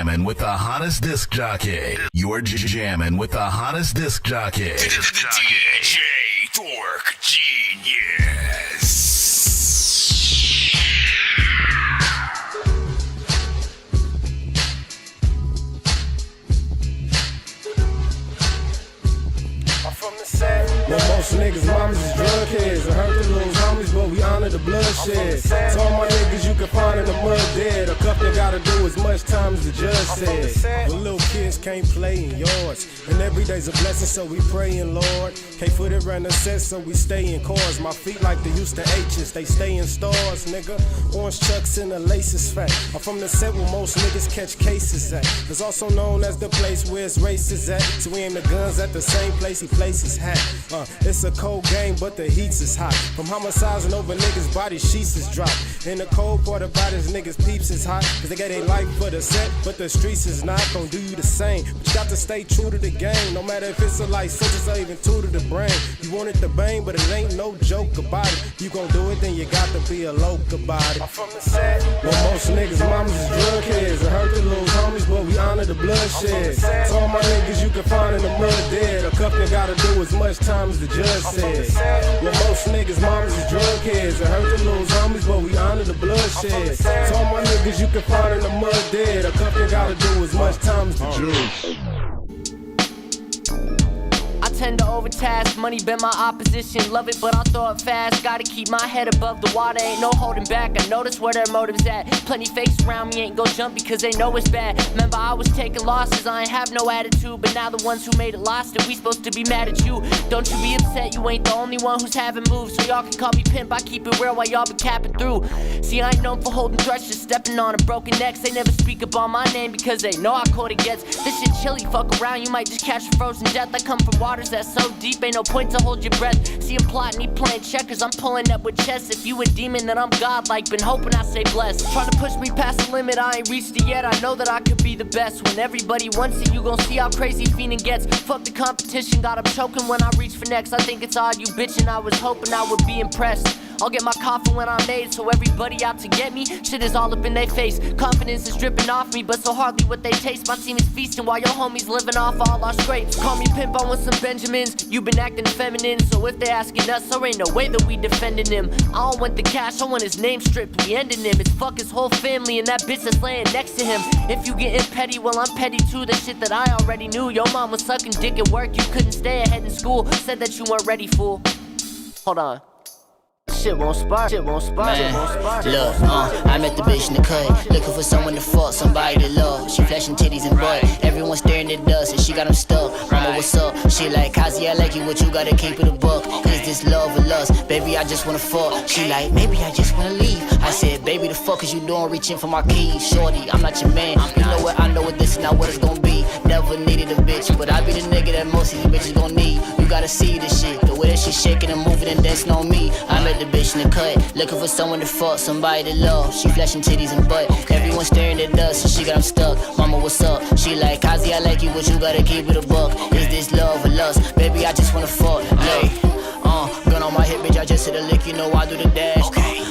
jamming with the hottest disc jockey. You're jamming with the hottest disc jockey. DJ Dork Genius. But most niggas' mamas is drug heads. I heard the little homies, but we honor the bloodshed. So all my niggas you can find in the mud dead. A cup they gotta do as much time as the judge said. But little kids can't play in yards. And every day's a blessing, so we praying, Lord. Can't foot it around the set, so we stay in cars. My feet like the Houston H's, they stay in stars, nigga. Orange chucks and the laces fat. I'm from the set where most niggas catch cases at. It's also known as the place where his race is at. So we aim the guns at the same place he places hat. It's a cold game, but the heats is hot. From homicizing over niggas' body sheets is dropped. And the cold part about his niggas' peeps is hot. Cause they got their life for the set, but the streets is not gon' do you the same. But you got to stay true to the game. No matter if it's a life sentence or even two to the brain. You want it to bang, but it ain't no joke about it. You gon' do it, then you got to be a loc about it. I'm from the set. Well, most niggas' mamas is drug heads. I heard the little homies, but we honor the bloodshed. So all my niggas you can find in the mud dead. A cup they gotta do as much time as the judge said. Well, most niggas' mamas is drug heads. I heard the little homies, but we honor the bloodshed. So all my niggas you can find in the mud dead. A cup they gotta do as much time as the judge. Tend to overtask, money been my opposition. Love it, but I'll throw it fast. Gotta keep my head above the water, ain't no holding back. I notice where their motives at. Plenty fakes around me ain't gon' jump because they know it's bad. Remember I was taking losses, I ain't have no attitude. But now the ones who made it lost it, we supposed to be mad at you. Don't you be upset, you ain't the only one who's having moves. So y'all can call me pimp, I keep it real while y'all be capping through. See, I ain't known for holding threshes, stepping on a broken necks. They never speak up on my name because they know how cold it gets. This shit chilly, fuck around, you might just catch a frozen death. I come from waters that's so deep, ain't no point to hold your breath. See him plotting, he playing checkers, I'm pulling up with chess. If you a demon, then I'm godlike, been hoping I stay blessed. Trying to push me past the limit, I ain't reached it yet. I know that I could be the best. When everybody wants it, you gon' see how crazy fiending gets. Fuck the competition, got him choking when I reach for next. I think it's odd you bitchin', I was hoping I would be impressed. I'll get my coffin when I'm made, so everybody out to get me, shit is all up in their face. Confidence is dripping off me, but so hardly what they taste. My team is feasting while your homies living off all our scrapes. Call me pimp, I want some Benjamins. You been acting feminine, so if they asking us, there ain't no way that we defending him. I don't want the cash, I want his name stripped, we ending him. It's fuck his whole family and that bitch that's laying next to him. If you getting petty, well I'm petty too. The shit that I already knew. Your mom was sucking dick at work, you couldn't stay ahead in school. Said that you weren't ready, fool. Hold on. Shit won't spark, shit won't spark, shit won't spark. Look, I met the bitch in the cut, looking for someone to fuck, somebody to love. She flashing titties and butt, everyone staring at us, and she got them stuck. Mama, what's up? She like, Kazi, I like you, but you gotta keep it a buck. Is this love or lust? Baby, I just wanna fuck. She like, maybe I just wanna leave. I said, baby, the fuck is you doing reaching for my keys? Shorty, I'm not your man. You know what? I know what this is not what it's gonna be. Never needed a bitch, but I be the nigga that most of these bitches gon' need. You gotta see this shit, the way that she shaking and moving and dancing on me. I met the bitch in the cut, looking for someone to fuck, somebody to love. She flashing titties and butt, everyone staring at us, and she got them stuck. Mama, what's up? She like, Kazi, I like you, but you gotta keep it a buck. Is this love or lust? Baby, I just wanna fuck. Hey, gun on my hip, bitch, I just hit a lick, you know I do the dash.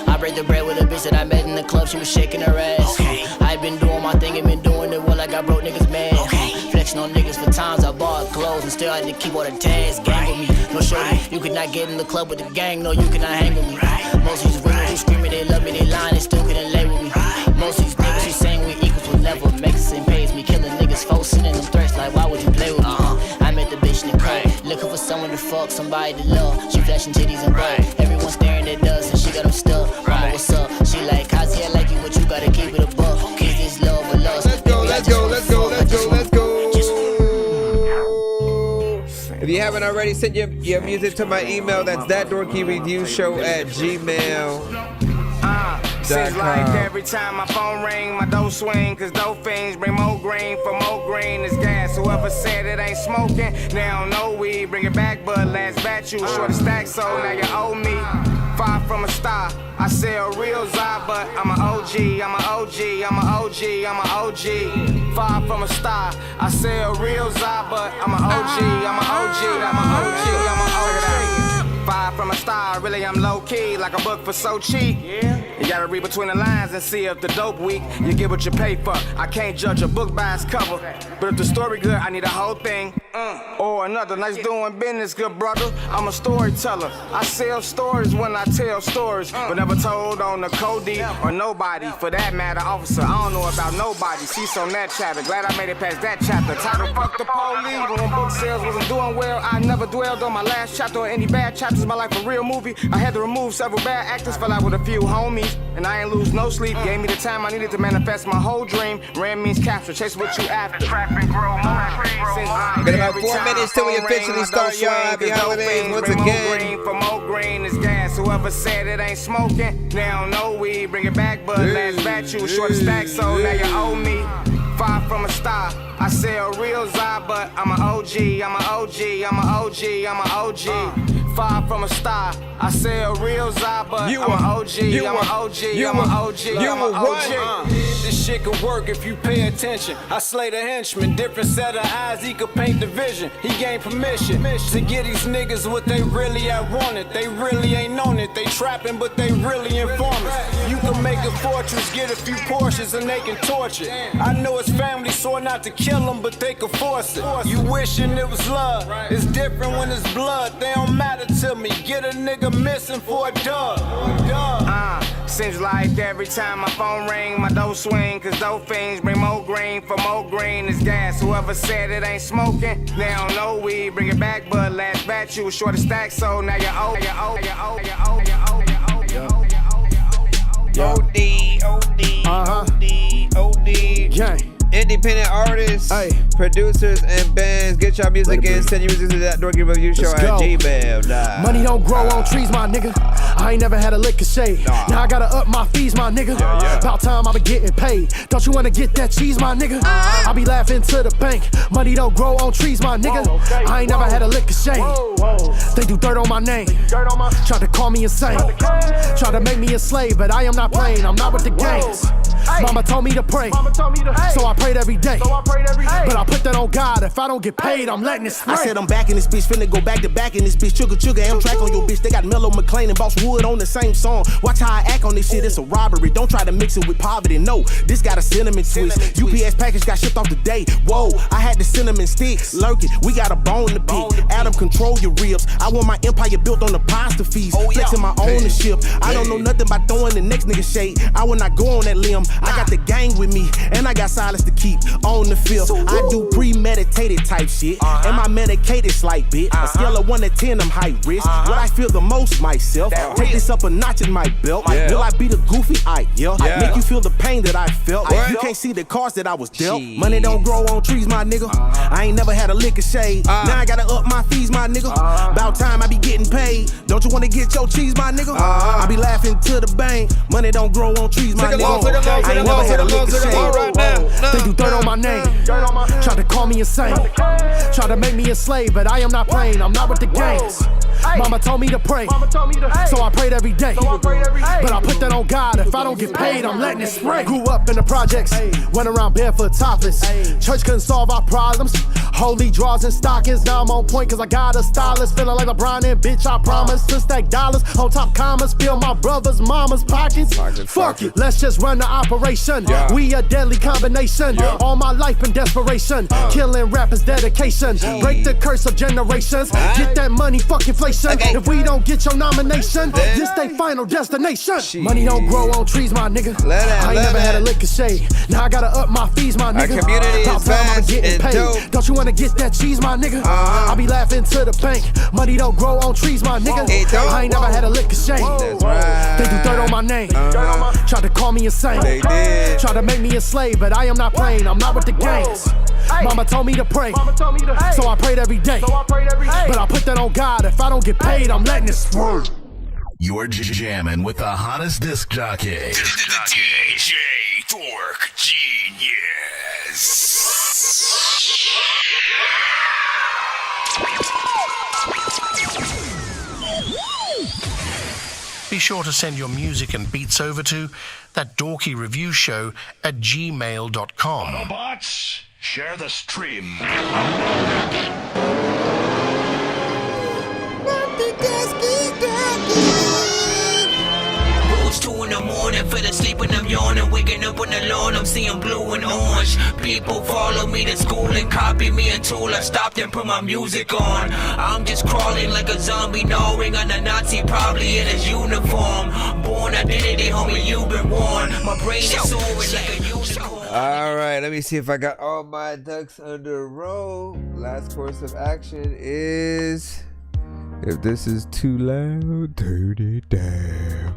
I break the bread with a bitch that I met in the club, she was shaking her ass. I been doing my thing and been doing it well, like I broke niggas mad. Flexing on niggas for times, I bought clothes and still had to keep all the tags. Gang with me, no shorty, you could not get in the club with the gang, no, you cannot hang with me. Most of these women who screaming they love me, they lying, they still couldn't lay with me. Most of these niggas who saying we equals will never make the same page. Me killing niggas, folks sending them threats like, why would you play with me? I met the bitch in the cut, looking for someone to fuck, somebody to love. She flashing titties and butt, everyone staring at us, and she got them stuck. Mama, what's up? She like, Kazi, I like you, but you gotta keep it a buck. Is this love or lust? Let's go, let's go, let's go, let's go, let's go. If you haven't already, send your music to my email. That's ThatDorkyReviewShow@gmail.com. Seems like every time my phone ring, my dough swing, cause dough fiends bring more green. For more green is gas. Whoever said it ain't smoking, now don't know weed. Bring it back, but last batch you short of stack, so now you owe me. Far from a star, I sell real Zah, but I'm an OG, I'm an OG, I'm an OG, I'm an OG. Far from a star, I sell real Zah, but I'm an OG, I'm an OG, I'm an OG, I'm an OG. Far from a star, really I'm low-key, like a book for so cheap. You gotta read between the lines and see if the dope weak. You get what you pay for. I can't judge a book by its cover, but if the story good, I need a whole thing. Or another, nice doing business, good brother. I'm a storyteller. I sell stories when I tell stories, but never told on the Cody or nobody. For that matter, officer, I don't know about nobody. Cease on that chapter. Glad I made it past that chapter. Title, fuck the police. When book sales wasn't doing well, I never dwelled on my last chapter or any bad chapters. My life a real movie. I had to remove several bad actors, fell out with a few homies, and I ain't lose no sleep. Gave me the time I needed to manifest my whole dream. Ram means capture, chase what you after. Trap and grow more trees. Got about 4 minutes till we officially start, y'all. Happy holidays once again. For more green is gas. Whoever said it ain't smoking, they don't know weed. Bring it back, but last batch you was short of stack, so now you owe me. Far from a star, I sell real Zah, but I'm an OG, I'm an OG, I'm an OG, I'm an OG. Far from a star, I sell real Zah, but I'm an OG, I'm an OG, I'm an OG, I'm an OG. This shit could work if you pay attention. I slay the henchman, different set of eyes, he could paint the vision. He gained permission to get these niggas what they really had wanted. They really ain't known it, they trapping but they really informers. You can make a fortress, get a few portions and they can torch it. I know his family swore not to kill him, but they could force it. You wishing it was love, it's different when it's blood. They don't matter to me, get a nigga missing for a dub. Seems like every time my phone ring, my dough swing, cause dope fiends bring more green. For more green is gas. Whoever said it ain't smoking, they don't know weed. Bring it back, but last batch you was short of stack, so now you owe, you owe, you owe, you owe, you owe, you owe, you owe, you owe, you owe, OD. Independent artists, producers, and bands. Get your music in. Send your music to ThatDorkyReviewShow at gmail.com. Money don't grow on trees, my nigga. I ain't never had a lick of shade. Now I gotta up my fees, my nigga. About time I be getting paid. Don't you wanna get that cheese, my nigga? I be laughing to the bank. Money don't grow on trees, my nigga. I ain't never had a lick of shade. They do dirt on my name. Try to call me insane. Try to make me a slave, but I am not playing. I'm not with the games. Mama told me to pray, so I prayed every day. But I put that on God. If I don't get paid, I'm letting it spray. I said I'm back in this bitch, finna go back to back in this bitch. Chugga, Amtrak on your bitch. They got Mellow McLean and Boss Wood on the same song. Watch how I act on this shit, it's a robbery. Don't try to mix it with poverty, no. This got a cinnamon twist. UPS package got shipped off today. Whoa, I had the cinnamon sticks lurking. We got a bone to pick. Adam, control your ribs. I want my empire built on the pasta fees. Flexing my ownership. I don't know nothing about throwing the next nigga shade. I will not go on that limb. I got the gang with me, and I got silence to keep on the field. I do premeditated type shit, and my medicated slight bit. A scale of 1 to 10, I'm high risk. What I feel the most myself. Take this up a notch in my belt. Will I be the goofy? Make you feel the pain that I felt. You can't see the cards that I was dealt. Money don't grow on trees, my nigga. I ain't never had a lick of shade. Now I gotta up my fees, my nigga. About time I be getting paid. Don't you wanna get your cheese, my nigga? I be laughing to the bank. Money don't grow on trees, my nigga. I ain't never had a lick of shade. They do dirt on my name. Try to call me insane. Try to make me a slave, but I am not playing. I'm not with the games. Mama told me to pray, so I prayed every day. But I put that on God. If I don't get paid, I'm letting it spray. Grew up in the projects, went around barefoot topless. Church couldn't solve our problems. Holy draws and stockings. Now I'm on point cause I got a stylist. Feeling like LeBron and bitch, I promise to stack dollars on top commas. Fill my brother's mama's pockets. Fuck it, let's just run the operation. We a deadly combination. All my life in desperation. Killing rappers dedication. Break the curse of generations. Get that money, fuck inflation. If we don't get your nomination, this they final destination. Money don't grow on trees, my nigga. I ain't never had a lick of shade. Now I gotta up my fees, my nigga. Our community is vast and dope. Don't you wanna get that cheese, my nigga? I be laughing to the bank. Money don't grow on trees, my nigga. I ain't never had a lick of shade. They do dirt on my name. Try to call me insane. Try to make me a slave, but I am not playing. I'm not with the games. Mama told me to pray, so I prayed every day. But I put that on God. If I don't get paid, I'm letting it spray. You're jamming with the hottest disc jockey. DJ Dork Genius. Be sure to send your music and beats over to ThatDorkyReviewShow at gmail.com. Autobots, share the stream. Multitasking. to sleep when I'm yawning, waking up on the lawn, I'm seeing blue and orange. People follow me to school and copy me until I stopped and put my music on. I'm just crawling like a zombie, gnawing on a Nazi, probably in his uniform. Born identity, homie, you've been warned. My brain is soaring like a unicorn. All right, let me see if I got all my ducks under a row. Last course of action is... If this is too loud, turn it down.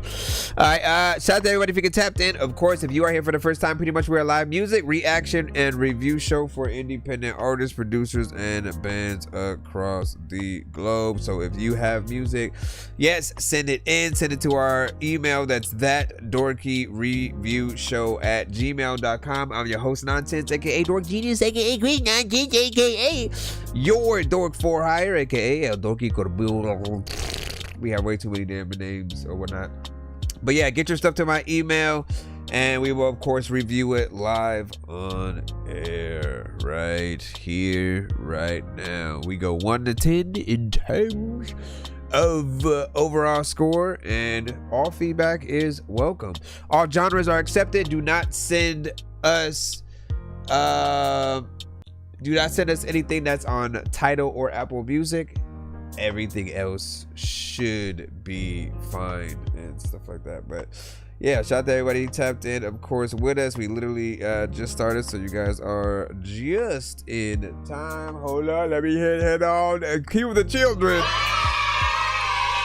All right, shout out to everybody if you can tap in. Of course, if you are here for the first time, pretty much we're a live music, reaction, and review show for independent artists, producers, and bands across the globe. So if you have music, yes, send it in. Send it to our email. That's ThatDorkyReviewShow@gmail.com. I'm your host, Nonsense, aka Dork Genius, aka Great Nonsense, aka your Dork for Hire, aka El Dorky Corbu. We have way too many damn names or whatnot. But yeah, get your stuff to my email and we will of course review it live on air right here, right now. We go 1 to 10 in terms of overall score, and all feedback is welcome. All genres are accepted. Do not send us anything that's on Tidal or Apple Music. Everything else should be fine and stuff like that. But yeah, shout out to everybody who tapped in, of course, with us. We literally just started, so you guys are just in time. Hold on, let me head on and cue the children.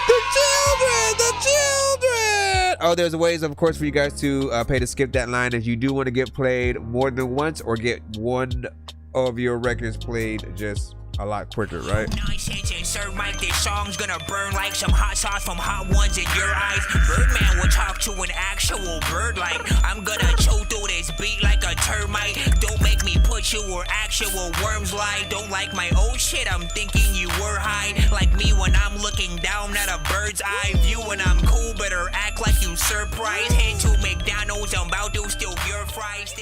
The children. Oh, there's ways, of course, for you guys to pay to skip that line if you do want to get played more than once or get one of your records played just a lot quicker, right? Nonsense and Sir Mike, this song's gonna burn like some hot sauce from hot ones in your eyes. Birdman will talk to an actual bird like I'm gonna chew through this beat like a termite. Don't make me put you where actual worms lie. Don't like my old shit, I'm thinking you were high. Like me when I'm looking down at a bird's eye view. When I'm cool, better act like you surprised. Head to McDonald's, I'm about to steal your fries.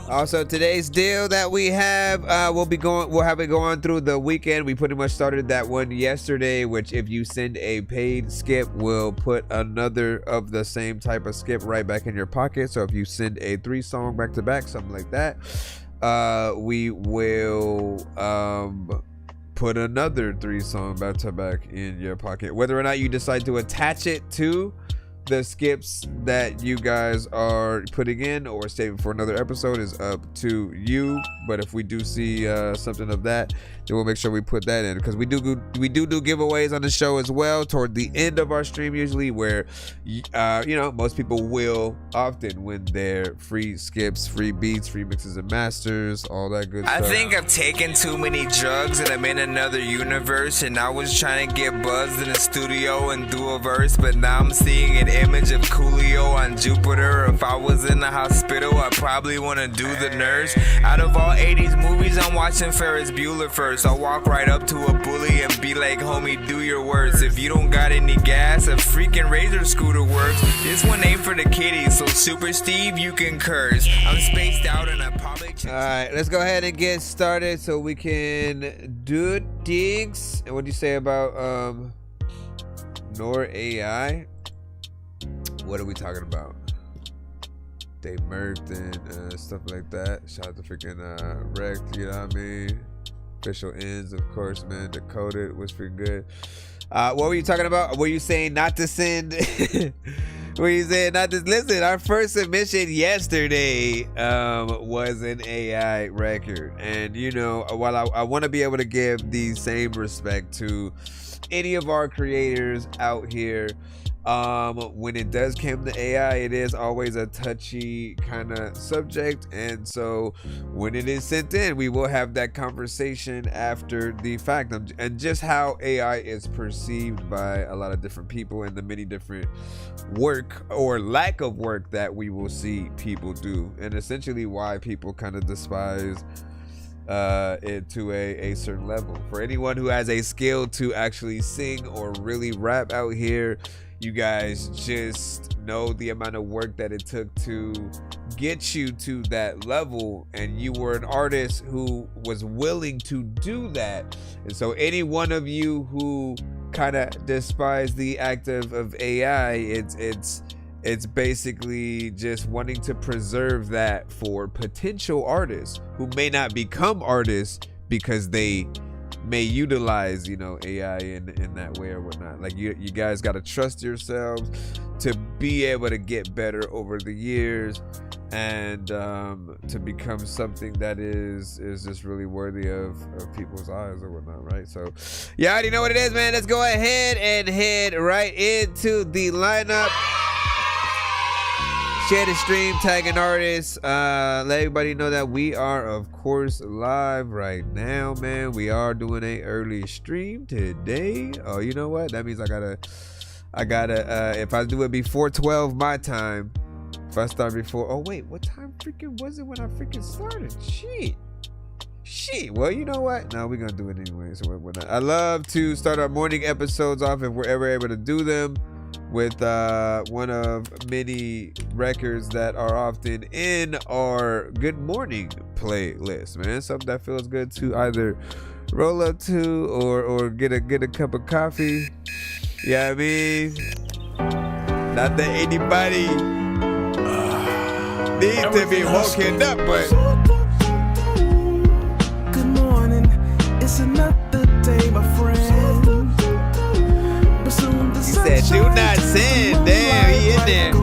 Also, today's deal that we have, we'll have it going through the weekend. We pretty much started that one yesterday, which if you send a paid skip, we'll put another of the same type of skip right back in your pocket. So if you send a 3-song back to back, something like that, we will put another 3-song back to back in your pocket. Whether or not you decide to attach it to the skips that you guys are putting in or saving for another episode is up to you. But if we do see something of that, then we'll make sure we put that in, because we do giveaways on the show as well toward the end of our stream usually, where most people will often win their free skips, free beats, free mixes and masters, all that good stuff. I think I've taken too many drugs and I'm in another universe, and I was trying to get buzzed in the studio and do a verse, but now I'm seeing an image of Coolio on Jupiter. If I was in the hospital, I probably want to do the nurse. Out of all 80s movies, I'm watching Ferris Bueller first. I'll walk right up to a bully and be like, homie, do your worst. If you don't got any gas, a freaking Razor scooter works. This one ain't for the kiddies, so Super Steve, you can curse. I'm spaced out and I probably... Alright, let's go ahead and get started so we can do things. And what do you say about Nor AI? What are we talking about? They murked and stuff like that. Shout out to freaking Wrecked, you know what I mean? Official ends, of course, man. Decoded was pretty good. What were you talking about? Were you saying not to send? Were you saying not to listen? Our first submission yesterday was an AI record, and while I want to be able to give the same respect to any of our creators out here, when it does come to AI, it is always a touchy kind of subject, and so when it is sent in, we will have that conversation after the fact, and just how AI is perceived by a lot of different people and the many different work or lack of work that we will see people do, and essentially why people kind of despise it to a certain level. For anyone who has a skill to actually sing or really rap out here, you guys just know the amount of work that it took to get you to that level, and you were an artist who was willing to do that. And so any one of you who kind of despise the act of AI, it's it's basically just wanting to preserve that for potential artists who may not become artists because they may utilize, AI in that way or whatnot. Like you guys got to trust yourselves to be able to get better over the years and to become something that is just really worthy of people's eyes or whatnot, right? So you already know what it is, man. Let's go ahead and head right into the lineup. Share the stream, tag an artist. Let everybody know that we are, of course, live right now, man. We are doing a early stream today. Oh, you know what? That means I gotta. If I do it before 12 my time, if I start before. Oh wait, what time freaking was it when I freaking started? Shit. Well, you know what? No, we're gonna do it anyway. So we're not. I love to start our morning episodes off if we're ever able to do them with one of many records that are often in our good morning playlist, man. Something that feels good to either roll up to or get a cup of coffee. Yeah, I mean, not that anybody needs to be woken up, but good morning, it's another day, my friend. He said, do not sin. Damn, he in there.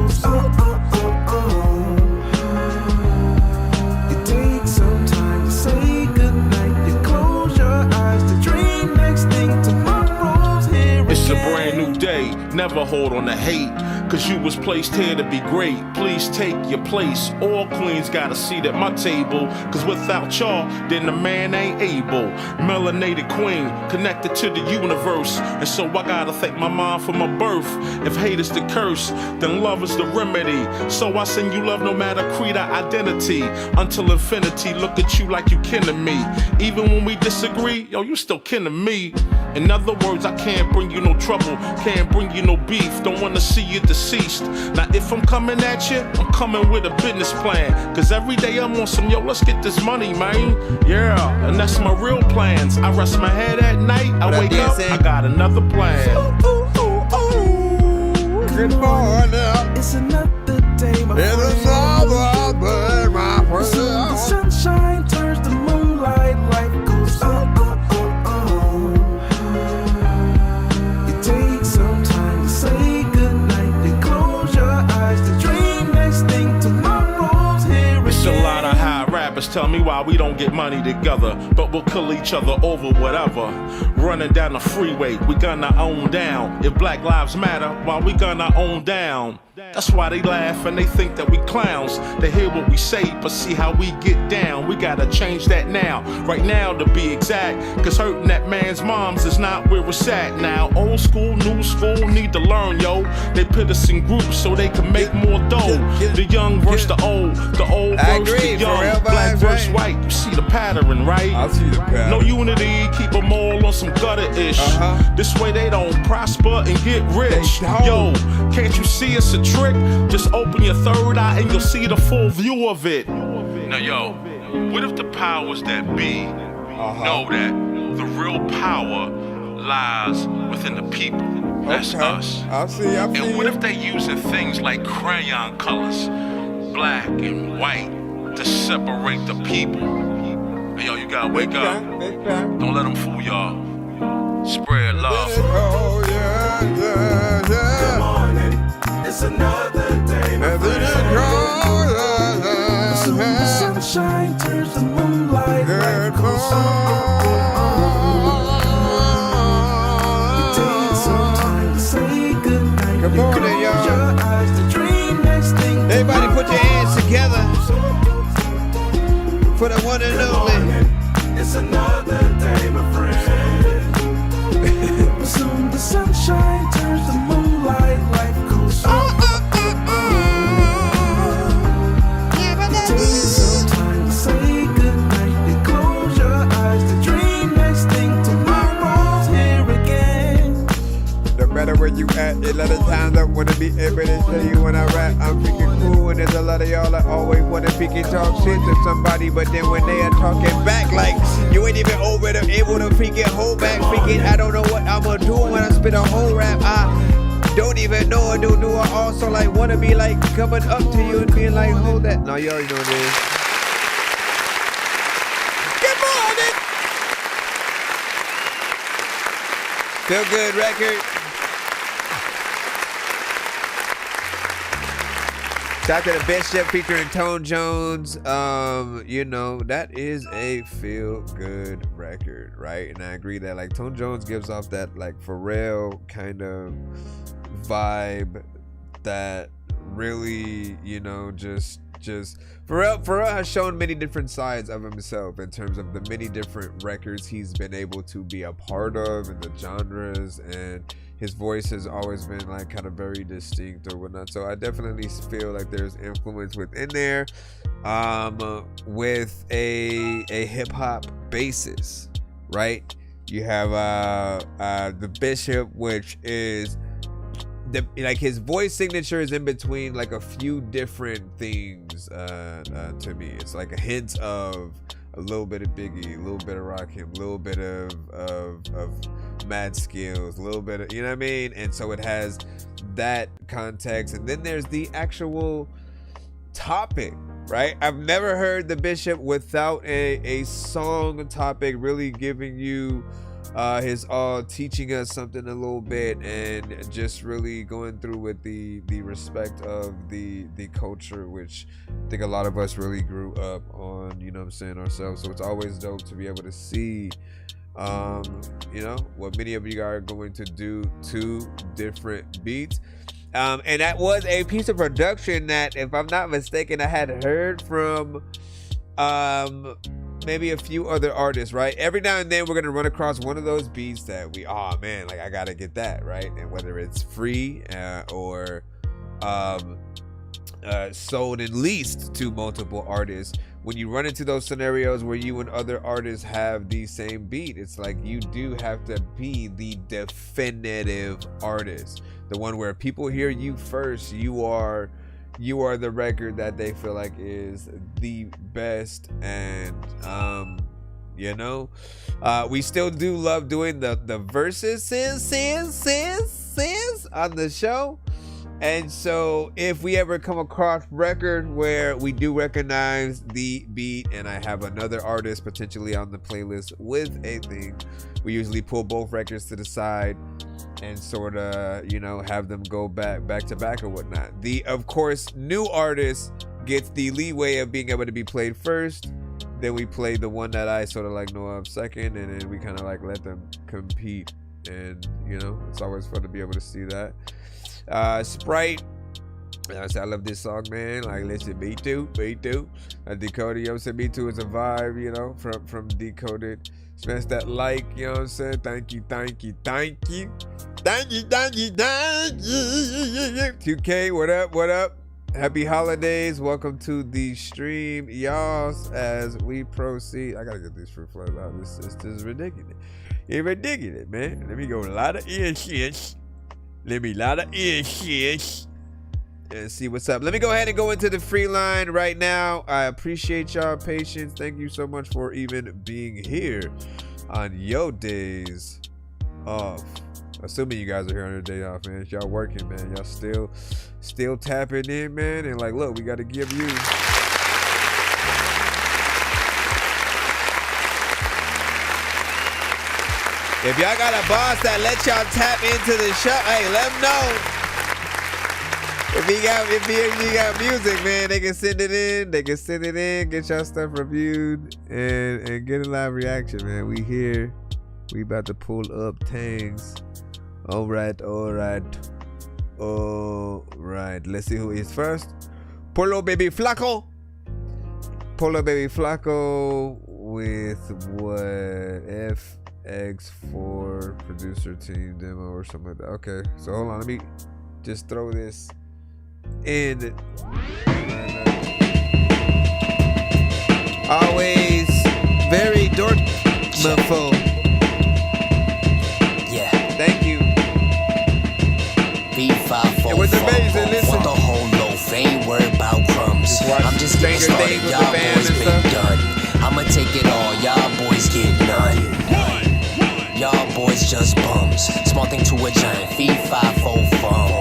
You take some time to say goodnight. You close your eyes to dream. Next thing tomorrow's here. It's a brand new day. Never hold on to hate. Cause you was placed here to be great. Please take your place. All queens got a seat at my table. Cause without y'all, then the man ain't able. Melanated queen, connected to the universe. And so I gotta thank my mom for my birth. If hate is the curse, then love is the remedy. So I send you love no matter creed or identity. Until infinity, look at you like you kin to me. Even when we disagree, yo, you still kin to me. In other words, I can't bring you no trouble. Can't bring you no beef. Don't wanna see you deceased. Now if I'm coming at you, I'm coming with a business plan. Cause every day I'm on some, yo, let's get this money, man. Yeah, and that's my real plans. I rest my head at night, I wake up, I got another plan. Good morning, it's another day, my friend. The sunshine turns to moonlight, life goes on. You take some time to say goodnight. It's a lot of high rappers tell me why we don't get money together, but we'll kill each other over whatever. Running down the freeway, we gonna own down. If Black Lives Matter, why we gonna own down? That's why they laugh and they think that we clowns. They hear what we say, but see how we get down. We gotta change that now, right now to be exact. Cause hurting that man's moms is not where it's at now. Old school, new school, need to learn, yo. They put us in groups so they can make more dough. The young versus the old versus the young. Black versus white, you see the pattern, right? I see the pattern. No unity, keep them all on some gutter-ish. This way they don't prosper and get rich. Yo, can't you see it's a trick? Just open your third eye and you'll see the full view of it. Now yo, what if the powers that be know that the real power lies within the people? That's us. And what if they using things like crayon colors, black and white, to separate the people? Hey, yo, you gotta wake up. Don't let them fool y'all. Spread love. Good morning, it's another day, my friend. The sunshine turns to moonlight, life goes on. You take some time to say goodnight. Good morning, y'all. Your eyes to dream next thing. Everybody put your hands together for the one and only. It's another day, my friend. Soon the sunshine turns to moonlight, life goes on. Take some time to say goodnight. You close your eyes to dream next thing. Tomorrow's here again. No matter where you at, a lot of times I wanna be able to tell you when I rap, I'm freaking cool. And there's a lot of y'all that always wanna freaking talk shit to somebody, but then when they are talking back, like you ain't even able to freaking hold back. Freaking, I don't know what I'm gonna do when I spit a whole rap. don't even know her, do I also like wanna be like coming up to you and being like, hold that. No, you already know what it is. Good morning. Feel good record. Shout out to the Bishop featuring Tone Jones. You know, that is a feel good record, right? And I agree that like Tone Jones gives off that like Pharrell kind of vibe that really, you know, just Pharrell has shown many different sides of himself in terms of the many different records he's been able to be a part of and the genres, and his voice has always been like kind of very distinct or whatnot. So I definitely feel like there's influence within there with a hip hop basis, right? You have the Bishop, which is like his voice signature is in between like a few different things to me. It's like a hint of a little bit of Biggie, a little bit of Rakim, a little bit of Mad Skills, a little bit of, you know what I mean? And so it has that context. And then there's the actual topic, right? I've never heard the Bishop without a song topic really giving you his all, teaching us something a little bit, and just really going through with the respect of the culture, which I think a lot of us really grew up on, you know what I'm saying, ourselves. So it's always dope to be able to see you know, what many of you are going to do to different beats. And that was a piece of production that, if I'm not mistaken, I had heard from maybe a few other artists, right? Every now and then we're gonna run across one of those beats that we, oh man, like I gotta get that, right? And whether it's free or sold and leased to multiple artists, when you run into those scenarios where you and other artists have the same beat, it's like you do have to be the definitive artist, the one where people hear you first. You are the record that they feel like is the best. And you know, we still do love doing the verses on the show. And so if we ever come across record where we do recognize the beat and I have another artist potentially on the playlist with a thing, we usually pull both records to the side and sort of, you know, have them go back to back or whatnot. The, of course, new artist gets the leeway of being able to be played first. Then we play the one that I sort of like know of second, and then we kind of like let them compete. And, you know, it's always fun to be able to see that. Sprite, I love this song, man. Like, listen, me too. Decoded, yo, said me too is a vibe, you know, from Decoded. Smash that like, you know what I'm saying? Thank you. 2K, what up? Happy holidays. Welcome to the stream, y'all, as we proceed. I gotta get these fruit flies out. This is ridiculous. It's ridiculous, man. Let me go a lot of ear shit. And see what's up. Let me go ahead and go into the free line right now. I appreciate y'all patience. Thank you so much for even being here on your days off. Assuming you guys are here on your day off, man. Y'all working, man. Y'all still tapping in, man. And like, look, we got to give you. If y'all got a boss that lets y'all tap into the show, hey, let them know. If you got music, man, they can send it in. Get y'all stuff reviewed and get a live reaction, man. We here. We about to pull up things. All right. Let's see who is first. Polo Baby Flaco with what? FX4 producer team demo or something like that. Okay, so hold on. Let me just throw this in. Always very dorkful. Yeah. Thank you. B5 it was amazing. Listen. Want the whole loaf, ain't worried about crumbs. I'm just getting started. Y'all boys been done. I'ma take it all. Y'all boys get none. Y'all boys just bums. Small thing to a giant. Feed 5 4 fun.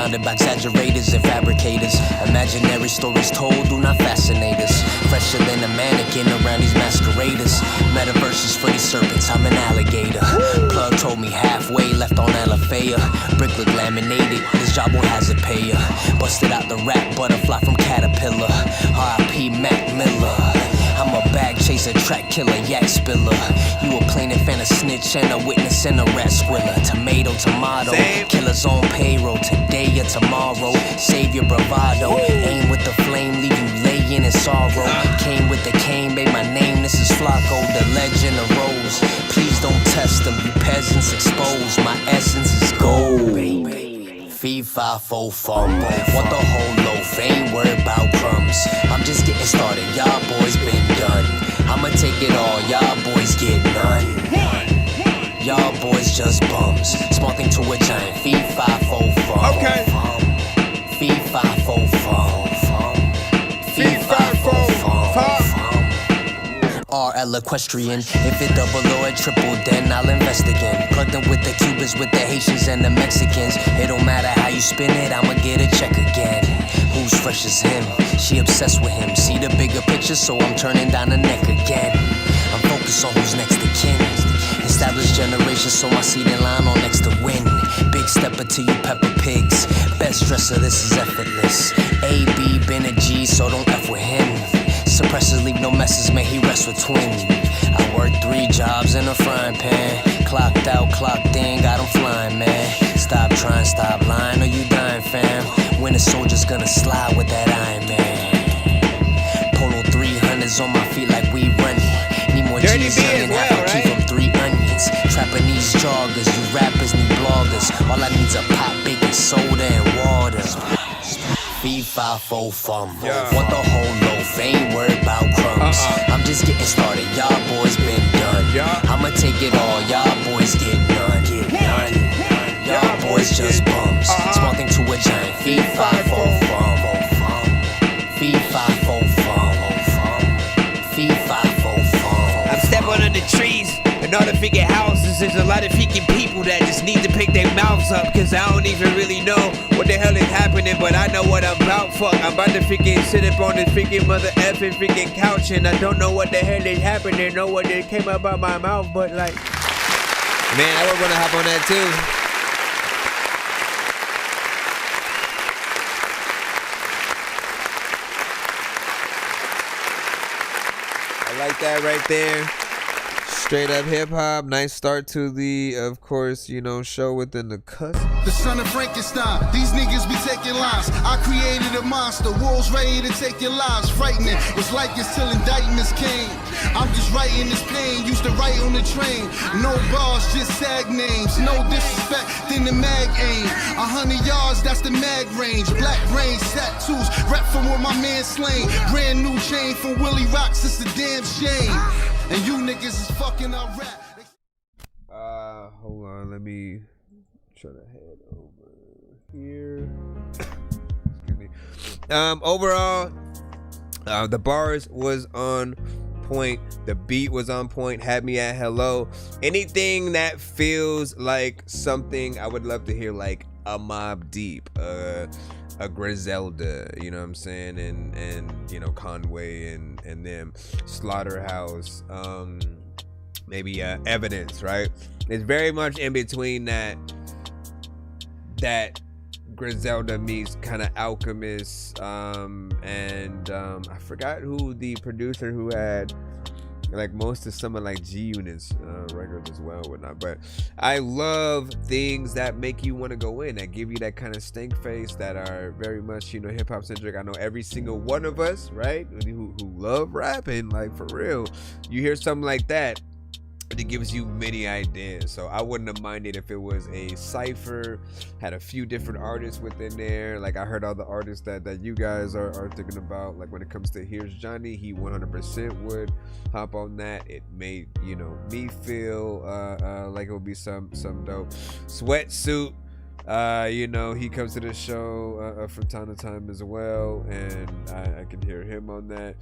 Surrounded by exaggerators and fabricators. Imaginary stories told do not fascinate us. Fresher than a mannequin around these masqueraders. Metaverses for these serpents, I'm an alligator. Plug told me halfway left on Alafaya. Bricklet laminated, this job won't hazard payer. Busted out the rap butterfly from Caterpillar. R.I.P. Mac Miller. I'm a bag chaser, track killer, yak spiller. You a plaintiff and a snitch and a witness and a rat squiller. Tomato, tomato, killers on payroll. Today or tomorrow, save your bravado. Aim with the flame, leave you laying in sorrow. Came with the cane, made my name, this is Flacco, the legend arose. Please don't test them, you peasants exposed. My essence is gold. Fee, fi, fo, fumble. Want the whole loaf, ain't worried about crumbs. I'm just getting started, y'all boys been done. I'ma take it all, y'all boys get none. Y'all boys just bums. Small thing to a giant. Fee, fi, fo, fum. Okay. Fee, fi, fo, fum. Fee, fi, fo, fum. RL equestrian. If it double or a triple, then I'll invest again. Plug them with the Cubans, with the Haitians and the Mexicans. It don't matter how you spin it, I'ma get a check again. Who's fresh as him? She obsessed with him. See the bigger picture, so I'm turning down the neck again. I'm focused on who's next to kin. Established generation, so my seat in line on next to win. Big stepper to you Peppa Pigs. Best dresser, this is effortless. A.B. been a G, so don't F with him. Suppressors leave no messes, may he rest with twin. I worked 3 jobs in a frying pan. Clocked out, clocked in, got him flying, man. Stop trying, stop lying, or you dying, fam. When a soldier's gonna slide with that Iron Man. Polo 300s on my feet like we running. Need more G's and have to keep them 3 onions. Trapping these joggers, you rappers need bloggers. All I need's a pot, baking soda and water. Fee, fi, fo, fum. Want the whole loaf, ain't worried about crumbs. I'm just getting started, y'all boys been done. I'ma take it all, y'all boys get none. Y'all boys just bums. Small thing to a giant. Fee, fi, fo, fum. Fee, fi, fo, fum. Fee, fi, fo, fum. I'm stepping under the trees. In all the freaking houses, there's a lot of freaking people that just need to pick their mouths up, cause I don't even really know what the hell is happening, but I know what I'm about. Fuck, I'm about to freaking sit up on this freaking mother effing freaking couch, and I don't know what the hell is happening, know what it came up out my mouth, but like, man, I would wanna hop on that too. I like that right there. Straight up hip hop, nice start to the, of course, you know, show within the cusp. The son of Frankenstein, these niggas be taking lives. I created a monster, wolves ready to take your lives. Frightening, was like it's till indictments came. I'm just writing this pain, used to write on the train. No bars, just sag names, no disrespect, then the mag aim. 100 yards, that's the mag range. Black brains, tattoos, rep from where my man slain. Brand new chain from Willie Rocks, it's a damn shame. And you niggas is fucking our rap. Hold on, let me try to head over here. Excuse me. Overall, the bars was on point, the beat was on point, had me at hello. Anything that feels like something I would love to hear, like a Mobb Deep, a Griselda, you know what I'm saying, and you know, Conway and them, Slaughterhouse, maybe Evidence, right? It's very much in between that Griselda meets kind of Alchemist, and I forgot who the producer who had like most of some of like G-Unit's records as well, whatnot. But I love things that make you want to go in, that give you that kind of stink face, that are very much, you know, hip hop centric. I know every single one of us, right, who love rapping, like for real, you hear something like that, it gives you many ideas. So I wouldn't have minded if it was a cypher, had a few different artists within there. Like I heard all the artists that you guys are thinking about. Like when it comes to Here's Johnny, he 100% would hop on that. It made, you know, me feel like it would be some dope. Sweatsuit, You know, he comes to the show from time to time as well, and I can hear him on that.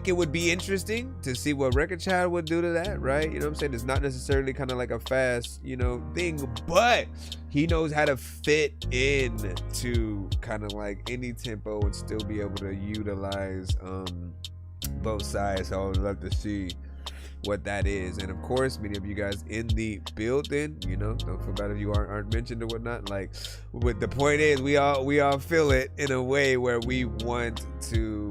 It would be interesting to see what Record Child would do to that, right? You know what I'm saying? It's not necessarily kind of like a fast, you know, thing, but he knows how to fit in to kind of like any tempo and still be able to utilize both sides. So I would love to see what that is. And of course, many of you guys in the building, you know, don't feel bad if you aren't mentioned or whatnot. Like, what the point is, we all feel it in a way where we want to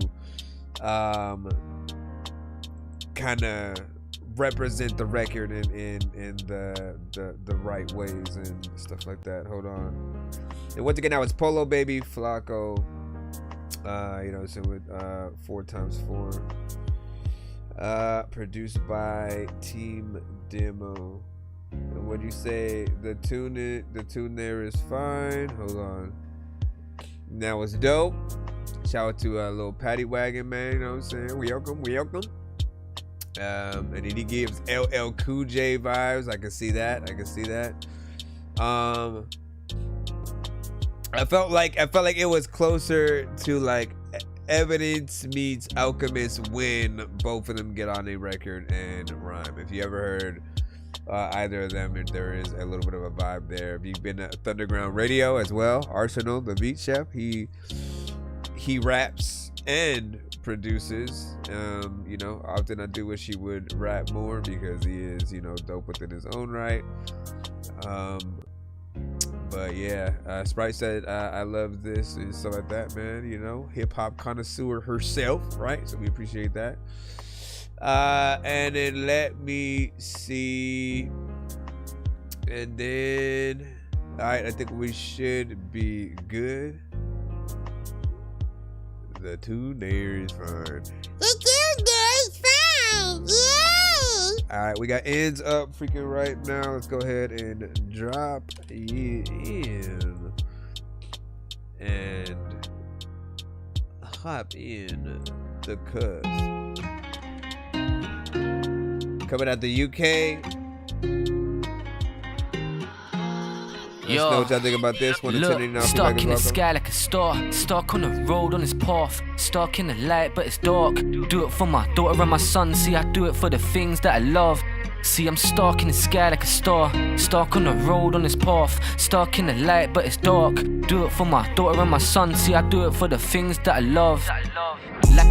kind of represent the record in the right ways and stuff like that. Hold on. And once again, now it's Polo Baby Flacco, you know, so with 4x4. Produced by Team Demo. And what do you say? The tune there is fine. Hold on. Now it's dope. Shout out to little Paddy Wagon, man. You know what I'm saying? Welcome. And then he gives LL Cool J vibes. I can see that. I felt like it was closer to like Evidence meets Alchemist when both of them get on a record and rhyme. If you ever heard either of them, there is a little bit of a vibe there. If you've been at Thunderground Radio as well, Arsenal, the beat chef, he raps and produces. You know, often I do wish he would rap more because he is, you know, dope within his own right. But yeah, Sprite said, I love this and stuff like that, man. You know, hip hop connoisseur herself, right? So we appreciate that. And then let me see. And then, all right, I think we should be good. The tune there is fine. All right, we got ends up freaking right now. Let's go ahead and drop it in and hop in the cuz. Coming out the UK. Let us know what y'all think about this one. Look, stuck in the sky like a star, stuck on the road on his path, stuck in the light but it's dark. Do it for my daughter and my son. See, I do it for the things that I love. See, I'm stuck in the sky like a star, stuck on the road on this path, stuck in the light but it's dark. Do it for my daughter and my son. See, I do it for the things that I love.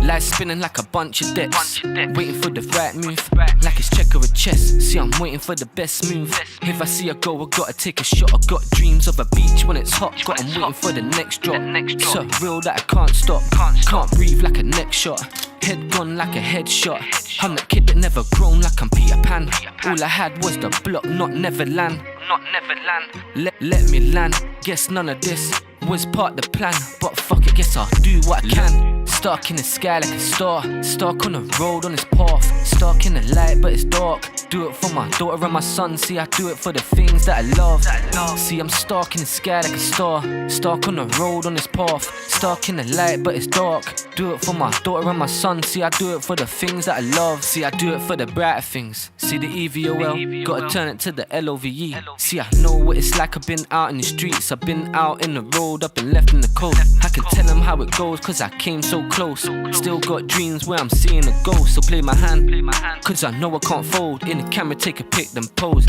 Life spinning like a bunch of decks, waiting for the right move, like it's checker or chess. See, I'm waiting for the best move. If I see a goal, I gotta take a shot. I got dreams of a beach when it's hot, I'm waiting for the next drop. So real that I can't stop, can't breathe like a neck shot, head gone like a headshot. I'm that kid that never grown like I'm Peter Pan. All I had was the block, not Neverland. Let me land, guess none of this was part of the plan, but fuck it, guess I'll do what I can. Stuck in the sky like a star, stuck on the road on this path, stuck in the light but it's dark. Do it for my daughter and my son. See, I do it for the things that I love. See, I'm stuck in the sky like a star, stuck on the road on this path, stuck in the light but it's dark. Do it for my daughter and my son. See, I do it for the things that I love. See, I do it for the brighter things. See, the EVOL, gotta turn it to the LOVE. See, I know what it's like. I've been out in the streets, I've been out in the road, up and left in the cold. I can tell them how it goes, cause I came so close. Still got dreams where I'm seeing a ghost. So play my hand, cause I know I can't fold. In the camera, take a pic, then pose.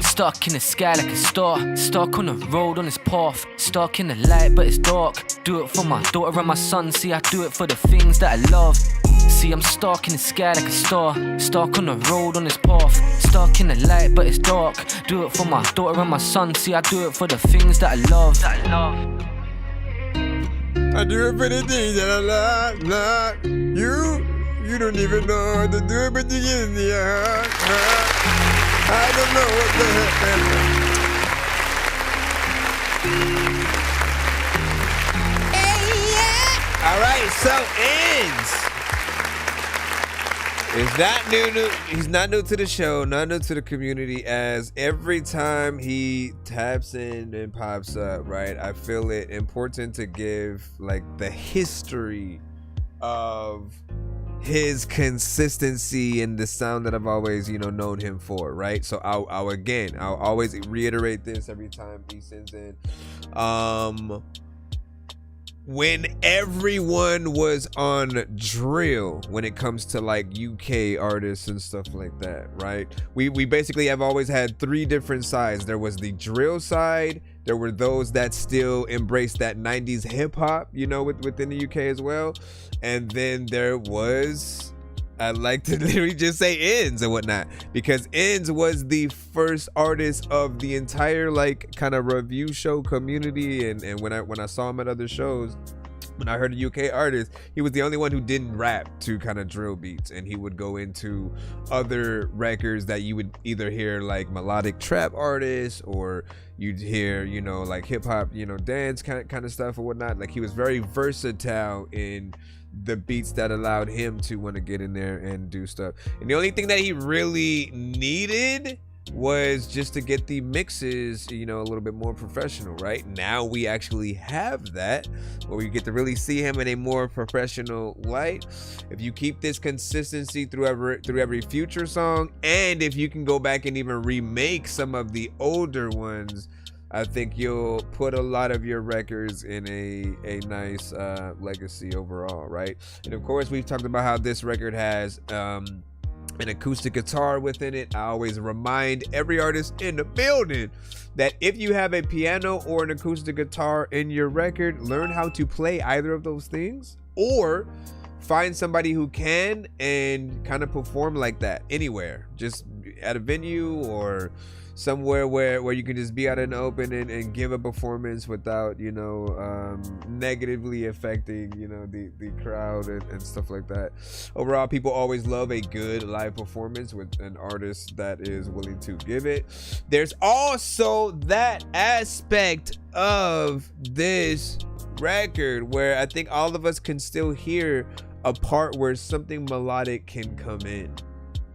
Stuck in the sky like a star, stuck on the road on this path, stuck in the light but it's dark. Do it for my daughter and my son. See, I do it for the things that I love. See, I'm stuck in the sky like a star, stuck on the road on this path, stuck in the light but it's dark. Do it for my daughter and my son. See, I do it for the things that I love. I do it for the things that I love. You don't even know how to do it, but you get in the heart. I don't know what the heck. All right, so ends. Is not new. He's not new to the show, not new to the community. As every time he taps in and pops up, right? I feel it important to give like the history of his consistency and the sound that I've always, known him for, right? So I'll always reiterate this every time he sends in. When everyone was on drill, when it comes to like UK artists and stuff like that, right? We basically have always had three different sides. There was the drill side. There were those that still embraced that 90s hip hop, within the UK as well. And then there was, I like to literally just say Ends and whatnot, because Ends was the first artist of the entire like kind of review show community. And when I saw him at other shows, when I heard a UK artist, he was the only one who didn't rap to kind of drill beats, and he would go into other records that you would either hear like melodic trap artists, or you'd hear, like hip hop, dance kind of stuff or whatnot. Like he was very versatile in the beats that allowed him to want to get in there and do stuff. And the only thing that he really needed was just to get the mixes, a little bit more professional. Right now we actually have that, where we get to really see him in a more professional light. If you keep this consistency through every future song, and if you can go back and even remake some of the older ones, I think you'll put a lot of your records in a nice legacy overall, right? And of course, we've talked about how this record has an acoustic guitar within it. I always remind every artist in the building that if you have a piano or an acoustic guitar in your record, learn how to play either of those things, or find somebody who can and kind of perform like that anywhere, just at a venue or somewhere where you can just be out in the open and give a performance without negatively affecting the crowd and stuff like that. Overall, people always love a good live performance with an artist that is willing to give it. There's also that aspect of this record where I think all of us can still hear a part where something melodic can come in,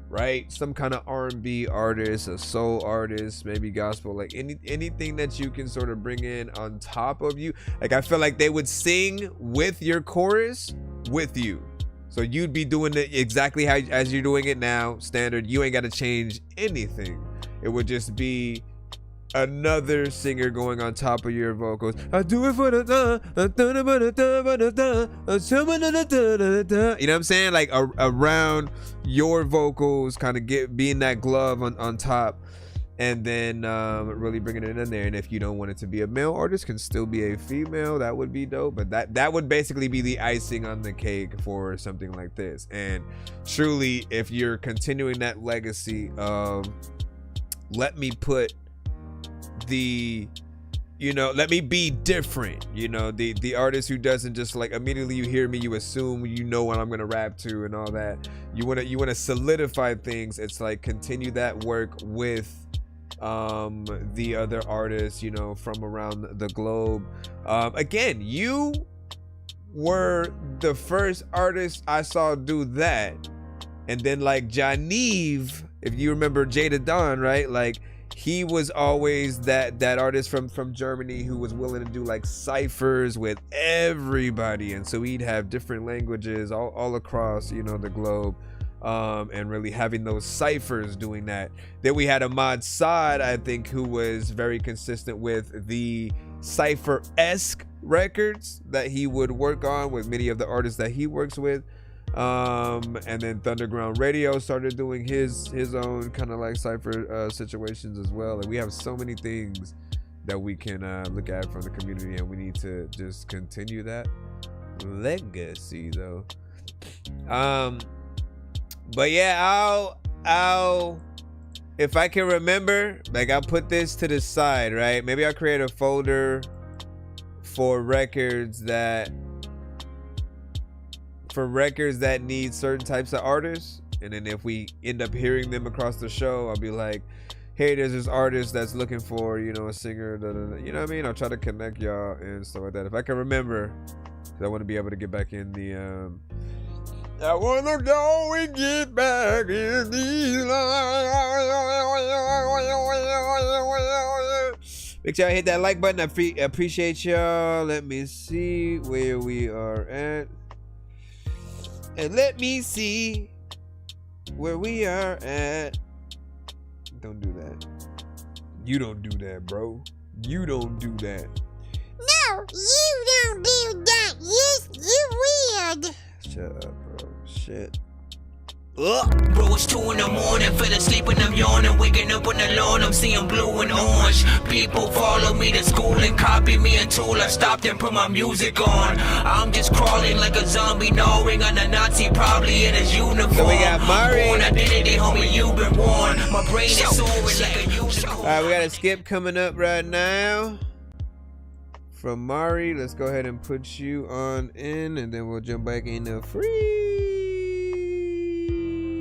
right? Some kind of R&B artist, a soul artist, maybe gospel, like anything that you can sort of bring in on top of you. Like I feel like they would sing with your chorus with you, so you'd be doing it exactly as you're doing it now, standard. You ain't got to change anything. It would just be another singer going on top of your vocals. I do it for the you know what I'm saying? Like around your vocals, kind of being that glove on top, and then really bringing it in there. And if you don't want it to be a male artist, can still be a female. That would be dope. But that would basically be the icing on the cake for something like this. And truly, if you're continuing that legacy of let me put let me be different, the artist who doesn't just like immediately you hear me, you assume what I'm gonna rap to and all that. You want to solidify things. It's like continue that work with the other artists from around the globe. Again, you were the first artist I saw do that, and then like Janive, if you remember Jada Dawn, right? Like he was always that artist from Germany who was willing to do like ciphers with everybody, and so he'd have different languages all across the globe, and really having those ciphers doing that. Then we had Ahmad Saad, I think, who was very consistent with the cipher-esque records that he would work on with many of the artists that he works with. And then Thunderground Radio started doing his own kind of like cypher situations as well. And we have so many things that we can look at from the community, and we need to just continue that legacy though. But yeah, I'll if I can remember, like I'll put this to the side, right? Maybe I'll create a folder for records that need certain types of artists, and then if we end up hearing them across the show, I'll be like, hey, there's this artist that's looking for a singer, you know what I mean? I'll try to connect y'all and stuff like that if I can remember, because I want to be able to get back in the I want to go and get back in these lines. Make sure I hit that like button. I appreciate y'all. Let me see where we are at. and let me see where we are at. Don't do that. You don't do that, bro. You don't do that. No, you don't do that. Yes, you weird. Shut up, bro. Shit. Bro, it's 2 in the morning, fell asleep and I'm yawning, waking up on the lawn, I'm seeing blue and orange. People follow me to school and copy me until I stopped and put my music on. I'm just crawling like a zombie, gnawing on a Nazi, probably in his uniform. So we got Mari. Born identity, homie, you've been warned. My brain is soaring like a unicorn. Alright, we got a skip coming up right now from Mari. Let's go ahead and put you on in, and then we'll jump back into free.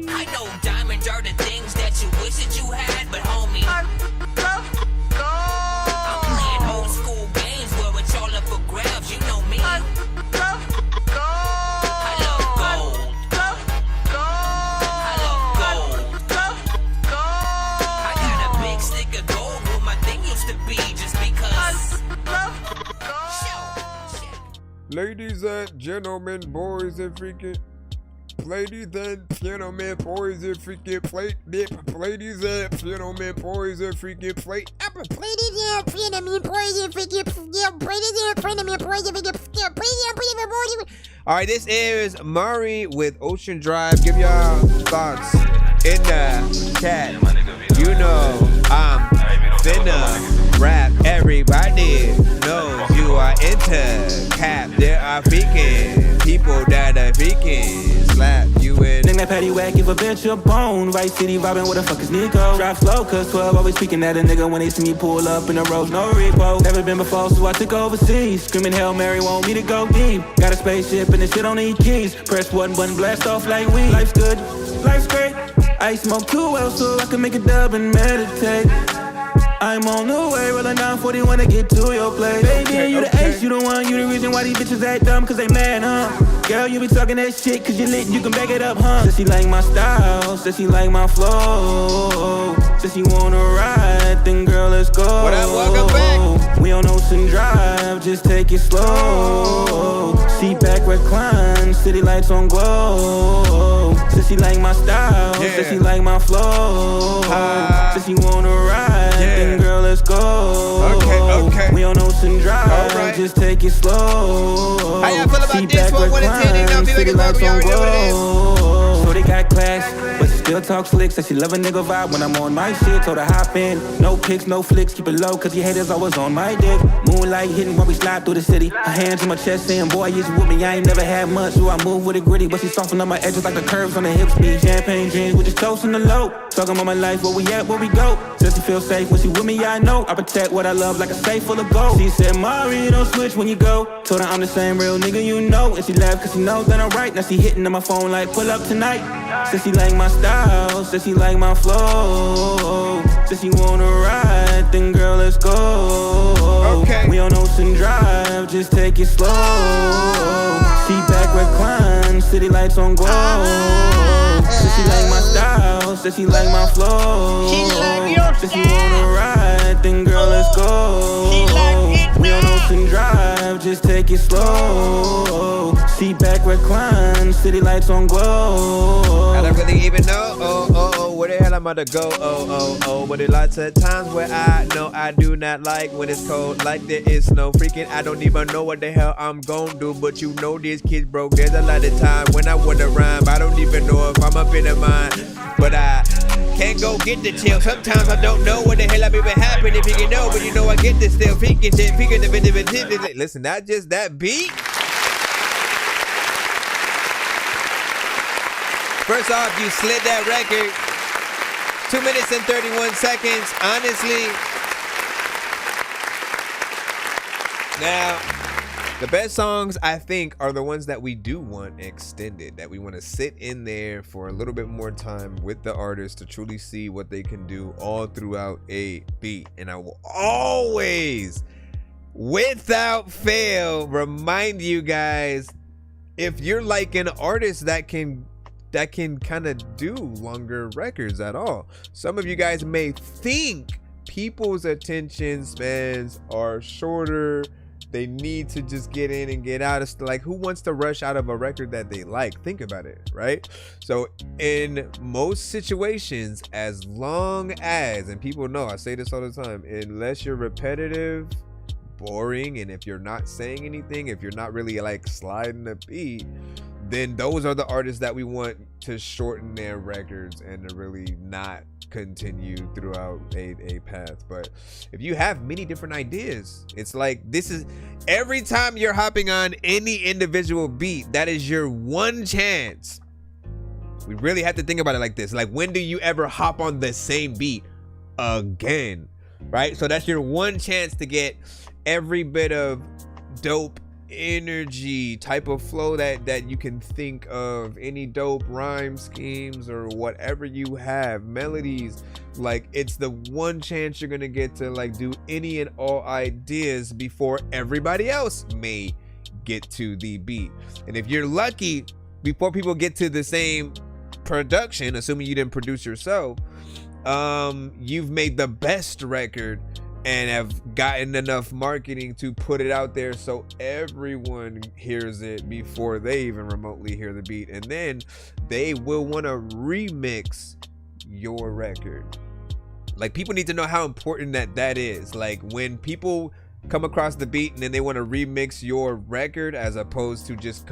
I know diamonds are the things that you wish that you had, but homie, I'm playing old school games where it's all up for grabs, you know me. I love gold. I got a big stick of gold where my thing used to be just because. Ladies and gentlemen, boys and freaking. Ladies and gentlemen, boys and freaking plate. Ladies and gentlemen, boys and freaking plate. Ladies and gentlemen, boys and freaking. Ladies and gentlemen, boys and freaking. All right, this is Mari with Ocean Drive. Give y'all thoughts in the chat. You know I'm finna rap. Everybody knows you are into cap. There are freaking people that are freaking slap you in. Name that patty whack, give a bitch a bone. Vice City vibing, where the fuck is Nico? Drive slow, cause 12 always speaking at a nigga when they see me pull up in the road, no repo. Never been before, so I took overseas. Screaming Hail Mary, want me to go deep. Got a spaceship and this shit don't need keys. Press one button, blast off like weed. Life's good, life's great. I smoke too well so I can make a dub and meditate. I'm on the way, rolling down 41 to get to your place. Baby, you the ace, you the one, you the reason why these bitches act dumb, cause they mad, huh? Girl, you be talking that shit, cause you lit, you can back it up, huh? Says she like my style, says she like my flow. Says she wanna ride, then girl, let's go. What up, welcome back. We on Ocean Drive, just take it slow. Seat back, recline, city lights on glow. Says she like my style, says she like my flow. Says she wanna ride, then girl, let's go. Okay. We on Ocean Drive, just take it slow. How y'all feel about this one? 1 to 10, ain't no feeling like we already know what it is. So they got class, but she still talk slick. Said she love a nigga vibe when I'm on my shit. Told her hop in, no pics, no flicks, keep it low, cause your haters always on my dick. Moonlight hitting while we slide through the city. Her hands on my chest saying, boy, you with me, I ain't never had much, so I move with it gritty. But she soften up my edges like the curves on the hips. Need champagne dreams, we just toasting the low. Talking about my life, where we at, where we go. Says she feel safe when she with me, I know. I protect what I love like a safe full of gold. She said, Mari, don't switch when you go. Told her I'm the same real nigga, you know. And she laughed cause she knows that I'm right. Now she hitting on my phone like, pull up tonight. Says she like my style, says she like my flow. Says she wanna ride, then girl, let's go. We on Ocean Drive, just take it slow. Seat back, recline, city lights on glow. Says she like my style, says she like my flow. Says she wanna ride, then girl, let's go. We on Ocean Drive, just take it slow. Seat back, recline, city lights on glow. I don't really even know, where the hell I'm about to go, but there lots of times where I know I do not like when it's cold, like there is no freaking, I don't even know what the hell I'm gon' do, but you know these kids broke, there's a lot of time when I wanna rhyme, I don't even know if I'm up in the mind, but I can't go get the chill, sometimes I don't know what the hell I'm even happening, if you can know, but you know I get this still, peeking the listen, not just that beat. First off, you slid that record. 2 minutes and 31 seconds. Honestly. Now, the best songs, I think, are the ones that we do want extended. That we want to sit in there for a little bit more time with the artist to truly see what they can do all throughout a beat. And I will always, without fail, remind you guys, if you're like an artist that can kind of do longer records at all. Some of you guys may think people's attention spans are shorter They need to just get in and get out. It's like, who wants to rush out of a record that they like? Think about it, right? So in most situations, as long as, and people know, I say this all the time, unless you're repetitive, boring, and if you're not saying anything, if you're not really like sliding the beat, then those are the artists that we want to shorten their records and to really not continue throughout a path. But if you have many different ideas, it's like, this is every time you're hopping on any individual beat, that is your one chance. We really have to think about it like this. Like, when do you ever hop on the same beat again, right? So that's your one chance to get every bit of dope energy, type of flow that you can think of, any dope rhyme schemes or whatever you have, melodies. Like, it's the one chance you're gonna get to like do any and all ideas before everybody else may get to the beat. And if you're lucky, before people get to the same production, assuming you didn't produce yourself, you've made the best record and have gotten enough marketing to put it out there so everyone hears it before they even remotely hear the beat. And then they will want to remix your record. Like, people need to know how important that is. Like, when people come across the beat and then they want to remix your record as opposed to just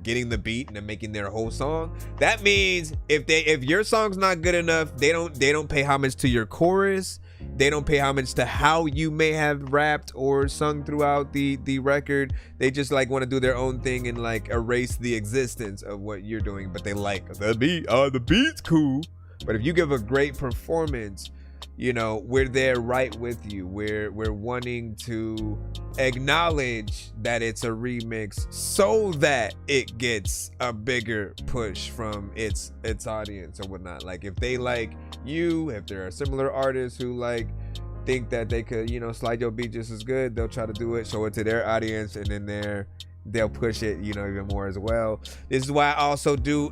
getting the beat and then making their whole song, that means if your song's not good enough, they don't pay homage to your chorus. They don't pay homage to how you may have rapped or sung throughout the record. They just like want to do their own thing and like erase the existence of what you're doing. But they like the beat. Oh, the beat's cool. But if you give a great performance, you know, we're there right with you. We're wanting to acknowledge that it's a remix so that it gets a bigger push from its audience or whatnot. Like, if they like you, if there are similar artists who like think that they could, you know, slide your beat just as good, they'll try to do it, show it to their audience, and then they'll push it, you know, even more as well. This is why I also do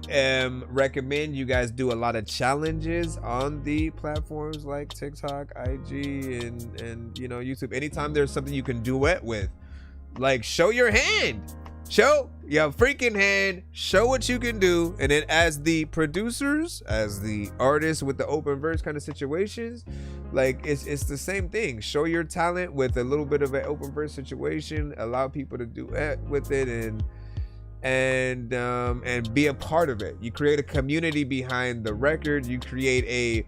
recommend you guys do a lot of challenges on the platforms like TikTok, IG, and you know, YouTube. Anytime there's something you can duet with, like, show your hand, show your freaking hand, show what you can do. And then as the producers, as the artists with the open verse kind of situations, like, it's the same thing. Show your talent with a little bit of an open verse situation, allow people to duet with it, and be a part of it. You create a community behind the record. You create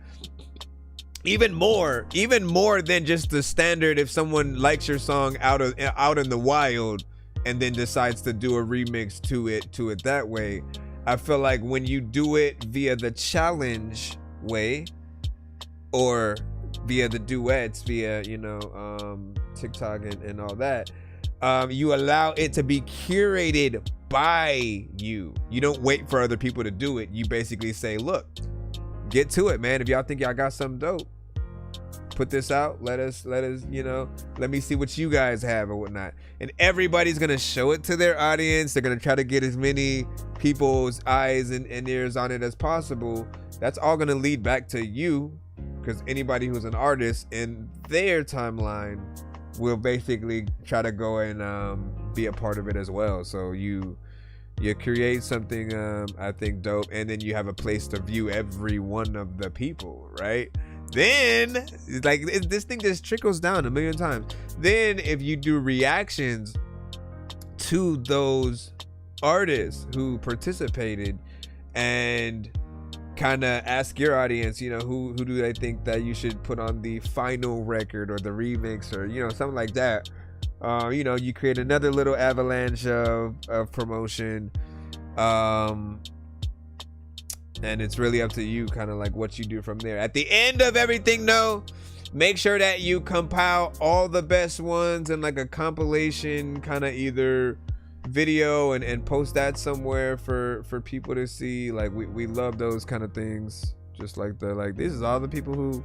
even more than just the standard. If someone likes your song out in the wild and then decides to do a remix to it that way, I feel like when you do it via the challenge way or via the duets, via, you know, TikTok and all that, you allow it to be curated by you. You don't wait for other people to do it. You basically say, look, get to it, man. If y'all think y'all got something dope, put this out. Let us, you know, let me see what you guys have or whatnot. And everybody's gonna show it to their audience. They're gonna try to get as many people's eyes and ears on it as possible. That's all gonna lead back to you, because anybody who's an artist in their timeline will basically try to go and be a part of it as well. So you create something I think dope, and then you have a place to view every one of the people, right? Then, like, this thing just trickles down a million times. Then if you do reactions to those artists who participated and kind of ask your audience, you know, who do they think that you should put on the final record or the remix or, you know, something like that. You know, you create another little avalanche of promotion. And it's really up to you, kind of like what you do from there. At the end of everything, though, make sure that you compile all the best ones in like a compilation kind of either video and post that somewhere for people to see. Like, we love those kind of things. Just like this is all the people who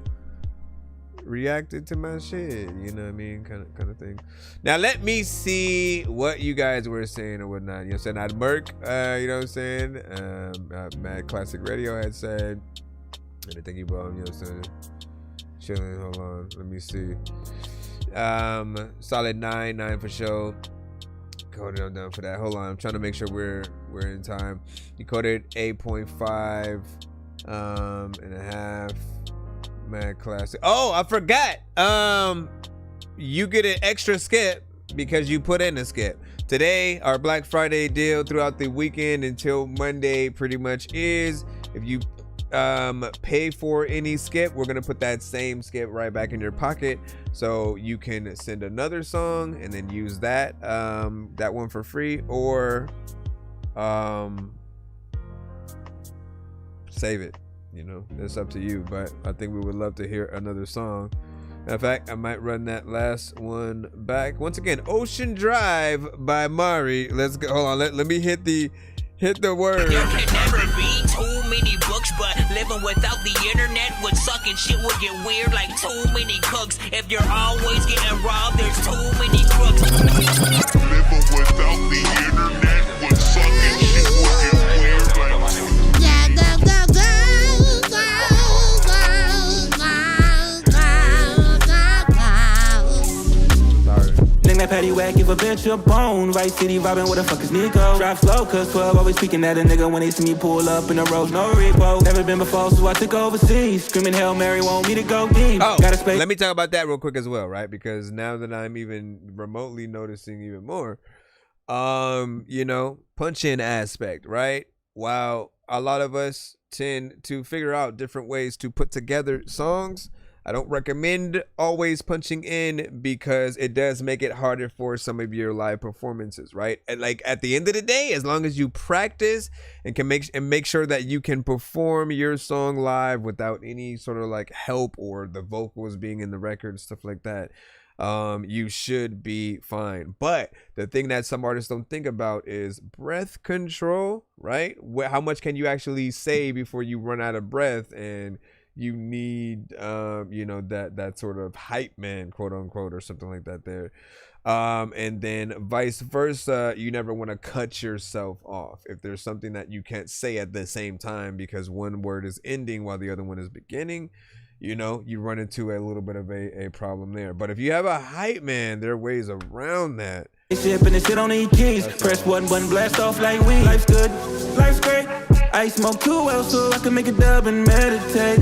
reacted to my shit, you know what I mean, kind of thing. Now let me see what you guys were saying or whatnot. You know what I'm saying? I'd Merc, you know what I'm saying? Mad Classic Radio had said anything you bought, you know what I'm saying? Chilling, hold on, let me see. Solid 9 for sure. Coded, I'm done for that. Hold on, I'm trying to make sure we're in time. You coded 8.5 and a half. Mad classic. Oh, I forgot. You get an extra skip because you put in a skip. Today, our Black Friday deal throughout the weekend until Monday pretty much is, if you pay for any skip, we're gonna put that same skip right back in your pocket, so you can send another song and then use that one for free, or save it. You know, it's up to you, but I think we would love to hear another song. In fact, I might run that last one back once again. Ocean Drive by Mari. Let's go. Hold on, let me hit the word. There can never be too many books, but living without the internet would suck and shit would get weird like too many cooks. If you're always getting robbed, there's too many crooks. Living without the internet would suck and shit would get weird like. Yeah, go. Name that patty whack, give a bitch a bone. Vice City vibing, where the fuck is Nico? Drive slow, cause 12 always speaking at a nigga when they see me pull up in the road, no repo. Never been before, so I took overseas. Screaming Hail Mary, want me to go deep. Oh, got a space. Let me talk about that real quick as well, right? Because now that I'm even remotely noticing even more, you know, punch-in aspect, right? While a lot of us tend to figure out different ways to put together songs, I don't recommend always punching in because it does make it harder for some of your live performances, right? And like at the end of the day, as long as you practice and can make sure that you can perform your song live without any sort of like help or the vocals being in the record, stuff like that, you should be fine. But the thing that some artists don't think about is breath control, right? How much can you actually say before you run out of breath, and you need you know, that sort of hype man, quote unquote, or something like that there. And then vice versa, you never want to cut yourself off if there's something that you can't say at the same time because one word is ending while the other one is beginning. You know, you run into a little bit of a problem there. But if you have a hype man, there are ways around that. Shit and shit on the keys. Press one button, blast off like weed. Life's good, life's great. I smoke too well so I can make a dub and meditate.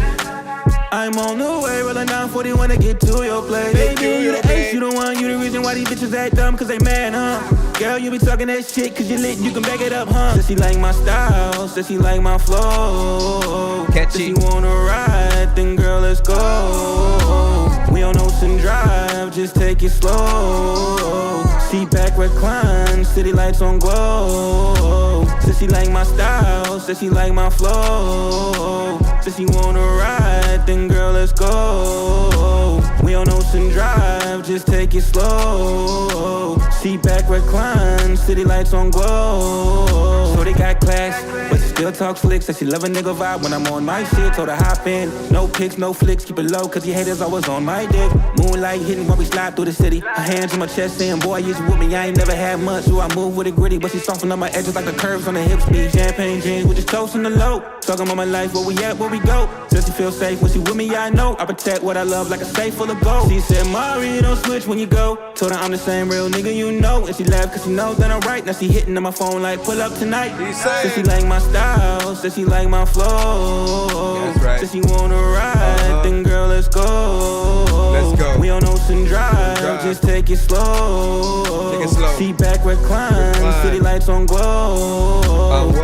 I'm on the way, rolling down 41 to get to your place. Baby, you the ace, you the one, you the reason why these bitches act dumb, cause they mad, huh? Girl, you be talking that shit cause you lit and you can back it up, huh? Says she like my style, says she like my flow. Catchy. Says she wanna ride, then girl, let's go. We on Ocean Drive, just take it slow. Seat back, recline, city lights on glow. Says she like my style, says she like my flow. Says she wanna ride, then girl, let's go. We on Ocean Drive, just take it slow. Seat back, recline, city lights on glow. So they got class, but she still talk slick. Says she love a nigga vibe when I'm on my shit. Told her hop in, no pics, no flicks, keep it low, cause your haters always on my dick. Moonlight hitting while we slide through the city. Her hands on my chest saying, boy, you with me, I ain't never had much. So I move with it gritty, but she soften up my edges like the curves on the hips. Be champagne jeans with just toast in the low. Talking about my life, where we at, where we go. Says she feel safe when she with me, yeah, I know. I protect what I love like a safe full of gold. She said, Mari, don't switch when you go. Told her I'm the same real nigga, you know. And she laughed cause she knows that I'm right. Now she hitting on my phone like, pull up tonight. Says she like my style, says she like my flow. Yeah, right. Says she wanna ride, then girl, let's go. Let's go. We on Ocean Drive, just take it slow. Take it slow. Seat back, recline, city lights on glow.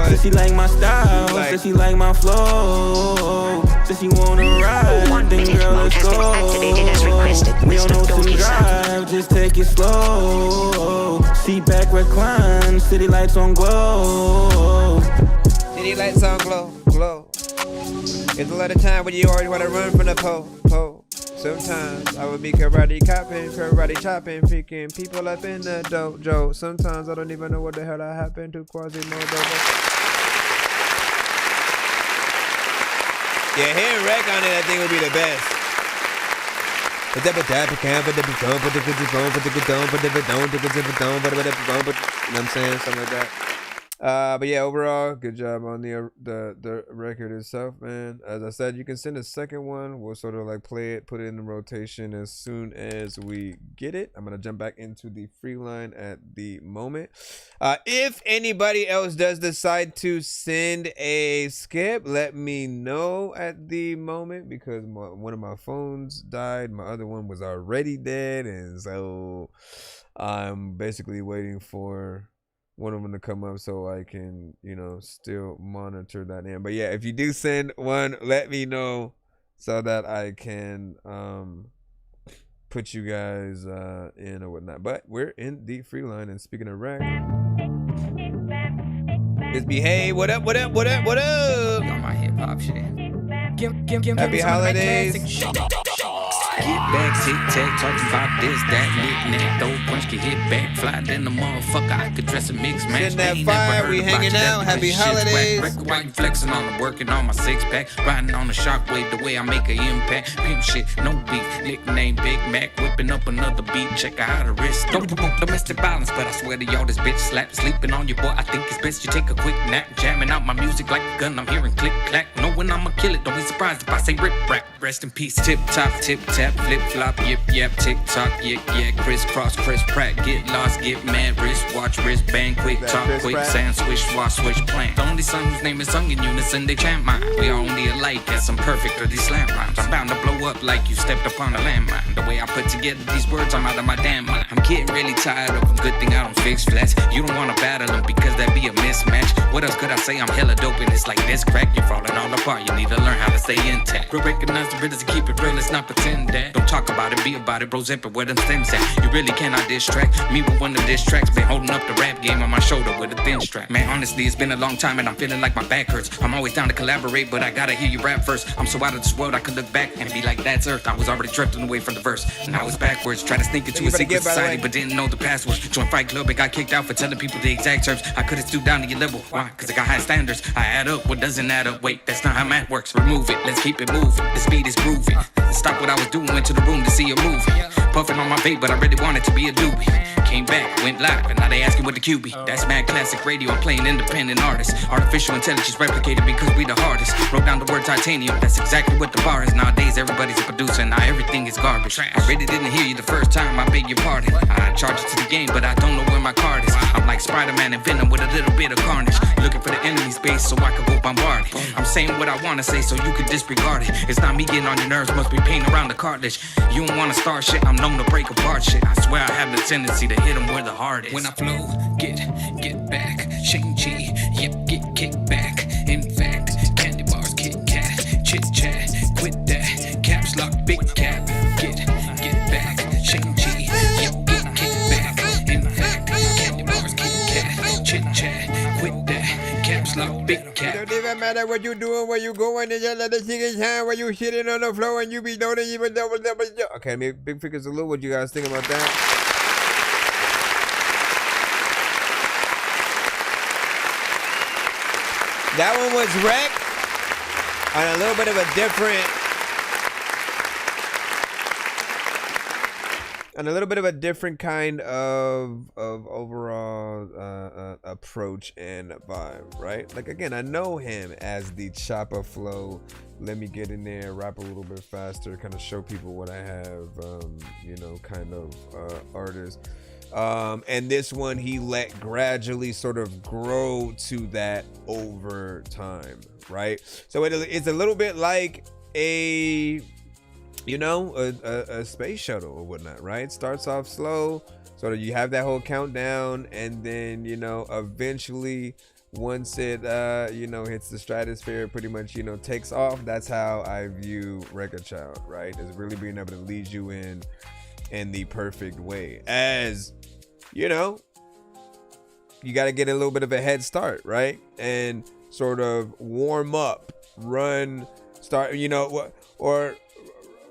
Says she like my style, says she like my flow. Says she wanna ride, then girl, let's go. We on Ocean Drive, just take it slow. Seat back, recline, city lights on glow. City lights on glow, glow. It's a lot of time when you already wanna run from the pole. Sometimes I would be karate copping, karate chopping, picking people up in the dojo. Sometimes I don't even know what the hell that happened to Quasimodo. Yeah, hearing rec on it, I think would be the best. You know what I'm saying? Something like that. But yeah, overall, good job on the record itself, man. As I said, you can send a second one. We'll sort of like play it, put it in rotation as soon as we get it. I'm gonna jump back into the free line at the moment. If anybody else does decide to send a skip, let me know at the moment, because one of my phones died. My other one was already dead, and so I'm basically waiting for one of them to come up so I can, you know, still monitor that in. But yeah, if you do send one, let me know so that I can put you guys in or whatnot. But we're in the free line, and speaking of rec, it's Behave. What up, what up, what up, what up? On my hip hop shit. Happy holidays. Get back, tic-tac, talking about this, that, knick-knack. Throw punch, get hit back, fly, then the motherfucker, I could dress a mix, match. In that fire, we hanging out, happy holidays. Record while you flexing on the working on my six-pack. Riding on the shockwave, the way I make an impact. Pimp shit, no beef, nickname Big Mac. Whipping up another beat, check out how the wrist. Don't promote domestic violence, but I swear to y'all, this bitch slap. Sleeping on your boy, I think it's best you take a quick nap. Jamming out my music like a gun, I'm hearing click-clack. Knowing I'ma kill it, don't be surprised if I say rip-rap. Rest in peace, tip-top, tip-tap. Flip flop, yip yap, tick tock, yik yak, crisscross, Chris Pratt, get lost, get mad, wrist watch, wrist bang, quick talk, quick sand, swish, wash, switch, plant. The only son whose name is sung in unison, they chant mine. We are only alike, as I'm perfect for these slam rhymes. I'm bound to blow up like you stepped upon a landmine. The way I put together these words, I'm out of my damn mind. I'm getting really tired of them. Good thing I don't fix flats. You don't wanna battle them because that'd be a mismatch. What else could I say? I'm hella dope and it's like this crack. You're falling all apart. You need to learn how to stay intact. Recognize the rhythms and keep it real. Let's not pretend that. Don't talk about it, be about it, bro. Zipping where them stems at. You really cannot distract me with one of diss tracks. Been holding up the rap game on my shoulder with a thin strap. Man, honestly, it's been a long time and I'm feeling like my back hurts. I'm always down to collaborate, but I gotta hear you rap first. I'm so out of this world, I could look back and be like, that's Earth. I was already drifting away from the verse. Now it's backwards. Try to sneak into a secret society, but didn't know the password. Joined Fight Club and got kicked out for telling people the exact terms. I could've stooped down to your level. Why? Cause I got high standards. I add up what doesn't add up. Wait, that's not how math works. Remove it. Let's keep it moving. The speed is grooving. Stop what I was doing, went to the room to see a movie. Puffing on my vape, but I really wanted to be a doobie. Came back, went live, and now they asking what the QB. That's mad classic radio, I'm playing independent artists. Artificial intelligence replicated because we the hardest. Wrote down the word titanium, that's exactly what the bar is. Nowadays everybody's a producer, now everything is garbage. I really didn't hear you the first time, I beg your pardon. I charge it to the game, but I don't know where my card is. I'm like Spider-Man and Venom with a little bit of carnage. Looking for the enemy space so I could go bombard it. I'm saying what I wanna say so you can disregard it. It's not me getting on your nerves, must be pain around the cartilage. You don't wanna start shit, I'm known to break apart shit. I swear I have the tendency to hit them where the heart is. When I flow, get back. Shang-Chi, yep, get kicked back. In fact, candy bars, Kit Kat, chit-chat, quit that. Caps lock, big cap, get back. Shang-Chi, yep, get kicked back. In fact, candy bars, Kit Kat, chit-chat, quit that. Caps lock, big cap. It don't even matter what you doing, where you going, and just let the chicken shine, where you shitting on the floor and you be doing it even double. Okay, maybe Big Figures a little. What you guys think about that? That one was Wreck on a little bit of a different kind of overall approach and vibe, right? Like, again, I know him as the chopper flow, let me get in there, rap a little bit faster, kind of show people what I have, kind of artist. And this one he let gradually sort of grow to that over time, right? So it's a little bit like a space shuttle or whatnot, right? Starts off slow, sort of you have that whole countdown, and then eventually once it hits the stratosphere, pretty much takes off. That's how I view Record Child, right? Is really being able to lead you in the perfect way. As you got to get a little bit of a head start, right? And sort of warm up, start, or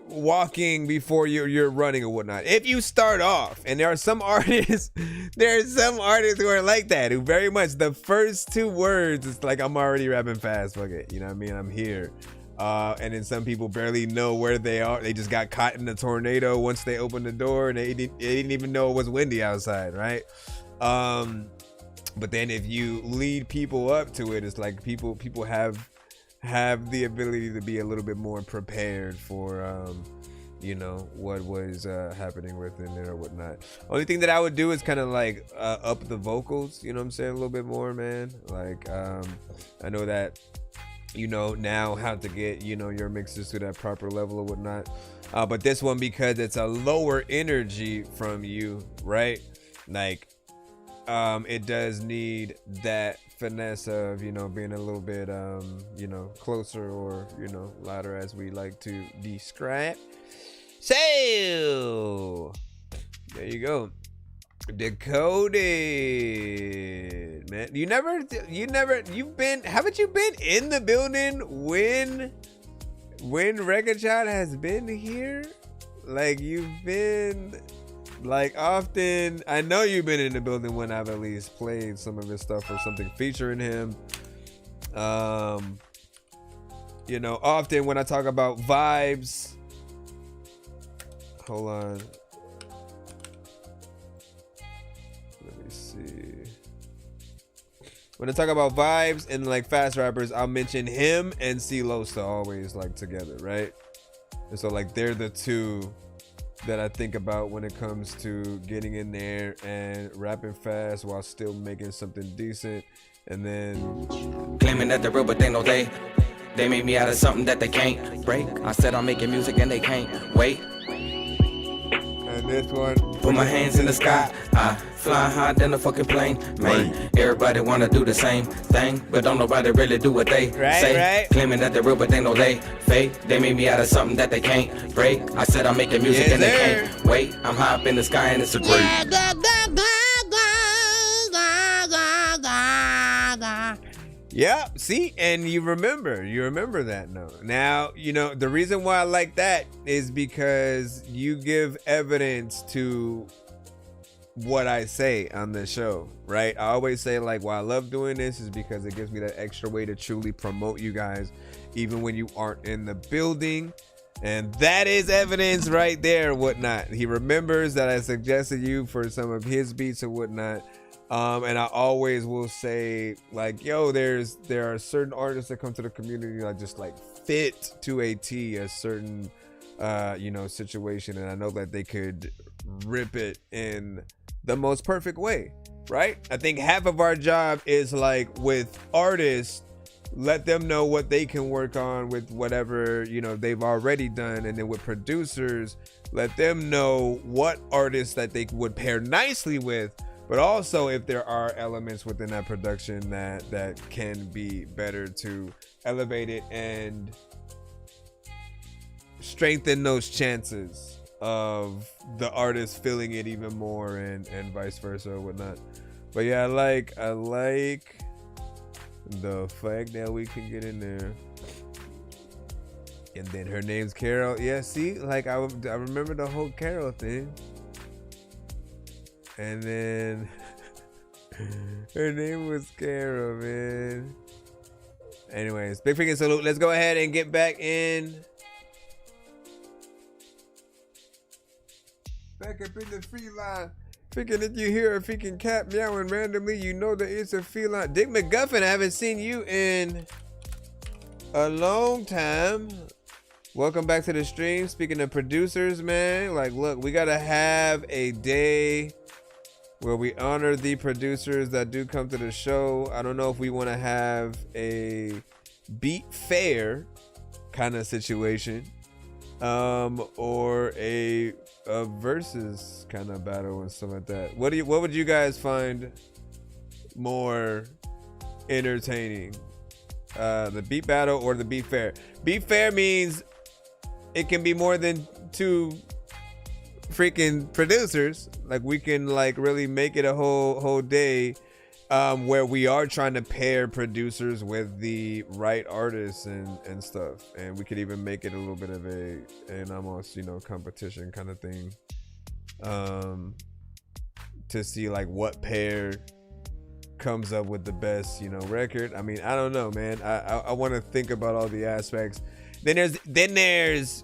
walking before you're running or whatnot. If you start off, and there are some artists who are like that, who very much the first two words, it's like, I'm already rapping fast, fuck it, you know what I mean? I'm here. And then some people barely know where they are. They just got caught in a tornado once they opened the door, and they didn't even know it was windy outside, right? But then if you lead people up to it, it's like people have the ability to be a little bit more prepared for you know, what was happening within there or whatnot. Only thing that I would do is kind of like up the vocals, you know what I'm saying, a little bit more, man. Like I know that, you know, now how to get, you know, your mixes to that proper level or whatnot. But this one, because it's a lower energy from you, right? Like it does need that finesse of, you know, being a little bit you know, closer or, you know, louder, as we like to describe. So there you go, decoded, man. Haven't you been in the building when Record Child has been here? Like, you've been like often. I know you've been in the building when I've at least played some of his stuff or something featuring him. You know, often when I talk about vibes. Hold on. Let me see. When I talk about vibes and like fast rappers, I'll mention him and C Losta always like together, right? And so like they're the two that I think about when it comes to getting in there and rapping fast while still making something decent. And then claiming that they're real, but they know they made me out of something that they can't break. I said I'm making music and they can't wait. And this one, put my hands in the sky, I fly higher than a fucking plane, man. Everybody wanna do the same thing, but don't nobody really do what they say. Right. Claiming that they're real, but they know they fake. They made me out of something that they can't break. I said I'm making music and they can't wait. I'm high up in the sky and it's a great. Yeah, see, and you remember that note. Now, you know, the reason why I like that is because you give evidence to what I say on the show, right? I always say, like, why I love doing this is because it gives me that extra way to truly promote you guys, even when you aren't in the building. And that is evidence right there, whatnot. He remembers that I suggested you for some of his beats and whatnot. And I always will say, like, yo, there are certain artists that come to the community that just like fit to a T a certain you know, situation, and I know that they could rip it in the most perfect way, right? I think half of our job is like with artists, let them know what they can work on with whatever, you know, they've already done, and then with producers, let them know what artists that they would pair nicely with. But also, if there are elements within that production that can be better to elevate it and strengthen those chances of the artist feeling it even more, and vice versa or whatnot. But yeah, I like the fact that we can get in there. And then her name's Carol. Yeah, see, like I remember the whole Carol thing. And then her name was Carol, man. Anyways, big freaking salute. Let's go ahead and get back in. Back up in the feline. Freaking, if you hear a freaking cat meowing randomly, you know that it's a feline. Dick McGuffin, I haven't seen you in a long time. Welcome back to the stream. Speaking of producers, man, like, look, we gotta have a day where we honor the producers that do come to the show. I don't know if we want to have a beat fair kind of situation, or a versus kind of battle and stuff like that. What would you guys find more entertaining? The beat battle or the beat fair? Beat fair means it can be more than two freaking producers. Like, we can like really make it a whole day, where we are trying to pair producers with the right artists and stuff, and we could even make it a little bit of an almost, you know, competition kind of thing, to see like what pair comes up with the best, you know, record. I mean, I don't know, man. I want to think about all the aspects. Then there's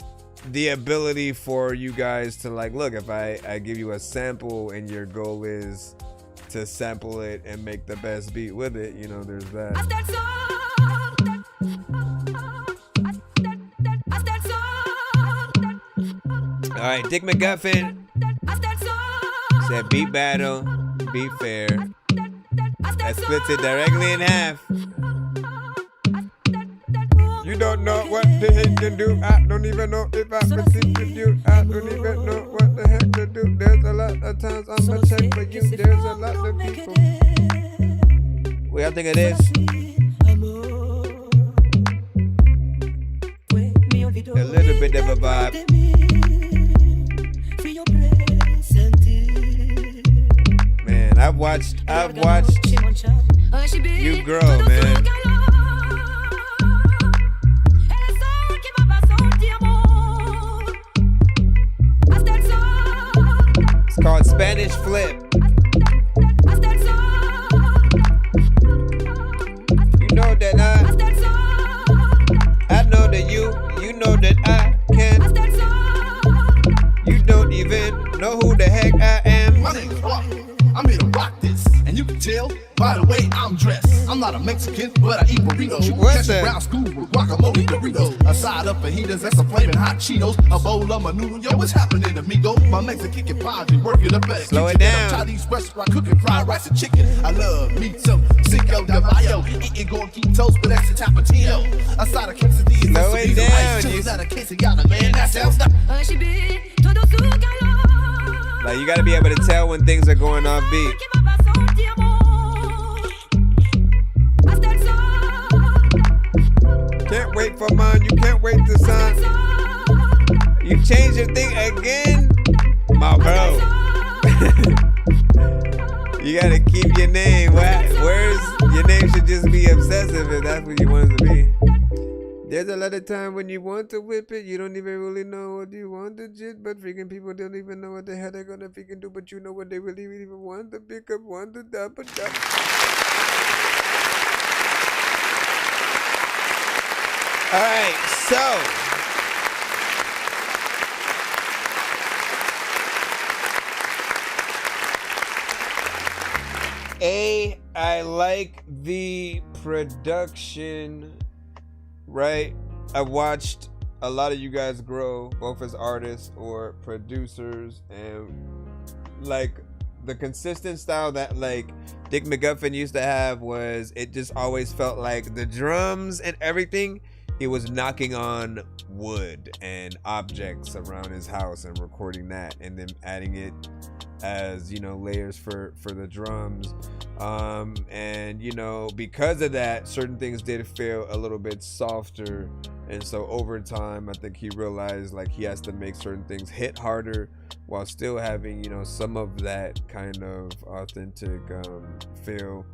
the ability for you guys to like, look, if I give you a sample and your goal is to sample it and make the best beat with it. You know, there's that. All right, Dick McGuffin said beat battle, beat fair. That splits it directly in half. You don't know what the heck to do. I don't even know if I can see with you. I don't even know what the heck to do. There's a lot of times I'ma check for you. There's a lot of people. What y'all think of this? A little bit of a vibe. Man, I've watched you grow, man. It's called Spanish Flip. You know that I know that you know that I can. You don't even know who the heck I am. My name is Walker. I'm here to rock this, and you can tell by the way I'm dressed. I'm not a Mexican, but I eat burritos. What's that? Brown school with guacamole Doritos. A side of fajitas and some flaming hot Cheetos. A bowl of manuna, yo, what's happening, amigo? My Mexican can podgy, working up better. Slow it down. Chinese restaurant cooking fried rice and chicken. I love meat, so Cinco de Mayo. Eating gorditos, but that's a tapatio. A side of quesadillas. Slow it down. Is that a quesadilla, man? That sounds like... Like, you gotta be able to tell when things are going off beat. Can't wait for mine, you can't wait to sign. You changed your thing again? My bro. You gotta keep your name. Where's your name should just be obsessive if that's what you want it to be. There's a lot of time when you want to whip it, you don't even really know what you want to jit, but freaking people don't even know what the hell they're gonna freaking do, but you know what they really even want to pick up, want to dump it up. All right, so I like the production. Right, I watched a lot of you guys grow, both as artists or producers, and like the consistent style that like Dick McGuffin used to have was it just always felt like the drums and everything, he was knocking on wood and objects around his house and recording that and then adding it as, you know, layers for the drums. And you know, because of that, certain things did feel a little bit softer, and so over time I think he realized like he has to make certain things hit harder while still having, you know, some of that kind of authentic feel.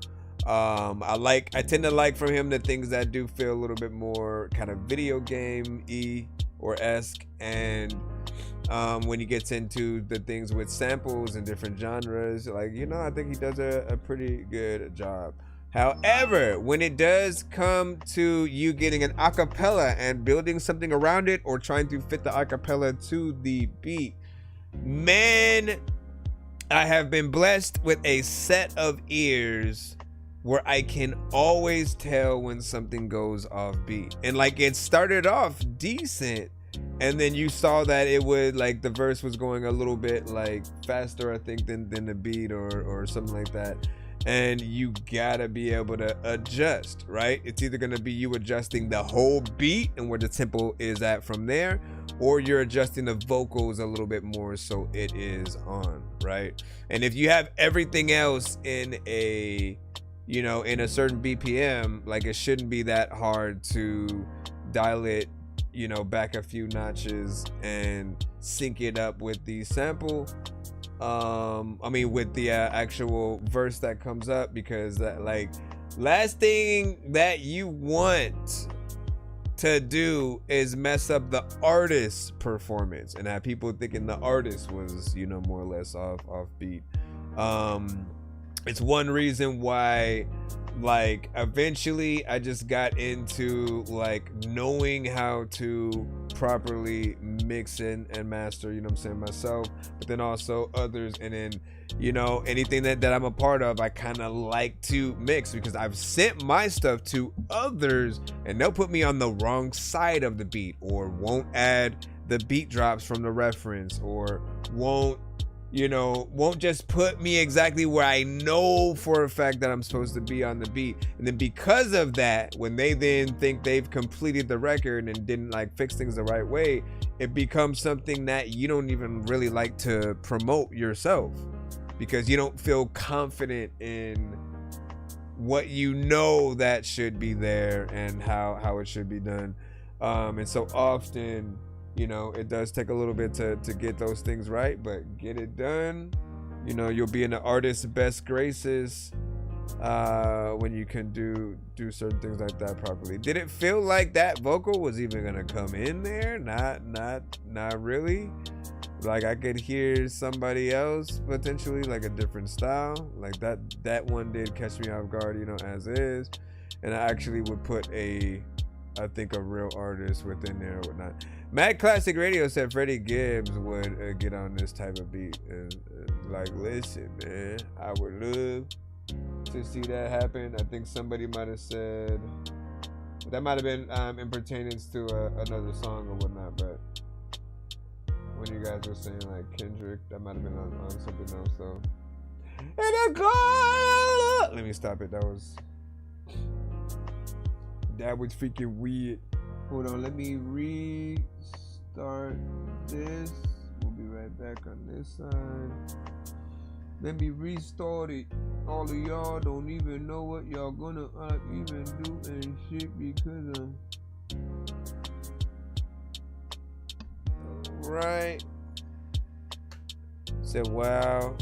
I tend to like from him the things that do feel a little bit more kind of video game-y or esque, and when he gets into the things with samples and different genres, like, you know, I think he does a pretty good job. However, when it does come to you getting an acapella and building something around it or trying to fit the acapella to the beat, man, I have been blessed with a set of ears where I can always tell when something goes off beat. And like, it started off decent, and then you saw that it would, like, the verse was going a little bit like faster, I think, than the beat or something like that. And you gotta be able to adjust, right? It's either gonna be you adjusting the whole beat and where the tempo is at from there, or you're adjusting the vocals a little bit more so it is on, right? And if you have everything else in a, you know, in a certain BPM, like, it shouldn't be that hard to dial it, you know, back a few notches and sync it up with the sample. With the actual verse that comes up, because that, like, last thing that you want to do is mess up the artist's performance and have people thinking the artist was, you know, more or less off beat. It's one reason why like eventually I just got into like knowing how to properly mix in and master, you know what I'm saying, myself, but then also others. And then, you know, anything that I'm a part of, I kind of like to mix, because I've sent my stuff to others and they'll put me on the wrong side of the beat, or won't add the beat drops from the reference, or won't just put me exactly where I know for a fact that I'm supposed to be on the beat. And then because of that, when they then think they've completed the record and didn't like fix things the right way, it becomes something that you don't even really like to promote yourself, because you don't feel confident in what you know that should be there and how it should be done. And so often, you know, it does take a little bit to get those things right, but get it done. You know, you'll be in the artist's best graces when you can do certain things like that properly. Did it feel like that vocal was even gonna come in there? Not really. Like I could hear somebody else potentially, like a different style. Like that one did catch me off guard, you know, as is. And I actually would put I think a real artist within there or whatnot. Mad Classic Radio said Freddie Gibbs would get on this type of beat. And like, listen, man, I would love to see that happen. I think somebody might have said that might have been in pertainance to another song or whatnot. But when you guys were saying like Kendrick, that might have been on something else. So, let me stop it. That was freaking weird. Hold on, let me restart this. We'll be right back on this side. Let me restart it. All of y'all don't even know what y'all gonna even do and shit, because right. Said wow.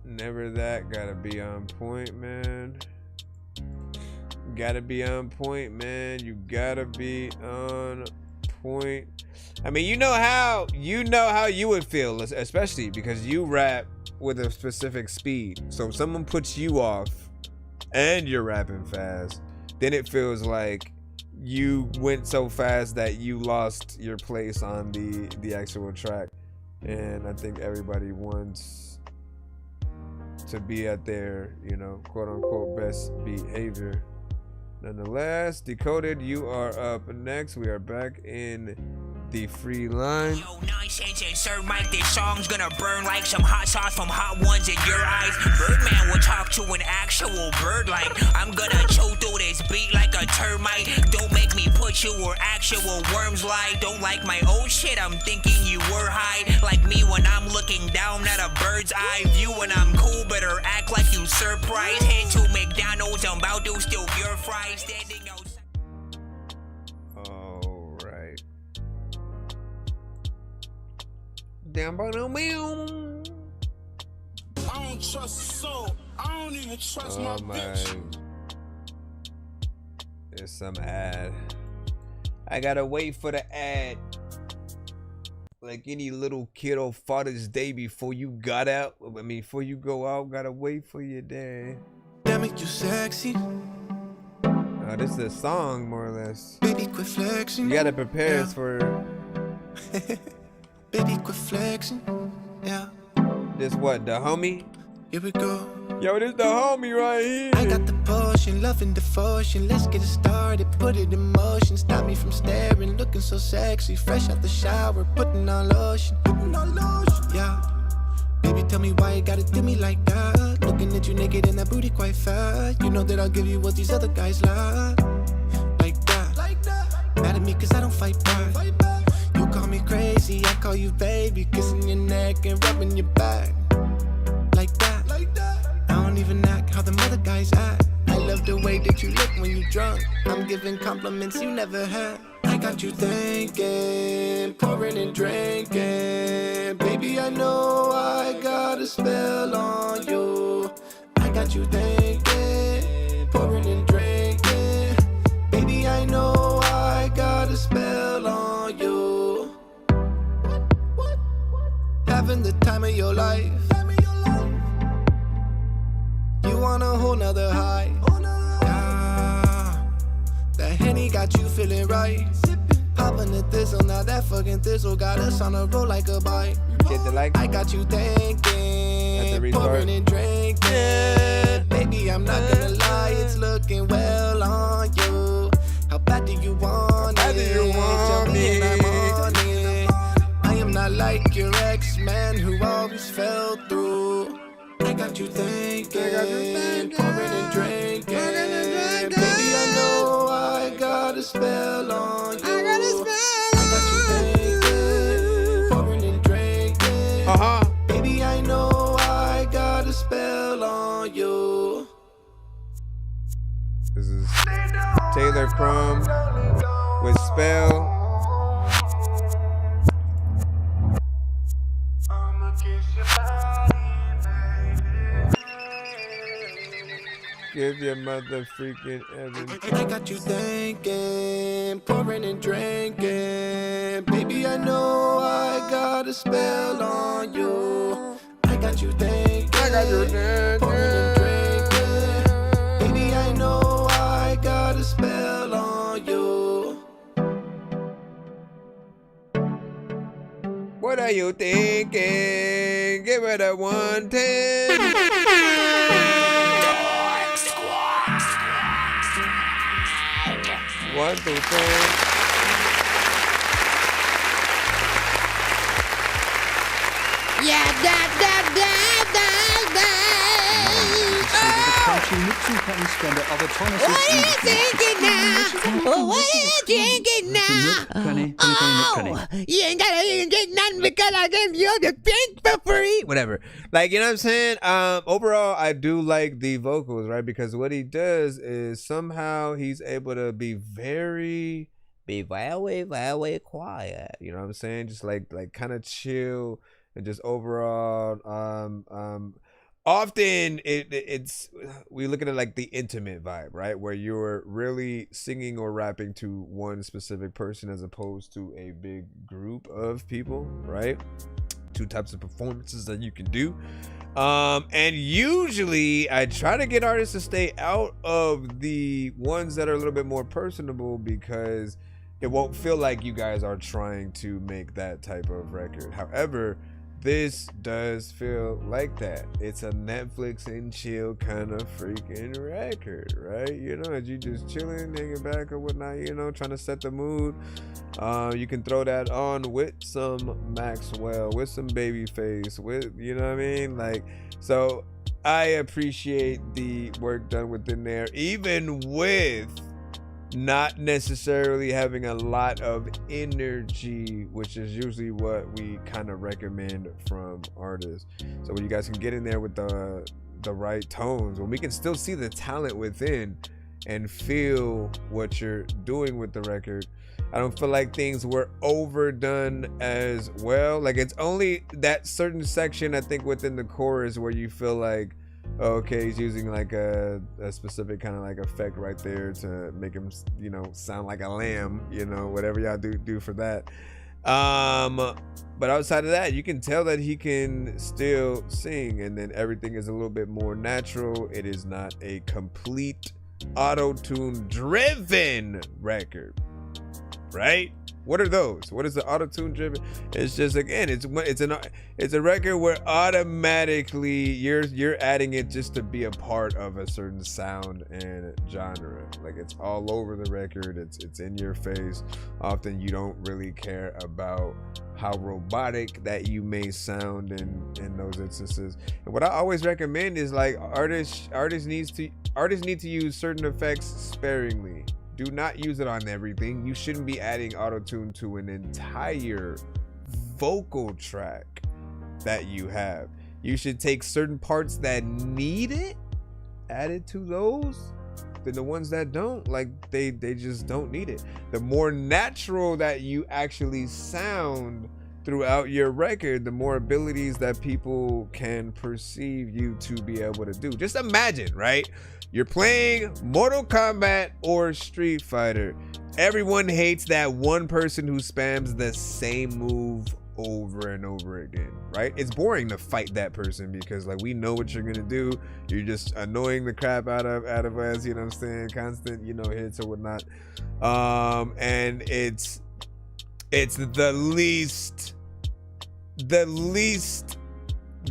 Never that. Gotta be on point, man. Gotta be on point, man. You gotta be on point. I mean, you know how you would feel, especially because you rap with a specific speed. So if someone puts you off and you're rapping fast, then it feels like you went so fast that you lost your place on the actual track. And I think everybody wants to be at their, you know, quote unquote best behavior. Nonetheless, Decoded, you are up next. We are back in the free line. Yo, nonsense, insert mic. This song's gonna burn like some hot sauce from hot ones in your eyes. Birdman will talk to an actual bird like I'm gonna chew through this beat like a termite. Don't make me put you where actual worms lie. Don't like my old shit, I'm thinking you were high. Like me when I'm looking down at a bird's eye view. When I'm cool, better act like you surprised. Head to McDonald's, I'm about to steal your fries. Standing outside. All right. Down by the wheel. I don't trust a soul. I don't even trust my bitch. There's some ad. I gotta wait for the ad. Like any little kid on Father's Day before you got out. I mean, before you go out, gotta wait for your dad. That make you sexy. This is a song, more or less. Baby, quit flexing. You gotta prepare us for. Baby, quit flexing. Yeah. This what, the homie? Here we go. Yo, this the homie right here. I got the potion, love and devotion. Let's get it started, put it in motion. Stop me from staring, looking so sexy. Fresh out the shower, putting on lotion. Yeah. Baby, tell me why you gotta do me like that. Looking at you naked and that booty quite fat. You know that I'll give you what these other guys like. Like that. Mad at me cause I don't fight back. You call me crazy, I call you baby. Kissing your neck and rubbing your back. Like that. I don't even act how the other guys act. I love the way that you look when you drunk. I'm giving compliments you never had. I got you thinking, pouring and drinking. Baby, I know I got a spell on you. I got you thinking, pouring and drinking. Baby, I know I got a spell on you. Having the time of your life. You want a whole nother high. it right. Popping the thistle, now that fucking thistle got us on a roll like a bike. I got you thinking, pouring and drinking. Baby, I'm not gonna lie, it's looking well on you. How bad do you want it? Tell me and I'm on it. I am not like your ex-man who always fell through. I got you thinking, pouring and drinking. Baby, I know I got a spell on you. I got you thinking, pouring and drinking. Baby, I know I got a spell on you. This is Taylor Crumb with Spell. Give your mother freaking everything. I got you thinking, pouring and drinking. Baby, I know I got a spell on you. I got you thinking, pouring and drinking. Baby, I know I got a spell on you. What are you thinking? Give it a 110. 1 through 10. Yeah, What are you thinking now? What are you thinking now? Oh, you ain't gotta get nothing because I gave you the pink for free. Whatever. Like, you know what I'm saying? Overall, I do like the vocals, right? Because what he does is somehow he's able to be very quiet. You know what I'm saying? Just like kind of chill and just overall, often it's we look at it like the intimate vibe, right? Where you're really singing or rapping to one specific person as opposed to a big group of people, right? Two types of performances that you can do. And usually I try to get artists to stay out of the ones that are a little bit more personable because it won't feel like you guys are trying to make that type of record. However, this does feel like that. It's a Netflix and chill kind of freaking record, right? You know, as you just chilling, hanging back or whatnot, you know, trying to set the mood. You can throw that on with some Maxwell, with some Babyface, with, you know what I mean? Like, so I appreciate the work done within there, even with not necessarily having a lot of energy, which is usually what we kind of recommend from artists. So when you guys can get in there with the right tones, when we can still see the talent within and feel what you're doing with the record. I don't feel like things were overdone as well. Like, it's only that certain section, I think, within the chorus where you feel like, okay, he's using like a specific kind of like effect right there to make him, you know, sound like a lamb, you know, whatever y'all do for that. But outside of that, you can tell that he can still sing, and then everything is a little bit more natural. It is not a complete auto-tune driven record, right? What are those? What is the auto-tune driven? It's just, again, it's a record where automatically you're adding it just to be a part of a certain sound and genre. Like, it's all over the record. It's in your face. Often you don't really care about how robotic that you may sound in those instances. And what I always recommend is, like, artists need to use certain effects sparingly. Do not use it on everything. You shouldn't be adding auto-tune to an entire vocal track that you have. You should take certain parts that need it, add it to those, then the ones that don't, like, they just don't need it. The more natural that you actually sound throughout your record, the more abilities that people can perceive you to be able to do. Just imagine, right? You're playing Mortal Kombat or Street Fighter. Everyone hates that one person who spams the same move over and over again, right? It's boring to fight that person because like we know what you're gonna do. You're just annoying the crap out of us, you know what I'm saying? Constant, you know, hits or whatnot. And it's the least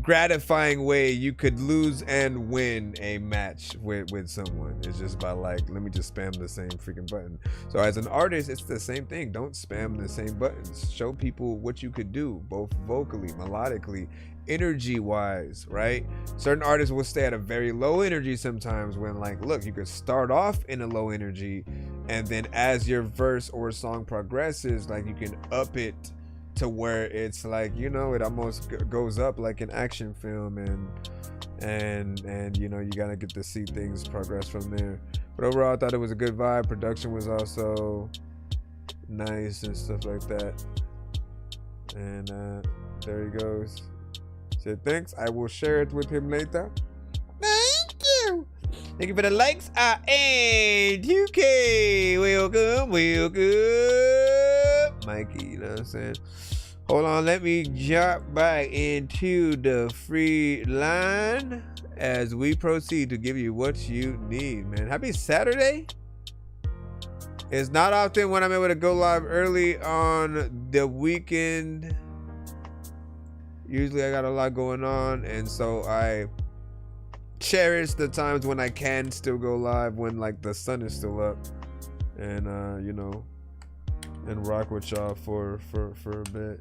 gratifying way you could lose and win a match with someone. It's just by like, let me just spam the same freaking button. So as an artist, it's the same thing. Don't spam the same buttons. Show people what you could do, both vocally, melodically, energy wise, right? Certain artists will stay at a very low energy sometimes when like, look, you could start off in a low energy and then as your verse or song progresses, like you can up it to where it's like, you know, it almost goes up like an action film, and you know, you gotta get to see things progress from there. But overall, I thought it was a good vibe. Production was also nice and stuff like that. And there he goes. Said thanks. I will share it with him later. Thank you. Thank you for the likes. And 2K. Welcome. Mikey, you know what I'm saying? Hold on, let me jump back into the free line as we proceed to give you what you need, man. Happy Saturday. It's not often when I'm able to go live early on the weekend. Usually I got a lot going on, and so I cherish the times when I can still go live when like the sun is still up, and you know, and rock with y'all for a bit.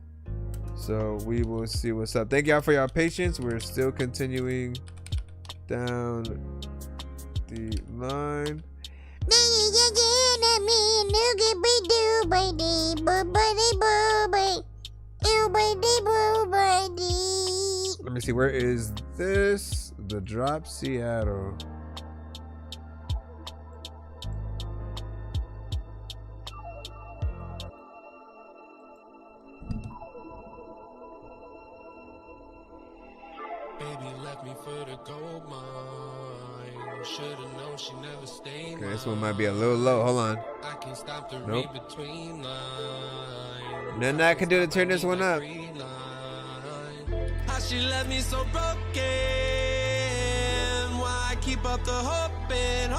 So we will see what's up. Thank y'all for your patience. We're still continuing down the line. Let me see, where is this? The Drop Seattle. Okay, this one might be a little low. Hold on. Nope. Nothing I can do to turn this one up. How she left me so broken. Why I keep up the hoping.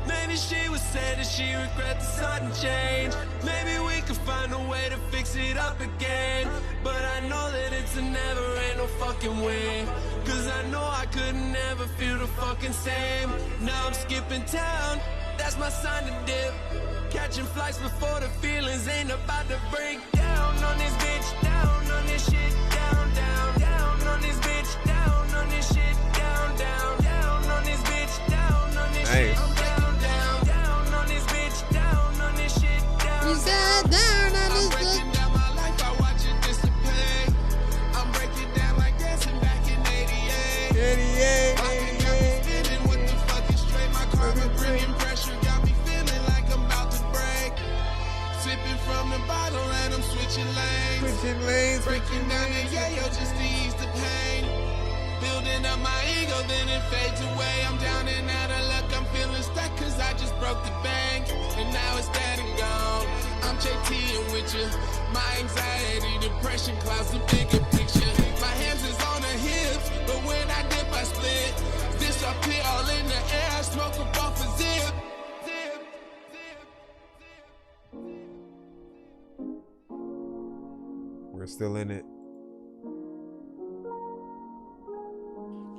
Maybe she was sad that she regret the sudden change. Maybe we could find a way to fix it up again. But I know that it's a never, ain't no fucking way. Cause I know I could never feel the fucking same. Now I'm skipping town, that's my sign to dip. Catching flights before the feelings ain't about to break down on this bitch, down on this shit, down on this bitch, down on this shit, down on this bitch, down on this shit, down on this bitch, down on this shit, down on this shit. I'm breaking down my life, I watch it dissipate. I'm breaking down like dancing back in 88. I got me spinning with the fucking straight. My karma bringing pressure, got me feeling like I'm about to break. Sipping from the bottle and I'm switching lanes. Breaking down the yayo just to ease the pain. Building up my ego, then it fades away. I'm down and out of luck, I'm feeling stuck cause I just broke the bank. And now it's dead and gone. I'm JTing with you. My anxiety, depression clouds the bigger picture. My hands is on the hips, but when I dip, I split. Disappear all in the air, smoke up off a zip. We're still in it.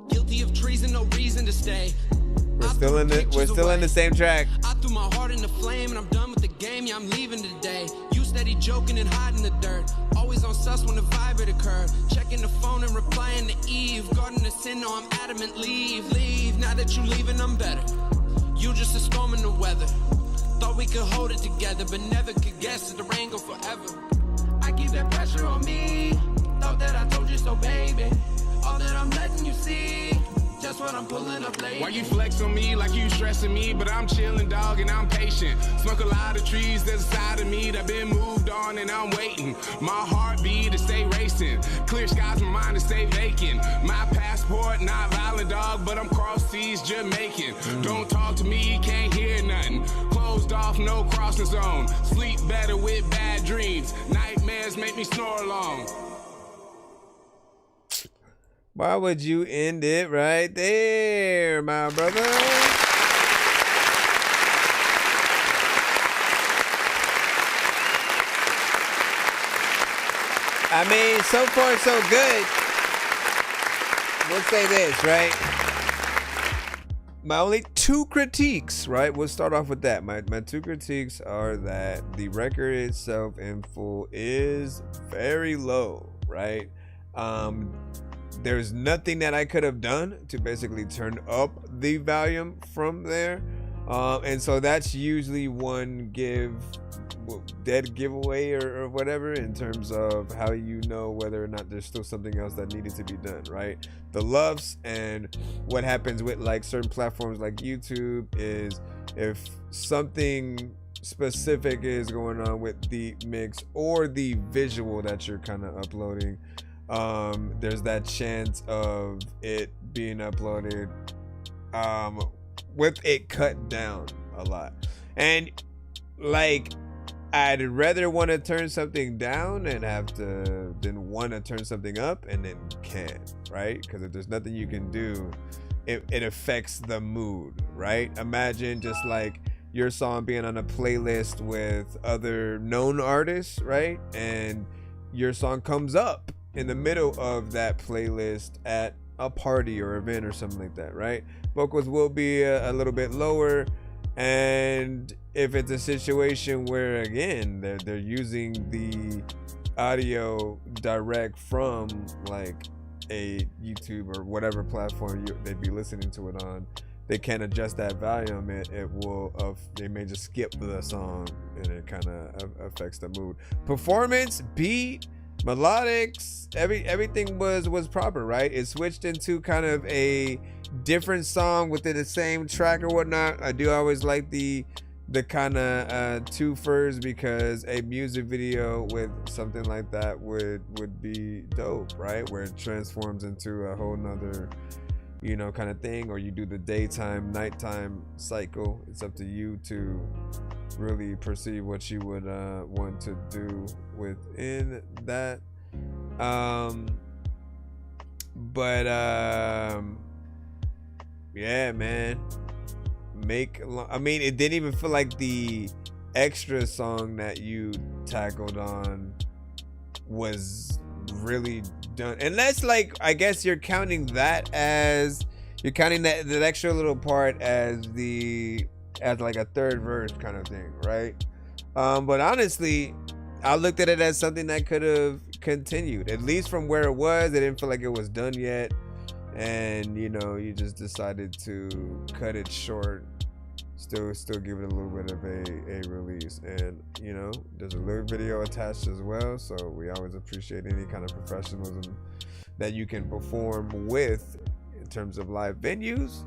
Guilty of treason, no reason to stay. We're still in it. We're still in the same track. I threw my heart in the flame and I'm done with the game. Yeah, I'm leaving today. You steady joking and hiding the dirt. Always on sus when the vibe it occur. Checking the phone and replying to Eve. Guarding the sin, no, I'm adamant. Leave. Now that you leaving, I'm better. You just a storm in the weather. Thought we could hold it together, but never could guess that the rain go forever. I keep that pressure on me. Thought that I told you so, baby. All that I'm letting you see. Just what I'm pulling up late. Why you flex on me like you stressing me? But I'm chilling, dog, and I'm patient. Smoke a lot of trees, there's a side of me that been moved on and I'm waiting. My heartbeat to stay racing. Clear skies, my mind to stay vacant. My passport, not violent, dog, but I'm cross seas Jamaican. Don't talk to me, can't hear nothing. Closed off off, no crossing zone. Sleep better with bad dreams. Nightmares make me snore long. Why would you end it right there, my brother? I mean, so far so good. We'll say this, right? My only two critiques, right? We'll start off with that. My two critiques are that the record itself in full is very low, right? There's nothing that I could have done to basically turn up the volume from there. And so that's usually one dead giveaway or whatever in terms of how you know whether or not there's still something else that needed to be done, right? The loves and what happens with like certain platforms like YouTube is if something specific is going on with the mix or the visual that you're kind of uploading, there's that chance of it being uploaded with it cut down a lot. And like, I'd rather want to turn something down and have to then want to turn something up and then can't, right? Because if there's nothing you can do, it affects the mood, right? Imagine just like your song being on a playlist with other known artists, right? And your song comes up in the middle of that playlist at a party or event or something like that, right? Vocals will be a little bit lower. And if it's a situation where, again, they're using the audio direct from like a YouTube or whatever platform they'd be listening to it on, they can't adjust that volume. They may just skip the song and it kind of affects the mood. Performance, beat, melodics, everything was proper, right? It switched into kind of a different song within the same track or whatnot. I do always like the kind of twofers because a music video with something like that would be dope, right? Where it transforms into a whole nother, you know, kind of thing, or you do the daytime nighttime cycle. It's up to you to really perceive what you would want to do within that. Yeah, man. I mean, it didn't even feel like the extra song that you tackled on was really done, unless, like, I guess you're counting that extra little part as like a third verse kind of thing, right? But honestly, I looked at it as something that could have continued, at least from where it was. It didn't feel like it was done yet, and you know, you just decided to cut it short, still give it a little bit of a release. And you know, there's a lyric video attached as well, so we always appreciate any kind of professionalism that you can perform with in terms of live venues.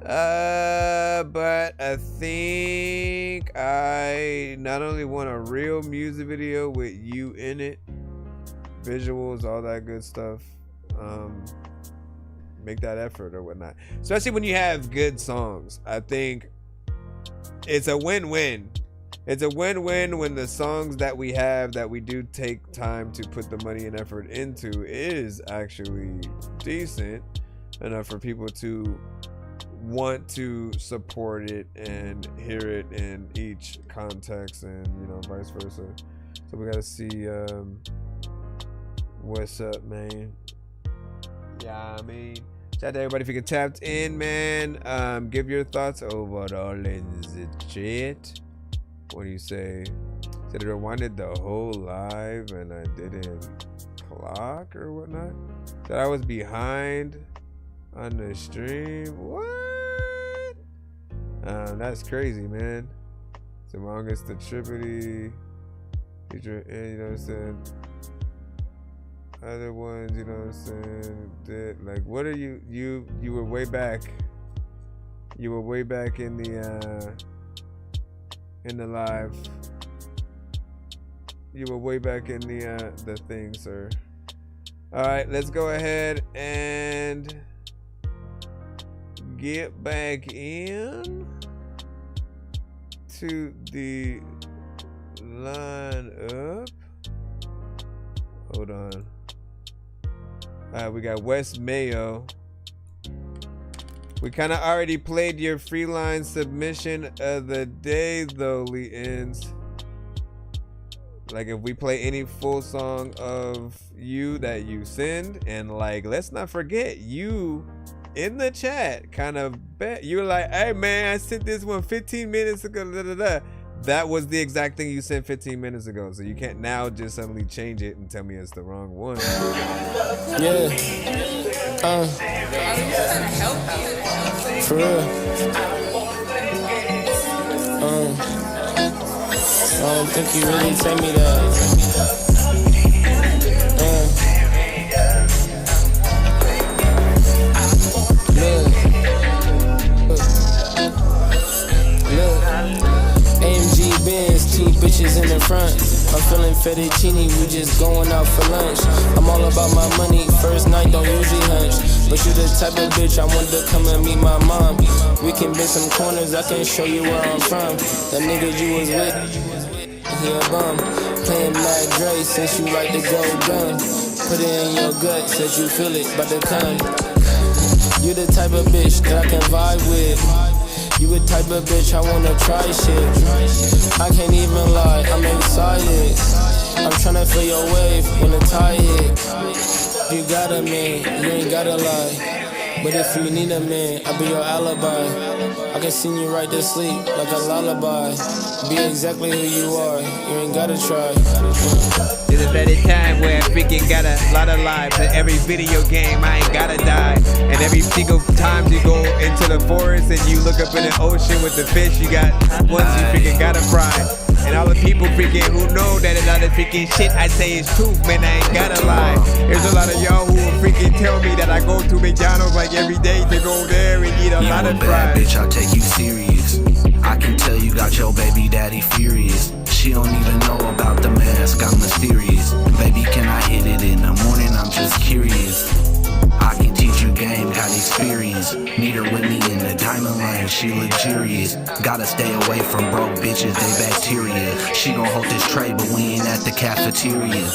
But I think I not only want a real music video with you in it, visuals, all that good stuff, make that effort or whatnot, especially when you have good songs. I think it's a win-win. It's a win-win when the songs that we have that we do take time to put the money and effort into is actually decent enough for people to want to support it and hear it in each context, and you know, vice versa. So we gotta see what's up, man. Yeah, I mean, shout out to everybody if you can tapped in, man. Give your thoughts overall in the chat. What do you say? Said it rewinded the whole live and I didn't clock or whatnot. Said I was behind on the stream. What? That's crazy, man. So longest the trippity, you know what I'm saying? Other ones, you know what I'm saying? Like, what are you were way back. You were way back in the live. You were way back in the thing, sir. All right, let's go ahead and get back in to the line up. Hold on. We got West Mayo. We kind of already played your free line submission of the day, though, Lee Ends. Like, if we play any full song of you that you send, and like, let's not forget, you in the chat kind of bet. You were like, hey man, I sent this one 15 minutes ago. Da, da, da. That was the exact thing you sent 15 minutes ago. So you can't now just suddenly change it and tell me it's the wrong one. Yeah. For real. I don't think you really tell me that. Look. AMG Benz, 2 bitches in the front. I'm feeling fettuccine, we just going out for lunch. I'm all about my money, first night don't usually hunch. But you the type of bitch I want to come and meet my mom. We can bend some corners, I can show you where I'm from. The nigga you was with, he a bum. Playing Mad Dre since you like to go dumb. Put it in your gut, said you feel it, but to come. You the type of bitch that I can vibe with. You the type of bitch I wanna try shit. I can't even lie, I'm excited. I'm tryna feel your wave when the tide hit. You got a man, you ain't gotta lie. But if you need a man, I'll be your alibi. I can sing you right to sleep like a lullaby. Be exactly who you are, you ain't gotta try. There's a better time where I freaking got a lot of lives. In every video game, I ain't gotta die. And every single time you go into the forest and you look up in the ocean with the fish, you got ones you freaking gotta fry. And all the people freaking who know that a lot of freaking shit I say is truth, man, I ain't gotta lie. There's a lot of y'all who will freaking tell me that I go to McDonald's like every day to go there and eat a lot of fries. Bitch, I'll take you serious. I can tell you got your baby daddy furious. She don't even know about the mask, I'm mysterious. Baby, can I hit it in the morning? I'm just curious. I can teach you game, got experience. Need her with me in the diamond line, she luxurious. Gotta stay away from broke bitches, they bacteria. She gon' hold this tray, but we ain't at the cafeteria.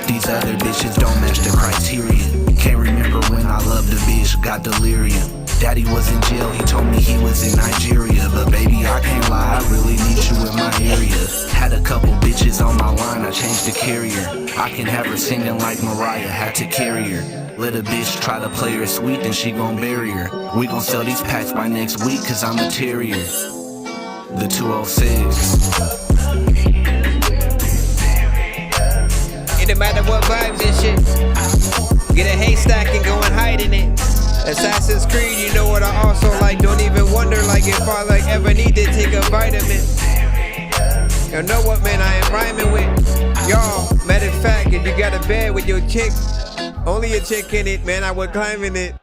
These other bitches don't match the criteria. Can't remember when I loved a bitch, got delirium. Daddy was in jail, he told me he was in Nigeria. But baby, I can't lie, I really need you in my area. Had a couple bitches on my line, I changed the carrier. I can have her singing like Mariah, had to carry her. Let a bitch try to play her sweet, then she gon' bury her. We gon' sell these packs by next week, cause I'm a terrier. The 206. It don't matter what vibes and shit. Get a haystack and go and hide in it. Assassin's Creed, you know what I also like. Don't even wonder like if I like ever need to take a vitamin. You know what, man, I am rhyming with y'all. Matter of fact, if you got a bed with your chick, only a chick in it, man, I would climb in it.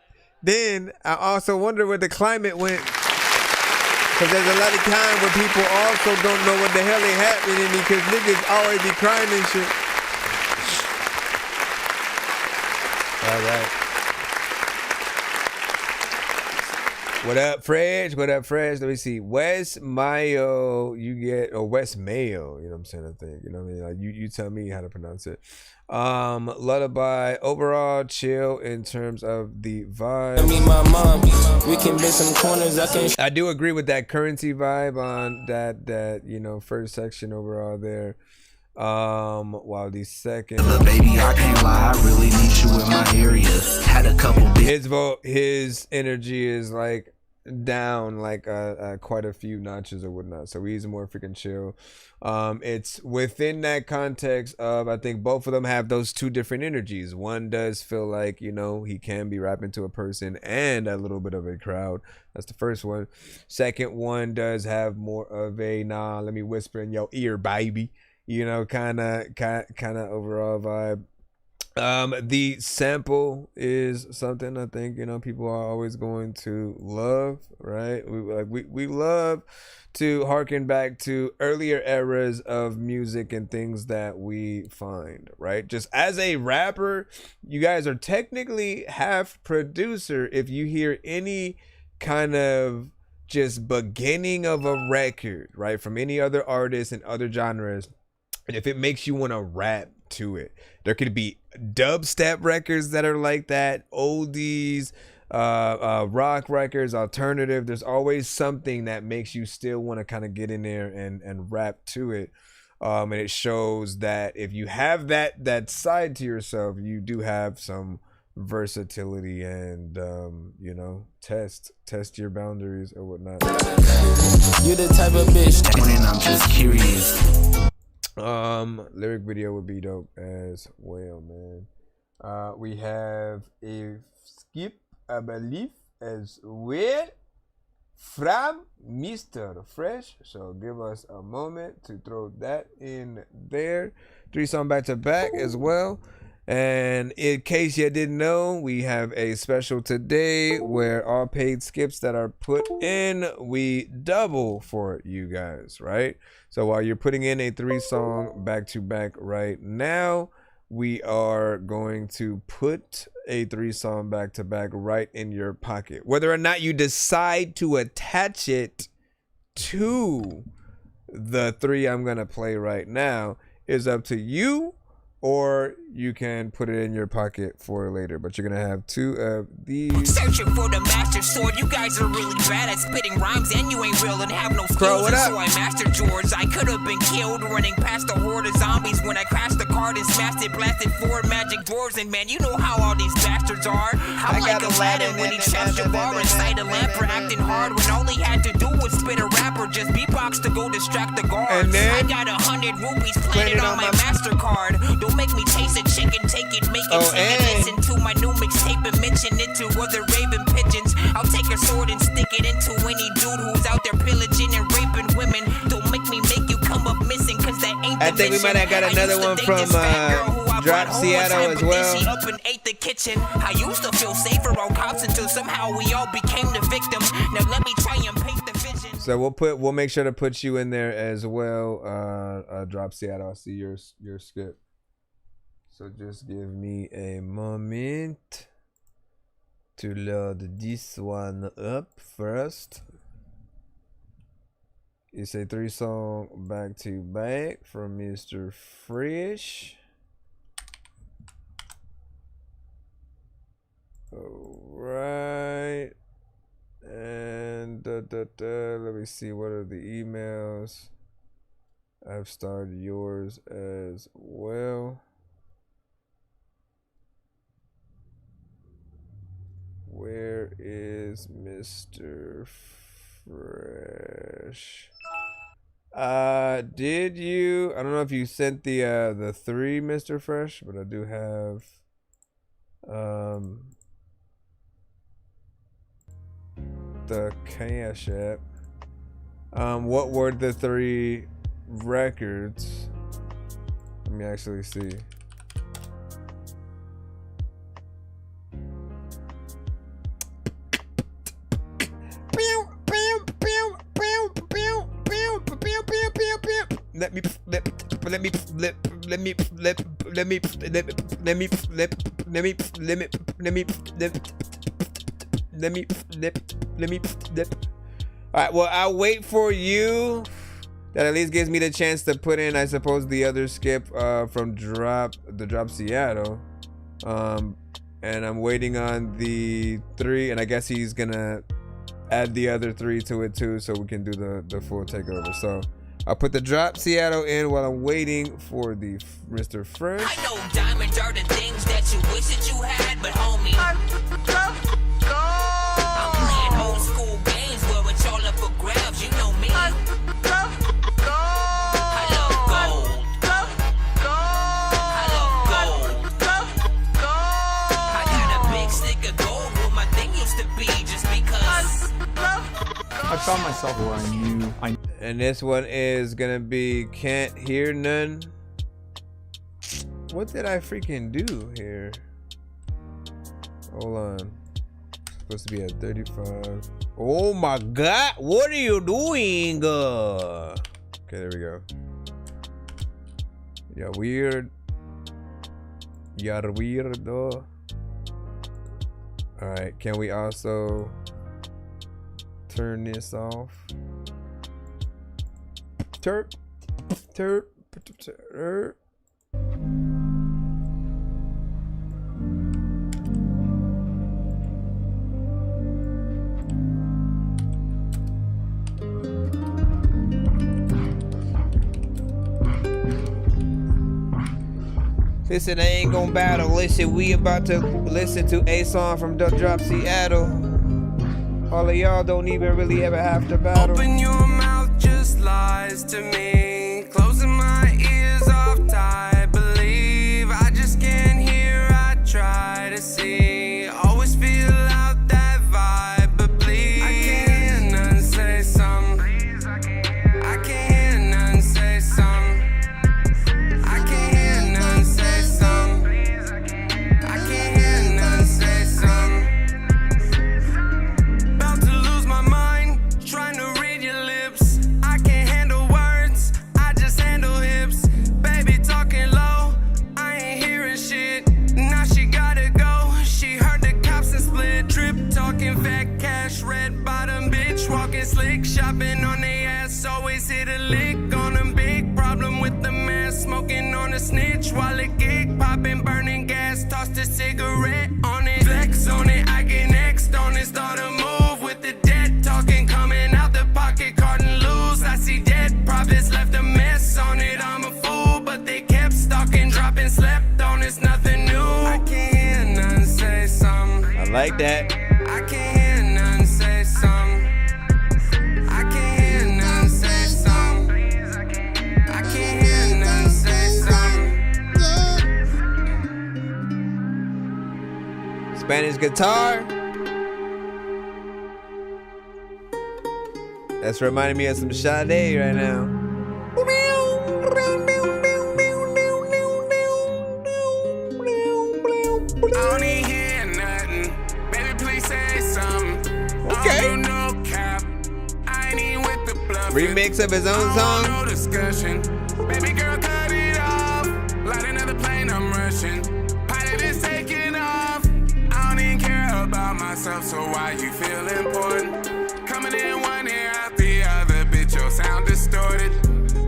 Then I also wonder where the climate went. Cause there's a lot of time where people also don't know what the hell is happening because niggas always be crying and shit. All right. What up, Fred? What up, Fred? Let me see. West Mayo, you get, or West Mayo, you know what I'm saying? I think, you know what I mean? Like you tell me how to pronounce it. Lullaby, overall chill in terms of the vibe. I mean, my mom, we can bend some corners. I do agree with that currency vibe on that you know, first section overall there. While the second, but baby, I can't lie, I really need you in my area. Had a couple his energy is like down like quite a few notches or whatnot, so he's more freaking chill. It's within that context of, I think both of them have those two different energies. One does feel like, you know, he can be rapping to a person and a little bit of a crowd. That's the first one. Second one does have more of a, nah, let me whisper in your ear, baby, you know, kind of overall vibe. The sample is something I think, you know, people are always going to love, right? We love to harken back to earlier eras of music and things that we find, right? Just as a rapper, you guys are technically half producer if you hear any kind of just beginning of a record, right, from any other artist and other genres, and if it makes you want to rap to it, there could be dubstep records that are like that, oldies, rock records, alternative. There's always something that makes you still want to kind of get in there and rap to it. And it shows that if you have that side to yourself, you do have some versatility and you know, test your boundaries or whatnot. You the type of bitch. I'm just curious. Lyric video would be dope as well, man. We have a skip, I believe, as well from Mr. Fresh. So give us a moment to throw that in there. 3 songs back to back as well. And in case you didn't know, we have a special today where all paid skips that are put in, we double for you guys, right? So while you're putting in a 3-song back to back right now, we are going to put a 3-song back to back right in your pocket. Whether or not you decide to attach it to the 3 I'm gonna play right now is up to you, or you can put it in your pocket for later. But you're gonna have 2 of these. Searching for the master sword. You guys are really bad at spitting rhymes, and you ain't real and have no skills. And so I mastered yours. I could have been killed running past a horde of zombies when I crashed the card and smashed it, blasted 4 magic dwarves. And man, you know how all these bastards are. I'm like Aladdin when he traps your bar inside a lamp for acting hard when all he had to do was spit a rap or just beatbox to go distract the guards. And then, I got 100 rupees planted on my MasterCard. Don't make me chase a chicken, take it, make it, sing it, listen to my new mixtape and mention it to other raven pigeons. I'll take a sword and stick it into any dude who's out there pillaging and raping women. Don't make me make you come up missing, cause that ain't the I think we might have got another one from Drop Seattle as well. She up and ate the kitchen. I used to feel safer on cops until somehow we all became the victims. Now let me try and paint the vision. So we'll make sure to put you in there as well. Drop Seattle. I see your skip. So just give me a moment to load this one up first. It's a 3-song back to back from Mr. Fresh. Alright. And let me see, what are the emails? I've started yours as well. Where is Mr. Fresh? Did you? I don't know if you sent the 3, Mr. Fresh, but I do have the Cash App. What were the 3 records? Let me actually see. Let me All right, well, I'll wait for you. That at least gives me the chance to put in, I suppose, the other skip from Drop Seattle. And I'm waiting on the 3, and I guess he's gonna add the other 3 to it too, so we can do the full takeover. So I'll put the Drop Seattle in while I'm waiting for the Mr. Fresh. I know diamonds are the things that you wish that you had, but homie, I'm playing old school games where it's all up for grabs. You know me. I love gold. I love gold. I got a big stick of gold where my thing used to be, just because I found myself where I knew And this one is gonna be Can't Hear None. What did I freaking do here? Hold on. Supposed to be at 35. Oh my god, what are you doing? Okay, there we go. You're weird. You're weird though. Alright, can we also turn this off. Turp. Listen, I ain't gonna battle. Listen, we about to listen to a song from Drop Seattle. All of y'all don't even really ever have to battle. Open your mouth, just lies to me. Closing my ears off tight. Believe I just can't hear. I try to see. Always feel out that vibe, but please. I can't hear none say something. I can't hear none say something. I can't hear none say something. I can't hear none say something. About to lose my mind, trying to read your lips. I can't handle words, I just handle hips. Baby talking low, I ain't hearing shit. Now she gotta go, she heard the cops and split. Trip talking fat cash, red bottom bitch. Walking slick, shopping on they ass. Always hit a lick on them. Big problem with the mask, smoking on a snitch. While it gig popping, burning gas. Tossed a cigarette on it, flex on it. I get next on it, start a move with the dead talking. Coming out the pocket, carding loose. I see dead profits, left a mess on it. I'm a fool, but they kept stalking, dropping, slept on. It's nothing new. I can't hear none say something. I like that. I can't hear none say something. I can't hear none say something. I can't hear none say something. Spanish guitar. That's reminding me of some Sade right now. I don't even hear nothing. Baby, please say something. Okay. I don't do no cap. I ain't even with the bluff. Remix of his own song. No discussion. Baby girl, cut it off. Light another plane, I'm rushing. Pilot is taking off. I don't even care about myself, so why you feel important? Coming in one ear out the other, bitch, your sound distorted.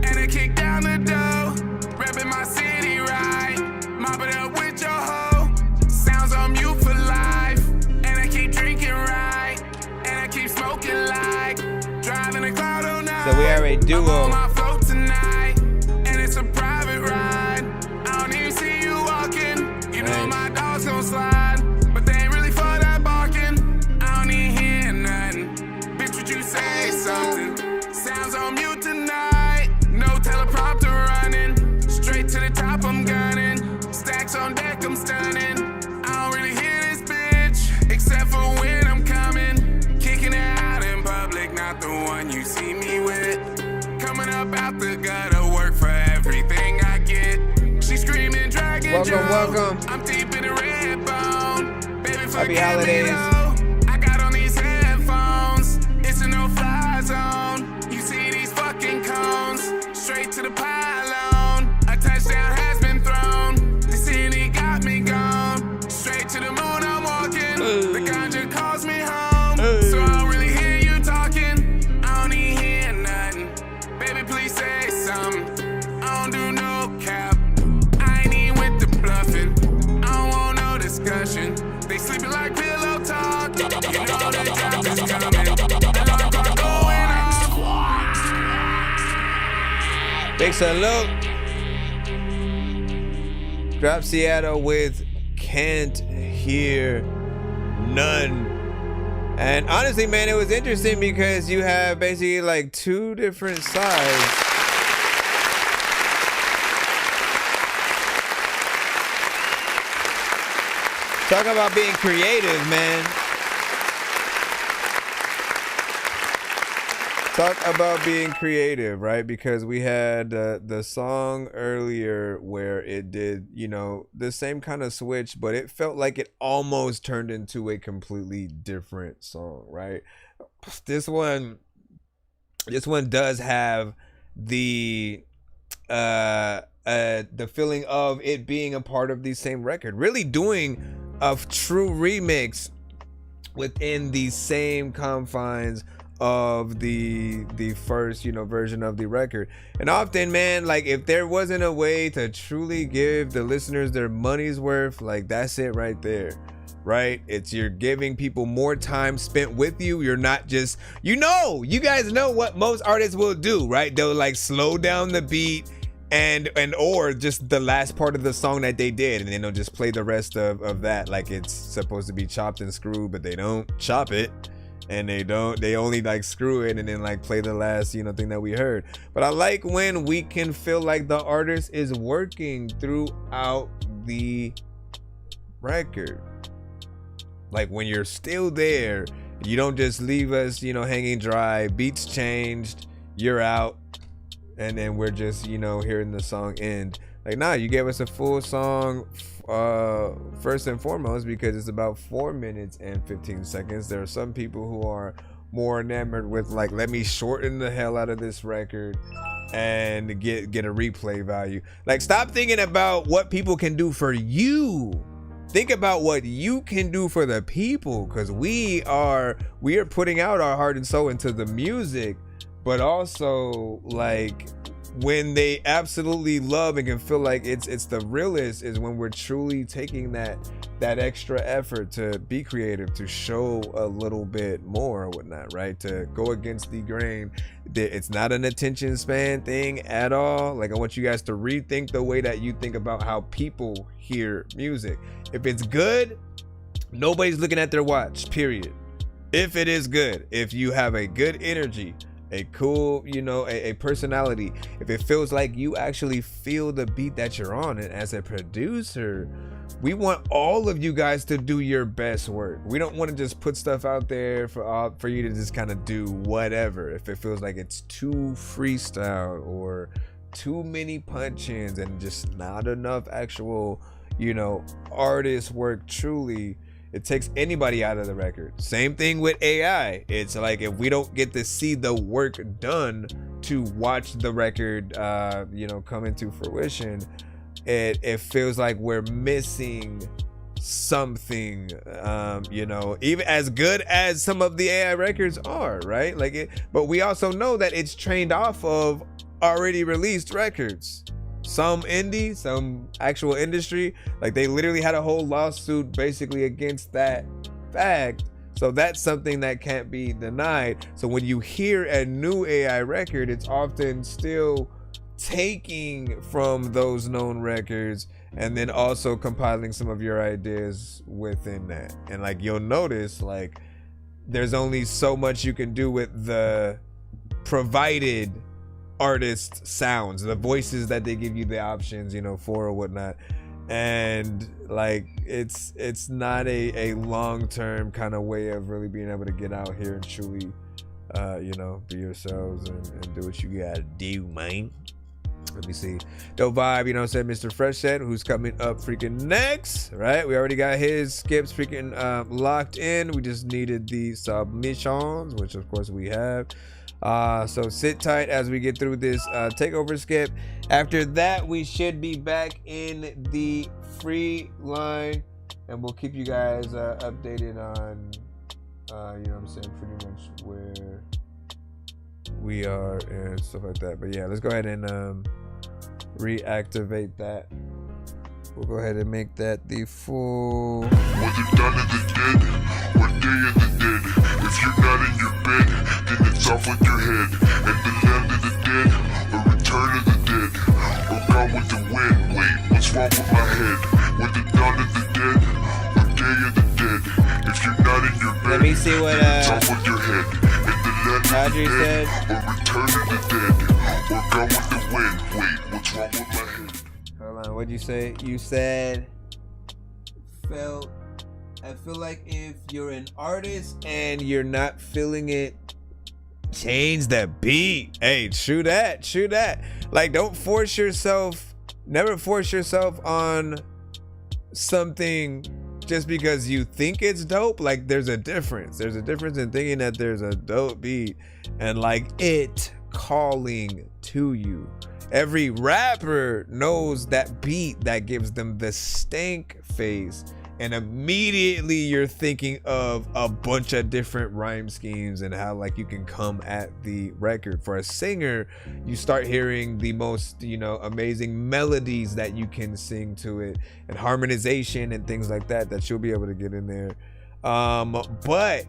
And a kick down the door. Repping my city right. Mop it up with your hoe. Sounds on mute for life. And I keep drinking right. And I keep smoking like. Driving a cloud all night. So we are a duo. I'm on my float tonight. And it's a private ride. I don't even see you walking. You know my dog's gon' slide. But they ain't really for that barking. I don't even hear nothing. Bitch, would you say something? Sounds on mute tonight. No teleprompter running. Straight to the top, I'm gunning. Stacks on deck, I'm stunning. I don't really hear this bitch, except for when I'm coming. Kicking it out in public, not the one you see me with. Coming up out the gutter, work for everything I get. She screaming, dragging, Welcome. I'm deep in the red bone. Baby, Happy forget holidays. me though. I got on these headphones. It's a no-fly zone. You see these fucking cones. Straight to the pylon. A touchdown has been thrown. The city got me gone. Straight to the moon I'm walking. The ganja calls me home. So I don't really hear you talking. I don't even hear nothing. Baby, please say something. I don't do no cap. I ain't even with the bluffing. I don't want no discussion. They sleeping like pillow talk. You know that drop is coming. Alarm clock going off. Big salute. Drop Seattle with Can't Hear None. And honestly, man, it was interesting because you have basically like two different sides. Talk about being creative, man. Talk about being creative, right? Because we had the song earlier where it did, you know, the same kind of switch, but it felt like it almost turned into a completely different song, right? This one does have the feeling of it being a part of the same record, really doing a true remix within the same confines of the first, you know, version of the record. And often, man, like if there wasn't a way to truly give the listeners their money's worth, like that's it right there, right? It's you're giving people more time spent with you. You're not just, you know, you guys know what most artists will do, right? They'll like slow down the beat and or just the last part of the song that they did, and then they'll just play the rest of that like it's supposed to be chopped and screwed, but they don't chop it. And they only like screw it and then like play the last, you know, thing that we heard. But I like when we can feel like the artist is working throughout the record. Like when you're still there, you don't just leave us, you know, hanging dry, beats changed, you're out, and then we're just, you know, hearing the song end. Like, nah, you gave us a full song first and foremost because it's about 4 minutes and 15 seconds. There are some people who are more enamored with like, let me shorten the hell out of this record and get a replay value. Like, stop thinking about what people can do for you. Think about what you can do for the people, because we are putting out our heart and soul into the music, but also like when they absolutely love and can feel like it's the realest is when we're truly taking that extra effort to be creative, to show a little bit more or whatnot, right? To go against the grain. It's not an attention span thing at all. Like, I want you guys to rethink the way that you think about how people hear music. If it's good, nobody's looking at their watch, period. If it is good, if you have a good energy, a cool, you know, a personality, if it feels like you actually feel the beat that you're on, and as a producer, we want all of you guys to do your best work. We don't want to just put stuff out there for you to just kind of do whatever. If it feels like it's too freestyle or too many punch-ins and just not enough actual, you know, artist work truly, it takes anybody out of the record. Same thing with AI. It's like if we don't get to see the work done to watch the record, you know, come into fruition, it feels like we're missing something. You know, even as good as some of the AI records are, right? Like it, but we also know that it's trained off of already released records. Some indie, some actual industry, like they literally had a whole lawsuit basically against that fact. So that's something that can't be denied. So when you hear a new AI record, it's often still taking from those known records and then also compiling some of your ideas within that. And like you'll notice, like there's only so much you can do with the provided artist sounds, the voices that they give you the options, you know, for or whatnot. And like it's not a long-term kind of way of really being able to get out here and truly you know, be yourselves and do what you gotta do, man. Let me see. Dope vibe, you know what I'm saying? Mr. Fresh Set, who's coming up freaking next, right? We already got his skips freaking locked in. We just needed the submissions, which of course we have. So sit tight as we get through this takeover skip. After that, we should be back in the free line, and we'll keep you guys updated on you know what I'm saying, pretty much where we are and stuff like that. But yeah, let's go ahead and reactivate that. We'll go ahead and make that the full. Was it done of the dead? What day of the dead? If you're not in your bed, then it's off with your head. And the land of the dead, or return of the dead, or gone with the wind. Wait, what's wrong with my head? Was it dawn of the dead? Or day of the dead? If you're not in your bed, let me see what it's off with your head. And the land of Audrey the dead, said. or return of the dead, or gone with the wind. Wait, what's wrong with my head? Hold on, what'd you say? You said I feel like if you're an artist and you're not feeling it, change the beat. Hey, true that. Like, don't force yourself, never force yourself on something just because you think it's dope. Like, there's a difference in thinking that there's a dope beat and like it calling to you. Every rapper knows that beat that gives them the stank face and immediately you're thinking of a bunch of different rhyme schemes and how like you can come at the record. For a singer, you start hearing the most, you know, amazing melodies that you can sing to it, and harmonization and things like that you'll be able to get in there. But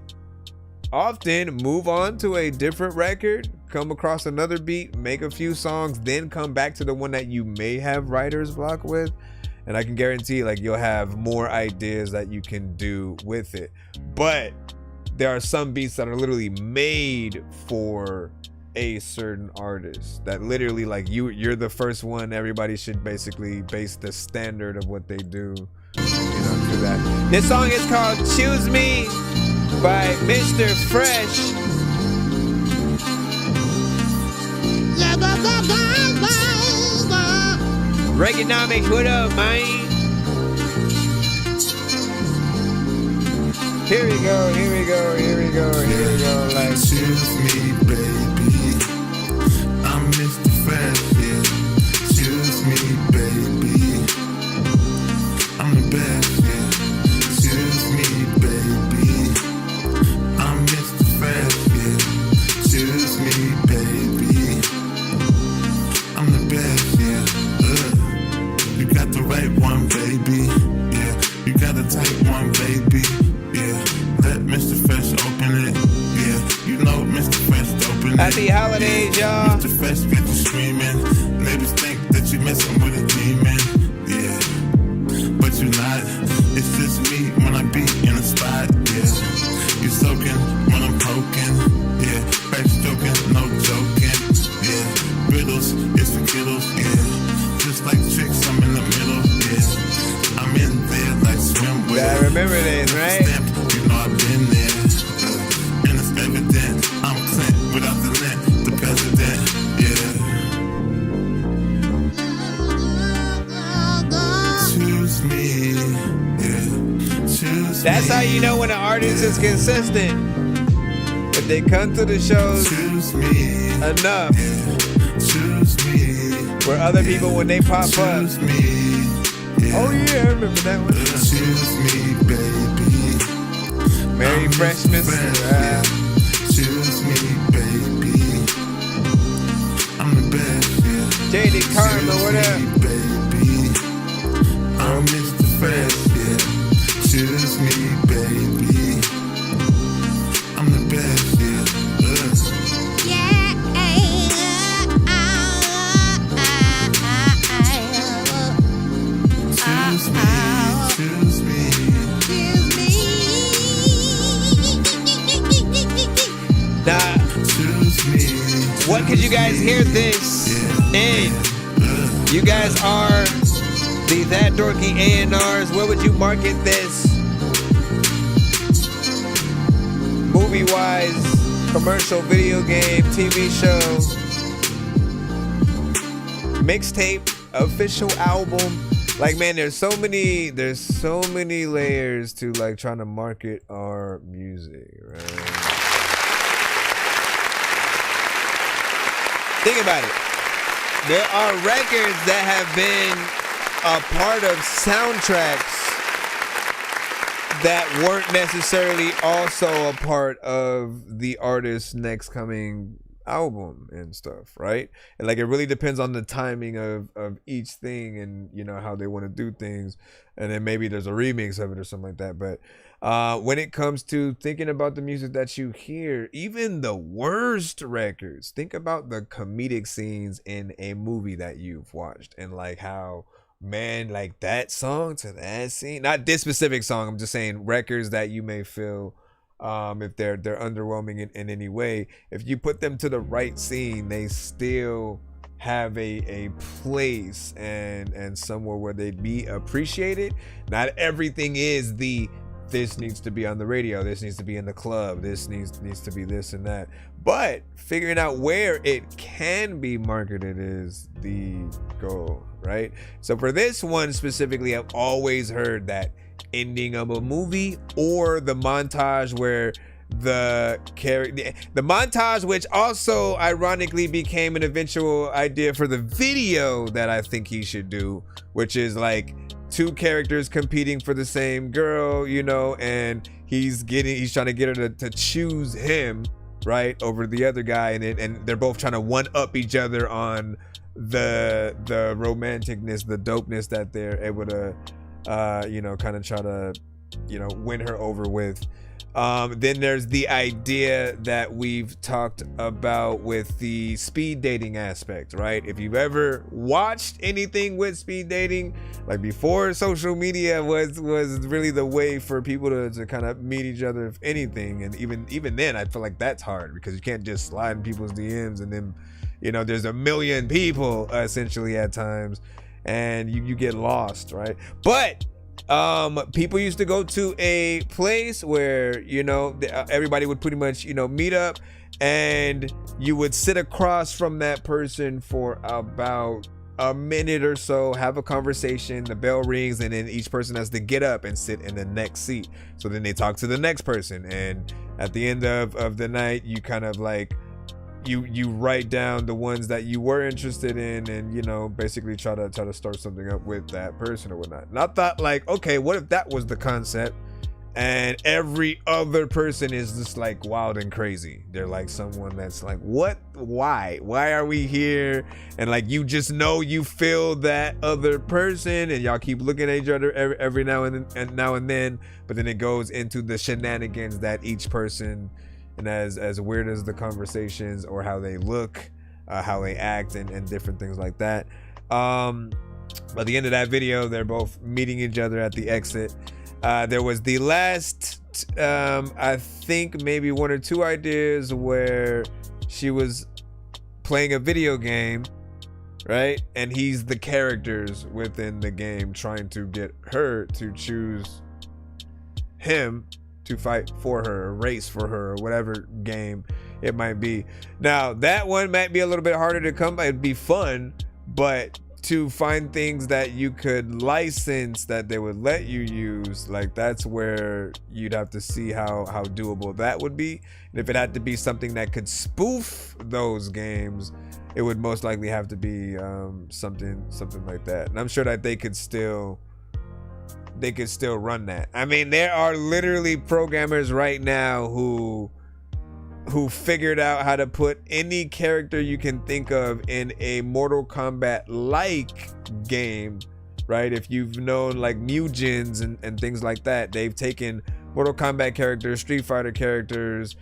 often move on to a different record, come across another beat, make a few songs, then come back to the one that you may have writer's block with, and I can guarantee like you'll have more ideas that you can do with it. But there are some beats that are literally made for a certain artist that literally like you're the first one. Everybody should basically base the standard of what they do, you know, to that. This song is called Choose Me by Mr. Fresh. Reaganomics, what up, man? Here we go, here we go, here we go, here we go. Like, choose me, baby. I'm Mr. Fresh, yeah. Choose me, baby. I'm the best, yeah. Choose me, baby. I'm Mr. Fresh, yeah. Choose me, baby. I'm the best, yeah. You got the right one, baby. Yeah, you got the type one, baby. Yeah, let Mr. Fresh open it. Yeah, you know Mr. Fresh open it. Happy holidays, y'all. Mr. Fresh get you screaming. Neighbors think that you messing with a demon. Yeah, but you're not. It's just me when I be in a spot. Yeah, you soaking when I'm poking. Yeah, back stroking, no joking. Yeah, riddles, it's for kiddles. Yeah. Just like tricks, I'm in the middle, yeah. I'm in there like swimwear. Yeah, I remember this, right? You know I've been there, and it's evident. I'm Clint without the lint, the president, yeah. Choose me, yeah. Choose That's me. how you know when an artist is consistent. If they come to the shows enough. Yeah. Choose me. Where other people, when they pop up, choose me, yeah. Oh yeah, I remember that one. Choose me, baby. Merry Christmas. Choose me, baby. I'm the best, yeah. JD Karma, what up? Me, baby. I'm Mr. Fresh, yeah. Choose me, baby. I'm the best, yeah. Yeah. Choose me, choose me. Nah. Choose me. What could you guys hear this in? You guys are the That Dorky A&Rs. Where would you market this? Movie-wise, commercial, video game, TV show, mixtape, official album. Like, man, there's so many layers to like trying to market our music, right? Think about it. There are records that have been a part of soundtracks that weren't necessarily also a part of the artist's next coming album and stuff, right? And like it really depends on the timing of each thing and, you know, how they want to do things. And then maybe there's a remix of it or something like that. But when it comes to thinking about the music that you hear, even the worst records, think about the comedic scenes in a movie that you've watched and like how, man, like that song to that scene, not this specific song, I'm just saying records that you may feel if they're underwhelming in any way, if you put them to the right scene, they still have a place and somewhere where they'd be appreciated. Not everything is this needs to be on the radio, this needs to be in the club, this needs to be this and that, but figuring out where it can be marketed is the goal, right? So for this one specifically, I've always heard that ending of a movie or the montage where the montage, which also ironically became an eventual idea for the video that I think he should do, which is like two characters competing for the same girl, you know, and he's trying to get her to choose him, right, over the other guy, and they're both trying to one up each other on the romanticness, the dopeness that they're able to you know, kind of try to, you know, win her over with. Then there's the idea that we've talked about with the speed dating aspect, right? If you've ever watched anything with speed dating, like before social media was really the way for people to kind of meet each other, if anything. And even then, I feel like that's hard because you can't just slide in people's DMs and then, you know, there's a million people essentially at times, and you get lost, right? But people used to go to a place where, you know, everybody would pretty much, you know, meet up, and you would sit across from that person for about a minute or so, have a conversation, the bell rings, and then each person has to get up and sit in the next seat. So then they talk to the next person, and at the end of the night, you kind of like you write down the ones that you were interested in, and, you know, basically try to start something up with that person or whatnot. And I thought, like, okay, what if that was the concept and every other person is just like wild and crazy? They're like someone that's like, what, why are we here? And like, you just know you feel that other person, and y'all keep looking at each other every now and then, but then it goes into the shenanigans that each person, and as weird as the conversations or how they look, how they act, and different things like that. By the end of that video, they're both meeting each other at the exit. There was the last, I think maybe one or two ideas where she was playing a video game, right? And he's the characters within the game trying to get her to choose him to fight for her, or race for her, or whatever game it might be. Now, that one might be a little bit harder to come by. It'd be fun, but to find things that you could license that they would let you use, like, that's where you'd have to see how doable that would be. And if it had to be something that could spoof those games, it would most likely have to be something like that. And I'm sure that they could still run that. I mean, there are literally programmers right now who figured out how to put any character you can think of in a Mortal Kombat like game, right? If you've known like Mugens and things like that, they've taken Mortal Kombat characters, Street Fighter characters,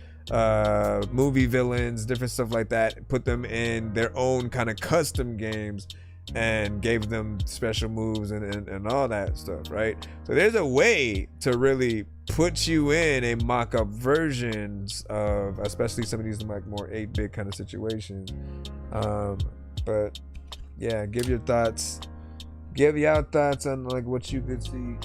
movie villains, different stuff like that, put them in their own kind of custom games and gave them special moves and all that stuff, right? So there's a way to really put you in a mock-up versions of, especially some of these like more 8-bit kind of situations. But yeah, give your thoughts. Give y'all thoughts on like what you could see.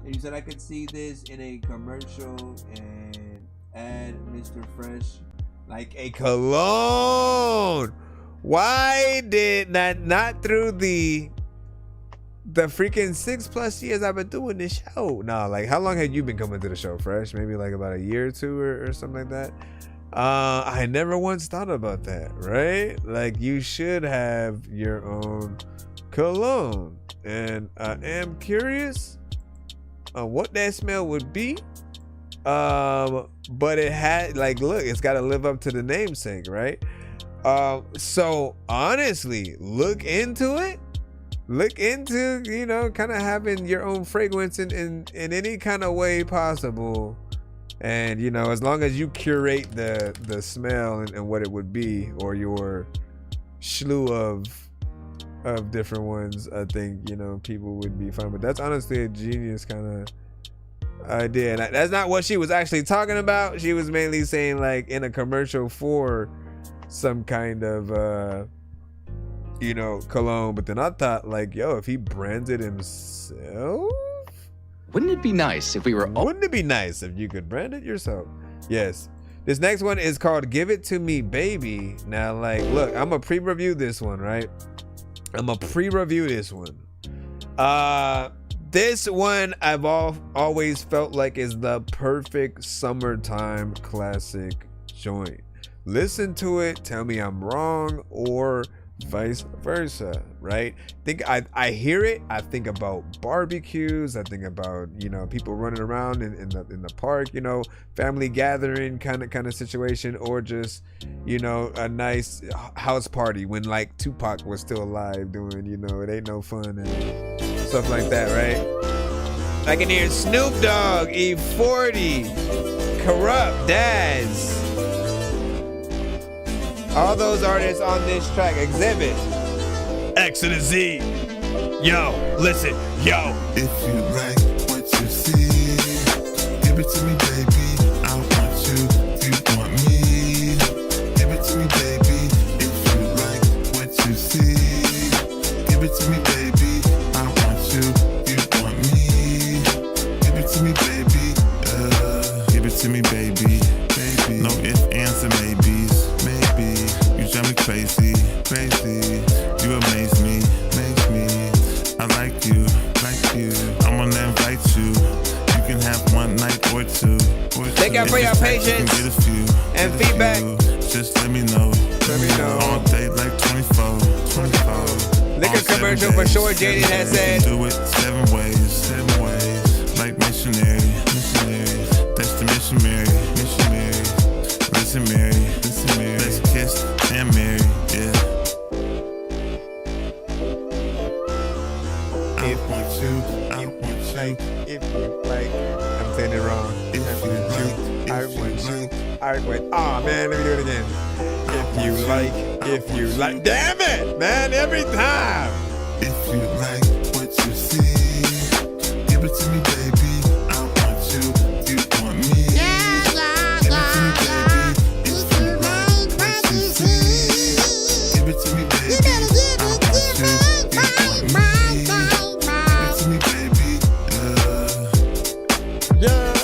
You said I could see this in a commercial and add Mr. Fresh like a cologne. Why did not through the freaking 6+ years I've been doing this show? No, like, how long have you been coming to the show, Fresh? Maybe like about a year or two or something like that. I never once thought about that, right? Like, you should have your own cologne, and I am curious on what that smell would be. But it had, like, look, it's got to live up to the namesake, right? So honestly, look into it. Look into, you know, kind of having your own fragrance in any kind of way possible. And, you know, as long as you curate the smell and what it would be, or your slew of different ones, I think, you know, people would be fine. But that's honestly a genius kind of idea. And that's not what she was actually talking about. She was mainly saying like in a commercial for some kind of you know, cologne. But then I thought like, yo, if he brands it himself, wouldn't it be nice if you could brand it yourself? Yes. This next one is called Give It To Me Baby. Now, like, look, I'm gonna pre-review this one, right? This one I've always felt like is the perfect summertime classic joint. Listen to it, tell me I'm wrong, or vice versa, right? I hear it, I think about barbecues, I think about, you know, people running around in the park, you know, family gathering kind of situation, or just, you know, a nice house party when like Tupac was still alive doing, you know, It Ain't No Fun and stuff like that, right? I can hear Snoop Dogg, E40, Corrupt, Daz, all those artists on this track. Exhibit, X to the Z. Yo, listen, yo. If you like what you see, give it to me, baby. I want you, you want me. Give it to me, baby. If you like what you see, give it to me, baby. I want you, you want me. Give it to me, baby. Give it to me, baby. Baby. No ifs, ands, and maybes. Maybe you drive me crazy, crazy. You amaze me, make me. I like you, like you. I'm gonna invite you. You can have one night or two. Thank y'all for your patience and feedback. Just let me know. Let me know. All day like 24. Liquor commercial for sure. Jaden has said. Do it 7 ways. Like missionary. That's the missionary. Listen, Mary. Let's kiss and marry. Yeah. I want you. If you like, I'm saying it wrong. If you like, I want you. Oh man, let me do it again. If you like, damn it, man, every time. If you like what you see, give it to me, baby. I want you, you want me. Give it to me, baby. If you like what you see, give it to me, baby. I want you, you want me. Give it to me, baby. Yeah,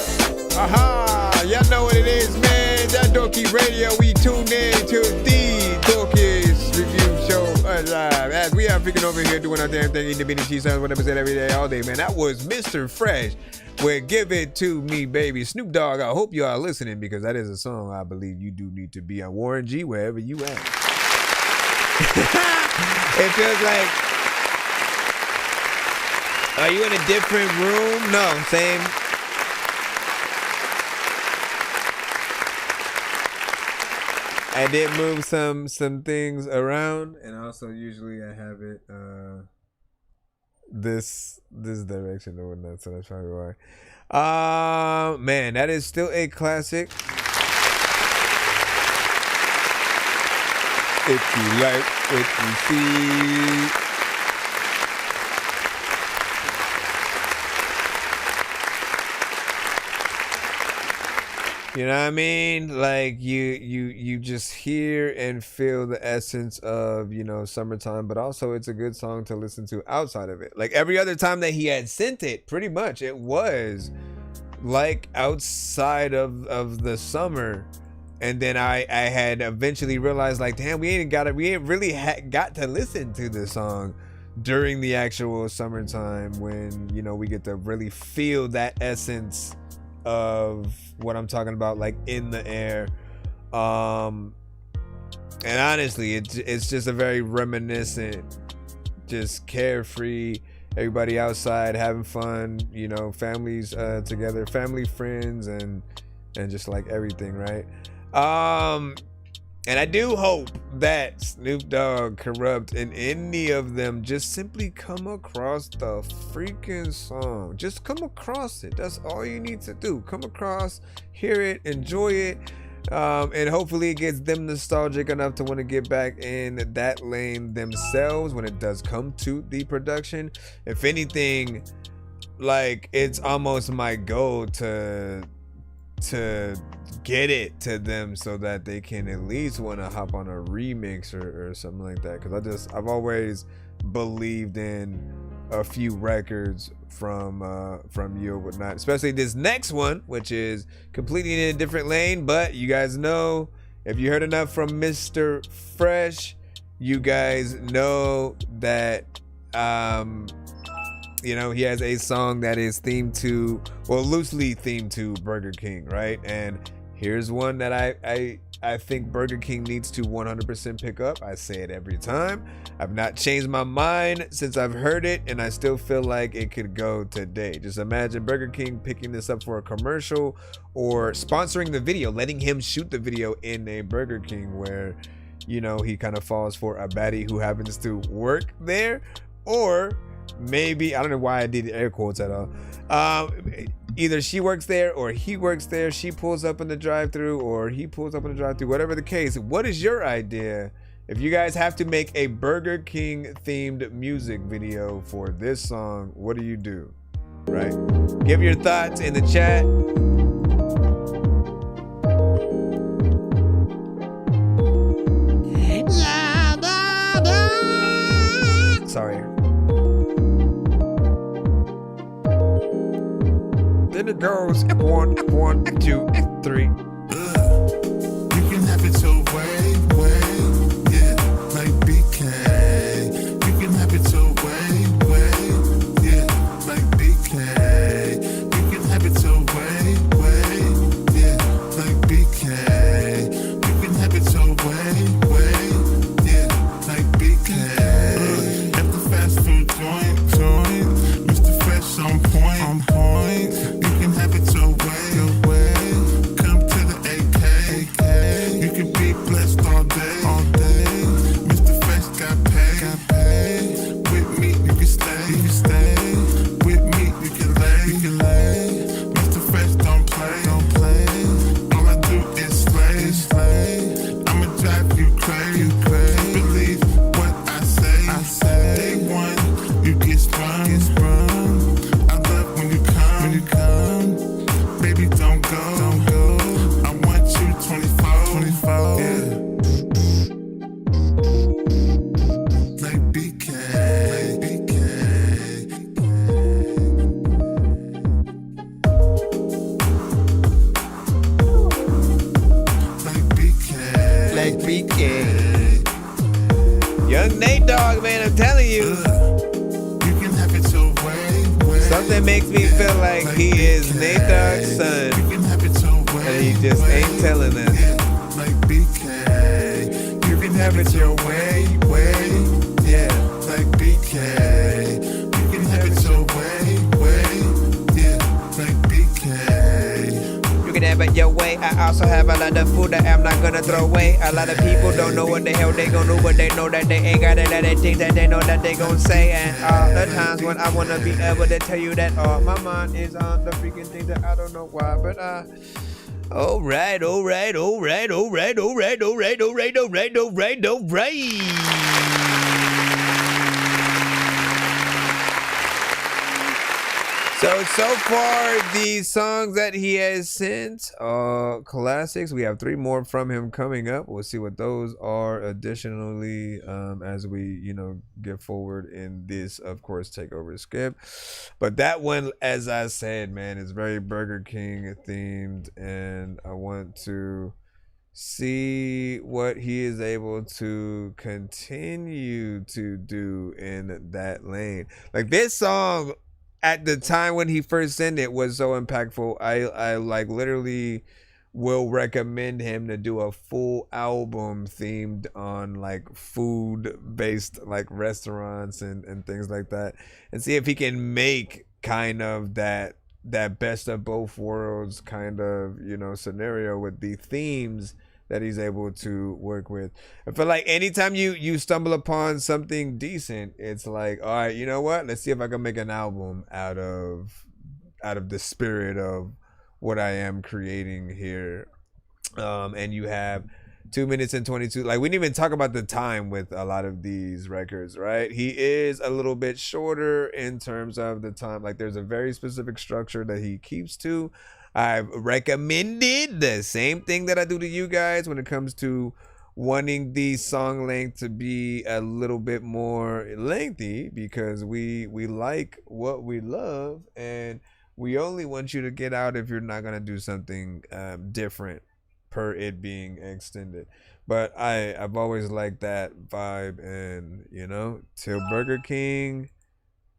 aha, y'all know what it is, man. That Dorky Radio, we tune in to the Dorky's Review Show live. As we are freaking over here doing our damn thing, eating the beanie cheese sandwich, whatever, every day, all day, man. That was Mr. Fresh with Give It To Me, Baby. Snoop Dogg, I hope you are listening, because that is a song I believe you do need to be on. Warren G, wherever you at. It feels like, are you in a different room? No, same. I did move some things around, and also usually I have it this direction or whatnot, so that's probably why. Man, that is still a classic. If you like what you see. You know what I mean? Like you just hear and feel the essence of, you know, summertime, but also it's a good song to listen to outside of it. Like every other time that he had sent it, pretty much it was like outside of the summer. And then I had eventually realized, like, damn, we ain't really got to listen to this song during the actual summertime, when, you know, we get to really feel that essence of what I'm talking about, like in the air. And honestly, it's just a very reminiscent, just carefree, everybody outside having fun, you know, families together, family, friends, and just like everything, right? And I do hope that Snoop Dogg, Corrupt, and any of them just simply come across the freaking song. Just come across it. That's all you need to do. Come across, hear it, enjoy it, and hopefully it gets them nostalgic enough to want to get back in that lane themselves when it does come to the production. If anything, like, it's almost my goal to get it to them so that they can at least want to hop on a remix or something like that, because I've always believed in a few records from you or whatnot, especially this next one, which is completely in a different lane. But you guys know, if you heard enough from Mr. Fresh, you guys know that you know, he has a song that is themed to, well, loosely themed to Burger King, right? And here's one that I I think Burger King needs to 100% pick up. I say it every time. I've not changed my mind since I've heard it, and I still feel like it could go today. Just imagine Burger King picking this up for a commercial or sponsoring the video, letting him shoot the video in a Burger King where, you know, he kind of falls for a baddie who happens to work there. Or maybe, I don't know why I did air quotes at all. Either she works there or he works there. She pulls up in the drive-thru or he pulls up in the drive-thru, whatever the case. What is your idea? If you guys have to make a Burger King themed music video for this song, what do you do? Right? Give your thoughts in the chat. Sorry. Then it goes F1, F1, F2, F3. You can have it your way, yeah, like BK. You can have it your way, yeah, like BK. You can have it your way, yeah, like BK. You can have it your way, yeah, like BK. At the fast food joint, Mr. Fresh on point. You can have it your way. Come to the AK. You can be blessed all day. Mr. Fresh got paid. With me, you can stay. With me, you can lay. Mr. Fresh don't play. All I do is slay. I'ma drive you crazy. Believe what I say. Day one, you get sprung. I love when you come. Baby, don't go. I want you 24. Yeah. Like BK. Like BK. Young Nate Dogg, man, I'm telling you. You can have it your way. Something makes me feel like he is Nate Dogg's son. And he just ain't telling us. Like BK. You can have it your way, yeah, like BK. You can have it your way, yeah, like BK. You can have it your way. I also have a lot of food that I'm not gonna throw away. A lot of people don't know what the hell they gonna do, but they know that they ain't got it, that they think that they know that they gonna say. And all the times when I wanna be able to tell you that all my mind is on the freaking thing that I don't know why, but all right. So far, the songs that he has sent are classics. We have 3 more from him coming up. We'll see what those are additionally as we, you know, get forward in this, of course, takeover skip. But that one, as I said, man, is very Burger King themed, and I want to see what he is able to continue to do in that lane. Like this song, at the time when he first sent it, was so impactful. I like literally will recommend him to do a full album themed on like food based like restaurants and things like that, and see if he can make kind of that best of both worlds kind of, you know, scenario with the themes that he's able to work with. I feel like anytime you stumble upon something decent, it's like, all right, you know what? Let's see if I can make an album out of the spirit of what I am creating here. And you have 2 minutes and 22. Like, we didn't even talk about the time with a lot of these records, right? He is a little bit shorter in terms of the time. Like, there's a very specific structure that he keeps to. I've recommended the same thing that I do to you guys when it comes to wanting the song length to be a little bit more lengthy, because we like what we love, and we only want you to get out if you're not gonna do something different per it being extended. But I've always liked that vibe, and you know, till Burger King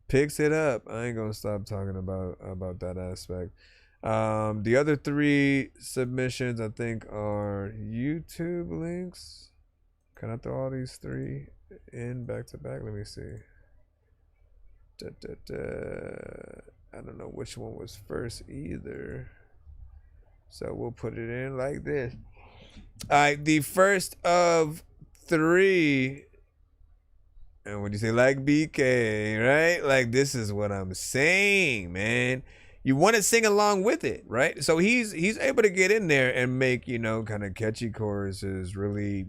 picks it up, I ain't gonna stop talking about that aspect. The other 3 submissions I think are YouTube links. Can I throw all these 3 in back to back? Let me see. I don't know which one was first either. So we'll put it in like this. All right, the first of 3. And when you say like BK, right? Like, this is what I'm saying, man. You want to sing along with it, right? So he's able to get in there and make, you know, kind of catchy choruses, really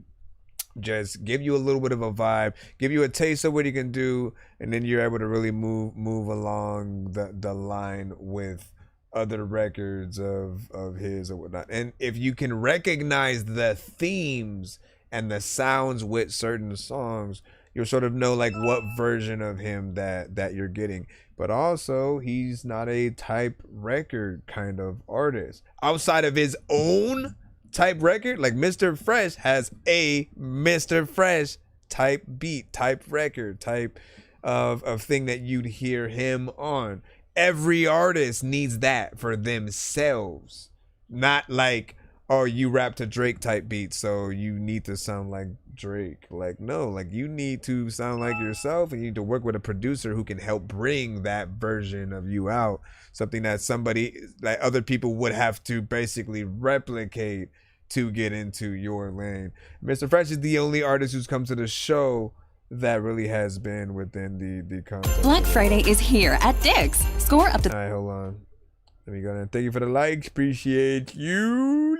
just give you a little bit of a vibe, give you a taste of what he can do, and then you're able to really move along the line with other records of his or whatnot. And if you can recognize the themes and the sounds with certain songs, you'll sort of know like what version of him that you're getting. But also, he's not a type record kind of artist. Outside of his own type record, like Mr. Fresh has a Mr. Fresh type beat, type record, type of thing that you'd hear him on. Every artist needs that for themselves. Not like, oh, you rap to Drake type beats, so you need to sound like Drake. Like, no, like you need to sound like yourself, and you need to work with a producer who can help bring that version of you out. Something that somebody, like other people would have to basically replicate to get into your lane. Mr. Fresh is the only artist who's come to the show that really has been within the concept. Black Friday is here at Dick's. Score up to... All right, hold on. Let me go ahead and thank you for the likes. Appreciate you,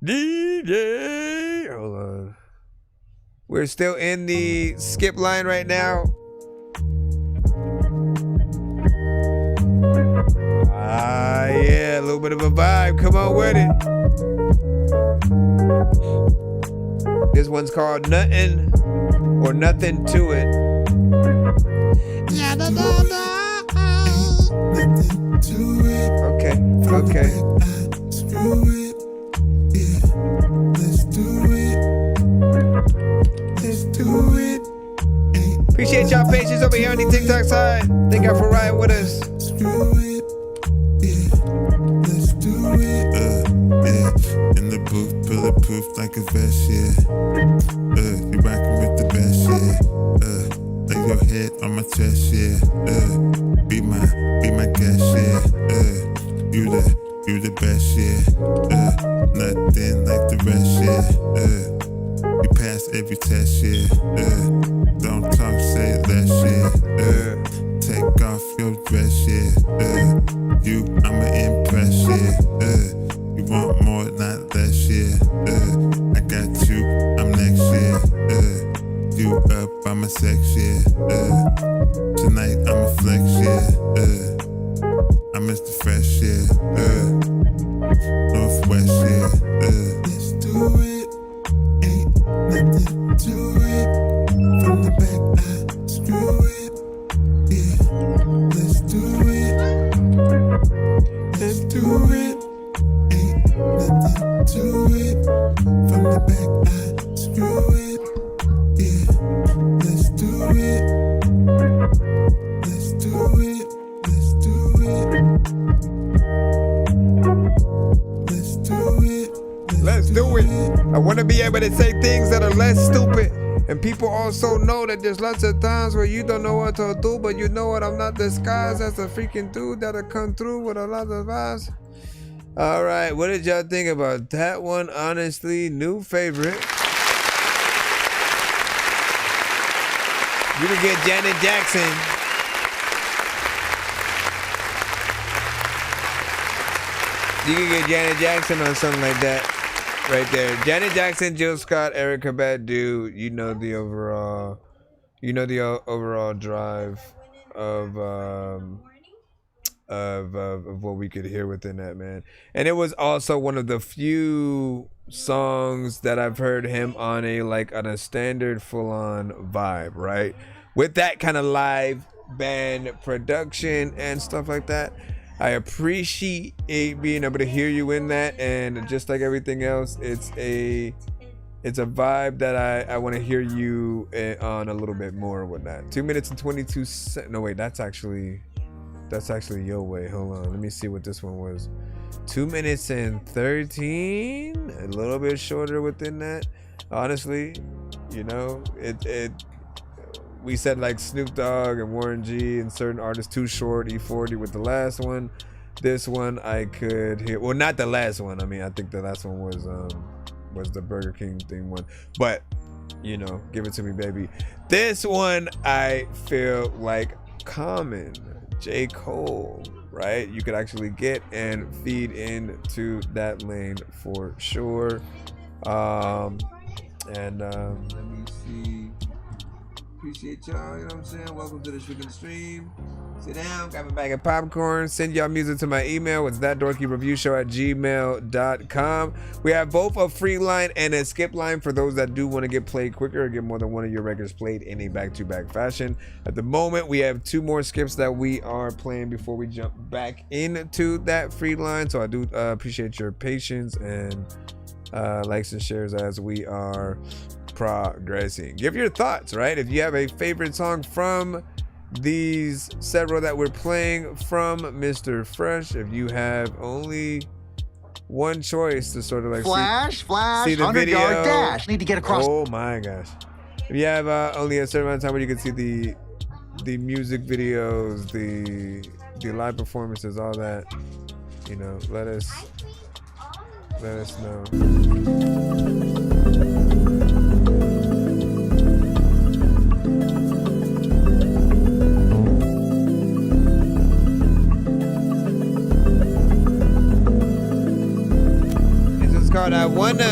DJ. Hold on. We're still in the skip line right now. Yeah, a little bit of a vibe. Come on with it. This one's called Nothing or Nothing to It. Okay. Appreciate y'all patience over here on the TikTok side. Thank y'all for riding with us. In the booth, bulletproof like a vest, yeah. You rockin' with the best, yeah. Lay your head on my chest, yeah. Be my guest, yeah. You the best, yeah. Nothing like the rest, yeah. You pass every test, yeah. Don't talk, say less, yeah. Take off your dress, yeah. I'ma impress, yeah. You want more, not less, yeah. I got you, I'm next, yeah. You up, I'm a sex, yeah. Tonight I'm a flex, yeah. I miss the fresh, yeah. Northwest, yeah. Let's do it. Ain't nothing to it. From the back, I screw it. Yeah, let's do it. Let's do it. Ain't nothing to it. From the back, I screw it. Yeah, let's do it. Let's do it. Let's do it. Let's do it. Let's do it. I want to be able to say things that are less stupid. And people also know that there's lots of times where you don't know what to do, but you know what? I'm not disguised as a freaking dude that'll come through with a lot of vibes. All right, what did y'all think about that one? Honestly, new favorite. You can get Janet Jackson. You can get Janet Jackson on something like that. Right there. Janet Jackson, Jill Scott, Erykah Badu. You know the overall drive of what we could hear within that, man. And it was also one of the few songs that I've heard him on a standard full-on vibe, right? With that kind of live band production and stuff like that. I appreciate being able to hear you in that, and just like everything else, it's a vibe that I want to hear you on a little bit more and whatnot. 2 minutes and 22 seconds. No, wait, that's actually That's actually Yo Way. Hold on. Let me see what this one was. 2 minutes and 13. A little bit shorter within that. Honestly, you know, we said like Snoop Dogg and Warren G and certain artists too short. E40 with the last one. This one I could hear. Well, not the last one. I mean, I think the last one was the Burger King thing one. But you know, give it to me, baby. This one I feel like Common, J. Cole, right? You could actually get and feed into that lane for sure. Let me see. Appreciate y'all, you know what I'm saying? Welcome to the Freaking Stream. Sit down, grab a bag of popcorn, send y'all music to my email. It's ThatDorkyReviewShow@gmail.com. We have both a free line and a skip line for those that do want to get played quicker or get more than one of your records played in a back-to-back fashion. At the moment, we have 2 more skips that we are playing before we jump back into that free line. So I do appreciate your patience and likes and shares as we are progressing. Give your thoughts, right? If you have a favorite song from these several that we're playing from Mr. Fresh, if you have only one choice to sort of like see the video, dash. Need to get across. Oh my gosh. If you have only a certain amount of time where you can see the music videos, the live performances, all that, you know, let us know. Called I Wanna.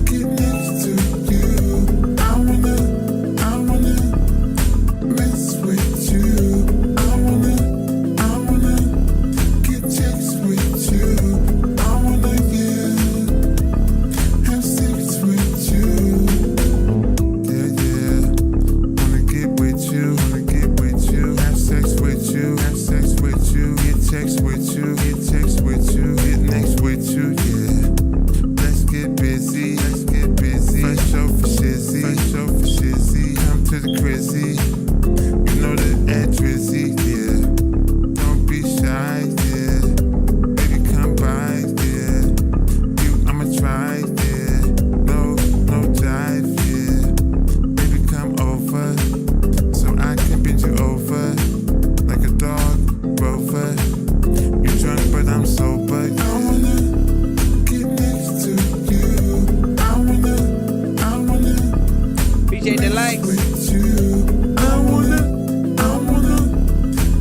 Get next to you. I wanna mess with you. I wanna get checks with you. I wanna have sex with you. Yeah. Wanna get with you. Have sex with you. Get checks with you. Get next with you, yeah. Let's get busy. Fresh off for shizzy. Come to the crazy. You know the address, yeah. Don't be shy, yeah. Baby, come by, yeah. I'ma try, yeah. No dive, yeah. Baby, come over, so I can bend you over like a dog rover. You drunk, but I'm sober. I wanna get next to you. I wanna BJ Delight with you. I wanna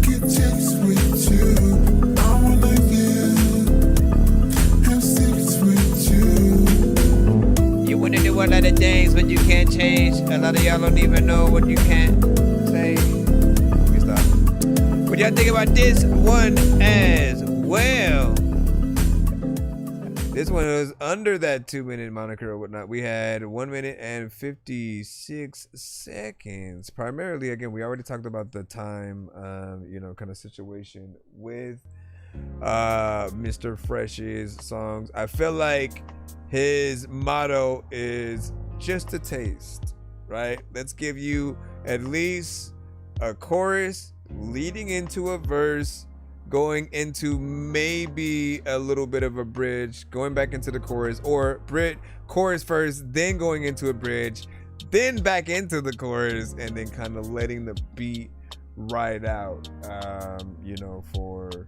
get checks with you. I wanna have sex with you. You wanna do a lot of things, but you can't change. A lot of y'all don't even know what you can't say. Let me stop. What y'all think about this one as well? This one was under that 2-minute moniker or whatnot. We had 1 minute and 56 seconds. Primarily, again, we already talked about the time, you know, kind of situation with Mr. Fresh's songs. I feel like his motto is just a taste, right? Let's give you at least a chorus leading into a verse, going into maybe a little bit of a bridge, going back into the chorus, or chorus first, then going into a bridge, then back into the chorus, and then kind of letting the beat ride out, you know, for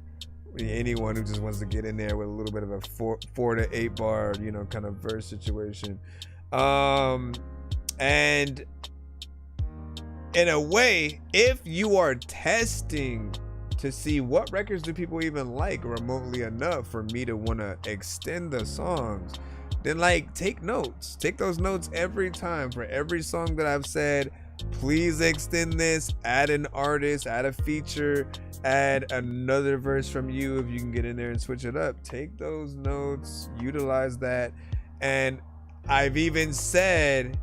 anyone who just wants to get in there with a little bit of a 4 to 8 bar, you know, kind of verse situation. And in a way, if you are testing to see what records do people even like remotely enough for me to want to extend the songs, then like take notes. Take those notes every time for every song that I've said. Please extend this, add an artist, add a feature, add another verse from you if you can get in there and switch it up. Take those notes, utilize that. And I've even said,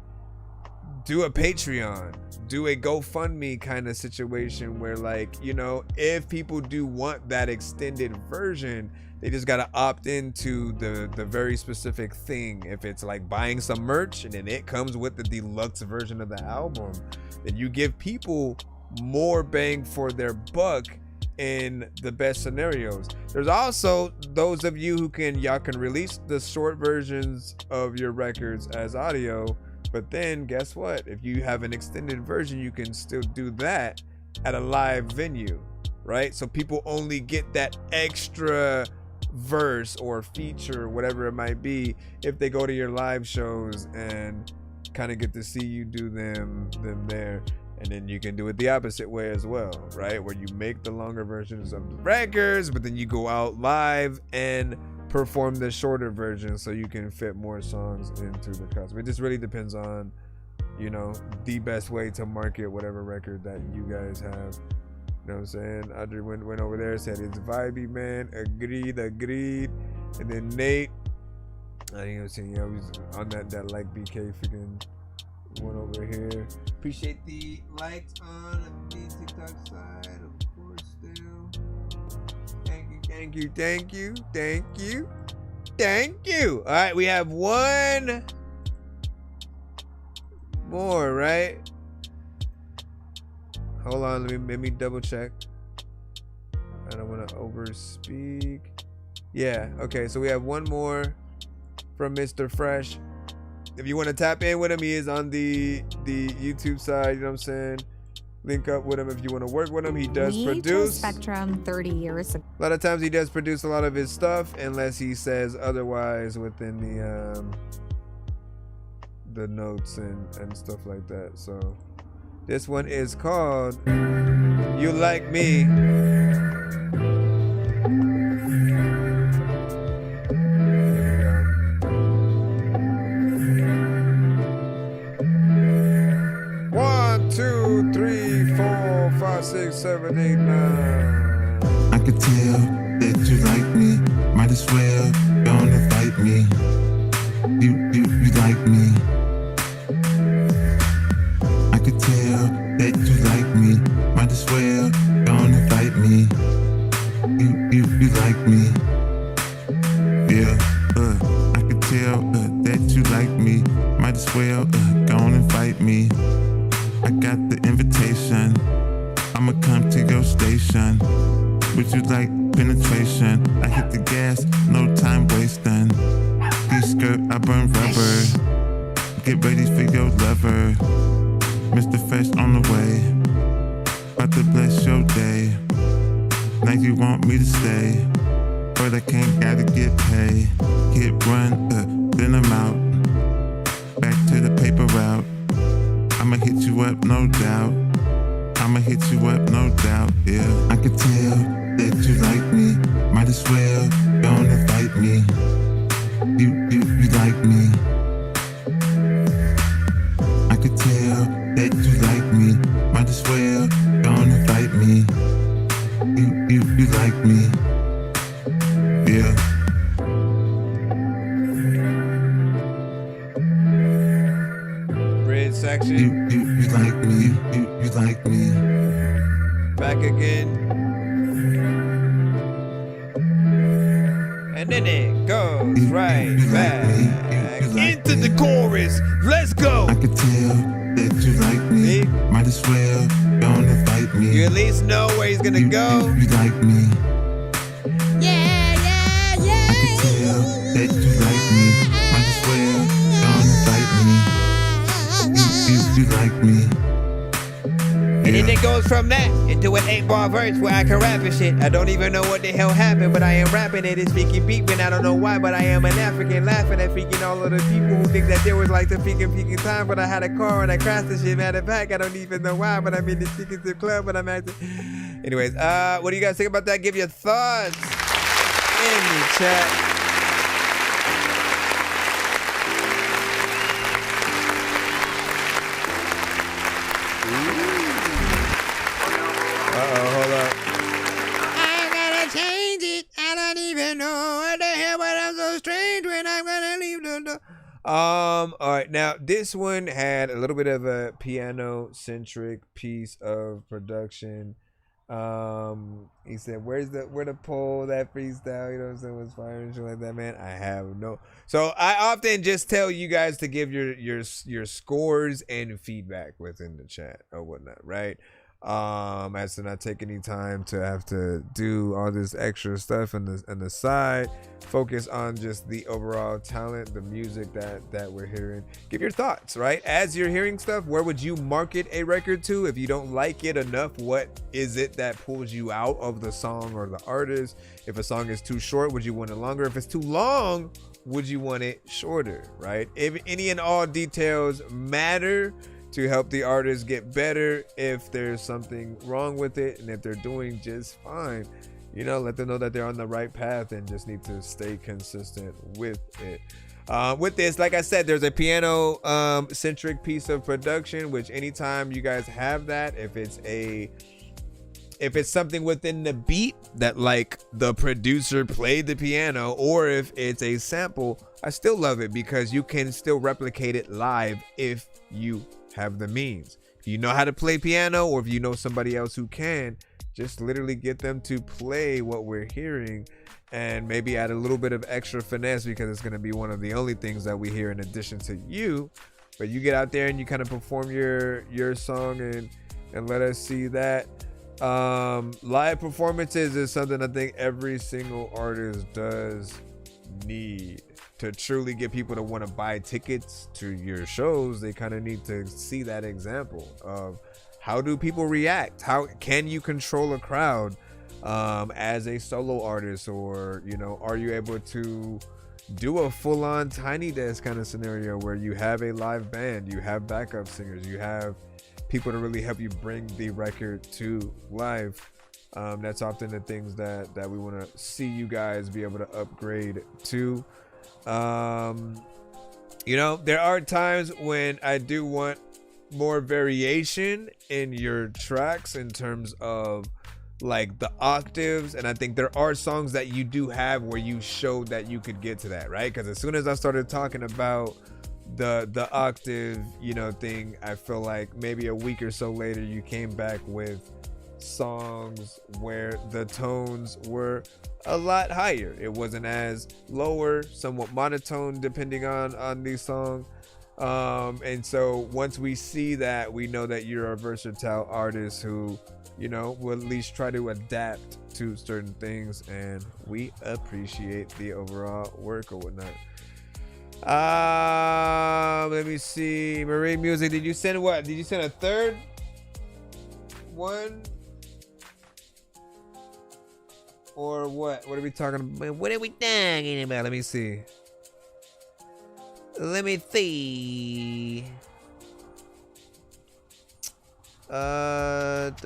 do a Patreon. do a GoFundMe kind of situation where, like, you know, if people do want that extended version, they just gotta opt into the very specific thing. If it's like buying some merch and then it comes with the deluxe version of the album, then you give people more bang for their buck in the best scenarios. There's also those of you who y'all can release the short versions of your records as audio, but then guess what? If you have an extended version, you can still do that at a live venue, right? So people only get that extra verse or feature, whatever it might be, if they go to your live shows and kind of get to see you do them there. And then you can do it the opposite way as well, right? Where you make the longer versions of the records, but then you go out live and perform the shorter version so you can fit more songs into the custom. It just really depends on, you know, the best way to market whatever record that you guys have. You know what I'm saying? Audrey went over there, said it's vibey, man. Agreed. And then Nate, I think I was saying, yeah, I was on that like BK freaking one over here. Appreciate the likes on the TikTok side, of course, still. Thank you. All right, we have one more, right? Hold on, let me double check. I don't want to overspeak. Yeah, okay, so we have one more from Mr. Fresh. If you want to tap in with him, he is on the YouTube side, you know what I'm saying? Link up with him if you want to work with him. He does produce. Spectrum 30 years ago. A lot of times he does produce a lot of his stuff unless he says otherwise within the notes and stuff like that. So this one is called You Like Me. One, 2, 3, 4, 5, 6, 7, 8, 9. I could tell that you like me. Might as well don't invite me. You like me. I could tell that you like me. Might as well don't invite me. You like me. Yeah, I could tell that you like me. Might as well don't invite me. I got the invitation. I'ma come to your station. Would you like penetration? I hit the gas, no time wasting. Skirt, I burn rubber. Get ready for your lover. Mr. Fresh on the way. About to bless your day. Now you want me to stay, but I can't, gotta get paid. Hit run, then I'm out. Back to the paper route. I'ma hit you up, no doubt. I'ma hit you up, no doubt, yeah. I can tell that you like me. Might as well don't invite me. You like me. I can tell that you like me. Might as well don't invite me. You like me. Yeah. Bridge section. You like me. You like me. Back again. And then it goes right back into the chorus. Let's go. I can tell that you like me. Might as well don't invite me. You at least know where he's gonna go. You like me. Yeah. I can tell that you like me. Might as well don't invite me. You like me. And then it goes from that into an 8-bar verse where I can rap and shit. I don't even know what the hell happened, but I am rapping it. It's freaking beeping. I don't know why, but I am an African laughing at freaking all of the people who think that there was like the freaking time. But I had a car and I crashed the shit. Matter of fact, I don't even know why, but I'm in the chicken strip club, but I'm acting. Anyways, what do you guys think about that? Give your thoughts in the chat. Hold up. I gotta change it. I don't even know what the hell, but I'm so strange when I'm gonna leave the door. All right. right, now this one had a little bit of a piano-centric piece of production. He said, where to pull that freestyle, you know what I'm saying, was fire and shit like that, man. I have no. So I often just tell you guys to give your scores and feedback within the chat or whatnot, right? As to not take any time to have to do all this extra stuff on the side. Focus on just the overall talent, the music that we're hearing. Give your thoughts, right? As you're hearing stuff, where would you market a record to? If you don't like it enough, what is it that pulls you out of the song or the artist? If a song is too short, would you want it longer? If it's too long, would you want it shorter, right? If any and all details matter to help the artist get better. If there's something wrong with it, and if they're doing just fine, you know, let them know that they're on the right path and just need to stay consistent with it. With this, like I said, there's a piano centric piece of production, which anytime you guys have that, if it's something within the beat that like the producer played the piano, or if it's a sample, I still love it because you can still replicate it live if you have the means. If you know how to play piano, or if you know somebody else who can, just literally get them to play what we're hearing, and maybe add a little bit of extra finesse, because it's going to be one of the only things that we hear in addition to you. But you get out there and you kind of perform your song and let us see that. Live performances is something I think every single artist does need. To truly get people to want to buy tickets to your shows, they kind of need to see that example of how do people react? How can you control a crowd as a solo artist? Or, you know, are you able to do a full-on Tiny Desk kind of scenario where you have a live band, you have backup singers, you have people to really help you bring the record to life? That's often the things that we want to see you guys be able to upgrade to. You know, there are times when I do want more variation in your tracks in terms of like the octaves, and I think there are songs that you do have where you showed that you could get to that, right? Because as soon as I started talking about the octave, you know, thing, I feel like maybe a week or so later you came back with songs where the tones were a lot higher. It wasn't as lower, somewhat monotone depending on these songs. And so once we see that, we know that you're a versatile artist who, you know, will at least try to adapt to certain things, and we appreciate the overall work or whatnot. Let me see. Marine Music, did you send what? Did you send a third one? Or what? What are we talking about? What are we talking about? Let me see. Let me see. Let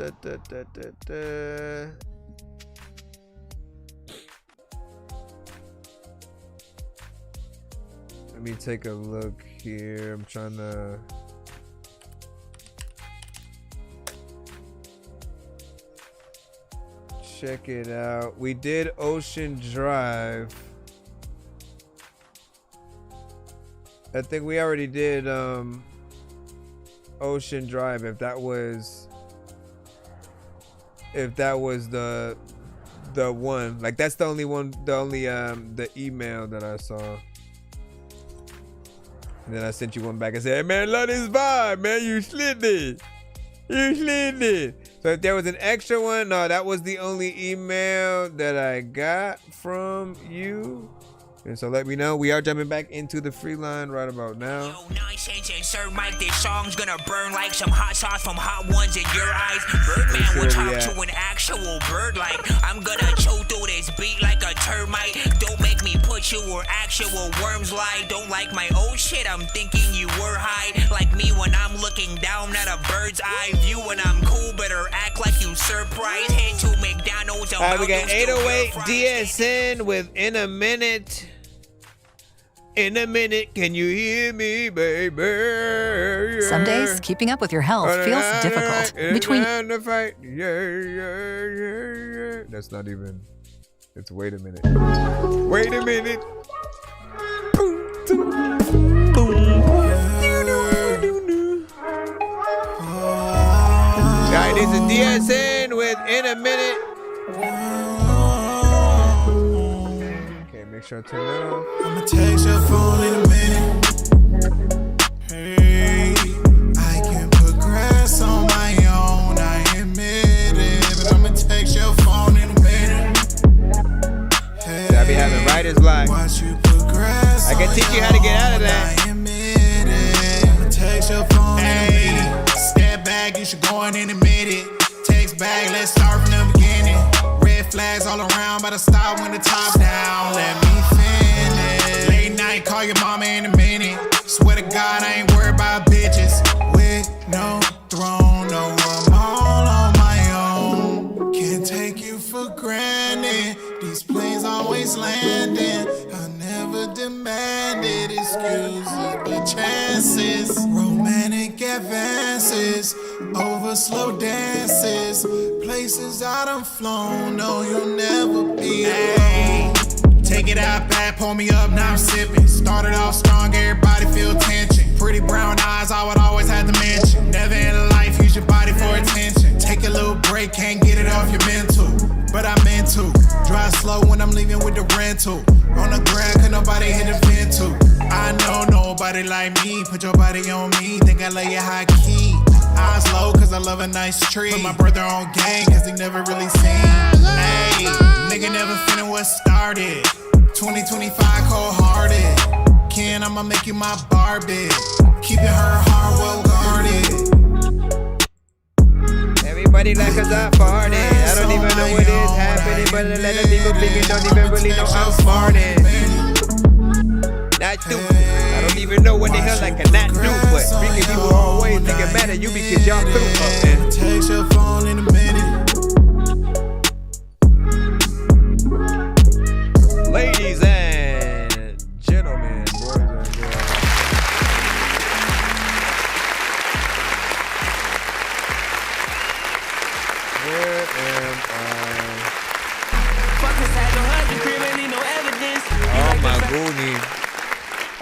me take a look here. I'm trying to. Check it out. We did Ocean Drive. I think we already did Ocean Drive. If that was the one, like that's the only one, the email that I saw. And then I sent you one back and said, "Hey man, love this vibe, man. You slid it. You slid it." So if there was an extra one, no, that was the only email that I got from you. And so let me know. We are jumping back into the free line right about now. Yo, nonsense and Sir Mike, this song's gonna burn like some hot sauce from hot ones in your eyes. Birdman will talk to an actual bird like I'm gonna choke through this beat like a termite. Don't make me put you where actual worms lie. Don't like my old shit, I'm thinking you were high. Like me when I'm looking down at a bird's eye view. When I'm cool, better act like you surprised. Head to McDonald's. Alright, we got 808 DSN with In a Minute. In a minute, can you hear me, baby? Some days, keeping up with your health feels difficult. Between the fight. Yeah. That's not even. It's wait a minute. Wait a minute. Boom, boom, boom. DSN with In a Minute. Okay, make sure I turn that off. I'ma text your phone in a minute. Hey, I can put grass on my own, I admit it. But I'ma text your phone in a minute. Hey, I be having writer's block. watch you put grass I can on teach you your how to get out of own, that. I admit it. I'ma text your phone in a minute. Step back, you should go in and admit it. Text back, let's start from the beginning. Red flags all around, but I stop when the top's down. Let me finish. Late night, call your mama in a minute. Swear to God, I ain't worried about bitches. With no throne, no, I'm all on my own. Can't take you for granted. These planes always landing. I never demanded excuses, but chances. Romantic advances over slow dances. Places I done flown, no, you'll never be alone. Take it out back, pull me up, now I'm sipping. Started off strong, everybody feel tension. Pretty brown eyes, I would always have to mention. Never in life, use your body for attention. Take a little break, can't get it off your mental. But I meant to. Drive slow when I'm leaving with the rental. On the ground, cause nobody hit a vent to. I know nobody like me. Put your body on me, think I lay it high key. Eyes low, cause I love a nice tree. Put my brother on game, cause he never really seen. Hey, nigga never finna what started. 2025 cold hearted. Ken, I'ma make you my Barbie. Keeping her heart well guarded. Everybody like us I farted. I don't even know what is happening, but a lot of people thinking don't even really know I'm smarting. Not do. I don't even know what the hell I cannot do, but freaking people always thinking mad at you because y'all through up, man. Text your phone in a minute. Ladies and gentlemen, boys and girls. Where am I? Oh my goodness.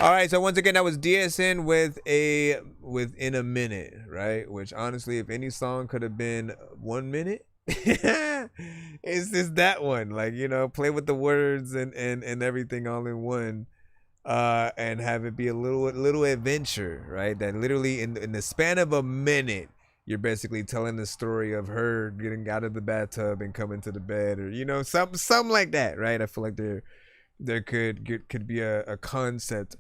All right, so once again, that was DSN with In a Minute, right? Which honestly, if any song could have been 1 minute, it's just that one. Like, you know, play with the words and everything all in one, and have it be a little adventure, right? That literally in the span of a minute, you're basically telling the story of her getting out of the bathtub and coming to the bed, or you know, something like that, right? I feel like there could be a concept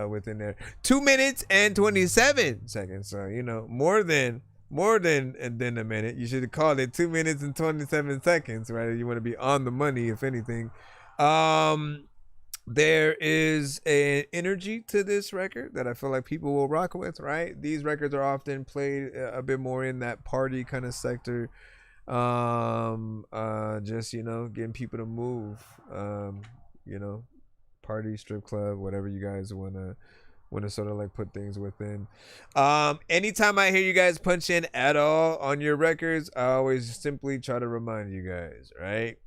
within there. 2 minutes and 27 seconds. So you know, more than a minute. You should have called it 2 minutes and 27 seconds, right? You want to be on the money, if anything. There is an energy to this record that I feel like people will rock with, right? These records are often played a bit more in that party kind of sector. Just, you know, getting people to move, you know, party, strip club, whatever you guys want to sort of like put things within. Anytime I hear you guys punch in at all on your records, I always simply try to remind you guys, right?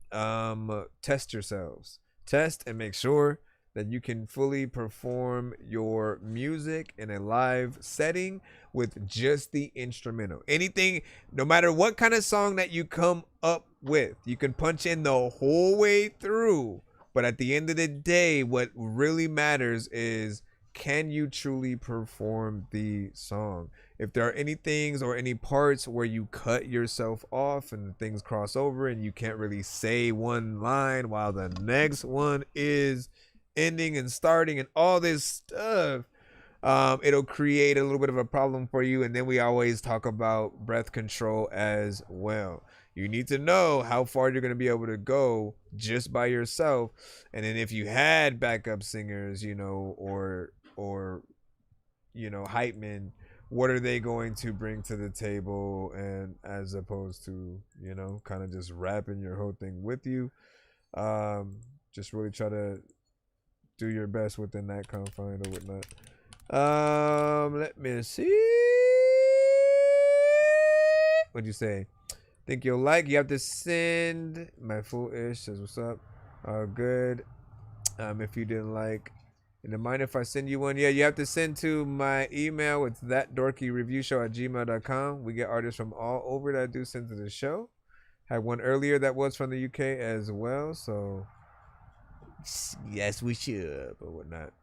Test yourselves. Test and make sure that you can fully perform your music in a live setting with just the instrumental. Anything, no matter what kind of song that you come up with, you can punch in the whole way through. But at the end of the day, what really matters is, can you truly perform the song? If there are any things or any parts where you cut yourself off and things cross over and you can't really say one line while the next one is ending and starting and all this stuff, it'll create a little bit of a problem for you. And then we always talk about breath control as well. You need to know how far you're going to be able to go just by yourself. And then if you had backup singers, you know, or you know, hype men, what are they going to bring to the table, and as opposed to, you know, kind of just rapping your whole thing with you. Just really try to do your best within that confine or whatnot. Let me see. What'd you say? Think you'll like? You have to send my full ish says what's up. Good. If you didn't like, You don't mind if I send you one? Yeah, you have to send to my email. It's ThatDorkyReviewShow@gmail.com. We get artists from all over that do send to the show. Had one earlier that was from the UK as well. So yes, we should, but whatnot.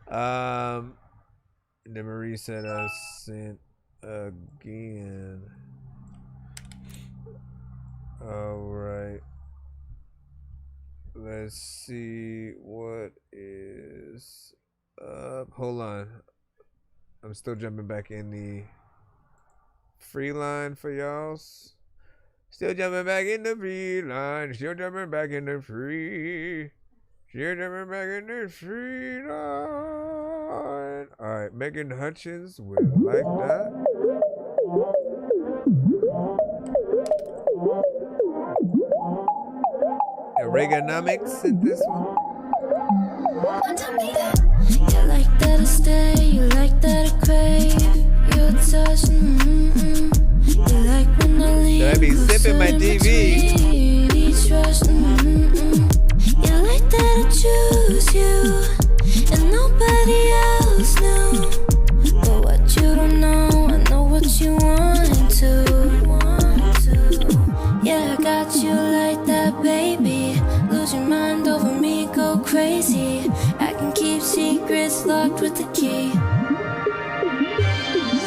And then Marie said I sent again. All right. Let's see what is up. Hold on. I'm still jumping back in the free line for y'all. Still jumping back in the free line. Still jumping back in the free. Still jumping back in the free line. All right, Megan Hutchins with Like That. Reaganomics in this one. You like that I stay, you like that I crave. Your touch, You like when I leave. Should I be sipping my TV? Each rush, You like that I choose you, and nobody else knew. But what you don't know, I know what you want to. Yeah, I got you like that, baby. Lose your mind over me, go crazy. I can keep secrets locked with the key.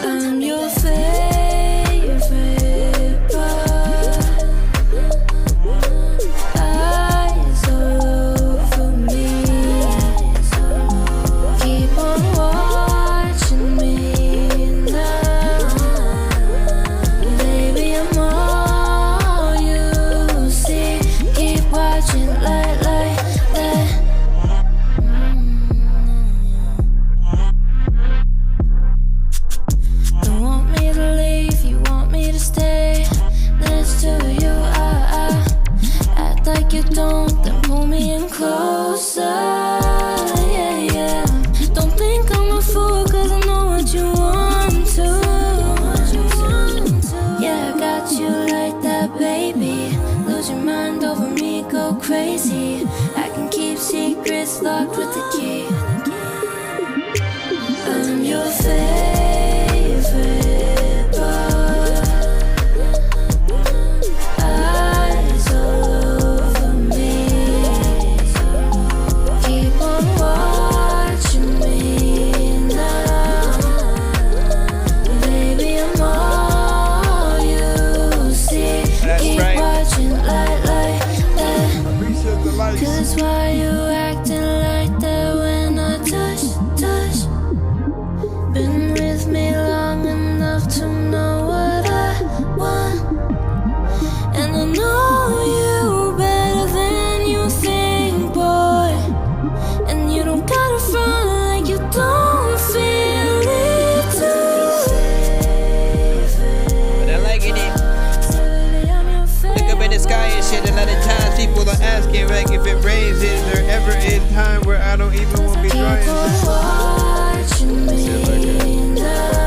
I'm your favorite part. Eyes all over me. Keep on watching me now. Baby, I'm all you see. Keep watching like that. Don't want me to leave, you want me to stay next to you. Act like you don't, then pull me in closer. Yeah, yeah. Don't think I'm a fool, cause I know what you want to. Yeah, I got you like that, baby. Lose your mind over me, go crazy. I can keep secrets locked with the key. I'm your favorite part. Eyes all over me. Keep on watching me now. Baby, I'm all you see. That's Keep right. watching like that. Appreciate the likes. Cause why you acting like that when I touch? Been with me long enough to know what I want. And I know you better than you think, boy. And you don't gotta front like you don't feel it too. But I liking it. Look up in the sky and shit. A lot of times people are asking, like, if it rains, is there ever a time where I don't even want to be drying? Watching me now.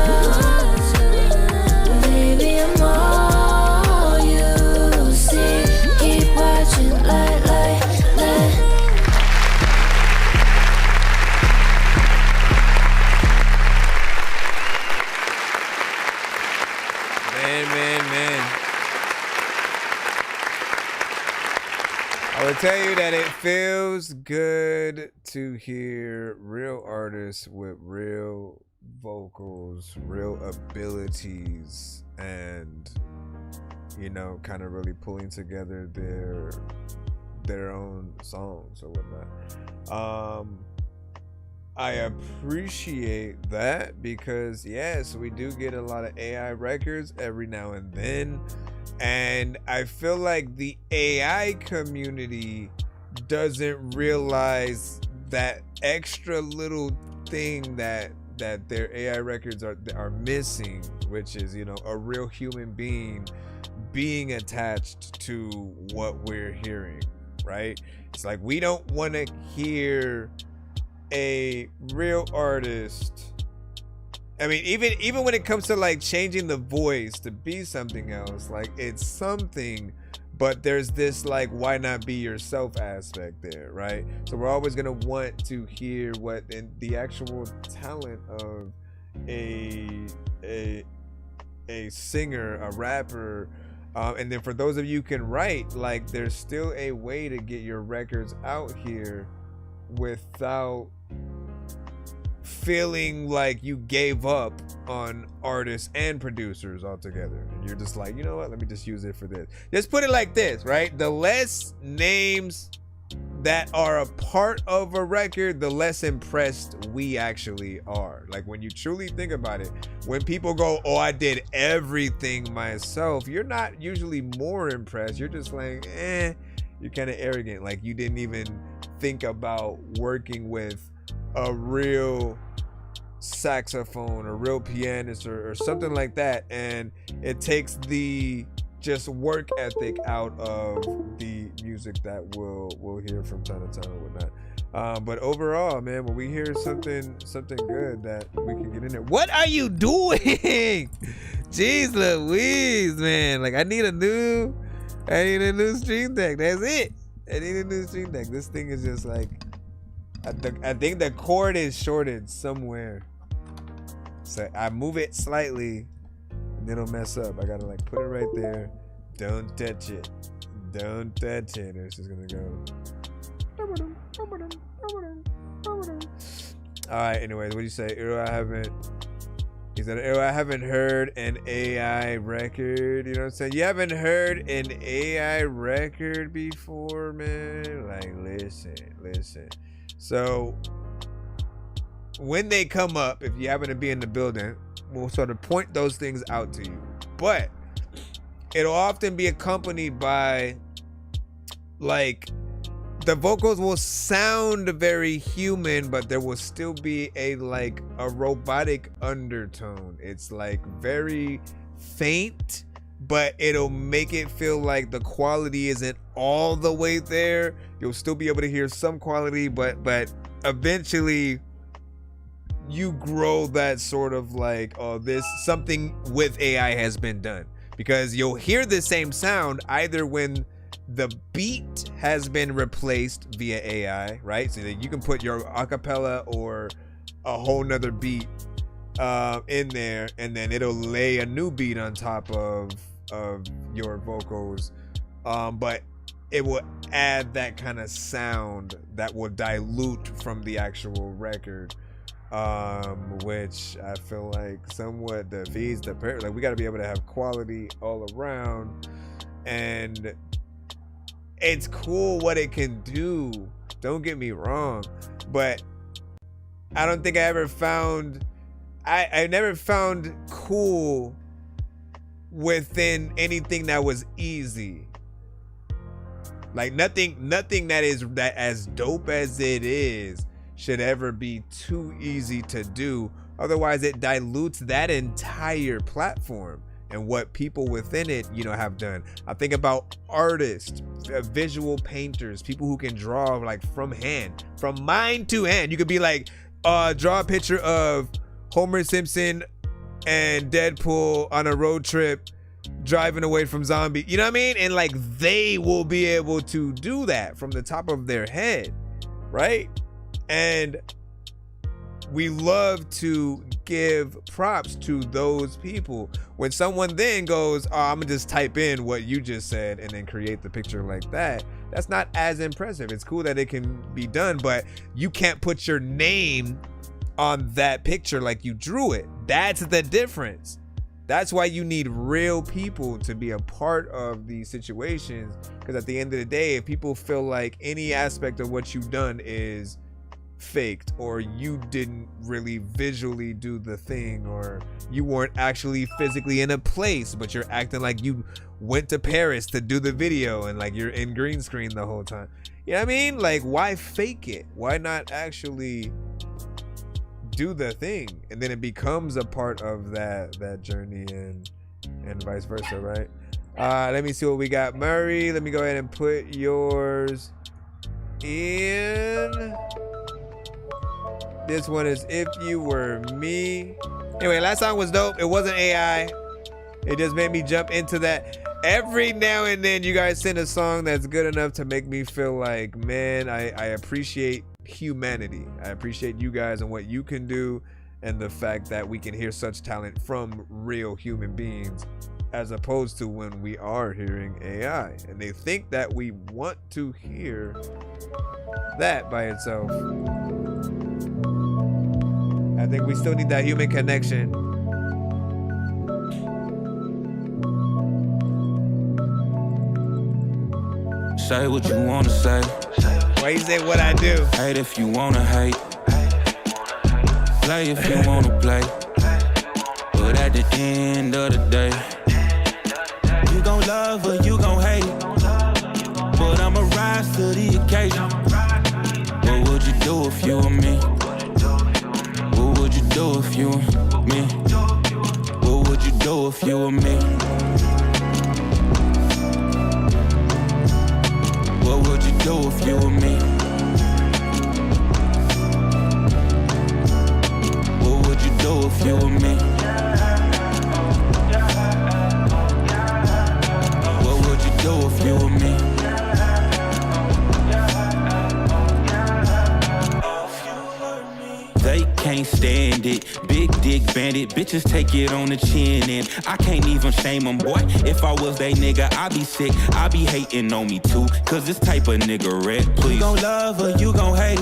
Baby, I'm all you see. Keep watching like that. Man. I will tell you that it feels good to hear real artists with real vocals, real abilities, and, you know, kind of really pulling together their own songs or whatnot. I appreciate that because, yes, we do get a lot of AI records every now and then. And I feel like the AI community doesn't realize that extra little thing that their AI records are missing, which is, you know, a real human being attached to what we're hearing, right? It's like we don't want to hear a real artist. I mean, even when it comes to like changing the voice to be something else, like it's something, but there's this like why not be yourself aspect there, right? So we're always gonna want to hear what in the actual talent of a singer, a rapper, and then for those of you who can write, like there's still a way to get your records out here without feeling like you gave up on artists and producers altogether, and you're just like, you know what, let me just use it for this. Just put it like this, right? The less names that are a part of a record, the less impressed we actually are. Like when you truly think about it, when people go, oh, I did everything myself, you're not usually more impressed. You're just like, you're kind of arrogant. Like you didn't even think about working with a real saxophone, a real pianist, or something like that, and it takes the just work ethic out of the music that we'll hear from time to time and whatnot. But overall, man, when we hear something good that we can get in there. What are you doing? Jeez Louise, man. Like I need a new stream deck. That's it. I need a new stream deck. This thing is just like, I think the cord is shorted somewhere. So I move it slightly and it'll mess up. I gotta like put it right there. Don't touch it. Don't touch it. Or it's just gonna go. Alright, anyways, what do you say? He said, I haven't heard an AI record. You know what I'm saying? You haven't heard an AI record before, man? Like, listen. So when they come up, if you happen to be in the building, we'll sort of point those things out to you. But it'll often be accompanied by, like, the vocals will sound very human, but there will still be a robotic undertone. It's like very faint, but it'll make it feel like the quality isn't all the way there. You'll still be able to hear some quality, but eventually you grow that sort of like, oh, this something with AI has been done, because you'll hear the same sound either when the beat has been replaced via AI, right? So that you can put your acapella or a whole nother beat in there, and then it'll lay a new beat on top of your vocals, but it will add that kind of sound that will dilute from the actual record, which I feel like somewhat defeats the purpose. Like we got to be able to have quality all around, and it's cool what it can do, don't get me wrong, but I don't think I ever found I never found cool within anything that was easy. Like nothing that is that as dope as it is should ever be too easy to do. Otherwise it dilutes that entire platform and what people within it, have done. I think about artists, visual painters, people who can draw like from mind to hand. You could be like, draw a picture of Homer Simpson and Deadpool on a road trip driving away from zombies. You know what I mean? And like they will be able to do that from the top of their head, right? And we love to give props to those people. When someone then goes, oh, I'm gonna just type in what you just said and then create the picture like that, that's not as impressive. It's cool that it can be done, but you can't put your name on that picture like you drew it. That's the difference. That's why you need real people to be a part of these situations, because at the end of the day, if people feel like any aspect of what you've done is faked, or you didn't really visually do the thing, or you weren't actually physically in a place but you're acting like you went to Paris to do the video and like you're in green screen the whole time, you know what I mean? Like, why fake it? Why not actually do the thing? And then it becomes a part of that journey, and vice versa, right? Let me see what we got. Murray, let me go ahead and put yours in. This one is If You Were Me. Anyway, last song was dope. It wasn't AI. It just made me jump into that. every now and then you guys send a song that's good enough to make me feel like, man, I appreciate humanity. I appreciate you guys and what you can do, and the fact that we can hear such talent from real human beings, as opposed to when we are hearing AI. And they think that we want to hear that by itself. I think we still need that human connection. Say what you wanna say. Why you say what I do? Hate if you wanna hate. Play if you wanna play. But at the end of the day, you gon' love or you gon' hate. But I'ma rise to the occasion. What would you do if you were me? What would you do if you were me? What would you do if you were me? What would you do if you were me? What would you do if you were me? What would you do if you were me? They can't stand it. Big dick bandit, bitches take it on the chin, and I can't even shame them, boy. If I was they nigga, I'd be sick. I'd be hating on me too, cause this type of nigga red, please. You gon' love or you gon' hate,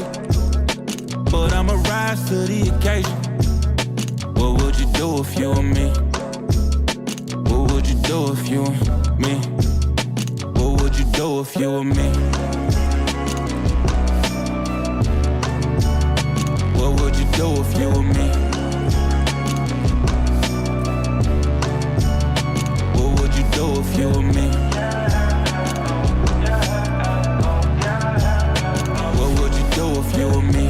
but I'ma rise to the occasion. What would you do if you were me? What would you do if you were me? What would you do if you were me? What would you do if you were me? What would you do if you were me? What would you do if you were me?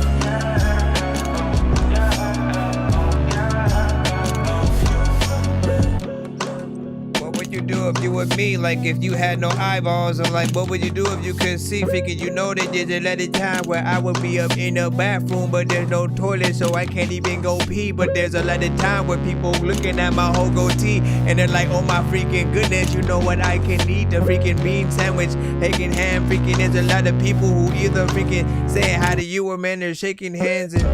What would you do if you were me? Like if you had no eyeballs, or like what would you do if you could see? Figure you know that there's a lot of time where I would be up in the bathroom, but there's no toilet, so I can't even go pee. But there's a lot of time where people looking at my whole goatee, and they're like, oh my freaking goodness, you know what I can eat? The freaking bean sandwich, bacon ham. Freaking there's a lot of people who either freaking saying hi to you, or man, they're shaking hands. And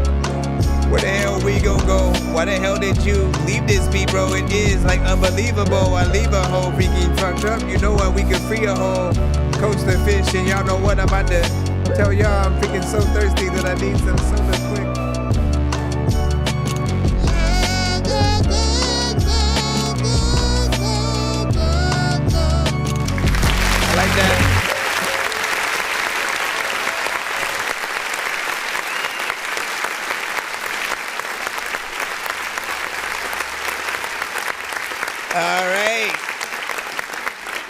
where the hell we gon' go? Why the hell did you leave this beat, bro? It is like unbelievable. I leave a whole freaking fucked up. You know what? We could free a whole coast of fish, and y'all know what I'm about to tell y'all. I'm freaking so thirsty that I need some soda quick. I like that. All right.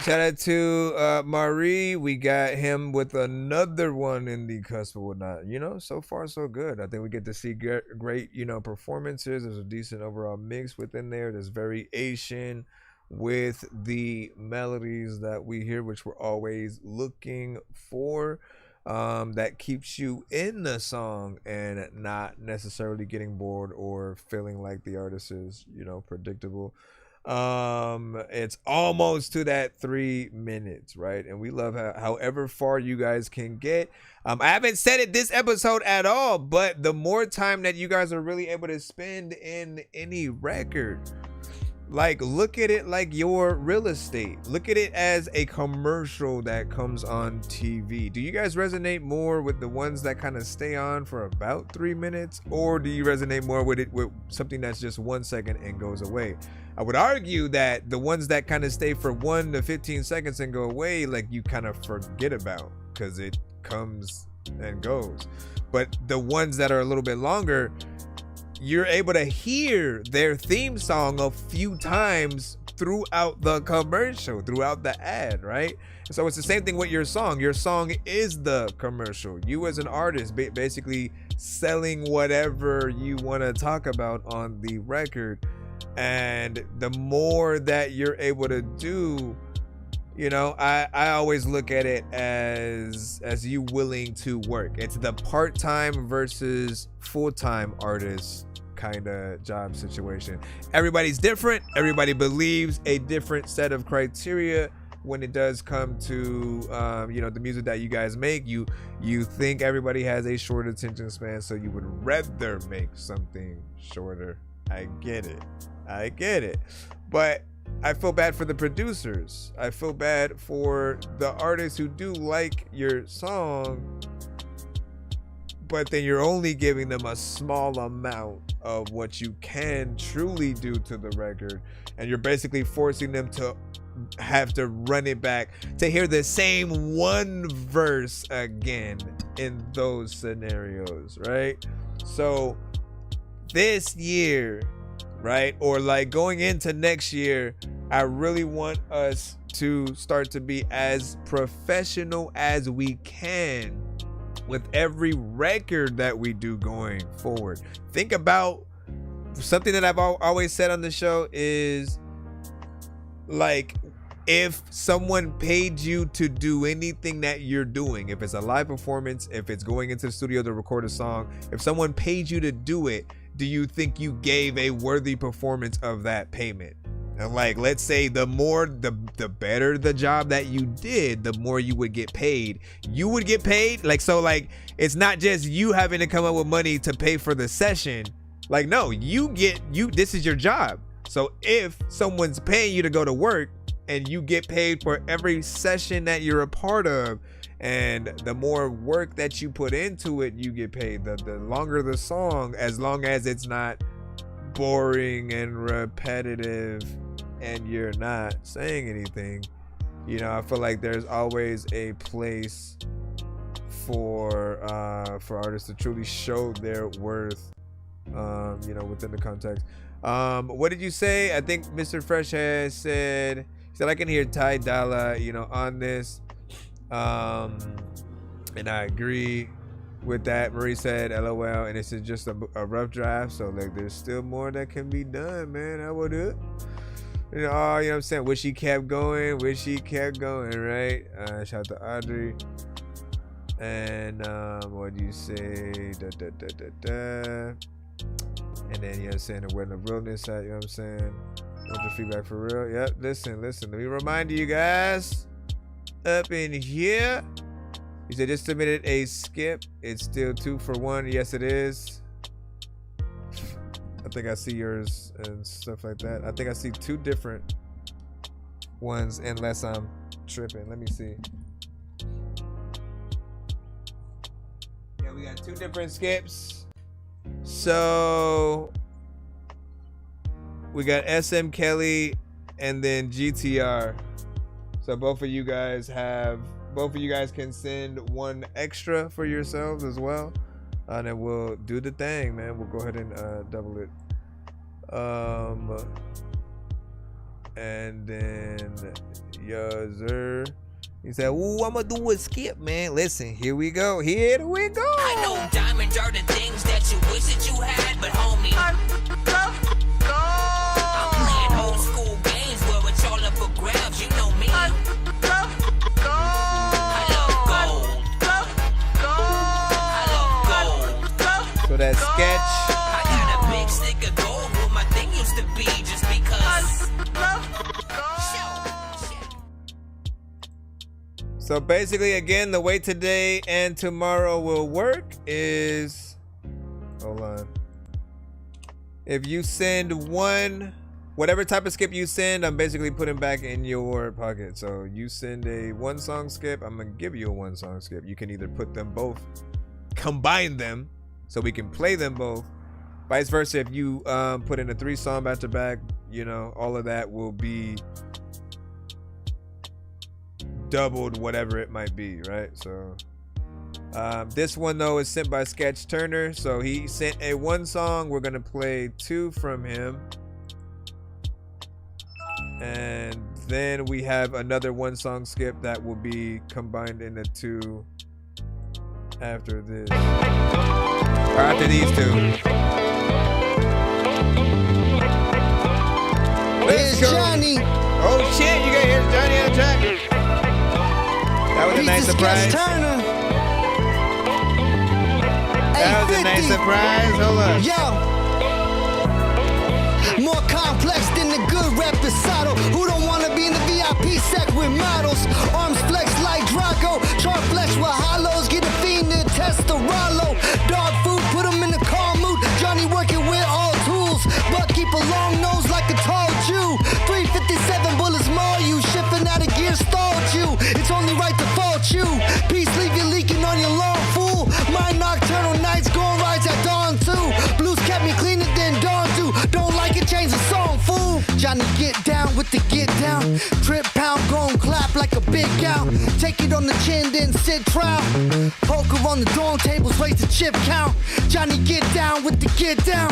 Shout out to Marie. We got him with another one in the cusp or whatnot. You know, so far so good. I think we get to see great, you know, performances. There's a decent overall mix within there. There's variation with the melodies that we hear, which we're always looking for. That keeps you in the song and not necessarily getting bored or feeling like the artist is, you know, predictable. It's almost to that 3 minutes, right? And we love however far you guys can get. I haven't said it this episode at all, but the more time that you guys are really able to spend in any record, like, look at it like your real estate. Look at it as a commercial that comes on TV. Do you guys resonate more with the ones that kind of stay on for about 3 minutes, or do you resonate more with it with something that's just 1 second and goes away? I would argue that the ones that kind of stay for 1 to 15 seconds and go away, like, you kind of forget about because it comes and goes. But the ones that are a little bit longer, you're able to hear their theme song a few times throughout the commercial, throughout the ad, right? So it's the same thing with your song. Your song is the commercial. You as an artist basically selling whatever you want to talk about on the record. And the more that you're able to do, you know, I always look at it as you willing to work. It's the part-time versus full-time artist kind of job situation. Everybody's different. Everybody believes a different set of criteria when it does come to the music that you guys make. You think everybody has a short attention span, so you would rather make something shorter. I get it. But I feel bad for the producers. I feel bad for the artists who do like your song, but then you're only giving them a small amount of what you can truly do to the record, and you're basically forcing them to have to run it back to hear the same one verse again in those scenarios, right? So this year, right, or like going into next year, I really want us to start to be as professional as we can with every record that we do going forward. Think about something that I've always said on the show is, like, if someone paid you to do anything that you're doing, if it's a live performance, if it's going into the studio to record a song, if someone paid you to do it, do you think you gave a worthy performance of that payment? And like, let's say the better the job that you did, the more you would get paid. You would get paid, like, so like, it's not just you having to come up with money to pay for the session. Like, no, this is your job. So if someone's paying you to go to work and you get paid for every session that you're a part of, and the more work that you put into it, you get paid. The longer the song, as long as it's not boring and repetitive and you're not saying anything, I feel like there's always a place for artists to truly show their worth, within the context. What did you say? I think Mr. Fresh has said, I can hear Ty Dolla, on this. And I agree with that. Marie said, LOL, and this is just a rough draft, so like there's still more that can be done, man. I would do it. You know what I'm saying? Wish he kept going, right? Shout out to Audrey. And what do you say? And then, you know what I'm saying, where the realness at, you know what I'm saying? Want your feedback for real? Yep, listen. Let me remind you guys, up in here, you said just submitted a skip. It's still 2 for 1. Yes, it is. I think I see yours and stuff like that. I think I see 2 different ones, unless I'm tripping. Let me see. Yeah, we got 2 different skips. So we got SM Kelly and then GTR. So both of you guys can send 1 extra for yourselves as well. And then we'll do the thing, man. We'll go ahead and double it. And then Yazzer, he said, ooh, I'm gonna do a skip, man. Listen, here we go. I know diamonds are the things that you wish that you had, but homie, I'm playing old school games where it's all up for grabs. You know me. I love gold. So that sketch. I got a big stick of gold where my thing used to be, just because. So basically, again, the way today and tomorrow will work is, hold on. If you send 1, whatever type of skip you send, I'm basically putting back in your pocket. So you send a 1 song skip, I'm gonna give you a 1 song skip. You can either put them both, combine them, so we can play them both. Vice versa, if you put in a 3 song back to back, all of that will be doubled, whatever it might be, right? So this one though is sent by Sketch Turner, so he sent a 1 song. We're gonna play 2 from him, and then we have another 1 song skip that will be combined into 2 after this, or after these 2. Here's Johnny. Oh shit, you gotta hear Johnny on track. That was a nice surprise. That was a nice surprise. Hold on. Yo. reposado. Who don't wanna be in the VIP sec with models? Arms flex like Drago, sharp flesh with hollows. Get a fiend to test the Rollo. Dog food, put him in the calm mood. Johnny working with all tools, but keep a long nose like a tall Jew. 357 bullets maul you, shifting out of gear stalled you. It's only right to fault you. Peace leave you leaking on your lawn, fool. My nocturnal nights going rides at dawn too. Blues kept me cleaner than dawn too. Don't like it, change the song, fool. Johnny get down with the get down. Trip pound, gon' clap like a big cow. Take it on the chin, then sit trial. Poker on the dorm tables, raise the chip count. Johnny get down with the get down.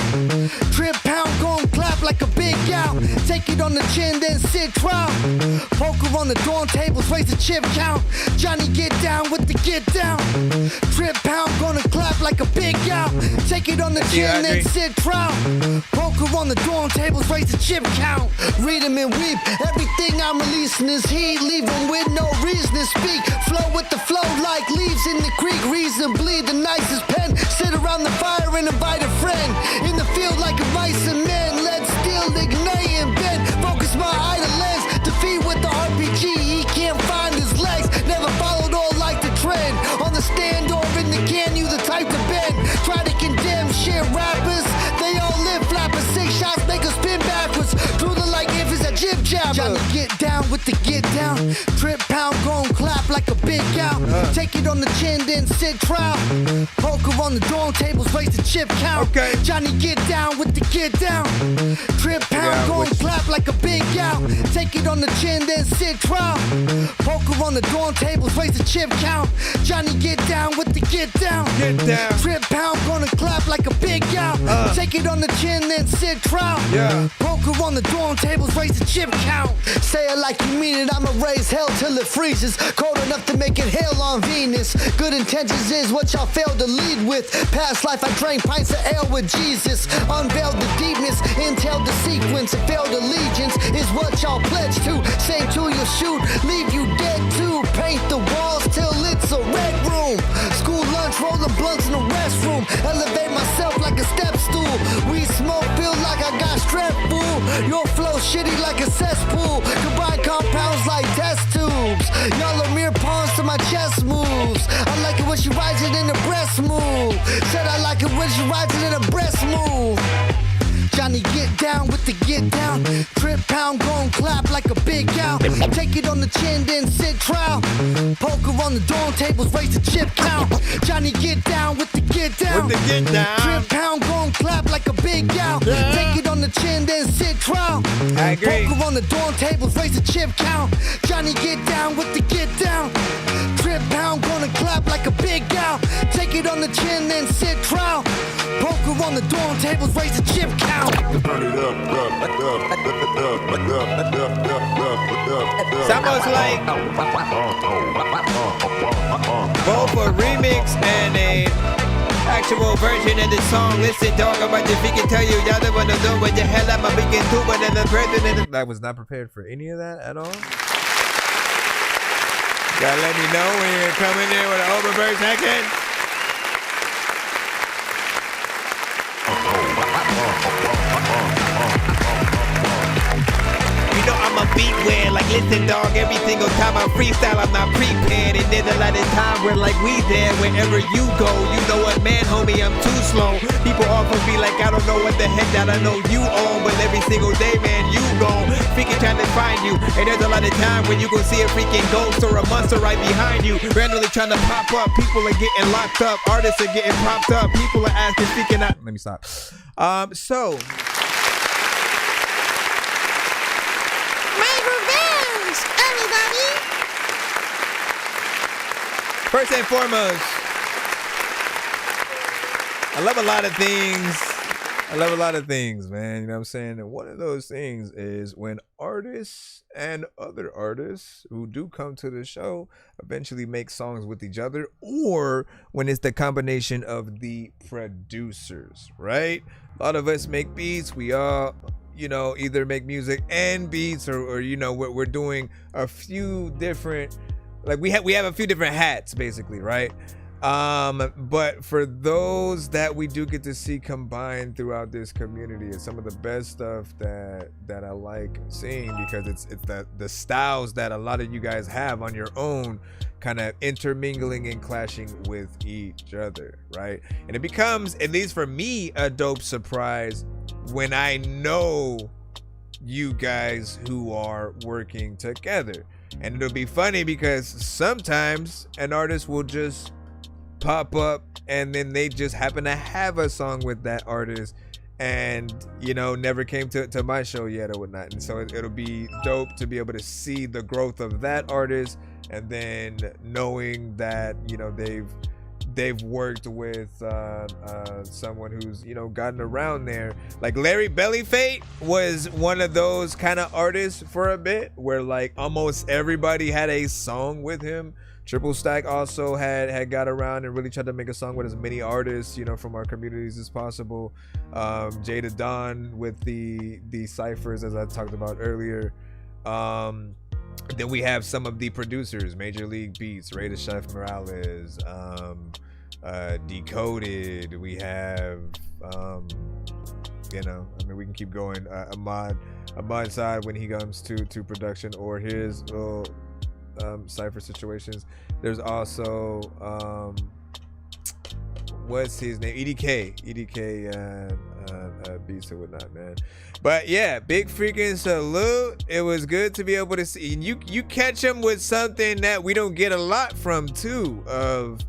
Trip pound, gon' clap like a big cow. Take it on the chin, then sit trial. Poker on the dorm tables, raise the chip count. Johnny get down with the get down. Trip pound, gonna clap like a big cow. Take it on the chin, then sit trial. Poker on the dorm tables, raise the chip count. Read him and weep. Everything I'm releasing is heat. Leave him with no reason to speak. Flow with the flow like leaves in the creek. Reason bleed the nicest pen. Sit around the fire and invite a friend. In the field like a mice and men. Let's still ignite and bend. Focus my idle lens. Defeat with the RPG. He can't find his legs. Never followed all like the trend. On the stand or in the can, you the type to bend. Try to condemn shit rappers. They all live flappers. 6 shots make us spin backwards. Drooling like if it's a jib jabber. Johnny get down with the get down. Trip pound gon' clap like a big cow. Take it on the chin, then sit trial. Poker on the dorm tables, raise the chip count. Okay. Johnny get down with the get down. Trip pound gon' clap like a big cow. Take it on the chin, then sit trial. Poker on the dorm tables, raise the chip count. Johnny get down with the get down. Get down. Trip pound gonna clap like a big cow. Take it on the chin, then sit trial. Yeah. Poker on the dorm tables, raise the chip count. Say it like you mean it, I'ma raise hell till it freezes. Cold enough to make it hell on Venus. Good intentions is what y'all failed to lead with. Past life I drank pints of ale with Jesus. Unveiled the deepness, entailed the sequence. And failed allegiance is what y'all pledged to. Same tool you'll shoot, leave you dead too. Paint the walls till it's a red room. School lunch, rolling blunts in the restroom. Elevate myself like a step stool. We smoke, feel like I got strep fool. Your flow shitty like a cesspool. Combine compounds like test tubes. Y'all are mere pawns to my chess moves. I like it when she rides it in the breast move. Said I like it when she rides it in a breast move. Johnny get down with the get down. Trip pound gon' clap like a big cow. Take it on the chin, then sit trial. Poker on the dorm tables, raise the chip count. Johnny get down with the get down. With the get down. Trip pound gon' clap like a big cow. Take it on the chin, then sit trial. I agree. Poker on the dorm tables, raise the chip count. Johnny get down with the get down. Trip pound gonna clap like a big cow. Take it on the chin, then sit trial. Poker on the dorm tables, raise the chip count. Sounds like both a remix and a actual version of the song. Listen, dog, I'm about to freaking tell you, y'all don't wanna know what the hell I'm a begin to, but then the president. I was not prepared for any of that at all. Gotta let me know when you're coming in with an oververse second. You know I'm a beat wear, like listen dog, every single time I freestyle I'm not prepared. And there's a lot of time where like we there wherever you go. You know what man homie, I'm too slow. People often be like I don't know what the heck that I know you own. But every single day man you gone, freaking trying to find you. And there's a lot of time when you gon' see a freaking ghost or a monster right behind you. Randomly trying to pop up, people are getting locked up. Artists are getting popped up, people are asking speaking out. Let me stop. So first and foremost, I love a lot of things. I love a lot of things, man. You know what I'm saying? And one of those things is when artists and other artists who do come to the show eventually make songs with each other, or when it's the combination of the producers, right? A lot of us make beats. We all, you know, either make music and beats, or you know, we're doing a few different, like we have a few different hats basically, right? But for those that we do get to see combined throughout this community, it's some of the best stuff that I like seeing, because it's the styles that a lot of you guys have on your own kind of intermingling and clashing with each other, right? And it becomes, at least for me, a dope surprise when I know you guys who are working together. And it'll be funny because sometimes an artist will just pop up and then they just happen to have a song with that artist and, you know, never came to my show yet or whatnot. And so it'll be dope to be able to see the growth of that artist, and then knowing that, you know, they've worked with someone who's, you know, gotten around there. Like Larry Bellyfate was one of those kind of artists for a bit where like almost everybody had a song with him. Triple Stack also had got around and really tried to make a song with as many artists, you know, from our communities as possible. Jada Dawn with the ciphers, as I talked about earlier. Then we have some of the producers, Major League Beats, Ray the Chef Morales, Decoded. We have, you know, I mean, we can keep going. Ahmad side when he comes to production or his little cipher situations. There's also what's his name, EDK beats or whatnot, man. But yeah, big freaking salute. It was good to be able to see, and you catch him with something that we don't get a lot from too, of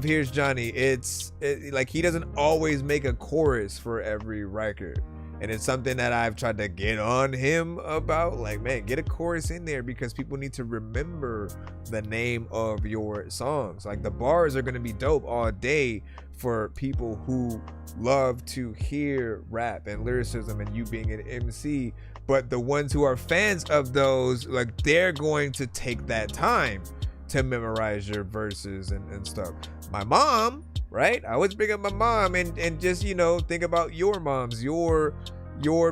Here's Johnny. It's like he doesn't always make a chorus for every record. And it's something that I've tried to get on him about. Like, man, get a chorus in there because people need to remember the name of your songs. Like, the bars are going to be dope all day for people who love to hear rap and lyricism and you being an MC. But the ones who are fans of those, like, they're going to take that time to memorize your verses and stuff. My mom, right? I always bring up my mom and just, you know, think about your moms, your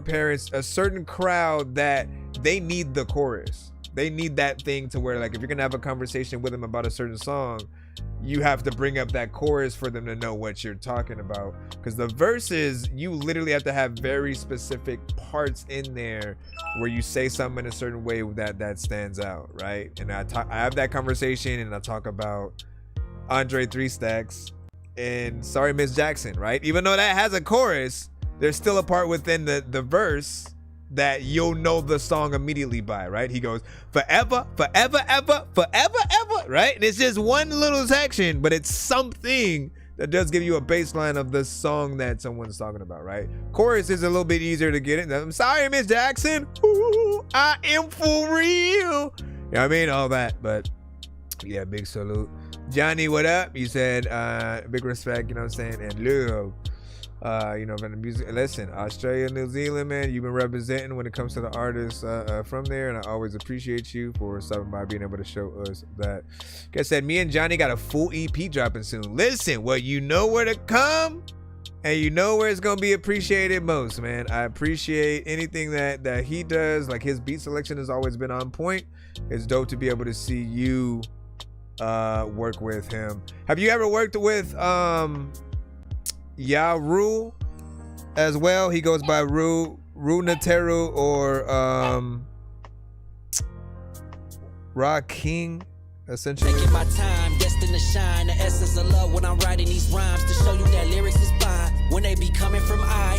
parents, a certain crowd that they need the chorus. They need that thing to where, like, if you're gonna have a conversation with them about a certain song, you have to bring up that chorus for them to know what you're talking about. Because the verses, you literally have to have very specific parts in there where you say something in a certain way that stands out, right? And I have that conversation and I talk about Andre 3 Stacks and Sorry Miss Jackson, right? Even though that has a chorus, there's still a part within the verse that you'll know the song immediately by, right? He goes, forever, forever, ever, forever, ever, right? And it's just one little section, but it's something that does give you a baseline of the song that someone's talking about, right? Chorus is a little bit easier to get in. I'm sorry, Miss Jackson. Ooh, I am for real. You know what I mean? All that, but yeah, big salute. Johnny, what up? You said big respect, you know what I'm saying, and love. You know, from the music. Listen, Australia, New Zealand, man, you've been representing when it comes to the artists from there, and I always appreciate you for stopping by, being able to show us that. Like I said, me and Johnny got a full EP dropping soon. Listen, well, you know where to come, and you know where it's gonna be appreciated most, man. I appreciate anything that he does. Like, his beat selection has always been on point. It's dope to be able to see you work with him. Have you ever worked with Yaru as well? He goes by Ru Nateru or Rock King, essentially. Taking my time, destined to shine. The essence of love when I'm writing these rhymes to show you that lyrics is fine. When they be coming from high,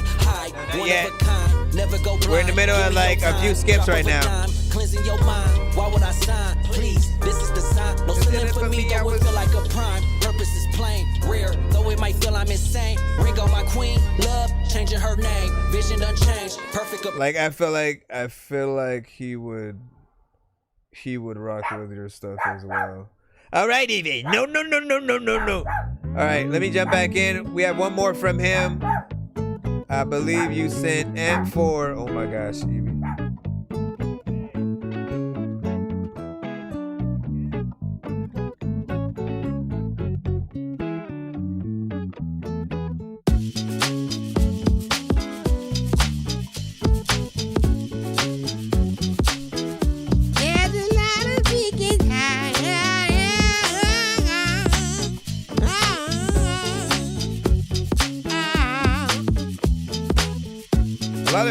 one of a kind. Never go blind. We're in the middle of like a few skips right now. Cleansing your mind. Why would I sign? Please, this is the sign. No ceiling for me, though it feel like a prime. Purpose is plain, rare, though it might feel I'm insane. Ring on my queen, love, changing her name. Vision unchanged, perfect. Like, I feel like he would rock with your stuff as well. Alrighty then. No. All right, let me jump back in. We have one more from him. I believe you sent M4. Oh my gosh, Evie.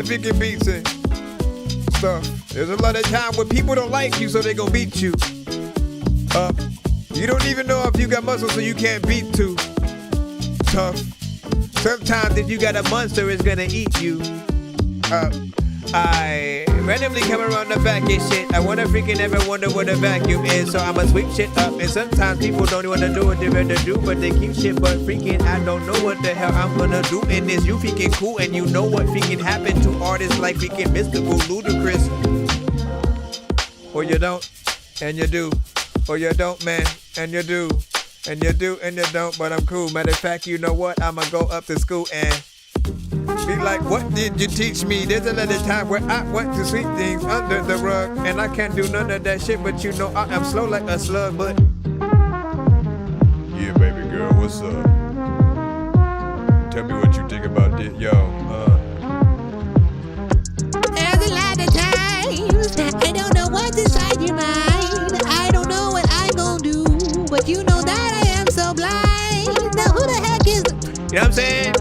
like freaking beats and stuff. There's a lot of time when people don't like you, so they gonna beat you up. You don't even know if you got muscles, so you can't beat too tough. Sometimes if you got a monster, it's gonna eat you up. I randomly come around the back and shit. I wanna freaking ever wonder what a vacuum is, so I'ma sweep shit up. And sometimes people don't even wanna do what they're gonna do, but they keep shit. But freaking, I don't know what the hell I'm gonna do in this. You freaking cool, and you know what freaking happened to artists like freaking Mystical, Ludacris. Or you don't, and you do. Or you don't, man, and you do. And you do, and you don't, but I'm cool. Matter of fact, you know what? I'ma go up to school and be like, what did you teach me? There's another time where I went to sweep things under the rug, and I can't do none of that shit, but you know I am slow like a slug, but yeah, baby girl, what's up? Tell me what you think about this, yo. There's a lot of times I don't know what's inside your mind. I don't know what I'm gonna do, but you know that I am so blind. Now who the heck is? You know what I'm saying?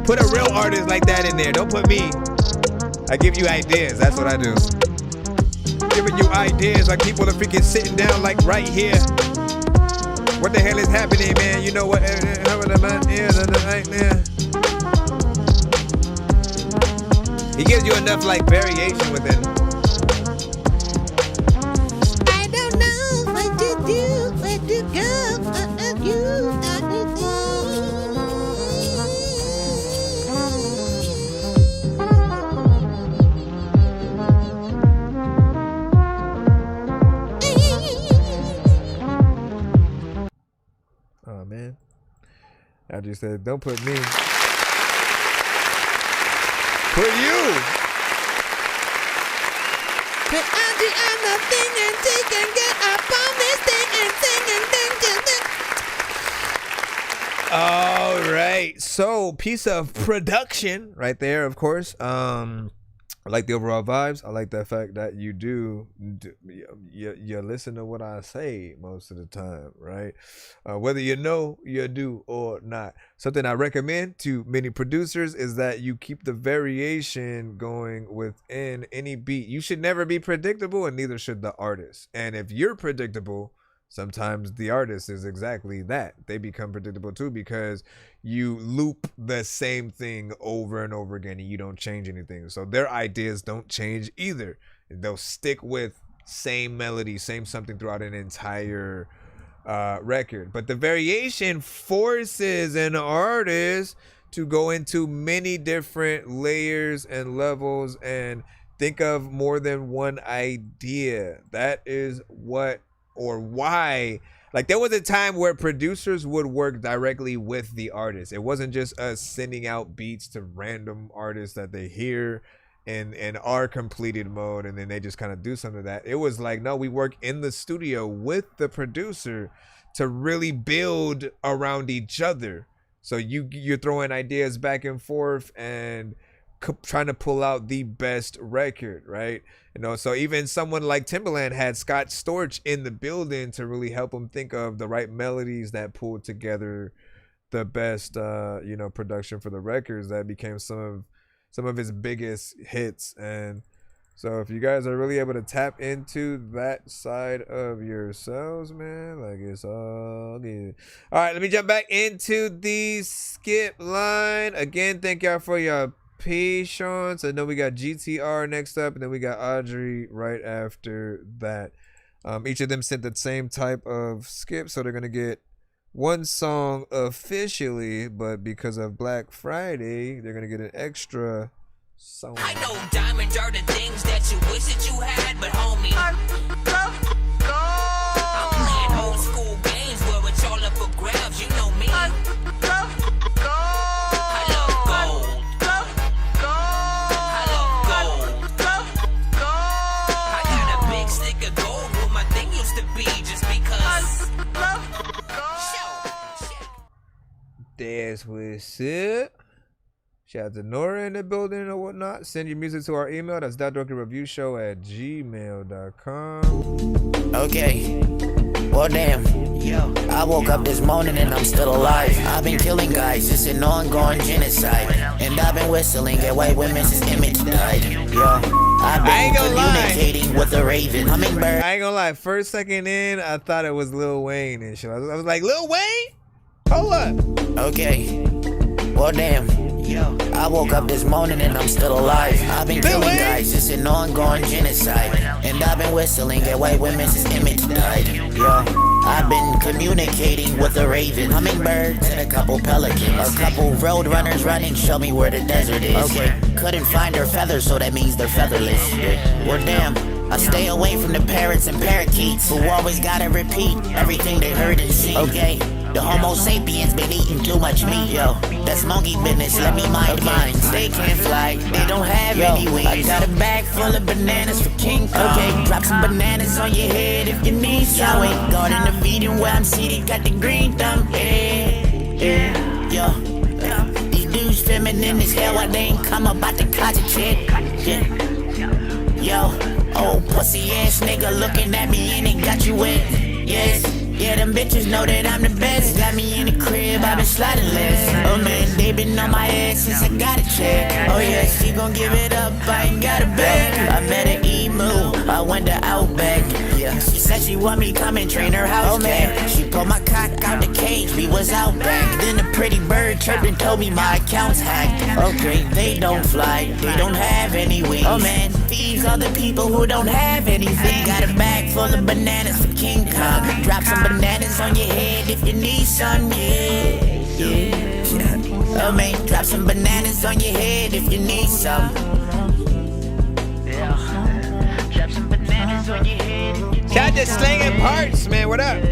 Put a real artist like that in there. Don't put me. I give you ideas. That's what I do. Giving you ideas like people are freaking sitting down like right here. What the hell is happening, man? You know what? He gives you enough like variation within. I don't know what to do, where to go, you. Oh man, I just said don't put me. Put you. Put Audrey on the thing and she can get up on this thing and sing and ding. All right, so piece of production right there, of course. I like the overall vibes. I like the fact that you listen to what I say most of the time, right? Whether you know you do or not. Something I recommend to many producers is that you keep the variation going within any beat. You should never be predictable, and neither should the artist. And if you're predictable, sometimes the artist is exactly that. They become predictable too because you loop the same thing over and over again and you don't change anything. So their ideas don't change either. They'll stick with same melody, same something throughout an entire record. But the variation forces an artist to go into many different layers and levels and think of more than one idea. That is what or why, like there was a time where producers would work directly with the artist. It wasn't just us sending out beats to random artists that they hear in our completed mode and then they just kind of do some of that. It was like, no, we work in the studio with the producer to really build around each other. So you're throwing ideas back and forth and trying to pull out the best record, right? You know, so even someone like Timbaland had Scott Storch in the building to really help him think of the right melodies that pulled together the best production for the records that became some of his biggest hits. And so if you guys are really able to tap into that side of yourselves, man, like it's all good. All right, let me jump back into the skip line again. Thank y'all for your patience. I know we got GTR next up, and then we got Audrey right after that. Each of them sent the same type of skip, so they're gonna get one song officially, but because of Black Friday, they're gonna get an extra song. I know diamonds are the things that you wish that you had, but homie, I'm playing old school games where it's all up for grabs. You know me. That's what's up. Shout out to Nora in the building or whatnot. Send your music to our email. That's ThatDorkyReviewShow@gmail.com. Okay. Well, damn. Yo, I woke up this morning and I'm still alive. I've been killing guys, it's an ongoing genocide. And I've been whistling at white women since Emmett died. Yo, I've been communicating with a raven. Hummingbird. I ain't gonna lie. First second in, I thought it was Lil Wayne and shit. I was like, Lil Wayne? Hold up. Okay. Well, damn. Yo, I woke up this morning and I'm still alive. I've been killing guys, it's an ongoing genocide. And I've been whistling at white women since Emmett died. Yo, I've been communicating with a raven, hummingbirds, and a couple pelicans. A couple road runners running, show me where the desert is. Okay, couldn't find their feathers, so that means they're featherless. Well, damn. I stay away from the parrots and parakeets who always gotta repeat everything they heard and see. Okay, the Homo sapiens been eating too much meat, yo. That's monkey business, let me mind mine. They can't fly, they don't have any wings. I got a bag full of bananas for King Kong. Okay, drop some bananas on your head if you need some. I ain't going in the feeding where I'm seated, got the green thumb. Yeah, yo. These dudes feminine as hell, why they ain't come up out the closet yet? Yeah. Yo. Old pussy ass nigga looking at me and it got you wet. Yes, yeah, them bitches know that I'm the best. Got me in the crib, I've been sliding less. Oh man, they been on my ass since I got a check. Oh yeah, she gon' give it up, I ain't got a bag. I met an emu, I went to Outback. Yeah, she said she want me come and train her house. Oh man, she pulled my cock out the cage, we was out back. Then a pretty bird chirped and told me my account's hacked. Okay, they don't fly, they don't have any wings. Oh man, thieves are the people who don't have anything. Got a bag full of bananas for King Kong. Drop some bananas on your head if you need some, yeah. Oh man, drop some bananas on your head if you need some. Drop some bananas on your head. Shout out to Slanging Parts, man. What up?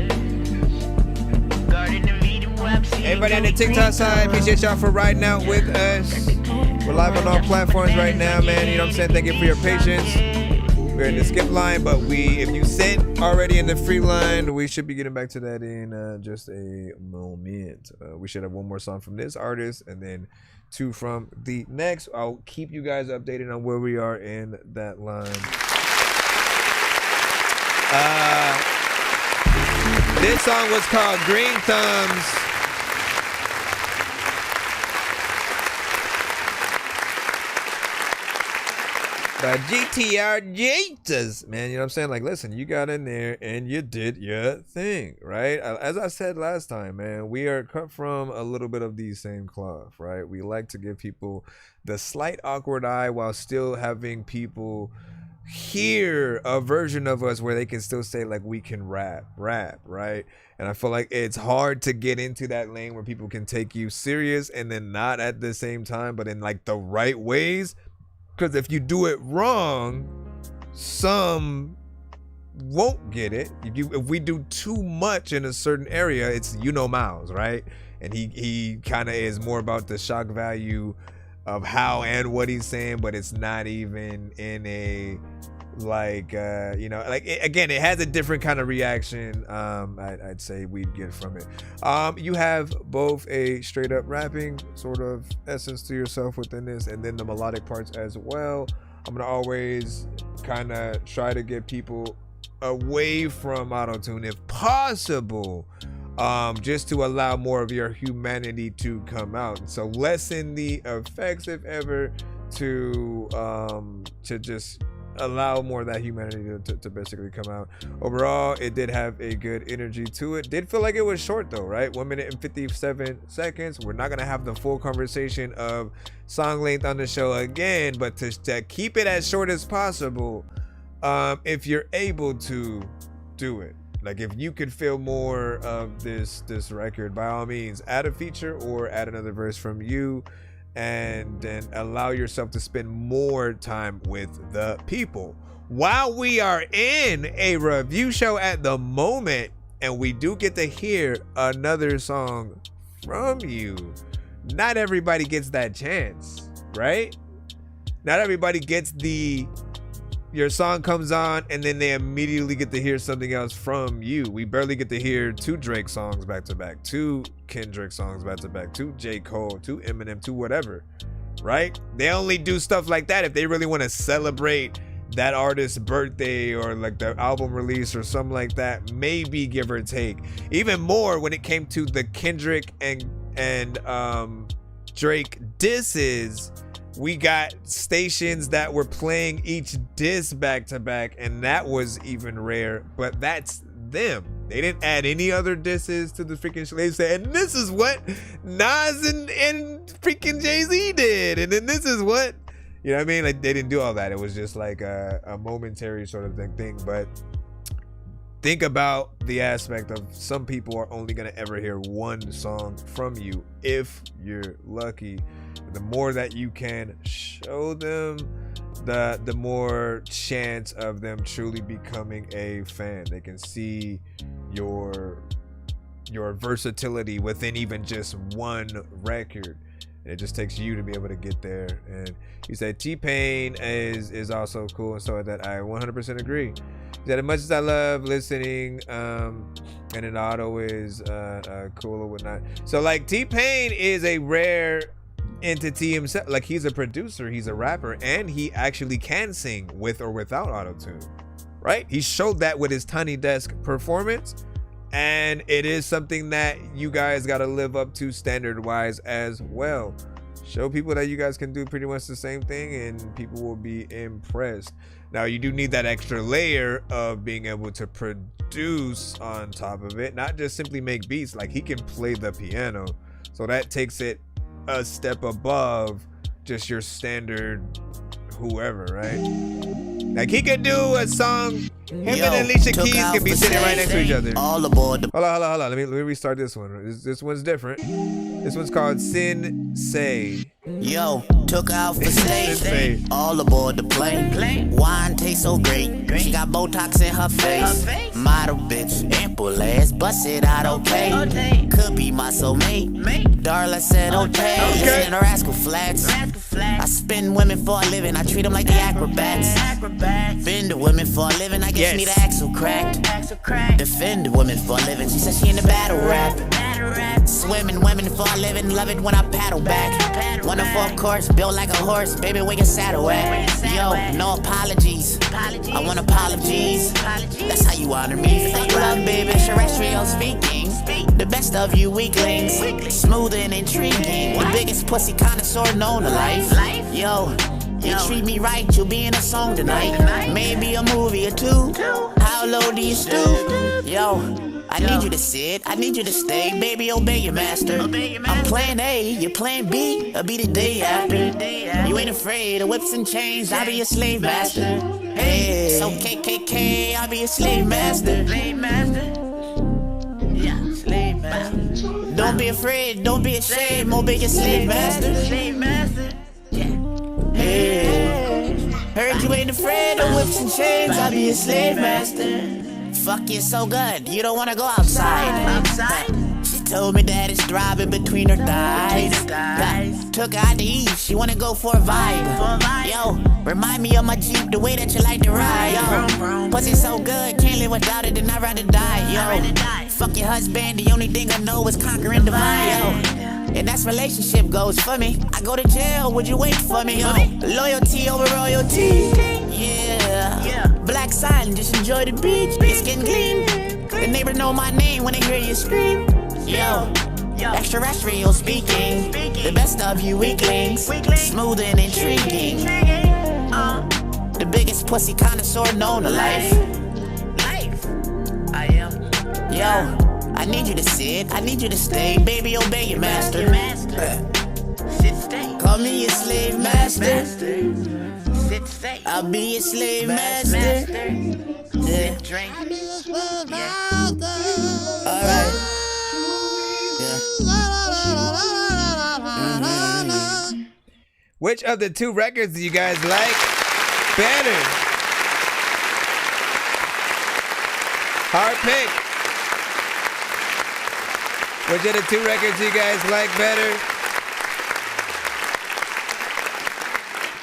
Everybody on the TikTok side, appreciate y'all for riding out with us. We're live on all platforms right now, man. You know what I'm saying? Thank you for your patience. We're in the skip line, but if you sent already in the free line, we should be getting back to that in just a moment. We should have one more song from this artist and then 2 from the next. I'll keep you guys updated on where we are in that line. This song was called Green Thumbs. By GTR Jesus, man, you know what I'm saying? Like, listen, you got in there and you did your thing, right? As I said last time, man, we are cut from a little bit of the same cloth, right? We like to give people the slight awkward eye while still having people hear a version of us where they can still say, like, we can rap, right? And I feel like it's hard to get into that lane where people can take you serious and then not at the same time, but in, like, the right ways. Because if you do it wrong, some won't get it. If we do too much in a certain area, it's Miles, right? And he kind of is more about the shock value of how and what he's saying, but it's not even in a again, it has a different kind of reaction. I'd say we'd get from it. You have both a straight up rapping sort of essence to yourself within this, and then the melodic parts as well. I'm gonna always kind of try to get people away from auto-tune if possible, just to allow more of your humanity to come out. So lessen the effects if ever, to just allow more of that humanity to basically come out. Overall, it did have a good energy to it. Did feel like it was short though, right? 1 minute and 57 seconds. We're not gonna have the full conversation of song length on the show again, but to keep it as short as possible, if you're able to do it. Like, if you could feel more of this record, by all means, add a feature or add another verse from you, and then allow yourself to spend more time with the people. While we are in a review show at the moment, and we do get to hear another song from you, not everybody gets that chance, right? Not everybody gets your song comes on and then they immediately get to hear something else from you. We barely get to hear 2 Drake songs back to back, 2 Kendrick songs back to back, 2 J. Cole, 2 Eminem, 2 whatever. right? They only do stuff like that if they really want to celebrate that artist's birthday or like their album release or something like that, maybe, give or take. Even more when it came to the Kendrick and Drake disses, we got stations that were playing each diss back to back, and that was even rare, but that's them. They didn't add any other disses to the freaking show. They said, and this is what Nas and freaking Jay-Z did, and then this is what, you know what I mean? Like, they didn't do all that. It was just like a momentary sort of thing. But think about the aspect of some people are only going to ever hear one song from you if you're lucky. The more that you can show them, the more chance of them truly becoming a fan. They can see your versatility within even just one record. And it just takes you to be able to get there. And he said T-Pain is also cool, and so that I 100% agree. He said, as much as I love listening, and an auto is cool or whatnot. So like T-Pain is a rare entity himself. Like, he's a producer, he's a rapper, and he actually can sing with or without auto-tune, right? He showed that with his Tiny Desk performance. And it is something that you guys got to live up to standard wise as well. Show people that you guys can do pretty much the same thing and people will be impressed. Now, you do need that extra layer of being able to produce on top of it, not just simply make beats. Like, he can play the piano. So that takes it a step above just your standard whoever, right? Like, he could do a song. Him and Alicia Keys can be sitting right next to each other. All aboard. Hold on. Let me restart this one. This one's different. This one's called Sin Say. Yo, took out for stage. All aboard the plane. Wine tastes so great. She got Botox in her face. Model bitch, ample ass, bust it out okay. Could be my soulmate. Darla said okay. In her rascal flats. I spin women for a living. I treat them like the acrobats. Bend the women for a living. I guess me the axle cracked. Defend the women for a living. She said she in the battle rap. Swimming women for a living. Love it when I paddle back. Wonderful course, built like a horse. Baby, where your saddle at? Yo, no apologies. I want apologies. That's how you honor me. Thank you, love, baby. Terrestrial speaking. The best of you weaklings. Smooth and intriguing. The biggest pussy connoisseur known to life. Yo, you treat me right, you'll be in a song tonight. Maybe a movie or two. How low do you stoop? Yo, I need you to sit, I need you to stay. Baby, obey your master. I'm plan A, you're plan B. I'll be the day after. You ain't afraid of whips and chains, I'll be your slave master. Hey, so KKK, I'll be your slave master. Yeah, slave master. Don't be afraid, don't be ashamed, obey your slave master. Hey, heard you ain't afraid of whips and chains, I'll be a slave master. Fuck you so good, you don't wanna go outside. She told me that it's throbbing between her thighs. Took her out to eat, she wanna go for a vibe. Yo, remind me of my Jeep, the way that you like to ride. Yo, pussy so good, can't live without it, and I'd rather die. Yo, fuck your husband, the only thing I know is conquering divine. Yo, and that's relationship goes for me. I go to jail, would you wait for me? Yo, loyalty over royalty. Yeah. Black silent, just enjoy the beach. Your skin clean. The neighbor know my name when they hear you scream. Yo, extraterrestrial speaking. The best of you weaklings. Smooth and intriguing. The biggest pussy connoisseur known to life. I am. Yo, I need you to sit, I need you to stay. Baby, obey your master. Sit, stay. Call me your slave master. Sit, stay. I'll be your slave master. Yeah. Drink. Alright. Yeah. Which of the two records do you guys like better? Hard pick. Which of the two records do you guys like better?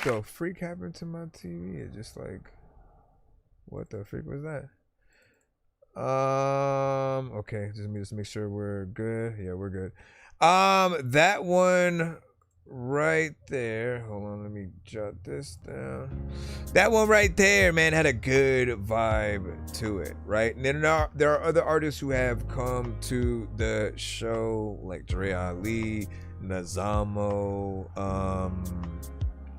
The freak happened to my TV? It just like, what the freak was that? Okay, just make sure we're good. Yeah, we're good. That one right there, hold on, let me jot this down. That one right there, man, had a good vibe to it, right? And then there are other artists who have come to the show, like Dre Ali, Nazamo,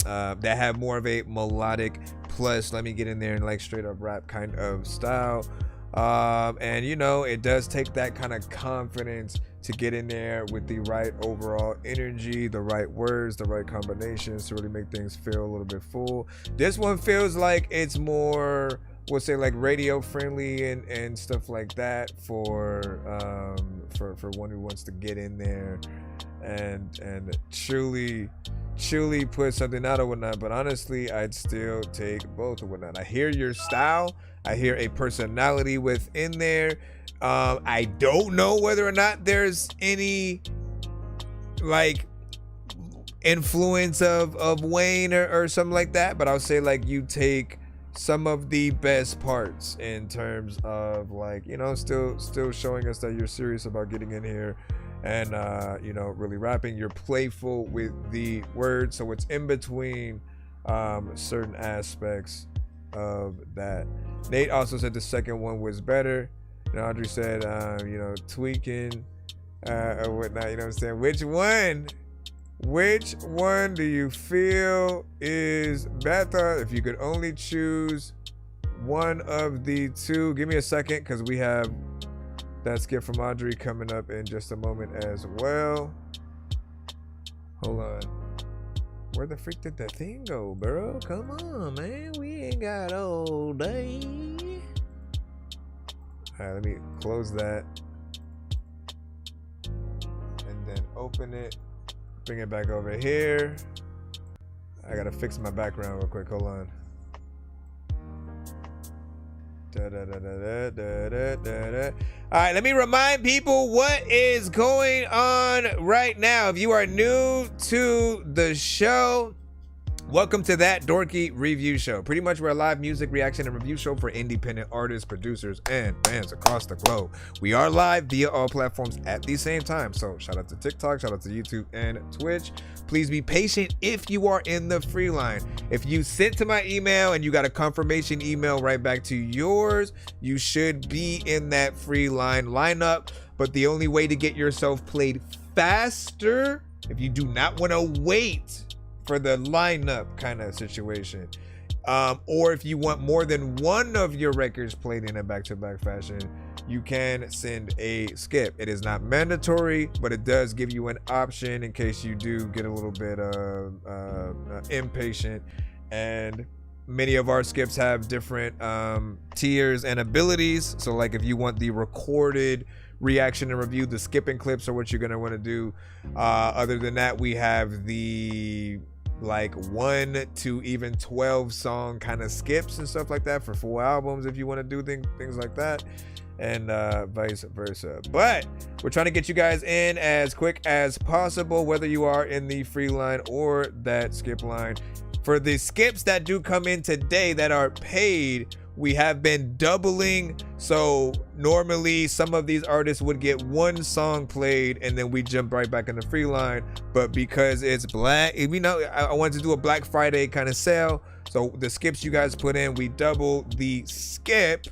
that have more of a melodic plus let me get in there and like straight up rap kind of style. And you know, it does take that kind of confidence to get in there with the right overall energy, the right words, the right combinations to really make things feel a little bit full. This one feels like it's more, we'll say, like radio friendly and stuff like that for one who wants to get in there and truly put something out or whatnot. But honestly, I'd still take both or whatnot. I hear your style, I hear a personality within there. I don't know whether or not there's any like influence of Wayne or something like that, but I'll say like you take some of the best parts in terms of like, you know, still showing us that you're serious about getting in here and you know, really rapping. You're playful with the words, so it's in between certain aspects of that. Nate also said the second one was better. And Audrey said, you know, tweaking or whatnot, you know what I'm saying? Which one do you feel is better? If you could only choose one of the two, give me a second, because we have that skip from Audrey coming up in just a moment as well. Hold on. Where the freak did that thing go, bro? Come on, man. We ain't got all day. All right, let me close that. And then open it. Bring it back over here. I gotta fix my background real quick. Hold on. All right, let me remind people what is going on right now. If you are new to the show, welcome to That Dorky Review Show. Pretty much we're a live music reaction and review show for independent artists, producers, and fans across the globe. We are live via all platforms at the same time. So shout out to TikTok, shout out to YouTube and Twitch. Please be patient if you are in the free line. If you sent to my email and you got a confirmation email right back to yours, you should be in that free line lineup. But the only way to get yourself played faster, if you do not want to wait for the lineup kind of situation, or if you want more than one of your records played in a back-to-back fashion, you can send a skip. It is not mandatory, but it does give you an option in case you do get a little bit impatient. And many of our skips have different tiers and abilities. So like if you want the recorded reaction and review, the skipping clips are what you're gonna want to do. Other than that, we have the like 1 to even 12 song kind of skips and stuff like that for full albums if you want to do things like that, and vice versa. But we're trying to get you guys in as quick as possible, whether you are in the free line or that skip line. For the skips that do come in today that are paid, we have been doubling. So normally some of these artists would get one song played and then we jump right back in the free line. But because it's black, we know I wanted to do a Black Friday kind of sale. So the skips you guys put in, we double the skip,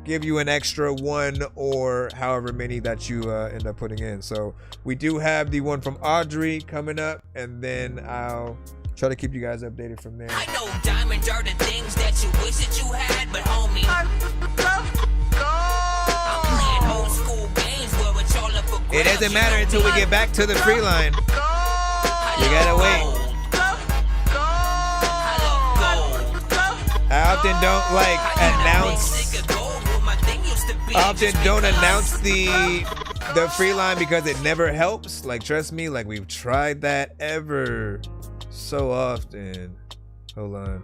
give you an extra one or however many that you end up putting in. So we do have the one from Audrey coming up, and then I'll try to keep you guys updated from there. I know diamonds are the things that you wish that you had, but homie, I'm playing old school games where it's all up for grabs. It doesn't matter until we get back to the free line. You gotta wait. I often don't like announce the free line because it never helps. Like, trust me, like we've tried that ever so often. Hold on.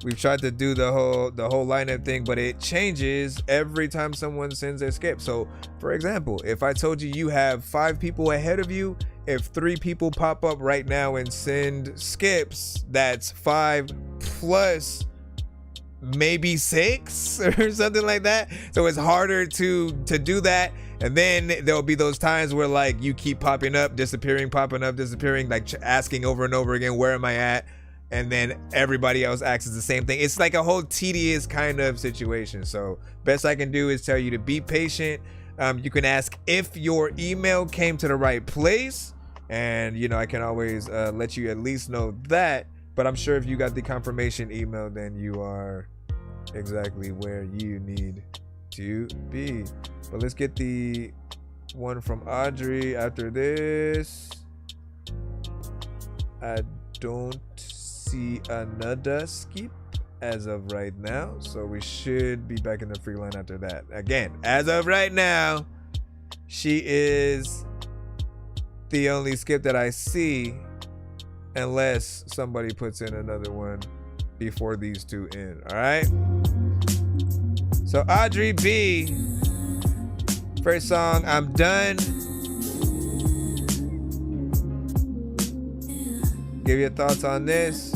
We've tried to do the whole lineup thing, but it changes every time someone sends a skip. So for example, if I told you you have 5 people ahead of you, if 3 people pop up right now and send skips, that's 5 plus maybe 6 or something like that. So it's harder to do that. And then there'll be those times where like you keep popping up, disappearing, like asking over and over again, where am I at? And then everybody else asks the same thing. It's like a whole tedious kind of situation. So best I can do is tell you to be patient. You can ask if your email came to the right place, and you know, I can always let you at least know that. But I'm sure if you got the confirmation email, then you are exactly where you need to be. But let's get the one from Audrey after this. I don't see another skip as of right now, so we should be back in the free line after that. Again, as of right now, she is the only skip that I see, unless somebody puts in another one before these two end. All right, so Audrey B, first song, I'm Done. Give your thoughts on this.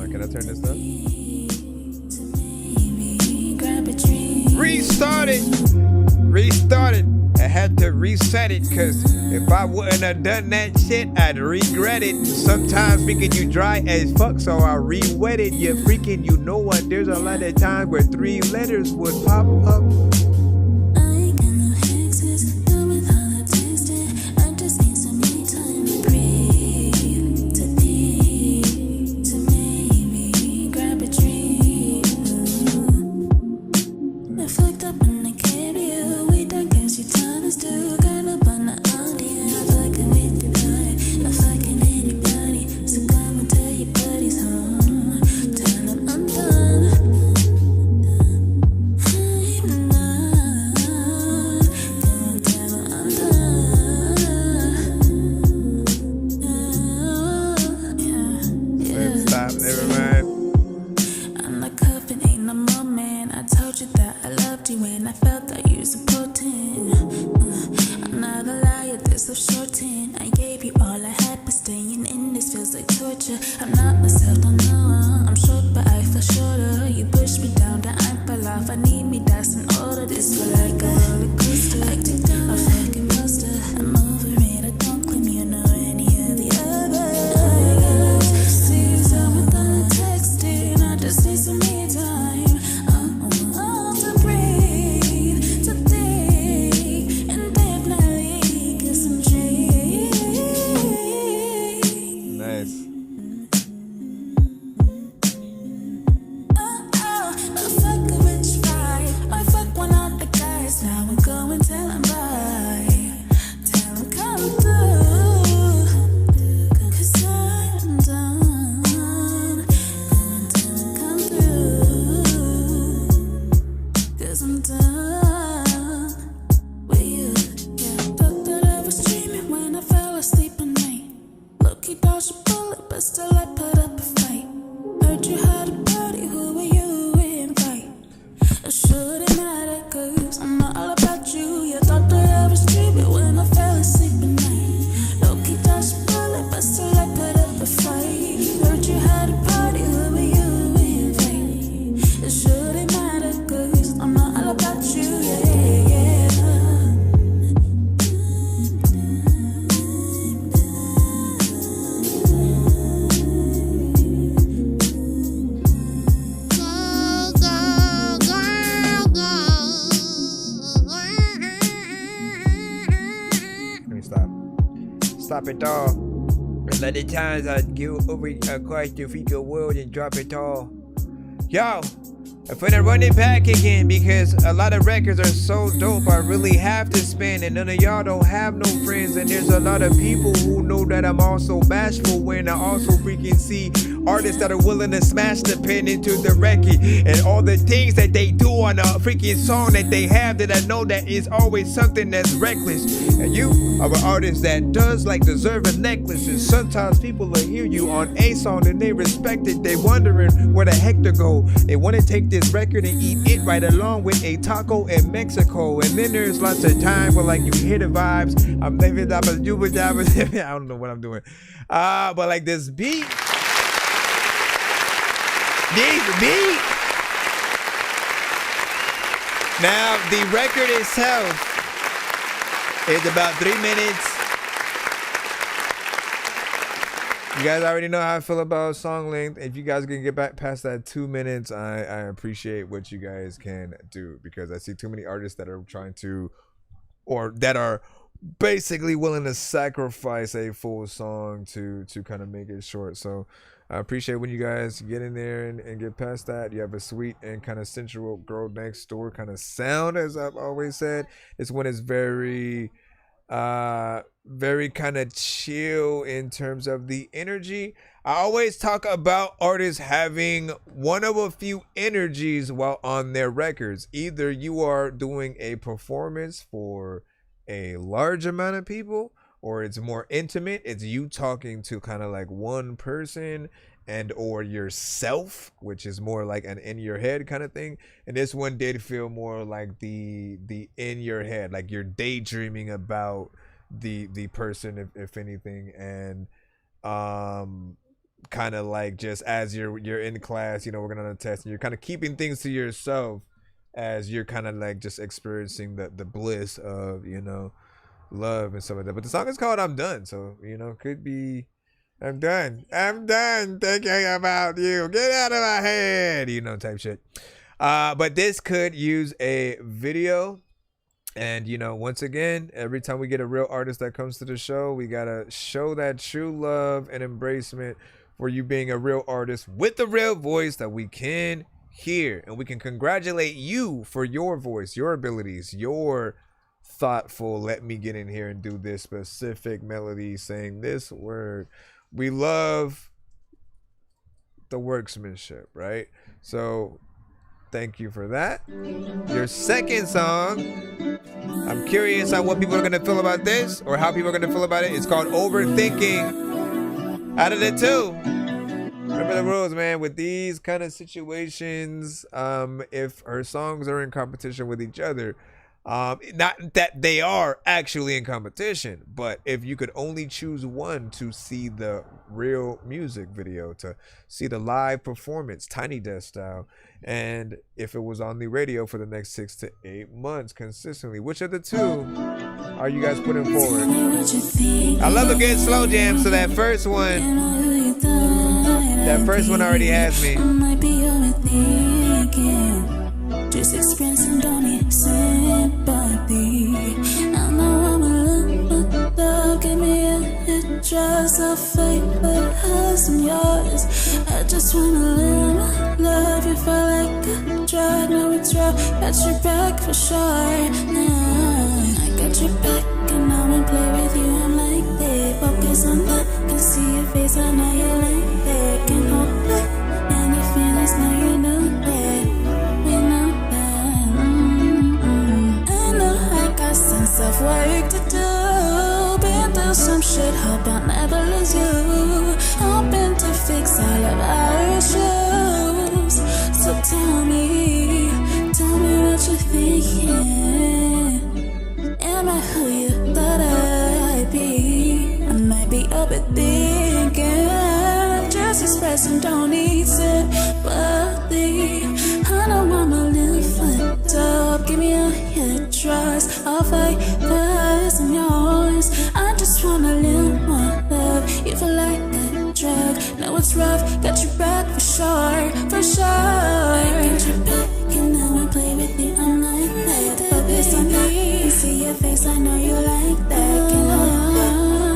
Can I turn this up? Restart it. I had to reset it, cause if I wouldn't have done that shit, I'd regret it. Sometimes speaking you dry as fuck, so I re-wet it. You freaking, you know what? There's a lot of times where 3 letters would pop up. Stop it all. A lot of times I go over across the freaking world and drop it all. Yo, I'm finna run it back again because a lot of records are so dope. I really have to spin, and none of y'all don't have no friends. And there's a lot of people who know that I'm also bashful when I also freaking see artists that are willing to smash the pen into the record, and all the things that they do on a freaking song that they have, that I know that is always something that's reckless. And you are an artist that does like deserve a necklace, and sometimes people will hear you on a song and they respect it. They wondering where the heck to go. They want to take this record and eat it right along with a taco in Mexico. And then there's lots of time where like you hear the vibes. I'm living up a I don't know what I'm doing. But like this beat. Now the record itself is about 3 minutes. You guys already know how I feel about song length. If you guys can get back past that 2 minutes, I appreciate what you guys can do, because I see too many artists that are trying to, or that are basically willing to sacrifice a full song to kind of make it short. So I appreciate when you guys get in there and get past that. You have a sweet and kind of sensual girl next door kind of sound, as I've always said. This one is very kind of chill in terms of the energy. I always talk about artists having one of a few energies while on their records. Either you are doing a performance for a large amount of people, or it's more intimate. It's you talking to kind of like one person and or yourself, which is more like an in your head kind of thing. And this one did feel more like the in your head, like you're daydreaming about the person, if anything. And kind of like just as you're in class, you know, working on a test, and you're kind of keeping things to yourself as you're kind of like just experiencing the bliss of, you know, love and stuff like that. But the song is called I'm Done, so, you know, could be I'm done thinking about you, get out of my head, you know, type shit. But this could use a video. And, you know, once again, every time we get a real artist that comes to the show, we gotta show that true love and embracement for you being a real artist with a real voice that we can hear, and we can congratulate you for your voice, your abilities, your thoughtful, let me get in here and do this specific melody saying this word. We love the workmanship, right? So thank you for that. Your second song, I'm curious on what people are gonna feel about this, or how people are gonna feel about it. It's called Overthinking. Out of the two, remember the rules, man. With these kind of situations, if her songs are in competition with each other, not that they are actually in competition, but if you could only choose one to see the real music video, to see the live performance, Tiny Desk style, and if it was on the radio for the next 6 to 8 months consistently, which of the two are you guys putting forward? I love a good slow jam, so that first one already has me. Just expressing, don't need sympathy. I know I'm a little dog, give me a hit, trust a fake, but hers and yours. I just wanna live my life. You feel like a drug, no it's raw. Got your back for sure. Nah, I got your back, and I wanna play with you. I'm like that, focus on that. Can see your face, I know you like that. Can hold back any feelings, now you know that. Sense of work to do. Been through some shit, hope I'll never lose you. Hoping to fix all of our issues. So tell me what you're thinking. Am I who you thought I'd be? I might be overthinking. Just expressing, don't need sympathy. I know I'm a little fucked up. Give me a hit, trust. I'll fight for us and yours. I just wanna live more love. You feel like a drug. Know it's rough. Got your back for sure, for sure. I got your back and now I play with you. I'm like that. Focus on me. I see your face. I know you like that. Can hold back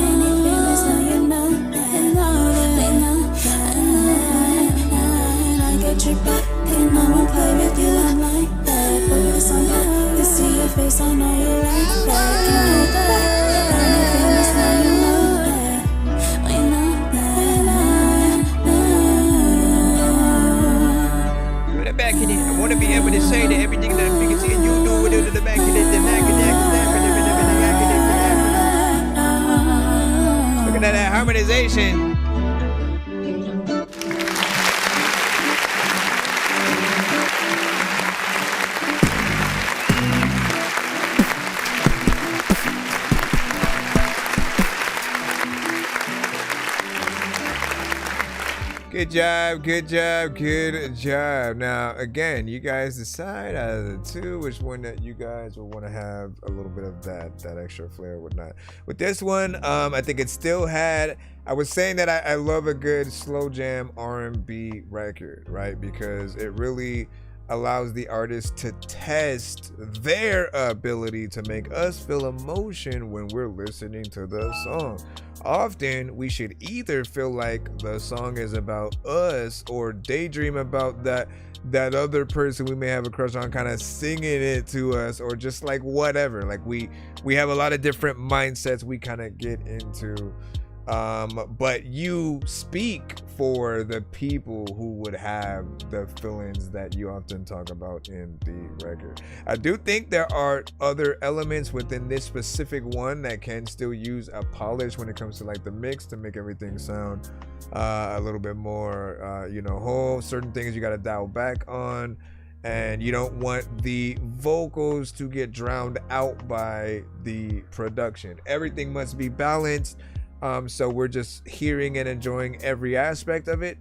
any feelings. Now you know that. You know that. I got your back and now I play with you. I'm like that. Focus on that. I see your face. I know you like that. Can hold back any feelings. Now you know that. We know that. Harmonization. Good job, good job, good job. Now, again, you guys decide out of the two which one that you guys will want to have a little bit of that extra flair or whatnot. With this one, I think it still had, I was saying that I love a good slow jam R&B record, right? Because it really allows the artist to test their ability to make us feel emotion when we're listening to the song. Often we should either feel like the song is about us or daydream about that other person we may have a crush on kind of singing it to us, or just like whatever. Like we have a lot of different mindsets we kind of get into. But you speak for the people who would have the feelings that you often talk about in the record. I do think there are other elements within this specific one that can still use a polish when it comes to like the mix to make everything sound a little bit more, whole. Certain things you got to dial back on, and you don't want the vocals to get drowned out by the production. Everything must be balanced. So we're just hearing and enjoying every aspect of it.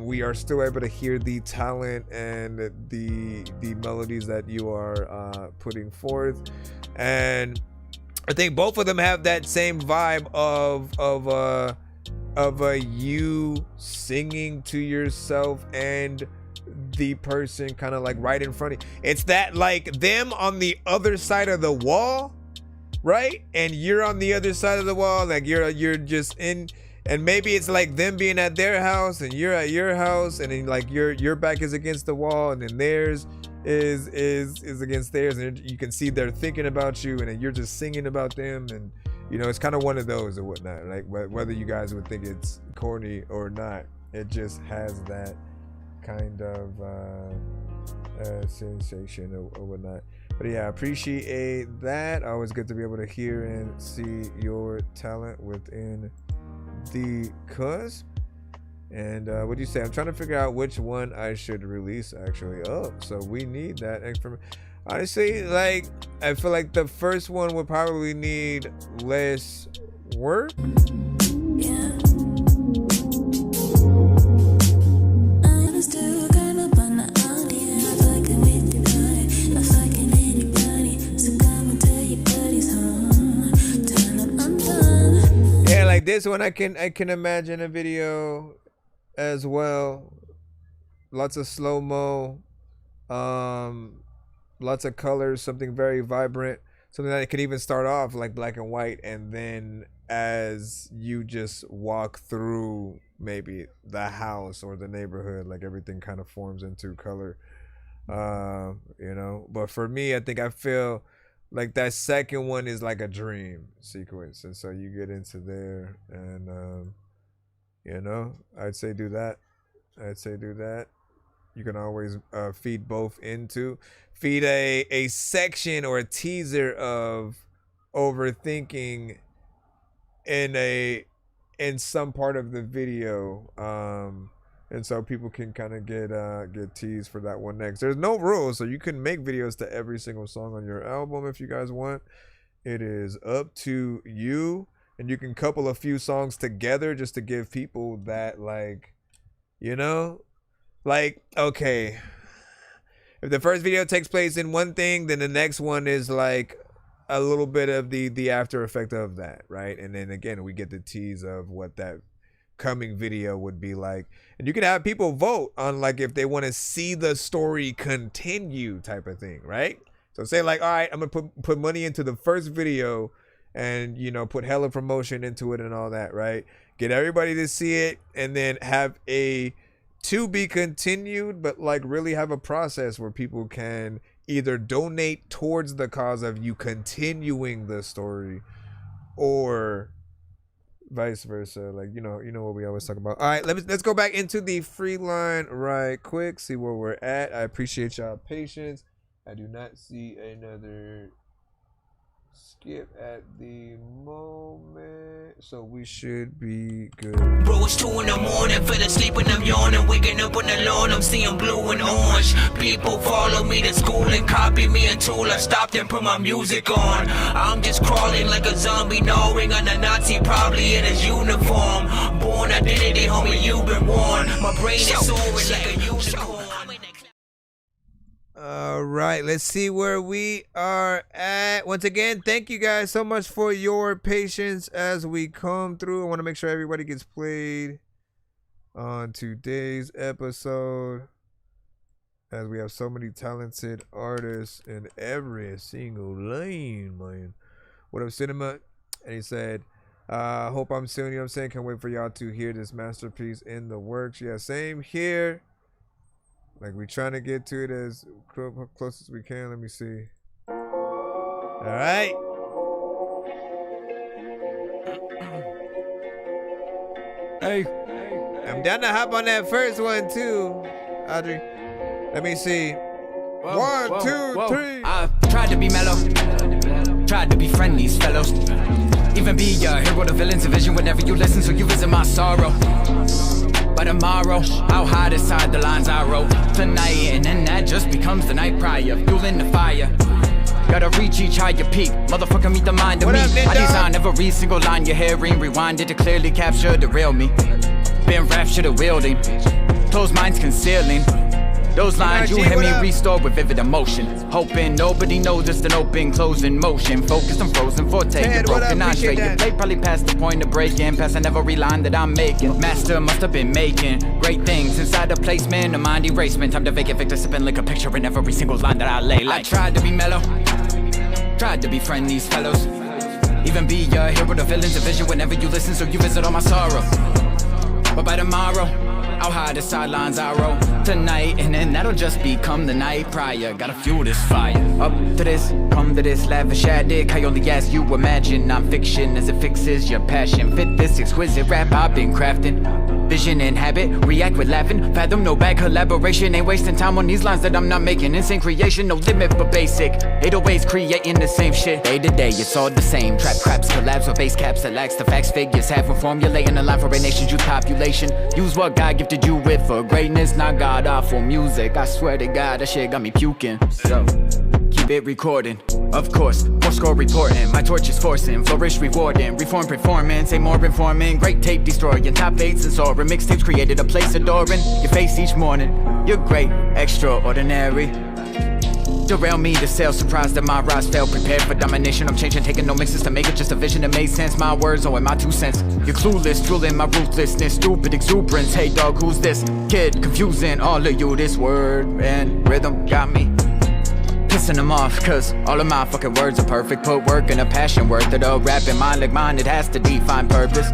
We are still able to hear the talent and the melodies that you are putting forth, and I think both of them have that same vibe of you singing to yourself and the person kind of like right in front of you. It's that like them on the other side of the wall, right? And you're on the other side of the wall, like you're just in, and maybe it's like them being at their house and you're at your house, and then like your back is against the wall, and then theirs is against theirs, and you can see they're thinking about you, and then you're just singing about them, and it's kind of one of those or whatnot. Like whether you guys would think it's corny or not, it just has that kind of sensation or whatnot. But yeah, I appreciate that. Always good to be able to hear and see your talent within the cuz. And what do you say? I'm trying to figure out which one I should release actually. Oh, so we need that information. Honestly, like I feel like the first one would probably need less work. Yeah. Like this one, I can imagine a video as well. Lots of slow-mo, lots of colors, something very vibrant, something that it could even start off like black and white, and then as you just walk through maybe the house or the neighborhood, like everything kind of forms into color. But for me, I think I feel like that second one is like a dream sequence, and so you get into there, and I'd say do that. You can always feed both into a section or a teaser of overthinking in some part of the video, and so people can kind of get teased for that one next. There's no rules, so you can make videos to every single song on your album if you guys want. It is up to you, and you can couple a few songs together just to give people that, like, like, okay, if the first video takes place in one thing, then the next one is like a little bit of the after effect of that, right? And then again, we get the tease of what that coming video would be like, and you can have people vote on like if they want to see the story continue type of thing, right? So say like, all right, I'm gonna put money into the first video, and put hella promotion into it and all that, right? Get everybody to see it, and then have a to be continued, but like really have a process where people can either donate towards the cause of you continuing the story, or vice versa. Like what we always talk about. All right, let's go back into the free line right quick, see where we're at. I appreciate y'all patience. I do not see another skip at the moment. so we should be good. Bro, it's 2 in the morning, fell asleep and I'm yawning. Waking up on the lawn, I'm seeing blue and orange. People follow me to school and copy me until I stopped and put my music on. I'm just crawling like a zombie, gnawing on a Nazi, probably in his uniform. Born identity, homie, you've been warned. My brain is soaring like a unicorn. All right, let's see where we are at. Once again, thank you guys so much for your patience as we come through. I want to make sure everybody gets played on today's episode, as we have so many talented artists in every single lane, man. What up, Cinema? And he said, hope I'm soon, you know what I'm saying? Can't wait for y'all to hear this masterpiece in the works. Yeah, same here. Like, we're trying to get to it as close as we can. Let me see. All right. Hey. I'm down to hop on that first one, too, Audrey. Let me see. Whoa, 1, 2, 3. I tried to be mellow. Tried to befriend these fellows. Even be a hero to villains, a vision whenever you listen, so you visit my sorrow. By tomorrow, I'll hide inside the lines I wrote tonight, and then that just becomes the night prior, fueling the fire. Gotta reach each higher peak, motherfucker, meet the mind of me. I design every single line you're hearing, rewind it to clearly capture the real me. Been raptured and wielding, closed minds concealing those lines. You hear me restored with vivid emotion, hoping nobody noticed an open closing motion. Focused on frozen forte, you're broken, not straight. Your play probably past the point of breaking, passing every line that I'm making. Master must have been making great things inside the placement, a mind erasement. Time to vacant victor, sipping like a picture in every single line that I lay. Like, I tried to be mellow, tried to befriend these fellows. Even be a hero to villains, a vision whenever you listen, so you visit all my sorrow. But by tomorrow, I'll hide the sidelines I wrote tonight, and then that'll just become the night prior. Gotta fuel this fire. Up to this, come to this, lavish addict. I only ask you imagine I'm fiction as it fixes your passion. Fit this exquisite rap I've been crafting. Vision and habit, react with laughing. Fathom no bad collaboration. Ain't wasting time on these lines that I'm not making. Insane creation, no limit but basic. 808s creating the same shit. Day to day, it's all the same. Trap craps, collabs with base caps that lacks the facts. Figures have been formulating a line for a nation's youth population. Use what God gifted you with for greatness, not God awful music. I swear to God, that shit got me puking. So keep it recording, of course, more score reporting. My torch is forcing, flourish rewarding. Reform performance, ain't more informing. Great tape destroying, top 8s and soaring. Mixtapes created a place adoring your face each morning. You're great, extraordinary. Derail me to sell, surprised that my rise fell. Prepared for domination, I'm changing, taking no mixes to make it just a vision that made sense. My words, oh, and my 2 cents. You're clueless, drooling my ruthlessness. Stupid exuberance, hey dog, who's this? Kid, confusing all of you. This word and rhythm got me pissing them off, cause all of my fucking words are perfect. Put work and a passion worth it. A rap in mind like mine, it has to define purpose.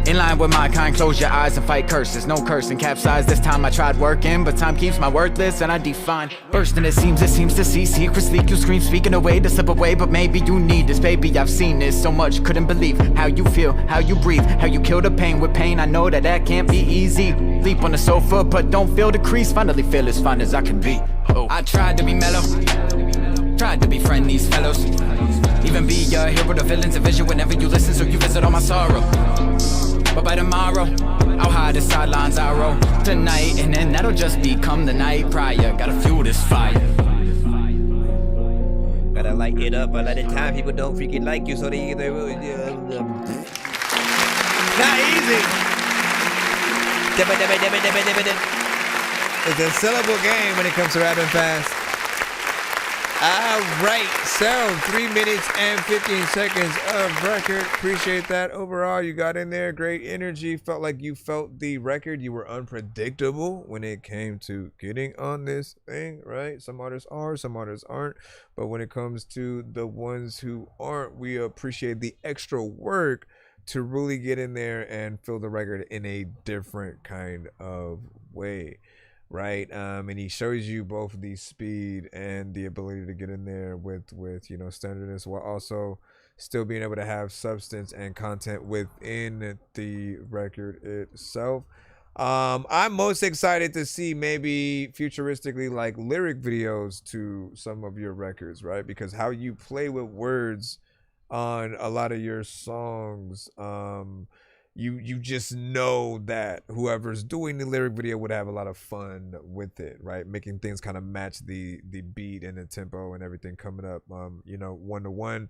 In line with my kind, close your eyes and fight curses. No cursing, capsize, this time I tried working, but time keeps my worthless and I define. Bursting it seems to see secrets leak. You scream, speaking away to slip away, but maybe you need this. Baby, I've seen this so much, couldn't believe how you feel, how you breathe, how you kill the pain with pain. I know that that can't be easy. Leap on the sofa, but don't feel the crease. Finally feel as fine as I can be. Oh. I tried to be mellow, tried to befriend these fellows. Even be a hero to villains, a vision whenever you listen, so you visit all my sorrow. But by tomorrow, I'll hide the sidelines I wrote tonight, and then that'll just become the night prior. Gotta fuel this fire. Gotta light it up. A lot of time people don't freaking like you, so they either not easy. It's a syllable game when it comes to rapping fast. All right, so 3 minutes and 15 seconds of record. Appreciate that. Overall, you got in there, great energy. Felt like you felt the record. You were unpredictable when it came to getting on this thing, right? Some artists are, some artists aren't. But when it comes to the ones who aren't, we appreciate the extra work to really get in there and feel the record in a different kind of way. Right, and he shows you both the speed and the ability to get in there with you know, standardness, while also still being able to have substance and content within the record itself. I'm most excited to see maybe futuristically like lyric videos to some of your records, right? Because how you play with words on a lot of your songs, you just know that whoever's doing the lyric video would have a lot of fun with it, right? Making things kind of match the beat and the tempo and everything coming up. You know, 1-to-1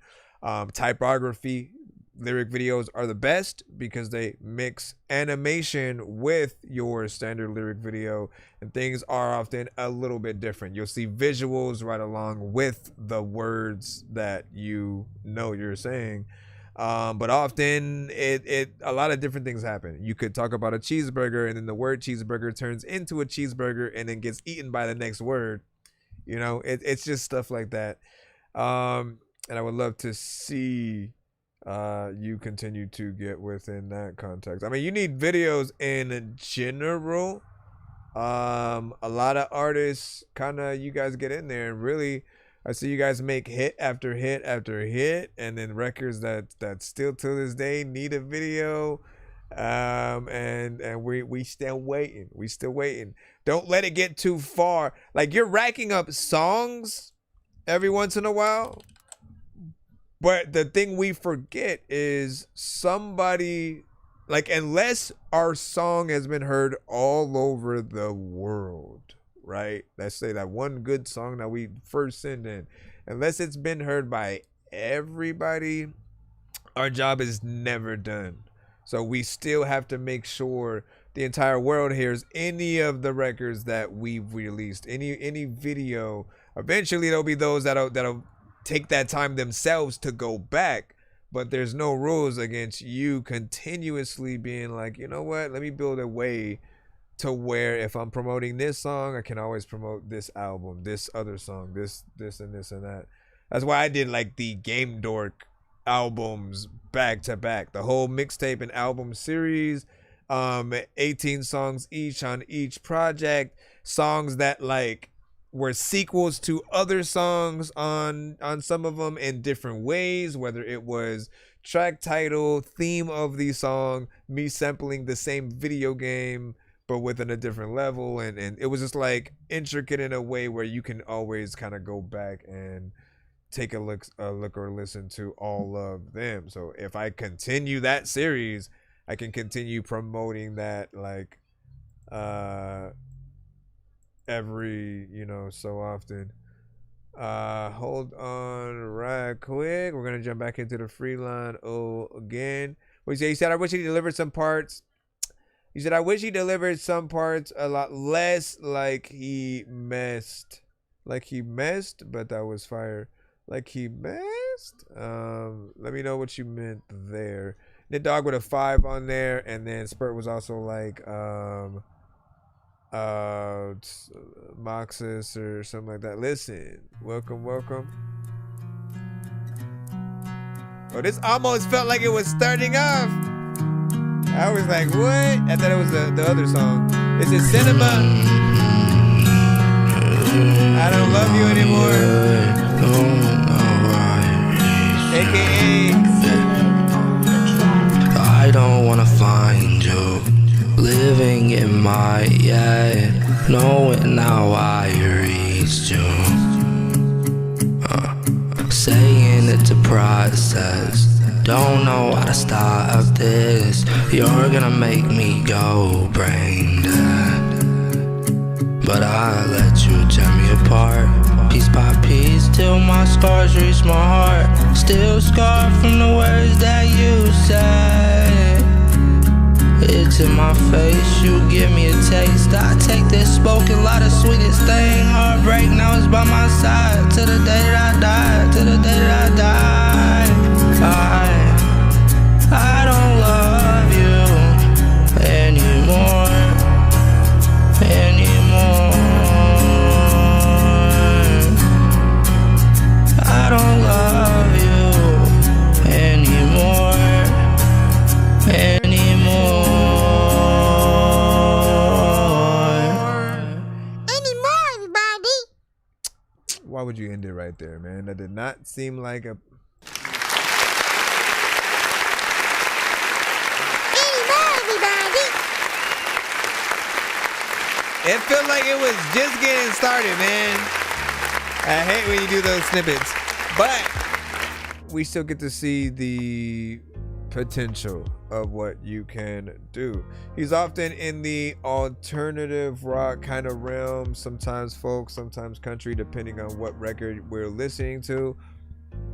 typography lyric videos are the best because they mix animation with your standard lyric video, and things are often a little bit different. You'll see visuals right along with the words that you know you're saying. But often a lot of different things happen. You could talk about a cheeseburger and then the word cheeseburger turns into a cheeseburger and then gets eaten by the next word. You know, it's just stuff like that. And I would love to see you continue to get within that context. I mean, you need videos in general. A lot of artists you guys get in there and really, I see you guys make hit after hit after hit, and then records that still to this day need a video. And we still waiting. We still waiting. Don't let it get too far. Like, you're racking up songs every once in a while. But the thing we forget is somebody, like, unless our song has been heard all over the world, right? Let's say that one good song that we first send in, unless it's been heard by everybody, our job is never done. So we still have to make sure the entire world hears any of the records that we've released, any video. Eventually there'll be those that'll take that time themselves to go back, but there's no rules against you continuously being like, you know what, let me build a way to where if I'm promoting this song, I can always promote this album, this other song, this and this and that. That's why I did like the Game Dork albums back to back, the whole mixtape and album series, 18 songs each on each project, songs that like were sequels to other songs on some of them in different ways, whether it was track title, theme of the song, me sampling the same video game but within a different level, and it was just like intricate in a way where you can always kind of go back and take a look or listen to all of them. So if I continue that series, I can continue promoting that like every, you know, so often. Hold on right quick. We're gonna jump back into the free line again. What you said I wish he delivered some parts. He said I wish he delivered some parts a lot less like he messed. Like he messed, but that was fire. Like he messed? Let me know what you meant there. The dog with a 5 on there, and then Spurt was also like Moxus or something like that. Listen, welcome. Oh, this almost felt like it was starting off. I was like, what? I thought it was the other song. This is Cinema. I don't love you anymore. AKA I don't wanna find you living in my head, knowing how I reached you. Saying it's a process, don't know how to stop this. You're gonna make me go brain dead, but I let you tear me apart, piece by piece, till my scars reach my heart. Still scarred from the words that you said. It's in my face, you give me a taste. I take this spoken lot of sweetest thing. Heartbreak now is by my side, till the day that I die, till the day that I die. I don't love you anymore. I don't love you anymore. Anymore, everybody. Why would you end it right there, man? That did not seem like a... It felt like it was just getting started, man. I hate when you do those snippets. But we still get to see the potential of what you can do. He's often in the alternative rock kind of realm, sometimes folk, sometimes country, depending on what record we're listening to.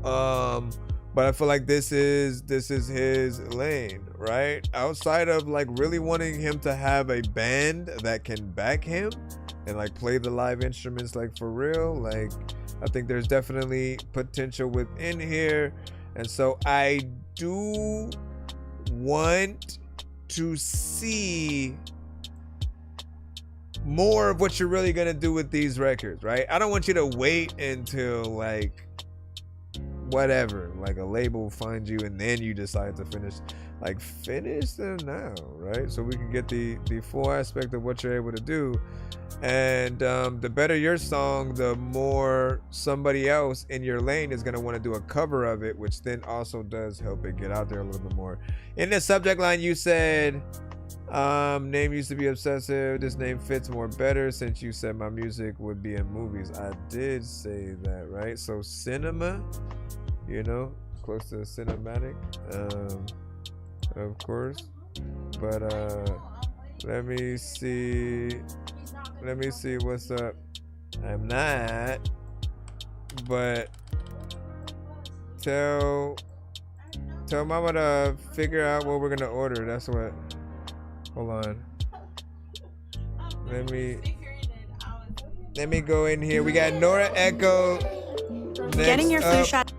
But I feel like this is his lane, right? Outside of like really wanting him to have a band that can back him and like play the live instruments like for real, like I think there's definitely potential within here. And so I do want to see more of what you're really gonna do with these records, right? I don't want you to wait until like whatever, like a label finds you and then you decide to finish. Like finish them now, right? So we can get the full aspect of what you're able to do. And the better your song, the more somebody else in your lane is going to want to do a cover of it, which then also does help it get out there a little bit more. In the subject line, you said, name used to be obsessive. This name fits more better since you said my music would be in movies. I did say that, right? So cinema, you know, close to cinematic, of course. But let me see what's up. I'm not, but tell mama to figure out what we're gonna order. That's what. Hold on. Let me go in here. We got Nora Echo next Getting your flu up shot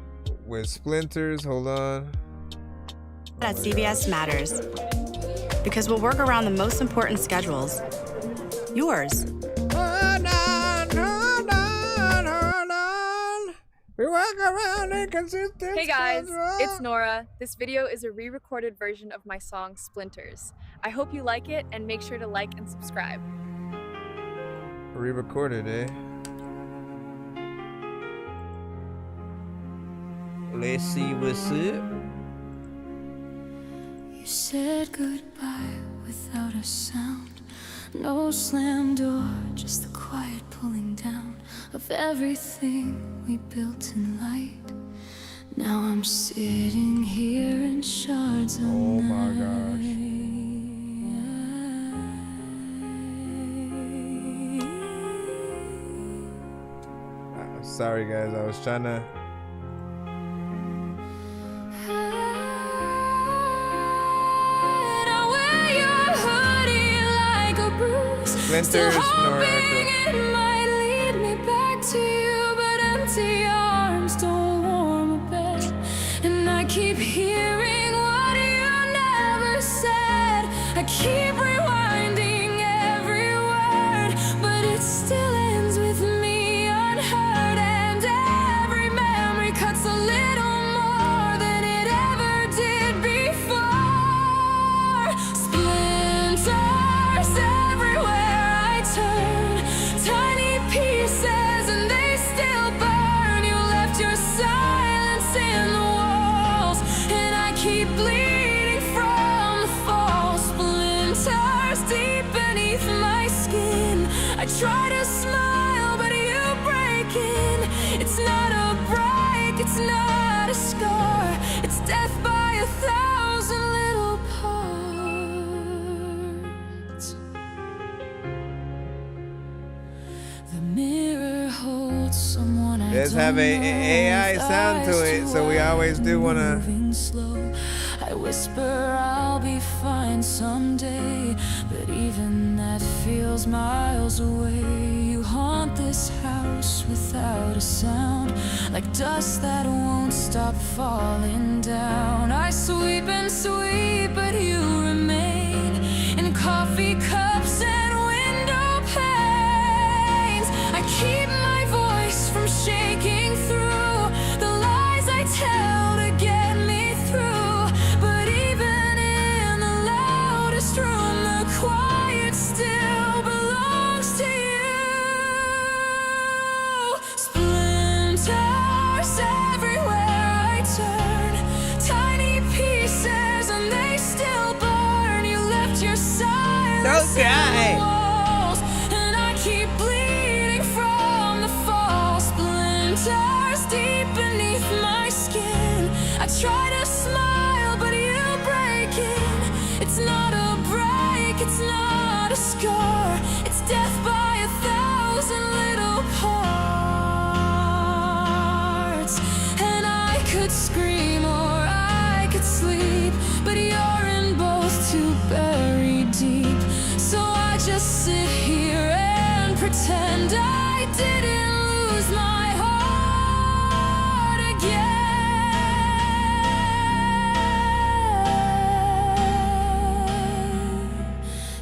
with Splinters. Hold on. at CVS matters because we'll work around the most important schedules. Yours. Hold on. We walk around inconsistent. Hey guys, it's Nora. This video is a re-recorded version of my song Splinters. I hope you like it and make sure to like and subscribe. Re-recorded, eh? Let's see what's up. You said goodbye without a sound. No slam door, just the quiet pulling down of everything we built in light. Now I'm sitting here in shards of night. Oh my gosh. Sorry guys, I was trying to. Splinters, Nora Echo. It might lead me back to you, but empty arms don't warm a bed. And I keep hearing what you never said. I keep rewinding every word, but it still ends with me unheard. And every memory cuts a little more than it ever did before. Splinters everywhere I turn, tiny pieces and they still burn. You left your silence in the walls, and I keep bleeding from the fall. Splinters deep beneath my skin. I try to smile, but you break in. It's not a break, it's not a scar. It's death by 1,000 little parts. The mirror holds someone I Let's don't have a know, AI with sound to eyes it, too so we always do wide, wanna. moving slow. I whisper I'll be fine someday, but even that feels miles away. You haunt this house without a sound, like dust that won't stop falling down. I sweep and sweep, but you remain in coffee cups and window panes. I keep my voice from shaking through the lies I tell to get me through. But even in the loudest room, the quiet still belongs to you. Splinters everywhere I turn, tiny pieces and they still burn. You left your silence in the walls, and I keep bleeding from the fall. Splinters deep beneath my skin. It's not a break, it's not a scar. It's death by 1,000 little parts. And I could scream or I could sleep, but you're in both too buried deep. So I just sit here and pretend I didn't lose my heart again.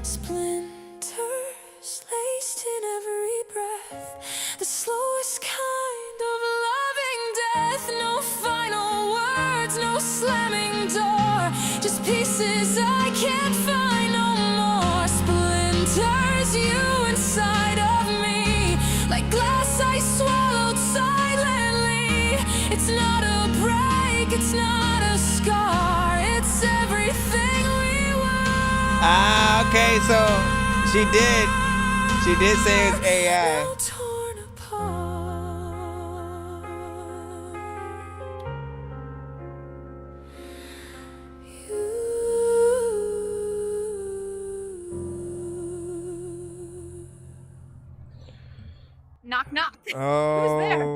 Splinters laced in every breath, the slowest kind of loving death. No final words, no slamming door, just pieces I can't find no more. Splinters, you inside of me, like glass I swallowed silently. It's not a break, it's not a scar, it's everything we were. Ah, okay, so she did say it's AI. Torn apart. Knock, knock. All Who's there?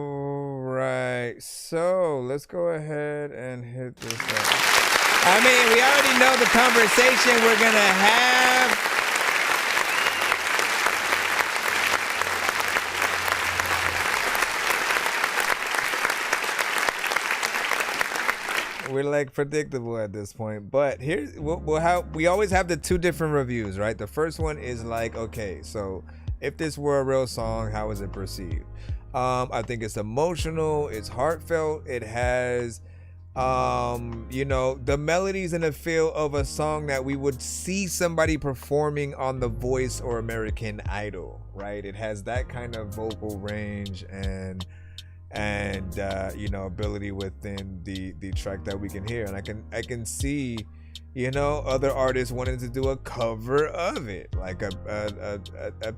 right, so let's go ahead and hit this up. I mean, we already know the conversation we're gonna have. We're like predictable at this point, but here's we always have the two different reviews, right? The first one is like, okay, so if this were a real song, how is it perceived? I think it's emotional, it's heartfelt, it has the melodies and the feel of a song that we would see somebody performing on The Voice or American Idol, right? It has that kind of vocal range and ability within the track that we can hear, and I can see other artists wanting to do a cover of it, like a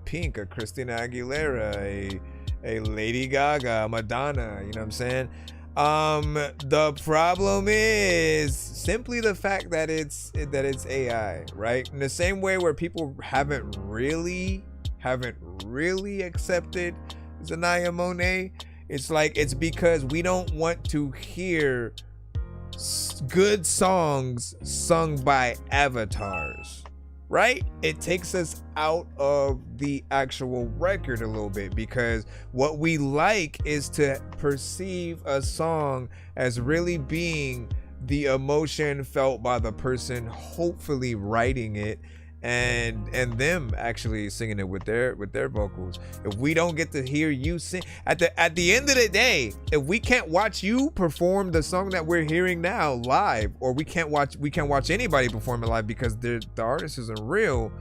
Pink, a Christina Aguilera, a Lady Gaga, a Madonna, you know what I'm saying? The problem is simply the fact that it's AI, right? In the same way where people haven't really accepted Zanaya Monet, it's because we don't want to hear good songs sung by avatars, right? It takes us out of the actual record a little bit, because what we like is to perceive a song as really being the emotion felt by the person hopefully writing it, and them actually singing it with their vocals. If we don't get to hear you sing at the end of the day, if we can't watch you perform the song that we're hearing now live, or we can't watch anybody perform it live because the artist isn't real,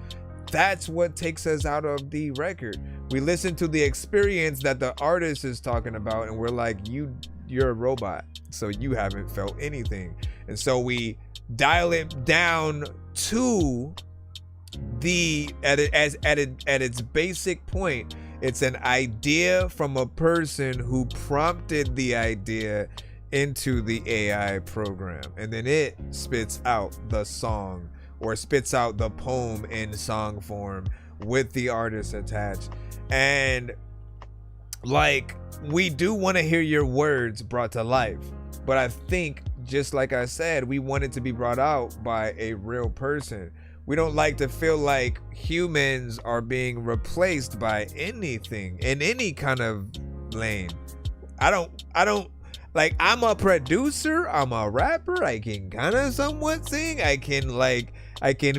that's what takes us out of the record. We listen to the experience that the artist is talking about, and we're like, you're a robot, so you haven't felt anything. And so we dial it down to at its basic point. It's an idea from a person who prompted the idea into the AI program, and then it spits out the song, or spits out the poem in song form with the artist attached. And like, we do want to hear your words brought to life, but I think, just like I said, we want it to be brought out by a real person. We don't like to feel like humans are being replaced by anything in any kind of lane. I don't like, I'm a producer, I'm a rapper, I can kind of somewhat sing, I can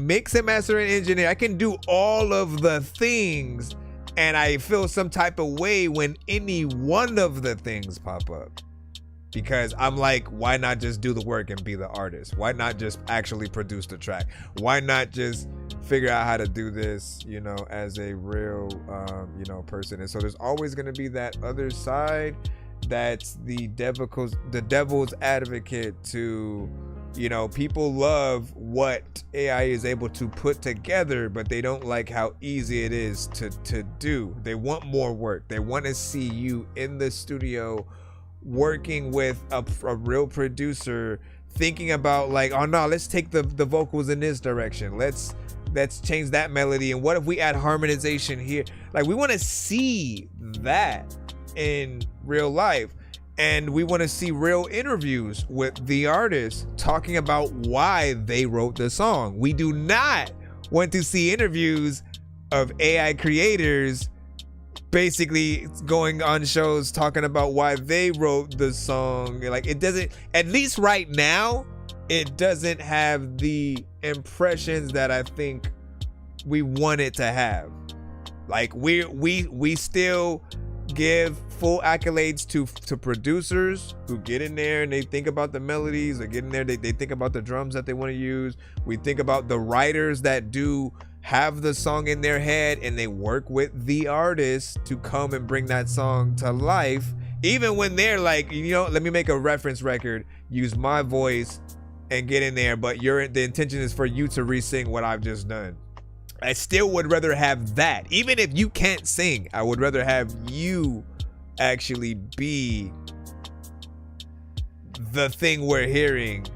mix and master and engineer, I can do all of the things, and I feel some type of way when any one of the things pop up. Because I'm like, why not just do the work and be the artist? Why not just actually produce the track? Why not just figure out how to do this, as a real, person? And so there's always going to be that other side that's the devil's advocate to, people love what AI is able to put together, but they don't like how easy it is to do. They want more work. They want to see you in the studio working with a real producer thinking about like, oh no, let's take the vocals in this direction. Let's change that melody. And what if we add harmonization here? Like, we want to see that in real life. And we want to see real interviews with the artists talking about why they wrote the song. We do not want to see interviews of AI creators basically going on shows talking about why they wrote the song. Like, it doesn't, at least right now, it doesn't have the impressions that I think we want it to have. Like, we still give full accolades to producers who get in there and they think about the melodies. They get in there, they think about the drums that they want to use. We think about the writers that do have the song in their head and they work with the artist to come and bring that song to life. Even when they're like, you know, let me make a reference record, use my voice and get in there, but the intention is for you to re-sing what I've just done. I still would rather have that. Even if you can't sing, I would rather have you actually be the thing we're hearing,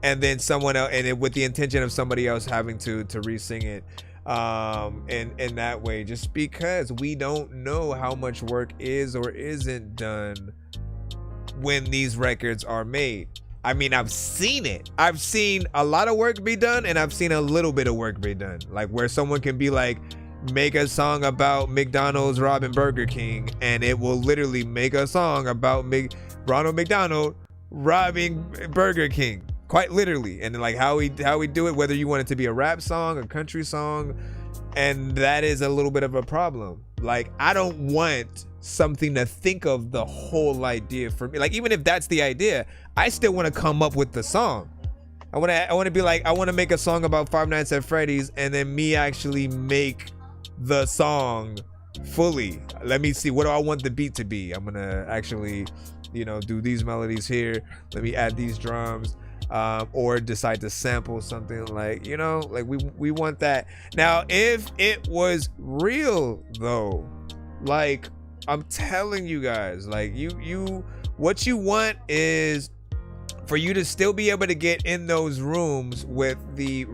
and then someone else, and with the intention of somebody else having to re-sing it in that way, just because we don't know how much work is or isn't done when these records are made. I mean, I've seen it. I've seen a lot of work be done, and I've seen a little bit of work be done. Like, where someone can be like, make a song about McDonald's robbing Burger King, and it will literally make a song about Ronald McDonald robbing Burger King, quite literally. And like how we do it, whether you want it to be a rap song, a country song, and that is a little bit of a problem. Like, I don't want something to think of the whole idea for me. Like, even if that's the idea, I still want to come up with the song. I want to be like, I want to make a song about Five Nights at Freddy's, and then me actually make the song fully. Let me see, what do I want the beat to be? I'm gonna actually, you know, do these melodies here. Let me add these drums, or decide to sample something, like, you know, like we want that. Now, if it was real though, like, I'm telling you guys, like, what you want is for you to still be able to get in those rooms with the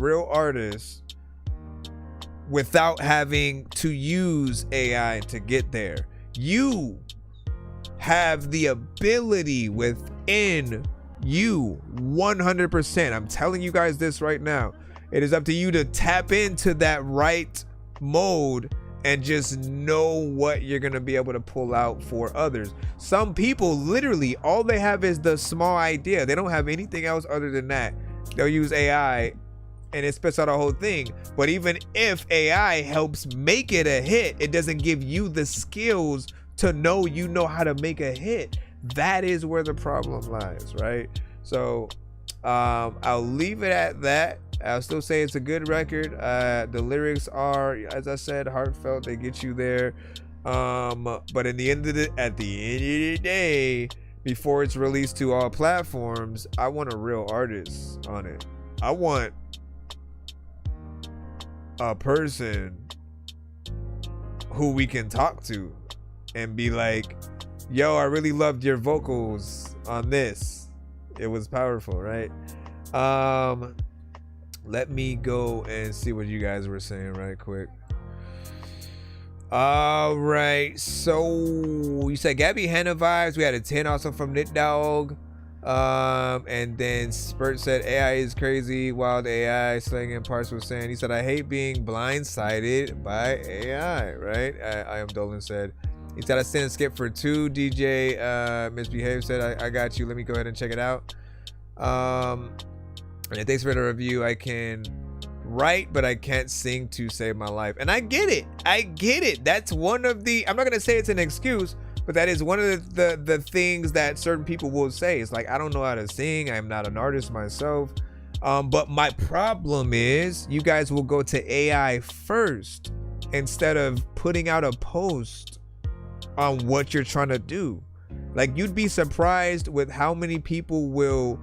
real artists without having to use AI to get there. You have the ability within you 100%. I'm telling you guys this right now. It is up to you to tap into that right mode and just know what you're gonna be able to pull out for others. Some people literally, all they have is the small idea. They don't have anything else other than that. They'll use AI and it spits out a whole thing. But even if AI helps make it a hit, it doesn't give you the skills to know you know how to make a hit. That is where the problem lies, right? So I'll leave it at that. I'll still say it's a good record. The lyrics are, as I said, heartfelt. They get you there. But at the end of the day, before it's released to all platforms, I want a real artist on it. I want a person who we can talk to and be like, yo, I really loved your vocals on this. It was powerful, right? Let me go and see what you guys were saying right quick. All right, so you said Gabby Hanna vibes. We had a 10 also from Knit Dog. And then Spurt said AI is crazy. Wild AI slanging parts was saying. He said, I hate being blindsided by AI, right? I am Dolan said. He said, I sent a skip for 2. DJ Misbehave said, I got you. Let me go ahead and check it out. And thanks for the review. I can write, but I can't sing to save my life. And I get it. That's one of the, I'm not gonna say it's an excuse, but that is one of the things that certain people will say. It's like, I don't know how to sing. I'm not an artist myself. But my problem is you guys will go to AI first instead of putting out a post on what you're trying to do. Like, you'd be surprised with how many people will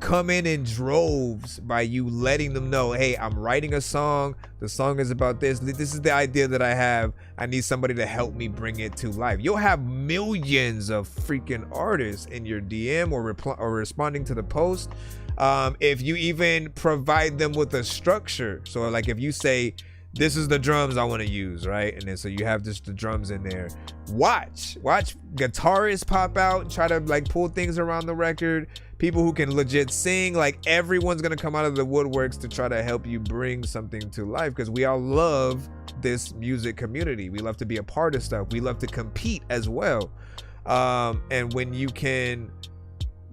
come in droves by you letting them know, hey, I'm writing a song. The song is about this. This is the idea that I have. I need somebody to help me bring it to life. You'll have millions of freaking artists in your DM or responding to the post. If you even provide them with a structure. So like if you say, this is the drums I want to use, right? And then so you have just the drums in there. Watch guitarists pop out and try to like pull things around the record. People who can legit sing, like everyone's gonna come out of the woodworks to try to help you bring something to life, because we all love this music community. We love to be a part of stuff. We love to compete as well. And when you can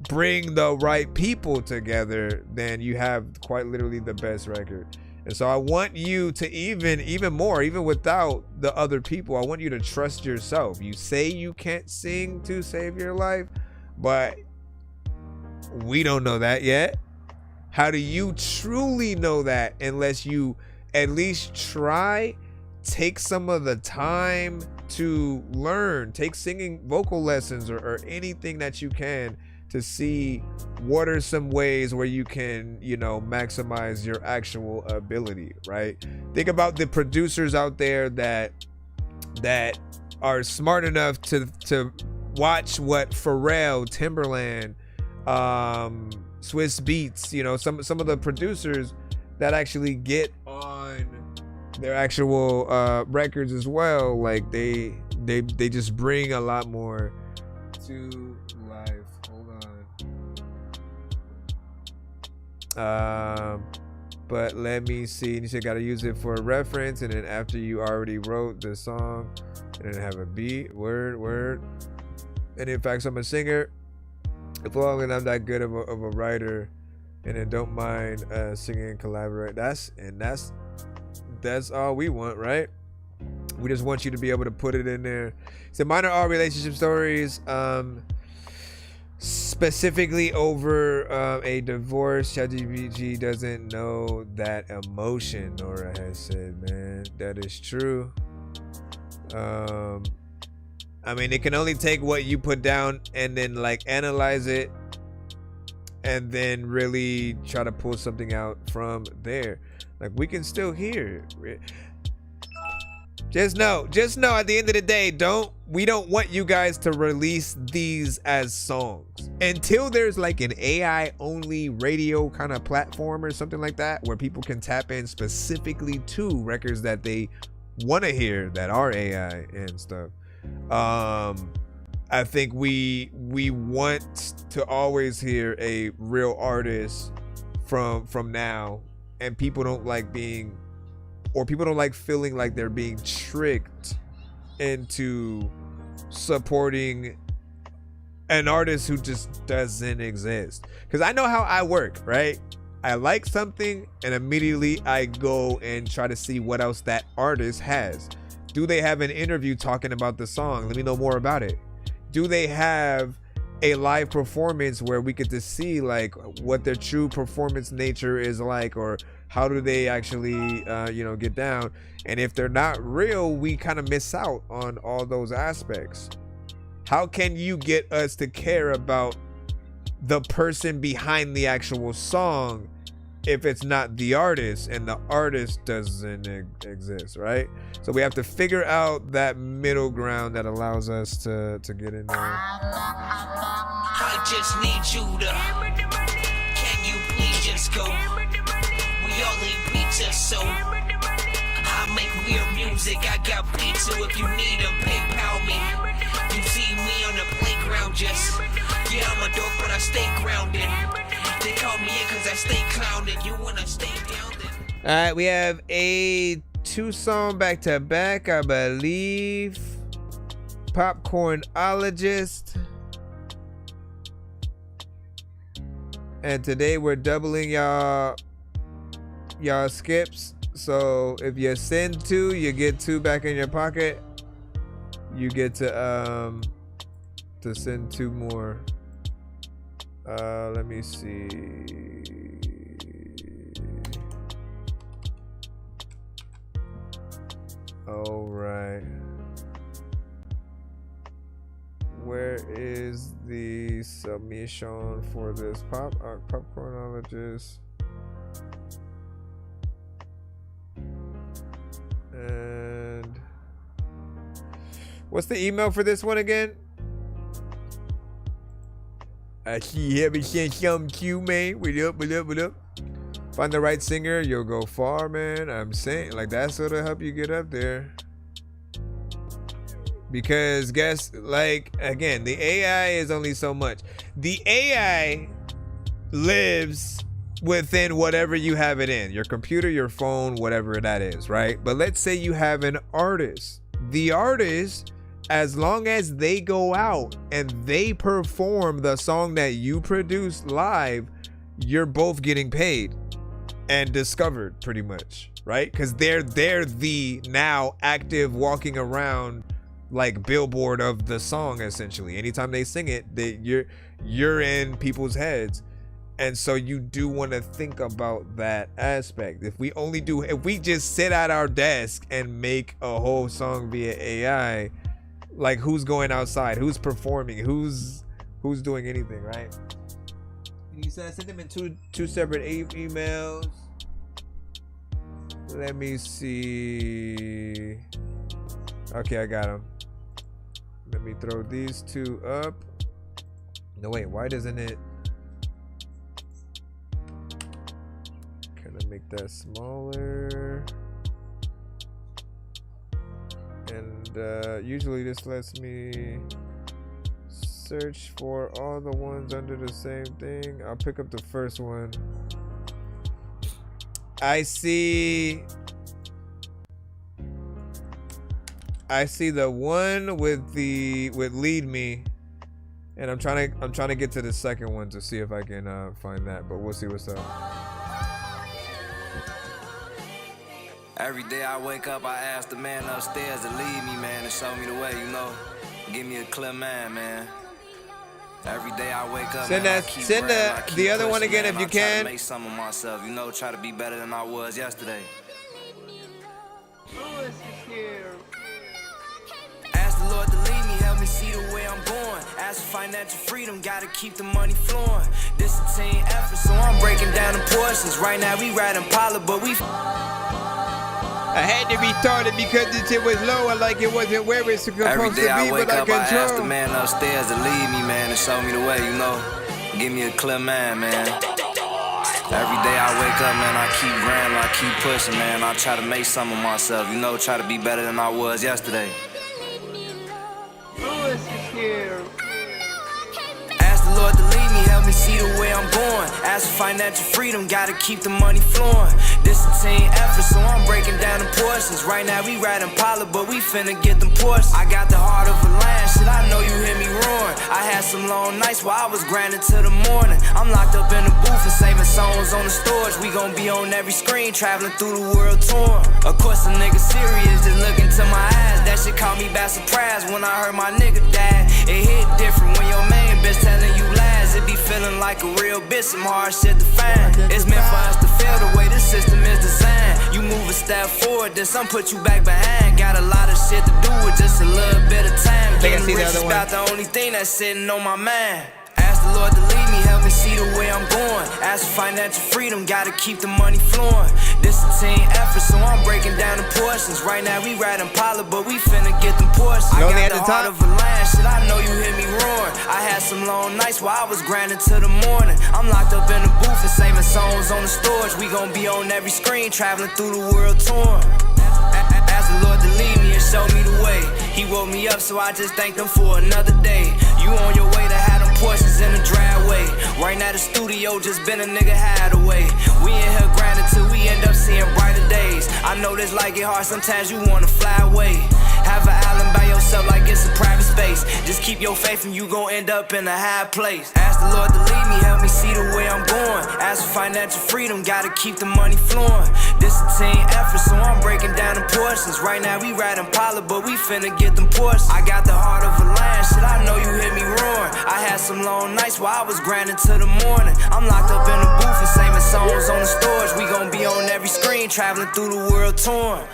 bring the right people together, then you have quite literally the best record. And so I want you to even more, even without the other people, I want you to trust yourself. You say you can't sing to save your life, but we don't know that yet. How do you truly know that unless you at least try, take some of the time to learn, take singing vocal lessons or anything that you can to see what are some ways where you can, you know, maximize your actual ability, right? Think about the producers out there that are smart enough to watch what Pharrell, Timberland, Swiss Beats, you know, some of the producers that actually get on their actual records as well. Like they just bring a lot more to life. But let me see. You said gotta use it for a reference, and then after you already wrote the song, and then have a beat, word. And in fact, I'm a singer. If long as I'm that good of a writer, and then don't mind singing and collaborate. That's all we want, right? We just want you to be able to put it in there. So mine are all relationship stories. Specifically over a divorce. ChatGPT doesn't know that emotion, Nora has said, man. That is true. I mean, it can only take what you put down and then like analyze it and then really try to pull something out from there. Like we can still hear it. Just know at the end of the day, we don't want you guys to release these as songs until there's like an AI only radio kind of platform or something like that where people can tap in specifically to records that they want to hear that are AI and stuff. I think we want to always hear a real artist from now, and people don't like being, or people don't like feeling like they're being tricked into supporting an artist who just doesn't exist. Because I know how I work, right? I like something and immediately I go and try to see what else that artist has. Do they have an interview talking about the song? Let me know more about it. Do they have a live performance where we get to see like what their true performance nature is like, or how do they actually get down? And if they're not real, we kind of miss out on all those aspects. How can you get us to care about the person behind the actual song if it's not the artist and the artist doesn't exist, right? So we have to figure out that middle ground that allows us to get in there. I just need you to, can you please just go? We all need pizza, so I make weird music. I got pizza if you need them, PayPal me. You see me on the playground, just yeah, I'm a dork, but I stay grounded. They call me in cause I stay clowning. You wanna stay down then? All right, we have a 2-song back-to-back, I believe. Popcornologist. And today we're doubling y'all skips. So if you send 2, you get 2 back in your pocket. You get to send 2 more. Let me see. All right. Where is the submission for this popcornologist? And what's the email for this one again? I see heavy some Q, man. What up? Find the right singer, you'll go far, man. I'm saying, like, that's what'll help you get up there. Because guess, like, again, the AI is only so much. The AI lives within whatever you have it in, your computer, your phone, whatever that is, right? But let's say you have an artist. The artist, as long as they go out and they perform the song that you produce live, you're both getting paid and discovered pretty much, right? Because they're the now active walking around like billboard of the song essentially. Anytime they sing it, you're in people's heads. And so you do want to think about that aspect. If we just sit at our desk and make a whole song via AI, like who's going outside, who's performing, who's doing anything, right? You send them in two separate emails. Let me see. Okay, I got them. Let me throw these two up. No, wait, why doesn't it? Can I make that smaller? And usually this lets me search for all the ones under the same thing. I'll pick up the first one. I see the one with Lead Me, and I'm trying to get to the second one to see if I can find that, but we'll see what's up. Every day I wake up, I ask the man upstairs to lead me, man, and show me the way, you know. Give me a clear mind, man. Every day I wake up, send the other one again if you can. I try to make something of myself, you know, try to be better than I was yesterday. Ask the Lord to lead me, help me see the way I'm going. Ask for financial freedom, gotta keep the money flowing. This a team effort, so I'm breaking down the portions. Right now we riding Impala, but we I had to restart it because the shit was lower, like it wasn't where it's supposed to be, but I control. I ask the man upstairs to lead me, man, and show me the way, you know. Give me a clear mind, man. Every day I wake up, man, I keep grinding, I keep pushing, man. I try to make something of myself, you know, try to be better than I was yesterday. Ask the Lord to lead me, help me see the way I'm going. Ask for financial freedom, gotta keep the money flowing. This a team effort, so I'm breaking down the portions. Right now we riding Impala, but we finna get them portions. I got the heart of a lion, shit, I know you hear me roaring. I had some long nights while I was grinding till the morning. I'm locked up in the booth and saving songs on the storage. We gon' be on every screen, traveling through the world touring. Of course a nigga serious, just look into my eyes. That shit caught me by surprise when I heard my nigga die. It hit different when your main bitch telling you lies. It be feeling like a real bitch, some hard shit to find. It's meant for us to feel the way this system is designed. You move a step forward, then some put you back behind. Got a lot of shit to do with just a little bit of time. Getting rich is about the only thing that's sitting on my mind. Ask the Lord to lead me, help me see the way I'm going. Ask for financial freedom, gotta keep the money flowing. This a team effort, so I'm breaking down the portions. Right now we riding Impala, but we finna get them portions. I got the heart of a lion, shit, I know you hear me roaring. I had some long nights while I was grinding till the morning. I'm locked up in the booth and saving songs on the storage. We gon' be on every screen, traveling through the world touring. Ask the Lord to lead me and show me the way. He woke me up, so I just thanked him for another day. You on your way to have them portions in the driveway. Right now the studio just been a nigga hideaway. We in here grinding till we end up seeing brighter days. I know this like it hard, sometimes you wanna fly away. Have an island by yourself like it's a private space. Just keep your faith and you gon' end up in a high place. Ask the Lord to lead me, help me see the way I'm going. Ask for financial freedom, gotta keep the money flowing. This a team effort, so I'm breaking down the portions. Right now we riding Impala, but we finna get them portions. I got the heart of a lion, shit, I know you hear me roaring. I had some long nights while I was grinding till the morning. I'm locked up in the booth and saving songs on the storage. We gon' be on every screen, traveling through the world touring.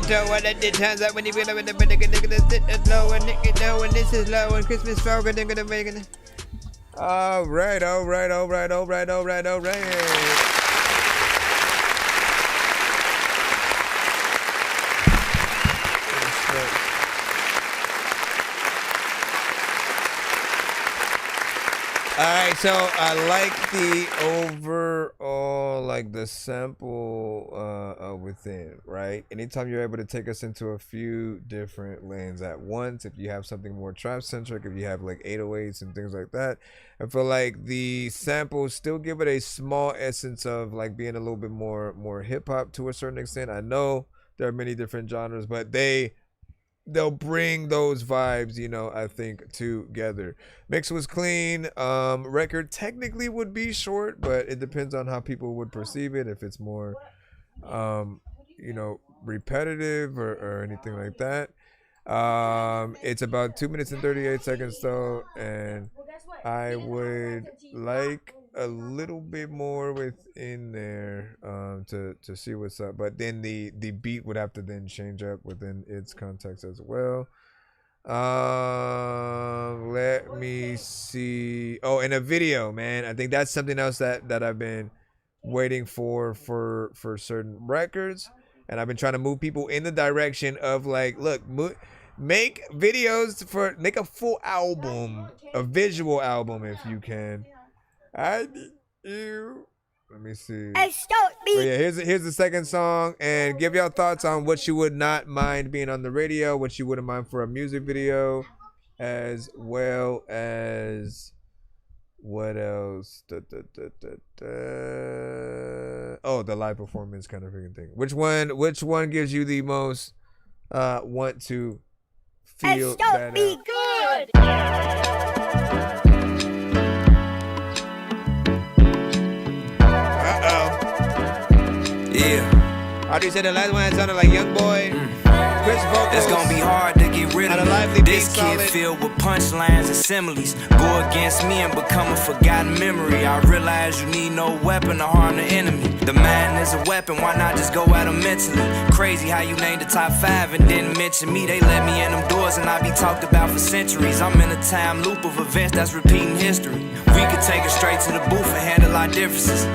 ditto, what I did turns out when you feel with the nigga low and nigga know when this is low and Christmas frog and gonna make it. All right. Alright, so I like the overall, like the sample within, right? Anytime you're able to take us into a few different lanes at once, if you have something more trap-centric, if you have like 808s and things like that, I feel like the samples still give it a small essence of like being a little bit more hip-hop to a certain extent. I know there are many different genres, but they'll bring those vibes, you know, I think, together. Mix was clean. Record technically would be short, but it depends on how people would perceive it. If it's more, you know, repetitive or anything like that. It's about 2 minutes and 38 seconds though, and I would like a little bit more within there to see what's up, but then the beat would have to then change up within its context as well. Let me see. Oh, and a video, man. I think that's something else that I've been waiting for certain records, and I've been trying to move people in the direction of like, look, make videos make a full album, a visual album if you can. I need you. Let me see. Oh, yeah, here's the second song, and give y'all thoughts on what you would not mind being on the radio, what you wouldn't mind for a music video, as well as what else? Oh, the live performance kind of freaking thing. Which one gives you the most want to feel that out? Yeah. How do you say the last one? It sounded like Young Boy. Chris vocals. It's gonna be hard to get rid of me. This kid filled with punchlines and similes. Go against me and become a forgotten memory. I realize you need no weapon to harm the enemy. The man is a weapon, why not just go at him mentally? Crazy how you named the top 5 and didn't mention me. They let me in them doors and I be talked about for centuries. I'm in a time loop of events that's repeating history. We could take it straight to the booth and handle our differences.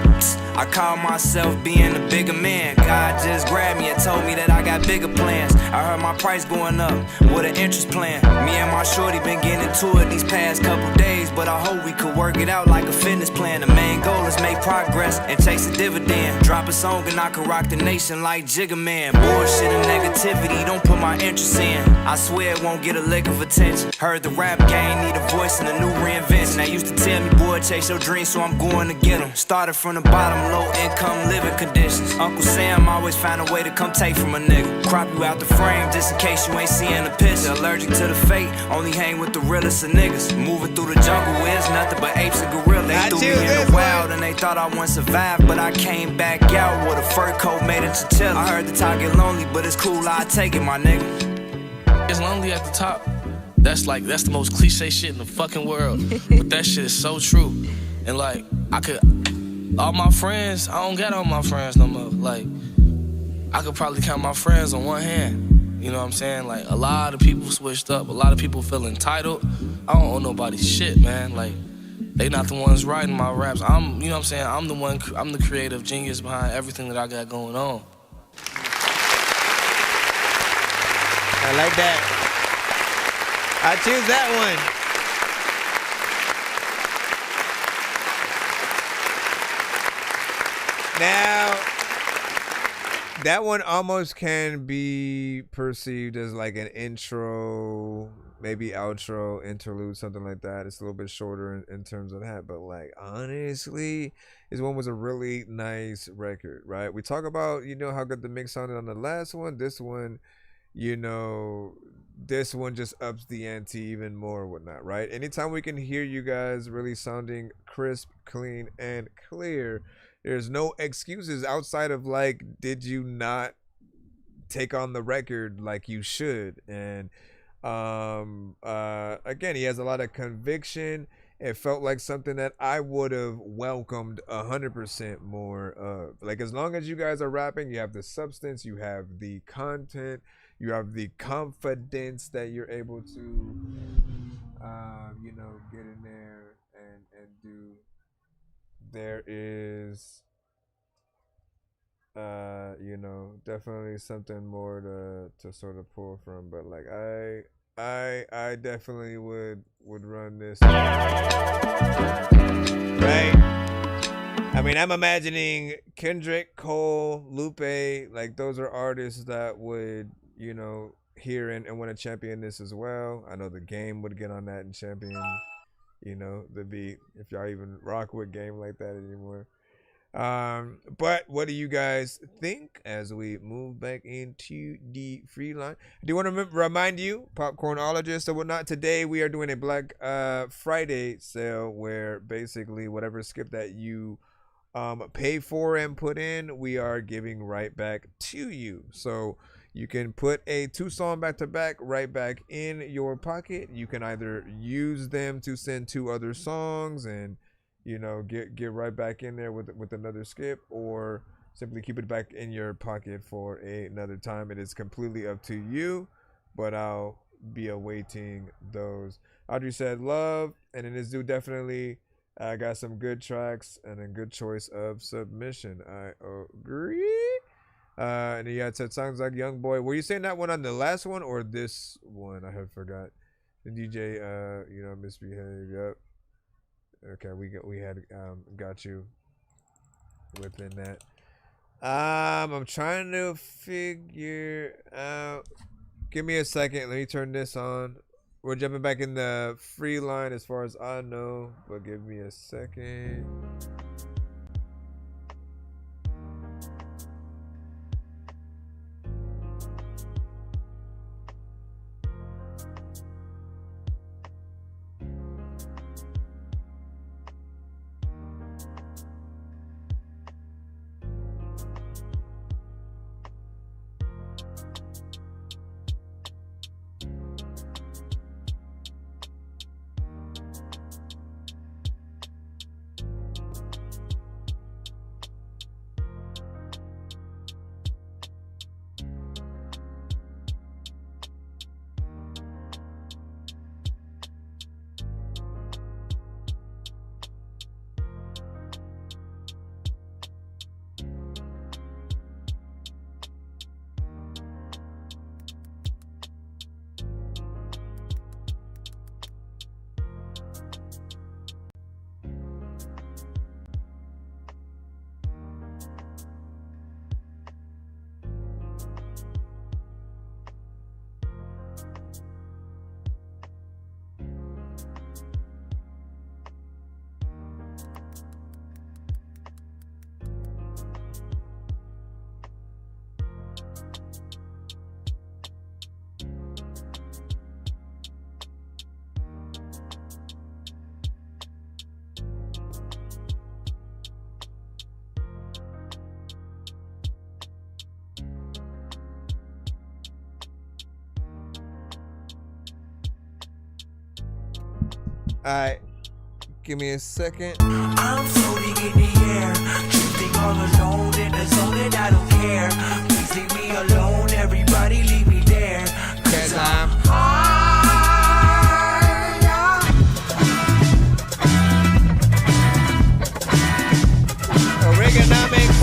I call myself being a bigger man. God just grabbed me and told me that I got bigger plans. I heard my price going up with an interest plan. Me and my shorty been getting into it these past couple days, but I hope we could work it out like a fitness plan. The main goal is make progress and chase a dividend. Drop a song and I can rock the nation like Jigga Man. Bullshit and negativity, don't put my interest in. I swear it won't get a lick of attention. Heard the rap game need a voice and a new reinvention. They used to tell me, boy, chase your dreams, so I'm going to get them. Started from the bottom, low income living conditions. Uncle Sam always find a way to come take from a nigga. Crop you out the frame just in case you ain't seeing the picture. Allergic to the fate, only hang with the realest of niggas. Moving through the jungle where it's nothing but apes and gorillas. They threw me in the wild and they thought I wouldn't survive, but I came back out with a fur coat made of chinchilla. I heard the talk get lonely, but it's cool, I take it, my nigga. It's lonely at the top. That's the most cliche shit in the fucking world. But that shit is so true. And like, all my friends, I don't got all my friends no more. Like, I could probably count my friends on one hand. You know what I'm saying? Like, a lot of people switched up. A lot of people feel entitled. I don't owe nobody shit, man. Like, they not the ones writing my raps. You know what I'm saying? I'm the creative genius behind everything that I got going on. I like that. I choose that one. Now, that one almost can be perceived as like an intro, maybe outro, interlude, something like that. It's a little bit shorter in terms of that, but like, honestly, this one was a really nice record, right? We talk about, you know, how good the mix sounded on the last one. This one, you know, this one just ups the ante even more, whatnot, right? Anytime we can hear you guys really sounding crisp, clean, and clear, there's no excuses outside of like, did you not take on the record like you should? And again, he has a lot of conviction it felt like something that I would have welcomed 100% more of. Like, as long as you guys are rapping, you have the substance, you have the content, you have the confidence that you're able to, you know, get in there and do. There is, you know, definitely something more to sort of pull from. But like, I definitely would run this, right? I mean, I'm imagining Kendrick, Cole, Lupe, like those are artists that would, you know, hear and want to champion this as well. I know the Game would get on that and champion, you know, the beat, if y'all even rock with Game like that anymore. But what do you guys think as we move back into the free line? I do want to remind you, popcornologists or whatnot, today we are doing a Black Friday sale where basically whatever skip that you pay for and put in, we are giving right back to you. So you can put a 2-song back-to-back right back in your pocket. You can either use them to send 2 other songs and, you know, get right back in there with another skip, or simply keep it back in your pocket for another time. It is completely up to you, but I'll be awaiting those. Audrey said love, and then this dude definitely got some good tracks and a good choice of submission. I agree. And he had said songs like Young Boy. Were you saying that one on the last one or this one? I have forgot. The DJ, you know, misbehaved. Yep. Okay, we had got you within that. I'm trying to figure out. Give me a second. Let me turn this on. We're jumping back in the free line as far as I know, but give me a second. Alright, give me a second. I'm floating in the air, drifting all alone in the zone and I don't care. Please leave me alone, everybody leave me there. Cause I'm Oregonomics.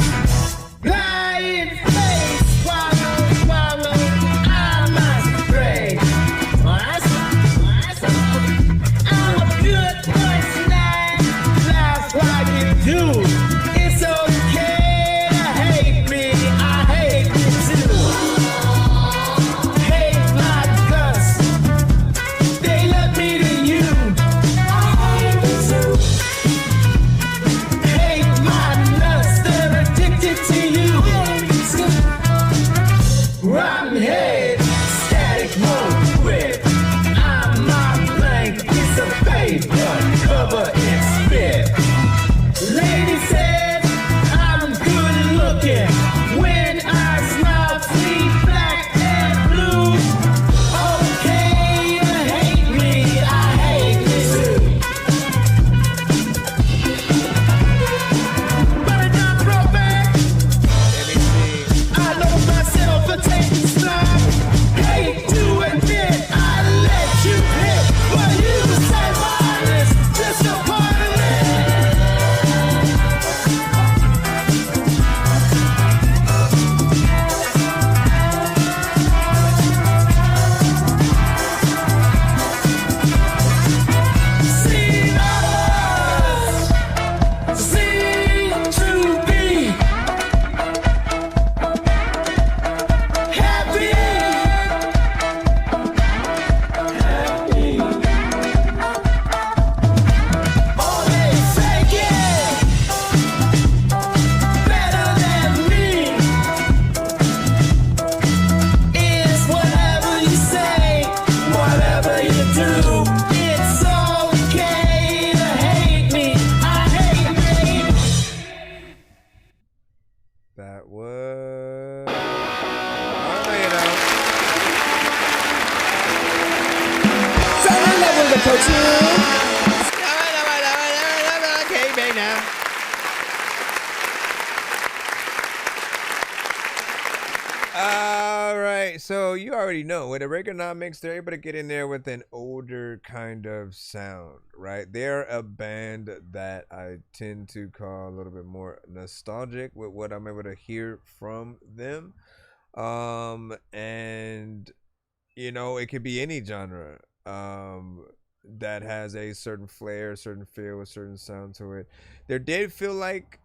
Fly in space, swallow, I must pray. I'm a good person, that's what you do. It's okay to hate me, I hate you too. Okay, babe, now. All right, so you already know with Reaganomics, they're able to get in there with an older kind of sound, right? They're a band that I tend to call a little bit more nostalgic with what I'm able to hear from them. And you know, it could be any genre that has a certain flair, a certain feel, a certain sound to it. There did feel like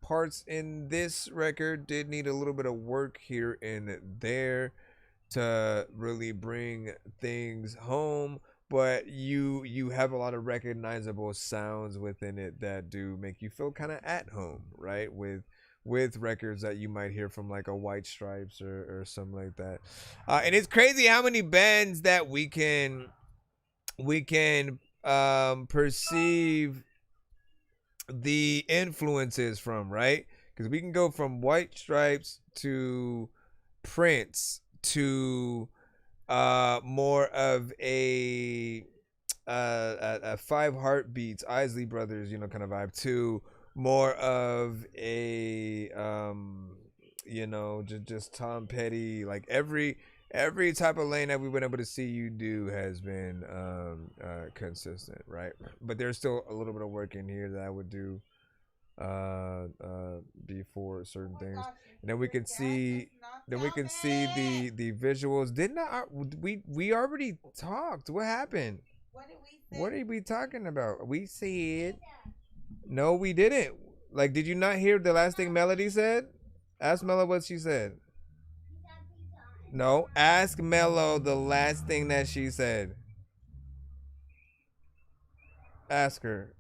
parts in this record did need a little bit of work here and there to really bring things home, but you have a lot of recognizable sounds within it that do make you feel kind of at home, right? With records that you might hear from like a White Stripes or something like that. And it's crazy how many bands that we can perceive the influences from, right? Because we can go from White Stripes to Prince to more of a Five Heartbeats, Isley Brothers, you know, kind of vibe, to more of a you know, just Tom Petty. Like every type of lane that we've been able to see you do has been consistent, right? But there's still a little bit of work in here that I would do before certain things. And then we can see the visuals. Didn't we already talked? What happened? What are we talking about? We said no, we didn't. Like, did you not hear the last thing Melody said? Ask Mello what she said. No, ask Mello the last thing that she said. Ask her.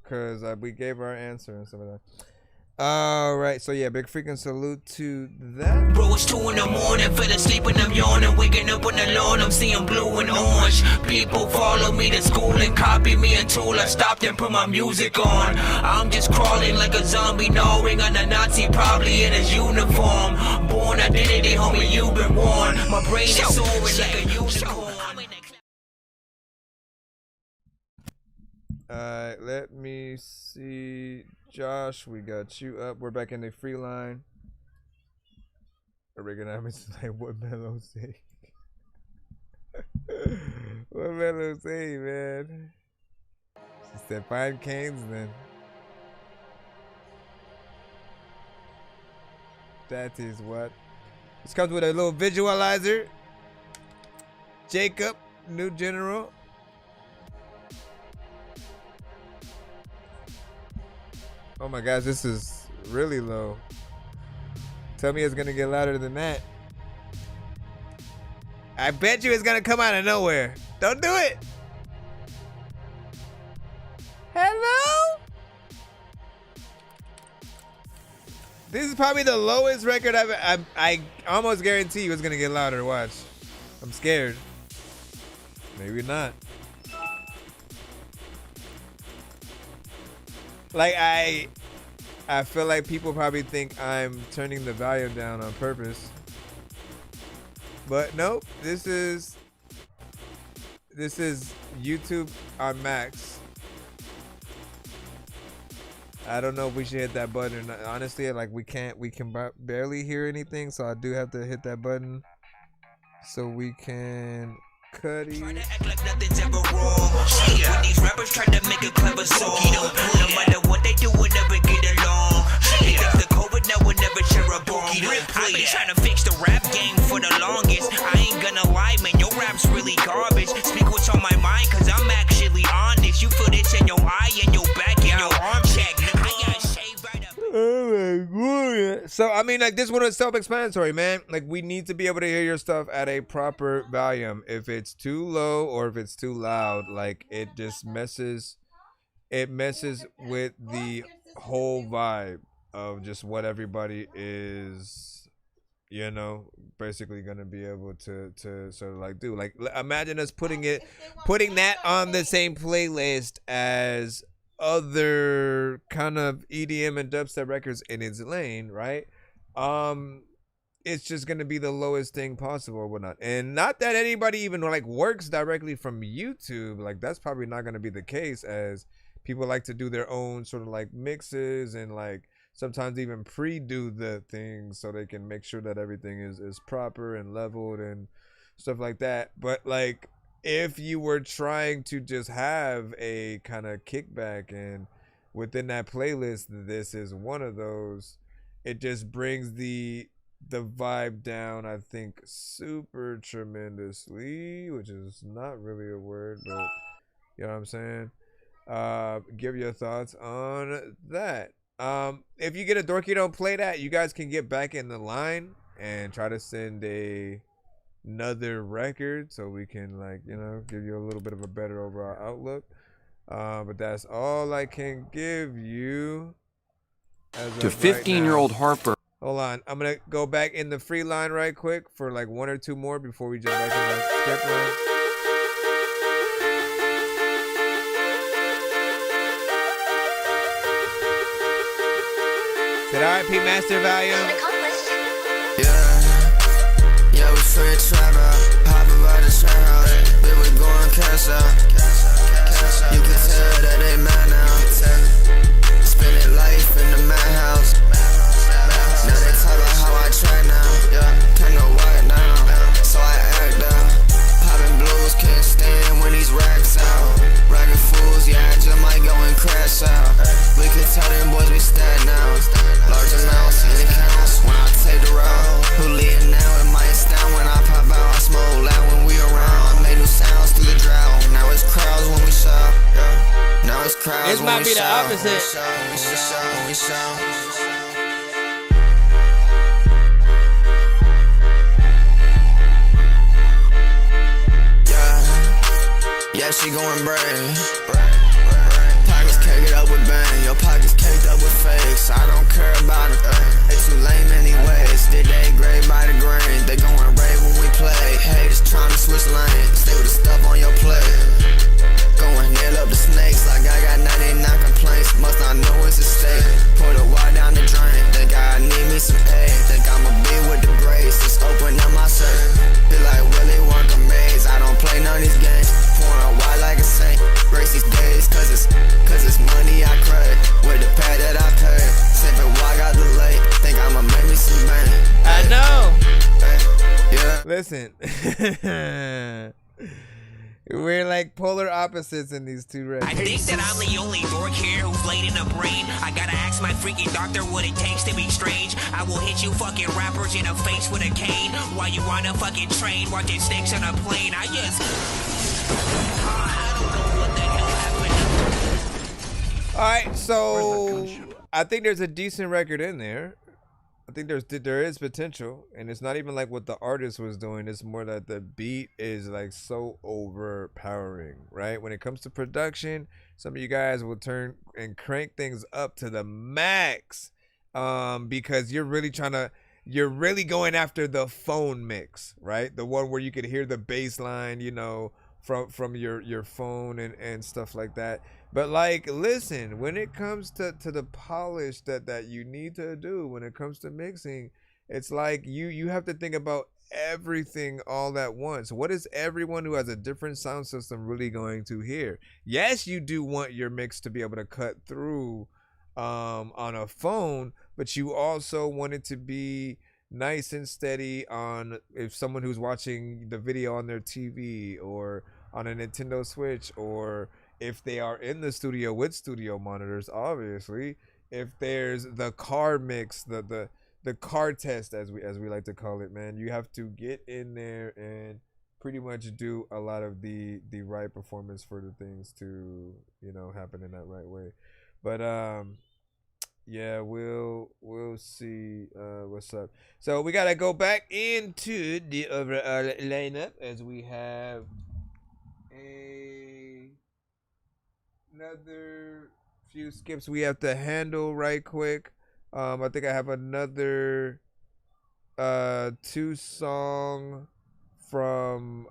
Because we gave her our answer and stuff like that. All right, so yeah, big freaking salute to that. Bro, it's 2 in the morning, fell asleep and I'm yawning, waking up on the lawn, I'm seeing blue and orange. People follow me to school and copy me until I stopped and put my music on. I'm just crawling like a zombie, gnawing on a Nazi, probably in his uniform. Born identity, homie, you've been warned. My brain is soaring like a unicorn. Alright, let me see. Josh, we got you up. We're back in the free line. Reaganomics is like, what Mello say? What Mello say, man? She said, find Canes then. That is what. This comes with a little visualizer. Jacob, new general. Oh my gosh, this is really low. Tell me it's gonna get louder than that. I bet you it's gonna come out of nowhere. Don't do it. Hello? This is probably the lowest record I almost guarantee you it's gonna get louder. Watch. I'm scared. Maybe not. Like I feel like people probably think I'm turning the volume down on purpose. But nope, this is YouTube on max. I don't know if we should hit that button or not. Honestly, like we can barely hear anything, so I do have to hit that button so we can cut it. Try to act like nothing's ever wrong. When these rappers try to make a clever song, no matter what they do, we'll never get along. They think the COVID now will never share a bomb. I've been trying to fix the rap game for the longest. I ain't gonna lie, man, your rap's really garbage. Speak what's on my mind, cause I'm actually honest. You feel this in your eye, in your back, in your arm check. I got shaved right up. Oh my God. So I mean, like, this one is self-explanatory, man. Like, we need to be able to hear your stuff at a proper volume. If it's too low or if it's too loud, like, it just messes with the whole vibe of just what everybody is, you know, basically gonna be able to sort of like do. Like, imagine us putting that on the same playlist as other kind of EDM and dubstep records in its lane, right? it's just gonna be the lowest thing possible or whatnot. And not that anybody even like works directly from YouTube. Like that's probably not gonna be the case, as people like to do their own sort of like mixes and like sometimes even pre-do the things so they can make sure that everything is proper and leveled and stuff like that. But like if you were trying to just have a kind of kickback and within that playlist, this is one of those, it just brings the vibe down, I think, super tremendously, which is not really a word, but you know what I'm saying. Give your thoughts on that. If you get a Dorky Don't Play That, you guys can get back in the line and try to send another record so we can, like, you know, give you a little bit of a better overall outlook. But that's all I can give you as To of 15-year-old Harper. Hold on, I'm gonna go back in the free line right quick for like one or two more before we jump back in the script line. Said RIP Master Volume. Yeah, we free trap out, pop about the trap house, but we going cash out. You can tell that they mad now. Spending life in the madhouse. Now they talk about how I try now. Yeah, can't go white now, so I act out. Popping blues, can't stand when these racks out. Ragged fools, yeah, I just might go and crash out. We can tell them boys we stand now. Large amounts in accounts when I take the route. Who leading now? It might stand when I pop out. I smoke loud when we around. I make new sounds through the drought. Now it's crowds when we shout. Now it's crowds This when might we be the shout. opposite. When we shout. Yeah, she going brave. Pockets caked up with bang. Your pockets caked up with fakes. I don't care about it. They too lame anyways. Did they grade by the grain? They going rave when we play. Haters trying to switch lanes. Stay with the stuff on your plate. Going nail up the snakes like I got 99 complaints. Must not know it's a stake. Pour the water down the drain. Think I need me some aid. Think I'ma be with the grace. Just open up my safe. Feel like Willy Wonka maze. I don't play none of these games. Pouring white like a saint. Grace these days cause it's money I crave. With the pad that I pay. Sipping while I got the late. Think I'ma make me some bang. I know. Yeah. Listen. We're like polar opposites in these two records. I think that I'm the only dork here who's laid in a brain. I gotta ask my freaking doctor what it takes to be strange. I will hit you fucking rappers in the face with a cane while you on a fucking train watching snakes on a plane. I just... I don't know what the hell happened. Alright, so I think there's a decent record in there. I think there is potential, and it's not even like what the artist was doing. It's more that the beat is like so overpowering, right? When it comes to production, some of you guys will turn and crank things up to the max, because you're really going after the phone mix, right? The one where you could hear the bass line, you know, from your phone and stuff like that. But like, listen, when it comes to the polish that you need to do when it comes to mixing, it's like you have to think about everything all at once. What is everyone who has a different sound system really going to hear? Yes, you do want your mix to be able to cut through on a phone, but you also want it to be nice and steady on if someone who's watching the video on their TV or on a Nintendo Switch, or if they are in the studio with studio monitors, obviously. If there's the car mix, the car test as we like to call it, man, you have to get in there and pretty much do a lot of the right performance for the things to, you know, happen in that right way. But yeah, we'll see what's up. So we gotta go back into the overall lineup as we have another few skips we have to handle right quick. I think I have another 2-song from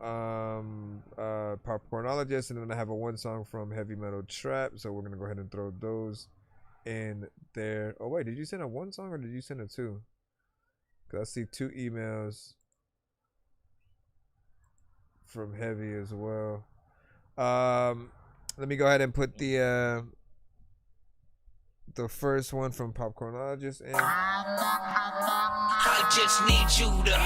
Popcornologist, and then I have a 1 song from Heavy Metal Trap. So we're gonna go ahead and throw those in there. Oh wait, did you send a 1 song or did you send a 2? 'Cause I see 2 emails from Heavy as well. Let me go ahead and put the first one from Popcornologist in. I just need you to.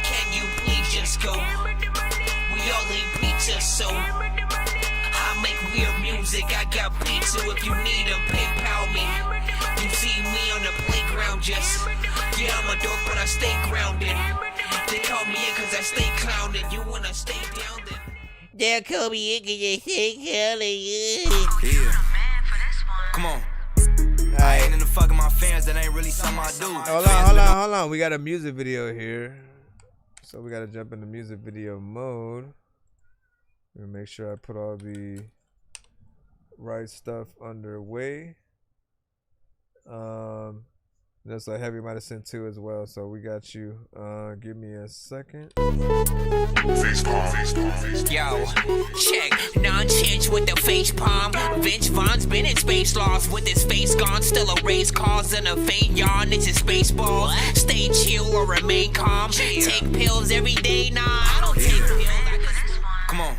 Can you please just go? We all eat pizza, so I make weird music. I got beats, so if you need them, PayPal me. You see me on the playground, just yeah, I'm a dork, but I stay grounded. They call me in 'cause I stay clowning. You wanna stay down then? They'll call me in 'cause I stay clowning. Yeah. Come on. I ain't into fucking my fans, that ain't really something I do. Hold on. We got a music video here. So we gotta jump into music video mode. Let me make sure I put all the right stuff underway. That's like Heavy might have sent 2 as well, so we got you. Give me a second. Yo, check, non-change with the face palm. Vince Vaughn's been in space lost with his face gone. Still a race cause and a faint yawn. It's a space ball. Stay chill or remain calm. Take pills every day, nah, I don't take pills. Come on.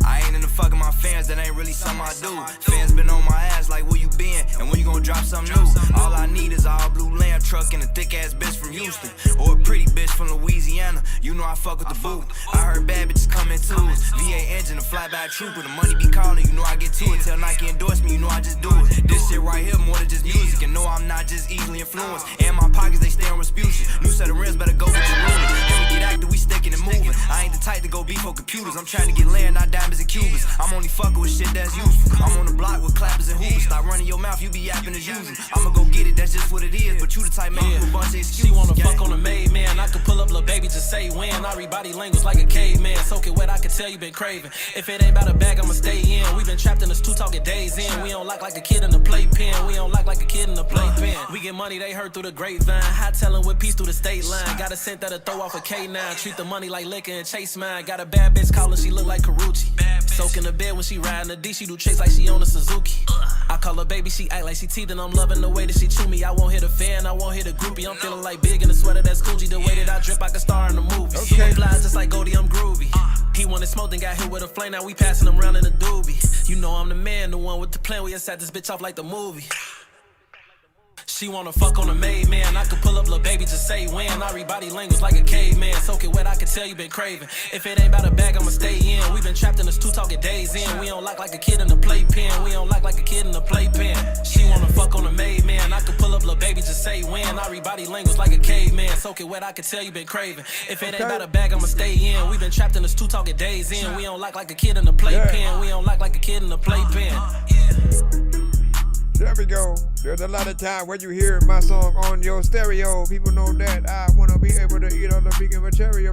I ain't into fucking my fans, that ain't really something I do. Fans been on my ass like, where you been? And when you gonna drop something new? All I need is all blue lamb truck and a thick ass bitch from Houston. Or a pretty bitch from Louisiana. You know I fuck with the boo. I heard bad bitches come in twos. VA engine, a fly-by trooper. The money be calling, you know I get to it. Tell Nike endorse me, you know I just do it. This shit right here more than just music. And no, I'm not just easily influenced. And my pockets, they stay on Rasputin. New set of rims, better go with your rulers. And we get active, we sticking and moving. I ain't the type to go beef for computers. I'm trying to get land, not diamonds and Cubans. I'm only fucking with shit that's useful. I'm on the block with clappers and hoovers. Stop running your mouth, you be yapping as usual. I'ma go get it, that's just what it is. But you the type man with a bunch of excuses. She wanna fuck on a made man. I could pull up, little baby, just say when. I read body language like a caveman. Soak it wet, I can tell you been craving. If it ain't about a bag, I'ma stay in. We been trapped in this 2 talking days in. We don't like a kid in the playpen. We don't like a kid in the playpen. We get money, they heard through the grapevine. High telling with peace through the state line. Got a scent that'll throw off a K9. Treat the money like liquor and chase mine. Got a bad bitch calling, she look like Karuchi. Soak in the bed when she riding the D. She do tricks like she on a Suzuki. I call her baby, she act like she teething. I'm loving the way that she chew me. I won't hit a fan, I won't hit a groupie. I'm feeling like big in the sweater that's Gucci. The way that I drip, I can star in the movie. Okay. Fly just like Goldie, I'm groovy. He wanted smoke, then got hit with a flame. Now we passing him round in a doobie. You know I'm the man, the one with the plan. We just set this bitch off like the movie. She wanna fuck on a made man. I could pull up, little baby, just say when. I read body language like a caveman. Soak it wet, I can tell you been craving. If it ain't about a bag, I'ma stay in. We been trapped in this 2 talking days in. We don't like a kid in the playpen. We don't like a kid in the playpen. She wanna fuck on a made man. I could pull up, little baby, just say when. I read body language like a caveman. Soak it wet, I can tell you been craving. If it ain't about a bag, I'ma stay in. We been trapped in this 2 talking days in. We don't like a kid in the playpen. We don't like a kid in the playpen. There we go. There's a lot of time when you hear my song on your stereo. People know that I wanna be able to eat all the vegan material.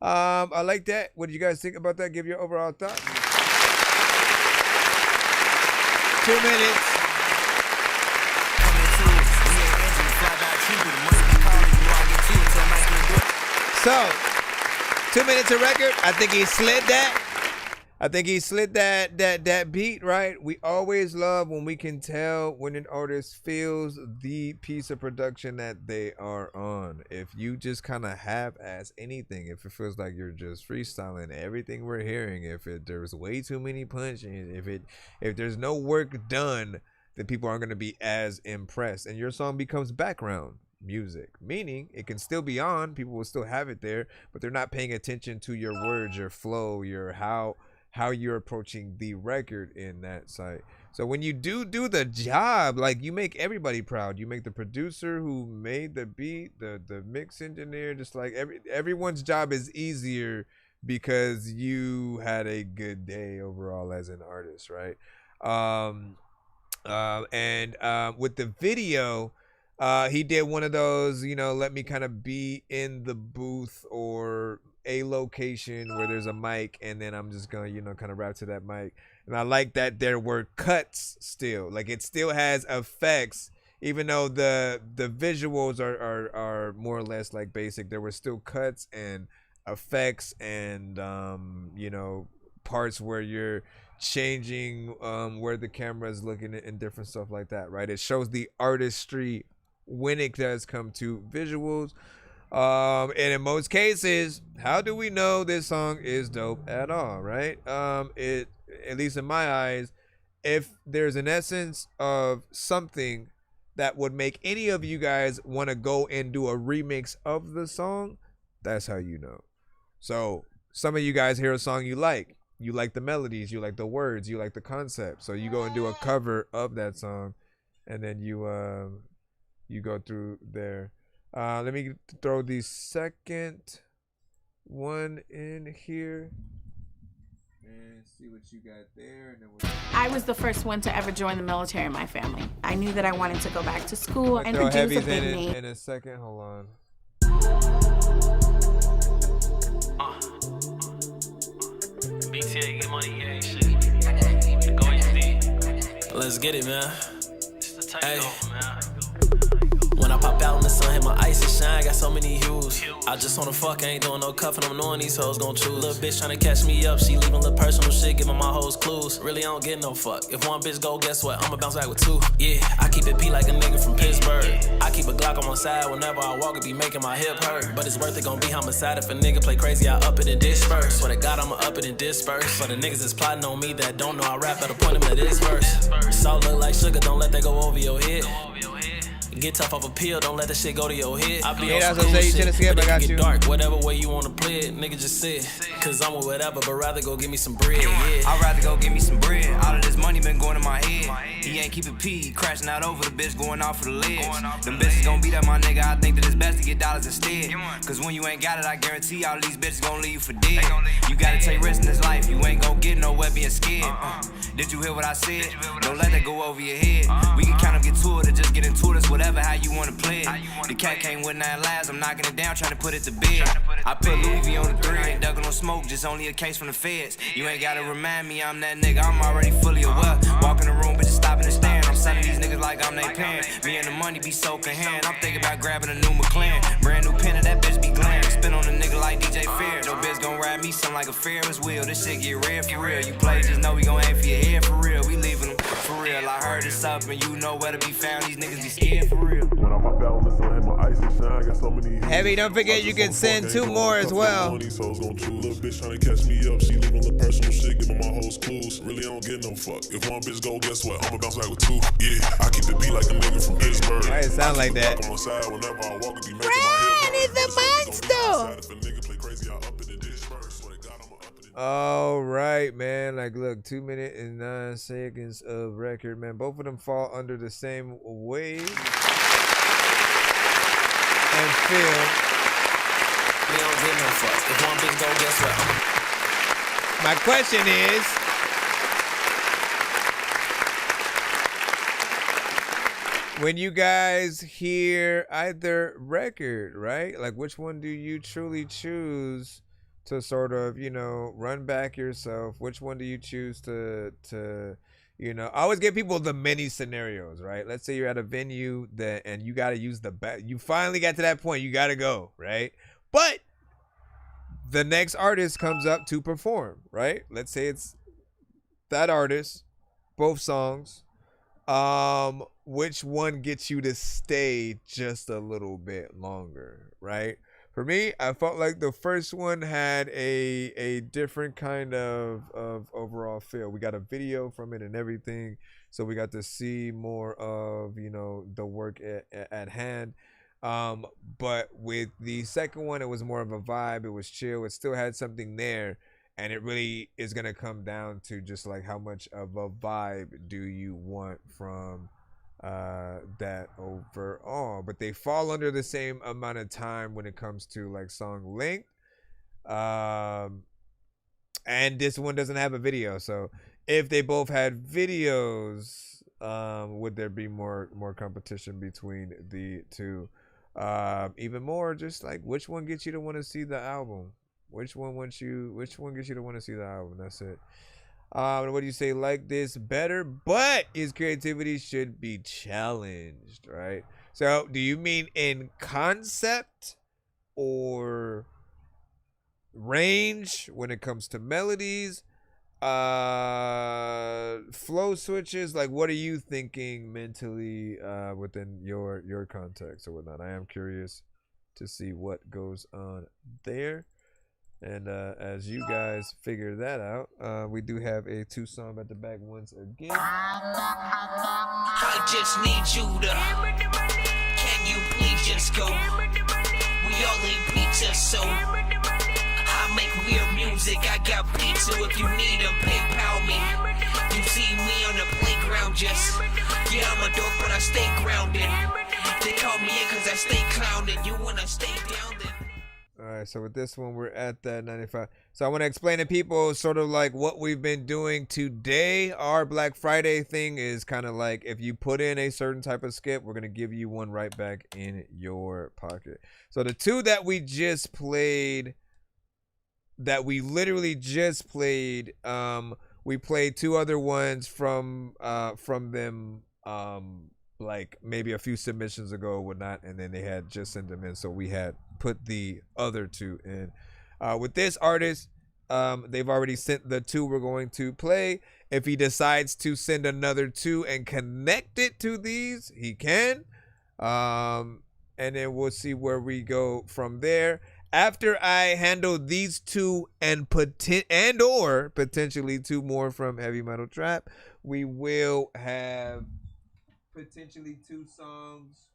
I like that. What do you guys think about that? Give your overall thought. 2 minutes. So, 2 minutes of record. I think he slid that. that beat, right? We always love when we can tell when an artist feels the piece of production that they are on. If you just kind of half-ass anything, if it feels like you're just freestyling everything we're hearing, if there's way too many punches, if there's no work done, then people aren't going to be as impressed, and your song becomes background music, meaning it can still be on, people will still have it there, but they're not paying attention to your words, your flow, your how you're approaching the record in that site. So when you do the job, like, you make everybody proud. You make the producer who made the beat, the mix engineer, just like everyone's job is easier because you had a good day overall as an artist, right? With the video, he did one of those, let me kind of be in the booth or a location where there's a mic, and then I'm just gonna, kind of rap to that mic. And I like that there were cuts still. Like, it still has effects, even though the visuals are more or less like basic. There were still cuts and effects and parts where you're changing where the camera is looking and different stuff like that, right? It shows the artistry when it does come to visuals. And in most cases, how do we know this song is dope at all, right? It, at least in my eyes, if there's an essence of something that would make any of you guys want to go and do a remix of the song, that's how you know. So some of you guys hear a song you like the melodies, you like the words, you like the concept, so you go and do a cover of that song, and then you go through there. Let me throw the second one in here and see what you got there. And then I was the first one to ever join the military in my family. I knew that I wanted to go back to school and throw produce a heavies big in name. in a second. Hold on. BTA get money, yeah, shit. Go HD. Let's get it, man. Hey. When I pop out in the sun, hit my ice and shine, got so many hues. I just wanna fuck, ain't doing no cuffing, I'm knowing these hoes gon' choose. Little bitch tryna catch me up, she leaving little personal shit, giving my hoes clues. Really, I don't get no fuck. If one bitch go, guess what? I'ma bounce back with two. Yeah, I keep it P like a nigga from Pittsburgh. I keep a Glock on my side whenever I walk, it be making my hip hurt. But it's worth it, gon' be homicide if a nigga play crazy, I up it and disperse. Swear to God, I'ma up it and disperse. For the niggas that's plotting on me that don't know I rap, better point them to this verse. Salt look like sugar, don't let that go over your head. Get tough off a pill, don't let that shit go to your head. I be on some cool shit, but it can get dark. Whatever way you wanna play it, nigga just sit. Cause I'm with whatever, but rather go give me some bread, yeah. I'd rather go give me some bread. All of this money been going in my head. He ain't keeping P, crashing out over the bitch going off for the legs. Them bitches gon' beat up my nigga, I think that it's best to get dollars instead. Cause when you ain't got it, I guarantee all these bitches gon' leave you for dead. You gotta take risks in this life, you ain't gon' get nowhere being scared. Did you hear what I said? Don't let that go over your head. We can kind of get to it or just get into it, it's whatever, how you wanna play it. The cat came with 9 lives, I'm knocking it down, trying to put it to bed. I put Louis V on the 3, ain't ducking no smoke, just only a case from the feds. You ain't gotta remind me I'm that nigga, I'm already fully aware. Walk in the room, bitches stopping and staring. I'm selling these niggas like I'm they parent. Me and the money be soaking hand. I'm thinking about grabbing a new McLaren. Brand new pen and that bitch be glam. Spin on a nigga like DJ Fair. No bitch gon' ride me something like a Ferris wheel. This shit get red for real. You play, just know we gon' aim for your head for real. We leaving them for real. I heard it's up and you know where to be found. These niggas be scared for real. When I pop out on the sun, hit my ice and shine. Got so many Heavy, don't forget you can send 2 more as well. These hoes gon' choose. Little bitch tryna catch me up. She leaving little personal shit, giving my hoes clues. Really, I don't get no fuck. If one bitch go, guess what? I'ma bounce back with 2. Yeah, I keep it beat like a nigga from Pittsburgh. Why it sound like that? On my side whenever I walk, it be making my Red is a monster. If a nigga play crazy, I up it and disperse. Swear to God, I'ma up it and All right, man. Like, look, 2 minutes and 9 seconds of record, man. Both of them fall under the same wave and feel. We don't get no fuck. If one bitch go, guess what? My question is, when you guys hear either record, right? Like, which one do you truly choose to sort of, you know, run back yourself? Which one do you choose to you know, I always give people the many scenarios, right? Let's say you're at a venue that, and you got to use the back. You finally got to that point. You got to go, right? But the next artist comes up to perform, right? Let's say it's that artist, both songs. Which one gets you to stay just a little bit longer, right? For me, I felt like the first one had a different kind of overall feel. We got a video from it and everything, so we got to see more of, you know, the work at hand. But with the second one, it was more of a vibe. It was chill. It still had something there, and it really is gonna come down to just like how much of a vibe do you want from that overall. But they fall under the same amount of time when it comes to like song length. And this one doesn't have a video, so if they both had videos, would there be more competition between the two? Even more, just like which one gets you to want to see the album? Which one gets you to want to see the album? That's it. What do you say? Like this better, but his creativity should be challenged, right? So do you mean in concept or range when it comes to melodies? flow switches, like what are you thinking mentally within your context or whatnot? I am curious to see what goes on there. And as you guys figure that out, we do have a 2-song at the back once again. I just need you to. Can you please just go? We all eat pizza, so I make weird music. I got pizza if you need them. PayPal me. You see me on the playground, just I'm a dork, but I stay grounded. They call me in 'cause I stay clowning. You wanna stay down there? All right, so with this one, we're at that 95. So I want to explain to people sort of like what we've been doing today. Our Black Friday thing is kind of like if you put in a certain type of skip, we're going to give you one right back in your pocket. So the 2 that we just played, that we literally just played, we played 2 other ones from them, like maybe a few submissions ago or whatnot, and then they had just sent them in, so we had put the other 2 in. With this artist, they've already sent the 2 we're going to play. If he decides to send another 2 and connect it to these, he can, and then we'll see where we go from there. After I handle these 2 and or potentially 2 more from Heavy Metal Trap, we will have potentially 2 songs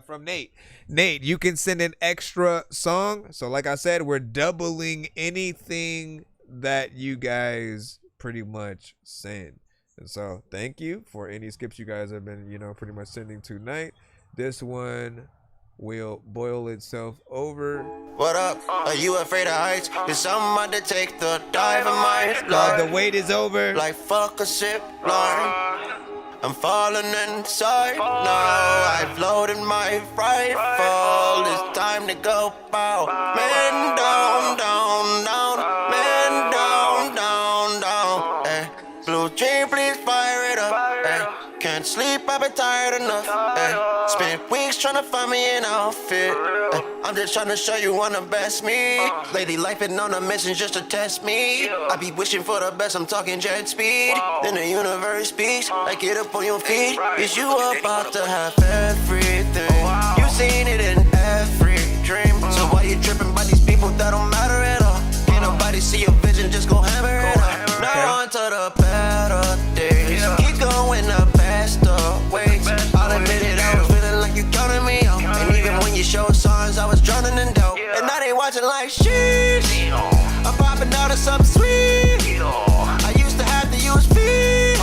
from Nate. Nate, you can send an extra song. So like I said, we're doubling anything that you guys pretty much send. And so thank you for any skips you guys have been, pretty much sending tonight. This one will boil itself over. What up? Are you afraid of heights? Cause I'm about to take the dive in my life. The wait is over. Like fuck a zip line. I'm falling inside now. I've loaded my rifle. It's time to go bow. Man down, down, down. Man down, down, down. Ay. Blue dream, please fire it up. Ay. Can't sleep, I've been tired enough. Ay. Spent weeks trying to find me an outfit. Ay. I'm just trying to show you I'm the best me. Lady life been on a mission just to test me. I be wishing for the best, I'm talking jet speed. Then the universe speaks, like get up on your feet. Is you about to have everything? You seen it in every dream. So why you tripping by these people that don't matter at all? Can't nobody see your vision, just go hammer it up. Now on to the better days. Keep going the best of ways. I'll admit it, I was feeling like you counted me out. And even when you showed signs, I was drowning in doubt. And now they watching like shit. I'm popping out of something sweet. I used to have to use feet,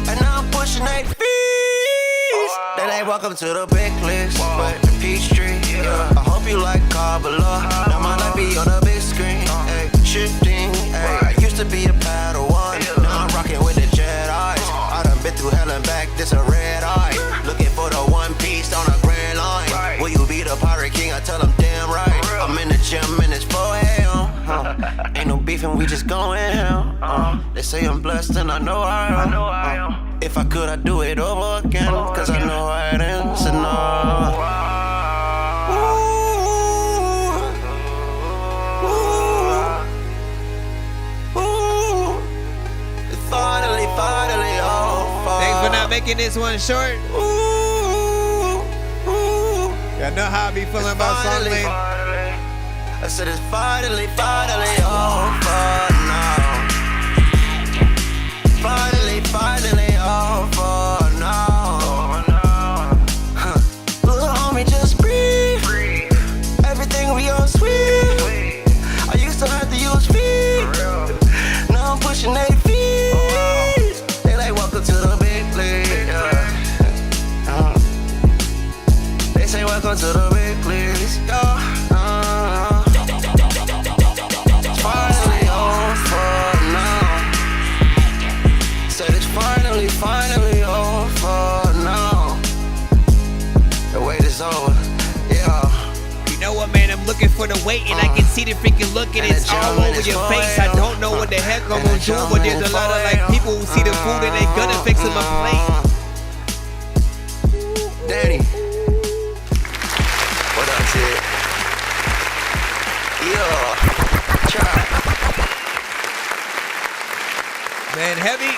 and now I'm pushing 8 feet. They like welcome to the big place, but the Peachtree. I hope you like Bolow. Now my life be on the big screen. Ay, shifting. Ay, I used to be a Padawan. Now I'm rocking with the Jedi's. I done been through hell and back. This a red eye. Looking for the one piece on a grand line. Will you be the pirate king? I tell them damn right. I'm in the gym and it's 4 a.m. Ain't no beefing, we just going ham. They say I'm blessed and I know I am. If I could, I'd do it over again. Cause I know how it ends and it's finally over. Thanks for not making this one short. Y'all know how I be feeling about song length. I said it's finally over now. Finally over now. Little homie, just breathe. Everything we on sweet. I used to have to use feet. Now I'm pushing 8 feet. They like welcome to the big league. They say welcome to the big leagues. Finally over now. Said it's finally over now. The wait is over, yeah. You know what, man? I'm looking for the wait, and I can see the freaking look, and it's all over your face. I don't know what the heck I'm gonna do, but there's a lot of like people who see the food and they gonna fix in my plate. Danny, what up, kid? Yeah, try. man, Heavy.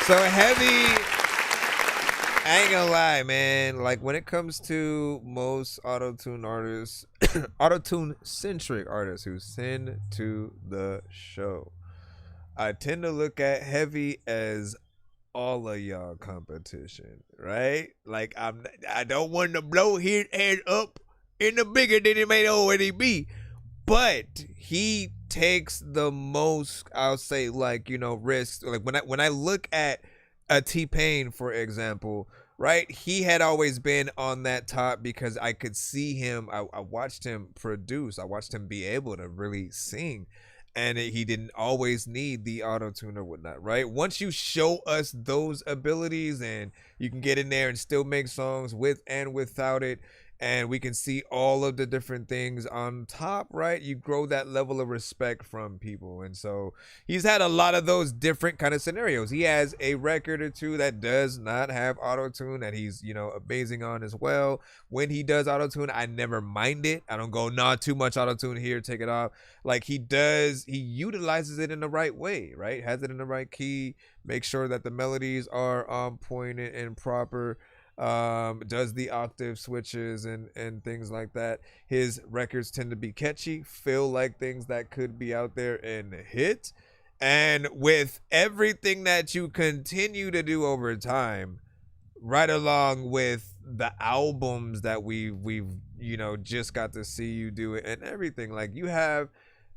So Heavy, I ain't gonna lie, man. Like when it comes to most auto-tune artists, auto-tune centric artists who send to the show, I tend to look at Heavy as all of y'all competition, right? Like I don't want to blow his head up in the bigger than it may already be, but he takes the most, I'll say, like, you know, risks. Like when I look at a T-Pain, for example, right? He had always been on that top because I could see him. I watched him produce. I watched him be able to really sing. And he didn't always need the auto-tune or whatnot, right? Once you show us those abilities and you can get in there and still make songs with and without it, and we can see all of the different things on top, right? You grow that level of respect from people. And so he's had a lot of those different kind of scenarios. He has a record or two that does not have auto-tune that he's, you know, amazing on as well. When he does auto-tune, I never mind it. I don't go, nah, too much auto-tune here, take it off. Like he utilizes it in the right way, right? Has it in the right key, make sure that the melodies are on point and proper. Does the octave switches and things like that. His records tend to be catchy, feel like things that could be out there and hit. And with everything that you continue to do over time, right along with the albums that we've you know just got to see you do it and everything, like you have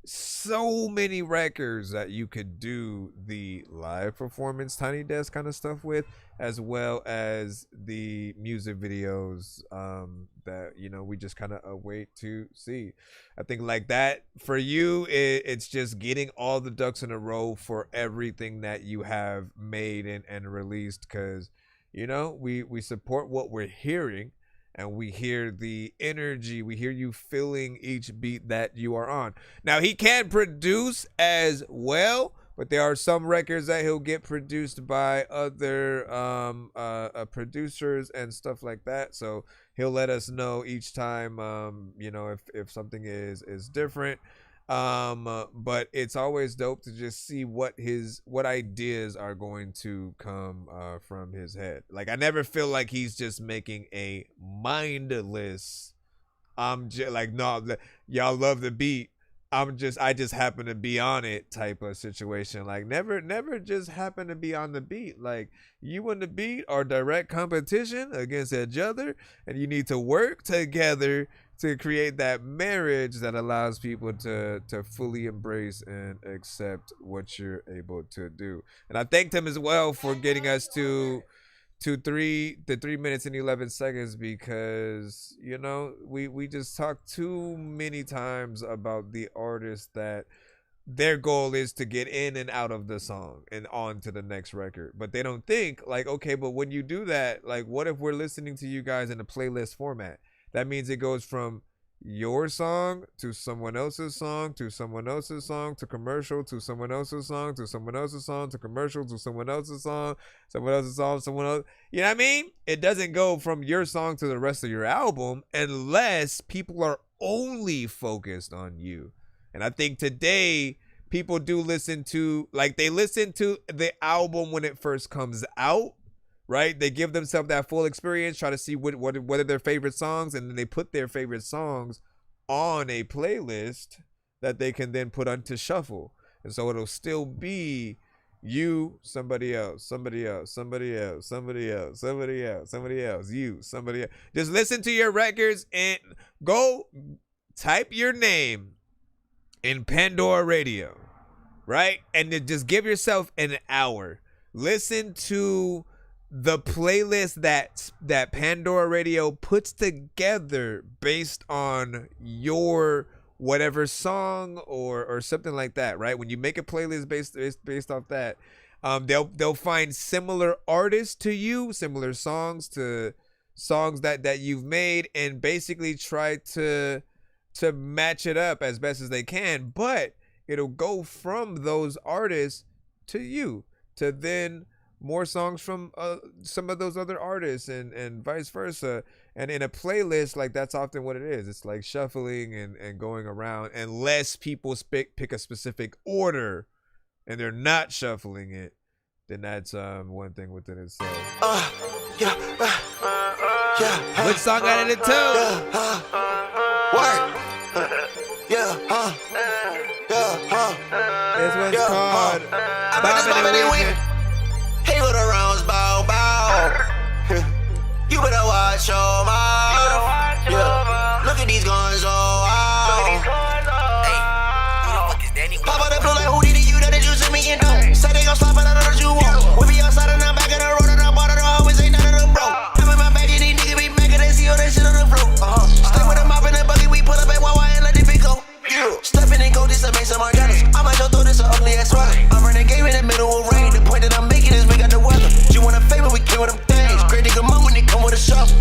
so many records that you could do the live performance Tiny Desk kind of stuff with, as well as the music videos that, you know, we just kind of await to see. I think like that for you, it's just getting all the ducks in a row for everything that you have made and released, because, you know, we support what we're hearing. And we hear the energy. We hear you feeling each beat that you are on. Now, he can produce as well, but there are some records that he'll get produced by other producers and stuff like that. So he'll let us know each time, you know, if something is different. But it's always dope to just see what ideas are going to come from his head. Like I never feel like he's just making a mindless, I'm just like, no, y'all love the beat, I just happen to be on it type of situation. Like never just happen to be on the beat. Like you and the beat are direct competition against each other, and you need to work together to create that marriage that allows people to fully embrace and accept what you're able to do. And I thanked him as well for getting us to 3 minutes and 11 seconds, because, you know, we just talked too many times about the artists that their goal is to get in and out of the song and on to the next record. But they don't think like, okay, but when you do that, like what if we're listening to you guys in a playlist format? That means it goes from your song to someone else's song to someone else's song to commercial to someone else's song to someone else's song to commercial to someone else's song, someone else's song, someone else. You know what I mean? It doesn't go from your song to the rest of your album unless people are only focused on you. And I think today people do listen to, like, they listen to the album when it first comes out. Right? They give themselves that full experience, try to see what are their favorite songs, and then they put their favorite songs on a playlist that they can then put onto shuffle. And so it'll still be you, somebody else, somebody else, somebody else, somebody else, somebody else, somebody else, you, somebody else. Just listen to your records and go type your name in Pandora Radio, right? And then just give yourself an hour. Listen to the playlist that Pandora Radio puts together based on your whatever song or something like that, right? When you make a playlist based off that, they'll find similar artists to you, similar songs to songs that you've made, and basically try to match it up as best as they can. But it'll go from those artists to you, to then more songs from some of those other artists, and vice versa. And in a playlist, like, that's often what it is. It's like shuffling and going around, unless people pick a specific order and they're not shuffling it, then that's one thing within itself. What song out of the two? Work. This one's called Bobbin' and Weaving. Hey, with the rounds, bow, bow. You better watch your mouth. Yeah. Look at these guns, oh, wow. Hey, who the fuck is Danny? Pop out the blue like who did you that you sent me in dough? Say they gon' slap it, I know that you won't. We be outside and I'm back in the road and I'm out of the homies, ain't none of them broke. I'm in my bag, these niggas be making they see all that shit on the floor. Stay with them up in the buggy, we pull up at Wawa and let the big go. Stepping in gold, this to make some organics. I might just throw this an ugly ass rider. I'm running game in the middle of rain. The point that I'm making is we got the weather. You want a favor, we kill them things. Great nigga mom when they come with a shovel.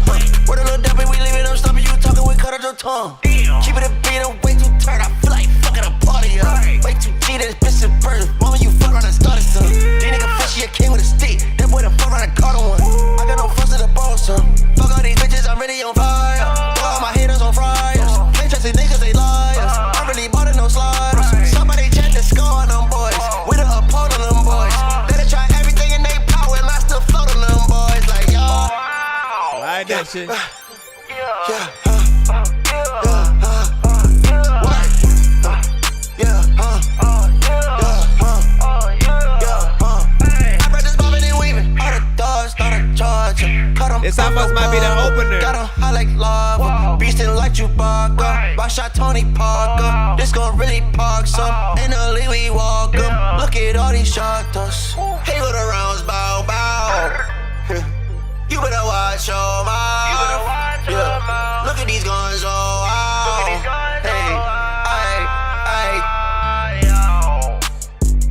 Word a little dummy, we leaving them stopping you talking, we cut out your tongue. Keep it a beat, I'm way too tired. I feel like fucking a party up. Way too cheated, this bitch is birth. Mama, you fuck around and started some. These nigga fishy, I came with a stick. That boy the fuck around and caught on one. I got no fuss to the ball, son. Fuck all these bitches, I'm really on fire. Fuck all my haters on fryers. Can't trust these niggas, they liars. I'm really bought no sliders. Somebody check the score on them boys. We the uphold on them boys. They try everything in their power and I still float on them boys. Like, yo. Like that shit. This almost might be the opener. Got 'em high like lava, beastin' like Chewbacca. By shot Tony Parker, this gon' really park some. In the league we walk 'em. Look at all these shotters. Hey, with the rounds, bow, bow. You better watch your mouth. Yeah. Look at these guns, oh wow. Hey,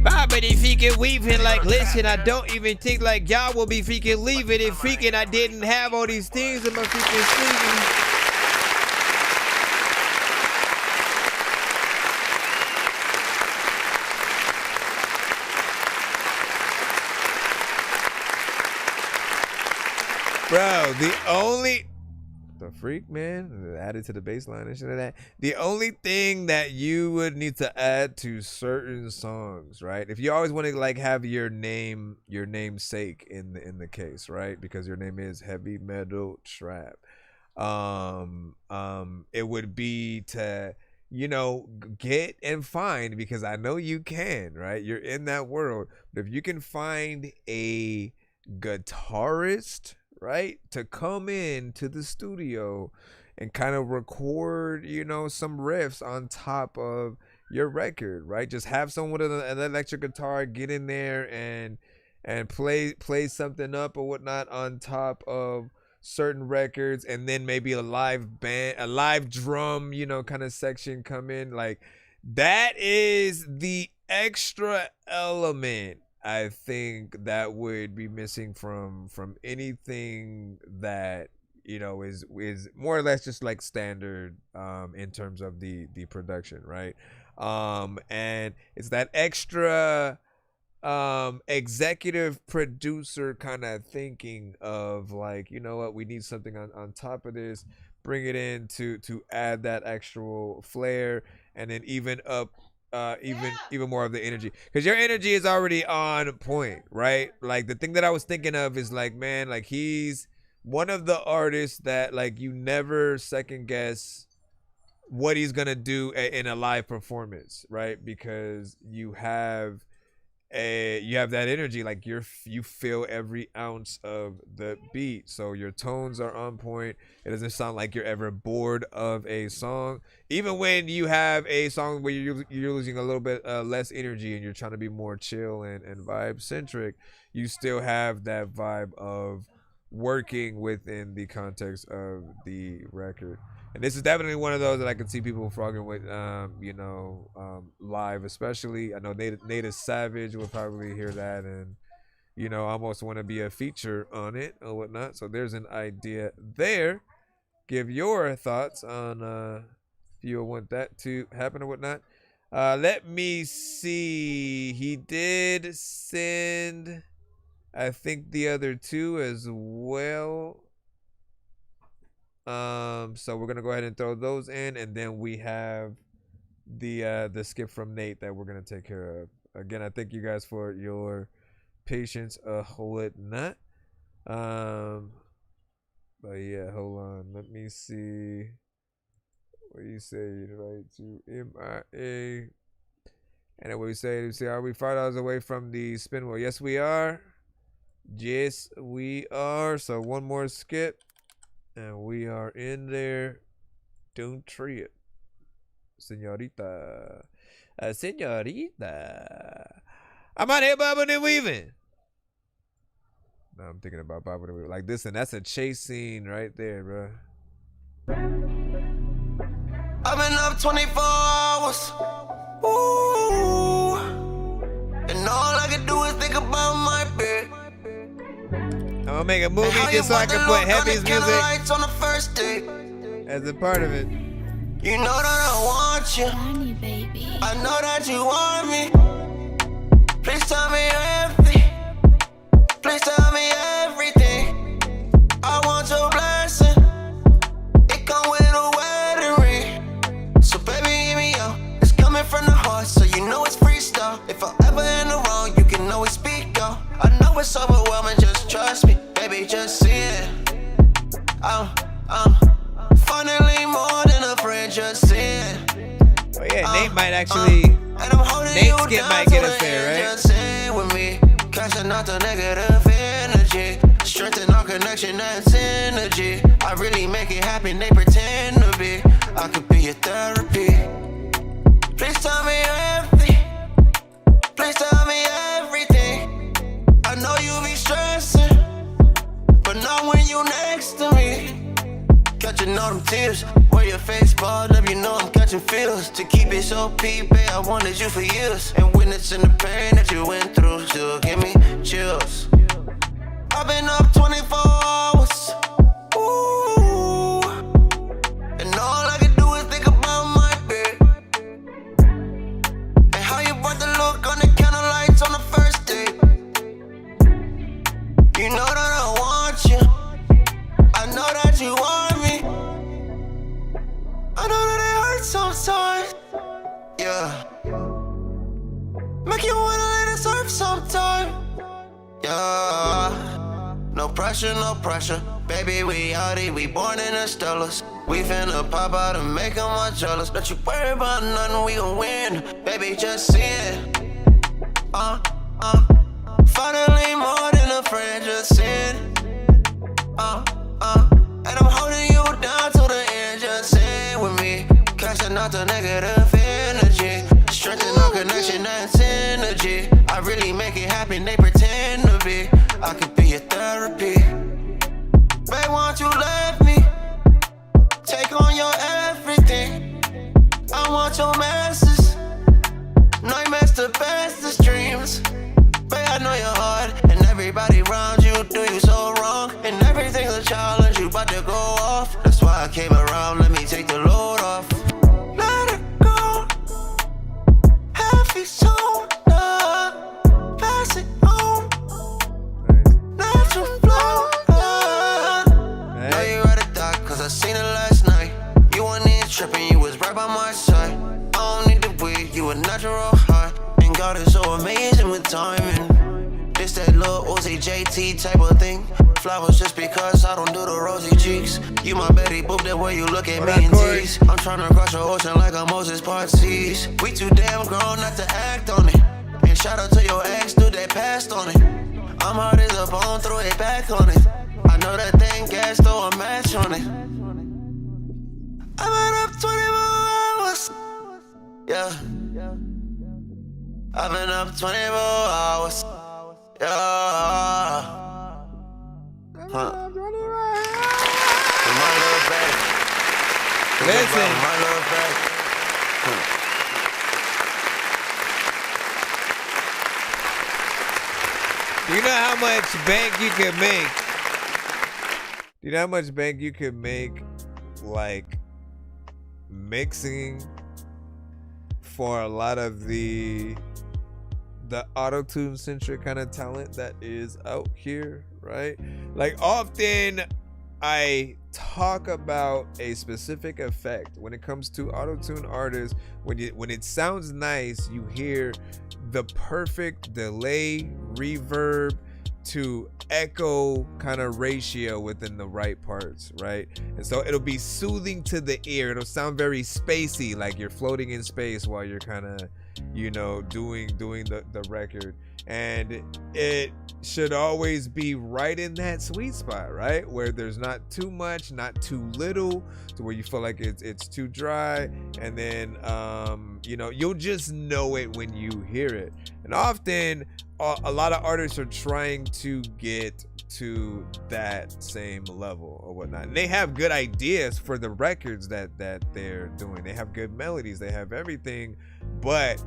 Bobbin' and freaking weaving like, listen, I don't even think like y'all will be freaking leaving if freaking I didn't have all these things in my freaking sleeve. Bro, the freak, man, added to the baseline and shit like that. The only thing that you would need to add to certain songs, right? If you always want to like have your namesake in the case, right? Because your name is Heavy Metal Trap. It would be to, you know, get and find, because I know you can, right? You're in that world. But if you can find a guitarist, right, to come in to the studio and kind of record, you know, some riffs on top of your record, right? Just have someone with an electric guitar get in there and play something up or whatnot on top of certain records, and then maybe a live band, a live drum, you know, kind of section come in. Like, that is the extra element I think that would be missing from anything that, you know, is more or less just like standard in terms of the production, right? And it's that extra executive producer kind of thinking of like, you know what, we need something on top of this, bring it in to add that actual flair, and then even up even more of the energy, because your energy is already on point, right? Like, the thing that I was thinking of is like, man, like, he's one of the artists that like you never second guess what he's gonna do in a live performance, right? Because you have that energy, like you feel every ounce of the beat, so your tones are on point. It doesn't sound like you're ever bored of a song, even when you have a song where you're losing a little bit less energy and you're trying to be more chill and vibe centric. You still have that vibe of working within the context of the record. And this is definitely one of those that I can see people frogging with, you know, live, especially. I know Native Savage will probably hear that and, you know, almost want to be a feature on it or whatnot. So there's an idea there. Give your thoughts on if you want that to happen or whatnot. Let me see. He did send, I think, the other two as well. So we're gonna go ahead and throw those in, and then we have the skip from Nate that we're gonna take care of again, I thank you guys for your patience. Hold it not. But yeah, hold on. Let me see. What you say, right? To MIA. And then we say, are we $5 away from the spin wheel? Yes, we are. Yes, we are. So one more skip, and we are in there. Don't trip, señorita. Señorita. I'm out here bobbing and weaving. No, I'm thinking about bobbing and weaving. Like this, and that's a chase scene right there, bro. I've been up 24 hours. Ooh. And all I can do is think about my bed. I'm gonna make a movie just so I can put Heavy's music on the first date as a part of it. You know that I want you. I know that you want me. Please tell me everything. Please tell me everything. I want your blessing. It come with a wedding ring. So baby, hear me out. It's coming from the heart, so you know it's freestyle. If I ever in the wrong, you can always speak out. I know it's overwhelming, just trust me. Baby, just see it. I'm finally more than a friend, just see it. Oh yeah, Nate might actually. Nate's skit might get us there, right? Just sing with me, cashing out the negative energy, strengthen our connection, that's energy. I really make it happen, they pretend to be. I could be your therapy. Please tell me everything. Please tell me everything. I know you be stressing, but not when you next to me. Catching all them tears, where your face balled up, you know I'm catching feels. To keep it so peep, babe, I wanted you for years. And witnessing the pain that you went through still give me chills. I've been up 24 hours. Ooh. And all I can do is think about my bed. And how you brought the look on the candlelights on the first date. You know that I want you. I know that you want me. I know that it hurts sometimes. Yeah. Make you wanna let it surf sometime. Yeah. No pressure, no pressure. Baby, we outie, we born in the stellars. We finna pop out and make them all jealous. Don't you worry about nothing, we gon' win. Baby, just see it. Finally more than a friend, just see it. And I'm holding you down to the end, just sing with me. Cashing out the negative energy, strengthen our connection, that's energy. I really make it happen, they pretend to be. I could be your therapy. Babe, won't you let me take on your everything? I want your messes, nightmares to bestest dreams. Babe, I know your heart, and everybody around you do you so wrong. And everything's a challenge, you about to go off. That's why I came around, let me take the load off. Let it go, heavy shoulder, pass it on, natural flow. Know you read it, doc, cause I seen it last night. You weren't even tripping, you was right by my side. I don't need the weed, you a natural high. And God is so amazing with timing. This that little Uzi JT type of thing. Flowers just because I don't do the rosy cheeks. You my Betty Boop, that way you look at me and tease. I'm tryna cross your ocean like a Moses part seas. We too damn grown not to act on it. And shout out to your ex, dude, they passed on it. I'm hard as a bone, throw it back on it. I know that thing gas, throw a match on it. I've been up 24 hours. Yeah. I've been up 24 hours. Yeah. Huh. My little baby. Listen. My little baby. Do you know how much bank you could make? Do you know how much bank you could make, like, mixing for a lot of the auto-tune centric kind of talent that is out here, right? Like, often I talk about a specific effect when it comes to auto-tune artists. When it sounds nice, you hear the perfect delay, reverb to echo kind of ratio within the right parts, right? And so it'll be soothing to the ear. It'll sound very spacey, like you're floating in space while you're kind of, you know, doing the record. And it should always be right in that sweet spot, right? Where there's not too much, not too little, to where you feel like it's too dry. And then, you know, you'll just know it when you hear it. And often, a lot of artists are trying to get to that same level or whatnot. And they have good ideas for the records that they're doing. They have good melodies. They have everything. But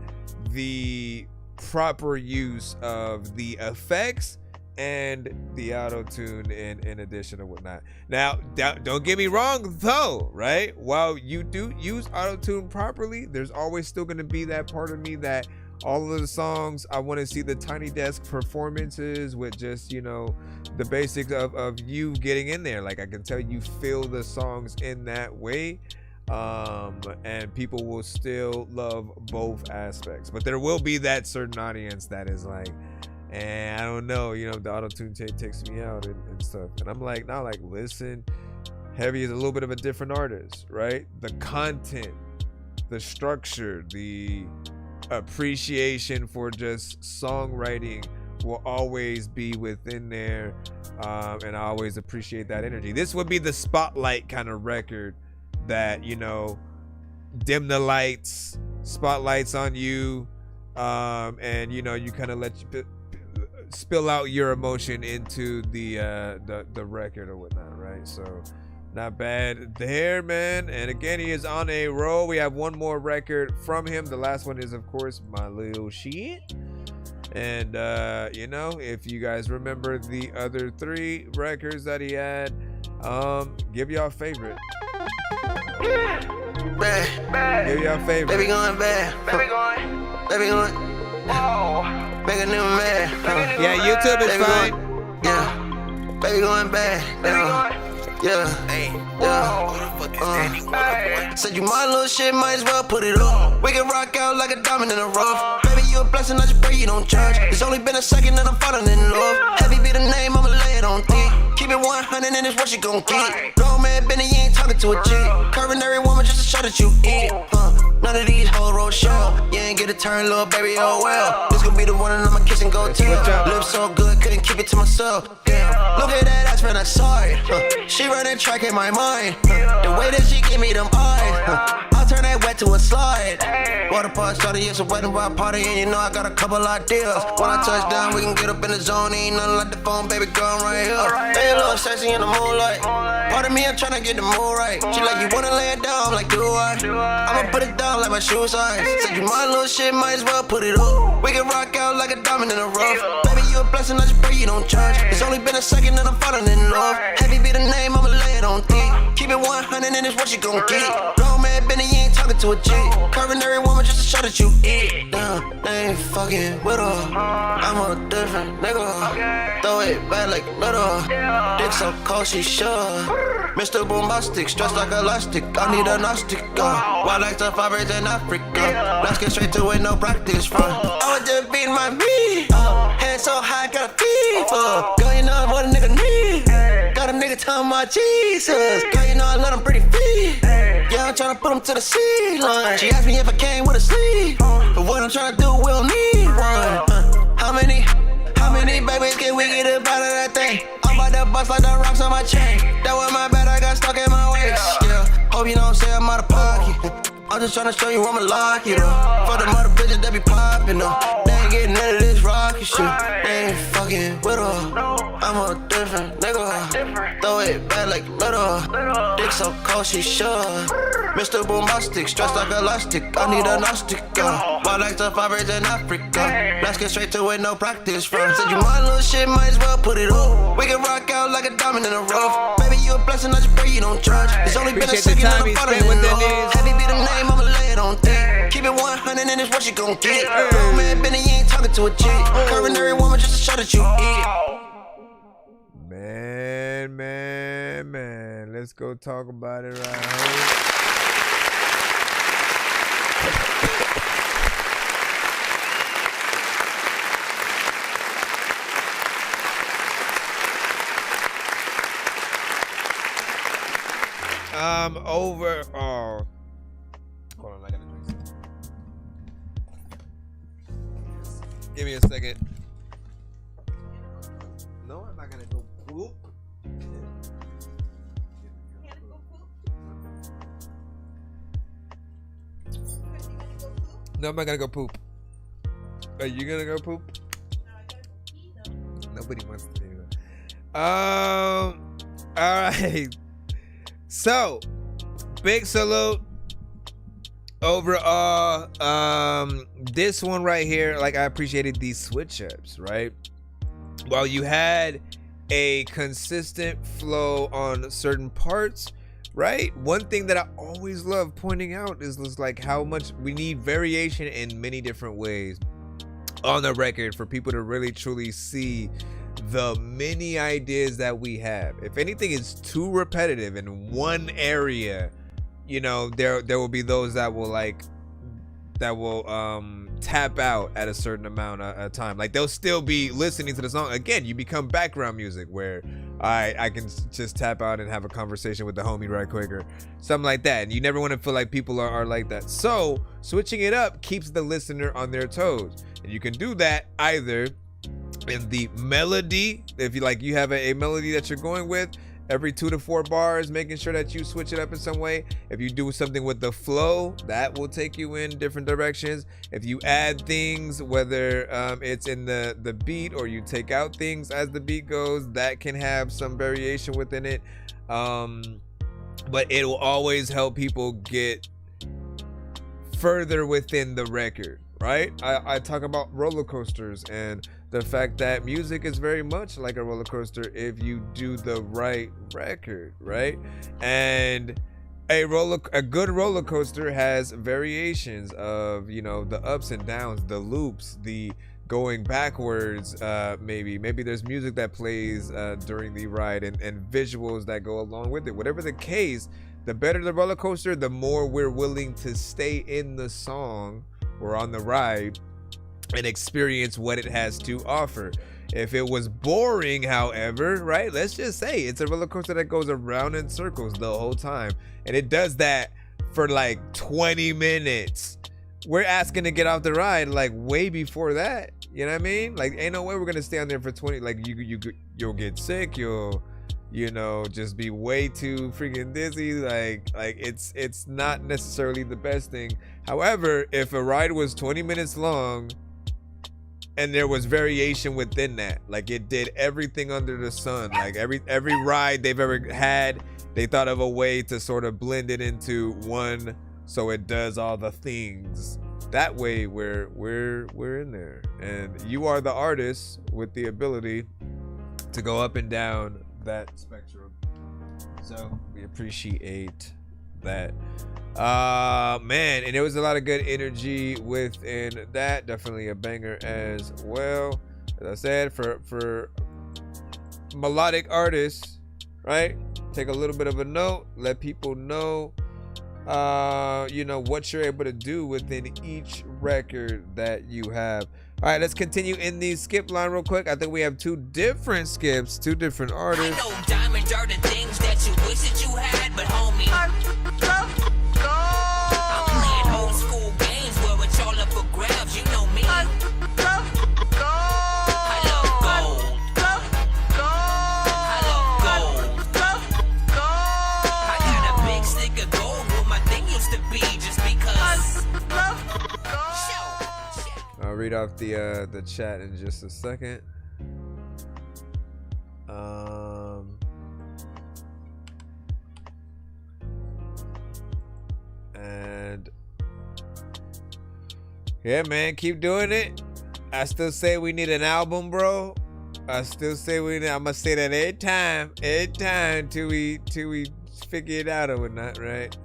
the proper use of the effects and the auto-tune in addition or whatnot. Now, don't get me wrong though, right? While you do use auto-tune properly, there's always still going to be that part of me that all of the songs, I want to see the Tiny Desk performances with just, you know, the basics of you getting in there. Like, I can tell you feel the songs in that way. And people will still love both aspects, but there will be that certain audience that is like, I don't know, you know, the auto-tune takes me out and stuff. And I'm like, nah, like, listen, Heavy is a little bit of a different artist, right? The content, the structure, the appreciation for just songwriting will always be within there. And I always appreciate that energy. This would be the spotlight kind of record that, you know, dim the lights, spotlights on you, and, you know, you kind of let you spill out your emotion into the record or whatnot, right? So not bad there, man. And again, he is on a roll. We have one more record from him. The last one is, of course, My Little Shit. And you know, if you guys remember the other 3 records that he had, give y'all a favorite. Bad. Give y'all a favorite. Baby going bad. Baby going. Whoa. Make a new man. Yeah, YouTube is fine. Yeah. Baby going bad. Yeah. Hey. Yeah. Said you my little shit, might as well put it on. We can rock out like a diamond in a rough. Baby, you a blessing, I just pray you don't judge. It's only been a second and I'm falling in love. Heavy be the name, I'ma lay it on thick. Keep it 100 and it's what you gon' get. Grown man Benny, you ain't talking to a chick. Coronary woman just to show that you eat. None of these whole road show. You ain't get a turn, little baby, oh well. This gon' be the one and I'ma kiss and go tell. Lips so good, couldn't keep it to myself. Damn, look at that ass, man, I saw it. She running track in my mind. The way that she give me them eyes. I'll turn that wet to a slide. Water park started, it's a wedding bar party, and you know I got a couple ideas. When I touch down, we can get up in the zone. Ain't nothing like the phone, baby girl, right here. They a little sexy in the moonlight. Part of me, I'm tryna get the mood right. She like, you wanna lay it down? I'm like, do I? I'ma put it down like my shoe size. Said you my little shit, might as well put it up. We can rock out like a diamond in a rough. Baby, you a blessing, I just pray you don't judge. It's only been a second and I'm falling in love. Heavy be the name, I'ma lay it on thick. Keep it 100 and it's what you gon' get. Grown man Benny, you ain't talking to a chick. Coronary woman just to show that you eat. Damn, they ain't fucking with her. I'm a different nigga. Throw it back like little. Dick so cold, she sure. Mr. Bombastic, stressed like elastic. I need a Gnostic. Wild like the fibers in Africa. Let's get straight to it, no practice from. I was just beating my meat. Head so high, got a fever. Girl, you know what a nigga need. Got a nigga telling my Jesus. Girl, you know I let him pretty feet. Yeah, I'm tryna put him to the C-line. She asked me if I came with a sleeve. But what I'm tryna do, we don't need one. How many babies can we get up out of that thing? I'm about to bust like the rocks on my chain. That was my bad, I got stuck in my waist. Yeah, hope you don't say I'm out of pocket. I'm just tryna show you I'ma lock it up. For the mother bitches that be poppin' up. They ain't getting none of this rocky shit. They ain't fucking with her. I'm a different nigga. Throw it back like little. Dick so cold, she sure. Mr. Bombastic, stressed like elastic. I need a Gnostic. Wild like the fibers in Africa. Let's get straight to it, no practice from. Said you my little shit, might as well put it up. We can rock out like a diamond in a rough. Baby, you a blessing, I just pray you don't judge. It's only been a second and I'm falling in love. Heavy be the name, I'ma lay it on thick. Keep it 100 and it's what you gon' get. Grown man Benny, you ain't talking to a chick. Coronary woman just to show that you eat. Man. man. Let's go talk about it right here. Over. Oh, hold on, I gotta drink some. Give me a second. No, I'm not gonna go poop. No, I'm not gonna go poop. Are you gonna go poop? Nobody wants to do that. All right. So, big salute overall. This one right here, like, I appreciated these switch ups, right? While you had a consistent flow on certain parts, right? One thing that I always love pointing out is like how much we need variation in many different ways on the record for people to really truly see the many ideas that we have. If anything is too repetitive in one area, you know, there will be those that will tap out at a certain amount of time. Like, they'll still be listening to the song. Again, you become background music where I can just tap out and have a conversation with the homie right quick or something like that. And you never want to feel like people are like that. So switching it up keeps the listener on their toes. And you can do that either in the melody, if you have a melody that you're going with every 2 to 4 bars, making sure that you switch it up in some way. If you do something with the flow, that will take you in different directions. If you add things, whether it's in the beat or you take out things as the beat goes, that can have some variation within it. But it will always help people get further within the record, right? I talk about roller coasters and the fact that music is very much like a roller coaster if you do the right record, right? And a good roller coaster has variations of, you know, the ups and downs, the loops, the going backwards, maybe there's music that plays during the ride and visuals that go along with it. Whatever the case, the better the roller coaster, the more we're willing to stay in the song or on the ride and experience what it has to offer. If it was boring, however, right, let's just say it's a roller coaster that goes around in circles the whole time, and it does that for like 20 minutes. We're asking to get off the ride like way before that. You know what I mean? Like, ain't no way we're gonna stay on there for 20. Like, you'll get sick. You'll, you know, just be way too freaking dizzy. Like it's not necessarily the best thing. However, if a ride was 20 minutes long and there was variation within that, like it did everything under the sun, like every ride they've ever had, they thought of a way to sort of blend it into one, so it does all the things. That way we're in there, and you are the artist with the ability to go up and down that spectrum. So we appreciate that. Man, and there was a lot of good energy within that. Definitely a banger as well. As I said, for melodic artists, right? Take a little bit of a note, let people know you know, what you're able to do within each record that you have. All right, let's continue in the skip line real quick. I think we have two different skips, two different artists. I know diamonds are the things that you wish that you had, but homie, I'm playing old school games where it's all up for grabs. You know me. I love gold. I love gold. I got a big stick of gold where my thing used to be, just because. I'll read off the chat in just a second. And yeah, man, keep doing it. I still say we need an album, bro. I still say I'm gonna say that every time till we figure it out or whatnot, right?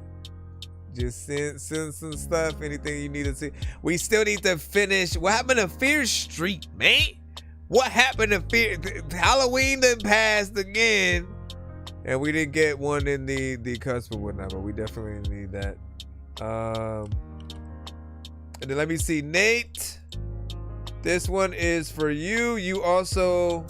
Just send some stuff, anything you need to see. We still need to finish. What happened to Fear Street, man? What happened to Fear? Halloween done passed again. And we didn't get one in the cusp or whatnot, but we definitely need that. And then let me see, Nate. This one is for you. You also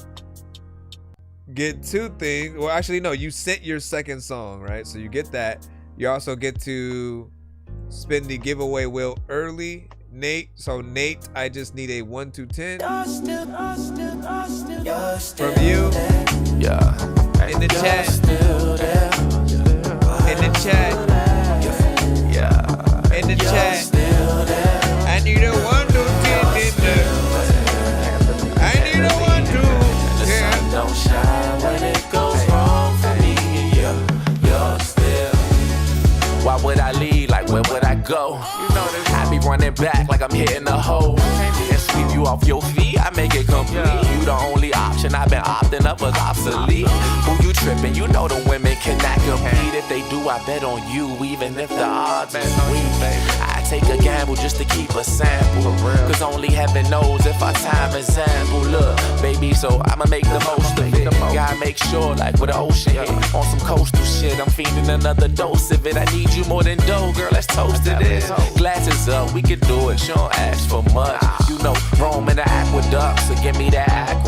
get 2 things. Well, actually, no, you sent your second song, right? So you get that. You also get to spin the giveaway wheel early, Nate. So Nate, I just need a 1 to 10 from you. Yeah. In the chat. In the chat. Yeah. In the chat. I need a 1 to 10 in there. I need a 1 to 10. Don't shine when it goes wrong for me and you're still. Why would I leave? Like where would I go? I be running back like I'm hitting a hole. And sweep you off your feet, I make it complete. You the only option I've been opting up was obsolete. Who you tripping? You know the women cannot compete. If they do, I bet on you, even if the odds is weak. I take a gamble just to keep a sample. Cause only heaven knows if our time is ample. Look, baby, so I'ma make the most of it. Gotta make sure, like with the ocean hit. On some coastal shit, I'm feeding another dose of it. I need you more than dough, girl, let's toast to this. Glasses up, we can do it, she don't ask for much. You know, Rome in the aqueduct, so give me that act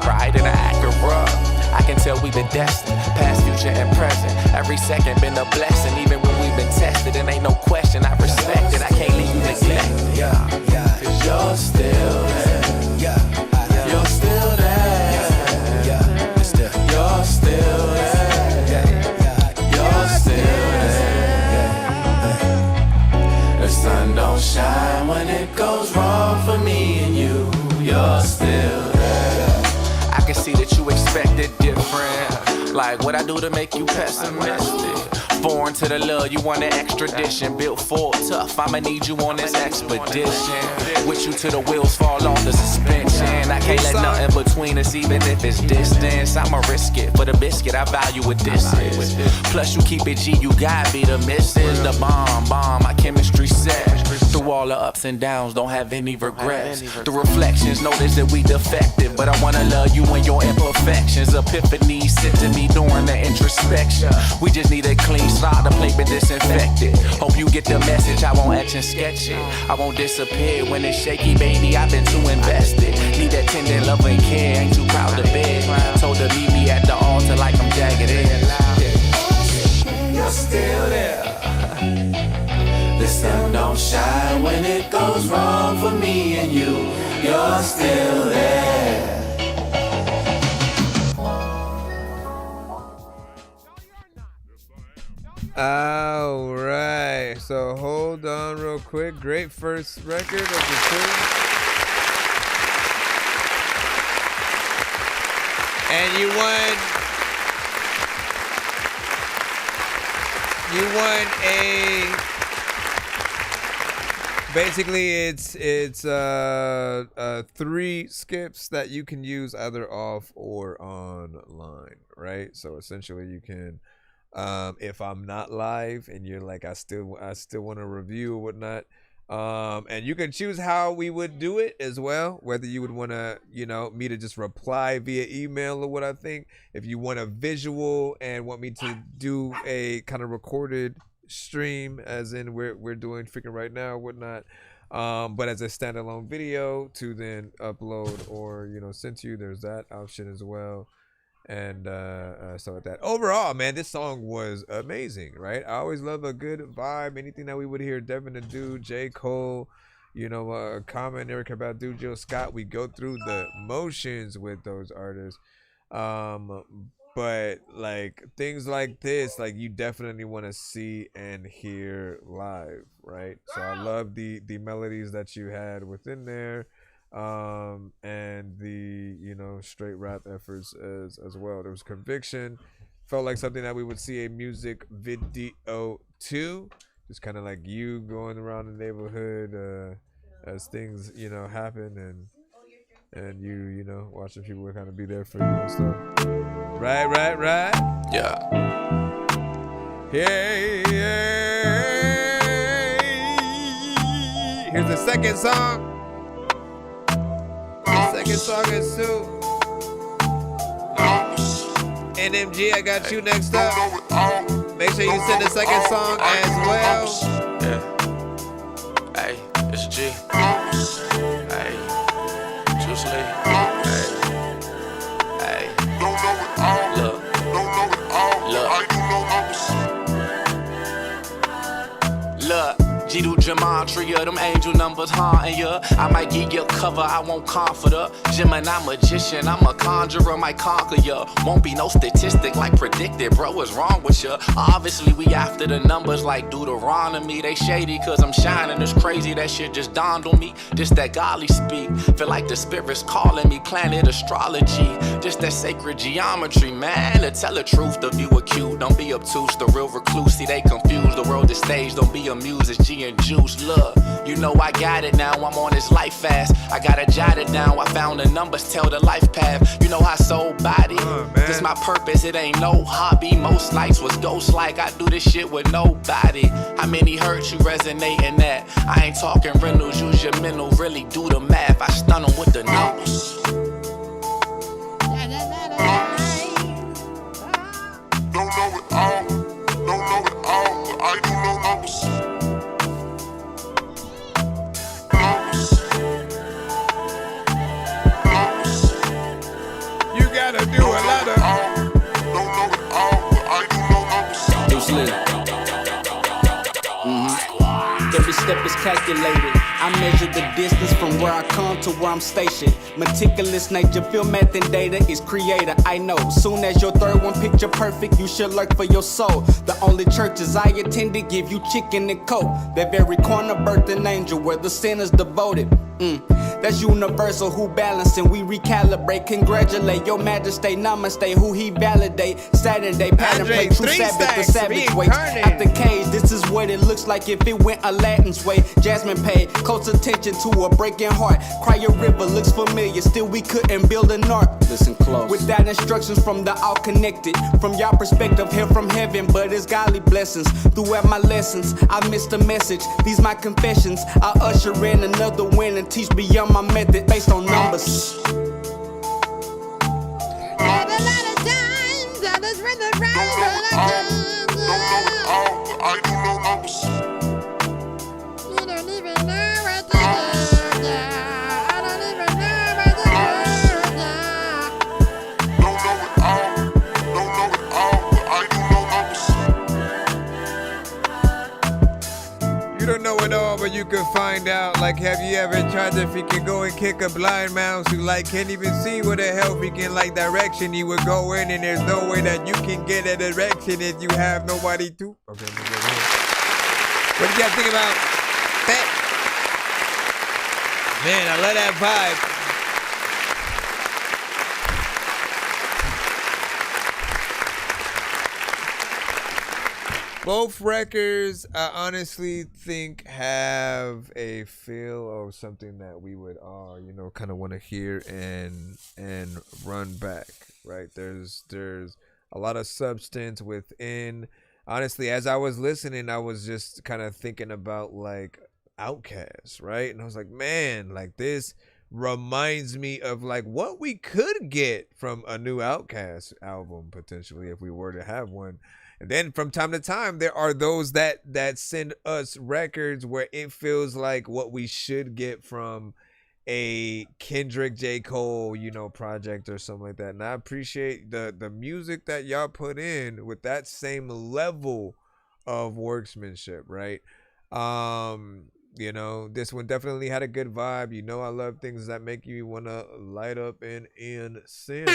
right in the Acura. I can tell we've been destined, past, future, and present. Every second been a blessing, even when we've been tested. And ain't no question, I respect it. I can't leave you neglected. Cause you're still there. You're still there. You're still there. You're still there. The sun don't shine when it goes wrong for me and you. You're still there. I can see that you expected different. Like what I do to make you pessimistic. Born to the love, you want an extradition. Built for tough, I'ma need you on this expedition. With you till the wheels fall off the suspension. I can't let nothing between us, even if it's distance. I'ma risk it for the biscuit, I value what this is. Plus you keep it G, you gotta be the missus. The bomb, my chemistry set. Through all the ups and downs, don't have any regrets. The reflections notice that we defective, but I wanna love you and your imperfections. Epiphanies sent to me during the introspection. We just need a clean slide, the plate been disinfected. Hope you get the message, I won't etch and sketch it. I won't disappear when it's shaky, baby, I've been too invested. Need that tender love and care, ain't too proud to beg. Told her meet me at the altar like I'm jagged in. You're still there. The sun don't shine when it goes wrong for me and you. You're still there. All right, so hold on real quick. Great first record of the tour. And you won a, basically it's 3 skips that you can use either off or online, right? So essentially you can, if I'm not live and you're like, I still want to review or whatnot, and you can choose how we would do it as well, whether you would want to, me to just reply via email or what I think. If you want a visual and want me to do a kind of recorded stream, as in we're doing freaking right now or whatnot, but as a standalone video to then upload or send to you, there's that option as well. And stuff like that. Overall, man, this song was amazing, right? I always love a good vibe. Anything that we would hear Devin to do, J. Cole, comment Eric about do Jill Scott. We go through the motions with those artists. But like things like this, like you definitely want to see and hear live, right? So I love the melodies that you had within there. And the straight rap efforts as well. There was conviction. Felt like something that we would see a music video to, just kind of like you going around the neighborhood as things happen, and you watching people kind of be there for you and stuff. Right. Yeah. Hey. Here's the second song. Second song is Sue. NMG, I got you next up. Make sure you send the second song as well. Yeah. Hey, it's G. Hey, Juice Lee. Hey, look. Look, G do gematria, them angel numbers haunting ya. I might give you a cover, I won't comfort her. Gemini magician, I'm a conjurer, might conquer ya. Won't be no statistic like predicted, bro, what's wrong with ya? Obviously we after the numbers like Deuteronomy. They shady cause I'm shining, it's crazy, that shit just dawned on me. This that godly speak, feel like the spirit's calling me. Planet astrology, just that sacred geometry, man. To tell the truth, the view acute, don't be obtuse. The real recluse, see they confused. The world is stage, don't be amused, it's G and Juice. Look, you know I got it now, I'm on this life fast. I gotta jot it down, I found the numbers, tell the life path. You know how soul body, this my purpose, it ain't no hobby. Most lights was ghost like, I do this shit with nobody. How many hurts you resonating at? I ain't talking rentals, use your mental, really do the math. I stun them with the numbers. Don't know it all, don't know it all, but I do know numbers. You gotta do a lot of. Don't know it all, but I do know numbers. Every step is calculated. I measure the distance from where I come to where I'm stationed. Meticulous nature, feel math and data is creator. I know, soon as your third one picture perfect, you should lurk for your soul. The only churches I attend to give you chicken and coke. That very corner birthed an angel where the sinner's devoted. That's universal, who balancing, we recalibrate. Congratulate your majesty, namaste, who he validate. Saturday, pattern play, true Sabbath, the savage waits. At the cage, this is what it looks like if it went Aladdin's way. Jasmine paid close attention to a breaking heart. Cry a river, looks familiar, still we couldn't build an ark. Listen close. Without instructions from the all connected. From your perspective, here from heaven, but it's godly blessings. Throughout my lessons, I missed a message. These my confessions. I usher in another win and teach beyond my method based on numbers. And a lot of times I just read the right, but I do know numbers. You don't even know what to do. I don't even know what to do. Don't know it all, don't know it all, but I do know numbers. You don't know it all, but you can find out. Like, have you ever tried to freaking go and kick a blind mouse who like can't even see where the hell freaking like direction he would go in, and there's no way that you can get a direction if you have nobody to. Okay, let me go ahead. What do you guys think about that? Man, I love that vibe. Both records, I honestly think, have a feel of something that we would all, kind of want to hear and run back, right? There's a lot of substance within. Honestly, as I was listening, I was just kind of thinking about like Outkast, right? And I was like, man, like this reminds me of like what we could get from a new Outkast album potentially if we were to have one. And then from time to time, there are those that send us records where it feels like what we should get from a Kendrick, J. Cole, project or something like that. And I appreciate the music that y'all put in with that same level of workmanship, right? This one definitely had a good vibe. I love things that make you want to light up in sin.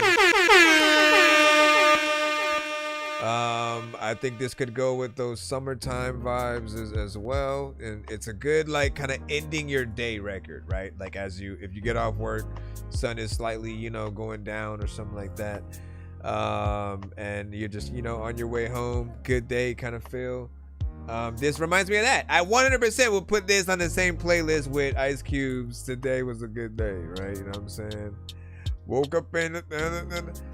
I think this could go with those summertime vibes as well, and it's a good like kind of ending your day record, right? Like if you get off work, sun is slightly going down or something like that, and you're just on your way home, good day kind of feel. This reminds me of that. I 100% will put this on the same playlist with Ice Cube's Today Was a Good Day, right? You know what I'm saying? Woke up in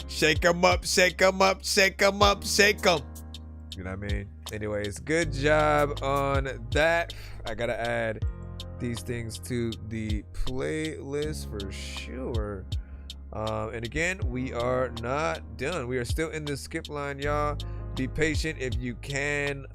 shake 'em up, shake 'em up, shake 'em up, shake 'em. You know what I mean? Anyways, good job on that. I gotta add these things to the playlist for sure. And again, we are not done. We are still in the skip line, y'all. Be patient if you can,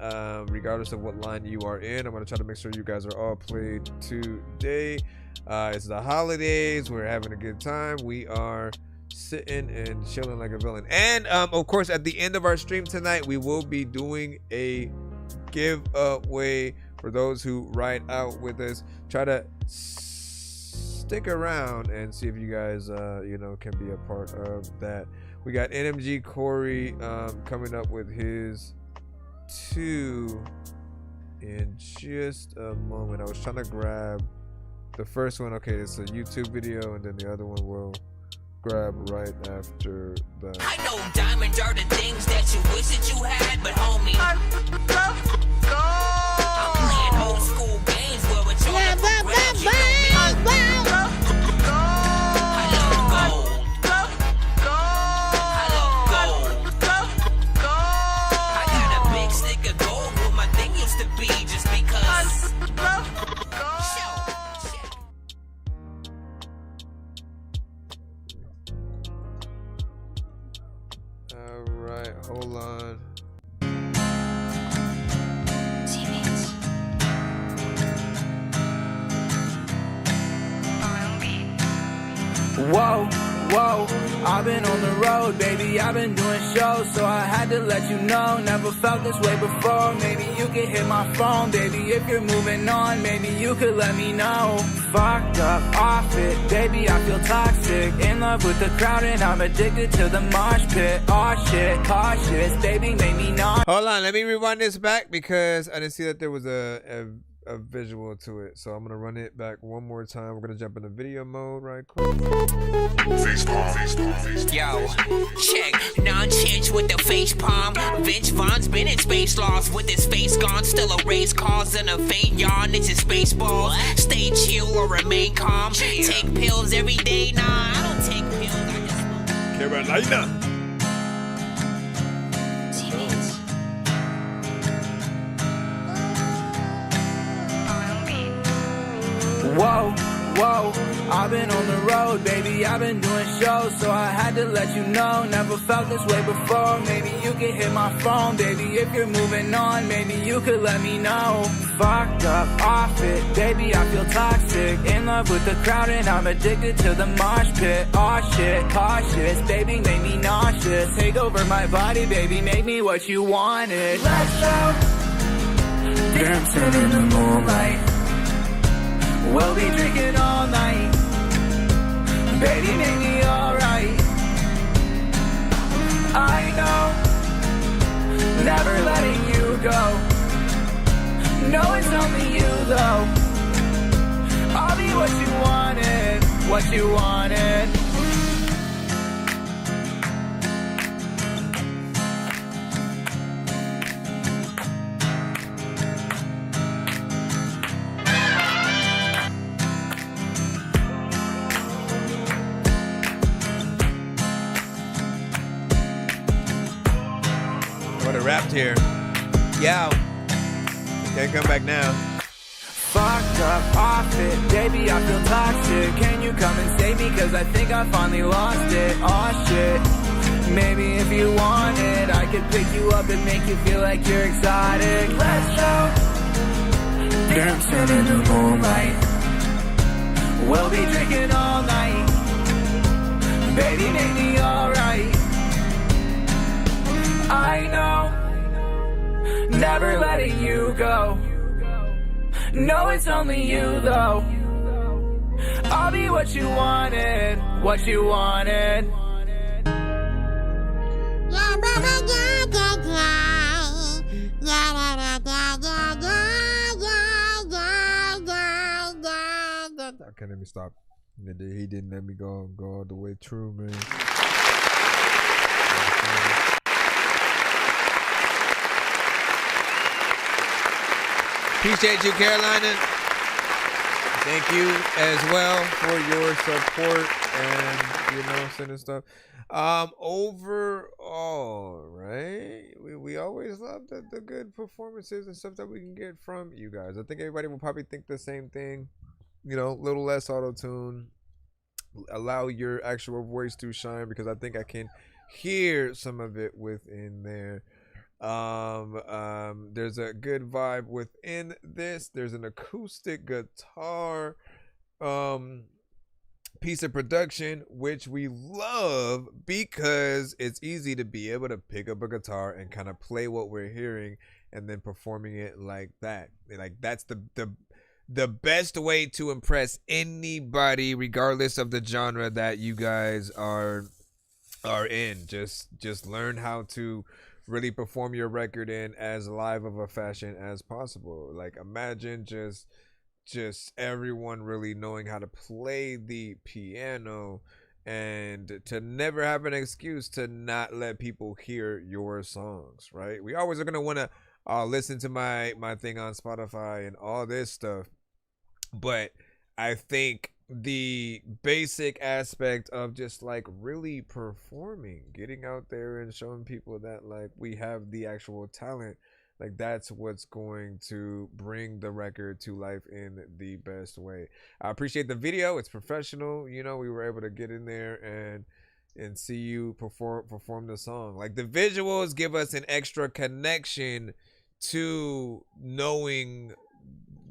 regardless of what line you are in. I'm gonna try to make sure you guys are all played today. It's the holidays. We're having a good time. We are sitting and chilling like a villain. And of course, at the end of our stream tonight, we will be doing a giveaway for those who ride out with us. Try to stick around and see if you guys you know, can be a part of that. We got NMG Corey coming up with his 2 in just a moment. I was trying to grab the first one. Okay, it's a YouTube video, and then the other one will grab right after that. I know diamonds are the things that you wish that you had, but homie, I'm playing old school games where it's all up for grabs. You know me. Alright, hold on. Whoa, whoa, I've been on the road, baby, I've been doing shows, so I had to let you know, never felt this way before. Maybe you could hit my phone, baby, if you're moving on, maybe you could let me know. Fucked up, off it, baby, I feel toxic, in love with the crowd and I'm addicted to the mosh pit. Aw shit, cautious, baby, made me not. Hold on, let me rewind this back because I didn't see that there was a visual to it, so I'm gonna run it back one more time. We're gonna jump into video mode right quick. Yo, check, non-change with the face palm. Vince Vaughn's been in space lost with his face gone. Still a race cause and a faint yawn. It's his space balls. Stay chill or remain calm. Take pills every day. Nah, I don't take pills. I just Carolina. Whoa, whoa, I've been on the road, baby, I've been doing shows, so I had to let you know, never felt this way before. Maybe you could hit my phone, baby, if you're moving on, maybe you could let me know. Fucked up, off it, baby, I feel toxic, in love with the crowd and I'm addicted to the mosh pit. Aw shit, cautious, baby, made me nauseous. Take over my body, baby, make me what you wanted. Let's go, dancing in the moonlight. We'll be drinking all night. Baby, make me alright. I know, never letting you go. No, it's only you though. I'll be what you wanted, what you wanted. Wrapped here. Yeah. Can't come back now. Fucked up, off it, baby, I feel toxic. Can you come and save me? Cause I think I finally lost it. Aw shit. Maybe if you want it, I could pick you up and make you feel like you're exotic. Let's go, dancing in the moonlight. We'll be drinking all night. Baby, make me alright. I know, never letting you go. No, it's only you though. I'll be what you wanted, what you wanted. Okay, let me stop. He didn't let me go all the way through, man. Appreciate you, Carolina. Thank you as well for your support and, you know, sending stuff. Overall, right? We always love the good performances and stuff that we can get from you guys. I think everybody will probably think the same thing. You know, a little less auto-tune, allow your actual voice to shine, because I think I can hear some of it within there. There's a good vibe within this. There's an acoustic guitar piece of production, which we love because it's easy to be able to pick up a guitar and kind of play what we're hearing and then performing it like that. Like that's the best way to impress anybody, regardless of the genre that you guys are in. Just learn how to really perform your record in as live of a fashion as possible. Like imagine just everyone really knowing how to play the piano and to never have an excuse to not let people hear your songs, right? We always are going to want to listen to my thing on Spotify and all this stuff, but I think the basic aspect of just like really performing, getting out there and showing people that like we have the actual talent, like that's what's going to bring the record to life in the best way. I appreciate the video. It's professional. You know, we were able to get in there and see you perform the song. Like the visuals give us an extra connection to knowing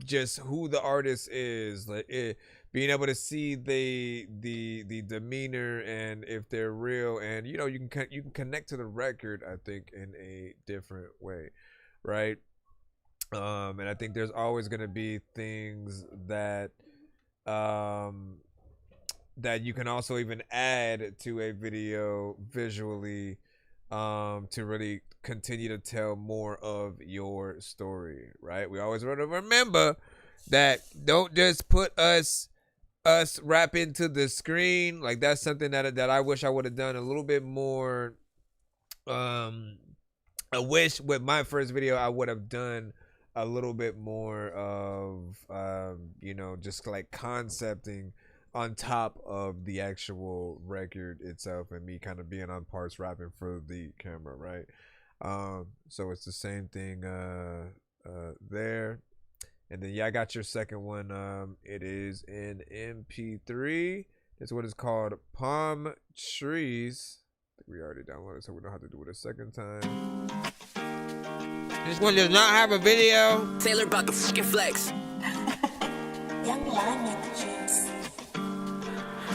just who the artist is. Like being able to see the demeanor and if they're real, and you know you can connect to the record, I think, in a different way, right? And I think there's always going to be things that that you can also even add to a video visually to really continue to tell more of your story, right? We always want to remember that don't just put us rap into the screen. Like that's something that I wish I would have done a little bit more. I wish with my first video I would have done a little bit more of you know, just like concepting on top of the actual record itself and me kind of being on parts rapping for the camera, right? So it's the same thing there. And then yeah, I got your second one. It is in MP3. It's what is called Palm Trees. I think we already downloaded it, so we don't have to do it a second time. This one does not have a video. Taylor about the fucking flex.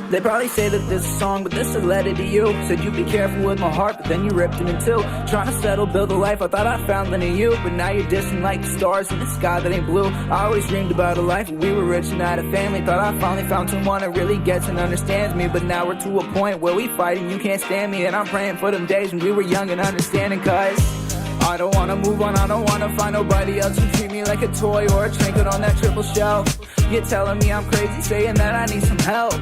They probably say that this is a song, but this is a letter to you. Said you be careful with my heart, but then you ripped it in two. Trying to settle, build a life, I thought I found it in you. But now you're dissing like the stars in the sky that ain't blue. I always dreamed about a life where we were rich and had a family. Thought I finally found someone that really gets and understands me. But now we're to a point where we fight and you can't stand me. And I'm praying for them days when we were young and understanding, cause I don't wanna move on, I don't wanna find nobody else who treat me like a toy or a trinket on that triple shelf. You're telling me I'm crazy, saying that I need some help.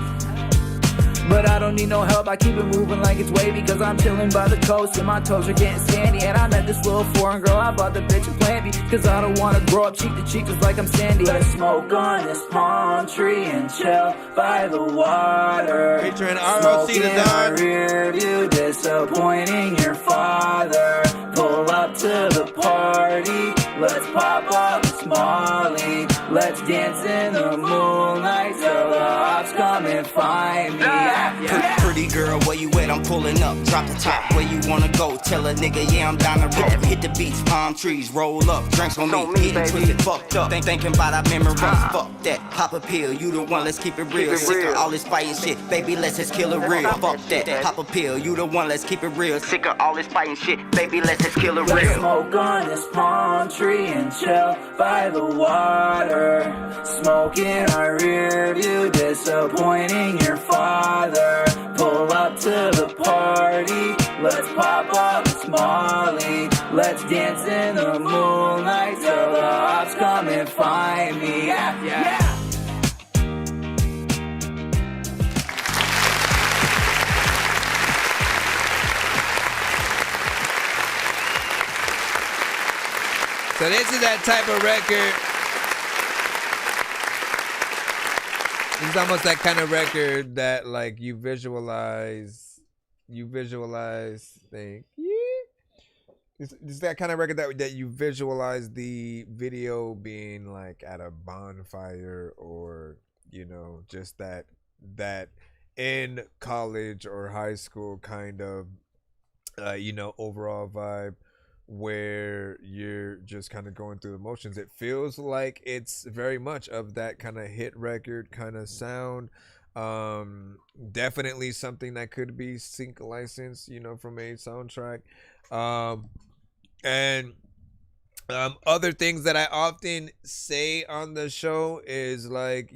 But I don't need no help, I keep it moving like it's wavy, cause I'm chilling by the coast and my toes are getting sandy. And I met this little foreign girl, I bought the bitch a plant me, cause I don't wanna grow up cheek to cheek just like I'm Sandy. Let's smoke on this palm tree and chill by the water. Featuring ROC the Don. Rear view, disappointing your father. Pull up to the party, let's pop up Molly. Let's dance in the moonlight till the ops come and find me. Pretty girl, where you at? I'm pulling up. Drop the top, where you wanna go? Tell a nigga, yeah, I'm down the road. Hit the beach, palm trees, roll up, drinks on me, getting twisted, fucked up. Thinking about our memories, fuck that. Pop a pill, you the one, let's keep it real. Sick of all this fighting shit, baby, let's just kill it real. Fuck that, pop a pill, you the one, let's keep it real. Sick of all this fighting shit, baby, let's just kill it real. Let's smoke on this palm tree and chill by the water. Smoking our rear view, disappointing your father. Pull up to the party, let's pop up Molly. Let's dance in the moonlight till the ops come and find me. Yeah. So this is that type of record. It's almost that kind of record that like you visualize. Thank you. It's that kind of record that you visualize the video being like at a bonfire, or you know, just that in college or high school kind of overall vibe where you're just kind of going through the motions. It feels like it's very much of that kind of hit record kind of sound. Definitely something that could be sync licensed, from a soundtrack. And other things that I often say on the show is like,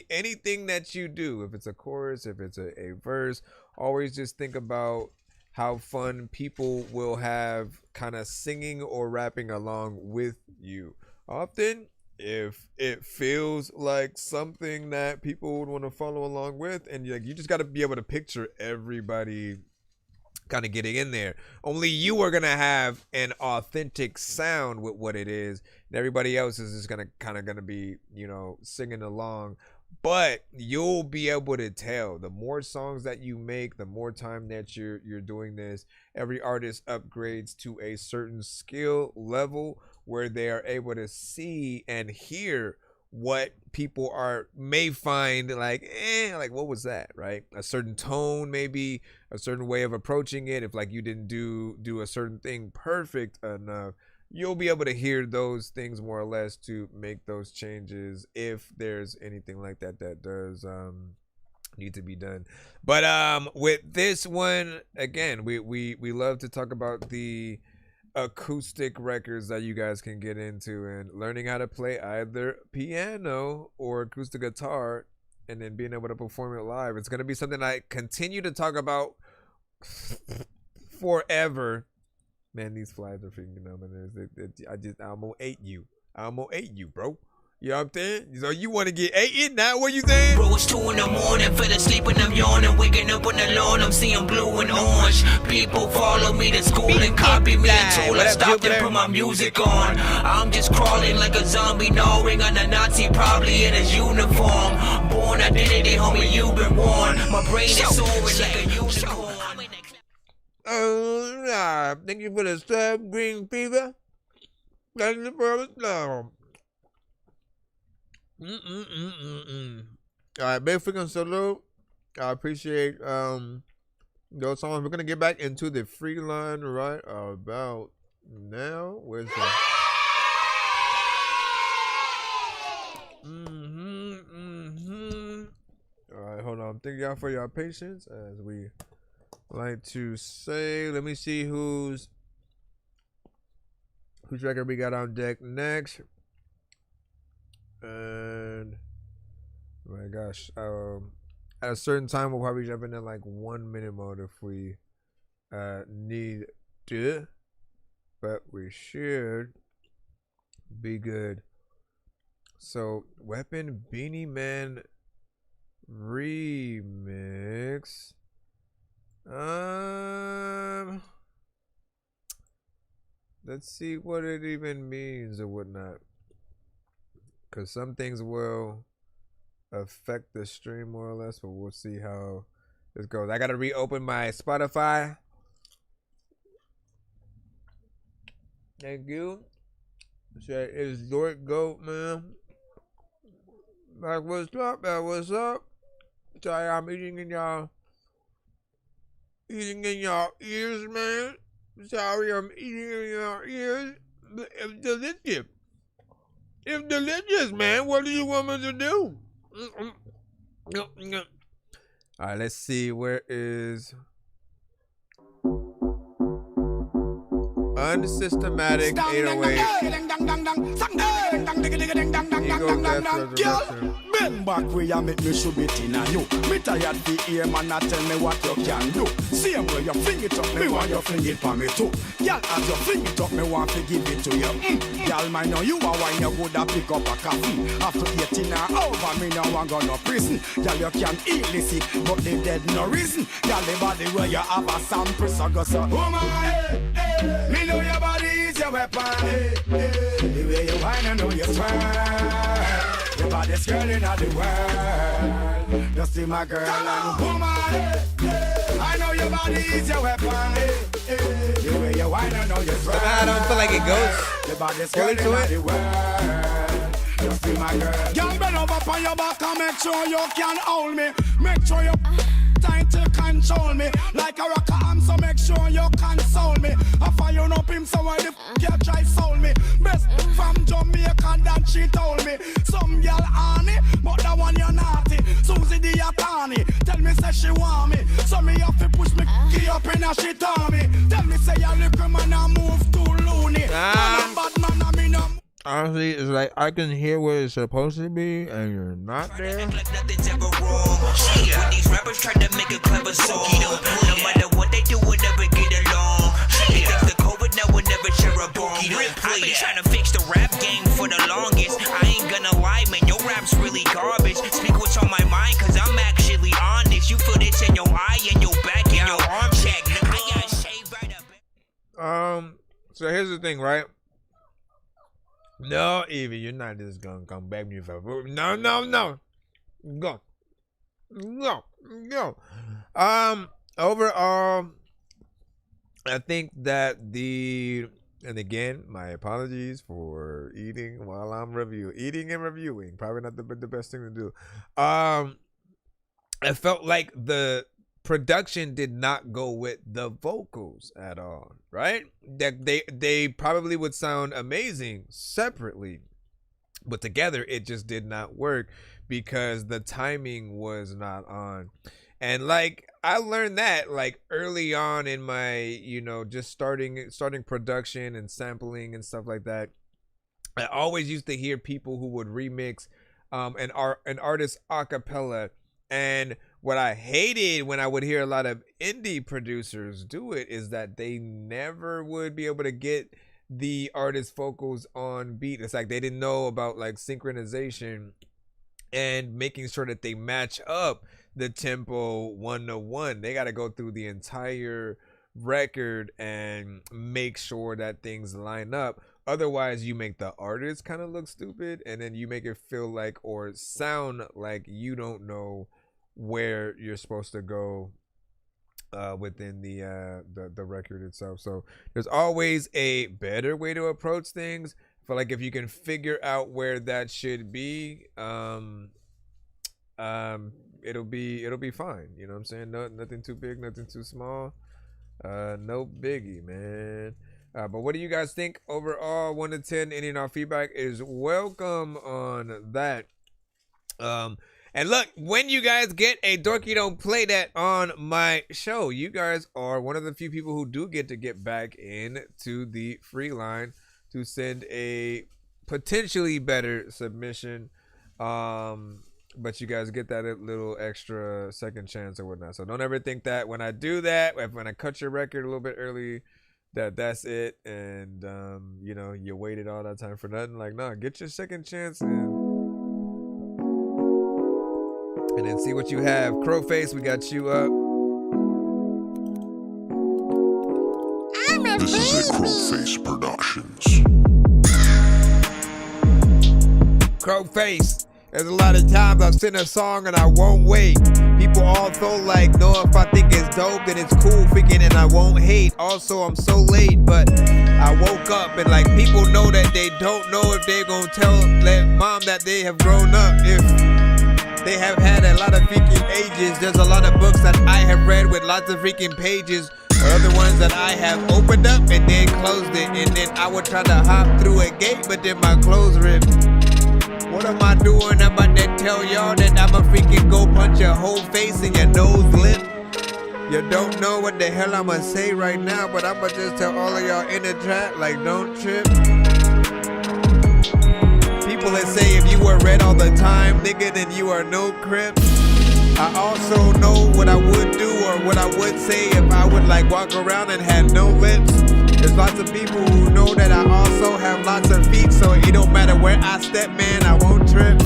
anything that you do, if it's a chorus, if it's a verse, always just think about how fun people will have kind of singing or rapping along with you. Often, if it feels like something that people would want to follow along with, and you just got to be able to picture everybody kind of getting in there. Only you are gonna have an authentic sound with what it is, and everybody else is just gonna be singing along. But you'll be able to tell. The more songs that you make, the more time that you're doing this, every artist upgrades to a certain skill level where they are able to see and hear what people may find like what was that, right? A certain tone, maybe a certain way of approaching it. If like you didn't do a certain thing perfect enough, you'll be able to hear those things more or less to make those changes if there's anything like that does need to be done. But with this one, again, we love to talk about the acoustic records that you guys can get into, and learning how to play either piano or acoustic guitar and then being able to perform it live. It's going to be something I continue to talk about forever. Man, these flies are freaking phenomenal. I'm gonna ate you. I'm gonna ate you, bro. You know what I'm saying? So you want to get ate? Now what you saying? Bro, it's 2 in the morning, fell asleep and I'm yawning, waking up on the lawn, I'm seeing blue and orange. People follow me to school and copy me until I stop and put my music on. I'm just crawling like a zombie, gnawing on a Nazi, probably in his uniform. Born identity, homie, you've been warned. My brain is soaring like a unicorn. Thank you for the sub, Green Fever. Thank you for the sub. Alright, big freaking salute. I appreciate those songs. We're gonna get back into the free line right about now. Where's that? Alright, hold on. Thank y'all for your patience as we like to say. Let me see whose record we got on deck next. And oh my gosh, at a certain time we'll probably jump into like 1 minute mode if we need to, but we should be good. So Weapon Beanie Man remix. Let's see what it even means or whatnot, because some things will affect the stream more or less, but we'll see how this goes. I gotta reopen my Spotify. Thank you. It's Dork Goat, man. Like, what's up, man? What's up? Sorry, I'm eating in y'all ears, man. Sorry, I'm eating in your ears. It's delicious. It's delicious, man. What do you want me to do? All right, let's see. Where is Unsystematic 808 Ego Death Resurrection? Bend back where you make me should be in a you. Me tired to hear man not tell me what you can do. Same way you fling it up, me want you fling it for me too. Y'all as you fling it up, me want to give it to you. Y'all might know you are wine, you good to pick up a coffee. After 18 hours over, me now want go no prison. Y'all you can eat this it, but they dead no reason. Y'all the body where you have a sample, so go so. Woman, me know your body is your weapon. The way you whine, I know you're strong. The baddest girl in the world. Just see my girl and woman. I know your body is your weapon. The way you whine, I know you're strong. I don't feel like it goes the baddest girl in the world. Just see my girl. Y'all bend over on your back and make sure you can hold me. Make sure you time to control me. Like a rocker arm, so make sure you console me. I fire up him, so why the f*** you try soul me? Best from Jamaica that she told me. Some girl honey, but that one you naughty. Susie the attorney, tell me say she want me. So me have to push me key up in a shit on me. Tell me say you little man I move too loony. Bad man I mean honestly, it's like I can hear where it's supposed to be, and you're not there. Nothing's ever wrong. When these rappers try to make a clever song, no matter what they do, we'll never get along. They think the COVID now will never share a bomb. I've been trying to fix the rap game for the longest. I ain't gonna lie, man, your rap's really garbage. Speak what's on my mind, cause I'm actually honest. You feel this in your eye, and your back, and your arm check. I got shaved right up. So here's the thing, right? No, Evie, you're not just gonna come back me for no. Go. Overall, I think that and again, my apologies for eating while I'm eating and reviewing. Probably not the best thing to do. I felt like the production did not go with the vocals at all, right? That they probably would sound amazing separately, but together it just did not work because the timing was not on. And like I learned that like early on in my, just starting production and sampling and stuff like that. I always used to hear people who would remix an artist a cappella, and what I hated when I would hear a lot of indie producers do it is that they never would be able to get the artist vocals on beat. It's like they didn't know about like synchronization and making sure that they match up the tempo 1-to-1. They got to go through the entire record and make sure that things line up. Otherwise, you make the artist kind of look stupid, and then you make it feel like or sound like you don't know where you're supposed to go within the record itself. So there's always a better way to approach things. I feel like if you can figure out where that should be, it'll be fine. You know what I'm saying? Nothing too big, nothing too small. No biggie, man. But what do you guys think overall? 1 to 10, any and all feedback is welcome on that. And look, when you guys get a Dorky Don't Play That on my show, you guys are one of the few people who do get back into the free line to send a potentially better submission. But you guys get that little extra second chance or whatnot. So don't ever think that when I do that, when I cut your record a little bit early, that's it. And, you waited all that time for nothing. Like, no, get your second chance and then see what you have. Crowface, we got you up. This is a Crowface Productions. Crowface. There's a lot of times I've seen a song and I won't wait. People also like know if I think it's dope, then it's cool freaking and I won't hate. Also, I'm so late, but I woke up and like people know that they don't know if they're gonna tell their mom that they have grown up. If they have had a lot of freaking ages. There's a lot of books that I have read with lots of freaking pages. Other ones that I have opened up and then closed it. And then I would try to hop through a gate, but then my clothes ripped. What am I doing? I'm about to tell y'all that I'ma freaking go punch your whole face and your nose lip. You don't know what the hell I'ma say right now, but I'ma just tell all of y'all in the chat, like, don't trip. People that say if you were red all the time, nigga, then you are no crip. I also know what I would do or what I would say if I would like walk around and had no lips. There's lots of people who know that I also have lots of feet, so it don't matter where I step, man, I won't trip.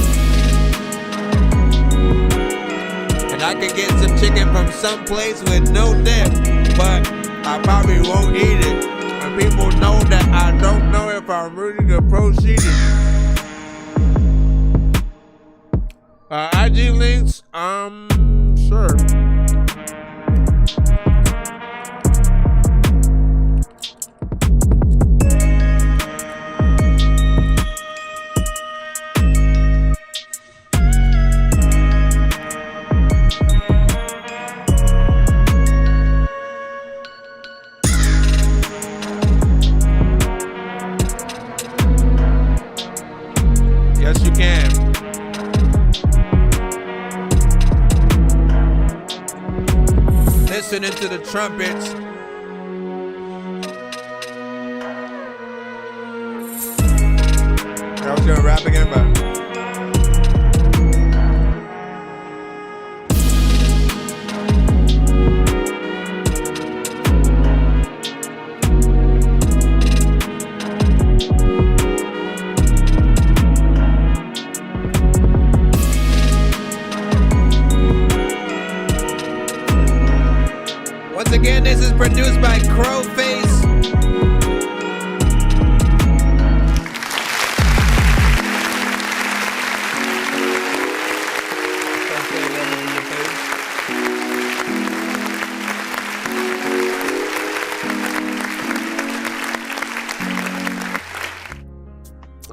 And I can get some chicken from someplace with no dip, but I probably won't eat it. And people know that I don't know if I'm ready to proceed it. IG links, sure. can. Listening to the trumpets. I was gonna rap again, but once again, this is produced by Crowface.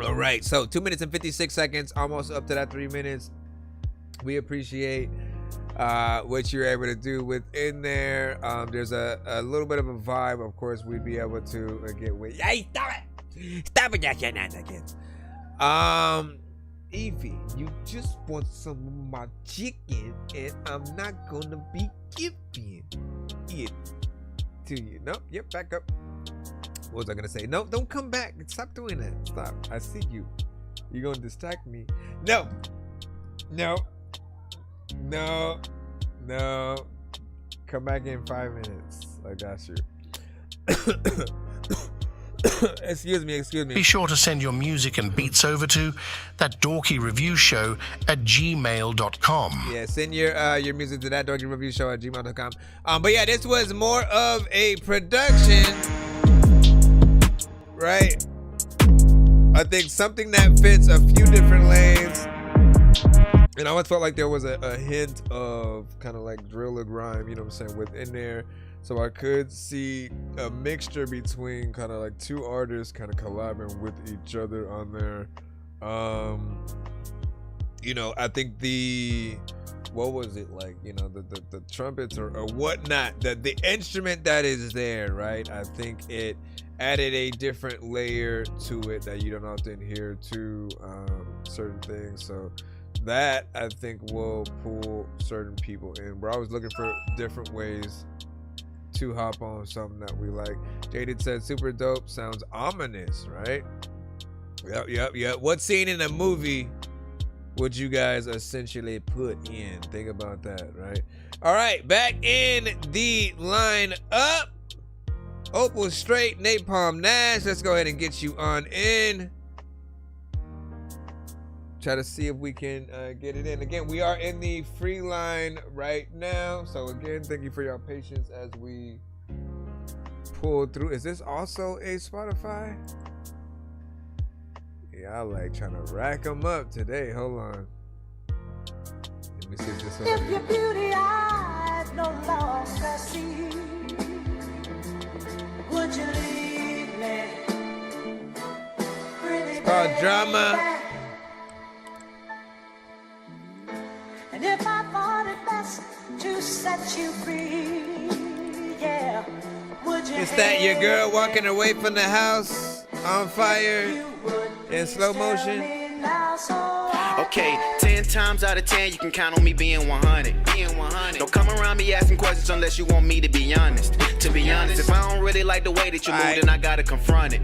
All right, so 2 minutes and 56 seconds, almost up to that 3 minutes. We appreciate what you're able to do within there. There's a little bit of a vibe. Of course, we'd be able to get with. Hey, stop it! Stop it, that shenanigans. Evie, you just want some of my chicken, and I'm not gonna be giving it to you. Nope. Yep. Back up. What was I gonna say? No, don't come back. Stop doing that. Stop. I see you. You're gonna distract me. No. No. No. No. Come back in 5 minutes. I got you. Excuse me. Be sure to send your music and beats over to ThatDorkyReviewShow at gmail.com. Yeah, send your music to ThatDorkyReviewShow at gmail.com. But yeah, this was more of a production, right? I think something that fits a few different lanes. And I always felt like there was a hint of kind of like drill or grime, you know what I'm saying, within there. So I could see a mixture between kind of like two artists kind of collabing with each other on there. You know, I think what was it like, you know, the trumpets or whatnot, the instrument that is there, right? I think it added a different layer to it that you don't often hear to certain things. So that I think will pull certain people in. We're always looking for different ways to hop on something that we like. Jaded said super dope, sounds ominous, right? Yep. What scene in a movie would you guys essentially put in? Think about that, right? All right, back in the line up. Opal Straight, Napalm Nash. Let's go ahead and get you on in. Try to see if we can get it in. Again, we are in the free line right now. So again, thank you for your patience as we pull through. Is this also a Spotify? Yeah, I like trying to rack them up today. Hold on. Let me see if this one. If your beauty eyes no longer see, would you leave me? It's called Drama. And if I thought it best to set you free, yeah, would you? Is that your girl walking away from the house on fire in slow motion? Okay, 10 times out of 10, you can count on me being 100. Don't come around me asking questions unless you want me to be honest. To be honest, if I don't really like the way that you move, then I gotta confront it.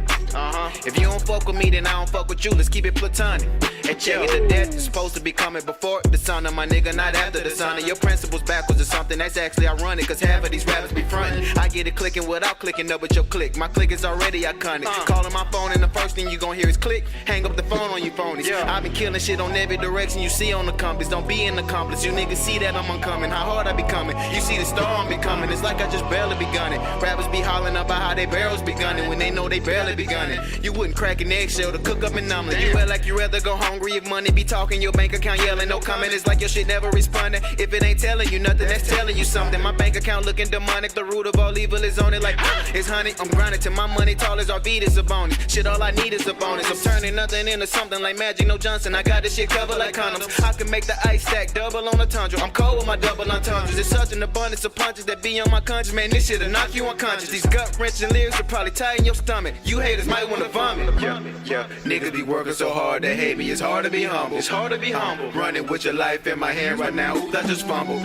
If you don't fuck with me, then I don't fuck with you. Let's keep it platonic. And check it, the death is supposed to be coming before the son of my nigga, not after the son of your principles backwards or something. That's actually ironic, cause half of these rappers be frontin'. I get it clicking without clicking up with your click. My click is already iconic. Calling my phone and the first thing you gon' hear is click. Hang up the phone on you phonies. I've been killing shit on every direction you see on the compass. Don't be an accomplice. You niggas see that I'm uncoming. How hard I be coming. You see the star I'm becoming. It's like I just barely begun it. Rappers be hollering about how they barrels be gunning when they know they barely be gunning. You wouldn't crack an eggshell to cook up an omelet. You act like you rather go hungry if money be talking. Your bank account yelling. No comment. It's like your shit never responding. If it ain't telling you nothing, that's telling you something. My bank account looking demonic. The root of all evil is on it like it's honey. I'm grinding till my money tall as Arvidas Sabonis. Shit, all I need is a bonus. I'm turning nothing into something like Magic No Johnson. I got this shit covered like condoms. I can make the ice stack double on a tundra. I'm cold with my double entendres. There's such an abundance of punches that be on my conscience. Man, this shit'll knock you unconscious. These gut-wrenching lyrics will probably tighten your stomach. You haters might wanna vomit. Yeah. Niggas be working so hard they hate me. It's hard to be humble. It's hard to be humble. Running with your life in my hand right now. Oops, I just fumbled.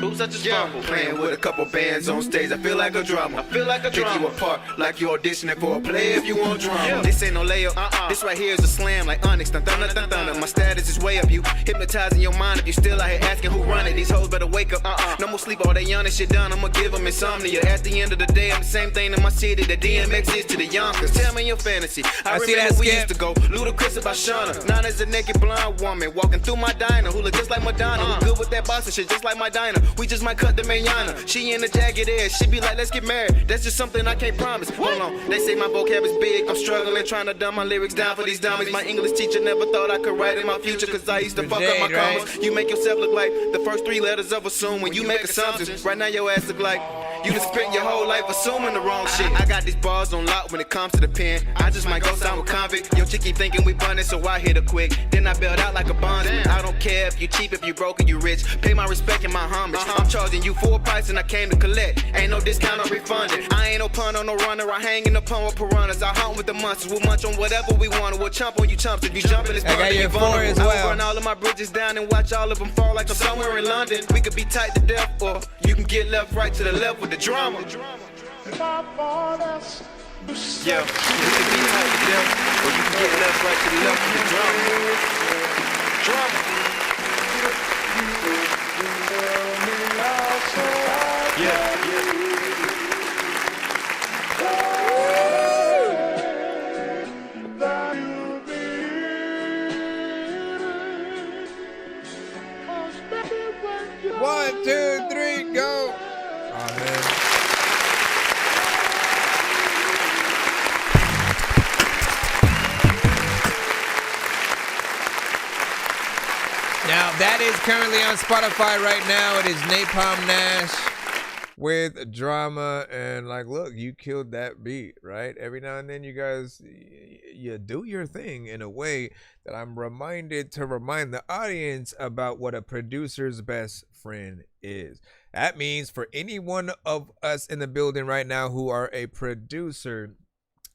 Playing with a couple bands on stage. I feel like a drummer. Pick you apart like you auditioning for a play if you want drama. This ain't no layup. This right here is a slam like Onyx. Dun, dun, dun, dun, dun. My status is way up. You hypnotizing your mind if you still out here asking who run it. These hoes better wake up. No more sleep all day young and shit done. I'ma give them insomnia. At the end of the day, I'm the same thing in my city that DMX is to the Yonkers. Tell me your fantasy. I remember we used to go ludicrous about Shauna. Nana's a naked blonde woman walking through my diner who look just like Madonna. Who good with that boss and shit just like my diner. We just might cut the manana. She in the jagged edge. She be like, let's get married. That's just something I can't promise. Hold on. They say my vocab is big. I'm struggling trying to dumb my lyrics down for these dummies. My English teacher never thought I could write in my future cause I used to fuck up my commas. You make yourself look like the first 3 letters of assume when you make assumptions. Right now your ass look like you just spent your whole life assuming the wrong shit. I got these bars on lock when it comes to the pen. I just might go sound with convict. Your chick keep thinking we bunnin', so I hit her quick. Then I bailed out like a bondsman. I don't care if you cheap, if you broke, or you rich. Pay my respect and my homage. I'm charging you full price and I came to collect. Ain't no discount or refunded. I ain't no pun on no runner. I hang in the pun with piranhas. I hunt with the monsters. We'll munch on whatever we want. We'll chump on you chumps. If you jump in this bar, you vulnerable. I will run all of my bridges down and watch all of them fall like I'm somewhere in London. We could be tight to death, or you can get left, right to the left with the drama. Yeah, you can be tight to death, or you can get left, right to the left with the drama. Yeah. 1, 2, 3, go. Oh, man. Now, that is currently on Spotify right now. It is Napalm Nash with Drama. And, like, look, you killed that beat, right? Every now and then, you guys, you do your thing in a way that I'm reminded to remind the audience about what a producer's best friend is. That means for any one of us in the building right now who are a producer,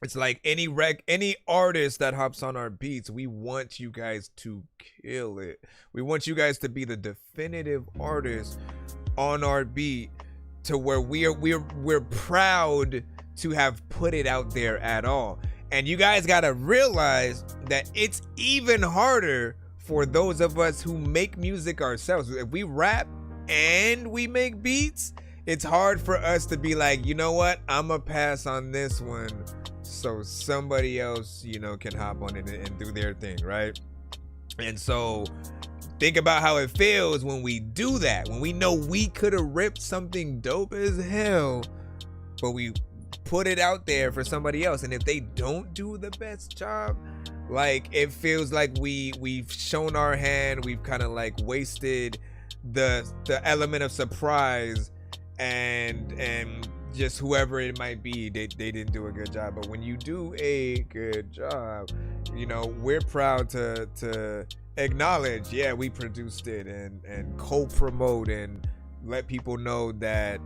it's like any artist that hops on our beats, we want you guys to kill it. We want you guys to be the definitive artist on our beat, to where we're proud to have put it out there at all. And you guys gotta realize that it's even harder for those of us who make music ourselves. If we rap and we make beats, it's hard for us to be like, you know what, I'ma pass on this one so somebody else, you know, can hop on it and do their thing, right? And so think about how it feels when we do that, when we know we could have ripped something dope as hell, but we put it out there for somebody else, and if they don't do the best job, like, it feels like we've shown our hand, we've kind of like wasted the element of surprise, and just whoever it might be, they didn't do a good job. But when you do a good job, you know, we're proud to acknowledge, yeah, we produced it, and co-promote and let people know that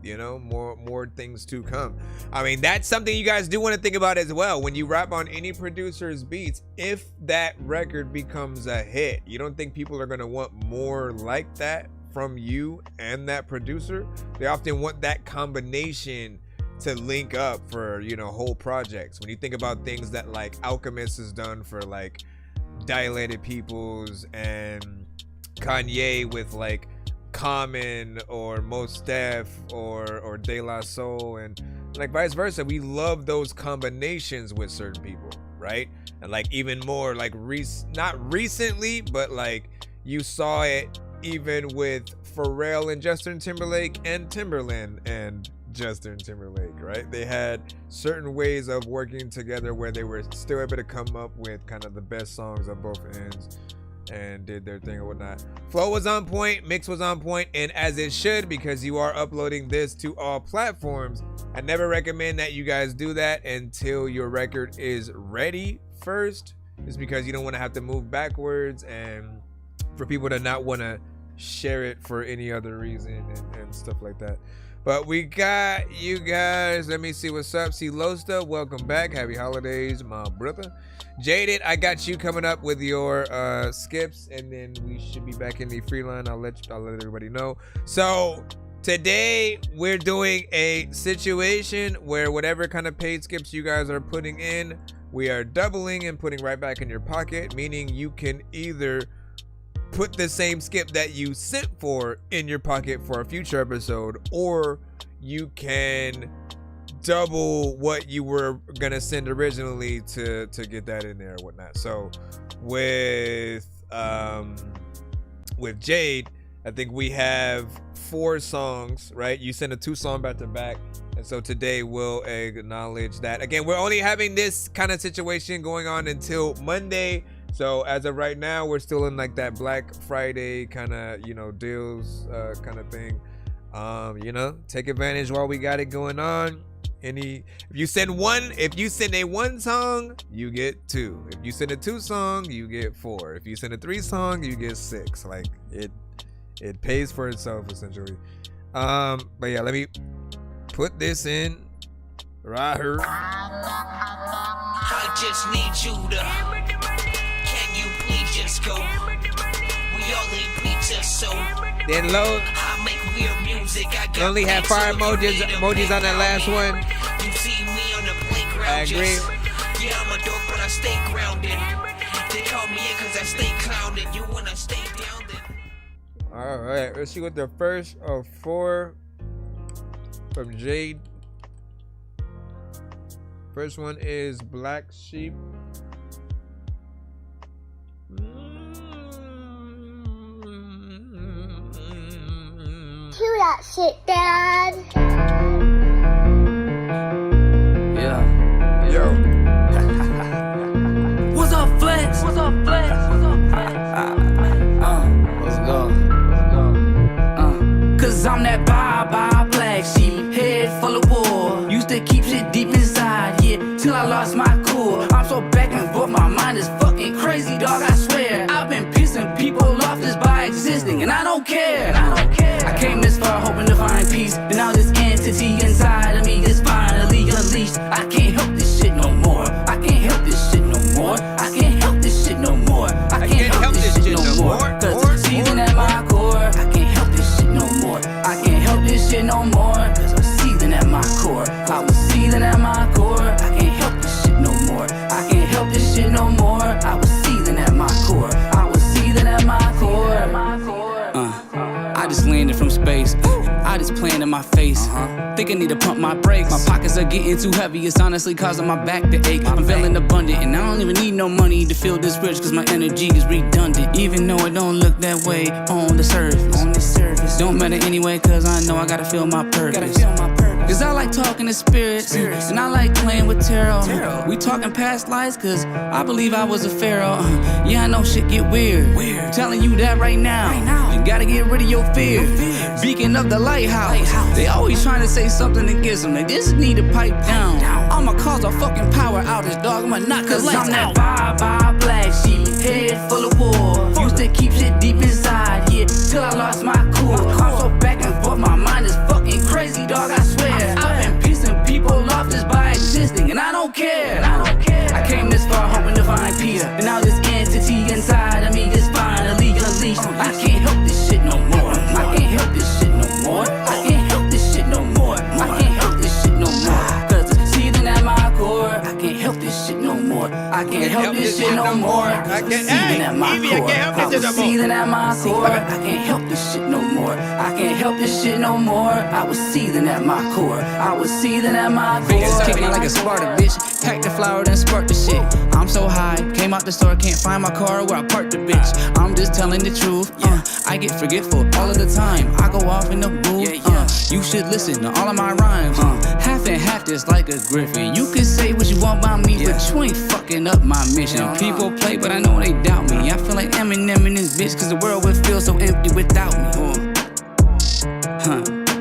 you know, more things to come. I mean, that's something you guys do want to think about as well. When you rap on any producer's beats, if that record becomes a hit, you don't think people are going to want more like that from you and that producer? They often want that combination to link up for, you know, whole projects. When you think about things that like Alchemist has done for like Dilated Peoples, and Kanye with like Common or Mos Def or De La Soul, and like vice versa. We love those combinations with certain people, right? And like even more like not recently, but like you saw it even with Pharrell and Justin Timberlake, and Timberland and Justin Timberlake, right? They had certain ways of working together where they were still able to come up with kind of the best songs on both ends and did their thing or whatnot. Flow was on point, mix was on point, and as it should, because you are uploading this to all platforms. I never recommend that you guys do that until your record is ready first. is because you don't want to have to move backwards and for people to not want to share it for any other reason and stuff like that. But we got you guys. Let me see what's up. See Losta, welcome back. Happy holidays, my brother. Jaded, I got you coming up with your skips, and then we should be back in the free line. I'll let everybody know. So today we're doing a situation where whatever kind of paid skips you guys are putting in, we are doubling and putting right back in your pocket, meaning you can either put the same skip that you sent for in your pocket for a future episode, or you can double what you were gonna send originally to get that in there or whatnot. So with Jade, I think we have 4 songs, right? You send a 2 song back to back, and so today we'll acknowledge that. Again, we're only having this kind of situation going on until Monday. So as of right now, we're still in like that Black Friday kind of, you know, deals kind of thing. You know, take advantage while we got it going on. If you send a 1 song, you get 2. If you send a 2 song, you get 4. If you send a 3 song, you get 6. Like it pays for itself essentially. But yeah, let me put this in right here. I just need you to. Can you please just go? We all need pizza, so. Then load. I make weird music. You only have 5 emojis on that last one. You see me on the playground. I agree. Yeah, I'm a dork, but I stay grounded. They call me in cause I stay clouded. You wanna stay grounded. All right, let's see what the first of 4 from Jade. First one is Black Sheep. Cue that shit, Dad. Yeah. Yo. What's up, Flex? What's up, Flex? What's up, Flex? Let's go. Cause I'm that bye-bye black sheep, head full of war. Used to keep shit deep inside, yeah, till I lost my cool. I'm so back and forth, my mind is fucking crazy, dog, I swear. I've been pissing people off just by existing, and I don't care. I came this far hoping to find peace, and now this entity inside of me is finally unleashed. I can't help this shit no more. I can't help this shit no more. I can't help this shit no more. I can't help this shit no more. Cause it's seething at my core. I can't help this shit no more. I can't help this shit no more. Cause I'm seething at my core. I was seething at my core. I can't help this shit no more. I can't help this shit no more. I was seething at my core. I was seething at my core. I just landed from space. I just playing in my face. Think I need to pump my brakes. My pockets are getting too heavy. It's honestly causing my back to ache. I'm feeling abundant, and I don't even need no money to feel this rich, cause my energy is redundant. Even though it don't look that way on the surface. Don't matter anyway, cause I know I gotta feel my purpose. Cause I like talking to spirits, and I like playing with tarot. We talking past lives, cause I believe I was a pharaoh. Yeah, I know shit get weird. I'm telling you that right now. You gotta get rid of your fear. Beacon of the lighthouse. They always trying to say something against them. They just need to pipe down. I'ma cause a fucking power outage, dog. I'ma knock the lights out. Cause I'm that bye-bye black sheep, head full of war. Used to keep shit deep inside, yeah, till I lost my cool. I'm so back and forth, my mind is fucking crazy, dog, I swear. I've been pissing people off just by existing, and I don't care. I came this far hoping to find peace, and now this entity inside of me is finally unleashed. I can't help this shit no more. I can't help this shit no more. I can't help this shit no more. I can't help this shit no more. Cause it's seething at my core. I can't help this shit no more. I can't help this shit no more. I can't seething at my core. I was seething at my core. I can't help this shit no more. I can't help this shit no more. I was seething at my core. I was seething at my core. Fingers kicking like a Sparta, bitch. Pack the flower, then spark the shit. I'm so high, came out the store, can't find my car where I parked the bitch. I'm just telling the truth. I get forgetful all of the time. I go off in the booth. You should listen to all of my rhymes. Half and half just like a griffin. You can say what you want about me, but you ain't fucking up my mission. People play, but I know they doubt me. I feel like Eminem in this bitch, cause the world would feel so empty without me.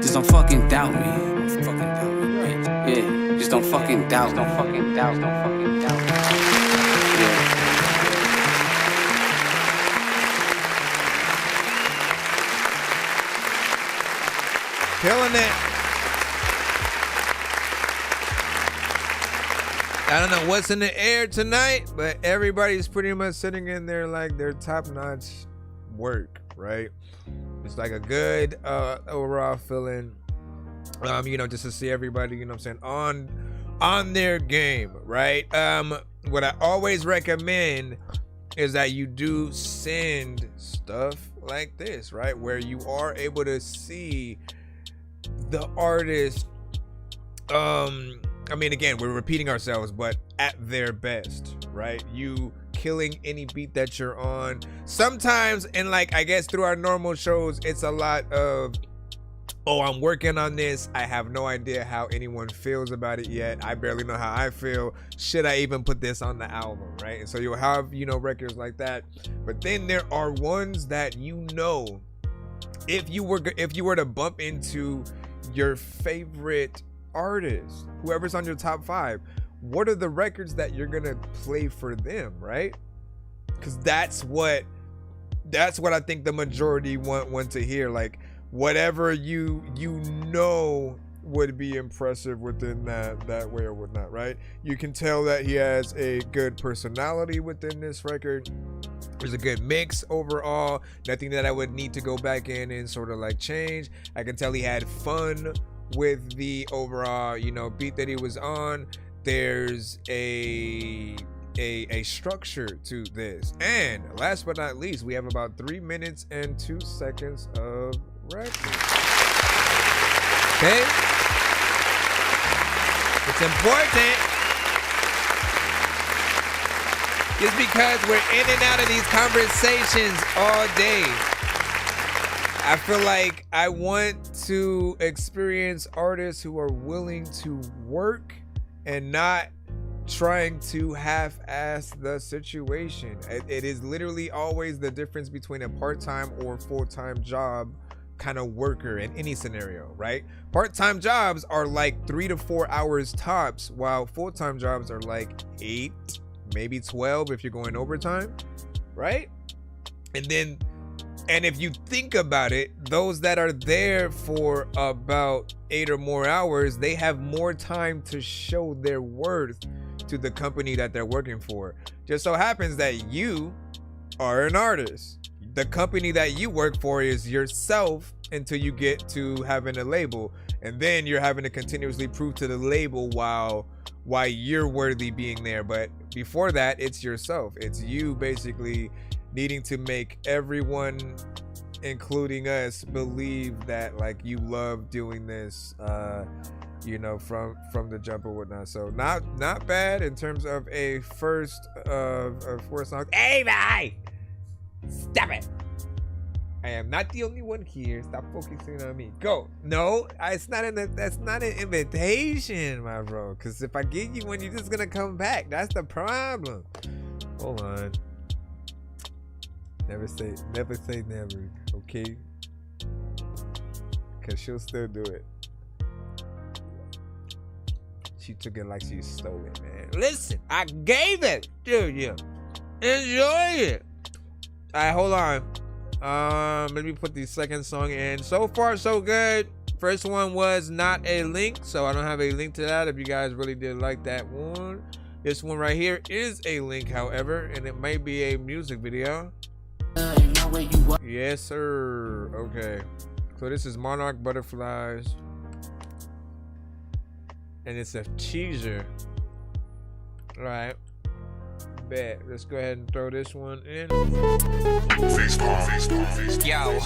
Just don't fucking doubt me. Yeah, just don't fucking doubt. Don't fucking doubt. Don't fucking doubt. Yeah. Killing it. I don't know what's in the air tonight, but everybody's pretty much sitting in there like their top-notch work, right? It's like a good overall feeling, just to see everybody, what I'm saying, on their game, right? What I always recommend is that you do send stuff like this, right? Where you are able to see the artist, again, we're repeating ourselves, but at their best, right? You killing any beat that you're on. Sometimes, and like, I guess through our normal shows, it's a lot of, oh, I'm working on this. I have no idea how anyone feels about it yet. I barely know how I feel. Should I even put this on the album, right? And so you'll have, records like that. But then there are ones that, if you were to bump into your favorite artist, whoever's on your top 5, what are the records that you're gonna play for them, right? Because that's what I think the majority want to hear. Like, whatever you would be impressive within that way or whatnot, right? You can tell that he has a good personality within this record. There's a good mix overall. Nothing that I would need to go back in and sort of like change. I can tell he had fun with the overall, beat that he was on. There's a structure to this. And last but not least, we have about 3 minutes and 2 seconds of record. Okay? It's important. Just because we're in and out of these conversations all day, I feel like I want to experience artists who are willing to work and not trying to half-ass the situation. It is literally always the difference between a part-time or full-time job kind of worker in any scenario, right? Part-time jobs are like 3 to 4 hours tops, while full-time jobs are like 8, maybe 12 if you're going overtime, right? And if you think about it, those that are there for about 8 or more hours, they have more time to show their worth to the company that they're working for. Just so happens that you are an artist. The company that you work for is yourself until you get to having a label. And then you're having to continuously prove to the label why you're worthy being there. But before that, it's yourself. It's you basically needing to make everyone, including us, believe that like you love doing this, from the jump or whatnot. So not bad in terms of a first of 4 songs. Hey, bye! Stop it! I am not the only one here. Stop focusing on me. Go. No, that's not an invitation, my bro. Because if I get you one, you're just gonna come back. That's the problem. Hold on. Never say never, okay? Because she'll still do it. She took it like she stole it, man. Listen, I gave it to you. Enjoy it. All right, hold on. Let me put the second song in. So far, so good. First one was not a link, so I don't have a link to that if you guys really did like that one. This one right here is a link, however, and it might be a music video. Yes, sir. Okay. So this is Monarch Butterflies. And it's a teaser. Alright. Bet. Let's go ahead and throw this one in. Yo,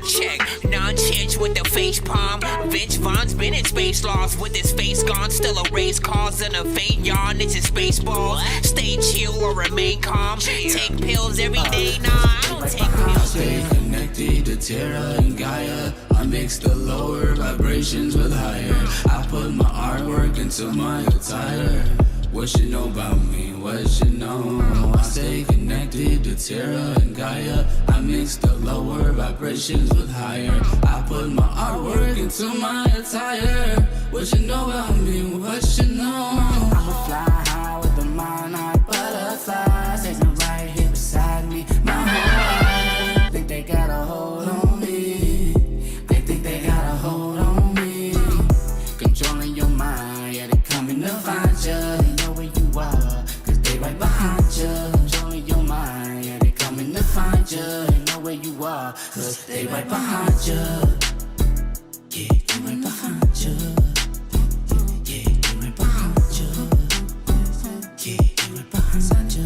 check. Non-change with the face palm. Vince Vaughn's been in space lost with his face gone. Still a race cause and a faint yawn. It's a space ball. Stay chill or remain calm. Take pills every day. Nah, I don't take pills. Stay connected to Terra and Gaia. I mix the lower vibrations with higher. I put my artwork into my attire. What you know about me? What you know? I stay connected to Terra and Gaia. I mix the lower vibrations with higher. I put my artwork into my attire. What you know about me? What you know? I'ma fly high with the monarch butterflies. Sitting right here beside me. My whole life think they got a hold on me. They think they got a hold on me. out where you are, cause they right behind you. Yeah, they right behind you. Yeah, they right behind you. Yeah, they right behind you.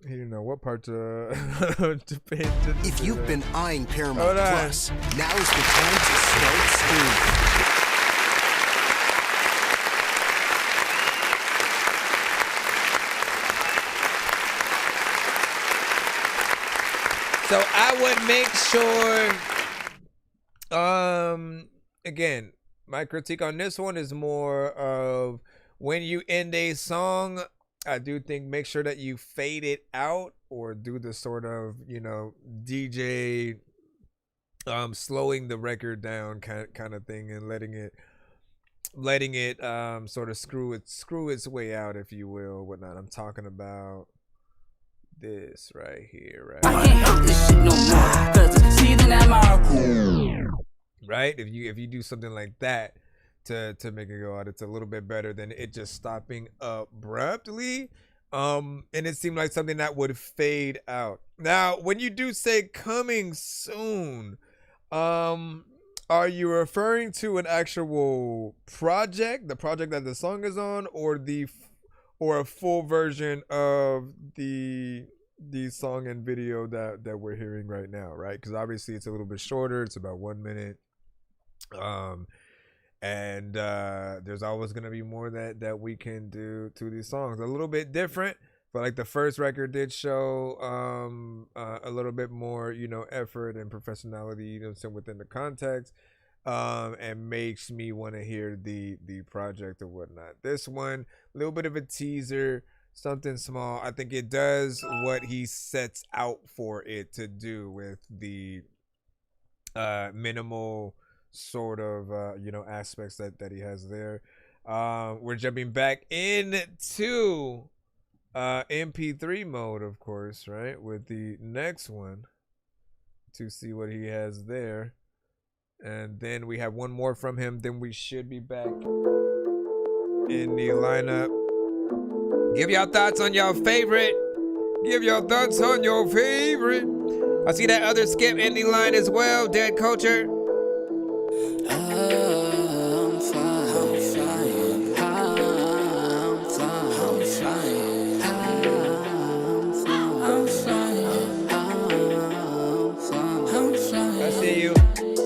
He didn't know what part to pay attention to. If you've been eyeing Paramount Hold on. Plus, now is the time to start streaming. So I would make sure, again, my critique on this one is more of when you end a song, I do think make sure that you fade it out or do the sort of, DJ slowing the record down kind of thing and letting it sort of screw its way out, if you will, whatnot. I'm talking about this right here, right? I can't help this shit no more, cause the season at my right? If you do something like that to make it go out, it's a little bit better than it just stopping abruptly. And it seemed like something that would fade out. Now, when you do say coming soon, are you referring to an actual project, the project that the song is on, or a full version of the song and video that we're hearing right now, right? Because obviously it's a little bit shorter. It's about 1 minute. And there's always gonna be more that we can do to these songs. A little bit different, but like the first record did show a little bit more, effort and professionality, within the context, and makes me want to hear the project or whatnot. This one, a little bit of a teaser, something small. I think it does what he sets out for it to do with the minimal sort of aspects that he has there. We're jumping back into MP3 mode, of course, right, with the next one to see what he has there, and then we have one more from him. Then we should be back in the lineup. Give your thoughts on your favorite. Give your thoughts on your favorite. I see that other skip in the line as well, Dead Culture. I'm flying. I see you.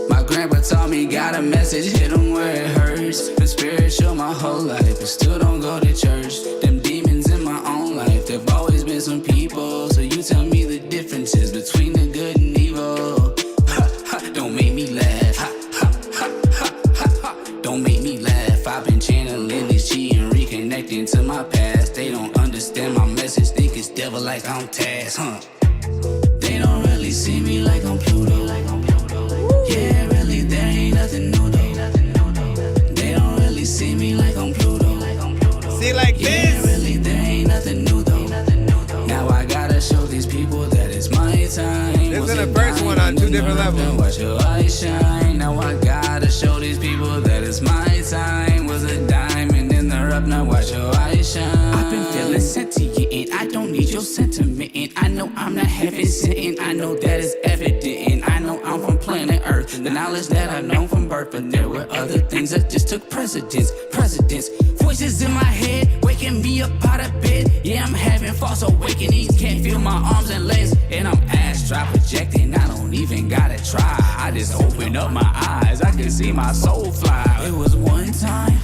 My grandpa taught me, got a message, hit 'em where it hurts. Been spiritual my whole life, but still don't go to church. Them demons in my own life, there've always been some people. So you tell me the differences between the good and evil. Don't make me laugh. Don't make me laugh. I've been channeling this chi and reconnecting to my past. They don't understand my message, think it's devil like I'm Taz, They don't really see me like I'm Pluto. Yeah, really, there ain't nothing new though. They don't really see me like I'm Pluto. See like this? Yeah, really, there ain't nothing new though. Now I gotta show these people that it's my time. This is the first one on two different levels. Watch your eyes shine. Now I gotta show these people that it's my time. Was a diamond in the rough. Now watch your eyes shine. I've been feeling sentient. I don't need your sentiment. And I know I'm not heaven sent. And I know that is evident. And I know I'm from planet Earth. The knowledge that I've known from birth. But there were other things that just took precedence. Voices in my head, waking me up out of bed. Yeah, I'm having false awakenings. Can't feel my arms and legs. And I'm astral projecting. I don't even gotta try. I just open up my eyes. I can see my soul fly. It was one time,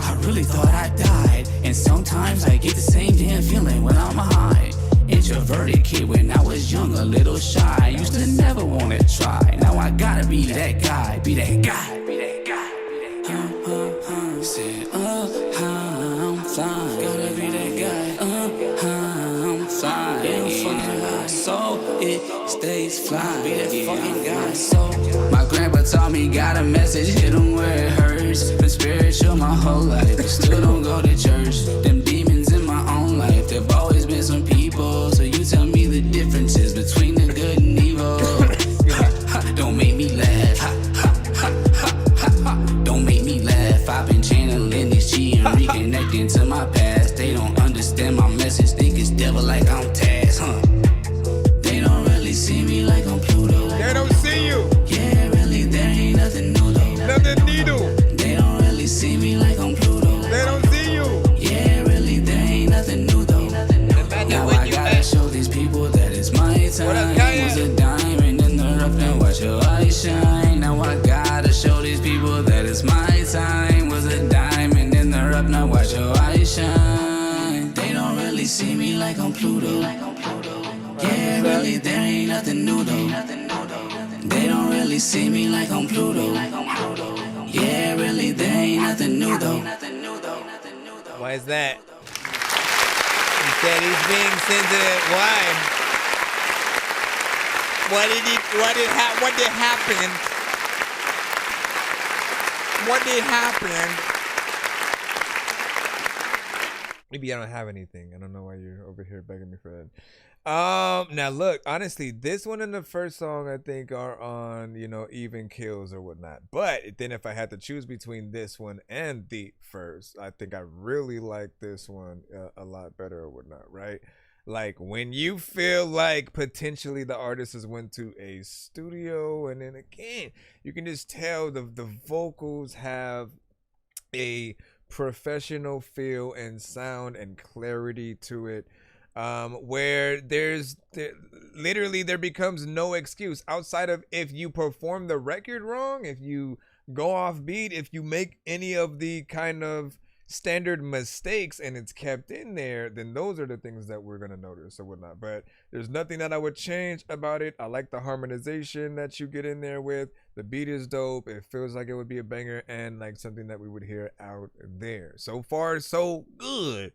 I really thought I died. And sometimes I get the same damn feeling when I'm high. Introverted kid when I was young, a little shy. Used to never wanna try. Now I gotta be that guy. Be that guy. Said, I'm flying. Gotta be that guy. I'm flying. So it stays flying. Be that fucking guy. So my grandpa taught me, got a message, hit 'em where it hurts. Been spiritual my whole life, but still don't go to church. Them demons in my own life, there've always been some people. So you tell me the differences between the good and evil. Don't make me laugh. Don't make me laugh. and reconnecting to my past. They don't understand my message, think it's devil like I'm Taz, huh? They don't really see me like I'm Pluto. They don't see you. Yeah, really, there ain't nothing new though. Nothing needle. They don't really see me like I'm Pluto. They don't see you. Yeah, really, there ain't nothing new though. Now I gotta show these people that it's my time. Was a diamond in the rough, now watch your eyes shine. Now I gotta show these people that it's my time. Was a diamond in the rough, now watch your eyes shine. They don't really see me like I'm Pluto. Yeah, really, there ain't nothing new though. They don't really see me like I'm Pluto. Yeah, really, there ain't nothing new though. Why is that? He said he's being sensitive. Why? What did happen? Maybe I don't have anything. I don't know why you're over here begging me for that. Now look, honestly, this one and the first song I think are on, you know, even kills or whatnot. But then if I had to choose between this one and the first, I think I really like this one a lot better or whatnot, right? Like when you feel like potentially the artist has went to a studio, and then again, you can just tell the vocals have a professional feel and sound and clarity to it. Where literally there becomes no excuse outside of if you perform the record wrong, if you go off beat, if you make any of the kind of standard mistakes and it's kept in there, then those are the things that we're gonna notice or whatnot. But there's nothing that I would change about it. I like the harmonization that you get in there with. The beat is dope. It feels like it would be a banger and like something that we would hear out there. So far, so good.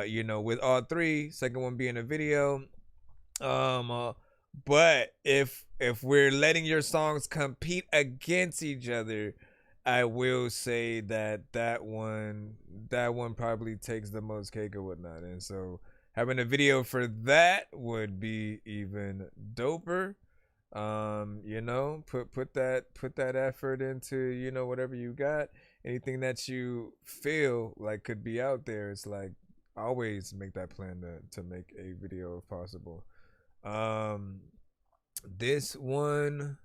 You know, with all three, second one being a video. But if we're letting your songs compete against each other, I will say that one probably takes the most cake or whatnot. And so having a video for that would be even doper. You know, put that effort into, you know, whatever you got. Anything that you feel like could be out there, it's like always make that plan to make a video if possible. This one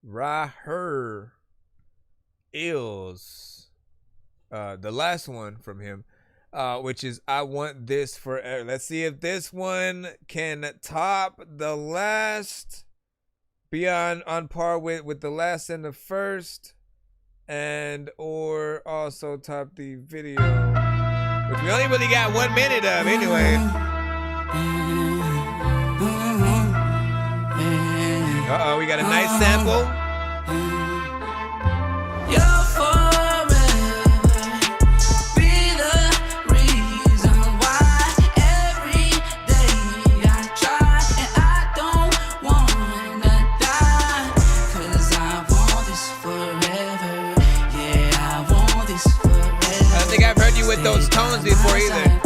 right here is the last one from him, which is I Want This Forever. Let's see if this one can top the last, be on par with the last and the first, and or also top the video, which we only really got 1 minute of anyway. Uh-oh, we got a nice sample. You're forever, be the reason why every day I try and I don't wanna die, 'cause I want this forever, yeah, I want this forever. I don't think I've heard you with those tones before either.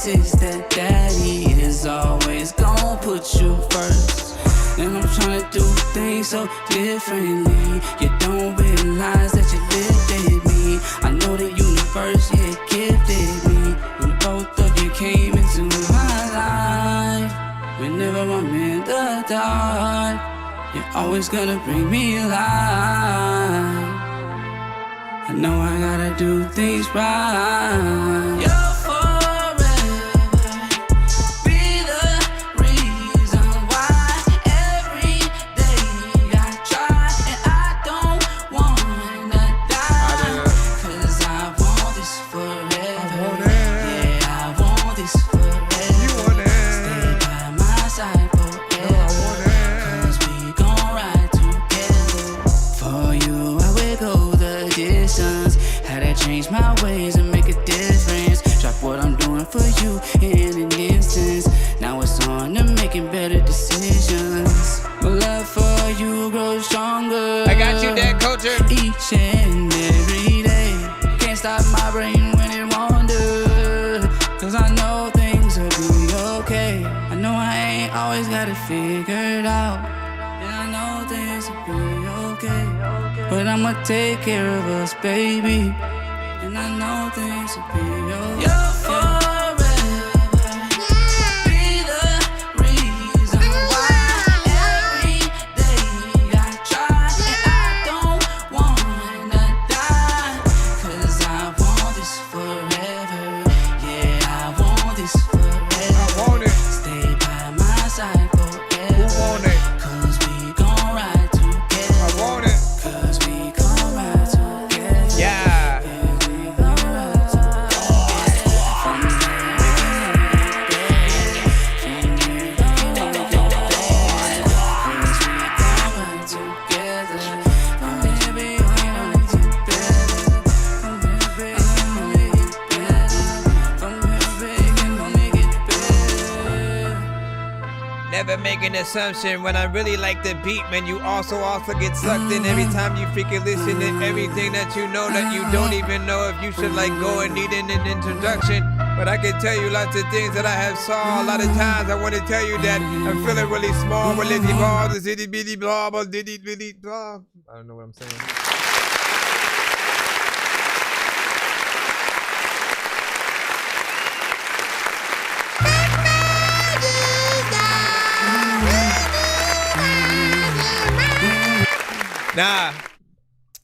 Is that daddy is always gonna put you first, and I'm trying to do things so differently. You don't realize that you lifted me. I know the universe, yeah, gifted me. When both of you came into my life, whenever I'm in the dark, you're always gonna bring me alive. I know I gotta do things right. Change my ways and make a difference. Drop what I'm doing for you in an instance. Now it's on to making better decisions. My love for you grows stronger. I got you, Dad Culture. Each and every day. Can't stop my brain when it wanders, 'cause I know things are always got it figured out. And I know things will be okay. But I'ma take care of us, baby. And I know things will be okay. You're forever. Be the reason why every day I try. And I don't wanna die. 'Cause I want this forever. Yeah, I want this forever. I want it. Stay by my side forever. Who want it? 'Cause we gon' ride together. I want it. 'Cause we gon' ride together. Yeah. Never make an assumption when I really like the beat, man. You also get sucked in every time you freaking listen to everything that you know that you don't even know if you should like go and need an introduction. But I can tell you lots of things that I have saw. A lot of times I want to tell you that I'm feeling really small, really blah, the itty bitty blah, blah, diddy bitty blah. I don't know what I'm saying. Nah.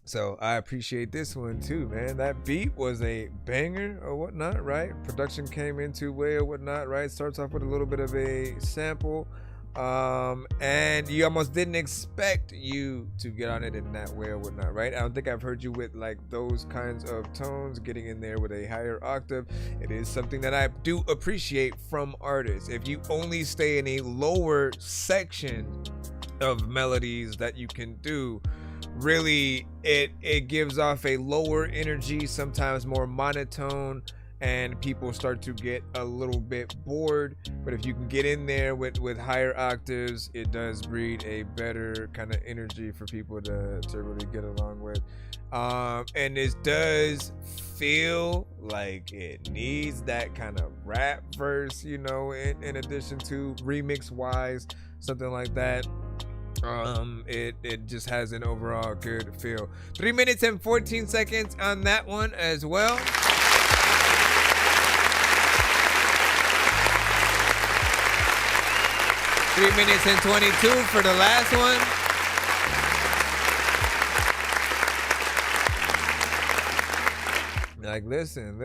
So I appreciate this one too, man. That beat was a banger or whatnot, right? Production came into way or whatnot, right? Starts off with a little bit of a sample. And you almost didn't expect you to get on it in that way or whatnot, right? I don't think I've heard you with like those kinds of tones, getting in there with a higher octave. It is something that I do appreciate from artists. If you only stay in a lower section of melodies that you can do, really it gives off a lower energy, sometimes more monotone, and people start to get a little bit bored. But if you can get in there with higher octaves, it does breed a better kind of energy for people to really get along with. And this does feel like it needs that kind of rap verse, you know, in addition to remix wise, something like that. It just has an overall good feel. 3 minutes and 14 seconds on that one as well. Three minutes and 22 for the last one. Like, listen,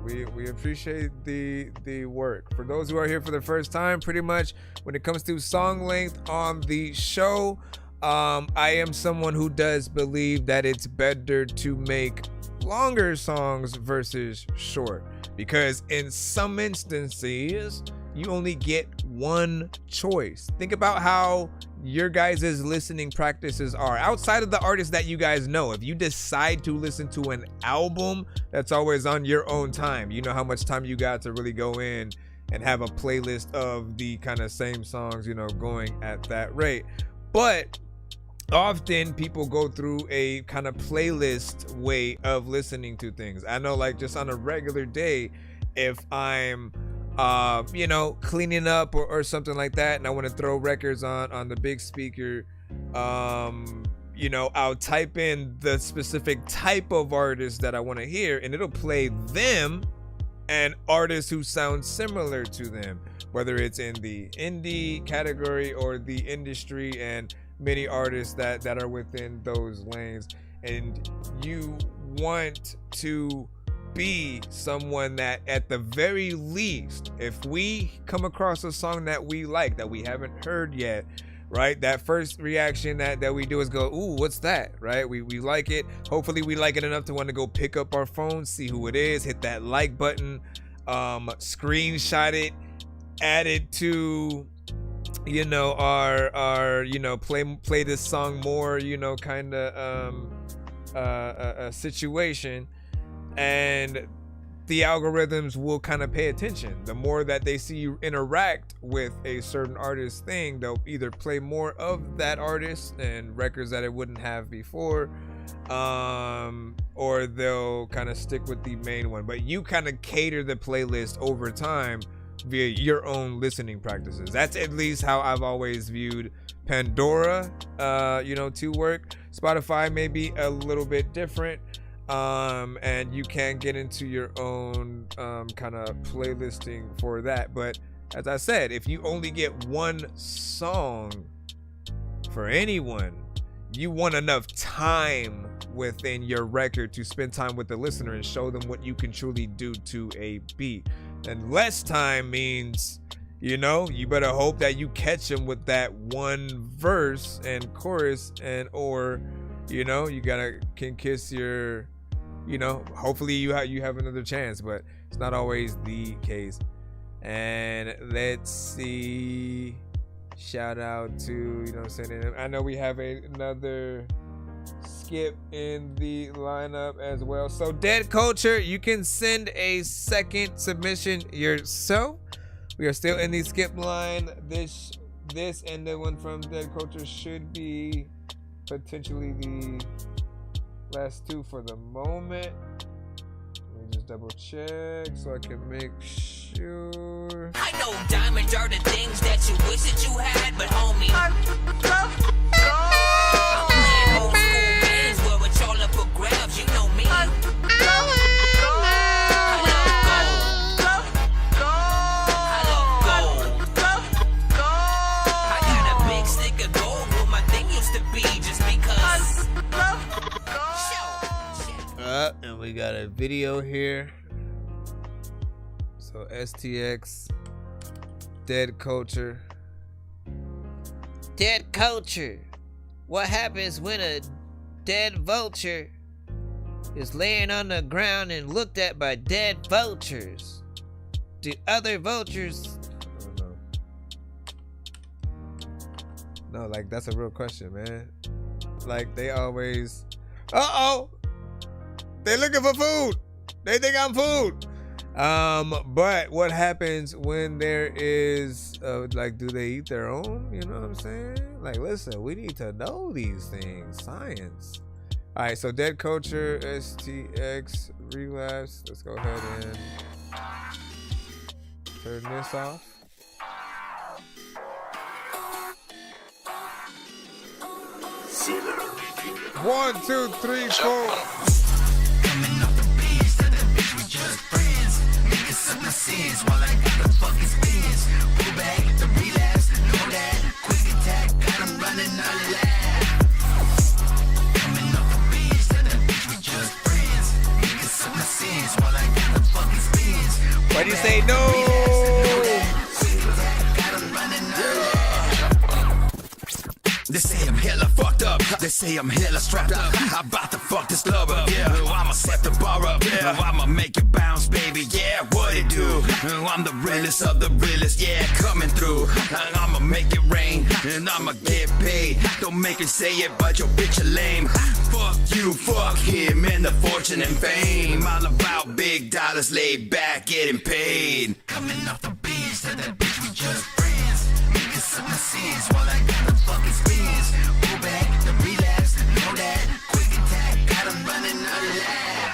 we appreciate the work. For those who are here for the first time, pretty much when it comes to song length on the show, I am someone who does believe that it's better to make longer songs versus short, because in some instances you only get one choice. Think about how your guys' listening practices are outside of the artists that you guys know. If you decide to listen to an album, that's always on your own time. You know how much time you got to really go in and have a playlist of the kind of same songs, you know, going at that rate. But often people go through a kind of playlist way of listening to things. I know, like, just on a regular day, if I'm you know, cleaning up or something like that, and I want to throw records on the big speaker, you know, I'll type in the specific type of artist that I want to hear, and it'll play them and artists who sound similar to them, whether it's in the indie category or the industry, and many artists that are within those lanes. And you want to be someone that, at the very least, if we come across a song that we like, that we haven't heard yet, right, that first reaction that we do is go, ooh, what's that, right? We like it. Hopefully we like it enough to want to go pick up our phone, see who it is, hit that like button, screenshot it, add it to, you know, our you know, play this song more, you know, kind of a situation. And the algorithms will kind of pay attention. The more that they see you interact with a certain artist thing, they'll either play more of that artist and records that it wouldn't have before, or they'll kind of stick with the main one. But you kind of cater the playlist over time via your own listening practices. That's at least how I've always viewed Pandora, to work. Spotify may be a little bit different, and you can get into your own kind of playlisting for that. But as I said, if you only get one song for anyone, you want enough time within your record to spend time with the listener and show them what you can truly do to a beat. And less time means, you better hope that you catch them with that one verse and chorus, and or you can kiss your, hopefully you have another chance, but it's not always the case. And let's see, shout out to, I know we have another skip in the lineup as well. So Dead Culture, you can send a second submission yourself. We are still in the skip line. This and the one from Dead Culture should be potentially the last two for the moment. Let me just double check so I can make sure. I know diamonds are the things that you wish that you had, but homie, I'm playing old school games where it's all up for grabs. You know me. And we got a video here. So STX, Dead Culture. Dead culture. What happens when a dead vulture is laying on the ground and looked at by dead vultures? Do other vultures... No, like, that's a real question, man. Like, they always... They looking for food. They think I'm food. But what happens when there is, do they eat their own? You know what I'm saying? Like, listen, we need to know these things. Science. All right, so Dead Culture, STX, Relapse. Let's go ahead and turn this off. One, two, three, four. Sins while I got the fucking spins. Pull back, the relapse, know that. Quick attack, got them running out of laugh. Coming off the beach, to the beach, we just friends. Niggas suck my sins while I got the fucking spins. Why do you say no? Quick attack, got them running out of laugh. They say I'm hella fucked up. They say I'm hella strapped up. I'm about to fuck this love up. Yeah, I'ma set the bar up. Yeah, I'ma make it bounce, baby. Yeah, what it do? I'm the realest of the realest. Yeah, coming through. I'ma make it rain and I'ma get paid. Don't make it say it, but your bitch a lame. Fuck you, fuck him, and the fortune and fame. All about big dollars, laid back, getting paid. Coming off the beach, to that bitch we just friends. Niggas suck my sins while I got the fucking spins. Pull back, the relapse, know that. Quick attack, got them running out of laugh.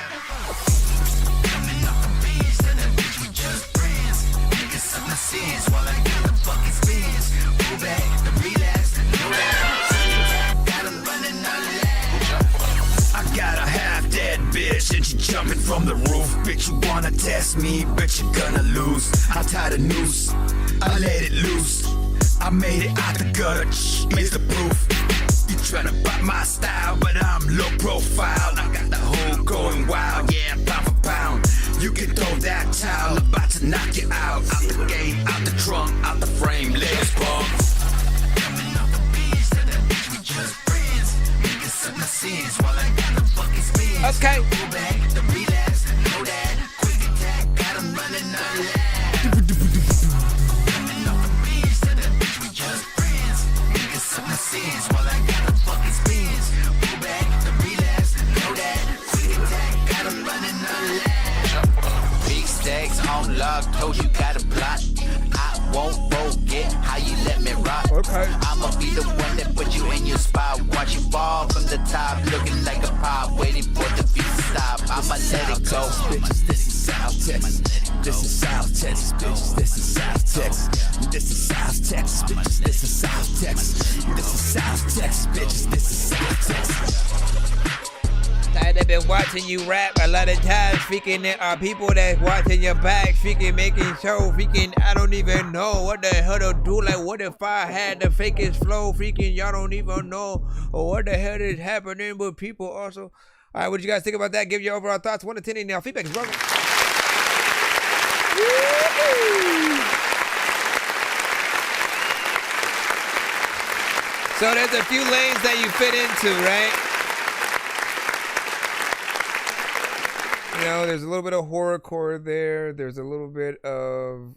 Coming off the beach, to that bitch we just friends. Niggas suck my sins while I got the fucking spins. Pull back, the relapse, know that. Quick attack, got them running out of laugh. I got a half-dead bitch and she jumping from the roof. Bitch, you wanna test me, bitch, you gonna lose. I tied a noose, I let it loose. I made it out the gutter, here's the proof. You tryna buy my style, but I'm low profile. I got the whole going wild, yeah, pound for pound. You can throw that towel, about to knock you out. Out the gate, out the trunk, out the frame, legs bump. Coming off the beach, to that bitch we just friends. Niggas suck my sins while I got the fucking spins. Okay. Pull back, the relapse, know that. Quick attack, got them running out of laugh. Sins while I got the fucking spins. Pull back, the relapse, know that. Quick attack, got them running out of laugh. Big stacks on lock, told you got a plot. I won't forget how you let me rock. Okay. I'ma be the one that put you in your spot. Watch you fall from the top, looking like a pop, waiting for the beat to stop. I'ma let it go. This is South Texas. This is South Texas, bitches. This is South Texas. This is South Texas, bitches. This is South Texas. This is South Texas, bitches. This is South Texas. I've been watching you rap a lot of times. Freaking there are people that's watching your back. Freaking making show. Freaking I don't even know what the hell to do. Like what if I had the fakest flow? Freaking y'all don't even know or what the hell is happening with people also. All right, what do you guys think about that? Give your overall thoughts. 1 to 10 in now. Feedback is welcome. So there's a few lanes that you fit into, right? You know, there's a little bit of horrorcore there. There's a little bit of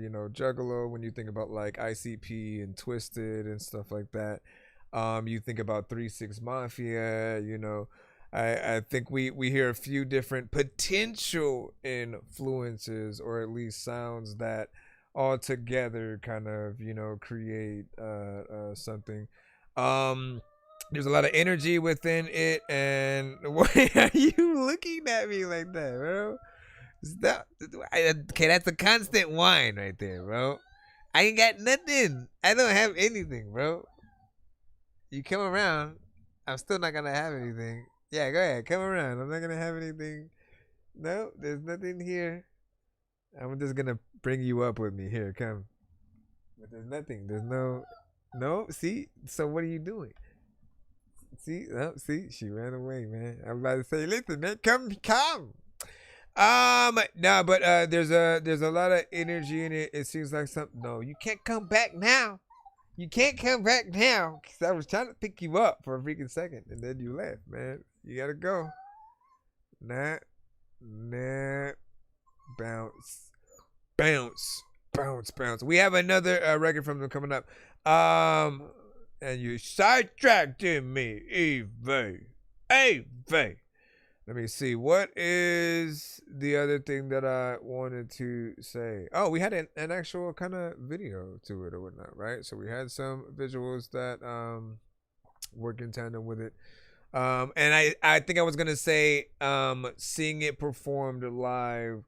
you know, Juggalo when you think about like ICP and Twisted and stuff like that. You think about 3-6 Mafia, you know. I think we hear a few different potential influences or at least sounds that all together kind of, you know, create something. There's a lot of energy within it, and why are you looking at me like that, bro? Okay, that's a constant whine right there, bro. I ain't got nothing. I don't have anything, bro. You come around, I'm still not gonna have anything. Yeah, go ahead, come around. I'm not gonna have anything. No, there's nothing here. I'm just gonna bring you up with me. Here, come. But there's nothing. There's no. See? So what are you doing? See, no, see, she ran away, man. I'm about to say, listen, man, come. No, but there's a lot of energy in it. It seems like something. No, you can't come back now. You can't come back now. Cause I was trying to pick you up for a freaking second, and then you left, man. You gotta go. Nah, bounce. We have another record from them coming up. And you sidetracked me, Eve. Let me see. What is the other thing that I wanted to say? Oh, we had an actual kind of video to it or whatnot, right? So we had some visuals that work in tandem with it. And I think I was gonna say seeing it performed live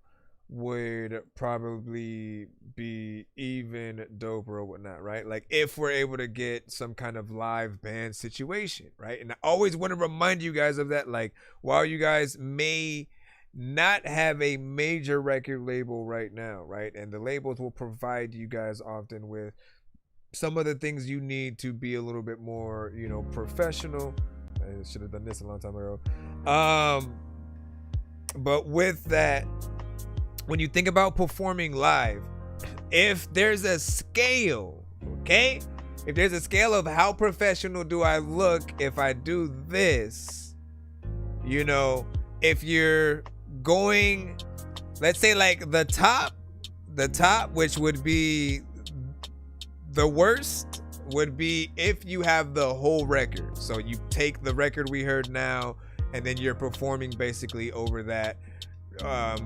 would probably be even doper or whatnot, right? Like if we're able to get some kind of live band situation, right? And I always want to remind you guys of that. Like while you guys may not have a major record label right now, right? And the labels will provide you guys often with some of the things you need to be a little bit more, you know, professional. I should have done this a long time ago. But with that, when you think about performing live, if there's a scale, okay? If there's a scale of how professional do I look if I do this, you know, if you're going, let's say like the top, which would be the worst, would be if you have the whole record. So you take the record we heard now, and then you're performing basically over that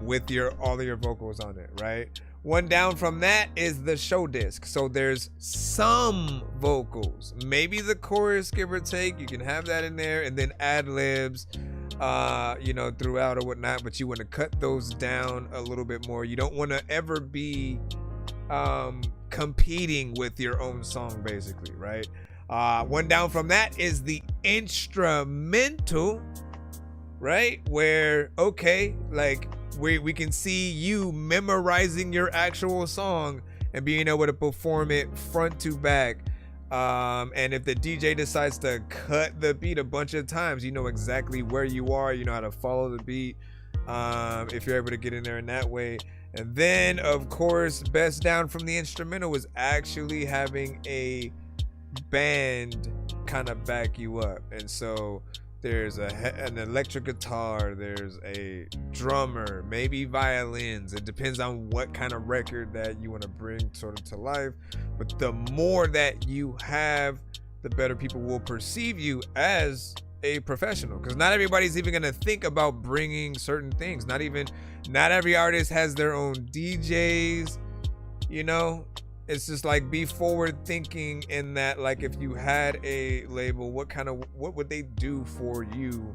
with all of your vocals on it, right? One down from that is the show disc. So there's some vocals, maybe the chorus, give or take. You can have that in there, and then ad libs, you know, throughout or whatnot. But you want to cut those down a little bit more. You don't want to ever be competing with your own song, basically, right? One down from that is the instrumental, right? Where, okay, like we can see you memorizing your actual song and being able to perform it front to back. And if the DJ decides to cut the beat a bunch of times, you know exactly where you are, you know how to follow the beat, if you're able to get in there in that way. And then, of course, best down from the instrumental was actually having a band kind of back you up. And so there's an electric guitar, there's a drummer, maybe violins. It depends on what kind of record that you want to bring sort of to life. But the more that you have, the better people will perceive you as a professional, because not everybody's even gonna think about bringing certain things. Not every artist has their own DJs, you know. It's just like, be forward thinking in that, like, if you had a label, what would they do for you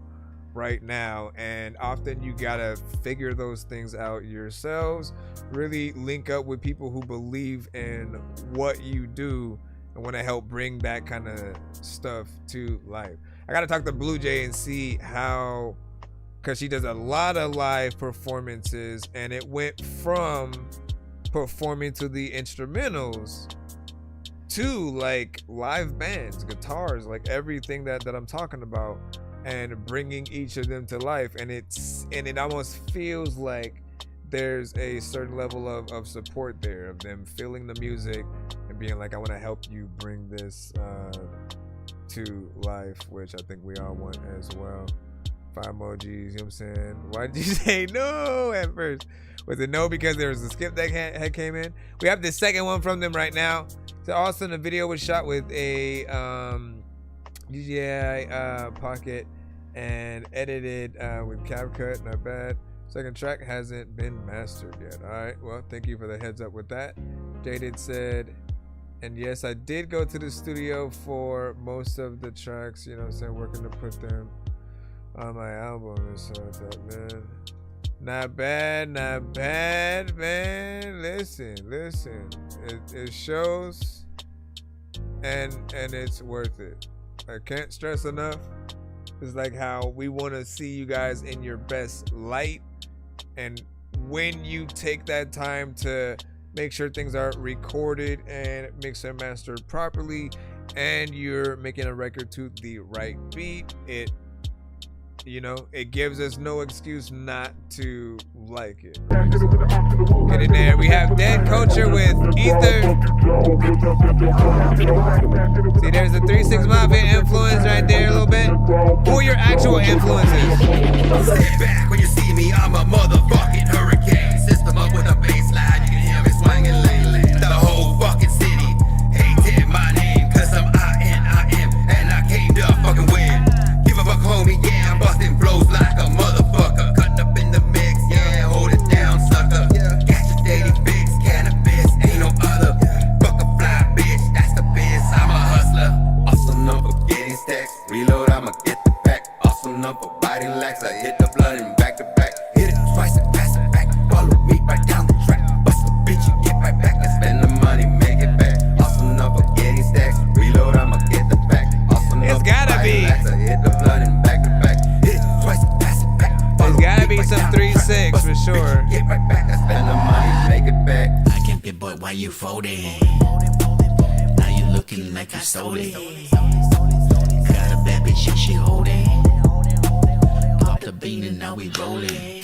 right now, and often you gotta figure those things out yourselves. Really link up with people who believe in what you do and want to help bring that kind of stuff to life. I gotta talk to Blue Jay and see how, because she does a lot of live performances, and it went from performing to the instrumentals to like live bands, guitars, like everything that I'm talking about, and bringing each of them to life. And it almost feels like there's a certain level of support there, of them feeling the music and being like, I want to help you bring this to life, which I think we all want as well. 5 emojis, you know what I'm saying? Why did you say no at first? Was it no because there was a skip that had came in? We have the second one from them right now. So also the video was shot with a DJI Pocket and edited with CapCut, not bad. Second track hasn't been mastered yet. All right, well, thank you for the heads up with that. Jaded said, and yes, I did go to the studio for most of the tracks, you know what I'm saying, working to put them on my album and stuff like that, man. Not bad, man. Listen. It shows, and it's worth it. I can't stress enough. It's like how we want to see you guys in your best light, and when you take that time to make sure things are recorded and mixed and mastered properly, and you're making a record to the right beat, it gives us no excuse not to like it. Get in there. We have Dead Culture with Ether. See, there's a 3-6 Mafia influence right there a little bit. Who are your actual influences? Sit back when you see me, I'm a motherfucking hurricane. System up with a bass line, you can hear me swinging lately. The whole fucking city hated my name, cause I'm I-N-I-M, and I came to fucking win. Give a fuck, homie, yeah, I'm busting flows like a motherfucker. Cutting up in the mix, yeah, hold it down, sucker. Got your daily fix, cannabis, ain't no other. Fuck a fly, bitch, that's the biz, I'm a hustler. Awesome number, getting stacks, reload, I'ma get the pack. Awesome number, body lax, I hit the blood and back to back. Hit it twice and pass it back, follow me right down the track. Bust a bitch, you get right back, let's spend the money, make it back. Awesome number, getting stacks, reload, I'ma get the pack. Awesome It's gotta be. Lax, I hit the blood and back to back. Hit it twice and pass it back. There's gotta be some 3-6 for sure. Get right back, I spend the money, make it back. I can't be boy, why you folding? Now you looking like you stole it. Got a bad bitch and she holding. Pop the bean and now we rolling.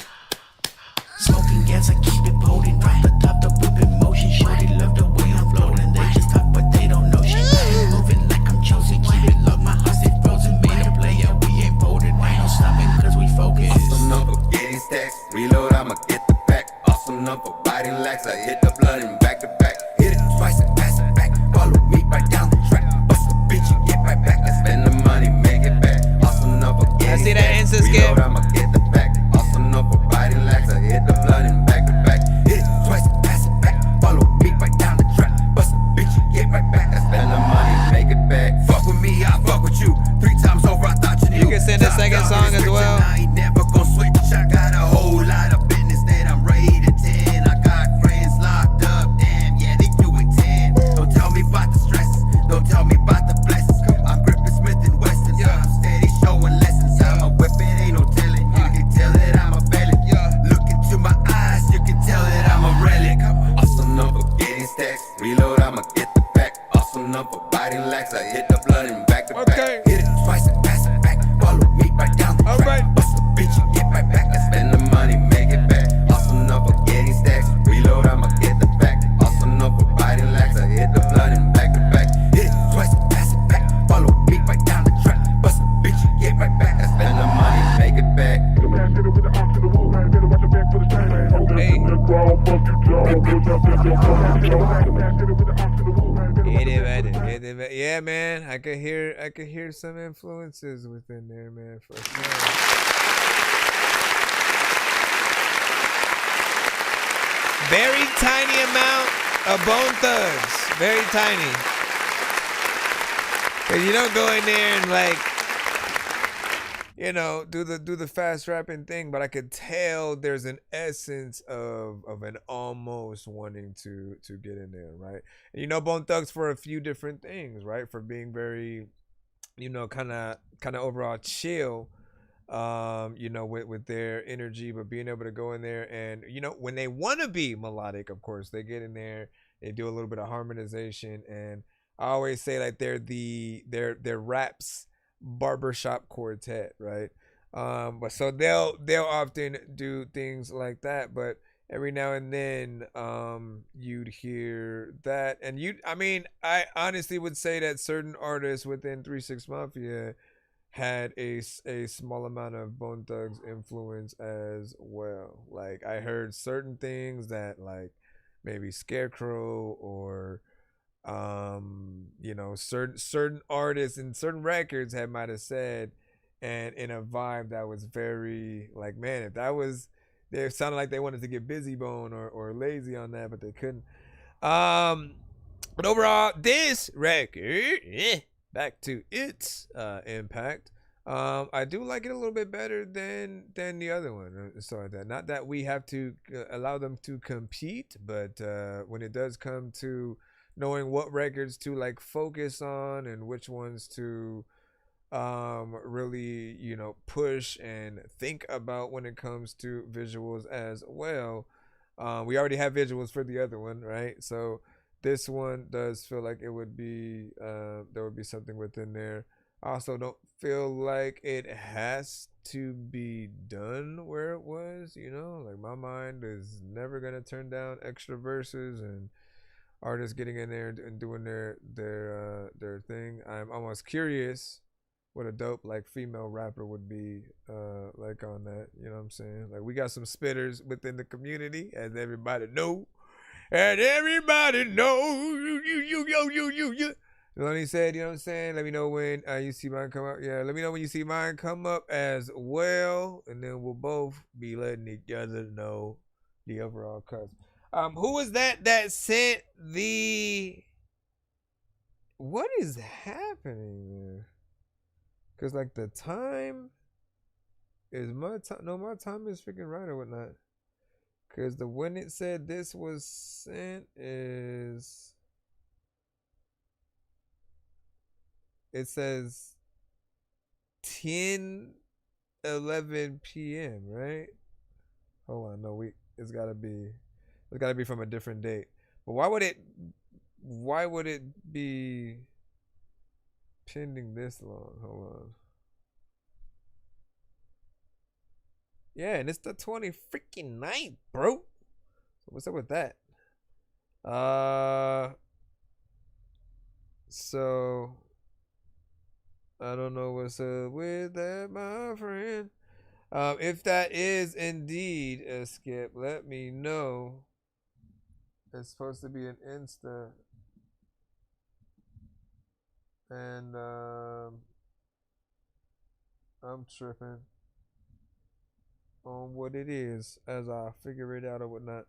Smoking gas, I keep it potent. Drop the top, the whip in motion. Shorty love the way I'm floating. They just talk, but they don't know shit. I ain't moving like I'm chosen. Keep it low, my heart stay frozen. Made a player, we ain't folded. Ain't no stopping, cause we focus. Awesome number, getting stacks, reload, I'ma get the pack. Awesome number, body lax, I hit the blood and back to back. Hit it twice and pass it back. Follow me right down the track. Bust a bitch, you get right back. Let's spend the money, make it back. Awesome number, getting see that stacks, instant skip. reload, I'ma get the pack. Awesome number, body lax, I hit the blood and back to back. Hit it twice and pass it back. Follow me right down the track. Bust a bitch, you get right back. Let's spend the money, make it back. Fuck with me, I fuck with you. 3 times over, I thought you knew. You can send a second song as well. I ain't never gon' switch. I got a whole lot of business that I'm ready to tend. I got friends locked up, damn, yeah, they do it 10. Don't tell me about the stress, don't tell me about the blessings. I'm gripping Smith and Wesson, yeah. I'm steady showing lessons. I'm a weapon, ain't no telling. You can tell that I'm a felon. Look into my eyes, you can tell that I'm a relic. Awesome number, getting stacks, reload, I'ma get the pack. Awesome number, body lax, I hit the blood and back to back. Hit it twice and pass it back. Follow me right down the track. Bust a bitch, you get right back. Let's spend the money, make it back. Awesome number, getting stacks, reload, I'ma get the pack. Awesome number, body lax, I hit the blood and back to back. Hit it twice and pass it back. Follow me right down the track. Bust a bitch, you get right back. Let's spend the money, make it back. Yeah, man, I could hear some influences within there, man, for sure. Very tiny amount of Bone Thugs, very tiny. Cause you don't go in there and like you know, do the fast rapping thing, but I could tell there's an essence of an almost wanting to get in there, right? And you know, Bone Thugs for a few different things, right? For being very, you know, kind of overall chill, you know, with their energy, but being able to go in there and, you know, when they want to be melodic, of course, they get in there, they do a little bit of harmonization, and I always say like they're raps barbershop quartet, right? But so they'll often do things like that, but every now and then you'd hear that, and I honestly would say that certain artists within 3 6 Mafia had a small amount of Bone Thugs influence as well. Like I heard certain things that like maybe Scarecrow or you know, certain artists and certain records might have said, and in a vibe that was very like, man, if that was, they sounded like they wanted to get Busy Bone or Lazy on that, but they couldn't. But overall, this record, back to its impact, I do like it a little bit better than the other one. So that, not that we have to allow them to compete, but when it does come to knowing what records to like focus on and which ones to really, you know, push and think about when it comes to visuals as well. We already have visuals for the other one, right? So this one does feel like it would be there would be something within there. I also don't feel like it has to be done where it was, you know, like my mind is never gonna turn down extra verses and artists getting in there and doing their thing. I'm almost curious what a dope like female rapper would be like on that, you know what I'm saying? Like we got some spitters within the community, as everybody know. And everybody know you. You know what he said, you know what I'm saying? Let me know when you see mine come up. Yeah, let me know when you see mine come up as well. And then we'll both be letting each other know the overall cut. Who was that sent the... What is happening there? Because, like, the time is my time. No, my time is freaking right or whatnot. Because the when it said this was sent is... It says 10:11 p.m., right? Hold on, no, it's gotta be from a different date. But why would it be pending this long? Hold on. Yeah, and it's the 29th, bro. So what's up with that? So I don't know what's up with that, my friend. If that is indeed a skip, let me know. It's supposed to be an Insta. And I'm tripping on what it is as I figure it out or whatnot.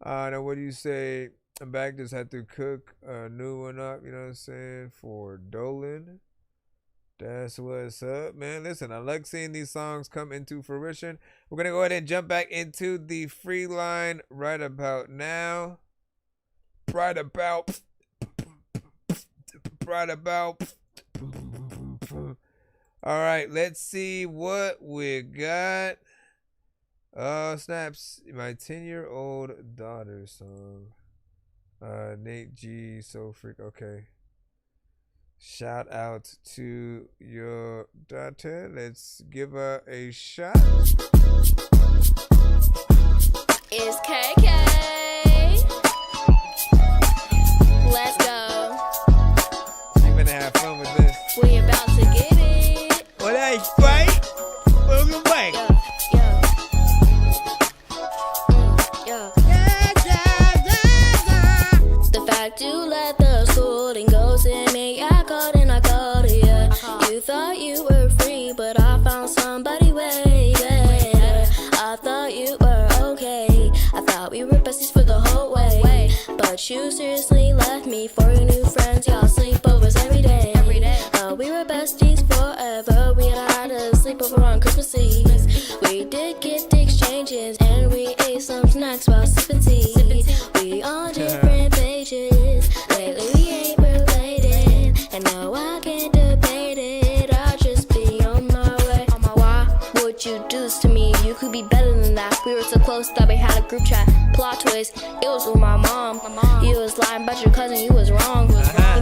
Now what do you say? I'm back, just had to cook a new one up, you know what I'm saying, for Dolan. That's what's up, man. Listen, I like seeing these songs come into fruition. We're going to go ahead and jump back into the free line right about now. Right about. All right, let's see what we got. Oh, snaps. My 10-year-old daughter song. Nate G, so freak. Okay. Shout out to your daughter. Let's give her a shot. It's KK. Let's go. I'm gonna have fun with this. We about to get it. Well, that's right. Welcome back. The fact you let the schooling go to me, I called and I called you. You thought you were free, but I found somebody way better. I thought you were okay. I thought we were besties for the whole way. But you seriously left me for your new friends. Y'all sleepovers every day. We were besties forever. We had a sleepover on Christmas Eve. We did gift exchanges and we ate some snacks while sipping tea. We on different pages. Lately we ain't related, and no I can't debate it. I'll just be on my way. Why would you do this to me? You could be better than that. We were so close that we had a group chat. Plot twist, it was with my mom. You was lying about your cousin, you was wrong. We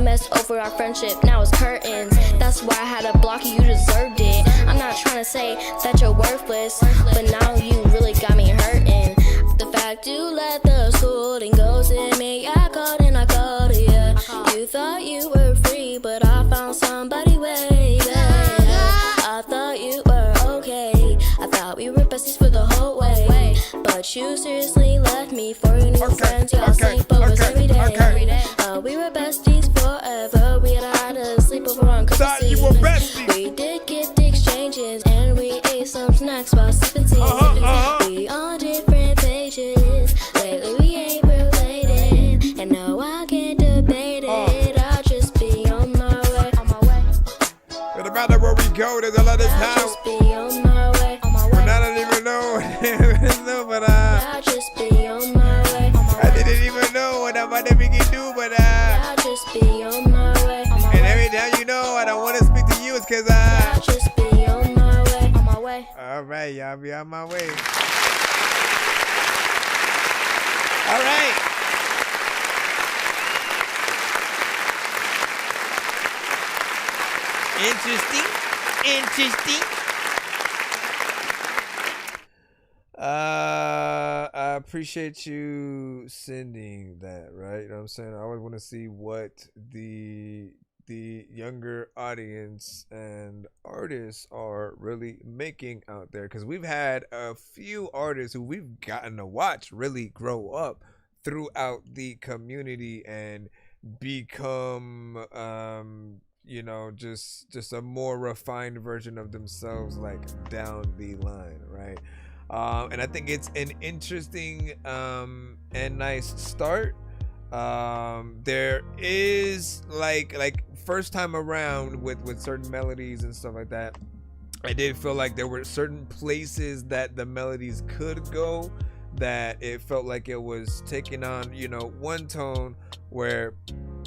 messed over our friendship, now it's curtains. That's why I had to block you, you deserved it. I'm not trying to say that you're worthless, but now you really got me hurting. The fact you let the schooling go to me, I called and I called you. You thought you were free, but I found somebody way better. I thought you were okay, I thought we were besties for the whole way. But you seriously left me for your new friends. Y'all sleepovers every day. We were besties forever. We had a sleepover on Christmas Eve. We did gift exchanges and we ate some snacks while sipping tea. We on different pages. Lately we ain't related, and no I can't debate it. I'll just be on my way. No matter where we go, there's a lot of time. I'll just be on my way. But I don't even know, but I'll just be on my way. I didn't even know what I'm about to begin to do, but I'll just be on my way. And every time you know I don't want to speak to you, it's cause I'll just be on my way. On my way. All right, y'all be on my way. All right. Interesting. I appreciate you sending that, right? You know what I'm saying? I always want to see what the younger audience and artists are really making out there, because we've had a few artists who we've gotten to watch really grow up throughout the community and become you know, just a more refined version of themselves, like down the line, right? And I think it's an interesting and nice start. There is like first time around with certain melodies and stuff like that, I did feel like there were certain places that the melodies could go that it felt like it was taking on, you know, one tone where,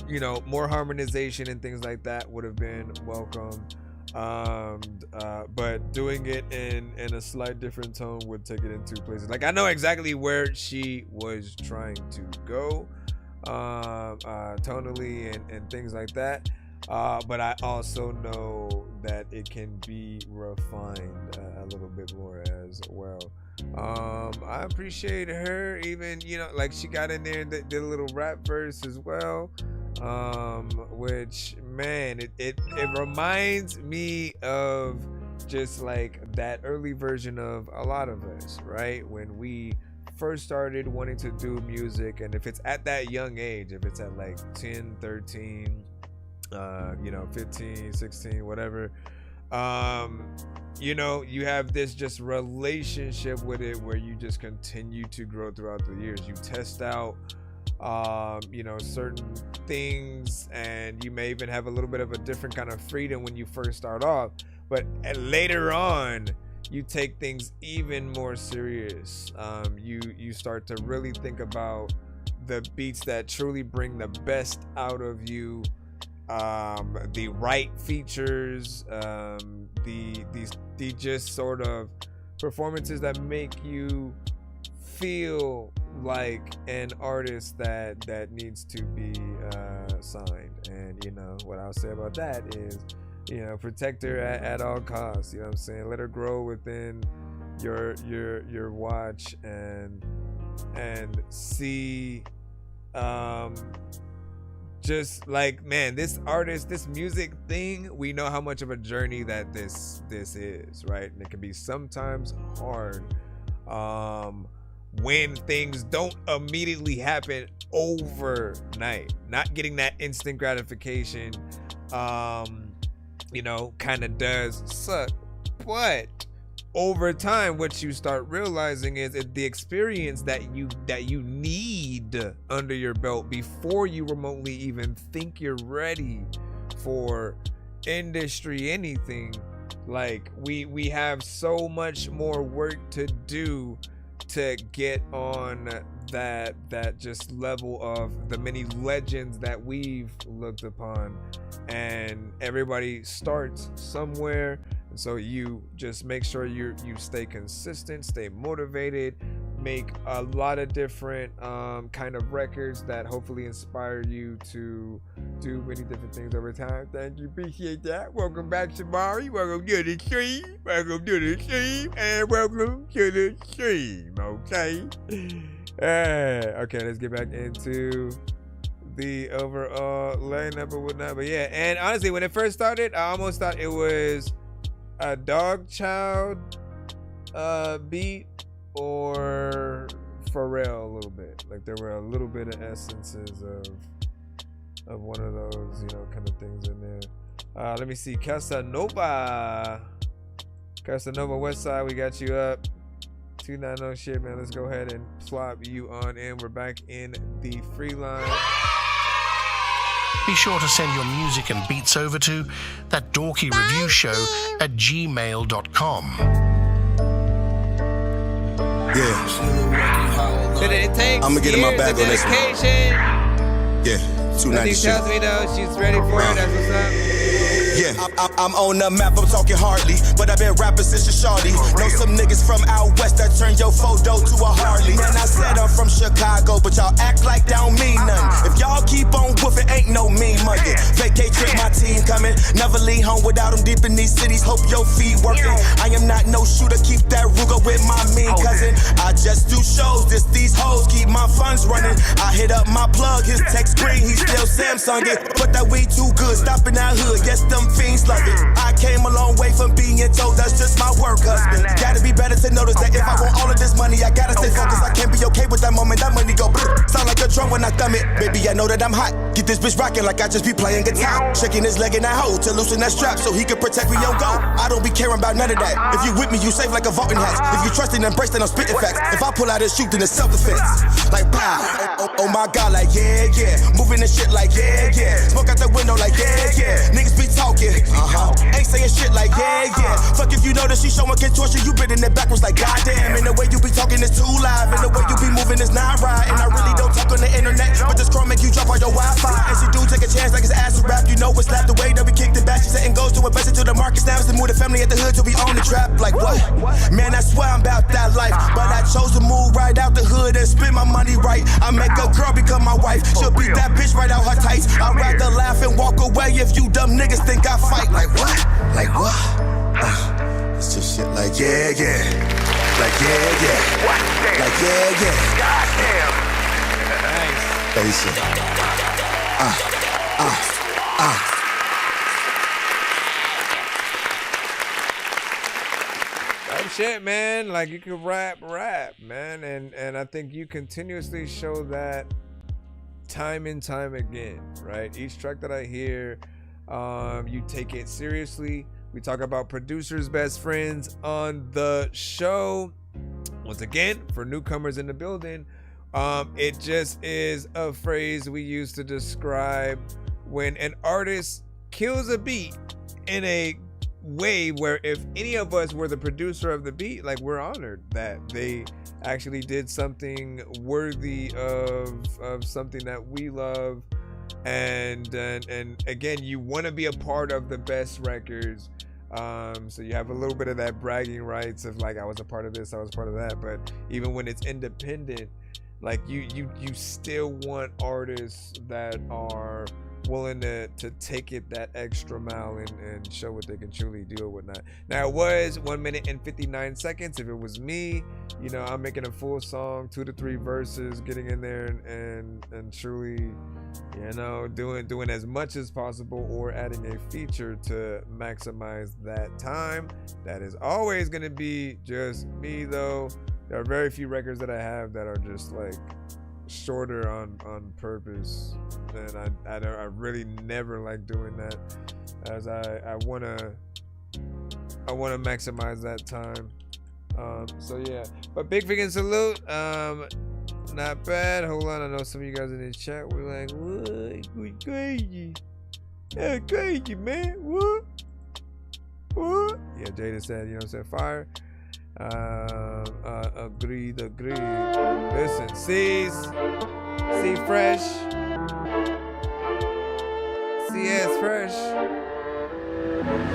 you know, more harmonization and things like that would have been welcome. But doing it in a slight different tone would take it into places. Like I know exactly where she was trying to go, tonally and things like that. But I also know that it can be refined a little bit more as well. I appreciate her, even, you know, like she got in there and did a little rap verse as well, which, man, it reminds me of just like that early version of a lot of us, right? When we first started wanting to do music, and if it's at that young age, if it's at like 10, 13, you know, 15, 16, whatever, you know, you have this just relationship with it where you just continue to grow throughout the years. You test out, you know, certain things, and you may even have a little bit of a different kind of freedom when you first start off, but later on you take things even more serious. You start to really think about the beats that truly bring the best out of you, the right features, the just sort of performances that make you feel like an artist that needs to be signed. And you know what I'll say about that is, you know, protect her at all costs. You know what I'm saying? Let her grow within your watch and see, just like, man, this artist, this music thing, we know how much of a journey that this is, right? And it can be sometimes hard when things don't immediately happen overnight. Not getting that instant gratification, you know, kind of does suck. But over time, what you start realizing is the experience that you need grind under your belt before you remotely even think you're ready for industry anything. Like we have so much more work to do to get on that just level of the many legends that we've looked upon, and everybody starts somewhere. And so you just make sure you stay consistent, stay motivated, make a lot of different kind of records that hopefully inspire you to do many different things over time. Thank you, appreciate that. Welcome back, Shamari. Welcome to the stream. Welcome to the stream, and welcome to the stream. Okay. Okay, let's get back into the overall lineup or whatnot. But yeah, and honestly, when it first started, I almost thought it was a Dog Child beat or Pharrell a little bit. Like there were a little bit of essences of one of those, you know, kind of things in there. Let me see. Casanova Westside, we got you up. 290 shit, man. Let's go ahead and swap you on in. We're back in the free line. Be sure to send your music and beats over to ThatDorkyReviewShow@gmail.com. Yeah. Did it take I'm gonna get in my bag on this one. dedication? Yeah, 290 She shit. tells me though she's ready for it. That's what's up. Yeah, I'm on the map, I'm talking hardly, but I've been rapping since a shorty. Know some niggas from out west that turn your photo to a Harley. Man, I said I'm from Chicago, but y'all act like that don't mean nothing. If y'all keep on woofing, ain't no mean mugging. Vacate trip, my team coming. Never leave home without them deep in these cities. Hope your feet working. I am not no shooter, keep that Ruger with my mean cousin. I just do shows, these hoes keep my funds running. I hit up my plug, his text green, he still Samsung it. But that weed too good, stop in that hood, yes, them fiends love it. I came a long way from being told that's just my work husband. Gotta be better to notice that if I want all of this money, I gotta stay focused. I can't be okay with that moment, that money go blue. Sound like a drum when I thumb it. Baby, I know that I'm hot. Get this bitch rocking like I just be playing guitar. Shaking his leg in that hole to loosen that strap so he can protect me on go. I don't be caring about none of that. If you with me, you safe like a vaulting hatch. If you trust and embrace, then I'm spitting facts. If I pull out and shoot, then it's self-defense. Like pow, oh my god, like yeah, yeah. Moving the shit like yeah, yeah. Smoke out the window like yeah, yeah. Niggas be talking, ain't saying shit like yeah, yeah. Fuck if you know that she showing contortion, you been in it backwards like goddamn. And the way you be talking is too live, and the way you be moving is not right. And I really don't talk on the internet, but this chrome make you drop all your Wi-Fi. And she do take a chance like it's ass to rap. You know it's slapped the way that we kicked it back. She setting goals to invest into the market snaps to move the family at the hood till we own the trap. Like what? Man, I swear I'm about that life, but I chose to move right out the hood and spend my money right. I make a girl become my wife. She'll beat that bitch right out her tights. I'd rather laugh and walk away if you dumb niggas think I fight. Like what? Like what? It's just shit like yeah, yeah. Like yeah, yeah. Like yeah, yeah. Goddamn. Nice. Basic. Oh shit, man. Like you can rap, man. And I think you continuously show that time and time again, right? Each track that I hear, you take it seriously. We talk about producers' best friends on the show. Once again, for newcomers in the building, it just is a phrase we use to describe when an artist kills a beat in a way where if any of us were the producer of the beat, like we're honored that they actually did something worthy of something that we love. And again, you want to be a part of the best records. So you have a little bit of that bragging rights of like, I was a part of this, I was part of that. But even when it's independent, like you still want artists that are willing to take it that extra mile and show what they can truly do or whatnot. Now it was 1 minute and 59 seconds. If it was me, you know, I'm making a full song, 2 to 3 verses, getting in there and truly, you know, doing as much as possible or adding a feature to maximize that time. That is always going to be just me though. There are very few records that I have that are just like shorter on purpose, and I really never like doing that, as I wanna maximize that time. So yeah, but big freaking salute. Not bad. Hold on. I know some of you guys in the chat were like, what? We crazy. Yeah, crazy, man. What? What? Yeah, Jada said, you know what I'm saying? Fire. Agreed. Listen, C's fresh. CS fresh.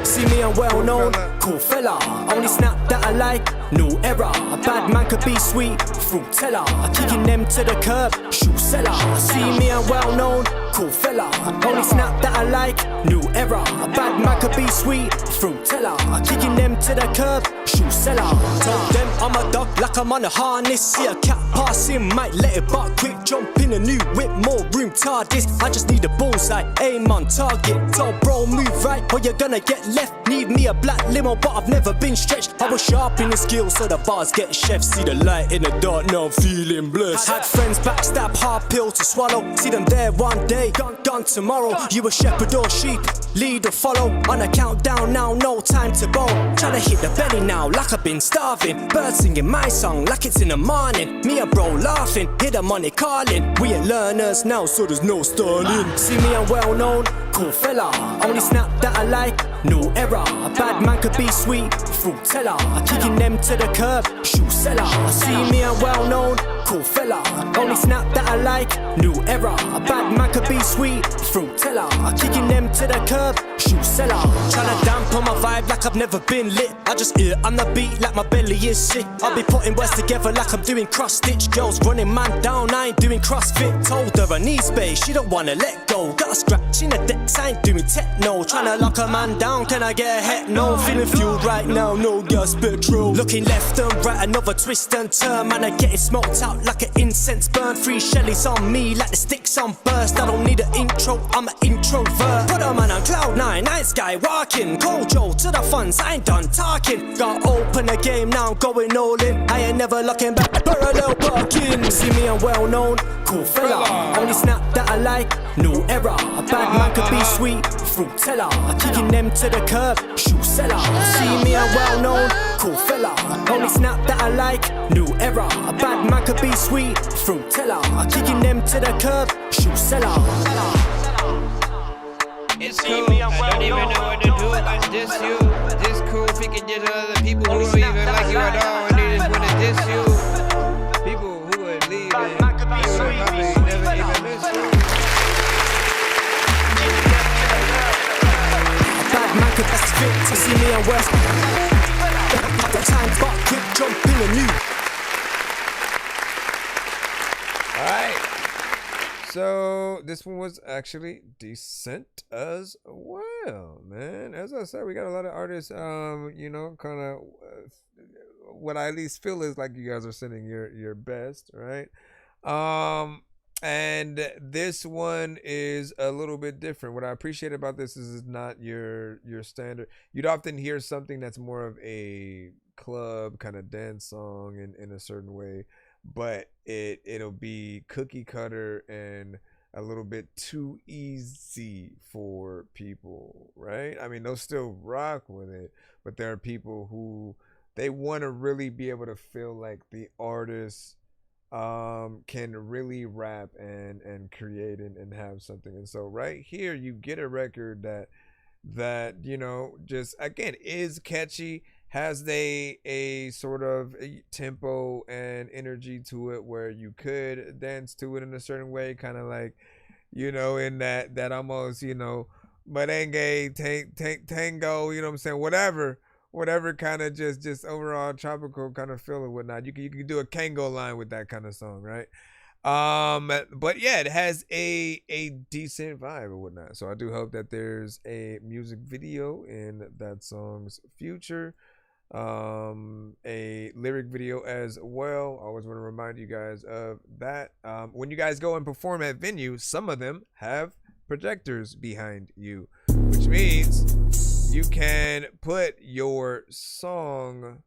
See me, I'm well known, cool fella. Only snap that I like, new era. A bad man could be sweet, fruit teller. Kicking them to the curb, shoe seller. See me, I'm well known, cool fella. Only snap that I like, new era. A bad man could be sweet, fruit teller. Kicking them to the curb, shoe seller. Told them I'm a dog like I'm on a harness. See a cat passing, might let it bark quick. Jump in a new whip, more room TARDIS. I just need a bullseye, aim on target. Told bro, move right or you're gonna get left. Need me a black limo, but I've never been stretched. I was sharp in the skills, so the bars get chef. See the light in the dark, now I'm feeling blessed. Had friends backstab, hard pill to swallow. See them there one day, gone tomorrow. You a shepherd or sheep, lead or follow. On a countdown now, no time to bow. Tryna hit the belly now, like I've been starving. Birds singing my song, like it's in the morning. Me and bro laughing, hear the money calling. We ain't learners now, so there's no stalling. See me, I'm well known, cool fella. Only snap that I like, new era. A bad man could be sweet, fruit teller. Kicking them to the curb, shoe seller. See me, I'm well known, cool fella. Only snap that I like, new era. A bad man could be sweet, fruit teller. Kicking them to the curb, shoe seller. Tryna dampen my vibe like I've never been lit. I just eat on the beat like my belly is sick. I'll be putting words together like I'm doing cross stitch. Girls running man down, I ain't doing CrossFit. Told her I need space, she don't wanna let go. Got a scratch in the decks, I ain't doing techno. Tryna lock a man down, can I get a heck? No, feeling fueled right now, no gas petrol. Looking left and right, another twist and turn. Man, I getting smoked out like an incense burn. 3 shellies on me like the sticks on burst. I don't need an intro, I'm an introvert. Put a man on cloud 9, night sky walking. Kojo to the funds, I ain't done talking. Got open the game, now I'm going all in. I ain't never looking back, parallel parking. See me, I'm well known, cool fella. Only snap that I like, new era. A bad man could be sweet, fruit teller. Kicking them to the curb, shoe seller. See me, I'm well known, cool fella. Only snap that I like, new era. A bad man could be sweet, fruit teller. Kicking them to the curb, shoe seller. It's cool, I don't even know what to do. Like diss you, this cool. If you can diss other people who don't even like you at all, and they just wanna diss you. People who would leave and you would probably never even miss you. A bad man could best fit to see me and West. The time but quick jump in a new. Alright. So this one was actually decent as well, man. As I said, we got a lot of artists, you know, kind of what I at least feel is like you guys are sending your best, right? And this one is a little bit different. What I appreciate about this is it's not your standard. You'd often hear something that's more of a club kind of dance song in a certain way, but it'll be cookie cutter and a little bit too easy for people, right? I mean, they'll still rock with it, but there are people who they want to really be able to feel like the artist can really rap and create and have something. And so right here you get a record that you know, just again is catchy, has a sort of a tempo and energy to it where you could dance to it in a certain way, kind of like, you know, in that almost, you know, merengue, tango, you know what I'm saying, whatever kind of just overall tropical kind of feel and whatnot. You can do a Kango line with that kind of song, right? But yeah, it has a decent vibe and whatnot. So I do hope that there's a music video in that song's future, a lyric video as well. I always want to remind you guys of that. When you guys go and perform at venues, some of them have projectors behind you, which means you can put your you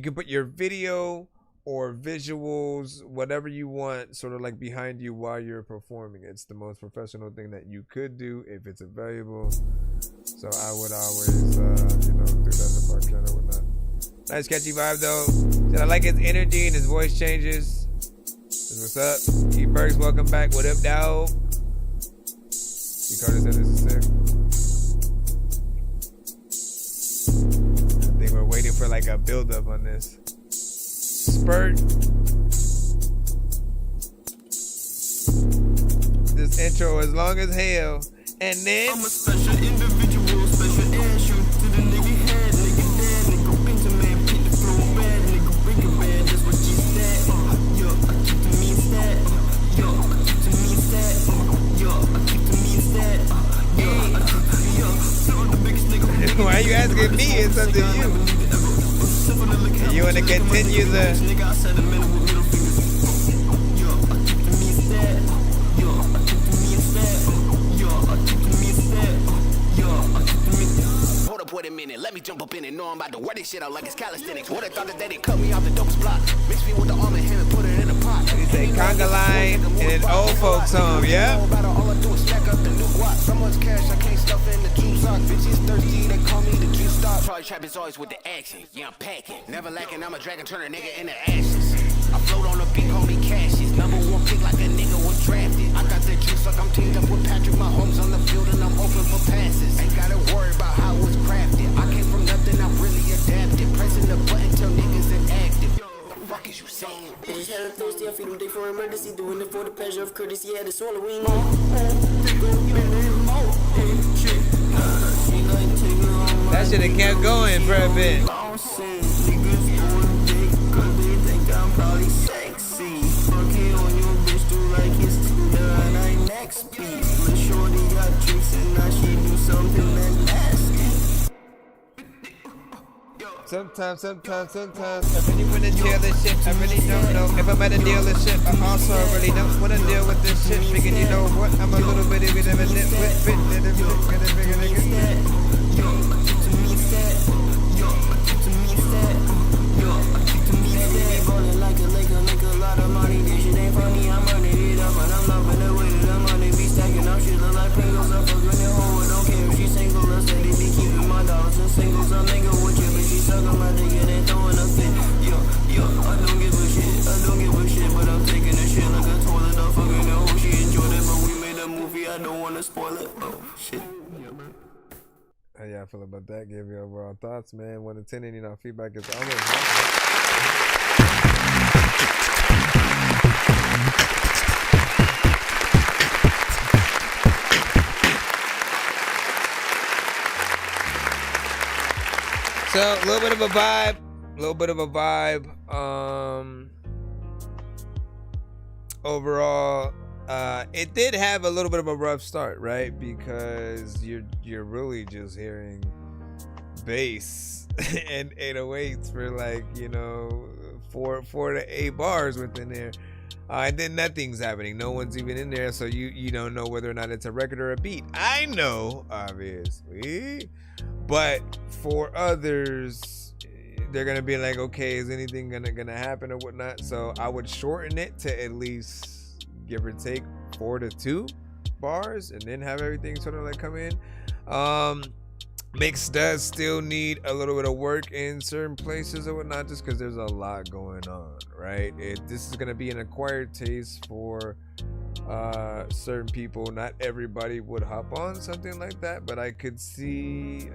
can put your video or visuals, whatever you want, sort of like behind you while you're performing. It's the most professional thing that you could do if it's available. So I would always, do that if I can or whatnot. Nice catchy vibe though. I like his energy and his voice changes. What's up? E-Bergs, welcome back. What up, dog? E. Carter said this is sick. I think we're waiting for like a build-up on this. Spurt. This intro as long as hell. And then I'm a special individual, special ass you to the nigga head, nigga dead, nigga pinch man, pick the flow bad, nigga break a bad, that's what she said. Yo, I keep the mean stat. Yo, I keep the mean stat. Yo, I keep the mean stat. Yo, I keep the the biggest nigga. Why are you asking me? It's up to you. You want to continue the nigga, I said a minute with middle fingers. Yo, I keep the mean stat. Yo, I keep the mean stat. Yo, I keep the mean stat. Yo, I keep the mean. Hold up, wait a minute, let me jump up in it. Know I'm about to wear this shit out like it's calisthenics. Would've thought that they cut me off the dopest block. Mix me with the arm and ham and put it in a pot. You say conga line in an old folks home, yeah? All I do is stack up the new guap. So much cash, I can't stuff in the juice sock. Bitches thirsty, they call me the juice stop. Charlie Trap is always with the action. Yeah, I'm packing. Never lacking, I'm a dragon, turn a nigga into ashes. I float on the beat, homie cashes. Number one pick like a nigga was drafted. I got that juice like I'm teamed up with Patrick. My home's on the field and I'm open for passes. Ain't gotta worry about how it was crafted. I came from nothing, I really adapted. Pressing the button till niggas inactive. The fuck is you saying? Bitches had a thirsty, I feed them dick for emergency. Doing it for the pleasure of courtesy. Yeah, the swallowing. That should have kept going for a bit. I'm probably sexy. Fucking on your bitch, do like it's Tinder and I next piece. Lil' shorty got tricks and now she do something that's nasty. Sometimes. If you wanna deal this shit, I really don't know if I'm at a deal this shit. I also really don't wanna deal with this shit. Figuring you know what, I'm a little bit of a nitwit. Like a lot of money, this shit ain't funny, I'm running it up, but I'm loving the way that the money be stacking up, shit look like Pringles, I'm fucking the hoe, I don't care if she single, I said they be keeping my dollars and singles, I'm nigga with you, but she sucking my dick and ain't throwing a fit, yo, I don't give a shit, but I'm taking the shit like a toilet, I'm fucking the hoe, she enjoyed it, but we made a movie, I don't wanna spoil it, oh, shit. How y'all feel about that? Give your overall thoughts, man. 1 to 10, and feedback is always welcome. So a little bit of a vibe. Overall, it did have a little bit of a rough start, right? Because you're really just hearing bass and 808s for like 4 to 8 bars within there. And then nothing's happening. No one's even in there, so you don't know whether or not it's a record or a beat. I know, obviously, but for others, they're gonna be like, okay, is anything gonna happen or whatnot? So I would shorten it to at least give or take 4 to 2 bars, and then have everything sort of like come in. Mix does still need a little bit of work in certain places or whatnot, just because there's a lot going on, right? This is going to be an acquired taste for certain people. Not everybody would hop on something like that, but I could see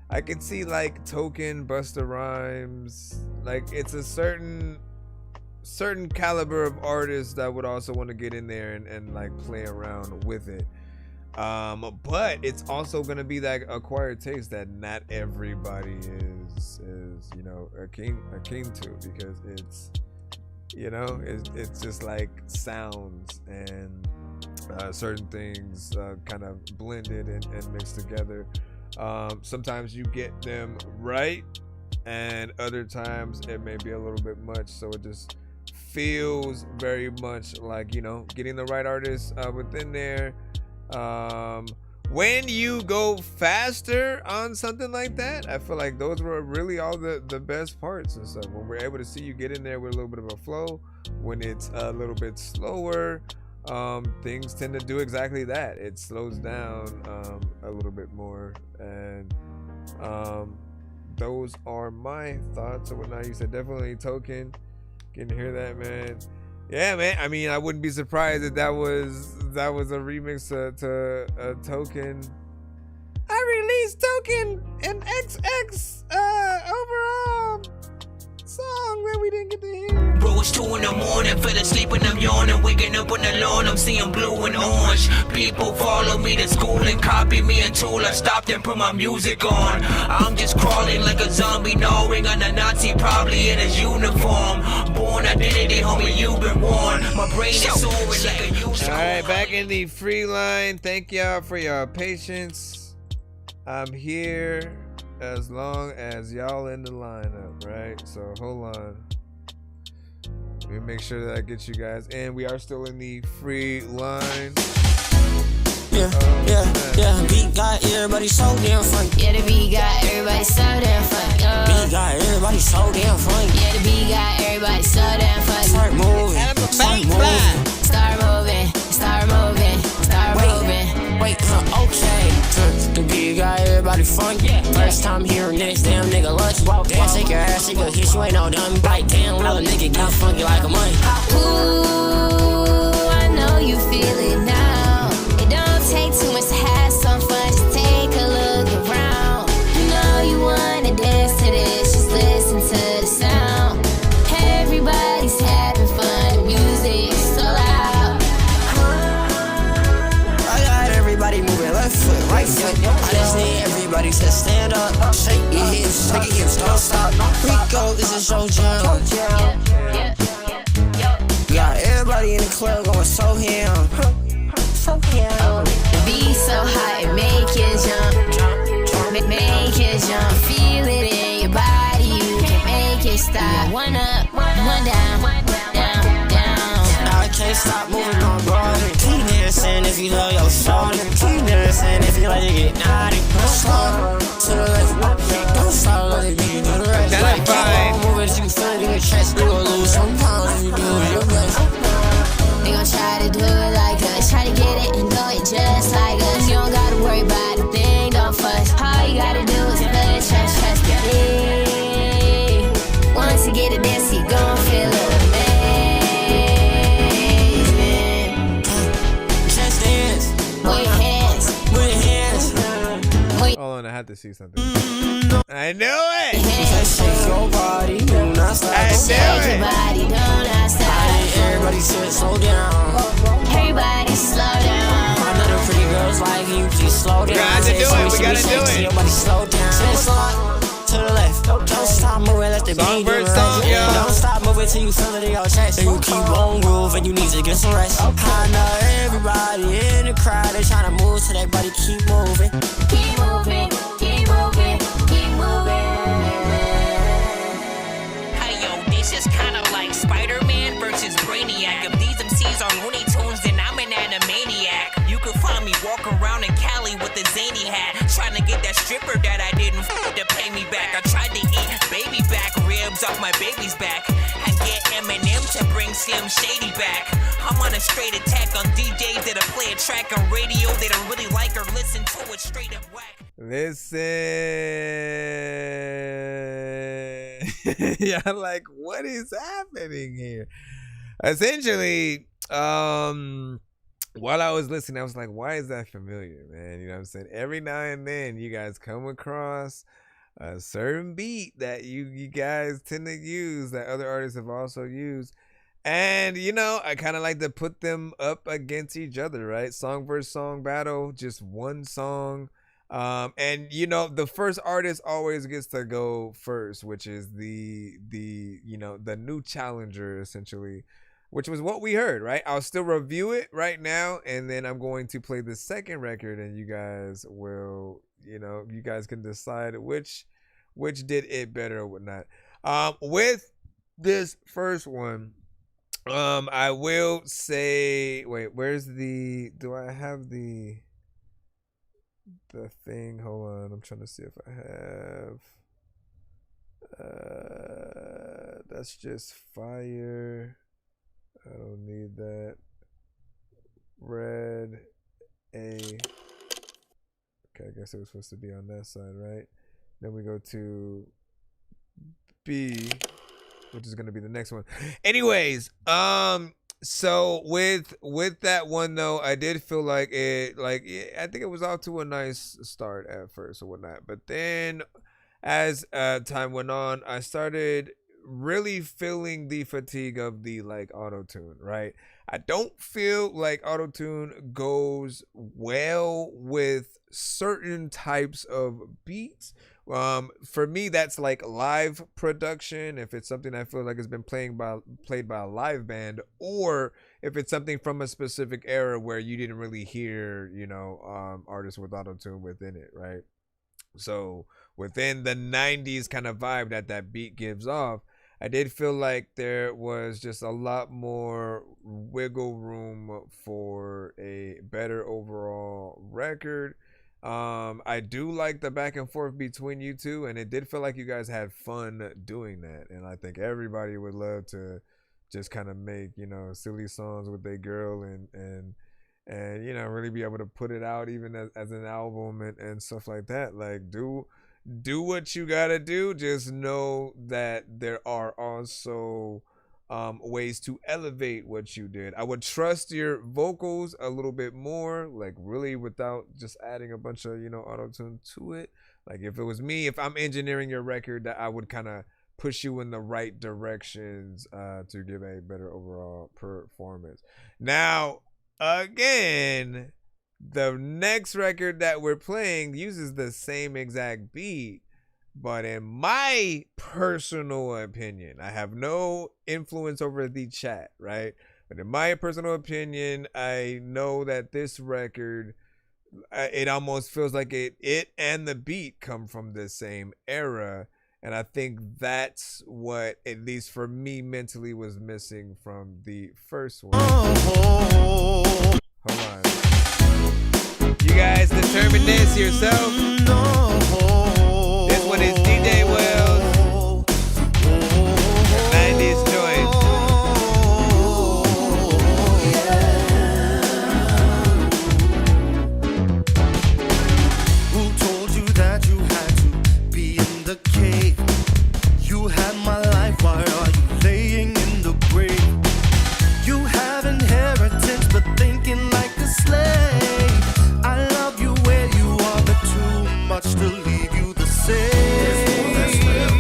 I could see like Token, Busta Rhymes, like it's a certain caliber of artists that would also want to get in there and like play around with it. But it's also gonna be that acquired taste that not everybody is akin to, because it's just like sounds and certain things kind of blended and mixed together. Sometimes you get them right, and other times it may be a little bit much, so it just feels very much like getting the right artist within there. When you go faster on something like that, I feel like those were really all the best parts and stuff. When we're able to see you get in there with a little bit of a flow, when it's a little bit slower, things tend to do exactly that. It slows down a little bit more, and those are my thoughts. So now you said definitely Token Can you hear that, man? Yeah, man. I mean, I wouldn't be surprised if that was a remix to Token. I released Token and XX overall song that we didn't get to hear. Bro, it's 2 in the morning, fell asleep and I'm yawning. Waking up on the lawn, I'm seeing blue and orange. People follow me to school and copy me until I stopped and put my music on. I'm just crawling like a zombie, gnawing on a Nazi, probably in his uniform. Born identity, homie, you've been warned. My brain is soaring like a unicorn. Alright, back in the free line. Thank y'all for your patience. I'm here as long as y'all in the lineup, right? So hold on. Let me make sure that I get you guys in. We are still in the free line. Yeah. Beat got everybody so damn funky. Yeah, the beat got everybody so damn funky. Beat got everybody so damn funky. Yeah, the beat got everybody so damn funky. Start moving. Start moving. Start moving. Start moving. Start moving. Wait, okay. The beat got everybody funky. First time hearing this, damn nigga lucky. Damn, shake your ass, nigga, hit you ain't no dummy. Like, damn, little nigga get funky like a money. Ooh, I know you feel it now. It don't take too much to have some fun. Just take a look around. You know you wanna dance to this. Just listen to the sound. Everybody's having fun. The music is so loud. I got everybody moving left foot, right foot. I just need everybody to stand up. Shake your hips, don't stop. Rico, this is your jam. Got everybody in the club going so ham. The beat so hot, it make you jump. Make you jump. Feel it in your body, you can make it stop. One up, one down, down, down. I can't stop moving on, body. Keep dancing if you love your shorty. Keep dancing if you like to get naughty. Don't stop to the left. Don't stop, let it be to the right. Like, keep on moving till you feel it in your chest. You gon' lose some pounds if you do your best. They gon' try to do it like us. Try to get it and do it just like us. You don't gotta worry about a thing, don't fuss. All you gotta do is trust me. Once you get it, this you gon' feel it amazing. Just dance. With your hands. With your hands. Hold on, I had to see something. I knew it. Just shake your body, do not stop. I knew Shake your it. body, do not stop. Everybody sit, slow down. Everybody slow down. My little pretty girls like you, please slow down. We gotta do it, we gotta do it. Everybody slow down. To the left, don't stop moving, let the beat do the song, rest. yo. Don't stop moving till you feel it in your chest. And you keep on grooving, you need to get some rest. I know everybody in the crowd, they tryna move to their body, keep moving. Keep moving, keep moving, keep moving. Hey yo, this is kinda like Spider-Man versus Brainiac. If these MCs are Looney Tunes, then I'm an animaniac. You can find me walking around in Cali with a zany hat, trying to get that stripper that I didn't to pay me back. I tried to eat baby back ribs off my baby's back and get Eminem to bring Slim Shady back. I'm on a straight attack on DJs that'll play a track on radio they don't really like or listen to it straight up whack. Listen. Yeah, like, what is happening here? Essentially, while I was listening, I was like, why is that familiar, man? You know what I'm saying? Every now and then you guys come across a certain beat that you guys tend to use that other artists have also used. And, you know, I kind of like to put them up against each other, right? Song versus song battle, just one song. And, you know, the first artist always gets to go first, which is the you know, the new challenger, essentially, which was what we heard, right? I'll still review it right now, and then I'm going to play the second record, and you guys will, you know, you guys can decide which did it better or whatnot. With this first one, I will say, wait, where's the, do I have the thing? Hold on, I'm trying to see if I have, that's just fire. I don't need that. Red A. Okay, I guess it was supposed to be on that side, right? Then we go to B. which is gonna be the next one. Anyways, so with that one though, I did feel like I think it was off to a nice start at first or whatnot, but then as time went on, I started really feeling the fatigue of the like auto-tune, right? I don't feel like auto-tune goes well with certain types of beats. For me, that's like live production. If it's something I feel like has been played by a live band, or if it's something from a specific era where you didn't really hear, artists with auto-tune within it, right? So within the 90s kind of vibe that beat gives off, I did feel like there was just a lot more wiggle room for a better overall record. I do like the back and forth between you two, and it did feel like you guys had fun doing that, and I think everybody would love to just kind of make silly songs with their girl and really be able to put it out even as an album and stuff like that. Like do what you gotta do. Just know that there are also ways to elevate what you did. I would trust your vocals a little bit more, like really without just adding a bunch of auto-tune to it. Like if it was me, if I'm engineering your record, that I would kind of push you in the right directions to give a better overall performance. Now again, the next record that we're playing uses the same exact beat, but in my personal opinion, I have no influence over the chat, right? But in my personal opinion, I know that this record, it almost feels like it and the beat come from the same era. And I think that's what, at least for me mentally, was missing from the first one. Hold on. You guys determine this yourself. This one is DJ Wells, 90s joint. Who told you that you had to be in the cave? You had my life, why are you laying in the grave? You have inheritance, but thinking like a slave. I love you where you are, but too much to leave you the same. There's more that's left,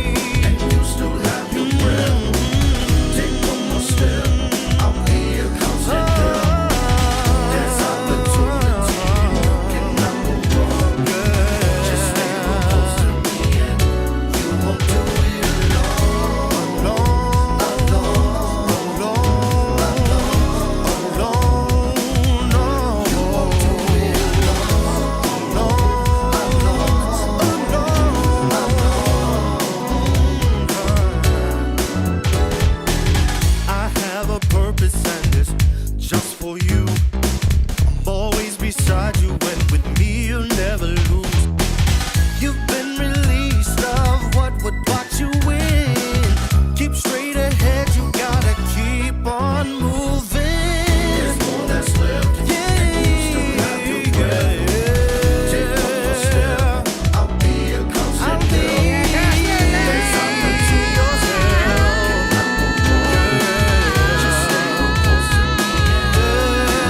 and you still have your breath. Take one more step, I'll be your constant girl. There's opportunity, you cannot go wrong. Just stay close to me, and you won't do it alone. I have a purpose and it's just for you. I'm always beside you, and with me you'll never lose. You've been released of what would watch you win. Keep straight ahead, you gotta keep on moving. There's more that's left, and you still have your breath. Take one more step, I'll be a constant girl. There's opportunity, just stay close to me, and you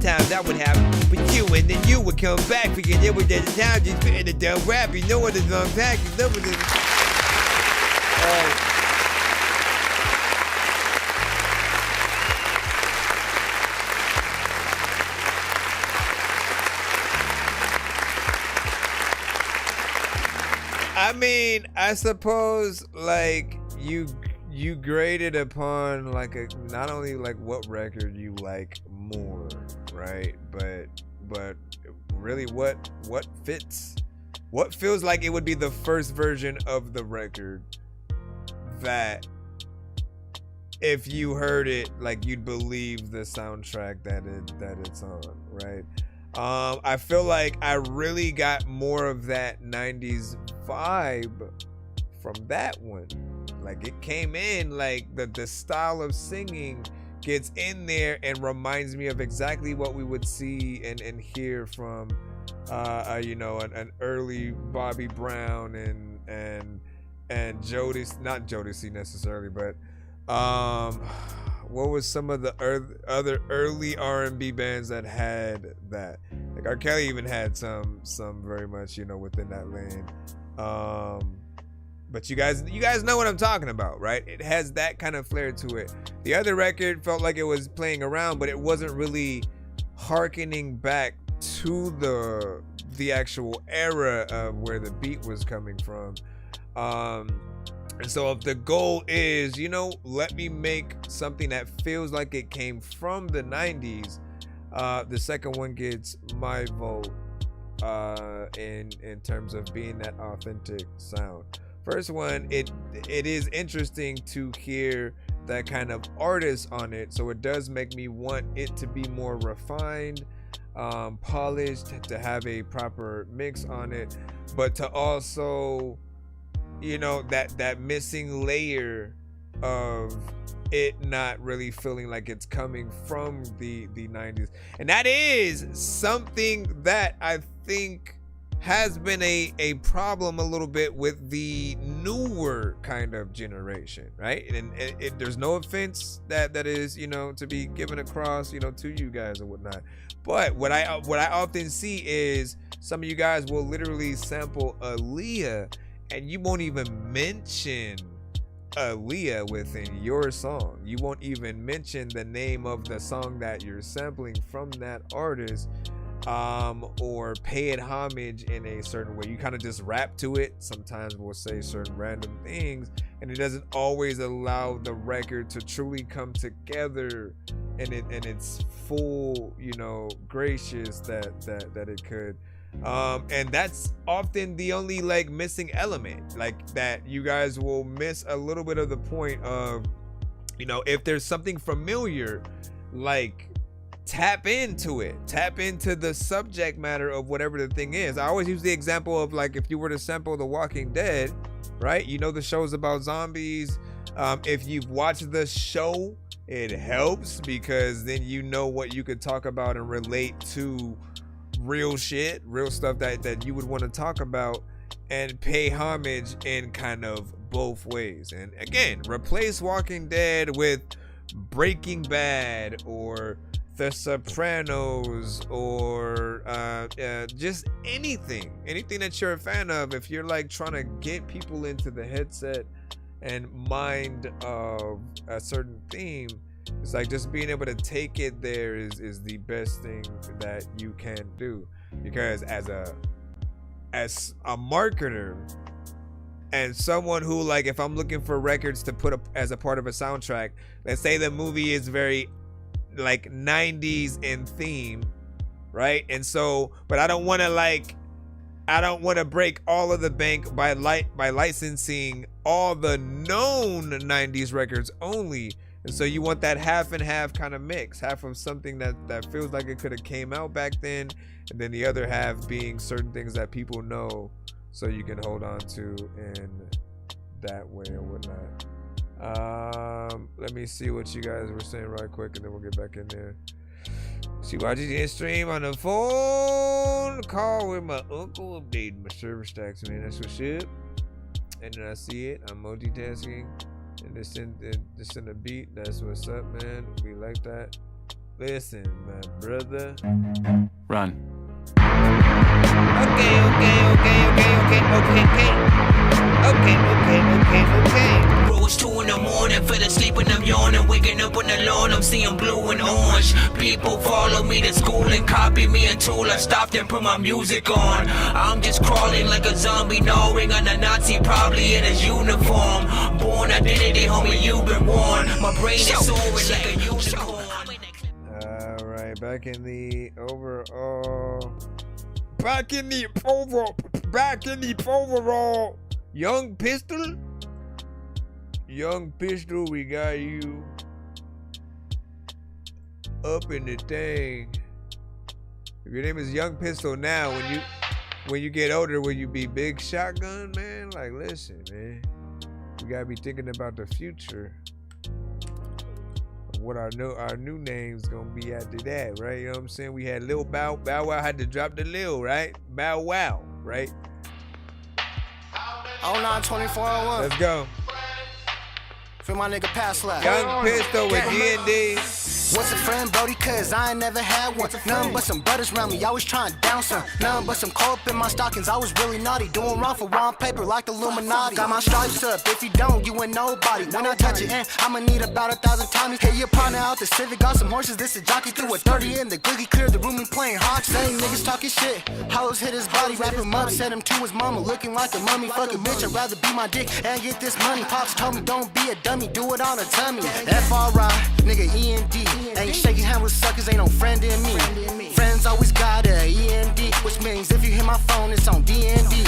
sometimes that would happen with you, and then you would come back because there was that time just spitting the dumb rap. You know what the long back, you know what the I mean, I suppose like you graded upon like not only like what record you like more, right? But really what fits, what feels like it would be the first version of the record that if you heard it, like you'd believe the soundtrack that it's on, right? I feel like I really got more of that 90s vibe from that one. Like it came in, like the style of singing gets in there and reminds me of exactly what we would see and hear from you know, an early Bobby Brown and Jodeci, not Jodeci necessarily, but what was some of the other early R&B bands that had that? Like R. Kelly even had some very much, you know, within that lane. But you guys know what I'm talking about, right? It has that kind of flair to it. The other record felt like it was playing around, but it wasn't really hearkening back to the actual era of where the beat was coming from. And so if the goal is, you know, let me make something that feels like it came from the 90s, the second one gets my vote in terms of being that authentic sound. First one, it is interesting to hear that kind of artist on it, so it does make me want it to be more refined, polished, to have a proper mix on it, but to also, you know, that missing layer of it not really feeling like it's coming from the 90s. And that is something that I think has been a problem a little bit with the newer kind of generation, right? And there's no offense that is, you know, to be given across, you know, to you guys or whatnot. But what I often see is some of you guys will literally sample Aaliyah and you won't even mention Aaliyah within your song. You won't even mention the name of the song that you're sampling from that artist, or pay it homage in a certain way. You kind of just rap to it. Sometimes we'll say certain random things, and it doesn't always allow the record to truly come together and its full, you know, gracious that it could. And that's often the only like missing element, like that you guys will miss a little bit of the point of, you know, if there's something familiar, like tap into it, tap into the subject matter of whatever the thing is. I always use the example of like if you were to sample The Walking Dead, right? You know, the show's about zombies. If you've watched the show, it helps because then you know what you could talk about and relate to real shit, real stuff that you would want to talk about and pay homage in kind of both ways. And again, replace Walking Dead with Breaking Bad or The Sopranos or just anything that you're a fan of. If you're like trying to get people into the headset and mind of a certain theme, it's like just being able to take it there is the best thing that you can do. Because as a marketer and someone who, like, if I'm looking for records to put up as a part of a soundtrack, let's say the movie is very like 90s in theme, right? And so, but I don't want to break all of the bank by licensing all the known 90s records only. And so you want that half and half kind of mix, half of something that feels like it could have came out back then, and then the other half being certain things that people know, so you can hold on to in that way or whatnot. Let me see what you guys were saying right quick, and then we'll get back in there. She watches the stream on the phone call with my uncle, updating my server stacks, man. That's what's up. And then I see it. I'm multitasking. And this in the beat. That's what's up, man. We like that. Listen, my brother. Run. Okay. Bro, it's 2 in the morning, fell asleep and I'm yawning. Waking up on the lawn, I'm seeing blue and orange. People follow me to school and copy me until I stopped and put my music on. I'm just crawling like a zombie, gnawing on a Nazi, probably in his uniform. Born identity, homie, you've been warned. My brain is soaring like a unicorn. Alright, back in the overall. Young Pistol? Young Pistol, we got you up in the thing. If your name is Young Pistol now, when you get older, will you be Big Shotgun, man? Like, listen, man. We gotta be thinking about the future. What our new name's gonna be after that, right? You know what I'm saying? We had Lil Bow Wow had to drop the Lil, right? Bow Wow, right? 092401. Let's go. Feel my nigga pass left. Young Pistol with D&D. What's a friend, Brody? Cause I ain't never had one. Nothing but some butters around me, always trying to down some. Nothing but some coal up in my stockings, I was really naughty. Doing wrong for one paper like the Illuminati. Got my stripes up, if you don't, you ain't nobody. When I touch it in, I'ma need about 1,000 Tommies. Hey, you're partner out the Civic, got some horses, this is jockey through a 30 in the googie, clear the room and playing hot. Same niggas talking shit, hollows hit his body, wrap him up, set him to his mama, looking like a mummy. Fuck a bitch, I'd rather be my dick and get this money. Pops told me don't be a dummy, do it on a tummy. F-R-I, nigga E-N-D. Ain't shaking hands with suckers, ain't no friend in me. Friends always got a E-N-D, which means if you hit my phone, it's on D-N-D.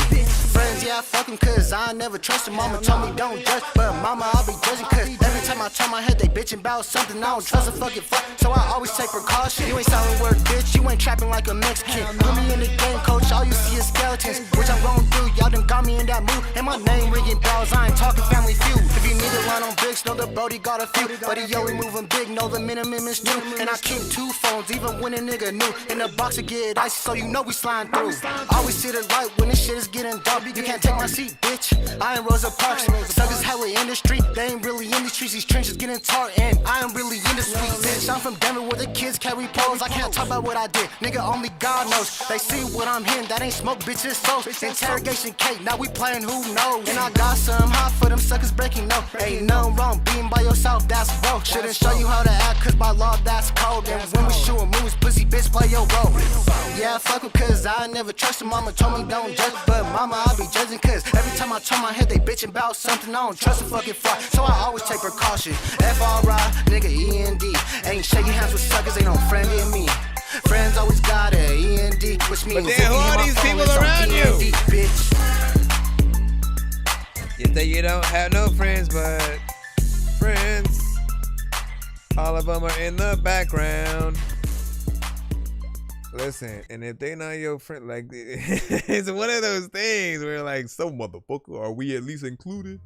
Friends, yeah, I fuck them cause I never trust them. Mama told me don't judge, but mama, I'll be judging cause every time I turn my head, they bitching about something. I don't trust a fucking fuck, so I always take precaution. You ain't selling work, bitch, you ain't trapping like a Mexican. Put me in the game, coach, all you see is skeletons, which I'm gon' do. Y'all done got me in that mood, and my name ringing bells, I ain't talking Family Feud. If you need a line on bricks, know the Brody got a few, but he only moving big, know the minimum is new. And I keep 2 phones, even when a nigga new. In the box to get icy, so you know we sliding through. Always see the light when this shit is getting dark. You can't take my seat, bitch. I ain't Rosa Parks. Suckers hella industry, they ain't really in the streets. These trenches getting tart, and I am really in the street, bitch. I'm from Denver where the kids carry poles. I can't talk about what I did, nigga. Only God knows. They see what I'm hitting, that ain't smoke, bitch. It's so interrogation cake. Now we playing who knows. And I got some hot for them suckers breaking no. Ain't nothing wrong being by yourself, that's broke. Shouldn't show you how to act, cause by law that's cold. And when we shoot moves, pussy bitch, play your role. Yeah, fuck 'em cause I never trust them. Mama told me don't judge, but mama, I be judging cause every time I turn my head, they bitching about something. I don't trust a fucking fuck, so I always take precaution. F-R-I, nigga E-N-D. Ain't shaking hands with suckers, ain't no friend in me. Friends always got a E-N-D, which means But then who are these people around you? Bitch. You think you don't have no friends, but friends. All of them are in the background. Listen, and if they not your friend, like, it's one of those things where, like, so motherfucker, are we at least included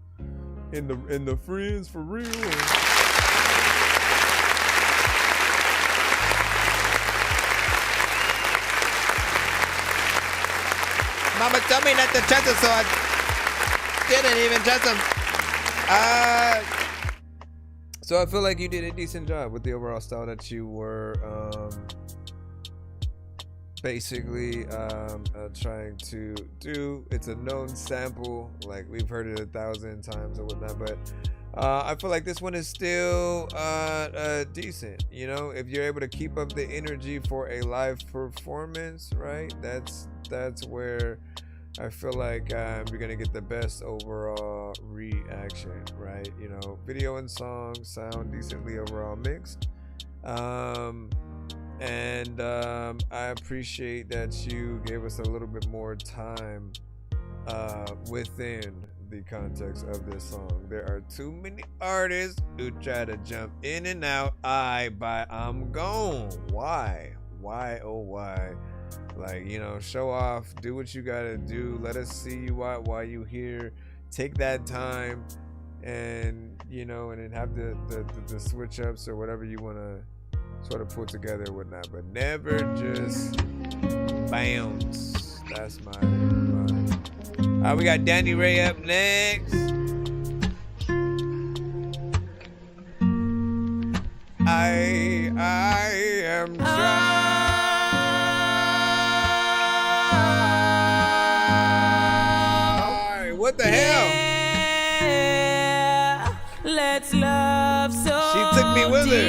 in the friends for real? Mama told me not to trust him, so I didn't even trust him. So I feel like you did a decent job with the overall style that you were basically trying to do. It's a known sample, like we've heard it 1,000 times or whatnot, but I feel like this one is still decent. You know, if you're able to keep up the energy for a live performance, right? That's where I feel like you're gonna get the best overall reaction, right? You know, video and song sound decently overall mixed. And I appreciate that you gave us a little bit more time within the context of this song. There are too many artists who try to jump in and out. I'm gone. Why? Oh, why? Like, you know, show off, do what you gotta do. Let us see you while you here. Take that time, and you know, and then have the switch ups or whatever you wanna sort of put together and whatnot, but never just bounce. That's my we got Danny Ray up next. I am trying. What the hell? Let's love so She took me with her.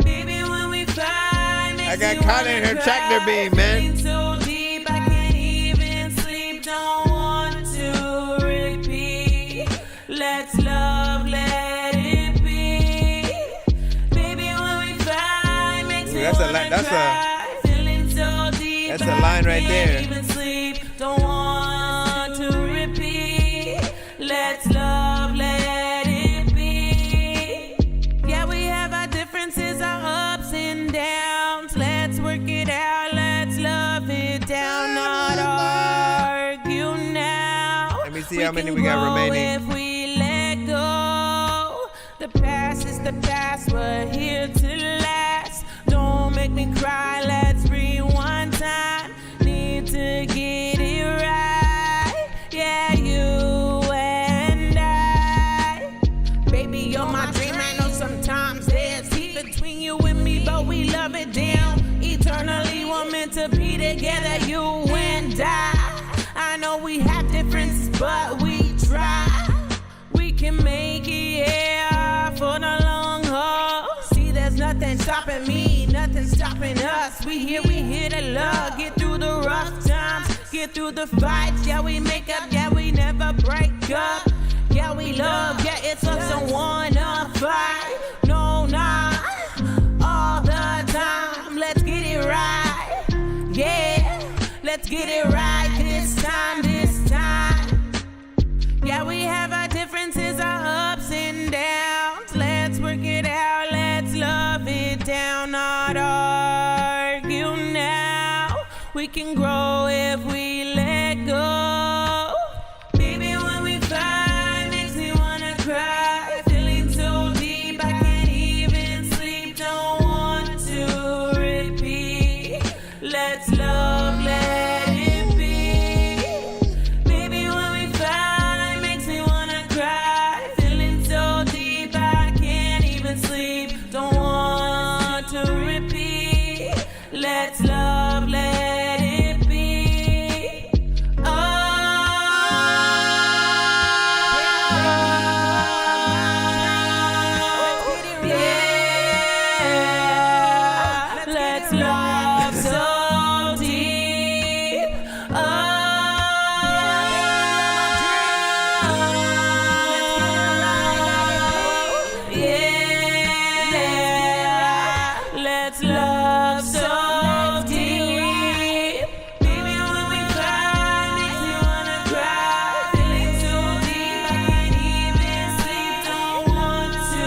Baby, when we find I got caught in her tractor beam, man. so deep I can't even sleep. Don't want to repeat. Let's love, let it be. Baby, when we find makes me That's a line right there. even sleep. Don't want to repeat. Let's love, let it be. Yeah, we have our differences, our ups and downs. Let's work it out. Let's love it down, not argue now. Let me see how many we got remaining. If we let go, the past is the past. We're here to last. Don't make me cry. Let's rewind time. Need to get it right. Yeah, you and I. Baby, you're my dream. I know sometimes there's heat between you and me, but we love it down. Eternally, we're meant to be together, you and I know we have differences, but we try. We can make it, yeah, for the long haul. See, there's nothing stopping me, nothing stopping us. We here to love, get through the rough times, get through the fights. Yeah, we make up, yeah, we never break up. Yeah, we love, yeah, it's us and wanna fight. No, not all the time. Let's get it right. Yeah, let's get it right this time, this time. Yeah, we have our differences, our ups and downs. Let's work it out, let's love it down, not argue now. We can grow if we let go. Baby, when we fight, makes me wanna cry. Feeling so deep, I can't even sleep. Don't want to repeat. Let's love, let it be. Baby, when we fight, makes me wanna cry. Feeling so deep, I can't even sleep. Don't want to repeat. Let's love, let it be. Yeah, let's love so deep. Yeah, let's love so deep. Baby, when we fight, makes me wanna cry. Feeling so deep, I can't even sleep. Don't want to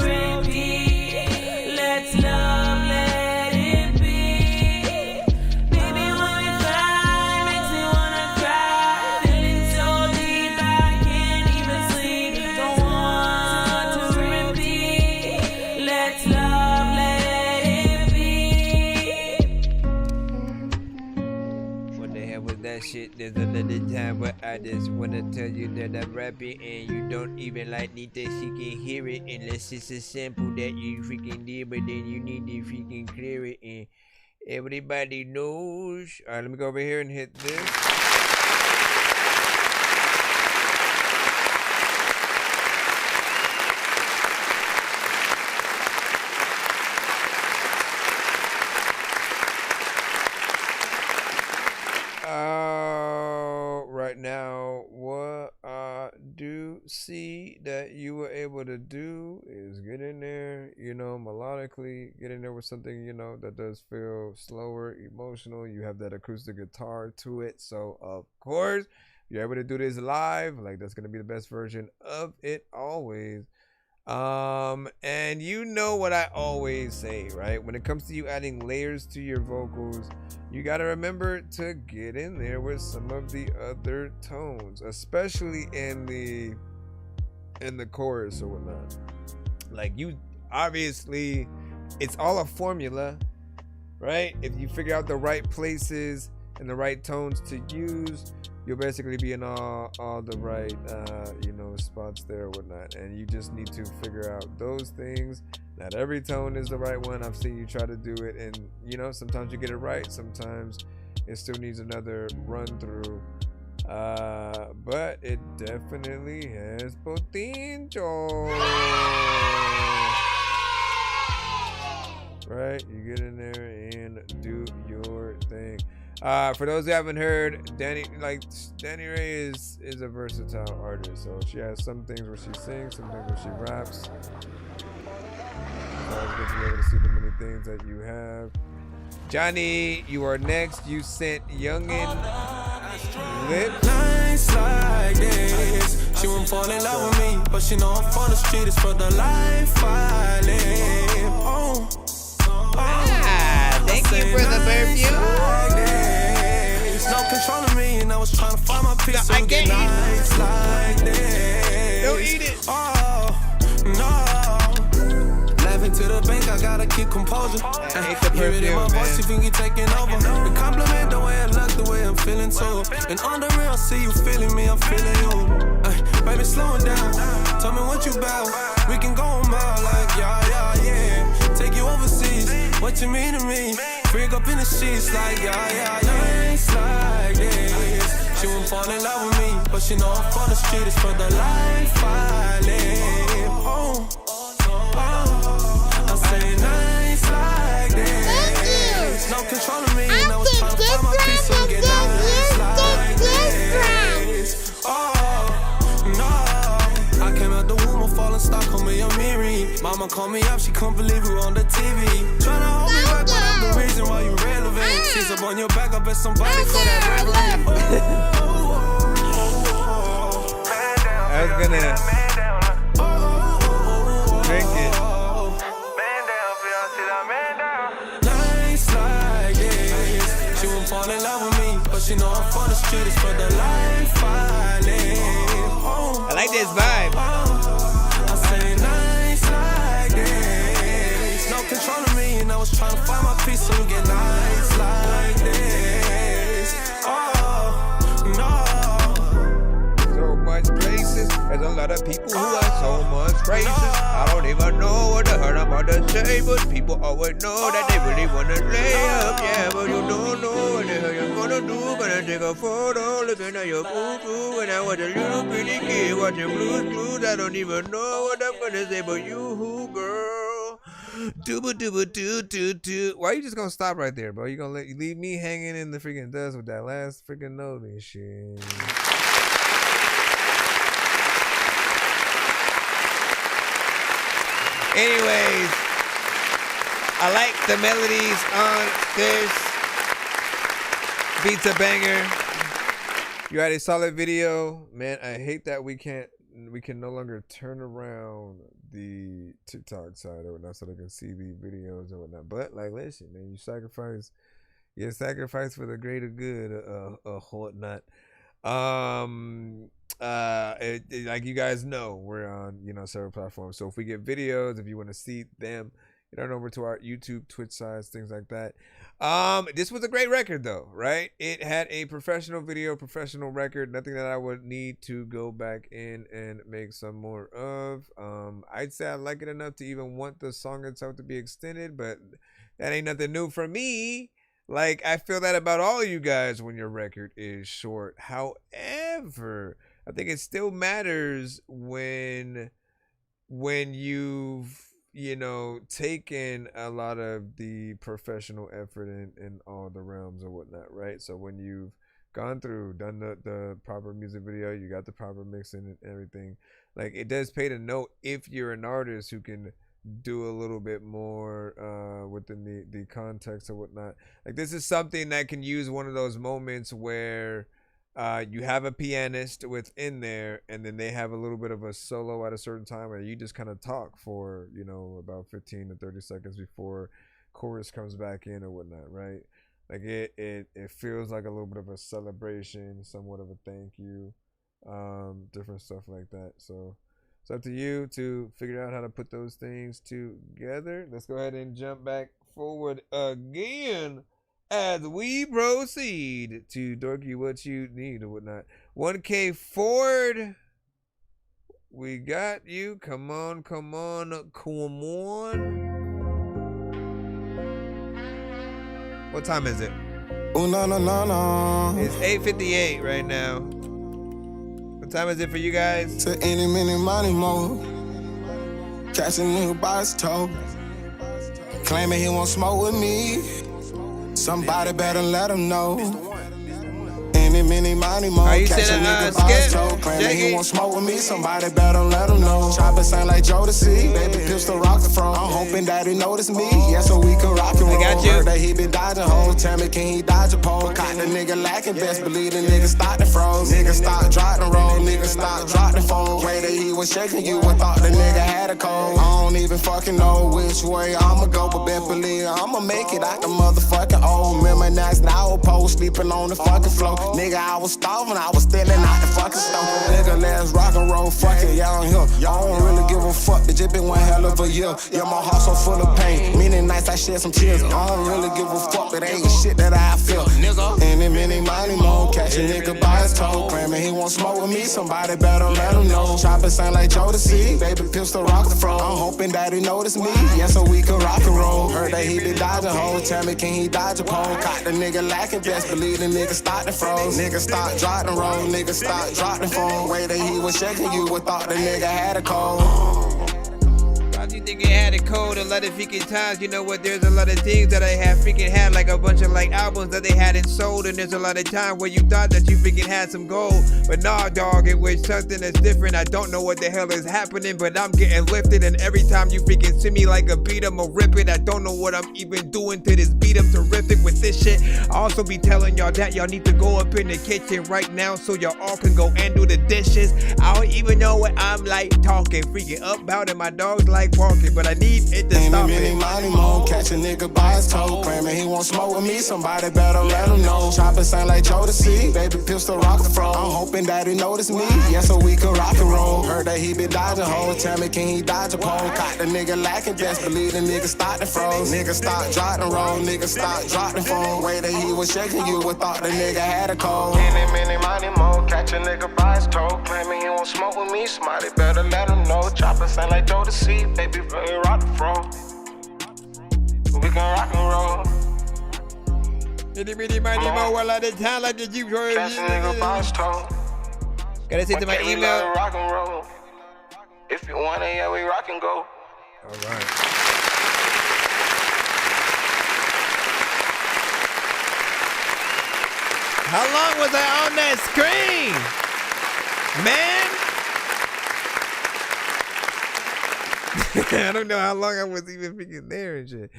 repeat. Let's love, let it be. Baby, when we fight, makes me wanna cry. Feeling so deep, I can't even sleep. Don't want to repeat. Let's love, let it be. What the hell was that shit? There's another time where I just wanna tell you that I'm rapping and you don't even like need that she can hear it unless it's a sample that you freaking did, but then you need to freaking clear it and everybody knows. Alright, let me go over here and hit this. Right now, what I do see that you were able to do is get in there, you know, melodically, get in there with something, you know, that does feel slower, emotional. You have that acoustic guitar to it. So, of course, if you're able to do this live, like, that's going to be the best version of it always. And you know what I always say, right? When it comes to you adding layers to your vocals, you got to remember to get in there with some of the other tones, especially in the chorus or whatnot. Like, you obviously, it's all a formula, right? If you figure out the right places and the right tones to use, you'll basically be in all the right, you know, of spots there or whatnot, and you just need to figure out those things. Not every tone is the right one. I've seen you try to do it, and you know, sometimes you get it right, sometimes it still needs another run through. But it definitely has potential. Right? You get in there and do your thing. For those who haven't heard, Danny Ray is a versatile artist. So she has some things where she sings, some things where she raps. So it's good to be able to see the many things that you have. Johnny, you are next. You sent Youngin Lips. Nights like this, she won't fall in love with me, but she know I'm from the street. It's for the life I live. Thank you for the perfume. No control of me, and I was trying to find my peace. So I get nights like this. Don't eat it. Oh no. Laughing to the bank, I gotta keep composure. I hate the Hear it in my perfume, voice, you think you taking over. The compliment, the way I look, the way I'm feeling too. And on the real, I see you feeling me, I'm feeling you. Baby, slow it down. Tell me what you about. We can go a mile like yeah. Take you overseas. What you mean to me? Freak up in the sheets like yeah. Nights like this. She won't fall in love with me, but she know I'm from the street. It's for the life I live. I say nights like this. No control of me, and I was trying to find my peace. So get nights like this. No. I came out the womb, I'm falling stock on me, I'm Miri. Mama called me up, she couldn't believe we on the TV. Tryna hold me back, but I'm the reason why you relevant. She's up on your back, I bet somebody for that reverend. I was gonna drink it. Nights like this, she won't fall in love with me, but she know I'm from the street. It's for the life I live. I like this vibe. I say nights like this. No control of me, and I was trying to find my peace. So you get nights like this. No. So much places. There's a lot of people who are so much racist. I don't even know what the hell I'm about to say, but people always know that they really wanna lay up. Yeah, but you don't know what the hell you're gonna do. Gonna take a photo looking at your boo-boo. When I was a little bitty kid watching Blue's Clues, I don't even know what I'm gonna say, but you, girl. Do. Why you just gonna stop right there, bro? You gonna leave me hanging in the freaking dust with that last freaking note and shit. Anyways, I like the melodies on this. Beats a banger. You had a solid video, man. I hate that we can no longer turn around the TikTok side or whatnot so they can see the videos and whatnot. But like, listen, man, you sacrifice for the greater good, whatnot. Like you guys know, we're on several platforms. So if we get videos, if you want to see them, get on over to our YouTube, Twitch sides, things like that. This was a great record though, right? It had a professional video, professional record, nothing that I would need to go back in and make some more of. I'd say I like it enough to even want the song itself to be extended, but that ain't nothing new for me. Like, I feel that about all you guys when your record is short. However, I think it still matters when you've taken a lot of the professional effort in all the realms or whatnot, right? So when you've gone through, done the proper music video, you got the proper mixing and everything, like, it does pay to note if you're an artist who can do a little bit more within the context or whatnot. Like, this is something that can use one of those moments where you have a pianist within there, and then they have a little bit of a solo at a certain time, and you just kind of talk for about 15 to 30 seconds before chorus comes back in or whatnot, right? Like, it feels like a little bit of a celebration, somewhat of a thank you, different stuff like that. So it's up to you to figure out how to put those things together. Let's go ahead and jump back forward again as we proceed to Dorky What You Need or whatnot. 1K Ford. We got you. Come on, come on, come on. What time is it? Oh, no, no, no, no. It's 8:58 right now. What time is it for you guys? To any minute, money more. Catch a nigga by his toe. Claiming he won't smoke with me. Somebody better let him know. Any minute, money more. Catch a nigga by his toe. Claiming he won't smoke with me. Somebody better let him know. Chopper sound like Jodeci. Baby pistol rock the front. I'm hoping that he notice me. Yeah, so we can rock and roll. Heard that he been dodging hoes. Tell me, can he dodge a pole? Caught the nigga lacking. Best believe the nigga stop the froze. Nigga stop, drop the roll. Nigga stop, drop the phone. Way that he was shaking you, I thought the nigga had a cold. I don't even fucking know which way I'ma go, but best believe I'ma make it out the motherfucking old. Remember now post sleeping on the fucking floor. Nigga, I was starving, I was stealing out the fucking stove. Nigga, let's rock and roll, fuck it, y'all on here. Y'all don't really give a fuck, bitch, it been one hell of a year. Yeah, my heart so full of pain. Many nights I shed some tears. I don't really give a fuck, it ain't shit that I feel. Any minute, money more. Catch a nigga by his toe. Claiming he won't smoke with me. Somebody better let him know. Chopper sound like Jodeci. Baby pistol rock the front. I'm hoping that he notice me. Yeah, so we can rock and roll. Heard that he been dodging hoes. Tell me, can he dodge a pole? Caught the nigga lacking. Best believe the nigga stop the froze. Nigga stop, drop the roll. Nigga stop, drop the phone. Way that he was shaking you, I thought the nigga had a cold. Why do you think it had a cold a lot of freaking times? You know what? There's a lot of things that I have freaking had, like a bunch of like albums that they hadn't sold, and there's a lot of time where you thought that you freaking had some gold, but nah, dog, it was something that's different. I don't know what the hell is happening, but I'm getting lifted, and every time you freaking send me like a beat, I'ma rip it. I don't know what I'm even doing to this beat. I'm terrific with this shit. I also be telling y'all that y'all need to go up in the kitchen right now so y'all all can go and do the dishes. I don't even know what I'm like talking, freaking up about it. My dog's like barking, but I need it to stop it. Money more. Catch a nigga by his toe. Claiming he won't smoke with me. Somebody better let him know. Chopper sound like Jodeci. Baby pistol rock the front. I'm hoping that he notice me. Yeah, so we can rock and roll. Heard that he been dodging hoes. Tell me, can he dodge a pole? Caught the nigga lacking. Best believe the nigga stop the froze. Nigga stop, drop the roll. Nigga stop, drop the phone. Way that he was shaking you, I thought the nigga had a cold. Any minute, money more. Catch a nigga by his toe. Claiming he won't smoke with me. Somebody better let him know. Chopper sound like Jodeci. Baby, really rock the front. We can rock and roll. Itty bitty mighty mo, well at the time like the Jeep. Catch a nigga by his toe. Gotta send to my email. Rock and roll. If you want it, yeah, we rock and go. All right. How long was I on that screen, man? I don't know how long I was even freaking there and shit.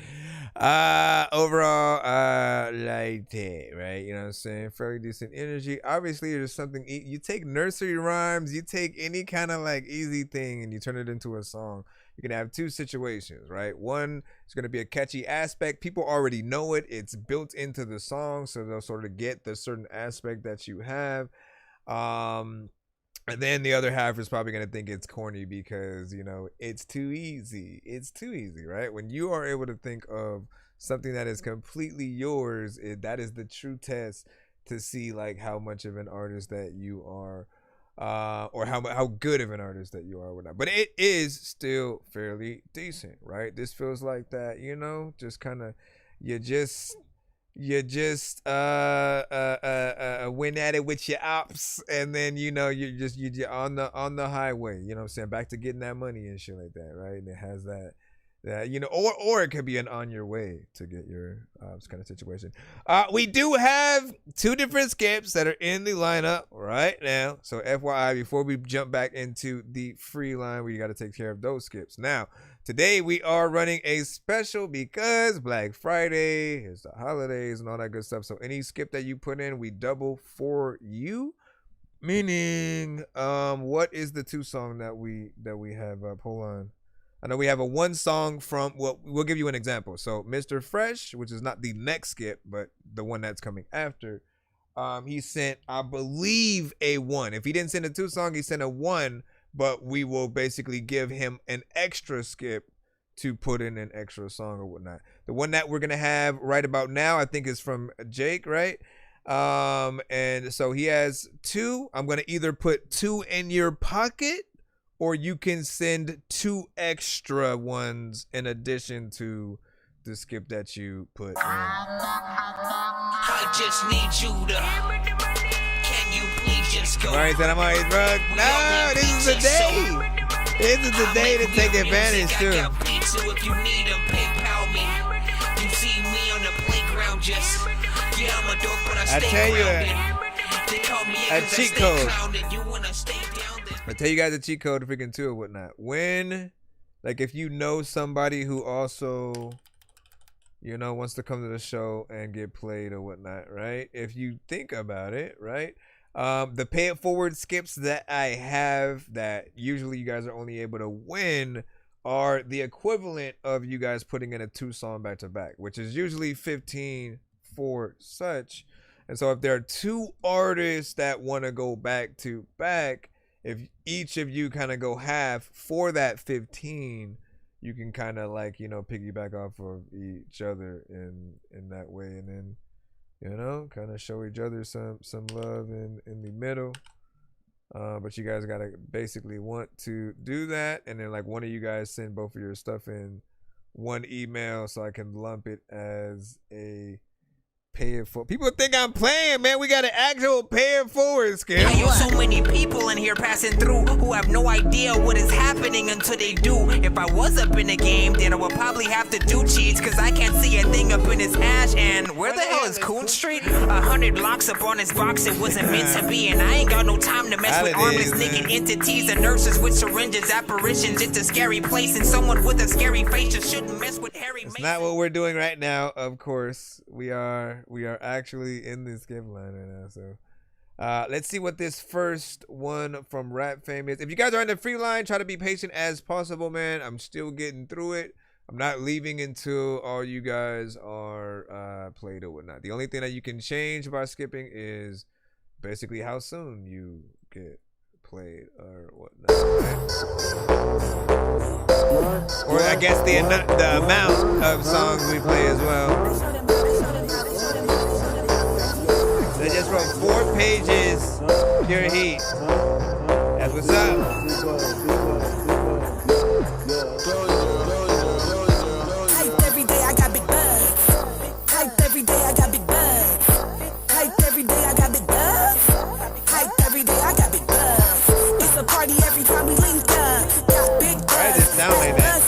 Overall, like that, right? You know what I'm saying? Fairly decent energy. Obviously, there's something, you take nursery rhymes, you take any kind of like easy thing and you turn it into a song. You can have two situations, right? One, it's going to be a catchy aspect. People already know it. It's built into the song, so they'll sort of get the certain aspect that you have. And then the other half is probably going to think it's corny because, you know, it's too easy. It's too easy, right? When you are able to think of something that is completely yours, that is the true test to see like how much of an artist that you are, or how good of an artist that you are or whatnot. But it is still fairly decent, right? This feels like that, you know, just kind of, you just went at it with your ops, and then you know you're on the highway, you know what I'm saying, back to getting that money and shit like that, right? And it has that you know, or it could be an on your way to get your kind of situation. We do have two different skips that are in the lineup right now, so FYI, before we jump back into the free line, we got to take care of those skips. Now today we are running a special because Black Friday is the holidays and all that good stuff. So any skip that you put in, we double for you. Meaning, what is the two song that we have up? Hold on. I know we have a one song from, well, we'll give you an example. So Mr. Fresh, which is not the next skip, but the one that's coming after, he sent, I believe, a 1. If he didn't send a 2 song, he sent a 1. But we will basically give him an extra skip to put in an extra song or whatnot. The one that we're gonna have right about now, I think, is from Jake, right? And so he has 2. I'm gonna either put 2 in your pocket or you can send 2 extra ones in addition to the skip that you put in. I just need you to. Can you please just go? Right, then I'm always, bro. No, this is the day. This is the day to take advantage too. I got pizza if you need them, PayPal me. You see me on the playground, just yeah, I'm a dork, but I tell you a cheat code. I tell you guys a cheat code to freaking too or whatnot. When, like, if you know somebody who also, you know, wants to come to the show and get played or whatnot, right? If you think about it, right? The pay it forward skips that I have that usually you guys are only able to win are the equivalent of you guys putting in a 2-song back to back, which is usually 15 for such. And so if there are 2 artists that want to go back to back, if each of you kind of go half for that 15, you can kind of, like, you know, piggyback off of each other in that way, and then, you know, kind of show each other some love in the middle. But you guys gotta basically want to do that, and then, like, one of you guys send both of your stuff in one email so I can lump it as a pay it forward. People think I'm playing, man. We got an actual pay it forward skip. I know so many people in here passing through who have no idea what is happening until they do. If I was up in the game, then I would probably have to do cheats, cause I can't see a thing up in his hash. And where the hell is Coon Street? 100 locks up on his box, it wasn't meant to be. And I ain't got no time to mess with armless naked entities and nurses with syringes, apparitions. It's a scary place, and someone with a scary face just shouldn't mess with Harry Mason. It's not what we're doing right now, of course. We are actually in this skip line right now. So let's see what this first one from Rap Fame is. If you guys are in the free line, try to be patient as possible, man. I'm still getting through it. I'm not leaving until all you guys are played or whatnot. The only thing that you can change by skipping is basically how soon you get played or whatnot. Or I guess the amount of songs we play as well. They just wrote 4 pages, pure heat. That's what's up. Hyped every day, I got big bugs. Hyped every day, I got big bugs. Hyped every day, I got big bugs. Hyped every day, I got big bugs. It's a party every time we link up. Got big bugs. Why does it sound like that?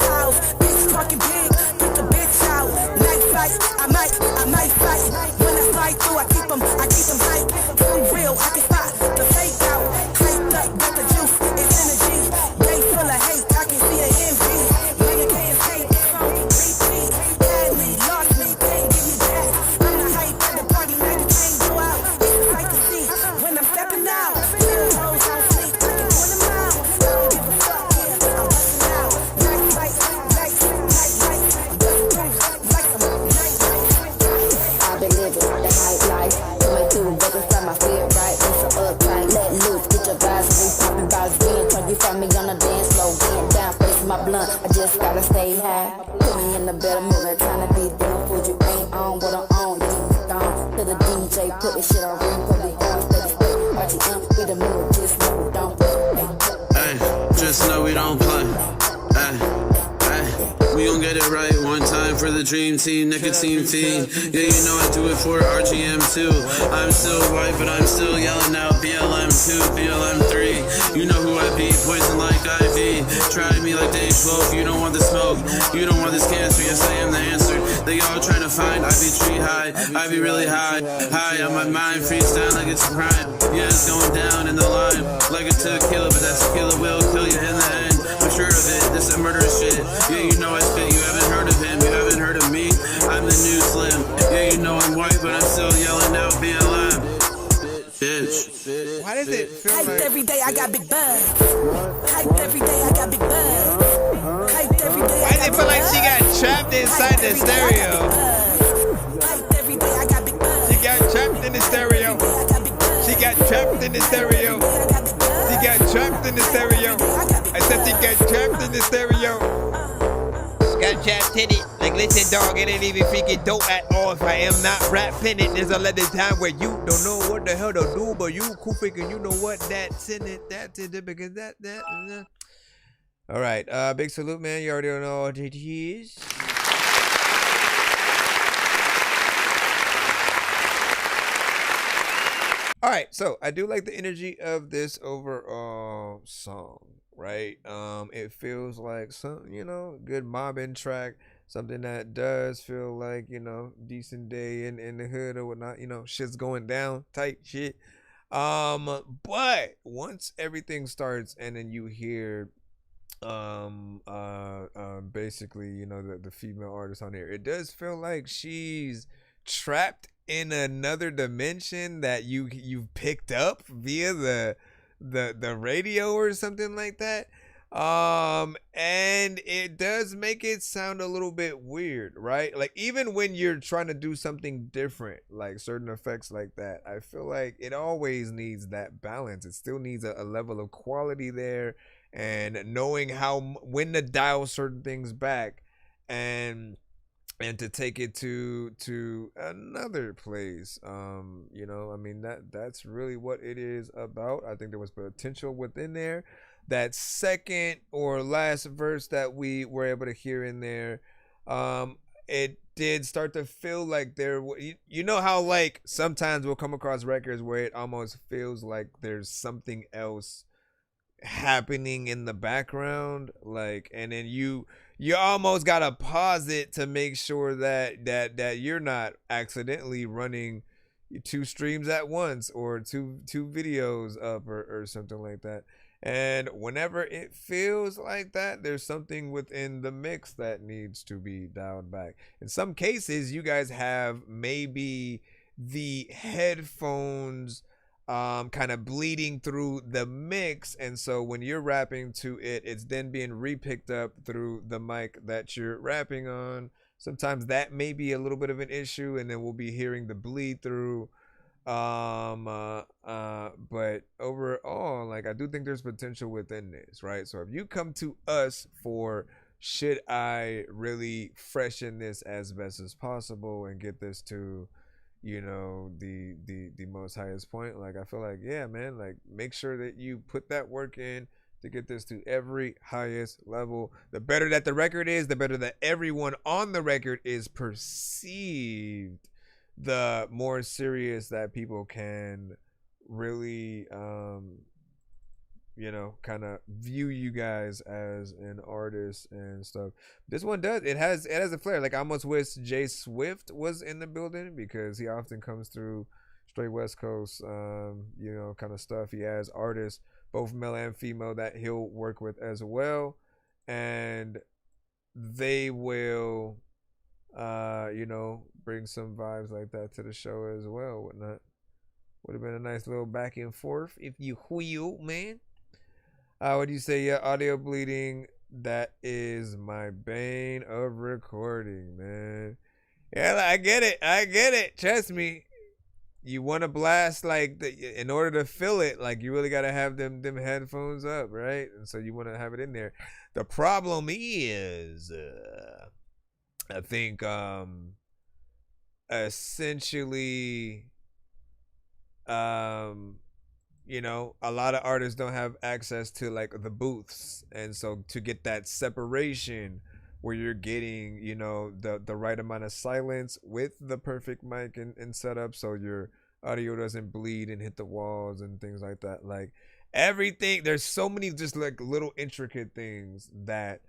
Bitch talking big, put the bitch out. Night fight, I might fight. When I fight through, I keep them hyped. I'm real, I can spot the fake out. Hyped up, got the juice, it's energy. Day full of hate, I can see the envy. Nigga can't take phone, repeat. Had me, lost me, can't give me back. I'm the hype at the party, now you can't go out. It's a sight to see when I'm stepping out. Hoes don't sleep, I can pull them out. Don't give a fuck, yeah, I'm busting out. Night fight, like some night. I've been living the hype life. Coming through, looking from my feel right. It's so uptight, let loose, get your vibes free. Popping bottles, being turn you from me on the dance floor. Getting down, facing my blunt, I just gotta stay high. Put me in the better mood, trying to be down. Food you ain't on, what I'm on. You gone to the DJ, put this shit on ring, put it down, steady stay. RTM, we the mood, just know we don't play. Hey, just know we don't play. We gon' get it right one time for the dream team, nicotine fiend. Yeah, you know I do it for RGM too. I'm still white, but I'm still yelling out BLM2, BLM3. You know who I be, poison like IV. Try me like day 12, you don't want the smoke. You don't want this cancer, yes I am the answer. They all trying to find, I be tree high, I be really high. High on my mind, freestyle like it's a crime. Yeah, it's going down in the line, like a tequila, but that tequila will kill you in the end. I'm sure of it, this is murderous shit. Yeah, you know I spit, you haven't heard of him, you haven't heard of me. I'm the new Slim. Yeah, you know I'm white, but I'm still yelling out BLM. Bitch. Why does it feel Hyped like every day, I got big bugs. Hyped every day, I got big bugs. Hyped every day, why does it feel like she got trapped inside the stereo? Hyped every day, I got big bugs. She got trapped in the stereo. She got trapped in the stereo. She got trapped in the stereo. I said she got trapped in the stereo. Got trapped in it. Like, listen, dog, it ain't even freaking dope at all if I am not rapping it. There's a lot of time where you don't know what the hell to do, but you cool freaking, you know what, that's in it, because that. All right. Big salute, man. You already know what it is. All right, so I do like the energy of this overall song, right? It feels like some, good mobbing track, something that does feel like, decent day in the hood or whatnot, shit's going down, type shit. But once everything starts and then you hear basically, the female artist on here, it does feel like she's trapped in another dimension that you've picked up via the radio or something like that. And it does make it sound a little bit weird, right? Like even when you're trying to do something different, like certain effects like that, I feel like it always needs that balance. It still needs a level of quality there, and knowing when to dial certain things back and to take it to another place. That's really what it is about. I think there was potential within there. That second or last verse that we were able to hear in there, it did start to feel like there, how like sometimes we'll come across records where it almost feels like there's something else happening in the background, like, and then you almost gotta pause it to make sure that you're not accidentally running 2 streams at once or two videos up or something like that. And whenever it feels like that, there's something within the mix that needs to be dialed back. In some cases, you guys have maybe the headphones kind of bleeding through the mix, and so when you're rapping to it, it's then being repicked up through the mic that you're rapping on. Sometimes that may be a little bit of an issue, and then we'll be hearing the bleed through. But overall, like, I do think there's potential within this, right? So if you come to us for, should I really freshen this as best as possible and get this to, the most highest point, like, I feel like, yeah, man, like, make sure that you put that work in to get this to every highest level. The better that the record is, the better that everyone on the record is perceived, the more serious that people can really kind of view you guys as an artist and stuff. This one does, it has a flair. Like, I almost wish Jay Swift was in the building, because he often comes through straight West Coast kind of stuff. He has artists, both male and female, that he'll work with as well, and they will bring some vibes like that to the show as well. Whatnot would have been a nice little back and forth, if you will, man. What do you say? Yeah, audio bleeding, that is my bane of recording, man. Yeah, I get it. Trust me. You want to blast, like, in order to feel it, like, you really got to have them headphones up, right? And so you want to have it in there. The problem is, I think, essentially, a lot of artists don't have access to, like, the booths, and so to get that separation where you're getting, the right amount of silence with the perfect mic and setup, so your audio doesn't bleed and hit the walls and things like that. Like, everything, there's so many just, like, little intricate things that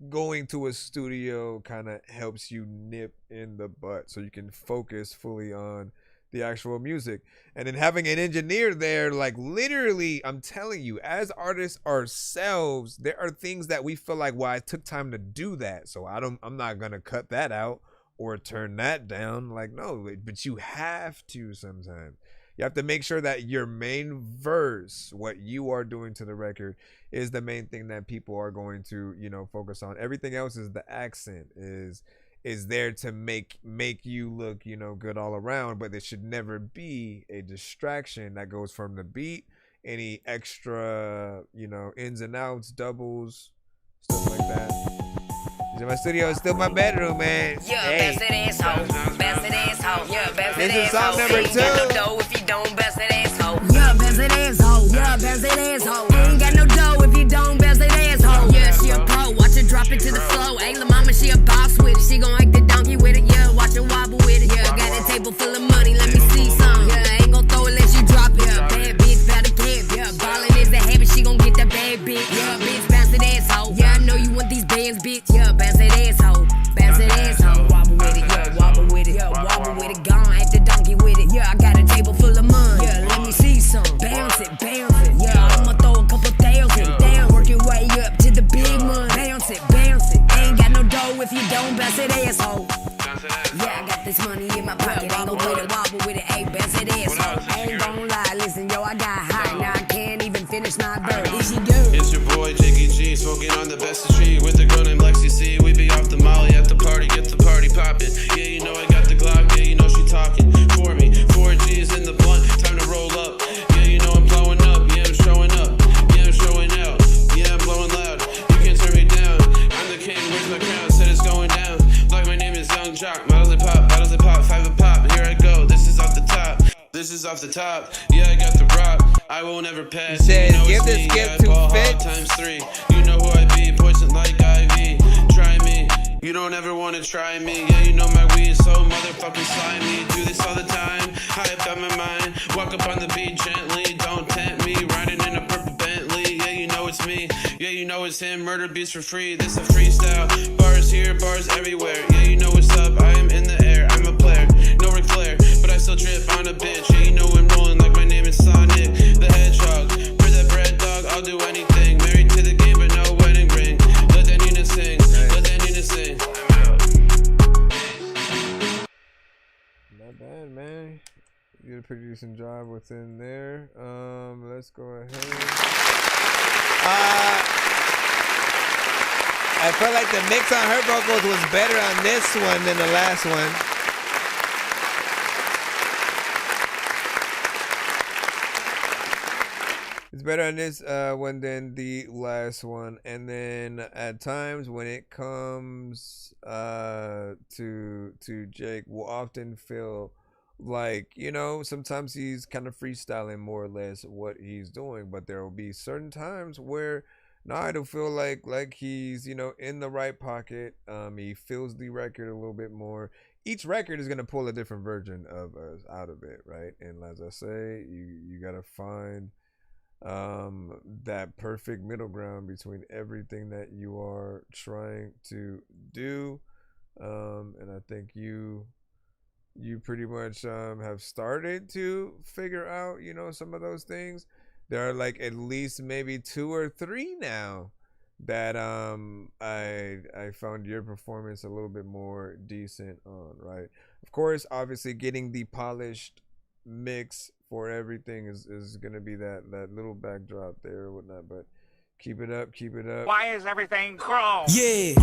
going to a studio kind of helps you nip in the butt, so you can focus fully on the actual music. And then having an engineer there, like, literally, I'm telling you, as artists ourselves, there are things that we feel like, well, I took time to do that, so I'm not gonna cut that out or turn that down. Like, no, but you have to sometimes. You have to make sure that your main verse, what you are doing to the record, is the main thing that people are going to, focus on. Everything else is the accent, is there to make you look, good all around, but there should never be a distraction that goes from the beat, any extra, ins and outs, doubles, stuff like that. My studio is still my bedroom, man. Yeah, hey. best it is hoe. Best it is hoe. Yeah, best it This is is song hoe. number Ain't got no 2. dough if you don't best it is hoe. Yeah, best it is hoe. Yeah, best it is hoe. Ain't got no dough if you don't best it is hoe. Yeah, it to the flow. Hey, la mama, she a boss with it. She gon' act the donkey with it, yeah. Watch her wobble with it, yeah. Got a table full of money, let me see some. Yeah, ain't gon' throw it unless you drop it. Yeah, bad bitch, bout to get. Yeah, ballin' is a habit, she gon' get that bad bitch. Yeah, bitch, bounce that asshole. Yeah, I know you want these bands, bitch. Yeah, bounce that asshole. Bounce that asshole. Wobble with it, yeah, wobble with it. Yeah, wobble with it, gone, act the donkey with it. Yeah, I got a table full of money. Yeah, let me see some. Bounce it, bounce it. Yeah, I'ma throw a couple thousand down. Work your way up to the big money. Bounce it, bounce it. Ain't got no dough if you don't bounce that asshole. Yeah, I got this money in my pocket. Ain't gon' with it, wobble with it, ayy, bounce that asshole. I ain't gon' lie, listen, yo, I got high. Now I can't even finish my verse. Here she go. It's your boy Tik-Tok, smoking on the best of tree with the girl named Lexi C. We be off the molly at the party, get the party poppin'. Yeah, you know I got the Glock, yeah, you know she talking for me. 4 G's in the blunt, time to roll up. Yeah, you know I'm blowing up, yeah, I'm showing up. Yeah, I'm showing out, yeah, I'm blowing loud. You can't turn me down, I'm the king, where's my crown? Said it's going down, like my name is Young Jock. Bottles they pop, 5 a pop. Here I go, this is off the top. This is off the top, yeah, I got the rock. I won't ever pass. Says, you know give it's this me, gift yeah, to ball Fitz. hard ×3. You know who I be, poison like IV. Try me, you don't ever wanna try me. Yeah, you know my weed is so motherfucking slimy. Do this all the time, high up got my mind. Walk up on the beat gently, don't tempt me. Riding in a purple Bentley, yeah, you know it's me. Yeah, you know it's him, murder beats for free. This a freestyle, bars here, bars everywhere. Yeah, you know what's up, I am in the air. I'm a player, no Ric Flair, but I still trip on a bitch. Yeah, you know I'm rolling like my name is Sonic the Hedgehog. For that bread dog, I'll do anything. Married to the game, but no wedding ring. Let that Nina sing, let that Nina sing. Not bad, man. You did a pretty decent job within there. Let's go ahead. I felt like the mix on her vocals was better on this one than the last one. It's better on this one than the last one. And then at times when it comes to Jake, we'll often feel like, you know, sometimes he's kind of freestyling more or less what he's doing, but there will be certain times where I don't feel like he's, you know, in the right pocket. He feels the record a little bit more. Each record is gonna pull a different version of us out of it, right? And as I say, you gotta find that perfect middle ground between everything that you are trying to do. And I think you pretty much have started to figure out, you know, some of those things. There are like at least maybe 2 or 3 now that I found your performance a little bit more decent on, right? Of course, obviously getting the polished mix for everything is gonna be that little backdrop there or whatnot, but keep it up. Why is everything chrome? Yeah,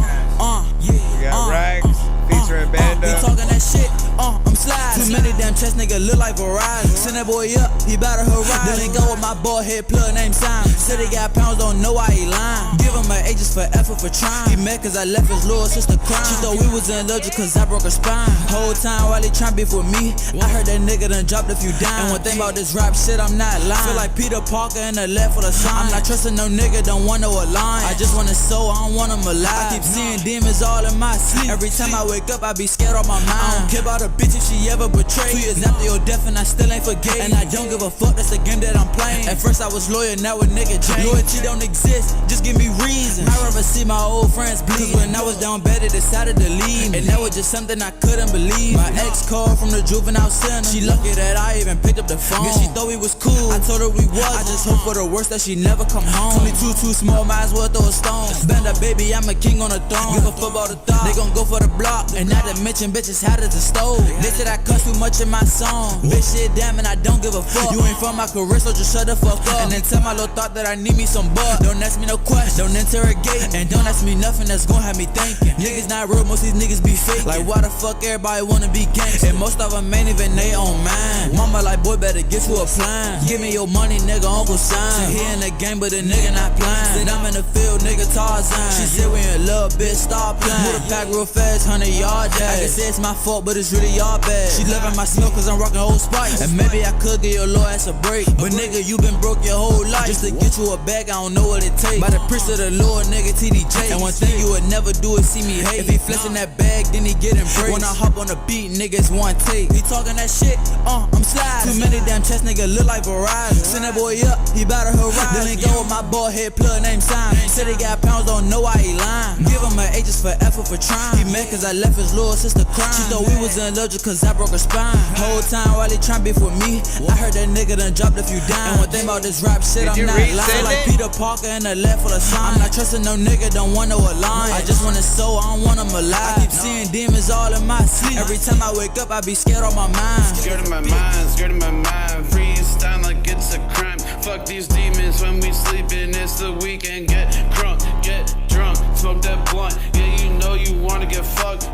We got Rags featuring Banda. He talking that shit, I'm sliding. Too many damn chest nigga look like Verizon. Send that boy up, he bout to horizon. Then he go with my boy head plug named Simon. Said he got pounds, don't know why he lying. Give him my ages for effort for trying. He mad cause I left his little sister crying. She thought we was in love just cause I broke her spine. Whole time while he trying beef with me, I heard that nigga done dropped a few dimes. And one thing about this rap shit, I'm not lying. Feel like Peter Parker in the left for the sign. I'm not trusting no nigga, don't want no alliance. I just want his soul, I don't want him alive. I keep seeing demons all in my sleep. Every time I wake up, I be scared on my mind. I don't care about a bitch if she ever betrayed. 2 years after your death and I still ain't forgave. And I don't give a fuck, that's the game that I'm playing. At first I was loyal, now a nigga changed. Loyalty don't exist, just give me reasons. I'd rather see my old friends bleed. Cause when I was down bad, they decided to leave me. And that was just something I couldn't believe. My ex called from the juvenile center. She lucky that I even picked up the phone. Guess she thought we was cool, I told her we was. I just hope for the worst that she never come home. 22 small, might as well throw a stone. Bend up, baby, I'm a king on the throne. Give a fuck about the thought, they gon' go for the block. And not to mention bitches hot as a stove. They said I cuss too much in my song. Bitch shit damn and I don't give a fuck. You ain't from my career, so just shut the fuck up. And then tell my little thought that I need me some butt. Don't ask me no questions, don't interrogate. And don't ask me nothing that's gon' have me thinking. Niggas not real, most these niggas be fake. Like why the fuck everybody wanna be gangsta? And most of them ain't even they own mine. Mama like boy better get you a plan. Give me your money nigga, Uncle Sign. So he in the game but the nigga not playing. Said I'm in the field nigga Tarzan. She said we in love bitch stop playing. Move the pack real fast 100 yard dash. I can say it's my fault but it's really y'all bad. fast. She loving my smell cause I'm rocking Old Spice. And maybe I could give your little ass a break. But nigga, you been broke your whole life. Just to get you a bag, I don't know what it takes. By the prince of the Lord, nigga, TDJ. And one thing you would never do is see me hate. If he flexing that bag, then he get embraced. When I hop on the beat, niggas one take. He talking that shit, I'm sliding. Too many damn chest, nigga, look like Verizon. Send that boy up, he bout to horizon. Then he go with my bald head plug named Simon. Said he got pounds, don't know why he lying. Give him an H's for effort for trying. He mad cause I left his little sister crying. She thought we was in love just cause I broke her spine. Whole time while he trying beef with me, I heard that nigga done dropped a few dimes. And one thing about this rap shit, I'm not lying. Like Peter Parker in the left full of signs. I'm not trusting no nigga, don't want no alliance. I just want his soul, I don't want him alive. I keep seeing demons all in my sleep. Every time I wake up, I be scared on my mind. Scared of my mind, scared of my mind. Freestyle like it's a crime. Fuck these demons when we sleeping. It's the weekend. Get crunk, get drunk, smoke that blunt. Yeah, you know you wanna get fucked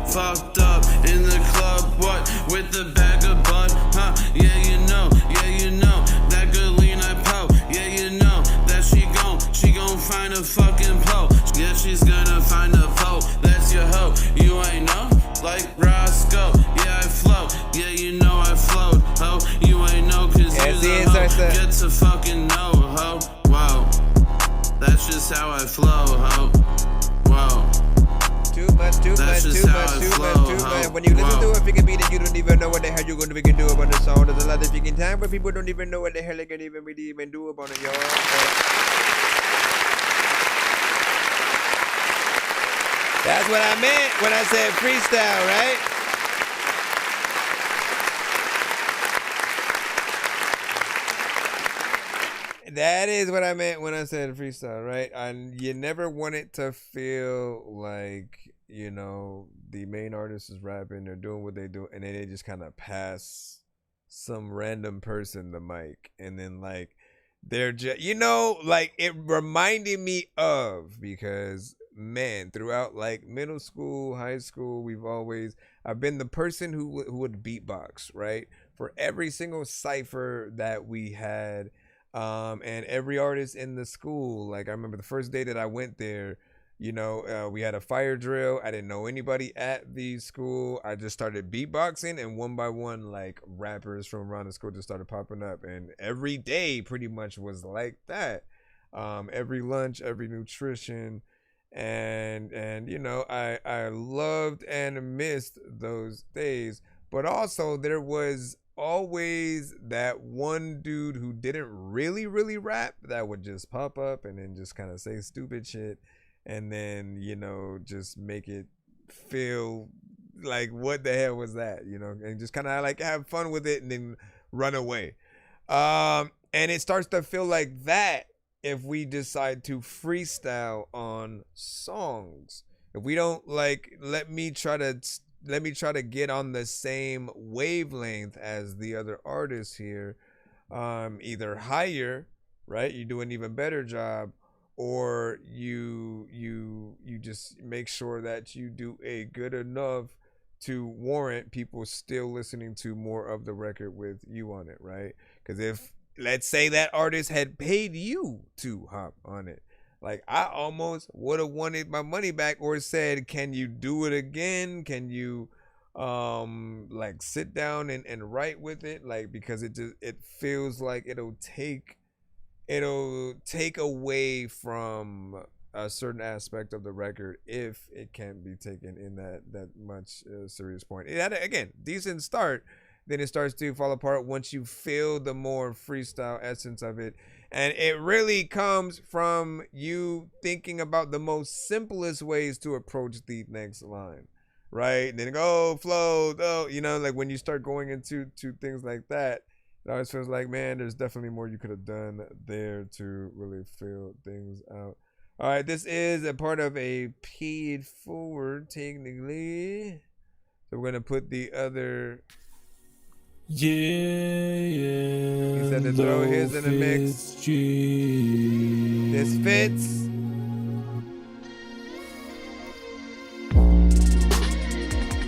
up in the club. What with the bag of bud? Huh? Yeah, you know that good lean I pout. Yeah, you know that she gon' find a fucking pole. Yeah, she's gonna find a pole. That's your hoe. You ain't know like Roscoe. Yeah, I flow. Yeah, you know I flowed. Ho, you ain't know cause you's a hoe. Get to fucking know, ho. Wow. That's just how I flow, ho. Wow. Too much. When you listen to a freaking beat and you don't even know what the hell you're gonna freaking do about the song. There's a lot of freaking time where people don't even know what the hell they can even do about it, y'all. That's what I meant when I said freestyle, right? That is what I meant when I said freestyle, right? And you never want it to feel like, you know, the main artist is rapping, they're doing what they do, and then they just kind of pass some random person the mic, and then like they're just, you know, like it reminded me of, because man, throughout like middle school, high school, I've been the person who would beatbox, right? For every single cypher that we had. And every artist in the school, like I remember the first day that I went there, you know, we had a fire drill. I didn't know anybody at the school. I just started beatboxing, and one by one, like rappers from around the school just started popping up, and every day pretty much was like that. Every lunch, every nutrition, and you know, I loved and missed those days, but also there was always that one dude who didn't really rap that would just pop up and then just kind of say stupid shit, and then, you know, just make it feel like what the hell was that, you know, and just kind of like have fun with it and then run away. And it starts to feel like that if we decide to freestyle on songs. If we don't like, let me try to get on the same wavelength as the other artists here, either higher, right? You do an even better job, or you just make sure that you do a good enough to warrant people still listening to more of the record with you on it, right? Because if, let's say that artist had paid you to hop on it, like I almost would have wanted my money back, or said, can you do it again? Can you like sit down and write with it? Like, because it feels like it'll take away from a certain aspect of the record if it can't be taken in that much serious point. It had, again, decent start, then it starts to fall apart once you feel the more freestyle essence of it. And it really comes from you thinking about the most simplest ways to approach the next line, right? And then go flow, oh, you know, like when you start going into things like that, it always feels like, man, there's definitely more you could have done there to really fill things out. All right, this is a part of a paid forward, technically. So we're gonna put the other. Yeah. He said to throw his in the mix. This fits.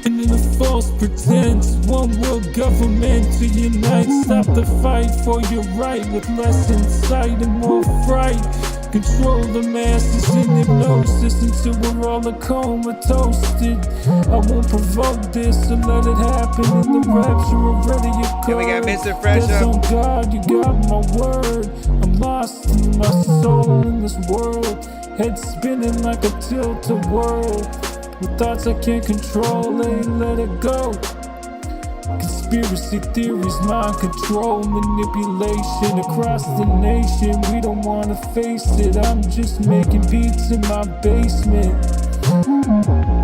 And in the false pretense, one world government to unite. Stop the fight for your right with less insight and more fright. Control the masses in hypnosis until we're all a coma toasted. I won't provoke this and let it happen in the rapture already occurred. Yeah, we got Mr. Fresh That's up. on God, you got my word. I'm lost in my soul in this world. Head spinning like a tilt-a-whirl. With thoughts I can't control, ain't let it go. Conspiracy theories, mind control, manipulation across the nation. We don't wanna face it. I'm just making beats in my basement.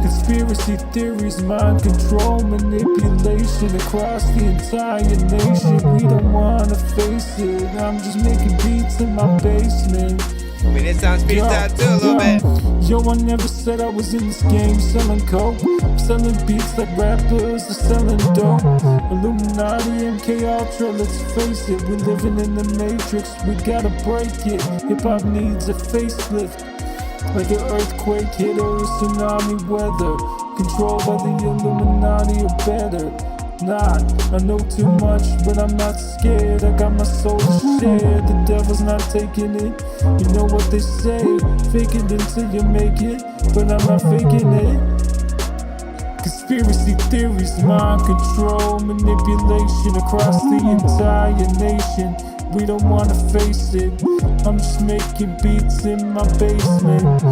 Conspiracy theories, mind control, manipulation across the entire nation. We don't wanna face it. I'm just making beats in my basement. I mean, it sounds spaced out too a little bit. Yo, I never said I was in this game selling coke. I'm selling beats like rappers are selling dope. Illuminati, MK Ultra, let's face it. We're living in the matrix, we gotta break it. Hip-hop needs a facelift. Like an earthquake hit or a tsunami weather. Controlled by the Illuminati or better. Nah, I know too much, but I'm not scared. I got my soul to share. The devil's not taking it. You know what they say, fake it until you make it. But I'm not faking it. Conspiracy theories, mind control, manipulation across the entire nation. We don't wanna face it. I'm just making beats in my basement.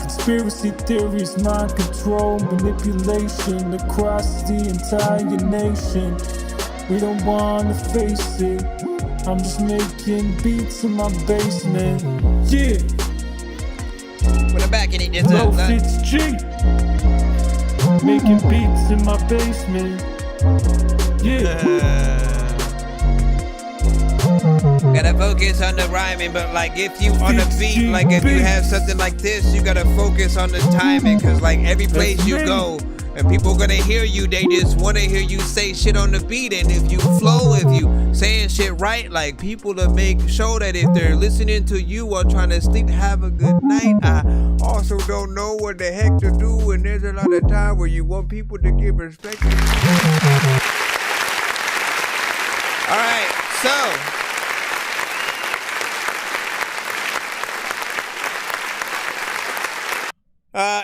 Conspiracy theories, mind control, manipulation across the entire nation. We don't wanna face it. I'm just making beats in my basement. Yeah. When I'm back in it, it's Low Fitz G. Making beats in my basement. Yeah. Gotta focus on the rhyming, but like if you on the beat, like if you have something like this, you gotta focus on the timing. Cause like every place you go and people gonna hear you, they just wanna hear you say shit on the beat. And if you flow, if you saying shit right, like people to make sure that if they're listening to you while trying to sleep, have a good night. I also don't know what the heck to do, and there's a lot of time where you want people to give respect. Alright, so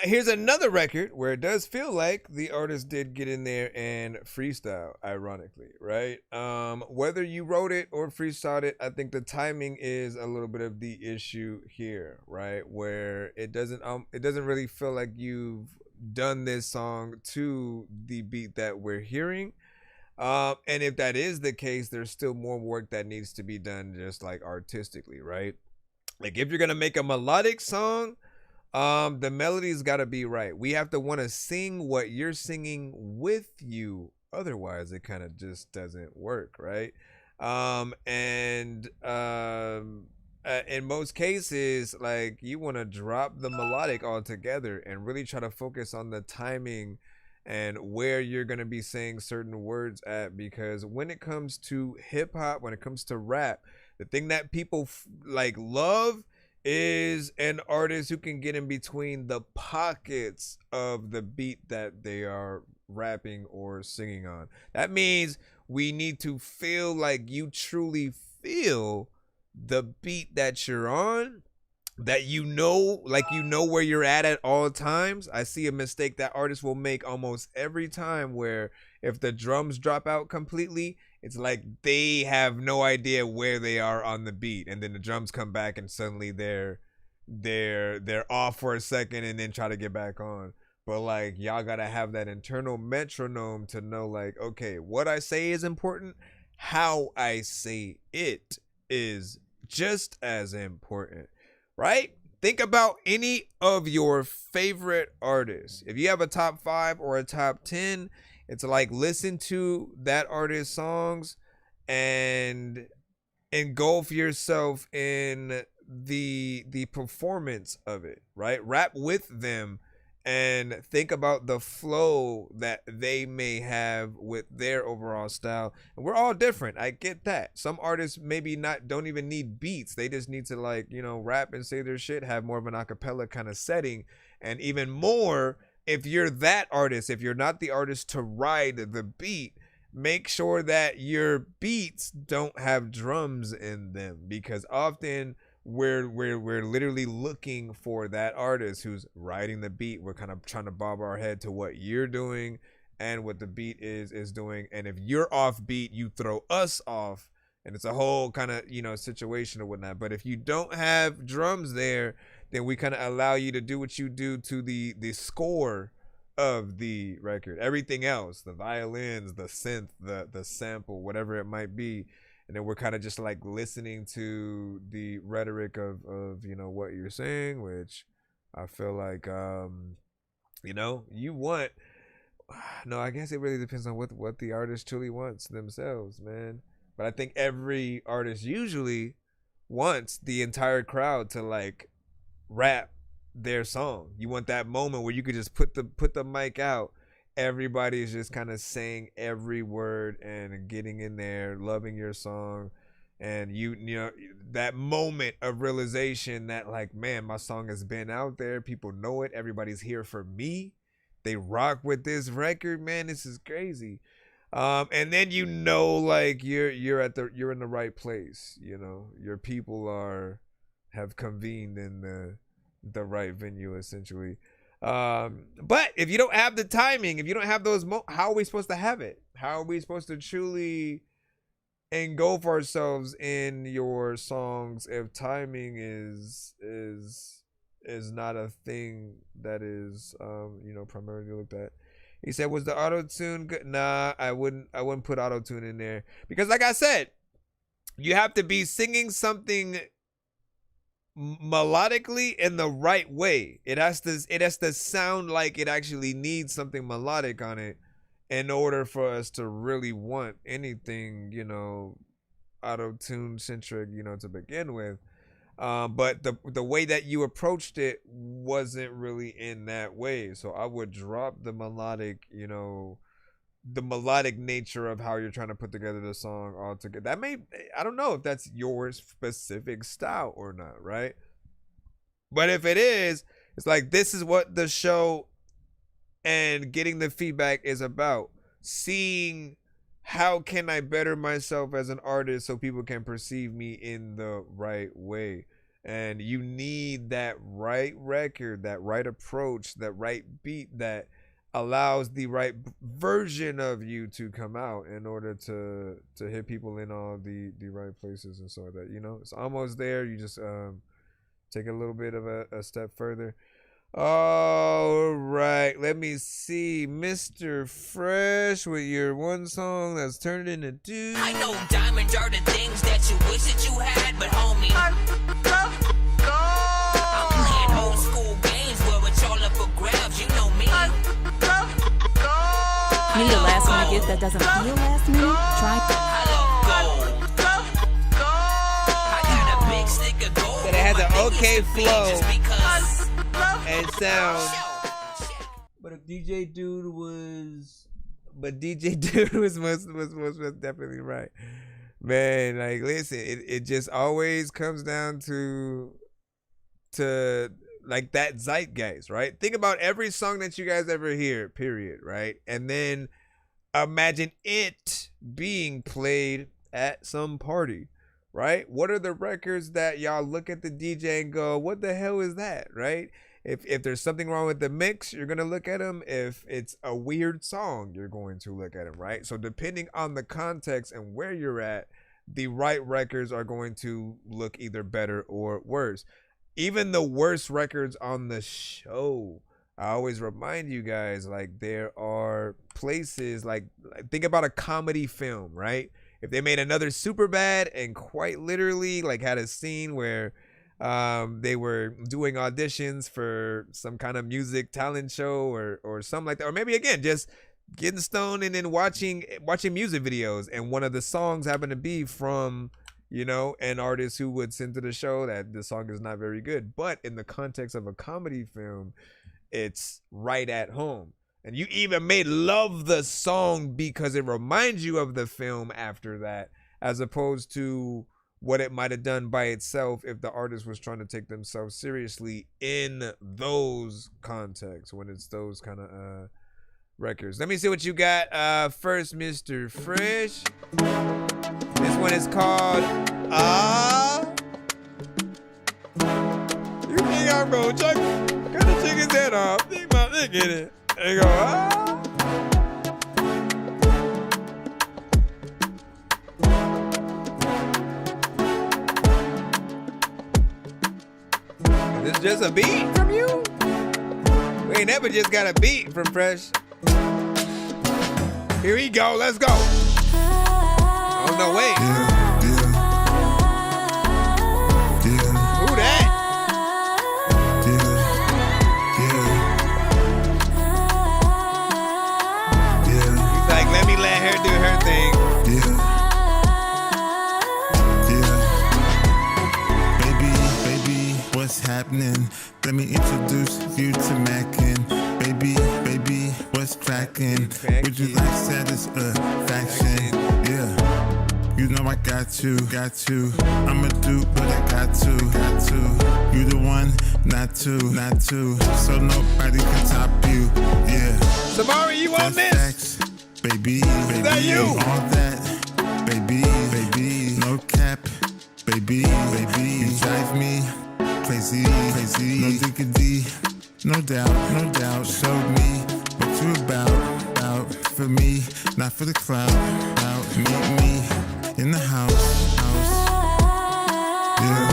here's another record where it does feel like the artist did get in there and freestyle, ironically, right? Whether you wrote it or freestyled it, I think the timing is a little bit of the issue here, right? Where it doesn't really feel like you've done this song to the beat that we're hearing. And if that is the case, there's still more work that needs to be done, just like artistically, right? Like if you're gonna make a melodic song, the melody's got to be right. We have to want to sing what you're singing with you, otherwise it kind of just doesn't work, right? In most cases, like you want to drop the melodic altogether and really try to focus on the timing and where you're going to be saying certain words at, because when it comes to hip hop, when it comes to rap, the thing that people like love is an artist who can get in between the pockets of the beat that they are rapping or singing on. That means we need to feel like you truly feel the beat that you're on, that you know, like you know where you're at all times. I see a mistake that artists will make almost every time, where if the drums drop out completely, it's like they have no idea where they are on the beat, and then the drums come back and suddenly they're off for a second and then try to get back on. But like y'all gotta have that internal metronome to know, like, okay, what I say is important, how I say it is just as important, right? Think about any of your favorite artists. If you have a top 5 or a top 10, it's like listen to that artist's songs and engulf yourself in the performance of it, right? Rap with them and think about the flow that they may have with their overall style. And we're all different. I get that. Some artists maybe don't even need beats. They just need to, like, you know, rap and say their shit, have more of an acapella kind of setting. And even more, if you're that artist, if you're not the artist to ride the beat, make sure that your beats don't have drums in them, because often we're literally looking for that artist who's riding the beat. We're kind of trying to bob our head to what you're doing and what the beat is doing. And if you're off beat, you throw us off, and it's a whole kind of, you know, situation or whatnot. But if you don't have drums there, then we kind of allow you to do what you do to the score of the record. Everything else, the violins, the synth, the sample, whatever it might be. And then we're kind of just like listening to the rhetoric of you know, what you're saying, which I feel like, you know, you want. No, I guess it really depends on what the artist truly wants themselves, man. But I think every artist usually wants the entire crowd to like rap their song. You want that moment where you could just put the mic out. Everybody's just kind of saying every word and getting in there, loving your song. And you know, that moment of realization that like, man, my song has been out there. People know it. Everybody's here for me. They rock with this record, man. This is crazy. And then, you know, like you're in the right place. You know, your people have convened in the right venue, essentially. But if you don't have the timing, if you don't have those how are we supposed to have it? How are we supposed to truly engulf ourselves in your songs if timing is not a thing that is you know, primarily looked at? He said, was the auto-tune good? Nah, I wouldn't put auto-tune in there, because like I said, you have to be singing something melodically in the right way. It has to sound like it actually needs something melodic on it in order for us to really want anything, you know, auto-tune centric, you know, to begin with. But the way that you approached it wasn't really in that way. So I would drop the melodic, you know, the melodic nature of how you're trying to put together the song altogether. That may, I don't know if that's your specific style or not, right? But if it is, it's like, this is what the show and getting the feedback is about. Seeing how can I better myself as an artist so people can perceive me in the right way. And you need that right record, that right approach, that right beat that allows the right version of you to come out in order to hit people in all the right places and so that, you know, it's almost there. You just take a little bit of a step further. All right, let me see, Mr. Fresh, with your one song that's turned into two. I know diamonds are the things that you wish that you had, but homie, I'm playing old school games where it's all up for grabs. You know me. You need a last minute gift that doesn't feel last minute? Try That it has an okay flow and sound. But if DJ Dude was most definitely right. Man, like, listen, it just always comes down to like that zeitgeist, right? Think about every song that you guys ever hear, period, right? And then imagine it being played at some party, right? What are the records that y'all look at the DJ and go, what the hell is that, right? If there's something wrong with the mix, you're going to look at them. If it's a weird song, you're going to look at them, right? So depending on the context and where you're at, the right records are going to look either better or worse. Even the worst records on the show, I always remind you guys, like, there are places, like think about a comedy film, right? If they made another Superbad and quite literally like had a scene where they were doing auditions for some kind of music talent show or something like that, or maybe again just getting stoned and then watching music videos, and one of the songs happened to be from, you know, an artist who would send to the show that the song is not very good, but in the context of a comedy film, it's right at home. And you even may love the song because it reminds you of the film after that, as opposed to what it might have done by itself if the artist was trying to take themselves seriously in those contexts, when it's those kind of records. Let me see what you got first, Mr. Fresh. This one is called I'm gonna cut the chicken's head off. Think about it, get it. They go, ah. Is this just a beat from you? We ain't never just got a beat from Fresh. Here we go, let's go. Oh no, wait. Who that? He's like, let me let her do her thing. Baby, what's happening? Let me introduce you to Mackin. Baby, what's cracking? Would you like satisfaction? Yeah. You know I got you. I'ma do what I got to. You the one, not two. So nobody can top you. Yeah. Samari, you on this? Baby, is that you? All that, baby, no cap, baby, you drive me crazy, no diggity, no doubt, show me what you about for me, not for the crowd, meet me in the house, yeah.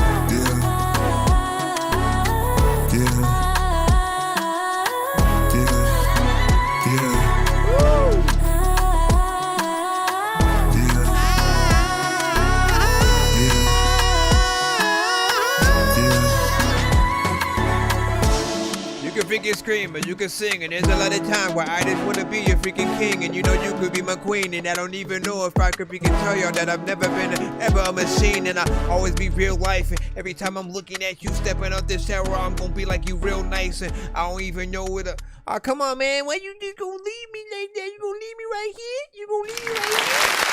You can freaking scream and you can sing, and there's a lot of time where I just wanna be your freaking king, and you know you could be my queen, and I don't even know if I could freaking tell y'all that I've never been ever a machine, and I always be real life, and every time I'm looking at you stepping up this tower, I'm gonna be like you real nice, and I don't even know what oh, come on, man, why you just gonna leave me like that? You gonna leave me right here? You gonna leave me right here?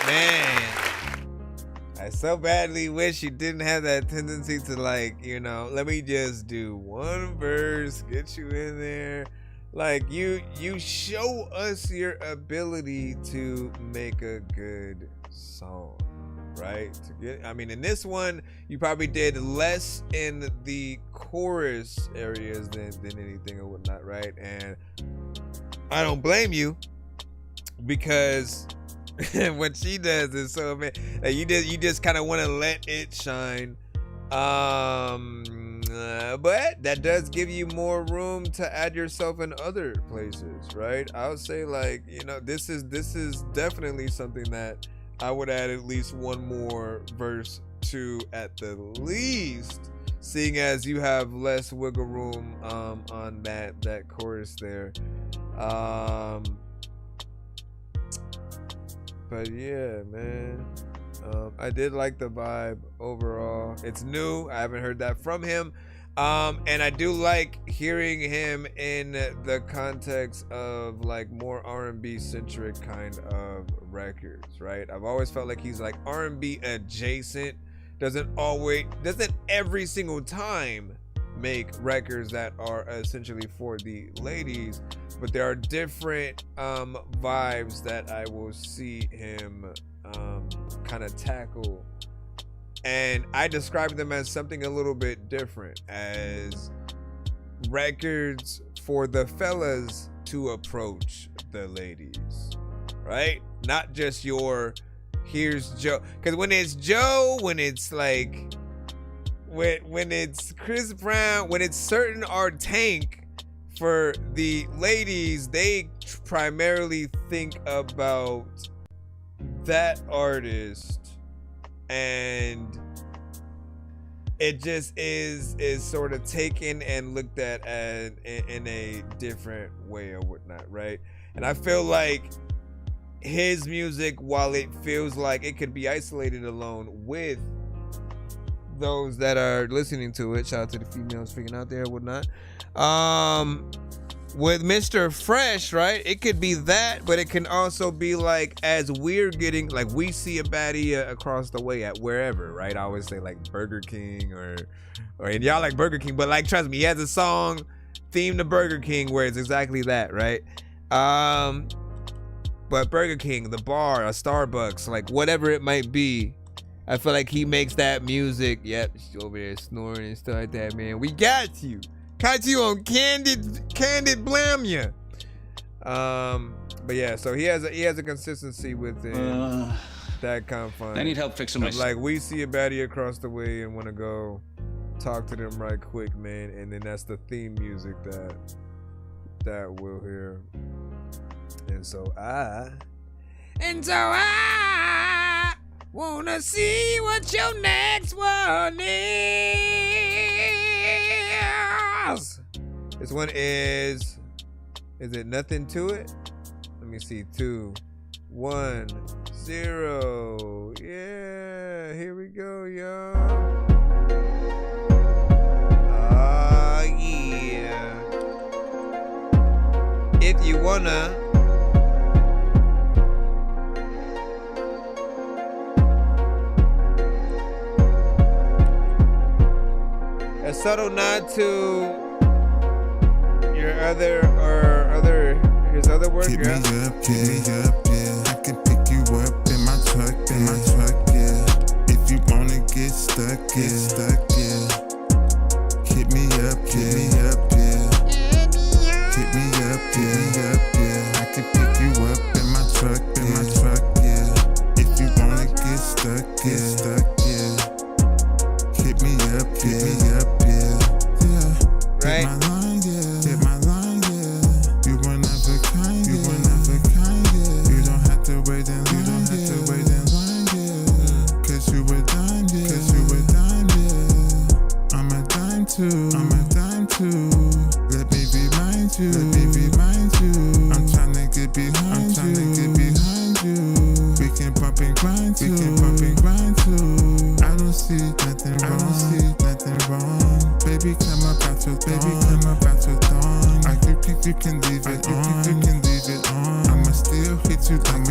Man, I so badly wish you didn't have that tendency to, like, you know, let me just do one verse, get you in there. Like, you show us your ability to make a good song, right? I mean, in this one, you probably did less in the chorus areas than anything or whatnot, right? And I don't blame you, because what she does is so amazing. You just kind of want to let it shine, but that does give you more room to add yourself in other places, right? I would say, like, you know, this is definitely something that I would add at least one more verse to, at the least, seeing as you have less wiggle room on that chorus there. But yeah, man, I did like the vibe overall. It's new. I haven't heard that from him. And I do like hearing him in the context of, like, more R&B centric kind of records, right? I've always felt like he's like R&B adjacent. Doesn't every single time make records that are essentially for the ladies, but there are different vibes that I will see him kind of tackle, and I describe them as something a little bit different, as records for the fellas to approach the ladies, right? Not just your here's Joe, because when it's Joe, when it's like when it's Chris Brown, when it's certain art Tank, for the ladies, they primarily think about that artist, and it just is sort of taken and looked at as in a different way or whatnot, right? And I feel like his music, while it feels like it could be isolated alone with those that are listening to it, shout out to the females freaking out there or whatnot, with Mr. Fresh, right, it could be that, but it can also be like, as we're getting, like, we see a baddie across the way at wherever, right? I always say like Burger King or and y'all like Burger King, but like, trust me, he has a song theme to Burger King where it's exactly that, right? But Burger King, the bar, a Starbucks, like whatever it might be, I feel like he makes that music. Yep, she's over there snoring and stuff like that, man. We got you. Caught you on Candid Blam ya. But yeah, so he has a consistency with that kind of fun. I need help fixing my like we see a baddie across the way and want to go talk to them right quick, man. And then that's the theme music that we'll hear. And so I wanna see what your next one is. This one is it Nothing to It? Let me see. 2, 1, 0. Yeah, here we go, y'all. Ah, yeah. If you wanna. A subtle nod to your his other work. Hit me up, yeah. I can pick you up in my truck, yeah. If you wanna get stuck, yeah. Hit me up, yeah. Hit me up, yeah. I can pick you up in my truck, yeah. If you wanna get stuck, yeah. Hit me up, yeah. Right? Hit my line, yeah. You were never kind, yeah. You don't have to wait in line, yeah. Cause you were dime, yeah. I'm a dime too. Let me remind you. I'm tryna get behind you. We can bump and grind too. I don't see nothing wrong. Baby, come up out your thong. You can leave it on. I'ma still hit you like a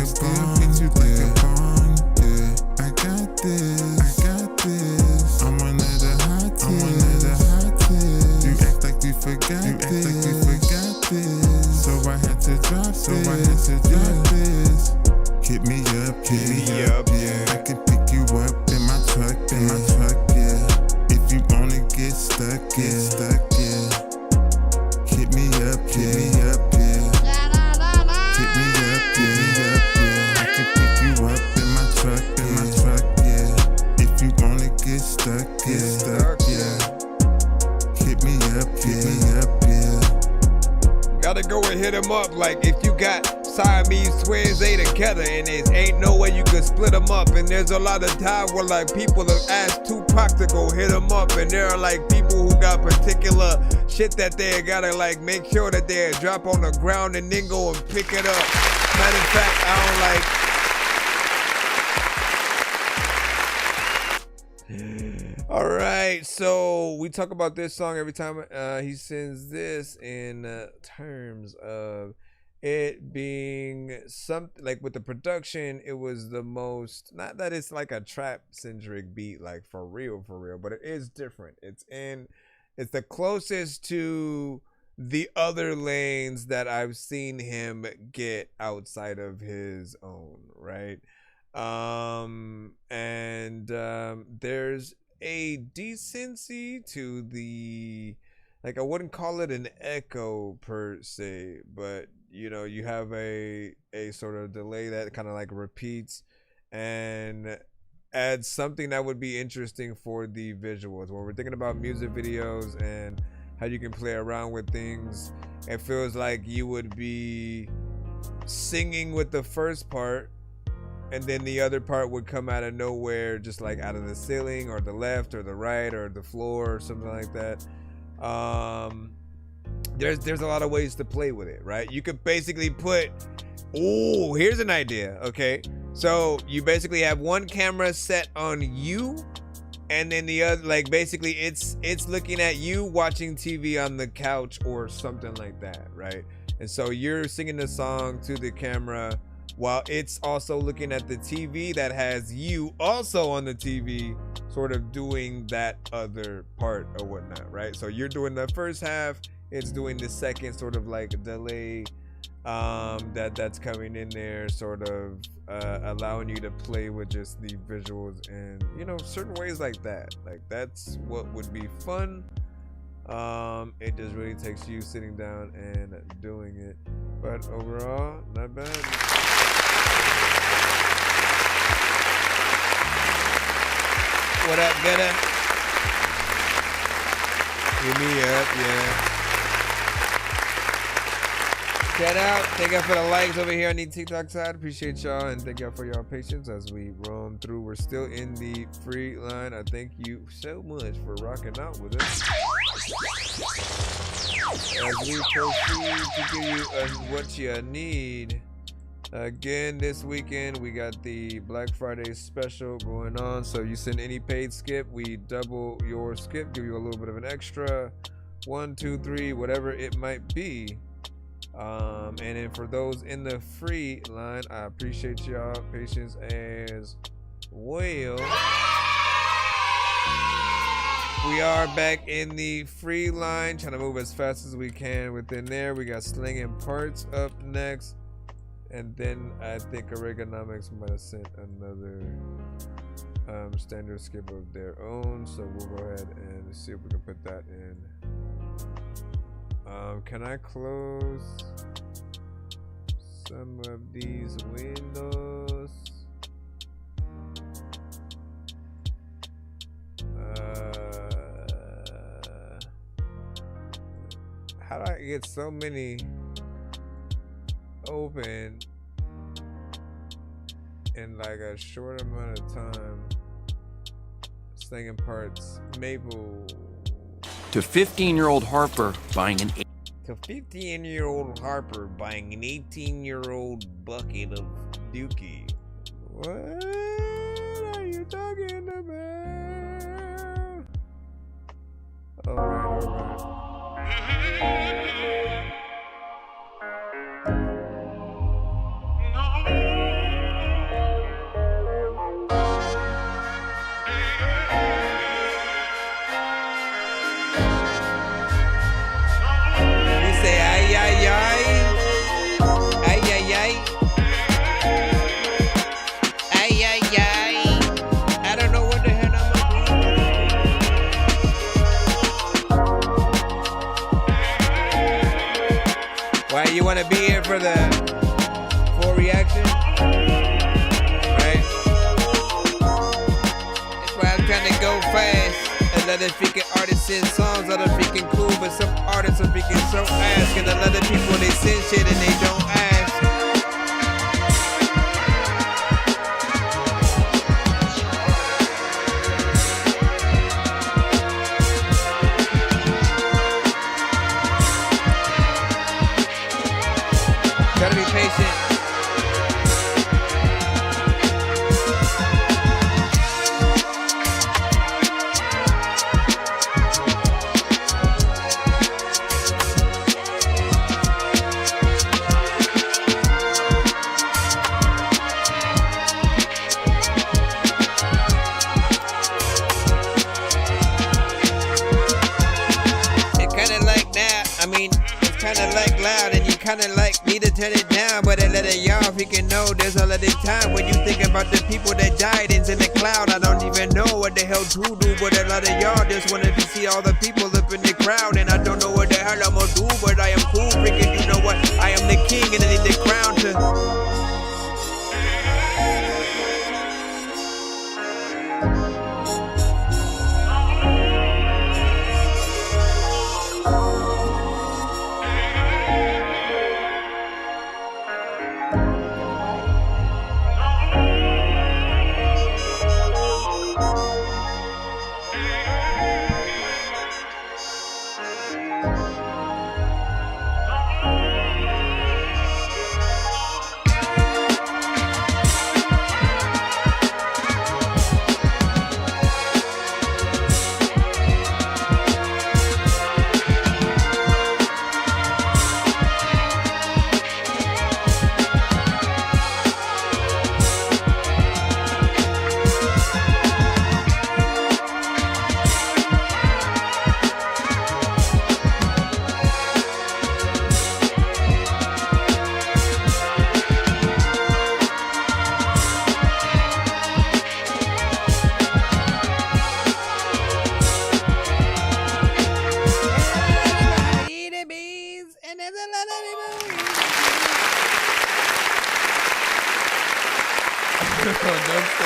bomb. Yeah, I got this. I'm one of the hottest. You act like you forgot this. So I had to drop this. Hit me up, yeah. I can pick you up in my truck, yeah. If you wanna get stuck, yeah. Hit me up, yeah. Hit me up, yeah. I can pick you up in my truck, yeah. If you wanna get stuck, yeah. Hit me up, yeah. Gotta go and hit him up. Like if you got Siamese twins, they together, and there ain't no way you can split them up. And there's a lot of times where like people have asked Tupac to go hit them up, and there are like people who got particular shit that they gotta like make sure that they drop on the ground and then go and pick it up. Matter of fact, I don't like. All right, so we talk about this song every time he sends this in terms of it being something like with the production. It was the most, not that it's like a trap centric beat, like for real, but it is different. It's the closest to the other lanes that I've seen him get outside of his own, right? There's a decency to the, like, I wouldn't call it an echo per se, but you know, you have a sort of delay that kind of like repeats and adds something that would be interesting for the visuals. When we're thinking about music videos and how you can play around with things, it feels like you would be singing with the first part and then the other part would come out of nowhere, just like out of the ceiling or the left or the right or the floor or something like that. There's a lot of ways to play with it, right? You could basically put, oh, here's an idea, okay? So you basically have one camera set on you, and then the other, like, basically it's looking at you watching TV on the couch or something like that, right? And so you're singing the song to the camera while it's also looking at the TV that has you also on the TV, sort of doing that other part or whatnot, right? So you're doing the first half, it's doing the second sort of like delay that's coming in there, sort of allowing you to play with just the visuals and, you know, certain ways like that. Like that's what would be fun. It just really takes you sitting down and doing it, but overall, not bad. What up, Gutta? Hit me up, yeah. Shout out. Thank y'all for the likes over here on the TikTok side. Appreciate y'all, and thank y'all for y'all patience as we roam through. We're still in the free line. I thank you so much for rocking out with us as we proceed to give you what you need. Again, this weekend we got the Black Friday special going on. So you send any paid skip, we double your skip, give you a little bit of an extra 1, 2, 3, whatever it might be. And then for those in the free line, I appreciate y'all patience as well. We are back in the free line, trying to move as fast as we can within there. We got Slinging Parts up next, and then I think Oregonomics might have sent another standard skip of their own, so we'll go ahead and see if we can put that in. Can I close some of these windows? How do I get so many open in like a short amount of time? Slinging Parts, Maple. To 15-year-old Harper buying an... To 15-year-old Harper buying an 18-year-old bucket of Dookie. What are you talking about? Alright. You want to be here for the full reaction, right? That's why I'm trying to go fast. And other freaking artists send songs, other freaking cool, but some artists are freaking so ass. And a lot of people, they send shit and they don't ask. Gotta be patient. It kinda like now, I mean, it's kinda like loud and you kinda like need to turn it down, but I let it y'all freaking know there's a lot of time when you think about the people that died in the cloud. I don't even know what the hell to do, but a lot of y'all just wanted to see all the people up in the crowd, and I don't know what the hell I'm gonna do, but I am cool, freaking, you know what? I am the king and I need the crown to...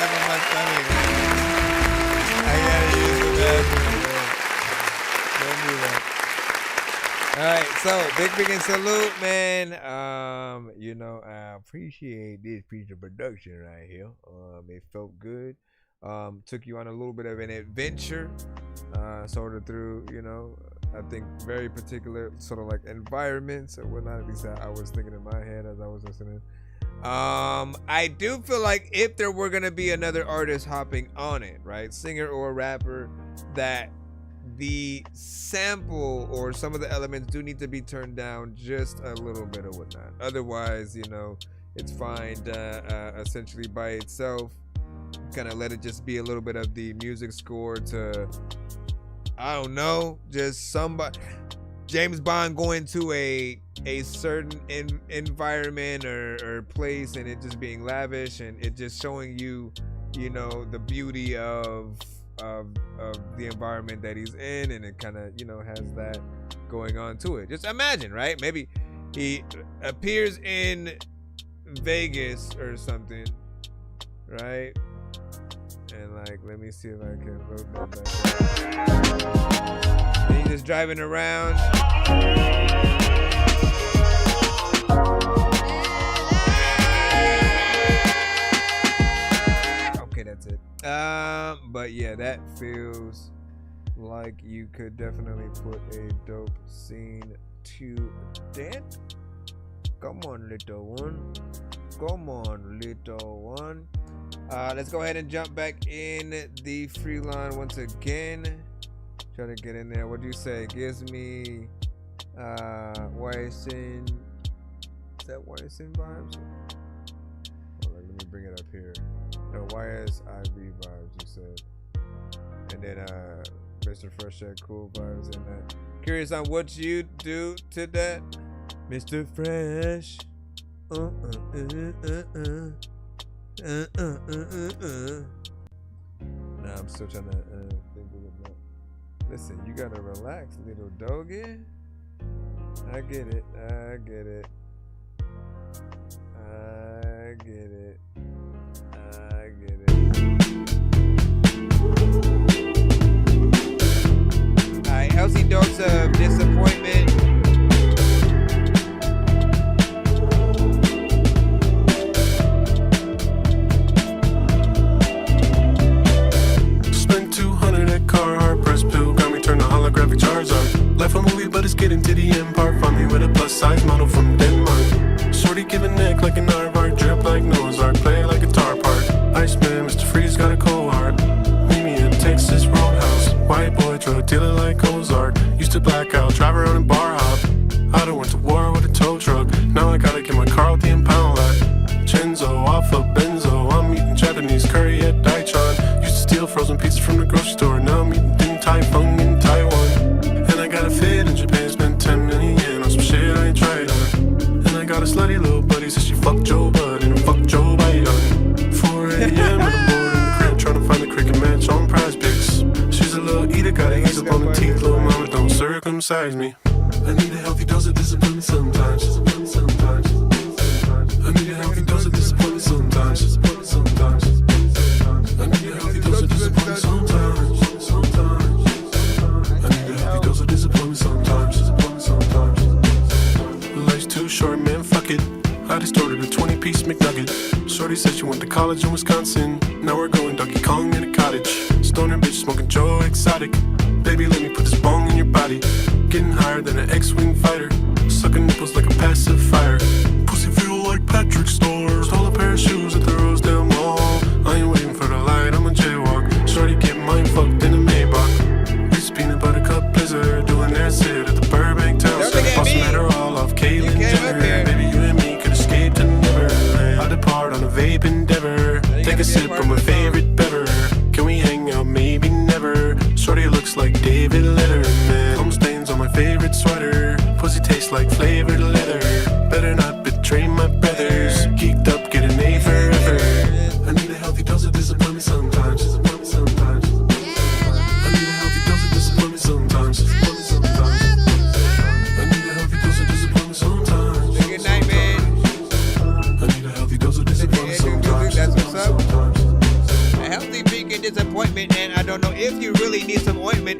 laughing at my stomach. I gotta use the bathroom, man. Don't do that. All right, so big and salute, man. You know, I appreciate this piece of production right here. It felt good. Took you on a little bit of an adventure, sort of through, you know, I think very particular sort of like environments or whatnot. At least I was thinking in my head as I was listening. I do feel like if there were gonna be another artist hopping on it, right, singer or rapper, that the sample or some of the elements do need to be turned down just a little bit or whatnot. Otherwise, you know, it's fine essentially by itself. Kind of let it just be a little bit of the music score to, I don't know, just somebody, James Bond going to a certain environment or place, and it just being lavish and it just showing you, you know, the beauty of the environment that he's in, and it kind of, you know, has that going on to it. Just imagine, right? Maybe he appears in Vegas or something, right? And like, let me see if I can load that back up. And he's just driving around. Okay, that's it. But yeah, that feels like you could definitely put a dope scene to that. Come on, little one. Come on, little one. Let's go ahead and jump back in the free line once again. Try to get in there. What do you say? Gives me YSN. Is that YSN vibes? Hold on, let me bring it up here. No, YSIV vibes, you said. And then Mr. Fresh said cool vibes in that. Curious on what you do to that, Mr. Fresh. Nah, I'm still trying to think of it. Listen, you gotta relax, little doggy. I get it. I get it. I get it. I get it. Alright, healthy dose of disappointment. Holographic Charizard. Life a movie, but it's getting to the end part. Find me with a plus size model from Denmark. Shorty giving neck like an aardvark, drip like Noah's Ark, play like a guitar part. Iceman, Mr. Freeze got a cold heart. Meet me in Texas Roadhouse. White boy, drug dealer like Ozark. Used to black out, drive around and bar hop. I done went to war with a tow truck. Now I gotta get my car with the impound lot. Chenzo, off of Benzo. I'm eating Japanese curry at Daichon. Used to steal frozen pizza from the grocery store. Now I'm eating Din Tai Fung in Taiwan. And I got a fit in Japan, spent 10 million yen on some shit I ain't tried on. And I got a slutty little buddy, says she fucked Joe Bud and fucked Joe Biden. 4 a.m. with a board in the crib, trying to find the cricket match on Prize Picks. She's a little eater, gotta ease up on the teeth, little mama, don't circumcise me. I need a healthy dose of disappointment sometimes. I need a healthy dose of disappointment sometimes. I need a healthy dose of disappointment sometimes. I need a healthy dose of disappointment sometimes. Life's too short, man, fuck it. I just ordered a 20-piece McNugget. Shorty said she went to college in Wisconsin. Now we're going Donkey Kong in a cottage. Stoner bitch smoking Joe Exotic. Baby, let me put this bong in your body. Getting higher than an X-Wing fighter. Sucking nipples like a pacifier. Pussy feel like Patrick Star. Stole a pair of shoes at the Rosedale Mall. I ain't waiting for the light, I'm a jaywalk. Shorty get mind fucked in a Maybach. Reese peanut butter cup blizzard. Doing acid at the Burbank Town Center. Boss matter all off Caitlyn Jenner. Baby, you and me could escape to Neverland. I depart on a vape endeavor. Take a sip from my favorite bever. Can we hang out? Maybe never. Shorty looks like David Letterman. Home stains on my favorite sweater. Pussy tastes like flavored leather. Better not betray my brothers. Geeked up, get an A forever. I need a healthy dose of disappointment sometimes. I need a healthy dose of disappointment sometimes. I need a healthy dose of disappointment sometimes. Good night, man. I need a healthy dose of disappointment sometimes. That's what's up.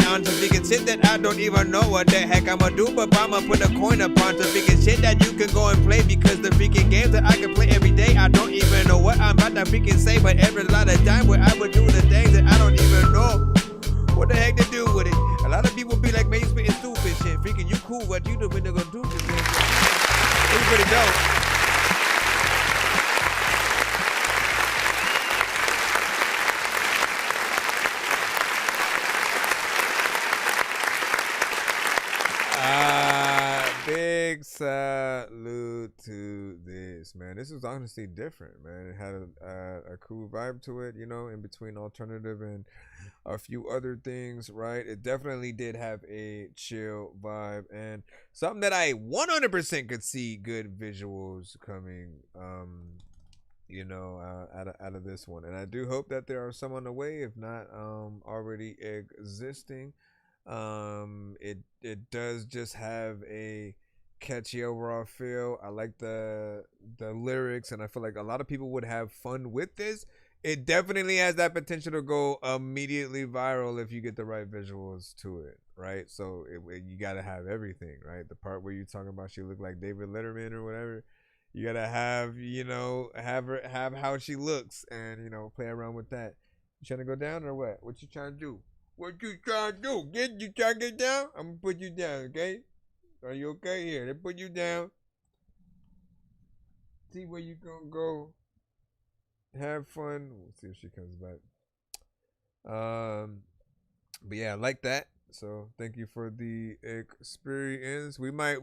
on some freaking shit that I don't even know what the heck I'ma do, but I'ma put a coin upon some freaking shit that you can go and play, because the freaking games that I can play every day, I don't even know what I'm about to freaking say, but every lot of time where I would do the things that I don't even know what the heck to do with it. A lot of people be like, man, you spitting stupid shit. Freaking you cool, what you doing? They're gonna do this shit. It's pretty dope. Big salute to this, man. This was honestly different, man. It had a cool vibe to it, you know, in between alternative and a few other things, right? It definitely did have a chill vibe, and something that I 100% could see good visuals coming, you know, out of this one. And I do hope that there are some on the way, if not already existing. It does just have a catchy overall feel. I like the lyrics, and I feel like a lot of people would have fun with this. It definitely has that potential to go immediately viral if you get the right visuals to it, right? So you gotta have everything, right? The part where you're talking about she looked like David Letterman or whatever, you gotta have, you know, have how she looks, and, you know, play around with that. You trying to go down or what? What you trying to do? What you trying to do? You trying to get down? I'm gonna put you down, okay? Are you okay? Here, they put you down. See where you gonna go. Have fun. We'll see if she comes back. But yeah, I like that. So thank you for the experience. We might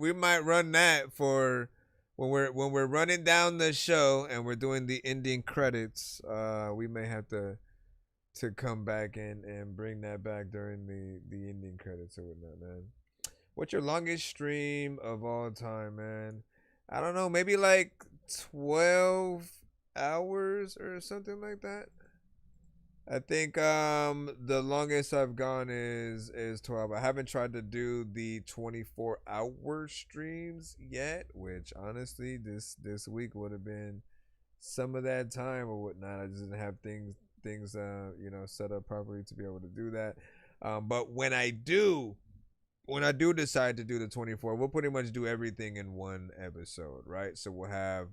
run that for when we're running down the show and we're doing the ending credits. We may have to come back and bring that back during the ending credits or whatnot, man. What's your longest stream of all time, man? I don't know, maybe like 12 hours or something like that. I think the longest I've gone is 12. I haven't tried to do the 24-hour streams yet, which honestly this week would have been some of that time or whatnot. I just didn't have things you know, set up properly to be able to do that. But when I do decide to do the 24, we'll pretty much do everything in one episode, right? So we'll have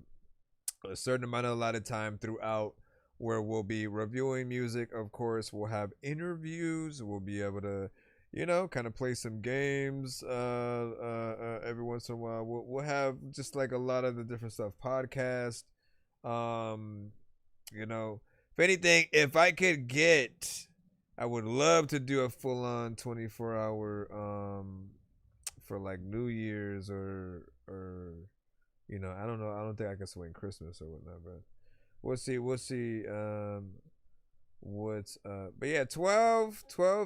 a certain amount of allotted time throughout where we'll be reviewing music. Of course, we'll have interviews. We'll be able to, you know, kind of play some games every once in a while. We'll have just like a lot of the different stuff. Podcast, you know, if anything, if I could get, I would love to do a full-on 24-hour for like New Year's or you know, I don't know. I don't think I can swing Christmas or whatnot, but we'll see. What's but yeah, 12,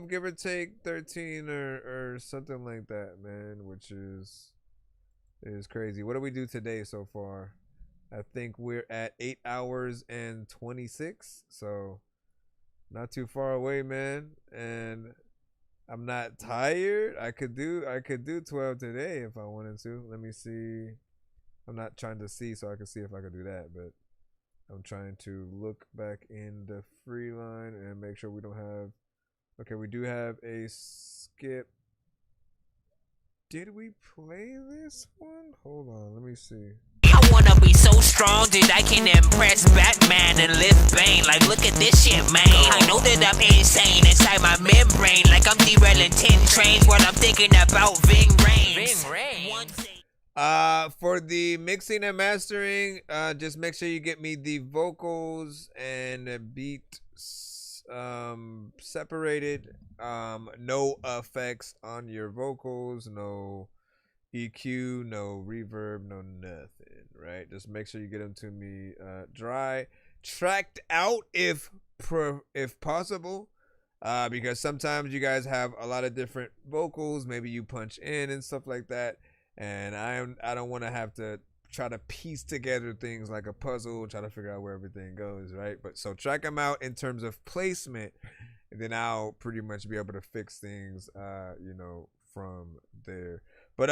give or take 13 or something like that, man, which is crazy. What do we do today so far? I think we're at 8 hours and 26, so not too far away, man. And I'm not tired. I could do 12 today if I wanted to. Let me see. I'm not trying to see so I can see if I could do that, but I'm trying to look back in the free line and make sure we don't have. Okay, we do have a skip. Did we play this one? Hold on, let me see. I wanna be so strong that I can impress Batman and lift Bane. Like, look at this shit, man. I know that I'm insane inside my membrane. Like I'm derailing 10 trains while I'm thinking about Ving Rhames. For the mixing and mastering, just make sure you get me the vocals and beat separated. No effects on your vocals, no EQ, no reverb, no nothing, right? Just make sure you get them to me dry, tracked out if possible, because sometimes you guys have a lot of different vocals, maybe you punch in and stuff like that, and I don't want to have to try to piece together things like a puzzle, try to figure out where everything goes, right? But so track them out in terms of placement, and then I'll pretty much be able to fix things, you know, from there. But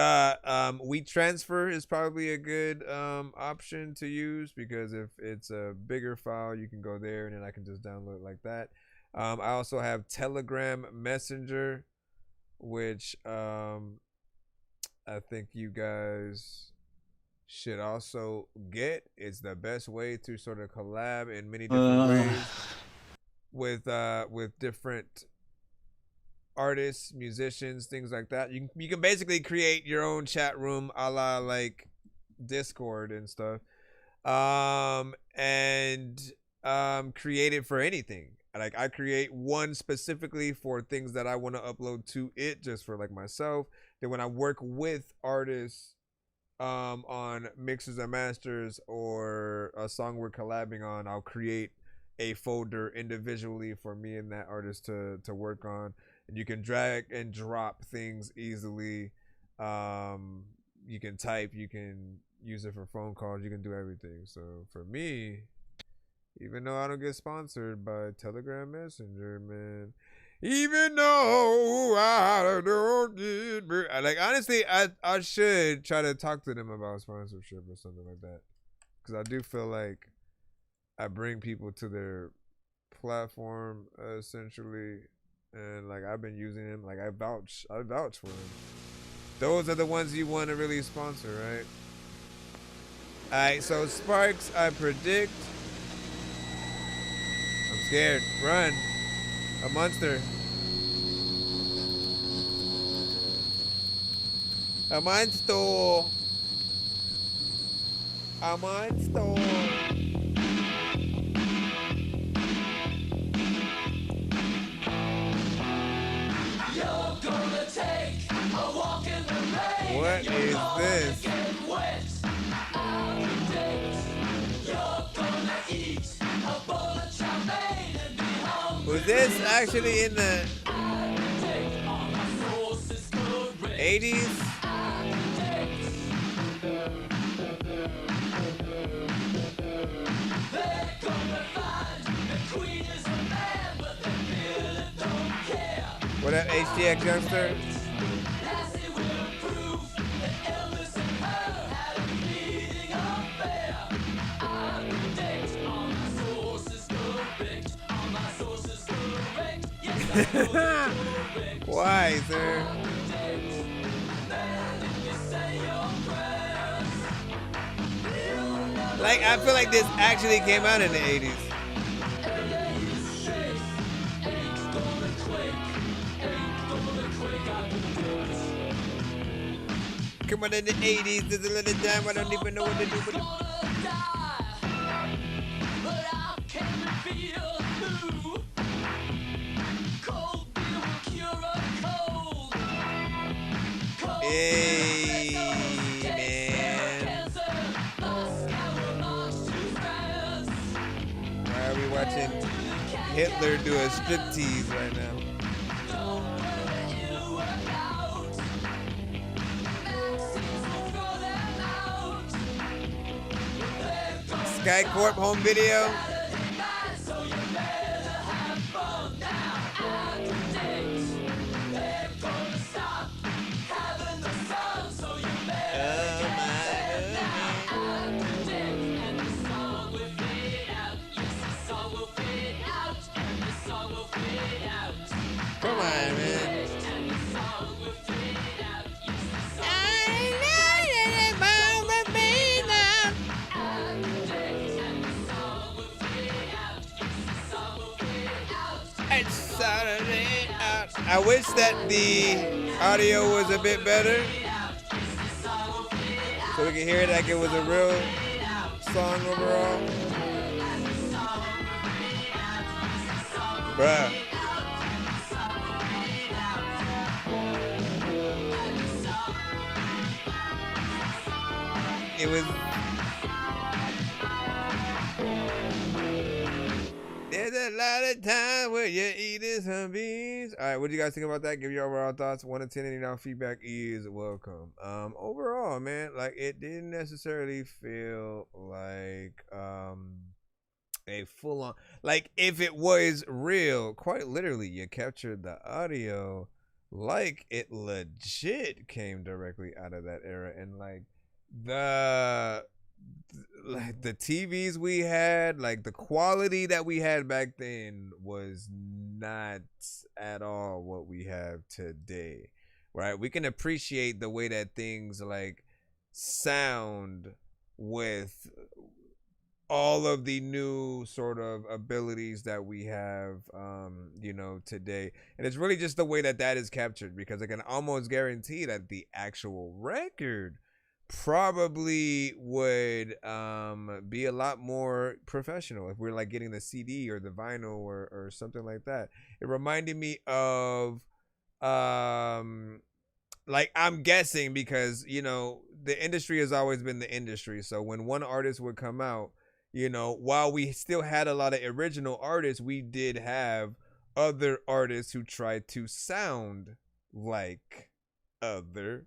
WeTransfer is probably a good option to use, because if it's a bigger file, you can go there and then I can just download it like that. I also have Telegram Messenger. which I think you guys should also get. It's the best way to sort of collab in many different ways with different artists, musicians, things like that. You can basically create your own chat room a la like Discord and stuff, and create it for anything. Like I create one specifically for things that I want to upload to it, just for like myself. Then when I work with artists on mixes and masters or a song we're collabing on, I'll create a folder individually for me and that artist to work on. And you can drag and drop things easily. You can type, you can use it for phone calls, you can do everything. So for me, even though I don't get sponsored by Telegram Messenger, man, even though I don't get, like honestly, I should try to talk to them about sponsorship or something like that, because I do feel like I bring people to their platform essentially, and like I've been using them. Like I vouch for them. Those are the ones you want to really sponsor, right? All right, so Sparks, I predict. I'm scared. Run. A monster. A monster. A monster. You're gonna take a walk in the rain. What is this? You're gonna eat a bowl of chow mein and be hungry. Was this actually in the 80s? They're gonna find the queen is a man, but they really don't care. What up, HTX youngster? Lassie will prove that Elvis and her had a meeting affair. I predict all my sources correct. All my sources correct. Yes, I know they're correct. Why, sir? Like, I feel like this actually came out in the 80s. Come on, in the 80s, there's a little time I don't even know what to do with it. Hey, man. Why are we watching Hitler do a striptease right now? Skycorp home video. Come on, man. I wish that the audio was a bit better, so we can hear it like it was a real song overall. Bruh. It was. There's a lot of time where you're eating some beans. All right, what do you guys think about that? Give your overall thoughts. 1 to 10, any now feedback is welcome. Overall, man, like it didn't necessarily feel like a full on, like if it was real, quite literally, you captured the audio like it legit came directly out of that era, and like the like the TVs we had, like the quality that we had back then was not at all what we have today, right? We can appreciate the way that things like sound with all of the new sort of abilities that we have, you know, today. And it's really just the way that that is captured, because I can almost guarantee that the actual record probably would be a lot more professional if we're like getting the CD or the vinyl or something like that. It reminded me of like, I'm guessing, because, you know, the industry has always been the industry. So when one artist would come out, you know, while we still had a lot of original artists, we did have other artists who tried to sound like other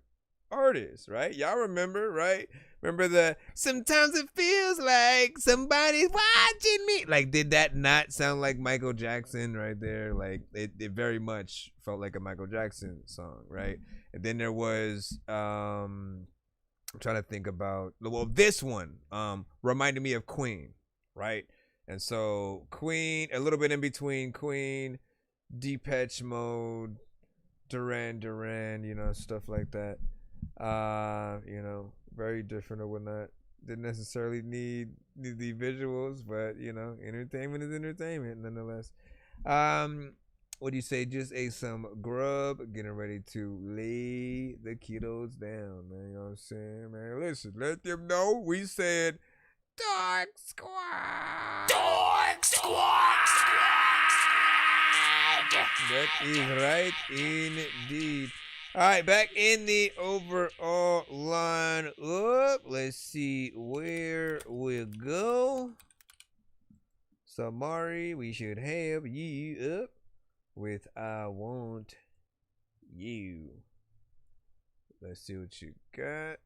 artists, right? Y'all remember, right? Remember the "sometimes it feels like somebody's watching me"? Like, did that not sound like Michael Jackson right there? Like, it very much felt like a Michael Jackson song, right? And then there was I'm trying to think about, well, this one reminded me of Queen, right? And so Queen, a little bit in between Queen, Depeche Mode, Duran Duran, you know, stuff like that. You know, very different or whatnot. Didn't necessarily need the visuals, but, you know, entertainment is entertainment nonetheless. What do you say? Just ate some grub, getting ready to lay the kiddos down, man. You know what I'm saying, man? Listen, let them know we said Dark Squad. Dark Squad. That is right indeed. All right, back in the overall lineup. Let's see where we'll go. Samari, we should have you up with "I Want You." Let's see what you got.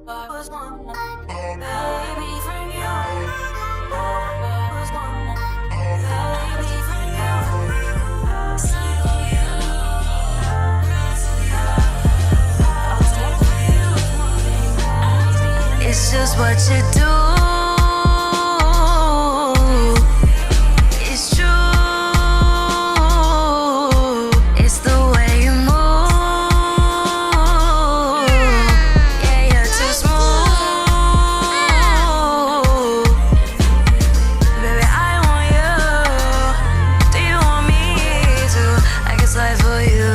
I was one baby from you. I was one baby from you. It's just what you do. It's true. It's the way you move. Yeah, you're too smooth. Baby, I want you. Do you want me to? I can slide for you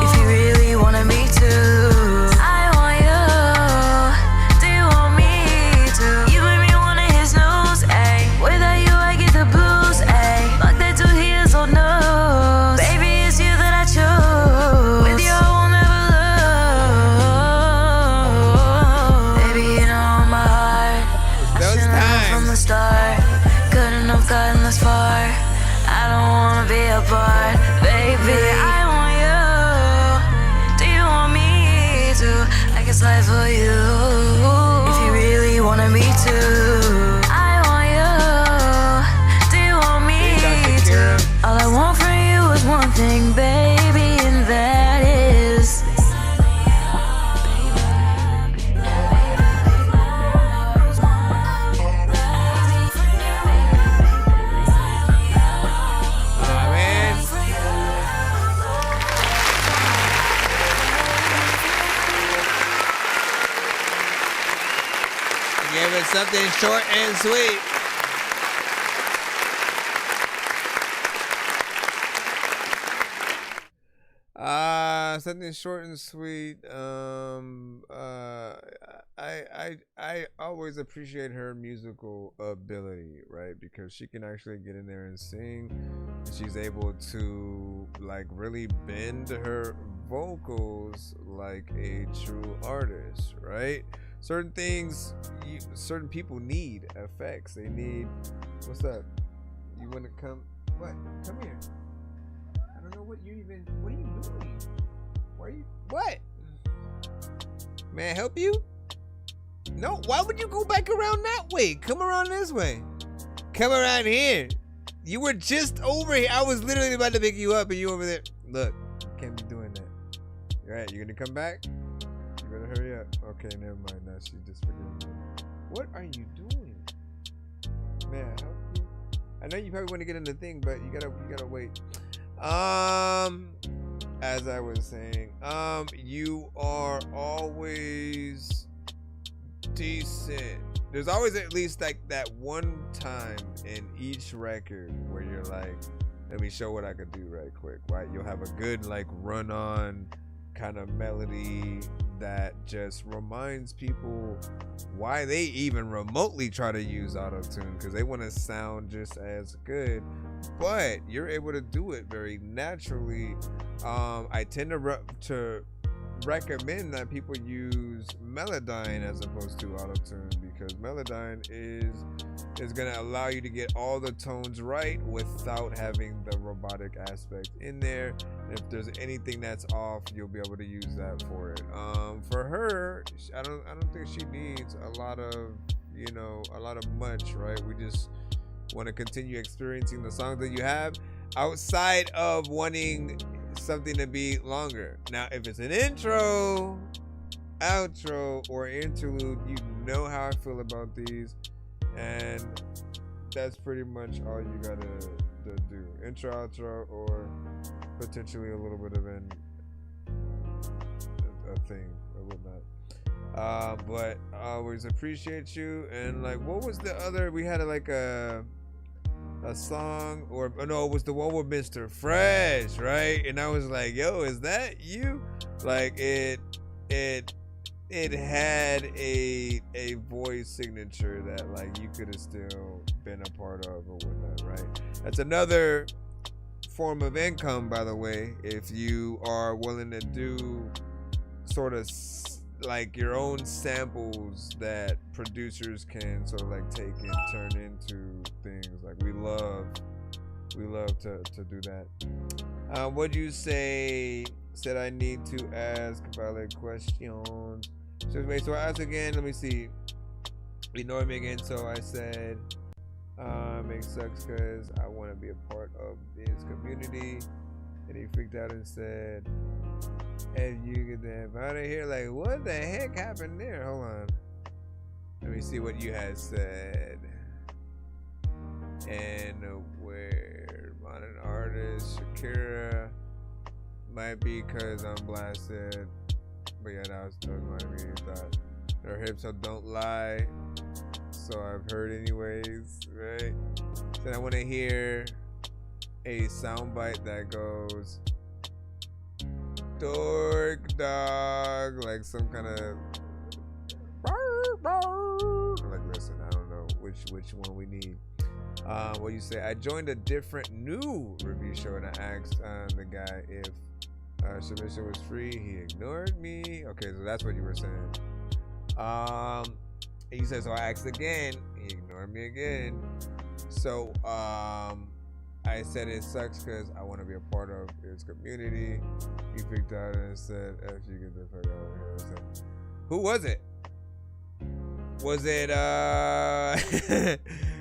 if you really wanted me to. Slide for you if you really wanted me to. I want you. Do you want me to? All I want from you is one thing, baby, and that is something short and sweet. Something short and sweet. I always appreciate her musical ability, right? Because she can actually get in there and sing. She's able to like really bend her vocals like a true artist, right? Certain things, certain people need effects. They need, what's up? You want to come? What? Come here. I don't know what are you doing? Why are you, what? May I help you? No, why would you go back around that way? Come around this way. Come around here. You were just over here. I was literally about to pick you up and you over there. Look, you can't be doing that. All right, you gonna come back? You better hurry up. Okay, never mind. Now she just forgot. What are you doing? Man, I know you probably want to get in the thing, but you gotta wait. As I was saying, you are always decent. There's always at least like that one time in each record where you're like, let me show what I could do right quick, right? You'll have a good like run on kind of melody that just reminds people why they even remotely try to use auto-tune, because they want to sound just as good, but you're able to do it very naturally. I tend to recommend that people use Melodyne as opposed to auto-tune, because Melodyne is going to allow you to get all the tones right without having the robotic aspect in there. And if there's anything that's off, you'll be able to use that for it. For her, I don't think she needs a lot of much, right? We just want to continue experiencing the songs that you have outside of wanting something to be longer. Now, if it's an intro, outro, or interlude, you know how I feel about these, and that's pretty much all you gotta do. Intro, outro, or potentially a little bit of a thing or whatnot. But I always appreciate you. And like, what was the other? We had like a song, or no, it was the one with Mr. Fresh, right? And I was like, yo, is that you? Like it had a voice signature that like you could have still been a part of or whatnot, right? That's another form of income, by the way, if you are willing to do sort of like your own samples that producers can sort of like take and turn into things. Like we love to do that. What'd you say? Said I need to ask valid questions. So wait, so I asked again. Let me see. Ignore me again. So I said, it sucks because I want to be a part of this community. And he freaked out and said, if you get the F out of here, like, what the heck happened there? Hold on. Let me see what you had said. And where modern artist Shakira might be because I'm blasted. But yeah, that was my meaning thought. Her hips don't lie. So I've heard anyways, right? So I want to hear a soundbite that goes dork dog, like some kind of like, listen, I don't know which one we need. What you say? I joined a different new review show and I asked the guy if submission was free. He ignored me. Okay, so that's what you were saying. He said, so I asked again. He ignored me again. So I said it sucks because I want to be a part of his community. He freaked out and said, if you get the fuck out of here. Said, who was it? Was it,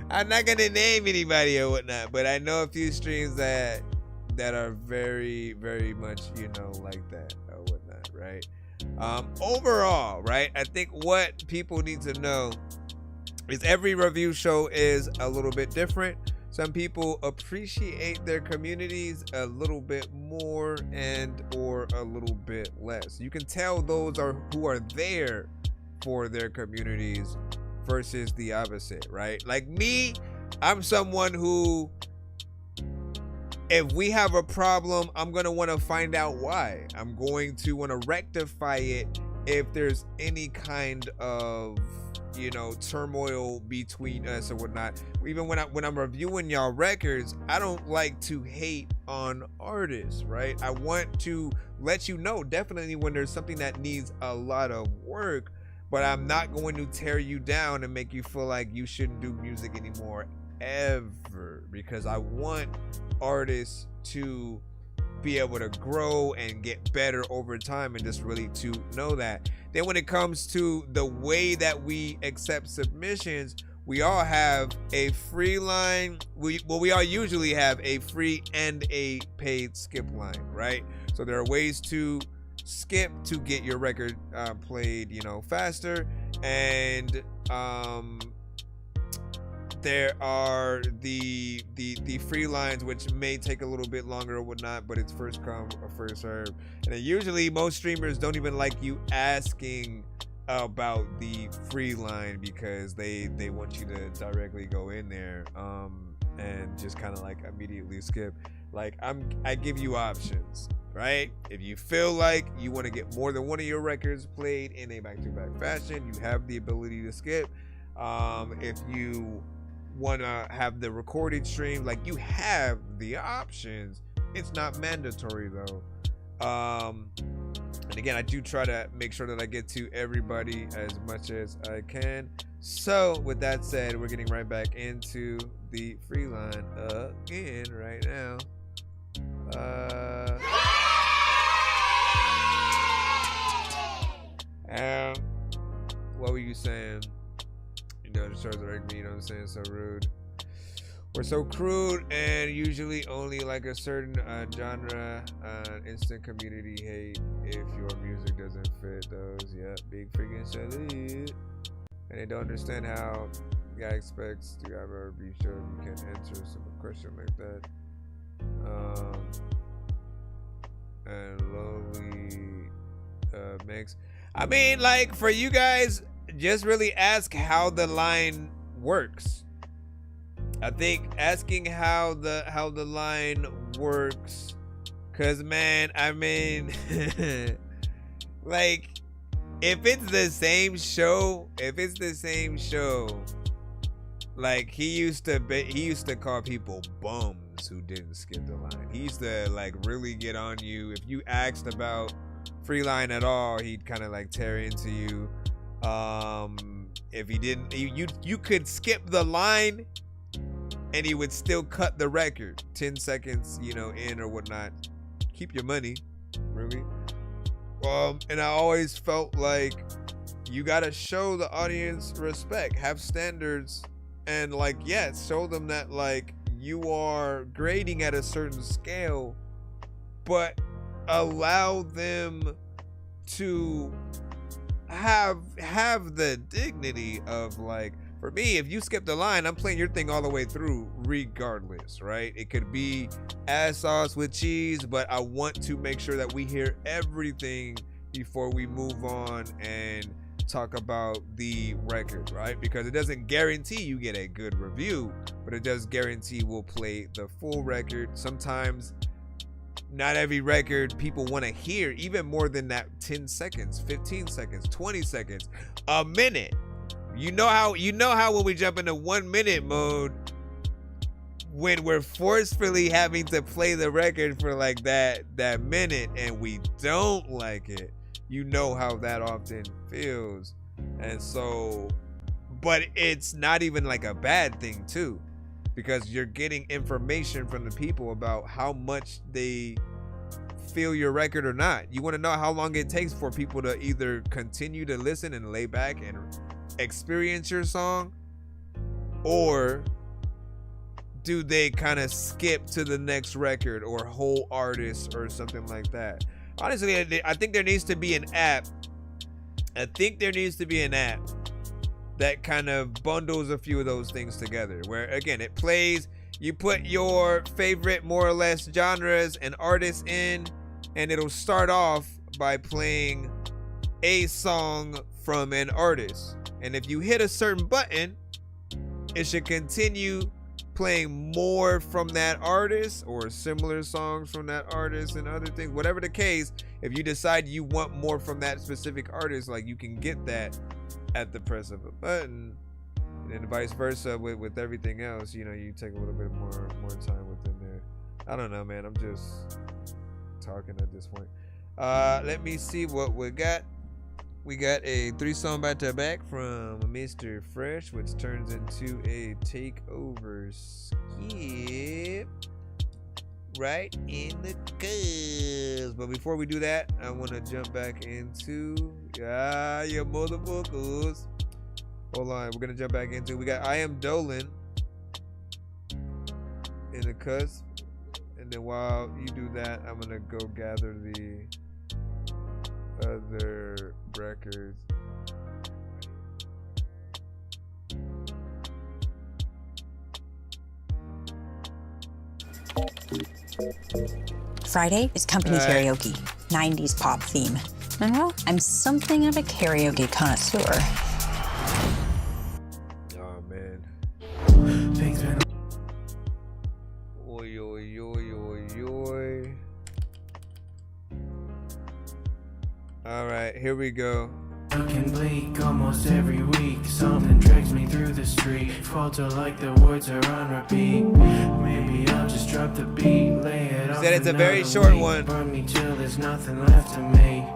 I'm not going to name anybody or whatnot, but I know a few streams that are very, very much, like that or whatnot, right? Overall, right, I think what people need to know is every review show is a little bit different. Some people appreciate their communities a little bit more and or a little bit less. You can tell those who are there for their communities versus the opposite, right? Like me, I'm someone who, if we have a problem, I'm going to want to find out why. I'm going to want to rectify it if there's any kind of, turmoil between us or whatnot. Even when I'm reviewing y'all records, I don't like to hate on artists, right? I want to let you know definitely when there's something that needs a lot of work, but I'm not going to tear you down and make you feel like you shouldn't do music anymore ever, because I want artists to be able to grow and get better over time, and just really to know that. Then when it comes to the way that we accept submissions, we all have a free line. We all usually have a free and a paid skip line, right? So there are ways to skip to get your record played, faster. And there are the free lines, which may take a little bit longer or whatnot, but it's first come or first serve. And then usually most streamers don't even like you asking about the free line because they want you to directly go in there and just kind of like immediately skip. Like I give you options, right? If you feel like you want to get more than one of your records played in a back-to-back fashion, you have the ability to skip. If you want to have the recorded stream, like, you have the options. It's not mandatory though. And again, I do try to make sure that I get to everybody as much as I can. So with that said, we're getting right back into the free line again right now. What were you saying? The shows direct me, I'm saying? So rude. We're so crude, and usually only like a certain genre, instant community hate if your music doesn't fit those. Yeah, big freaking salute. And they don't understand how guy expects to have a review show if you can't answer some question like that. And lowly mix. I mean, like, for you guys, just really ask how the line works. I think asking how the line works, cause man, I mean, like, if it's the same show, like, he used to call people bums who didn't skip the line. He used to like really get on you if you asked about free line at all. He'd kind of like tear into you. If he didn't, you could skip the line and he would still cut the record 10 seconds, in or whatnot. Keep your money, really. And I always felt like you gotta show the audience respect, have standards, and like, yes, show them that like you are grading at a certain scale, but allow them to have the dignity of, like, for me, if you skip the line, I'm playing your thing all the way through regardless, right? It could be ass sauce with cheese, but I want to make sure that we hear everything before we move on and talk about the record, right? Because it doesn't guarantee you get a good review, but it does guarantee we'll play the full record. Sometimes not every record people want to hear, even more than that 10 seconds, 15 seconds, 20 seconds, a minute. You know how when we jump into 1 minute mode, when we're forcefully having to play the record for like that minute and we don't like it, you know how that often feels. And so, but it's not even like a bad thing too, because you're getting information from the people about how much they feel your record or not. You want to know how long it takes for people to either continue to listen and lay back and experience your song, or do they kind of skip to the next record or whole artist or something like that. Honestly, I think there needs to be an app. That kind of bundles a few of those things together, where again it plays, you put your favorite more or less genres and artists in, and it'll start off by playing a song from an artist. And if you hit a certain button, it should continue playing more from that artist or similar songs from that artist and other things. Whatever the case, if you decide you want more from that specific artist, like, you can get that at the press of a button. And then vice versa with everything else, you take a little bit more time within there. I don't know, man. I'm just talking at this point. Let me see what we got. We got a 3-song back-to-back from Mr. Fresh, which turns into a takeover skip right in the cuz. But before we do that, I want to jump back into your motherfuckers. Hold on, we're gonna jump back into. We got I Am Dolan in the cusp, and then while you do that, I'm gonna go gather the records. Friday is company karaoke, 90s pop theme. And well, I'm something of a karaoke connoisseur. Oh man. Oi, oi, oi, oi, oi. All right, here we go. Looking bleak almost every week. Something drags me through the street. Falter like the words are on repeat. Maybe I'll just drop the beat, lay it off. Said it's a very short one. Burn me till there's nothing left to me.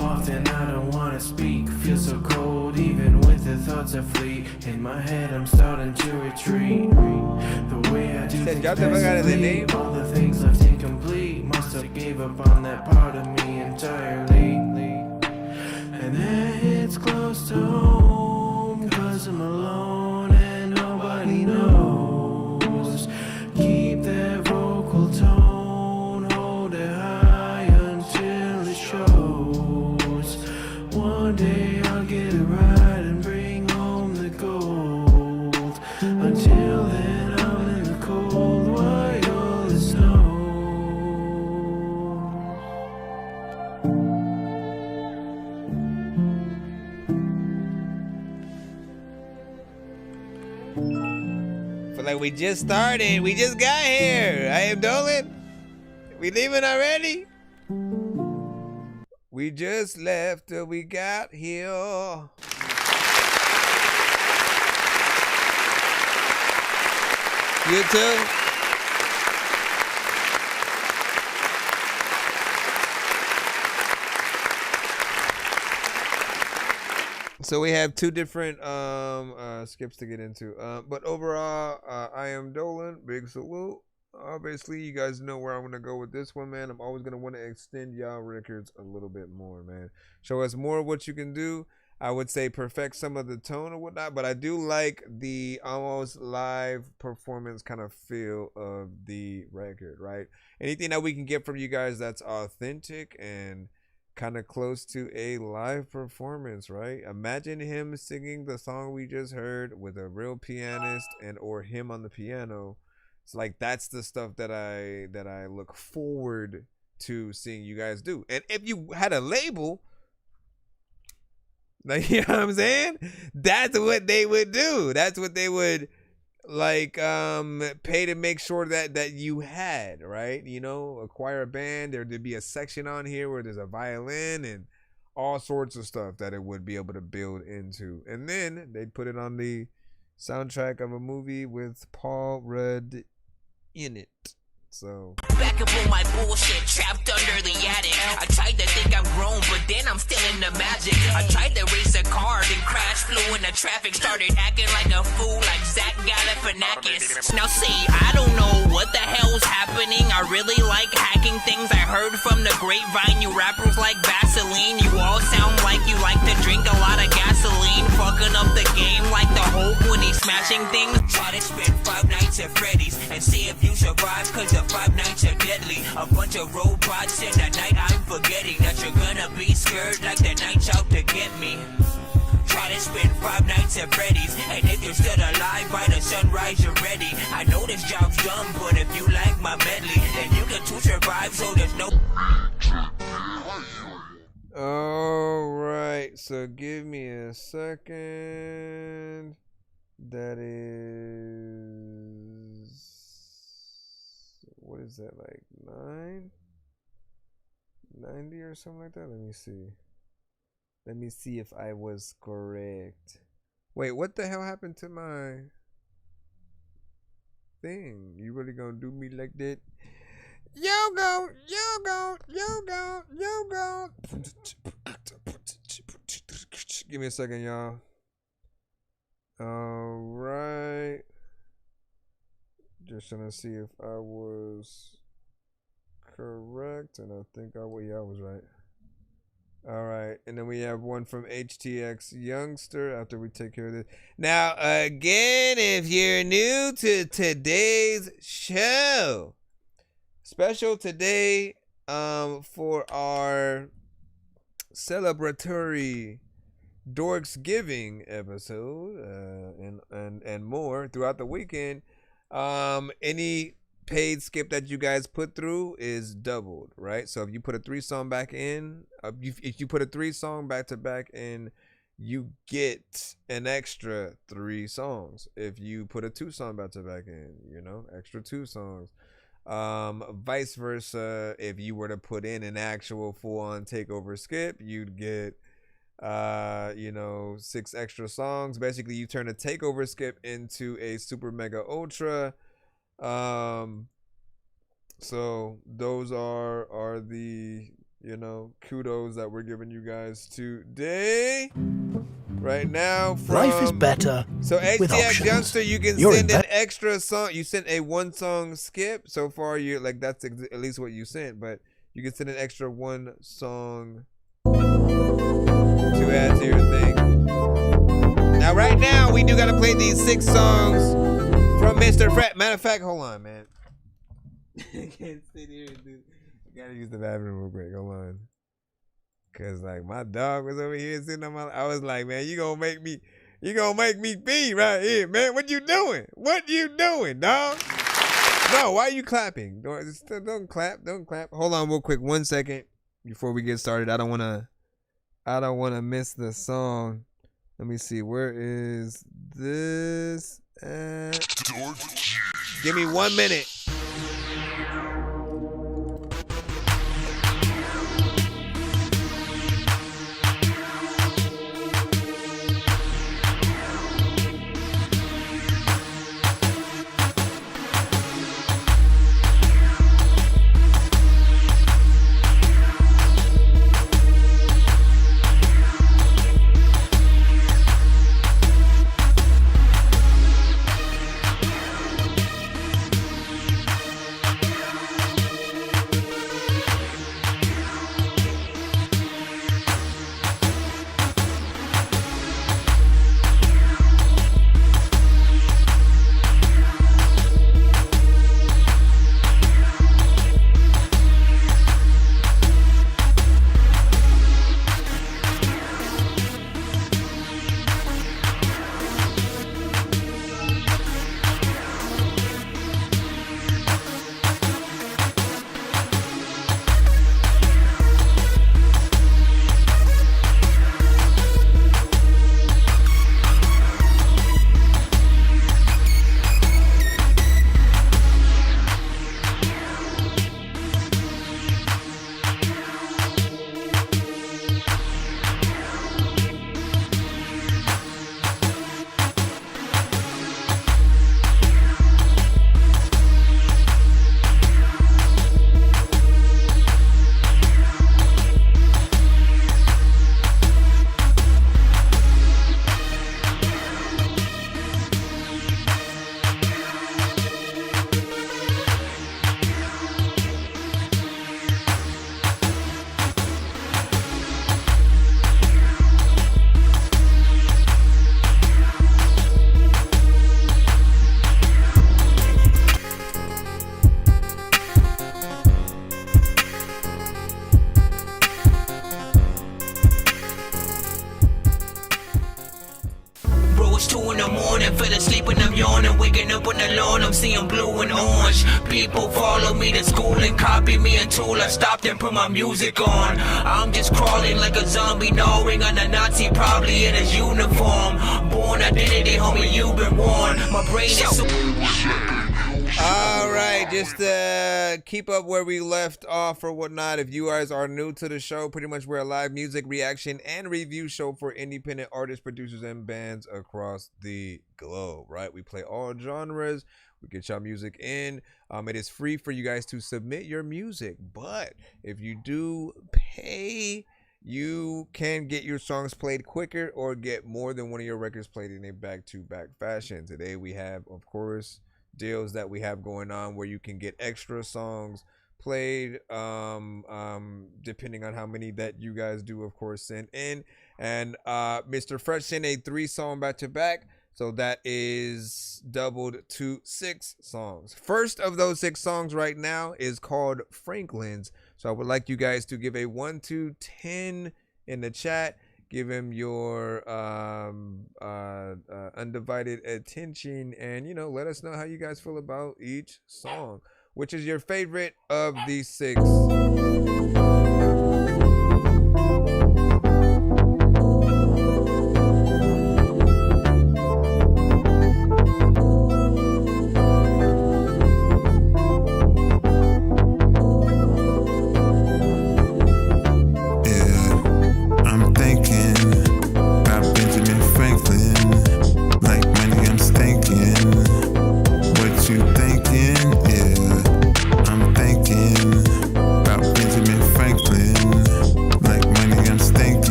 Often I don't wanna speak. Feel so cold, even with the thoughts I flee. In my head, I'm starting to retreat. The way I do things passively, all the things left incomplete. Must have gave up on that part of me entirely. And then it's close to home, 'cause I'm alone and nobody knows. Keep that vocal tone, hold it high until it shows. One day I'll get it right and bring home the gold. Until then I'm in the cold while it snows. Feel like we just started. We just got here. I am Dolan. We leaving already? We just left till we got here. You too? So we have two different skips to get into. But overall, I am Dolan. Big salute. Obviously, you guys know where I'm going to go with this one, man. I'm always going to want to extend y'all records a little bit more, man. Show us more of what you can do. I would say perfect some of the tone or whatnot, but I do like the almost live performance kind of feel of the record, right? Anything that we can get from you guys that's authentic and kind of close to a live performance, right? Imagine him singing the song we just heard with a real pianist and or him on the piano. It's like that's the stuff that I look forward to seeing you guys do. And if you had a label, like, you know what I'm saying? That's what they would do. That's what they would like pay to make sure that you had, right? You know, acquire a band. There'd be a section on here where there's a violin and all sorts of stuff that it would be able to build into. And then they'd put it on the soundtrack of a movie with Paul Rudd in it. So back up on my bullshit, trapped under the attic. I tried to think I'm grown, but then I'm still in the magic. I tried to race a car, then crash, flew into traffic, started acting like a fool, like Zach Galifianakis. Now see, I don't know what the hell's happening. I really like hacking things. I heard from the grapevine, you rappers like Vaseline. You all sound like you like to drink a lot of gasoline, fucking up the game like the Hulk when he's smashing things. Try to spend 5 nights at Freddy's and see if you survive, cause the 5 nights are deadly. A bunch of robots in the night. I'm forgetting that you're gonna be scared like the night's out to get me. Try to spend 5 nights at Freddy's, and if you're still alive by the sunrise you're ready. I know this job's dumb, but if you like my medley, then you can too survive, so there's no. Alright, so give me a second. That is, what is that, like 90 or something like that? Let me see if I was correct. Wait, what the hell happened to my thing? You really gonna do me like that? You go. Give me a second, y'all. All right. Just trying to see if I was correct, and I think I was right. All right, and then we have one from HTX Youngster after we take care of this. Now, again, if you're new to today's show, special today for our celebratory Dorks Giving episode, and more throughout the weekend. Any paid skip that you guys put through is doubled, right? So if you put a 3-song back in, if you put a 3-song back to back in, you get an extra 3 songs. If you put a 2-song back to back in, extra 2 songs. Vice versa, if you were to put in an actual full-on takeover skip, you'd get 6 extra songs. Basically, you turn a takeover skip into a super mega ultra. So those are the kudos that we're giving you guys today. Right now, life is better. So with HTX options. Youngster, you can send an extra song. You sent a 1-song skip. So far, you're like that's at least what you sent, but you can send an extra 1 song to add to your thing. Now, right now, we do gotta play these 6 songs from Mr. Fred. Matter of fact, hold on, man. I can't sit here and do. I gotta use the bathroom real quick. Hold on. Cause like my dog was over here sitting on my. I was like, man, you gonna make me pee right here, man. What you doing? What you doing, dog? No, why are you clapping? Don't clap. Don't clap. Hold on, real quick, 1 second before we get started. I don't wanna miss the song. Let me see. Where is this at? Give me 1 minute. It's 2 in the morning, fell asleep and I'm yawning. Waking up on the lawn, I'm seeing blue and orange. People follow me to school and copy me until I stopped and put my music on. I'm just crawling like a zombie, gnawing on a Nazi, probably in his uniform. Born identity, homie, you've been warned. My brain is so... All right, just to keep up where we left off or whatnot, if you guys are new to the show, pretty much we're a live music reaction and review show for independent artists, producers, and bands across the globe, right? We play all genres. We get y'all music in. It is free for you guys to submit your music, but if you do pay, you can get your songs played quicker or get more than one of your records played in a back-to-back fashion. Today we have, of course, deals that we have going on where you can get extra songs played depending on how many that you guys do, of course, send in. And Mr. Fresh sent a 3-song back-to-back, so that is doubled to 6 songs. First of those 6 songs right now is called Franklin's. So I would like you guys to give a 1 to 10 in the chat. Give him your undivided attention, and you know, let us know how you guys feel about each song. Which is your favorite of these 6?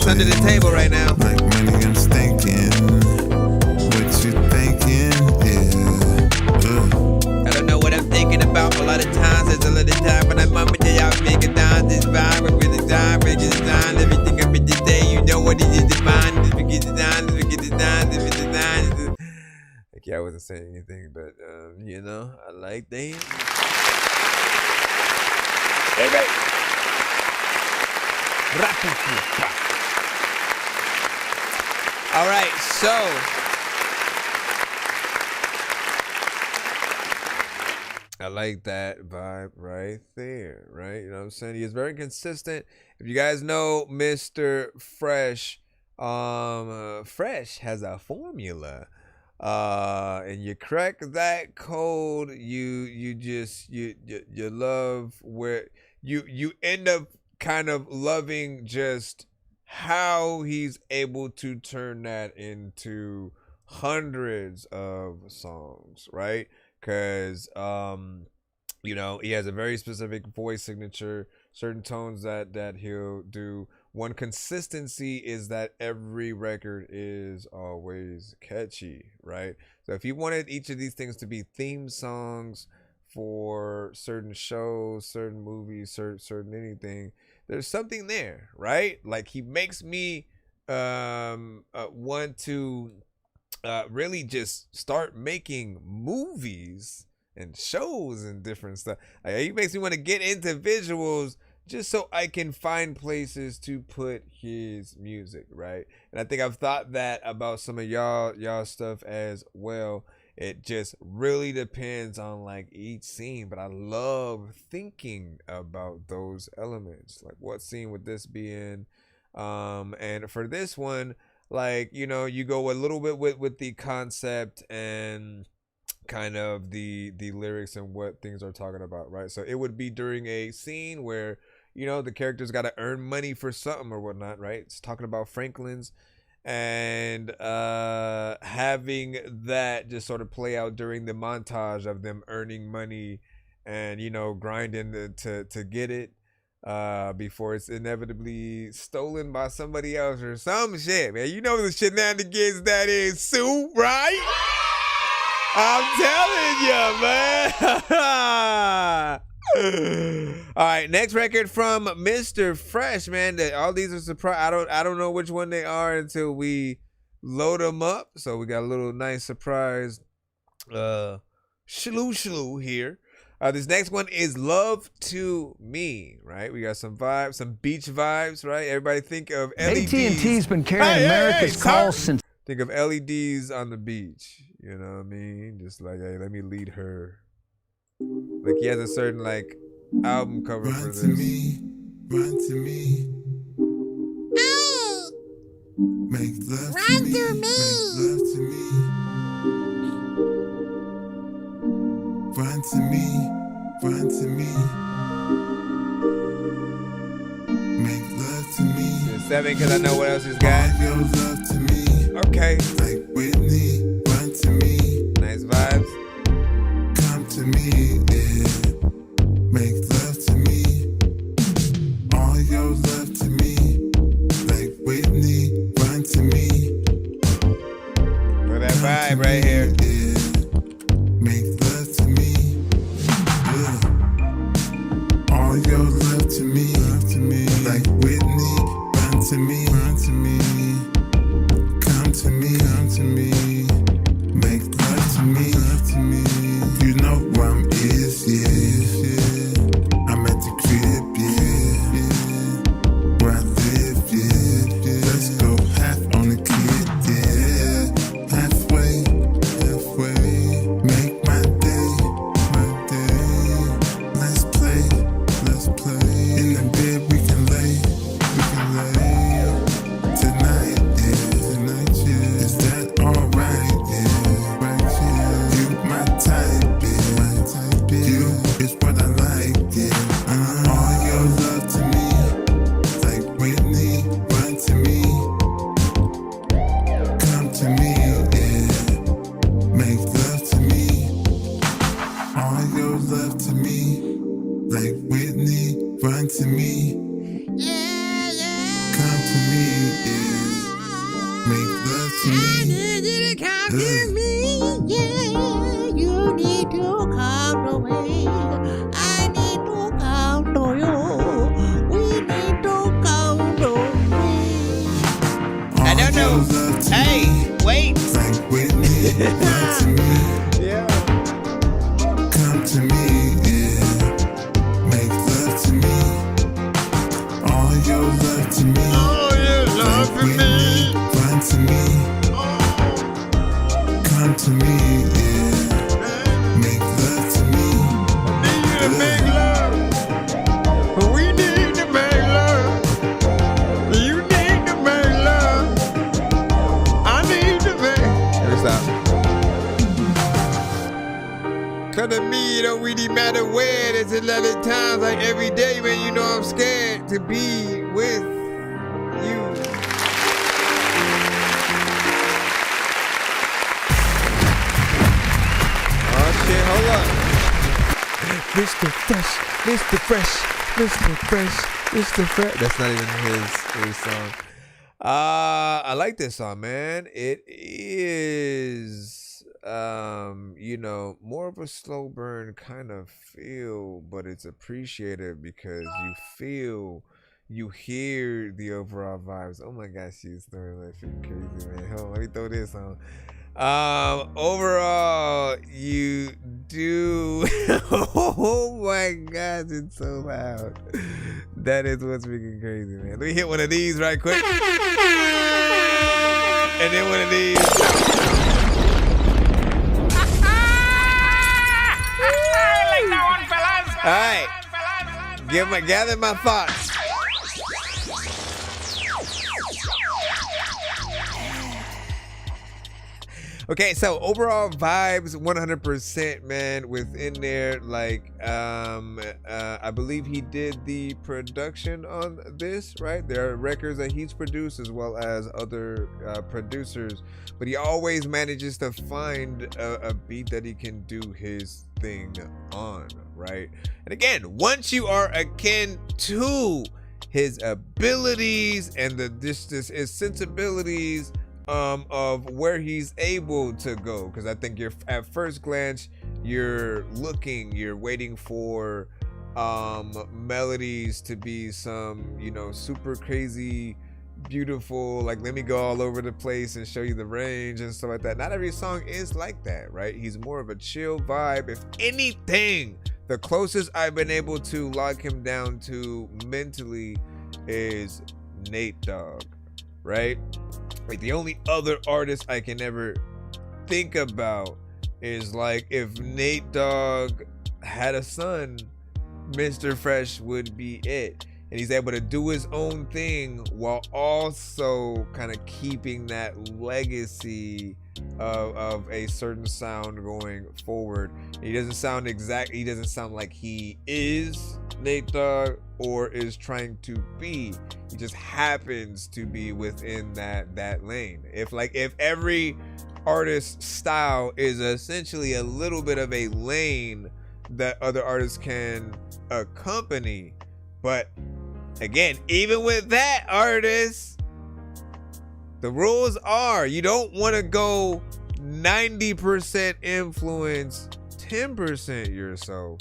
Under the table right now. Like money, I'm stinking. What you thinking? Yeah. I don't know what I'm thinking about. A lot of times, there's a lot of time when I'm mama day out making down this vibe. With the time, making the time, everything up in the day. You know what it is divine. Just forget the time, just forget the time, just forget the time. Like, yeah, I wasn't saying anything, but you know, I like that. Okay. All right, so I like that vibe right there, right? You know what I'm saying? He is very consistent. If you guys know Mr. Fresh, Fresh has a formula. And you crack that code, you love where you end up kind of loving just how he's able to turn that into hundreds of songs, right? Because you know, he has a very specific voice signature, certain tones that he'll do. One consistency is that every record is always catchy, right? So if you wanted each of these things to be theme songs for certain shows, certain movies, certain anything, there's something there, right? Like, he makes me want to really just start making movies and shows and different stuff. Like, he makes me want to get into visuals just so I can find places to put his music, right? And I think I've thought that about some of y'all stuff as well. It just really depends on like each scene, but I love thinking about those elements. Like, what scene would this be in? And for this one, like, you know, you go a little bit with the concept and kind of the lyrics and what things are talking about, right? So it would be during a scene where, you know, the character's got to earn money for something or whatnot, right? It's talking about Franklin's, and having that just sort of play out during the montage of them earning money and, you know, grinding to get it before it's inevitably stolen by somebody else or some shit, man. You know the shenanigans that is, Sue, right? I'm telling you, man. All right, next record from Mr. Fresh, man. All these are surprise. I don't know which one they are until we load them up. So we got a little nice surprise shlu here. This next one is Love to Me, right? We got some vibes, some beach vibes, right? Everybody think of LEDs. AT&T's been carrying America's calls since. Think of LEDs on the beach. You know what I mean? Just like, hey, let me lead her. Like, he has a certain like album cover for this. Run to me. Hey! Make love Run to me. to me. Make love to me. run to me. Make love to me. 7 because I know what else he's got. All your love to me. Okay. Like Whitney, run to me. Nice vibes. Come to me, yeah. Make love to me. All your love to me. Like Whitney, run to me. Look at that vibe right here. Make love to me. Yeah. All your love to me. Like Whitney, run to me. Come to me. Make love to me. You know where I'm yeah. I'm at the crib, yeah. Where I live, yeah. Let's go half on the kid, yeah. Halfway. Make my day. Let's play. In the bed we can lay. Tonight, yeah. Is that alright, yeah? You my type, yeah. You is what I like, yeah. All your love to me. Like Whitney, run to me. Come to me, yeah. Make love to me. All your love to me. Like Whitney, run to me. Come to me, yeah. Make love to me. I need you to come to me, yeah. You need to come to me. I need to come to you. We need to come to me. I don't know. Hey, wait. Like Whitney, run to me. Yeah. Come to me, yeah. Make love to me. All your love to me. All your love like for me. Run to me. Come to me, yeah. Make love to me. Need you to make love. We need to make love. You need to make love. I need to make. Here, stop. Come to me, it don't really matter where. There's a lot of times, like every day, man, you know I'm scared to be with you. Oh shit, hold up. Mr. Fresh. That's not even his song. I like this song, man. It is more of a slow burn kind of feel, but it's appreciated because you hear the overall vibes. Oh my gosh, she's throwing that shit crazy, man. Hold on, let me throw this on. Overall, you do. Oh my gosh, it's so loud. That is what's freaking crazy, man. Let me hit one of these right quick. And then one of these. Like that one, fellas. All right. Gather my thoughts. Okay, so overall vibes 100%, man. Within there, like I believe he did the production on this, right? There are records that he's produced as well as other producers, but he always manages to find a beat that he can do his thing on, right? And again, once you are akin to his abilities and his sensibilities of where he's able to go, because I think at first glance you're waiting for melodies to be some super crazy beautiful, like let me go all over the place and show you the range and stuff like that. Not every song is like that, right? He's more of a chill vibe. If anything, the closest I've been able to lock him down to mentally is Nate Dogg, right? Like the only other artist I can ever think about is like if Nate Dogg had a son, Mr. Fresh would be it. and he's able to do his own thing while also kind of keeping that legacy of a certain sound going forward. He doesn't sound like he is Nate Dogg or is trying to be. He just happens to be within that lane. If every artist's style is essentially a little bit of a lane that other artists can accompany, but again, even with that artist, the rules are you don't want to go 90% influence, 10% yourself.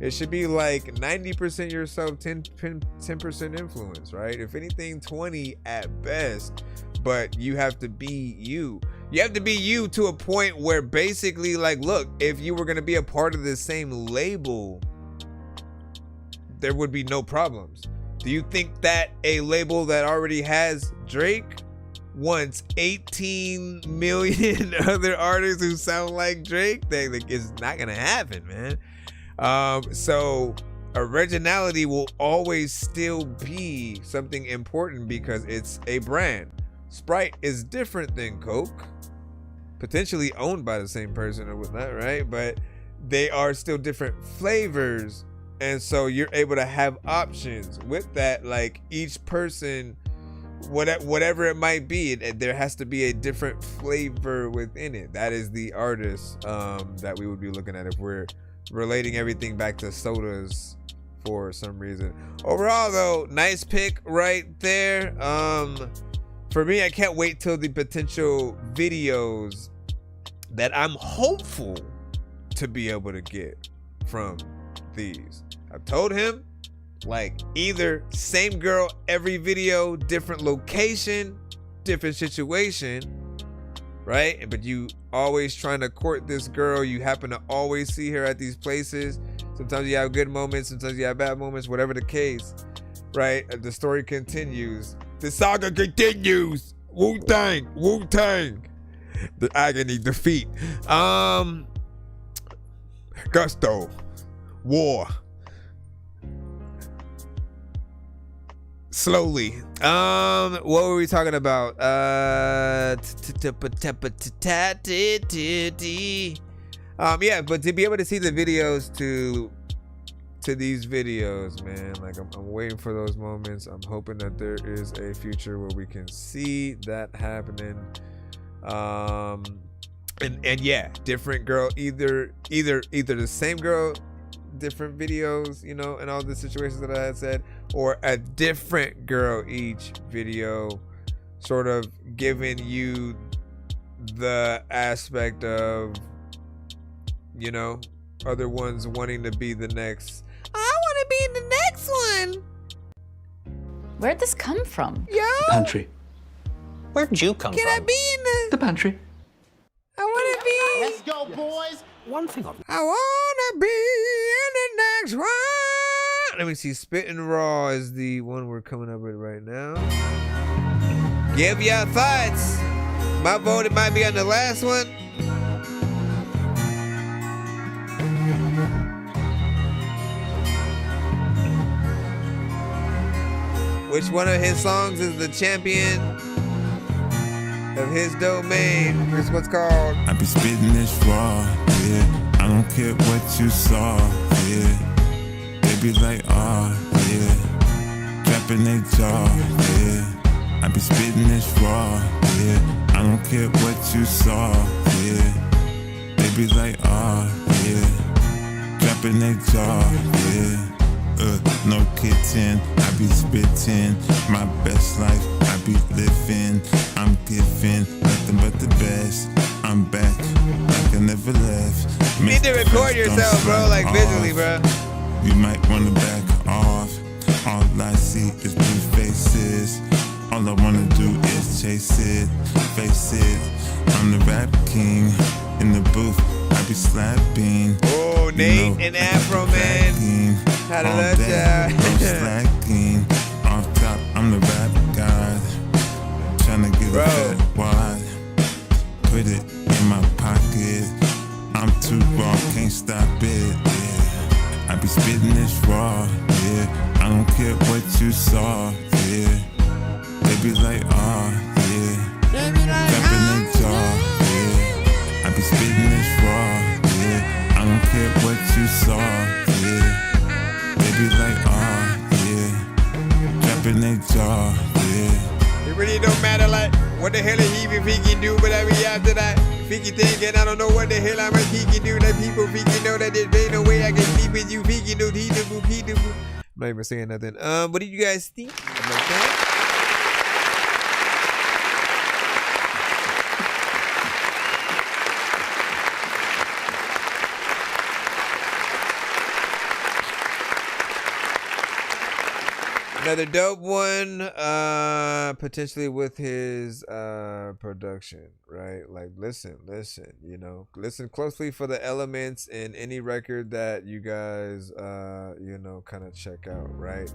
It should be like 90% yourself, 10% influence, right? If anything, 20 at best, but you have to be you. You have to be you to a point where basically, like, look, if you were going to be a part of the same label, there would be no problems. Do you think that a label that already has Drake wants 18 million other artists who sound like Drake? It's not going to happen, man. So originality will always still be something important because it's a brand. Sprite is different than Coke, potentially owned by the same person or whatnot, right? But they are still different flavors, and so you're able to have options with that. Like each person, whatever it might be, there has to be a different flavor within it. That is the artist that we would be looking at if we're relating everything back to sodas for some reason. Overall though, nice pick right there. For me, I can't wait till the potential videos that I'm hopeful to be able to get from these. I've told him, like, either same girl every video, different location, different situation, right? But you always trying to court this girl. You happen to always see her at these places. Sometimes you have good moments, sometimes you have bad moments, whatever the case, right? The story continues. The saga continues. Wu-Tang, Wu-Tang. The agony, defeat. Gusto. War. Slowly. What were we talking about? Yeah, but to be able to see the videos to these videos, man, like I'm waiting for those moments. I'm hoping that there is a future where we can see that happening. And yeah, different girl, either the same girl, different videos, you know, and all the situations that I had said, or a different girl each video, sort of giving you the aspect of, you know, other ones wanting to be the next. I want to be in the next one. Where'd this come from? Yo. Pantry. Where'd you come Can from? I be in The pantry. I want to be. Let's go, boys. One thing I want to be in the next one. Let me see. Spittin' Raw is the one we're coming up with right now. Give your thoughts. My vote, it might be on the last one. Which one of his songs is the champion of his domain? Here's what's called. I be spitting this raw, yeah. I don't care what you saw, yeah. They be like, yeah. Trapping their jaw, yeah. I be spitting this raw, yeah. I don't care what you saw, yeah. They be like, yeah. Trapping their jaw, yeah. No kidding, I be spitting my best life, I be living. I'm giving nothing but the best. I'm back like I never left. You need to record yourself, bro, like visually, bro. You might wanna back off. All I see is blue faces. All I wanna do is chase it, face it. I'm the rap king in the booth. I be slapping. Oh, Nate and Afro Man. How to let ya? I'm slacking. Off top, I'm the rap god. Tryna get a fat wad. Put it in my pocket. I'm too raw, can't stop it. Yeah. I be spitting this raw. Yeah. I I don't care what you saw, yeah. They be like, oh, yeah. Jumping in jaw, yeah. I be spitting this raw, yeah. I don't care what you saw, yeah. They be like, oh, yeah. Jumping in jaw, yeah. It really don't matter like what the hell he can do, but I mean after that Fiki thinking I don't know what the hell I'm can do. Like people Fiki know that there's no way I can sleep with you. Fiki do he do. I'm not even saying nothing. What do you guys think about that? Another dope one, potentially with his production, right? Like, listen, you know, listen closely for the elements in any record that you guys, you know, kind of check out, right?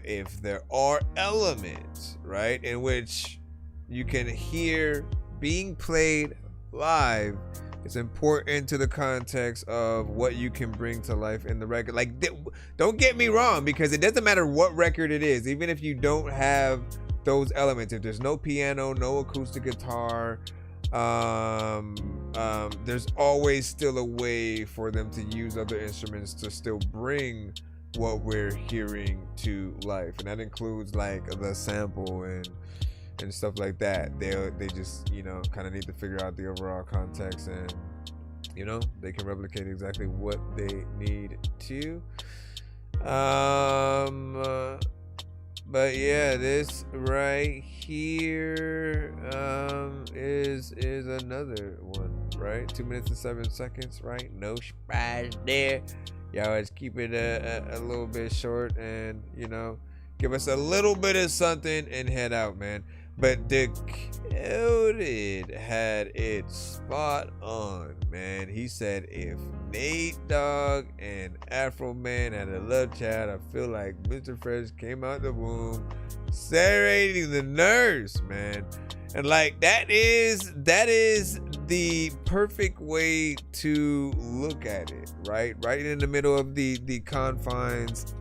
If there are elements, right, in which you can hear being played live, it's important to the context of what you can bring to life in the record. Like, don't get me wrong, because it doesn't matter what record it is, even if you don't have those elements. If there's no piano, no acoustic guitar, there's always still a way for them to use other instruments to still bring what we're hearing to life, and that includes like the sample and stuff like that. They just, you know, kind of need to figure out the overall context, and you know, they can replicate exactly what they need to. But yeah, this right here is another one, right? 2 minutes and 7 seconds, right? No surprise there. Y'all always keep it a little bit short, and you know, give us a little bit of something and head out, man. But Decoded had it spot on, man. He said if Nate Dogg and Afro Man had a love child, I feel like Mr. Fresh came out the womb serenading the nerves, man. And like that is the perfect way to look at it, right? Right in the middle of the confines.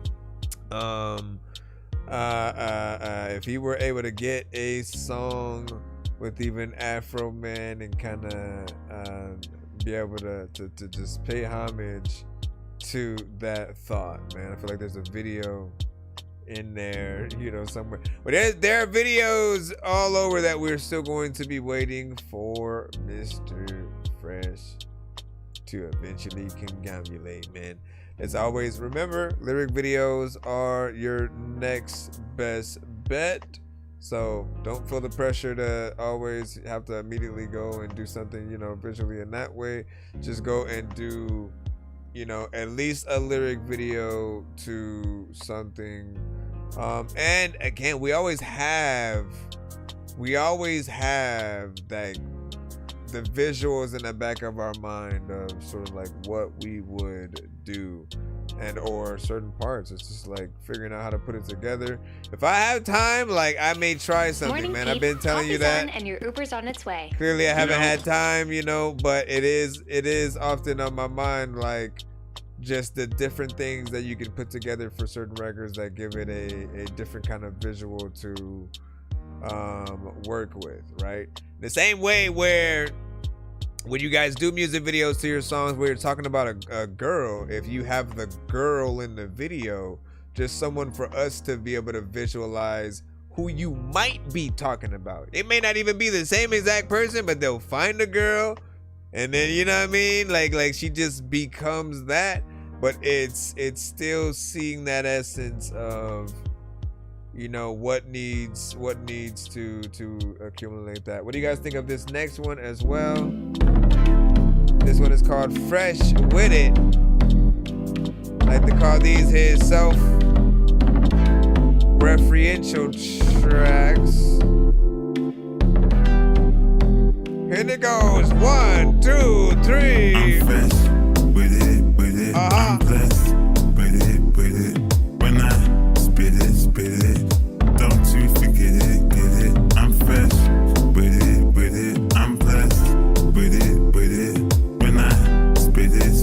If he were able to get a song with even Afro Man and kind of be able to just pay homage to that thought, man. I feel like there's a video in there, you know, somewhere. But there are videos all over that we're still going to be waiting for Mr. Fresh to eventually congratulate, man. As always, remember, lyric videos are your next best bet. So don't feel the pressure to always have to immediately go and do something, you know, visually in that way. Just go and do, you know, at least a lyric video to something. And again, we always have that, the visuals in the back of our mind of sort of like what we would do, and or certain parts. It's just like figuring out how to put it together. If I have time, like I may try something. Morning, man. Peeps. I've been telling you that. And your Uber's on its way. Clearly, I haven't had time, you know, but it is often on my mind, like just the different things that you can put together for certain records that give it a different kind of visual to work with, right? The same way where when you guys do music videos to your songs where you're talking about a girl, if you have the girl in the video, just someone for us to be able to visualize who you might be talking about. It may not even be the same exact person, but they'll find a girl, and then, you know what I mean, like she just becomes that. But it's still seeing that essence of, you know, what needs to accumulate that. What do you guys think of this next one as well? This one is called Fresh With It. I like to call these his self-referential tracks. Here it goes. 1, 2, 3. I'm fresh with it. I'm blessed with it. When I spit it. Don't you forget it, get it. I'm fresh with it. I'm blessed with it. When I spit it.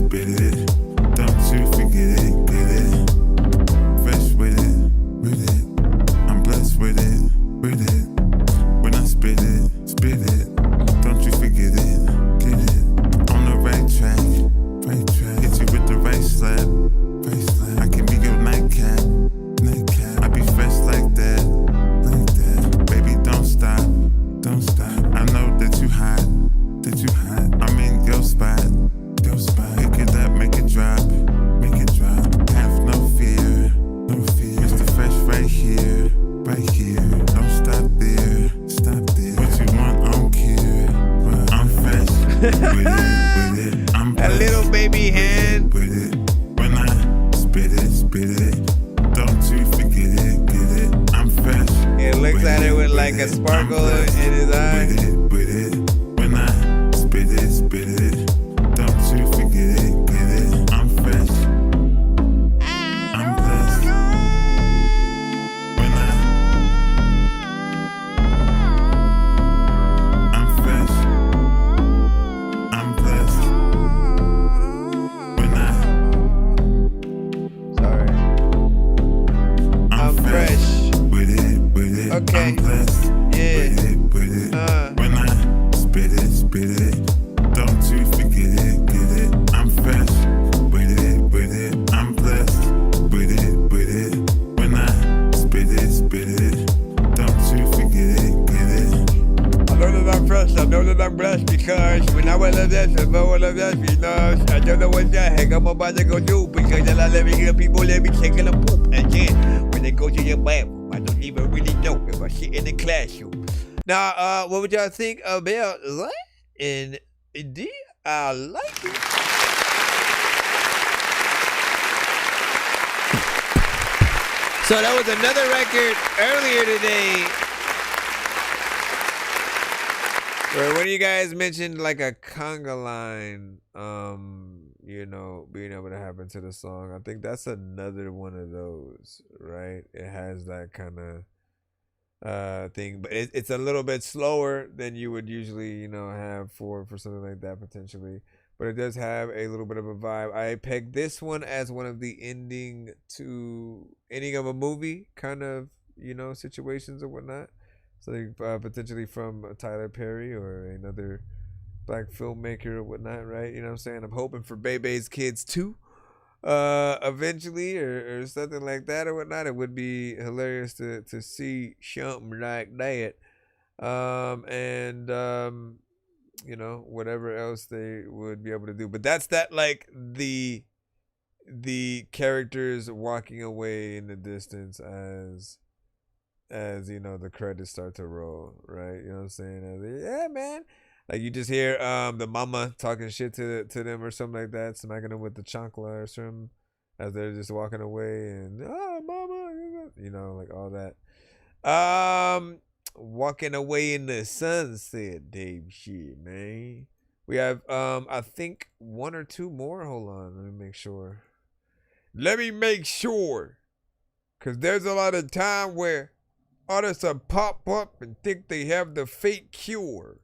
Don't you forget it, get it. A little baby hand. When I spit it. Don't you forget it, get it. I'm fresh. He looks at it with like a sparkle in his eye. With it. When I spit it. Don't you forget it, get it. I'm fresh. I'm blessed. When I'm fresh. I'm blessed. When Sorry. I'm fresh. With it. Okay. I'm blessed. Yeah. With it. When I spit it. Don't you forget it, get it. I'm fresh. With it. I'm blessed. With it. When I spit it. Don't you forget it, get it. I know that I'm fresh, I know that I'm blessed because when I was of this, and all of this, because I don't know what the heck I'm about to go do because a lot of other people let me taking a poop and then when they go to your bathroom, I don't even really know if I sit in the classroom. Now, what would y'all think about that? And indeed, I like it. So that was another record earlier today. Where one of you guys mentioned like a conga line, you know, being able to happen to the song. I think that's another one of those, right? It has that kind of thing, but it's a little bit slower than you would usually, you know, have for something like that potentially. But it does have a little bit of a vibe. I pegged this one as one of the ending of a movie kind of, you know, situations or whatnot. Something potentially from Tyler Perry or another black filmmaker or whatnot, right? You know what I'm saying? I'm hoping for Bebe's Kids 2 eventually or something like that or whatnot. It would be hilarious to see something like that. You know, whatever else they would be able to do. But that's that, like the characters walking away in the distance as you know the credits start to roll, right? You know what I'm saying? Yeah, man. Like you just hear the mama talking shit to them or something like that, smacking them with the chancla or something as they're just walking away and mama, you know, like all that. Walking away in the sunset, Dave. Shit, man. We have I think one or two more. Hold on, let me make sure. Cause there's a lot of time where artists will pop up and think they have the fake cure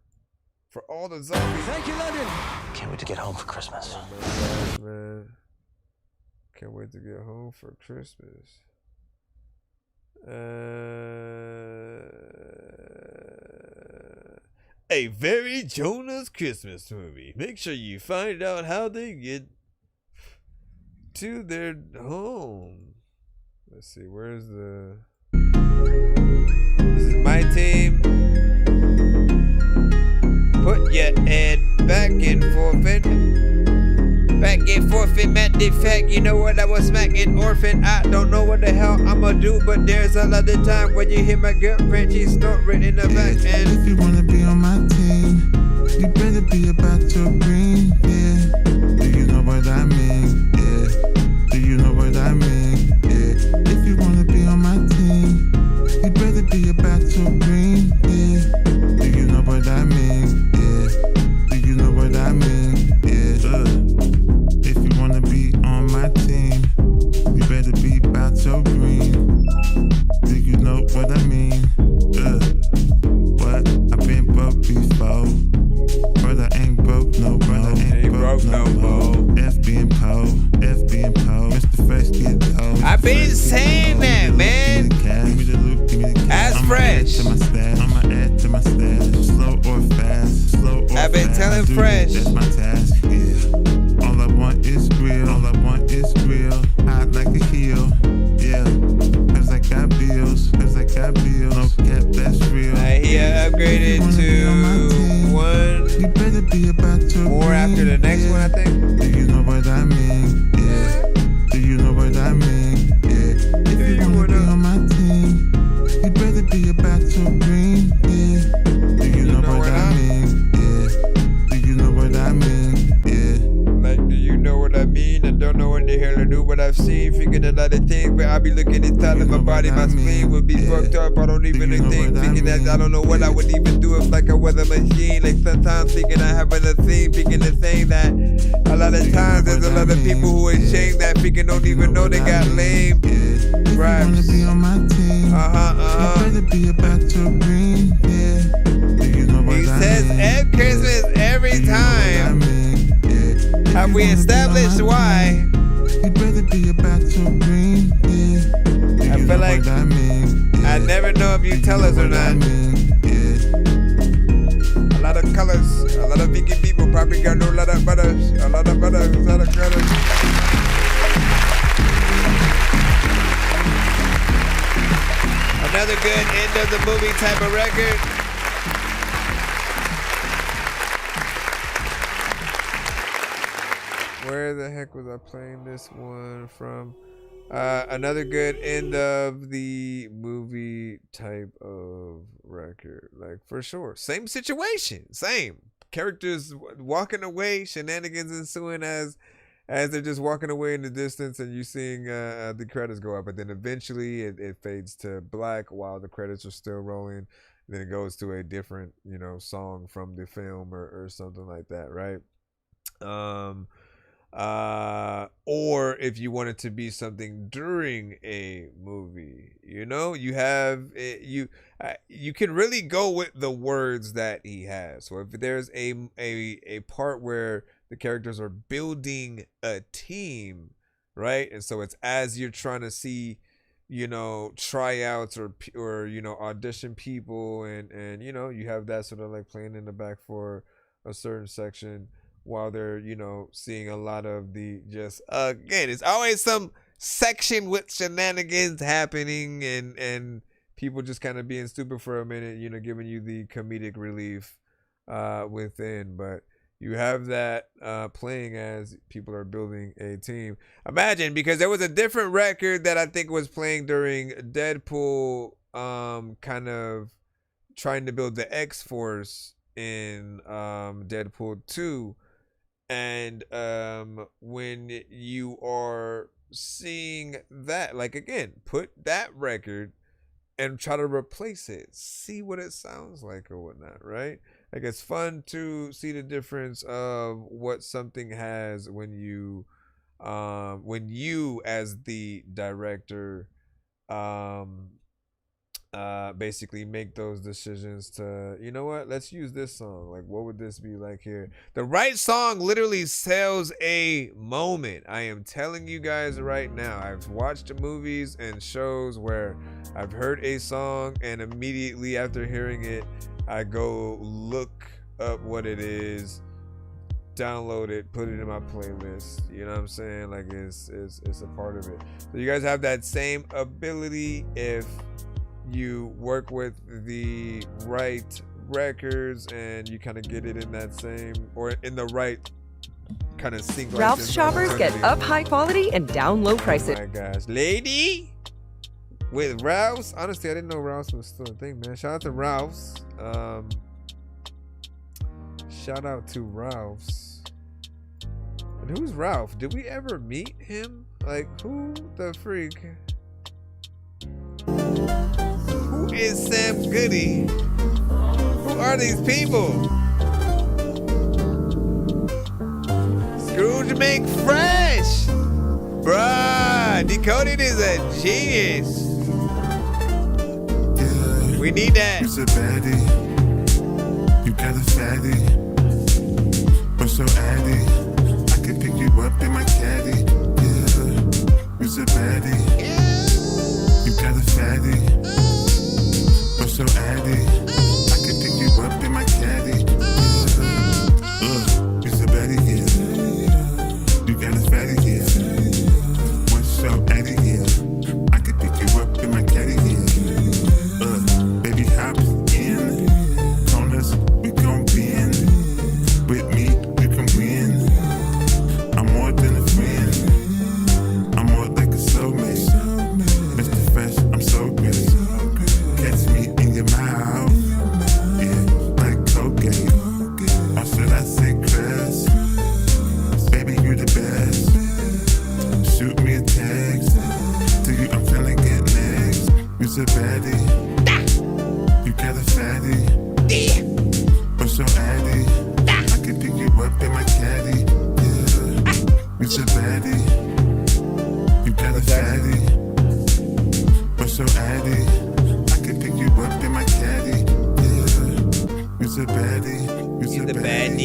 for all the zombies. Thank you, London. Can't wait to get home for Christmas. Oh my gosh, man. Can't wait to get home for Christmas. A very Jonas Christmas movie. Make sure you find out how they get to their home. Let's see, where's the... This is my team. Put your head back and forth and met the fact, you know what, I was smacking orphan. I don't know what the hell I'ma do, but there's a lot of time when you hear my girlfriend, she's snoring in the back end. If you wanna be on my team, you better be about your green, yeah. Do you know what I mean? Yeah. Do you know what I mean? Yeah. If you wanna be on my team, you better be about your green, yeah. Do you know what I mean? Yeah. Do you know what I mean? Yeah. If you wanna be on my team, you better be about your green. Do you know what I mean? What? I've been broke before, but I ain't broke no more. F being po, Mr. Fresh get cold. I've been saying that, man. Give me the loop, give me the cash. As fresh. I'ma add to my stash. Slow or fast, I've been telling Fresh. That's my task, yeah. All I want is real, hot like a heel, yeah. Cause I got bills, no cap, that's real. He upgraded to one more after the next one, I think. Do you know what I mean? Yeah. Do you know what I mean? Yeah. If you wanna be on my team, you better be about your green, yeah. Do you know what I mean? Yeah. Do you know what I've seen, thinking a lot of things, but I be looking and telling my body, my spleen would be fucked up. I don't even think, thinking that I don't know what I would even do if like I was a machine. Like sometimes thinking I have another thing, thinking the thing that a lot of times there's a lot of people who are ashamed that thinking don't even know they got lame raps. Be on my team. You better be about your green, He says F Christmas every time. Have we established why? You better be about your green, I feel like I never know if you tell us or not. A lot of colors, a lot of vegan people probably got a lot of butters, a lot of butters, a lot of colors. Another good end of the movie type of record. Where the heck was I playing this one from? Another good end of the movie type of record. Like, for sure. Same situation. Same. Characters walking away, shenanigans ensuing as they're just walking away in the distance, and you seeing the credits go up. But then eventually it fades to black while the credits are still rolling. Then it goes to a different, song from the film or something like that, right? Or if you want it to be something during a movie, you have you can really go with the words that he has. So if there's a part where the characters are building a team, right? And so it's as you're trying to see, tryouts or audition people, and you have that sort of like playing in the back for a certain section while they're seeing a lot of the just again, it's always some section with shenanigans happening and people just kind of being stupid for a minute, giving you the comedic relief within. But you have that playing as people are building a team. Imagine, because there was a different record that I think was playing during Deadpool, kind of trying to build the X-Force in Deadpool 2. And when you are seeing that, like, again, put that record and try to replace it, see what it sounds like or whatnot, right? Like, it's fun to see the difference of what something has when you as the director basically make those decisions to, let's use this song. Like, what would this be like here? The right song literally sells a moment. I am telling you guys right now. I've watched movies and shows where I've heard a song and immediately after hearing it, I go look up what it is, download it, put it in my playlist. You know what I'm saying? Like, it's a part of it. So you guys have that same ability if you work with the right records and you kind of get it in that same, or in the right kind of sync. Ralph's shoppers get up high quality and down low prices. Oh my gosh, lady with Ralph's. Honestly, I didn't know Ralph's was still a thing, man. Shout out to Ralph's. Shout out to Ralph's. And who's Ralph? Did we ever meet him? Like, who the freak? Who is Sam Goody? Who are these people? Scrooge McFresh! Bruh, Decoded is a genius. Yeah, we need that. You're a baddie. You got a fatty. But so addy. I can pick you up in my caddy. Yeah, you're a baddie. You got a fatty. But so addy. I can pick you up in my caddy. You're a baddie, yeah. You got a fatty, yeah. What's so addy, yeah. I can pick you up in my caddy, yeah. Baby, hop in. On us, we gon' win. With me, you can win. I'm more than a friend. I'm more like a soulmate. Mr. Fresh, I'm so good.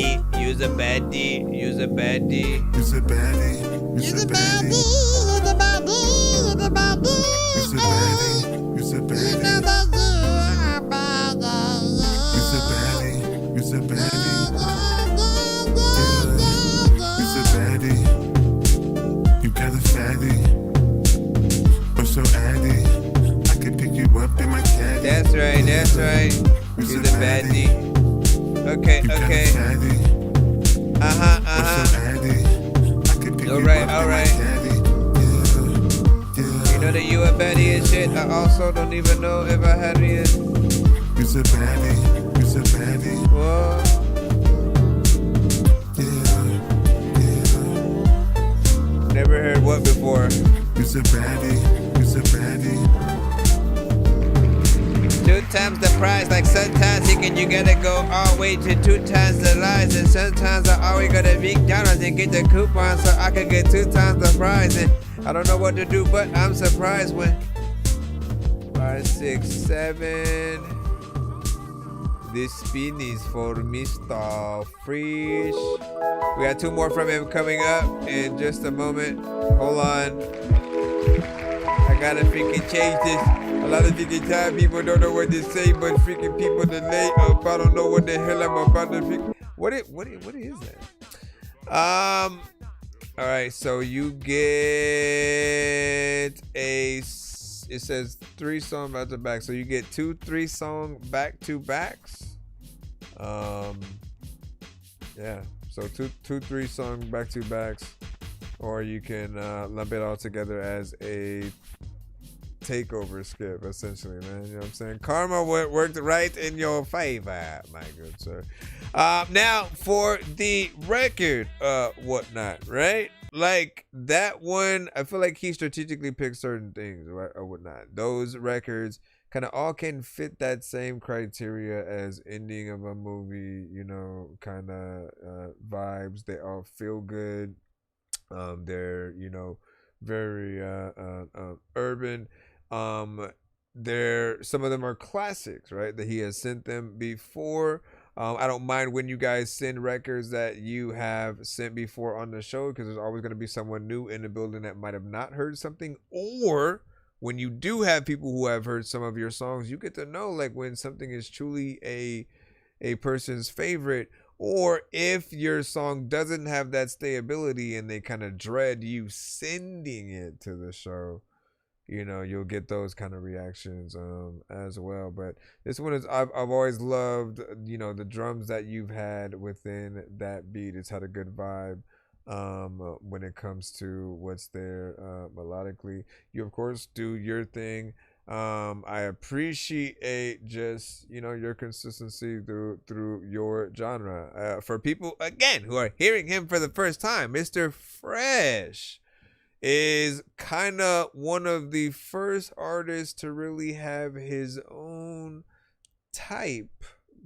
baddie. You's a baddie. You's a baddie. You's a baddie. You's a baddie. You's a baddie. You's a baddie. You's a baddie. You's a baddie. You's a baddie. You's a baddie. You's a baddie. You got a fatty. I'm so addy. I can pick you up in my caddy. That's right. That's right. You's a baddie. Okay. Okay. All right. You know that you a baddie and shit. I also don't even know if I had it. You's a baddie. You's a baddie. Whoa. Never heard what before. You's a baddie. You's a baddie. 2 times the price, like sometimes you gotta go all the way to 2 times the lies, and sometimes I always gotta be McDonald's and get the coupon so I can get 2 times the price. And I don't know what to do, but I'm surprised when 5, 6, 7. This spin is for Mr. Fresh. We got 2 more from him coming up in just a moment. Hold on. I gotta freaking change this. A lot of freaking time people don't know what to say, but freaking people delay up. I don't know what the hell I'm about to freaking. What is that? All right, so you get it says 3 songs back to back, so you get 2 3-song back to backs. Yeah, so 2 3-song back to backs, or you can lump it all together as a takeover skip, essentially, man. You know what I'm saying? Karma worked right in your favor, my good sir. Now for the record, whatnot, right? Like that one, I feel like he strategically picked certain things, right, or whatnot. Those records kind of all can fit that same criteria as ending of a movie, you know, kind of vibes. They all feel good. They're, you know, very urban. Some of them are classics, right, that he has sent them before. I don't mind when you guys send records that you have sent before on the show, because there's always going to be someone new in the building that might have not heard something, or when you do have people who have heard some of your songs, you get to know like when something is truly a person's favorite, or if your song doesn't have that stayability and they kind of dread you sending it to the show. You know, you'll get those kind of reactions as well. But this one is, I've always loved, you know, the drums that you've had within that beat. It's had a good vibe when it comes to what's there melodically. You of course do your thing. I appreciate just, you know, your consistency through your genre. For people again who are hearing him for the first time, Mr. Fresh is kind of one of the first artists to really have his own type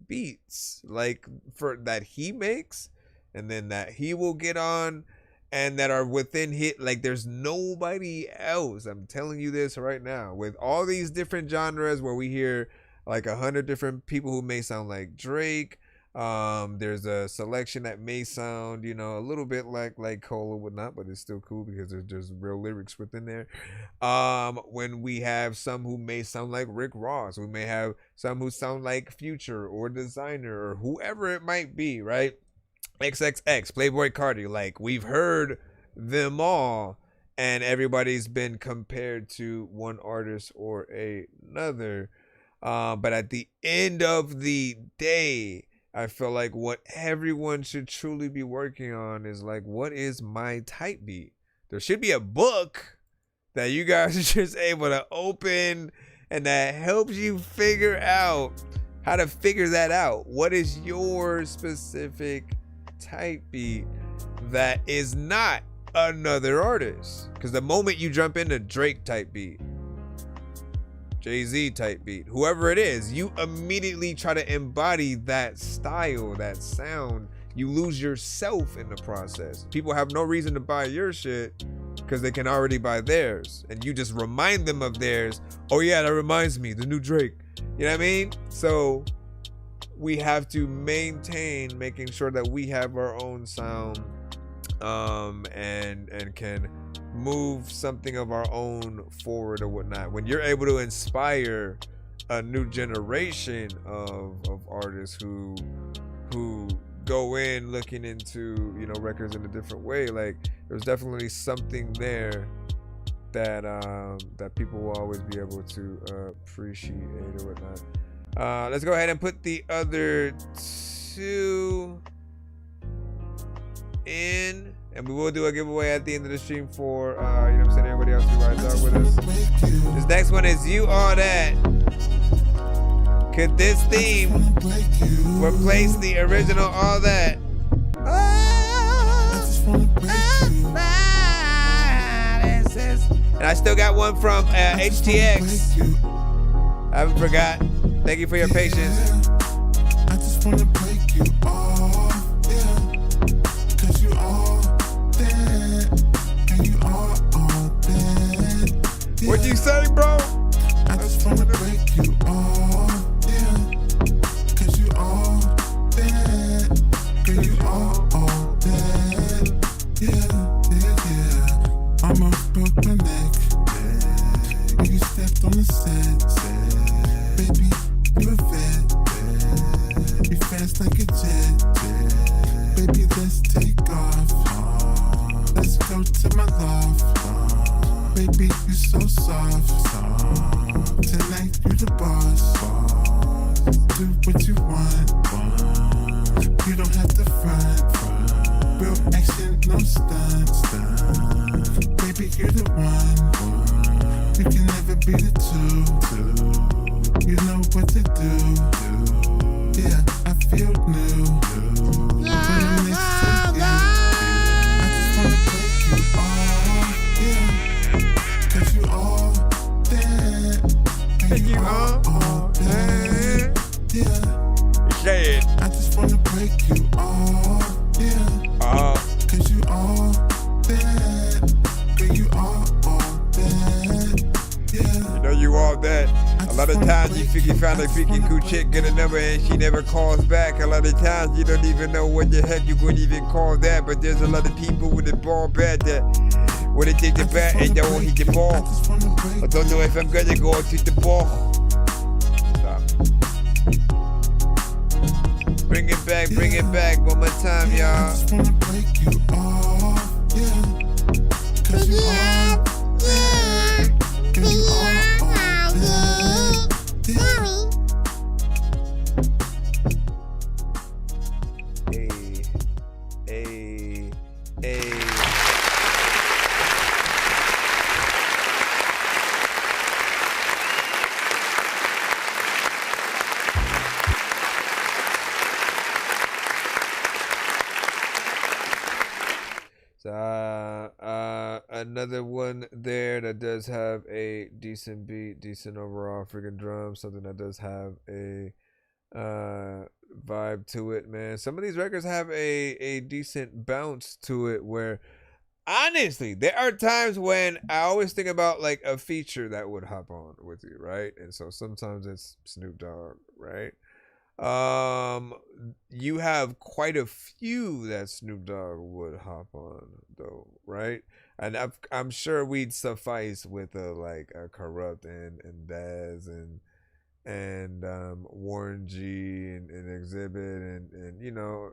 beats, like for that he makes, and then that he will get on, and that are within hit. Like there's nobody else. I'm telling you this right now. With all these different genres where we hear like 100 different people who may sound like Drake. There's a selection that may sound, you know, a little bit like Cole or whatnot, but it's still cool because there's real lyrics within there. When we have some who may sound like Rick Ross, we may have some who sound like Future or Designer or whoever it might be, right? XXX, Playboy Cardi, like we've heard them all, and everybody's been compared to one artist or another. But at the end of the day, I feel like what everyone should truly be working on is like, what is my type beat? There should be a book that you guys are just able to open and that helps you figure out how to figure that out. What is your specific type beat that is not another artist? Because the moment you jump into Drake type beat, Jay-Z type beat, whoever it is, you immediately try to embody that style, that sound. You lose yourself in the process. People have no reason to buy your shit because they can already buy theirs, and you just remind them of theirs. Oh yeah, that reminds me, the new Drake. You know what I mean? So we have to maintain making sure that we have our own sound, and can move something of our own forward or whatnot. When you're able to inspire a new generation of artists who go in looking into, you know, records in a different way, like there's definitely something there that that people will always be able to appreciate or whatnot. Let's go ahead and put the other two in, and we will do a giveaway at the end of the stream for you know what I'm saying, everybody else who rides out with us. This next one is You All That. Could this theme replace the original All That? And I still got one from HTX. I haven't forgot. Thank you for your patience. I just wanna break you off, yeah. Cause you all that, and you are all that, yeah. What you say, bro? I just wanna break you off, yeah. Cause you all that, and you are all that, yeah, yeah, yeah. Almost broke my neck, when you stepped on the set, baby. You a vet, you fast like a jet, baby, let's take off, let's go to my loft, baby, you so soft, tonight you the boss, do what you want, you don't have to front, real action, no stunts, baby, you're the one, you can never be the two. You know what to do. Yeah, I feel new. When I'm next to you, I just wanna break you off. Yeah, cause you all that, and you are all that. Yeah, say it. I just wanna break you off. Yeah, cause you all that, and you are all that. Yeah, you know you all that. A lot of times you think you found a freaking cool chick, get a number and she never calls back. A lot of times you don't even know what the heck you could even call that. But there's a lot of people with the ball bat that when they take the bat and don't hit the ball. I don't know if I'm gonna go out to the ball. Stop. Bring it back one more time, y'all. I just wanna break you off, yeah. Cause you all that, and you are all that. Another one there that does have a decent beat, decent overall freaking drum, something that does have a vibe to it, man. Some of these records have a decent bounce to it where honestly there are times when I always think about like a feature that would hop on with you, right? And so sometimes it's Snoop Dogg, right? You have quite a few that Snoop Dogg would hop on though, right? And I'm sure we'd suffice with like a Corrupt and Daz and Warren G and Exhibit and you know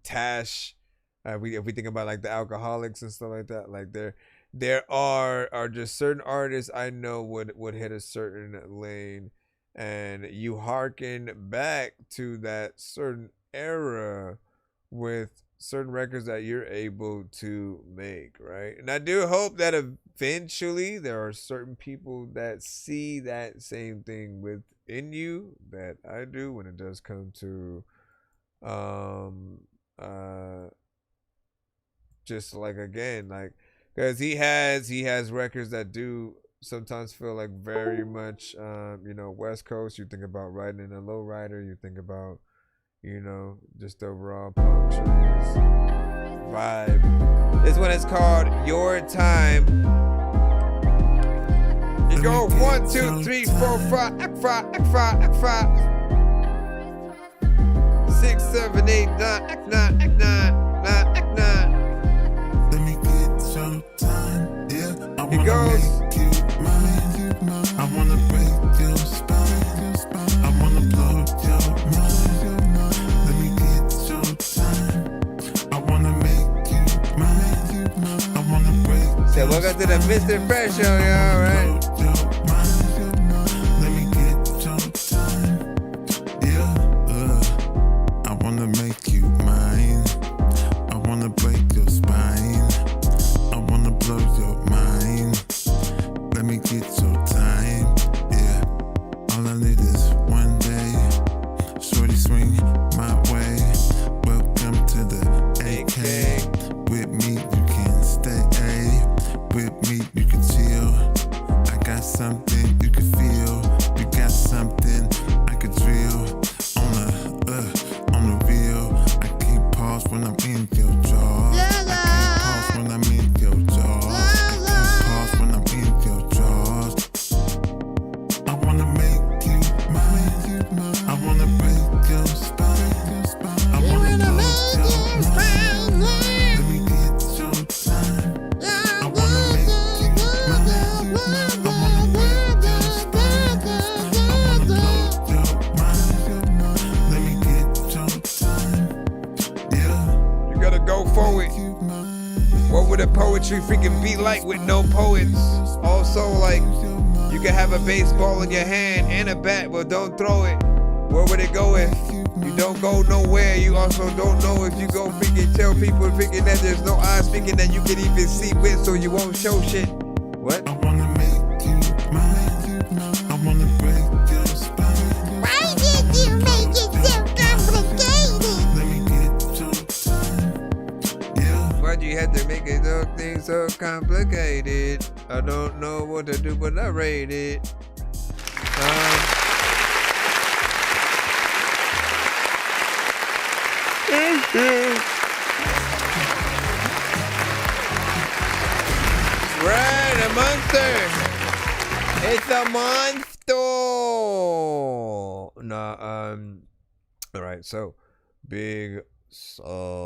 Tash. If we think about like the Alcoholics and stuff like that, like there are just certain artists I know would hit a certain lane, and you hearken back to that certain era with certain records that you're able to make, right? And I do hope that eventually there are certain people that see that same thing within you that I do when it does come to just like again, like because he has records that do sometimes feel like very much you know, West Coast. You think about riding in a lowrider, you think about, you know, just overall palm trees vibe. This one is called Your Time. You go 1, 2, 3, 4, 5, 5, 5, 5. 6, 7, 8, 9, 9, 9, 9, 9. Let me get your time, yeah. I It wanna goes. make you mine. I wanna break your spine. I wanna blow your mind. Let me get your time. I wanna make you mine. I wanna break. So welcome to the Mr. Fresh Show, y'all, right? Let me get your time, yeah. I wanna make you mine. I wanna break your spine. I wanna blow your mind. Let me get your time, yeah. All I need is one day. Shorty swing my way. Welcome to the AK. With me you can stay. With me you can chill. I got something you can feel. You got something I could drill. On the real. I can't pause when I'm in your jaws. I can't pause when I'm in your jaws. I can't pause when I'm in your jaws. I wanna make you mine. I wanna break your spine. I wanna blow your mind. Let me get your time. I wanna make you mine. I wanna break your spine. I wanna blow your mind. Let me get your time. Yeah. You gotta go forward. What would a poetry freaking be like with no poets? Also, like, you can have a baseball in your hand and a bat, but don't throw it. Where would it go if you don't go nowhere? You also don't know if you go freaking tell people freaking that there's no eyes speaking that you can even see with, so you won't show shit. What? I wanna make you mine. I wanna break your spine. Why did you make it so complicated? Let me get your time. Yeah. Why'd you have to make it so things so complicated? I don't know what to do, but I rate it. Right, a monster. It's a monster. No, all right, so big salute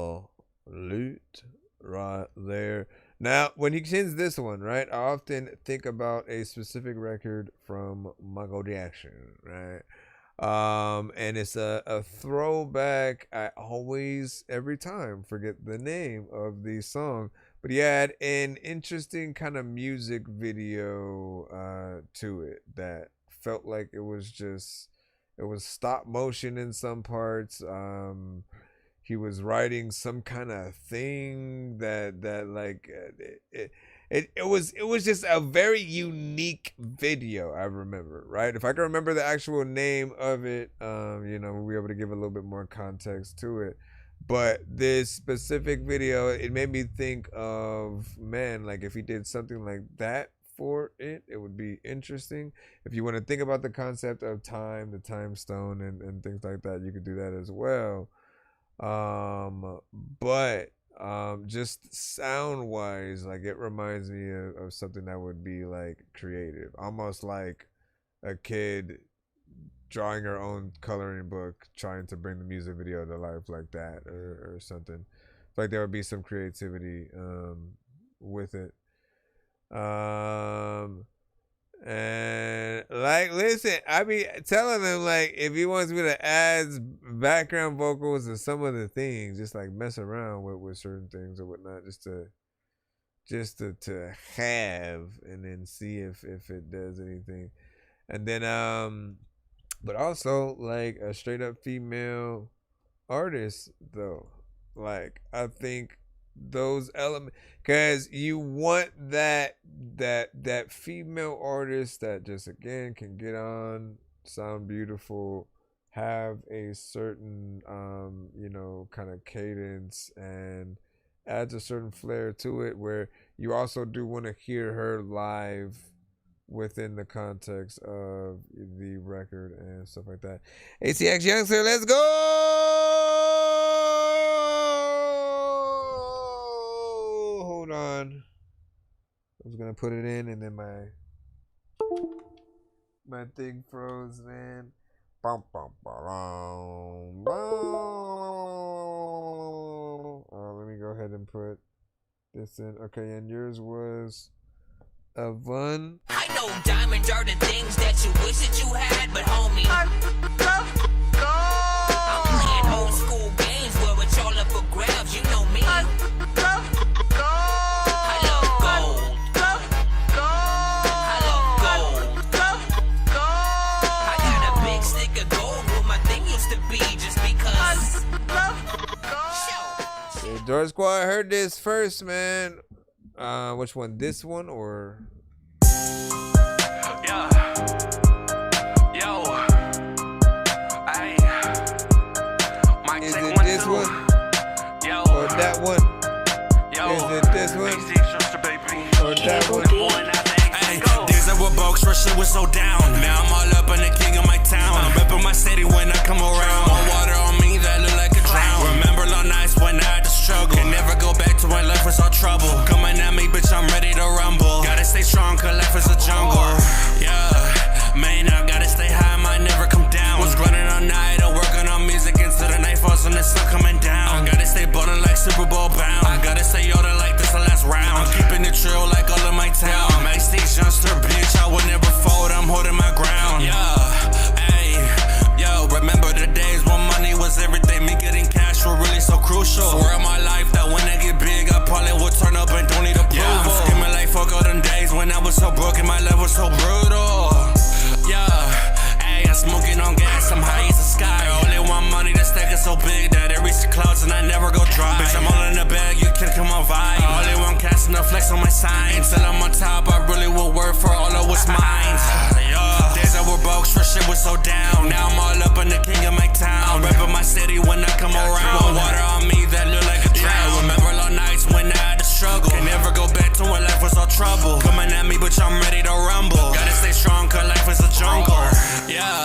right there. Now, when he sends this one, right, I often think about a specific record from Michael Jackson, right? And it's a throwback. I always, every time, forget the name of the song, but he had an interesting kind of music video to it that felt like it was stop motion in some parts. He was writing some kind of thing that like it was just a very unique video. I remember, right? If I can remember the actual name of it, we'll be able to give a little bit more context to it. But this specific video, it made me think of, man, like if he did something like that for it, it would be interesting. If you want to think about the concept of time, the time stone, and things like that, you could do that as well. But just sound wise, like it reminds me of something that would be like creative, almost like a kid drawing her own coloring book, trying to bring the music video to life like that, or something. Like there would be some creativity with it. And like, listen, I be telling him, like, if he wants me to add background vocals or some of the things, just like mess around with certain things or whatnot, just to have, and then see if it does anything. And then but also like a straight up female artist though, like I think those elements, because you want that female artist that just again can get on, sound beautiful, have a certain kind of cadence, and adds a certain flair to it, where you also do want to hear her live within the context of the record and stuff like that. ACX Youngster, let's go! Hold on. I was gonna put it in and then my thing froze, man. Bum, bum, bum, bum. and put this in. Okay, and yours was a Vun. I know diamonds are the things that you wish that you had, but homie, I'm playing old school games where it's all up for grabs. You know me. I love gold. I love gold. I got a big stick of gold where my thing used to be just because. Yeah, Dork Squad heard this first, man. Which one? This one or? Yeah. Yo. Ay. Is it this one? Yo. Or that one? Yo. Is it this one? Or that one? Hey, days I were box where shit was so down. Now I'm all up in the king of my town. I'm repping my city when I come around. More water on me that look like a drown. Remember long nights when I had to struggle. Can never go back to when life was all trouble. Coming at me, bitch, I'm ready to rumble. Gotta stay strong, cause life is a jungle. Yeah, man, I gotta stay high, might never come down. Was grinding all night, I'm working on music until the night falls and the sun coming down. I gotta stay ballin' like Super Bowl bound. I gotta stay older like this the last round. I'm keeping it trill like all of my town. Backstage youngster, bitch, I would never fold, I'm holding my ground. Yeah, hey, yo, remember the days when money was everything. Me getting cash were really so crucial. Swear on my life that when I get big, I probably would turn up and don't need approval. Yeah, I'm skimming like fuck all them days when I was so broken, my life was so brutal. Yeah, hey, I'm smoking on gas, I'm high as the sky. I only want money, the stack is so big that it reaches the clouds and I never go dry. Bitch, I'm all in the bag, you can come on vibe. I only want cash and the flex on my sign. Until I'm on top, I really will work for all of what's mine. Yeah, days I were broke, sure shit was so down. Now I'm all up in the king of my town. Reppin' my city when I come around. More water on me that look like a drown. Remember long nights when I had to struggle. Can never go back to when life was all trouble. Coming at me, bitch, I'm ready to rumble. Gotta stay strong, cause life is a jungle. Yeah,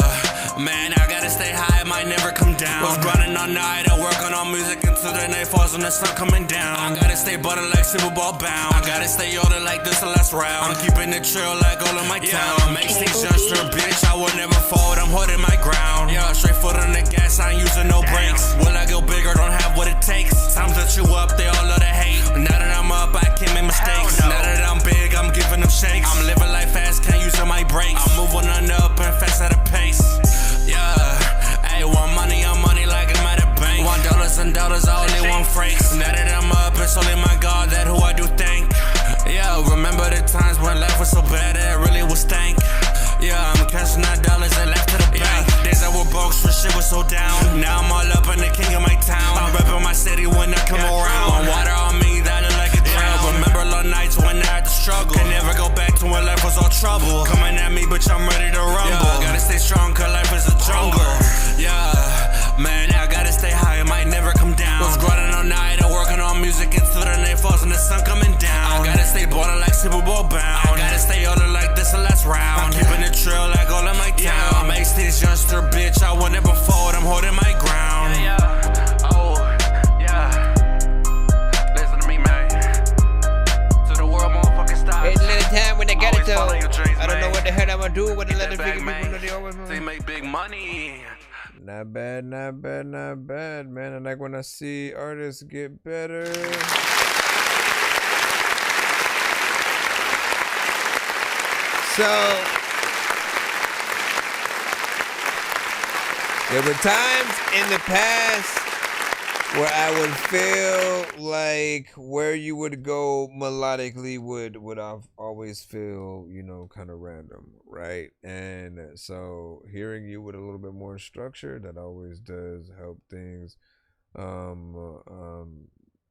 man, I gotta stay high, it might never come down. Was grinding all night, I working on music until the night falls and the sun coming down. I gotta stay butter like Super Bowl bound. I gotta stay older like this the last round. I'm keeping it chill like all of my town. Make things youngster, bitch, I will never fold, I'm holding my ground. Yeah, straight foot on the gas, I ain't using no brakes. Will I go bigger, don't have what it takes. Time to chew up, they all love to hate. Now that I'm up, I can't make mistakes. Now that I'm big, I'm giving them shakes. I'm living life fast, can't use all my brakes. I'm moving on up and fast at a pace. Yeah, hey, want money, I'm money like I'm at a bank. Want dollars and dollars, I only want francs. Now that I'm up, it's only my God that who I do thank. Yeah, remember the times when life was so bad that it really was stank. Yeah, I'm cashing out dollars and left to the bank. Days I were broke, so shit was so down. Now I'm all up in the king of my town. I'm repping my city when I come around. Want water on me that look like a drown. Remember long nights when I had to struggle. Can never go back to when life was all trouble. Coming at me, bitch, I'm ready to rumble. Gotta stay strong, cause life is a jungle. Yeah, man, I gotta stay high, it might never come down. Was grinding all night, I'm working on music until the night falls and the sun coming down. I gotta stay ballin' like Super Bowl bound. I gotta stay older like this the last round. I'm keeping it trill like all of my town. Make these youngster, bitch, I will never fold, I'm holding my ground. Yeah, oh, yeah. Listen to me, man. To the world, motherfucking stop. It's a little time when they got it though. I don't know what the hell I'm gonna do with the little big people that they always They make big money. Not bad, not bad, not bad, man. I like when I see artists get better. So there were times in the past where I would feel like where you would go melodically would always feel, you know, kind of random, right? And so hearing you with a little bit more structure, that always does help things,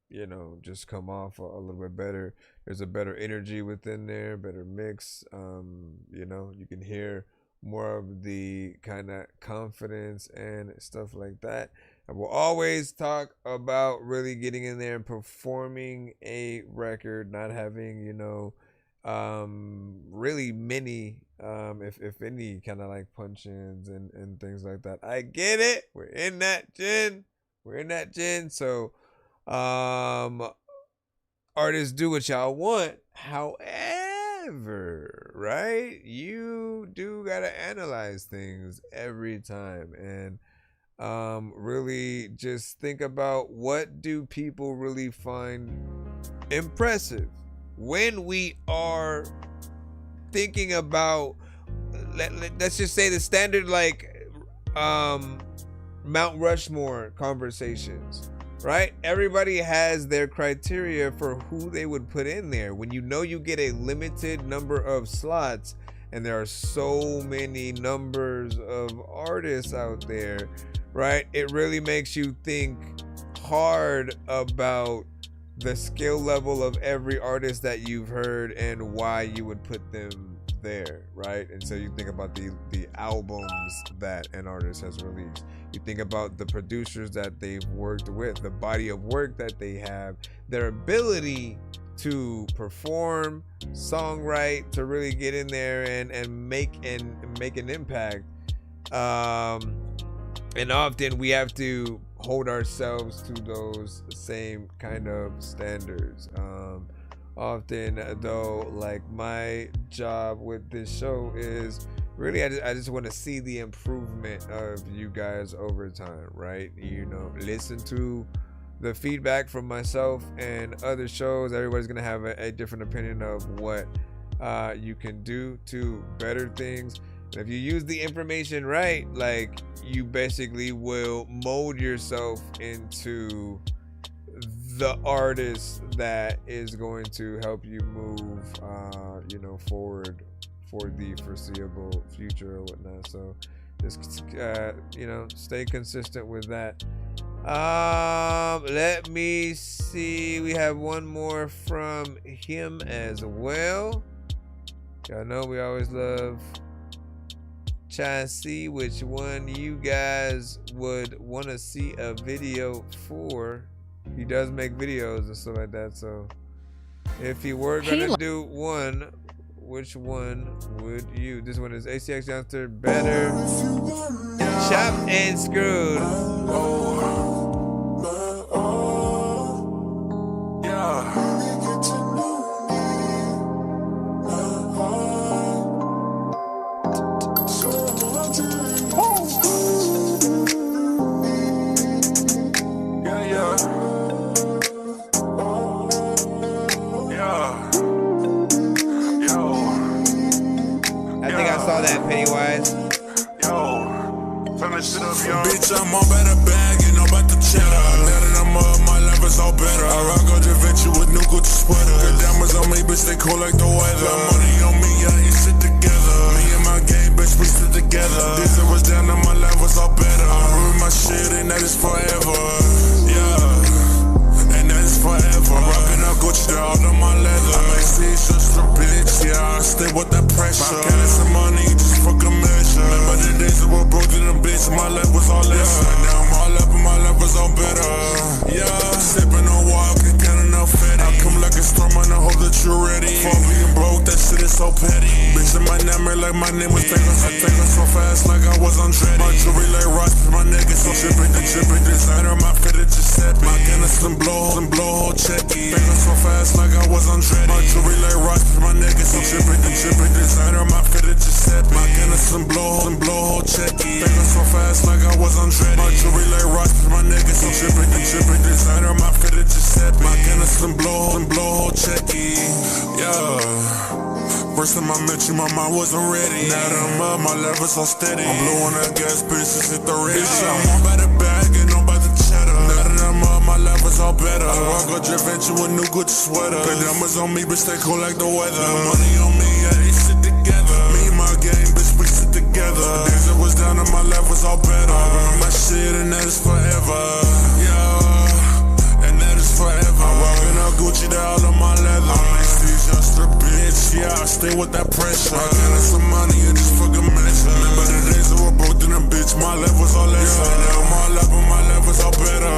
you know, just come off a little bit better. There's a better energy within there, better mix. You know, you can hear more of the kind of confidence and stuff like that. I will always talk about really getting in there and performing a record, not having, you know, really many, if any, kind of like punch-ins and things like that. I get it. We're in that gen. So, artists do what y'all want. However, right, you do gotta analyze things every time, and Really just think about, what do people really find impressive when we are thinking about, let's just say the standard like Mount Rushmore conversations, right? Everybody has their criteria for who they would put in there. When you know you get a limited number of slots and there are so many numbers of artists out there, right? It really makes you think hard about the skill level of every artist that you've heard and why you would put them there, right? And so you think about the albums that an artist has released. You think about the producers that they've worked with, the body of work that they have, their ability to perform, songwrite, to really get in there and make an impact. And often we have to hold ourselves to those same kind of standards. Often though, like my job with this show is really, I just want to see the improvement of you guys over time, right? You know, listen to the feedback from myself and other shows. Everybody's gonna have a different opinion of what you can do to better things. And if you use the information right, like, you basically will mold yourself into the artist that is going to help you move, forward for the foreseeable future or whatnot. So just, stay consistent with that. Let me see. We have one more from him as well. Y'all know we always love try and see which one you guys would want to see a video for. He does make videos and stuff like that, so if he were gonna do one, which one would you? This one is ACX Youngster, Better, Chopped and Screwed. Bitch, I'm all about the bag and all about the cheddar. Now that I'm up, my life is all better. I rock a Givenchy with new Gucci sweater. The diamonds on me, bitch, they cool like the weather. Money on me, yeah, it shit together. Me and my gang, bitch, we stick together. This was down and my life was all better. I'm ruining my shit and that is forever. Yeah, and that is forever. I'm rocking up Gucci, they're all on my leather. I make C's just a bitch, yeah, I stay with that pressure. My cash and money, just fuck a measure. Remember the days that were broke to them bitch, my life was all less. Now I'm all up and my life was all better. Yeah, sipping on walking, counting up fatty. I come like a storm and I hope that you're ready. For being broke, that shit is so petty. Bitch in my name like my name was taken. I take it so fast like I was Andretti. My jewelry like rocks, my niggas so shipping designer. My fitted Giuseppe. My Guinness and blow checky. Take it so fast like I was Andretti. My jewelry like rocks, my niggas so shipping designer. My fitted Giuseppe. My Guinness and blow checky. Take it so fast like I was Andretti. My jewelry like rocks, my niggas so shipping designer. My fitted Giuseppe. My Guinness and blow checky. Yeah. First time I met you, my mind wasn't ready. Now that I'm up, my level's so steady. I'm blowing that gas, bitch, just hit the ready. Yeah, I'm all about the bag and I'm about the cheddar. Now that I'm up, my level's all better. I rock a Givenchy with new Gucci sweater. The diamonds on me, bitch, they cool like the weather. The money on me, yeah, they shit together. Me and my gang, bitch, we sit together. Days that was down and my level's all better. I run my shit and that is forever. Yeah, and that is forever. I'm rocking up Gucci, they all on my leather. I make these just a bitch, yeah, I stay with that pressure. I got some money and just fucking measure. Remember the days that were broke to them bitch, my life was all less. Yeah, now I'm all up and my life was all better.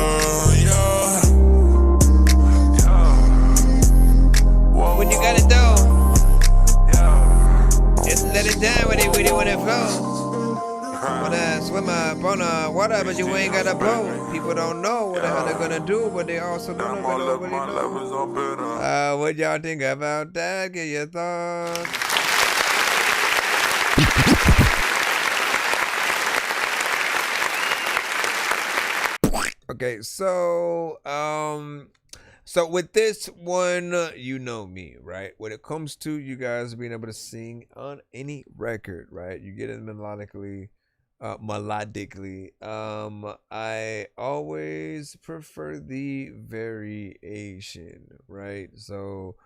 Yeah. What you gotta do? Just let it down when it wanna flow. Wanna swim up on the water, but you ain't gotta blow. People don't know what the hell they're gonna do, but they also don't really know. What y'all think about that? Get your thoughts. Okay, so so with this one, you know me, right? When it comes to you guys being able to sing on any record, right? You get it melodically. I always prefer the variation, right? So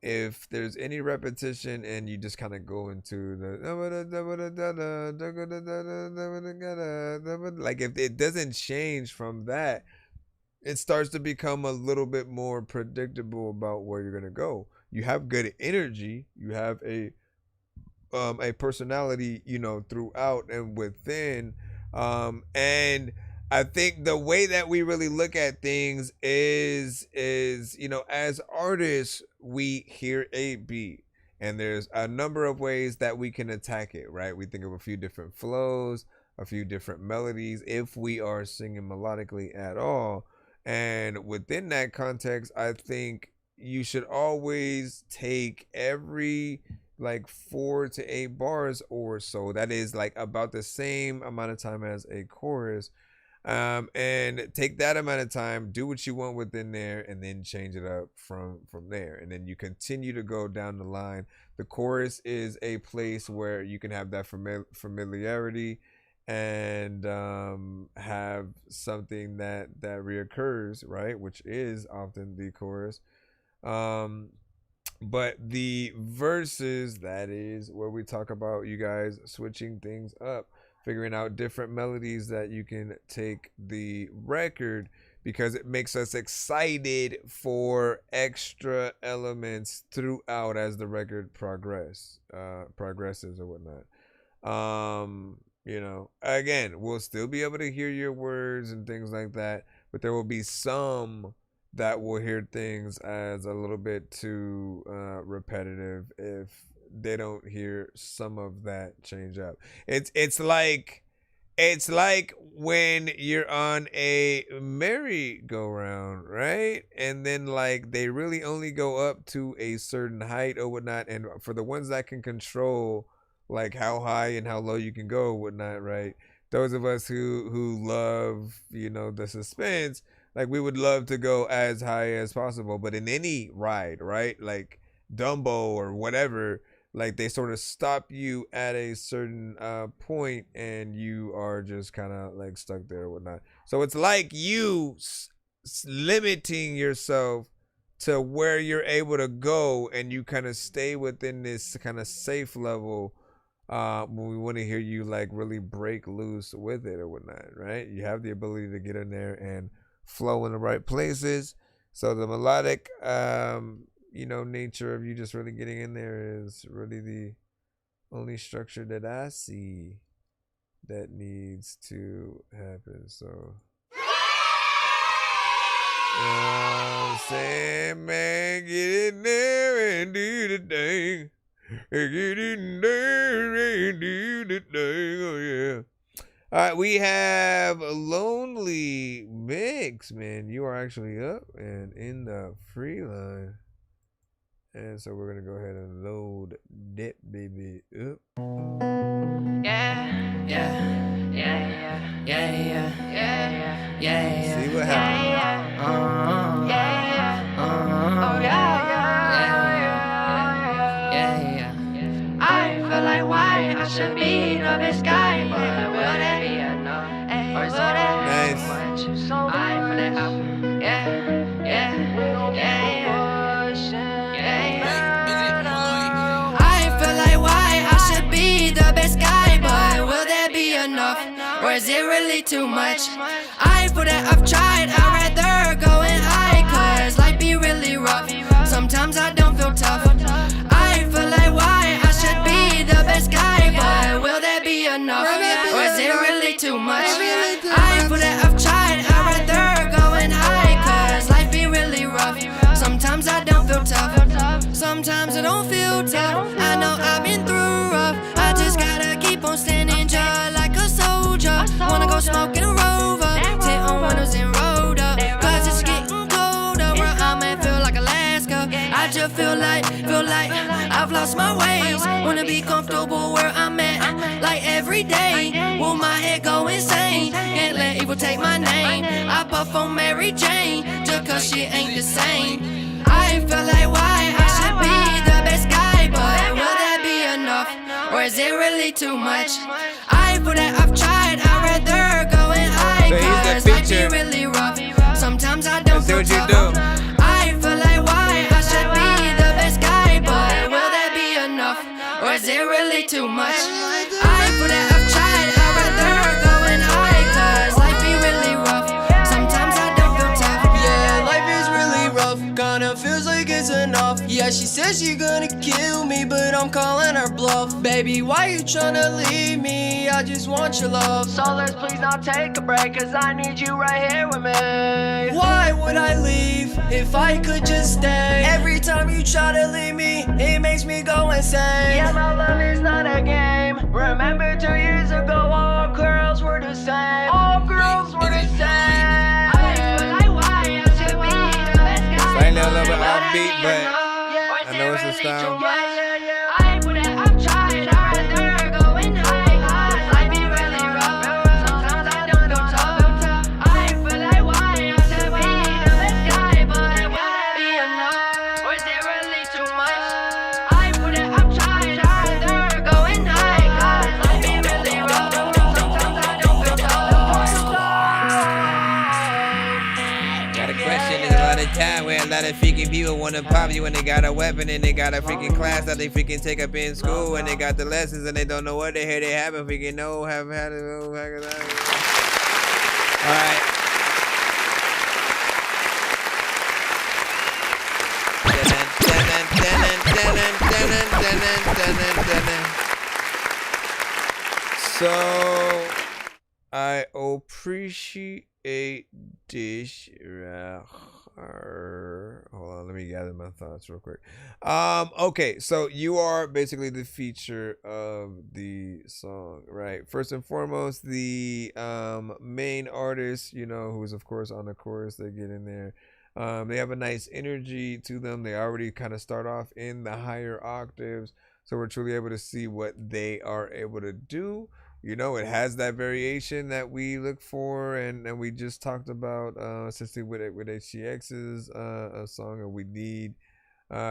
if there's any repetition and you just kind of go into the like, if it doesn't change from that, it starts to become a little bit more predictable about where you're gonna go. You have good energy, you have a personality, you know, throughout and within, and I think the way that we really look at things is you know, as artists, we hear a beat and there's a number of ways that we can attack it, right? We think of a few different flows, a few different melodies, if we are singing melodically at all. And within that context, I think you should always take every like 4 to 8 bars or so, that is like about the same amount of time as a chorus, and take that amount of time, do what you want within there, and then change it up from there, and then you continue to go down the line. The chorus is a place where you can have that familiarity and have something that reoccurs, right, which is often the chorus. But the verses, that is where we talk about you guys switching things up, figuring out different melodies that you can take the record, because it makes us excited for extra elements throughout as the record progresses or whatnot. You know, again, we'll still be able to hear your words and things like that, but there will be some that will hear things as a little bit too repetitive if they don't hear some of that change up. It's like when you're on a merry-go-round, right? And then like they really only go up to a certain height or whatnot, and for the ones that can control like how high and how low you can go or whatnot, right? Those of us who love, you know, the suspense, like we would love to go as high as possible. But in any ride, right, like Dumbo or whatever, like they sort of stop you at a certain point and you are just kind of like stuck there or whatnot. So it's like you limiting yourself to where you're able to go, and you kind of stay within this kind of safe level when we want to hear you like really break loose with it or whatnot, right? You have the ability to get in there and flow in the right places. So the melodic you know, nature of you just really getting in there is really the only structure that I see that needs to happen. So say, man, get in there and do the thing. Get in there and do the thing. Oh yeah. All right, we have a Lonely Mix, man. You are actually up and in the free line. And so we're going to go ahead and load that baby up. See what happens. I feel like why I should be the best guy, but will that be enough? Or is that much? So I feel that I feel like why I should be the best guy, but will that be enough? Or is it really too much? I feel that I've tried, I'd rather go and high, cause life be really rough. Sometimes I don't feel tough. I feel like why I should be the best guy, but will that be enough? Or is it really too much? I feel that I've tried, I'd rather go and high, cause life be really rough. Sometimes I don't feel tough. Sometimes I don't feel tough. I know I've been through rough. I just gotta keep on standing just like a soldier. Wanna go smoking a rover, sit on windows and rolled up, cause it's getting cold. just feel like I've lost my ways. Wanna be comfortable where I'm at, like every day. Will my head go insane? Can't let evil take my name. I puff on Mary Jane, just cause she ain't the same. I feel like why I should be the best guy, but will that be enough? Or is it really too much? I feel that I've tried, I'd rather go and hide, cause life be really rough. Sometimes I don't feel tough. I feel like why I should be the best guy, but will that be enough? Or is it really too much? I feel that I've tried, I'd rather go and hide, cause life be really rough. Sometimes I don't feel tough. Yeah, life is really rough, kinda feels like it's enough. Yeah, she says she gonna kill me, but I'm calling her bluff. Baby, why you tryna leave me? I just want your love. So let's please not take a break, cause I need you right here with me. Why would I leave if I could just stay? Every time you try to leave me, it makes me go insane. Yeah, my love is not a game. Remember 2 years ago, all girls were the same. All girls were the same. I feel like why I should be the best guy. Slightly a little bit offbeat, but I know it's the style. Where a lot of freaking people wanna pop you when they got a weapon and they got a freaking class that they freaking take up in school and they got the lessons and they don't know what the hell they haven't freaking know have had it. All right. So I appreciate this. Hold on, let me gather my thoughts real quick. Okay, so you are basically the feature of the song, right? First and foremost, the main artist, you know, who's of course on the chorus, they get in there. They have a nice energy to them. They already kind of start off in the higher octaves, so we're truly able to see what they are able to do. You know, it has that variation that we look for, and we just talked about essentially with HTX's song, and we need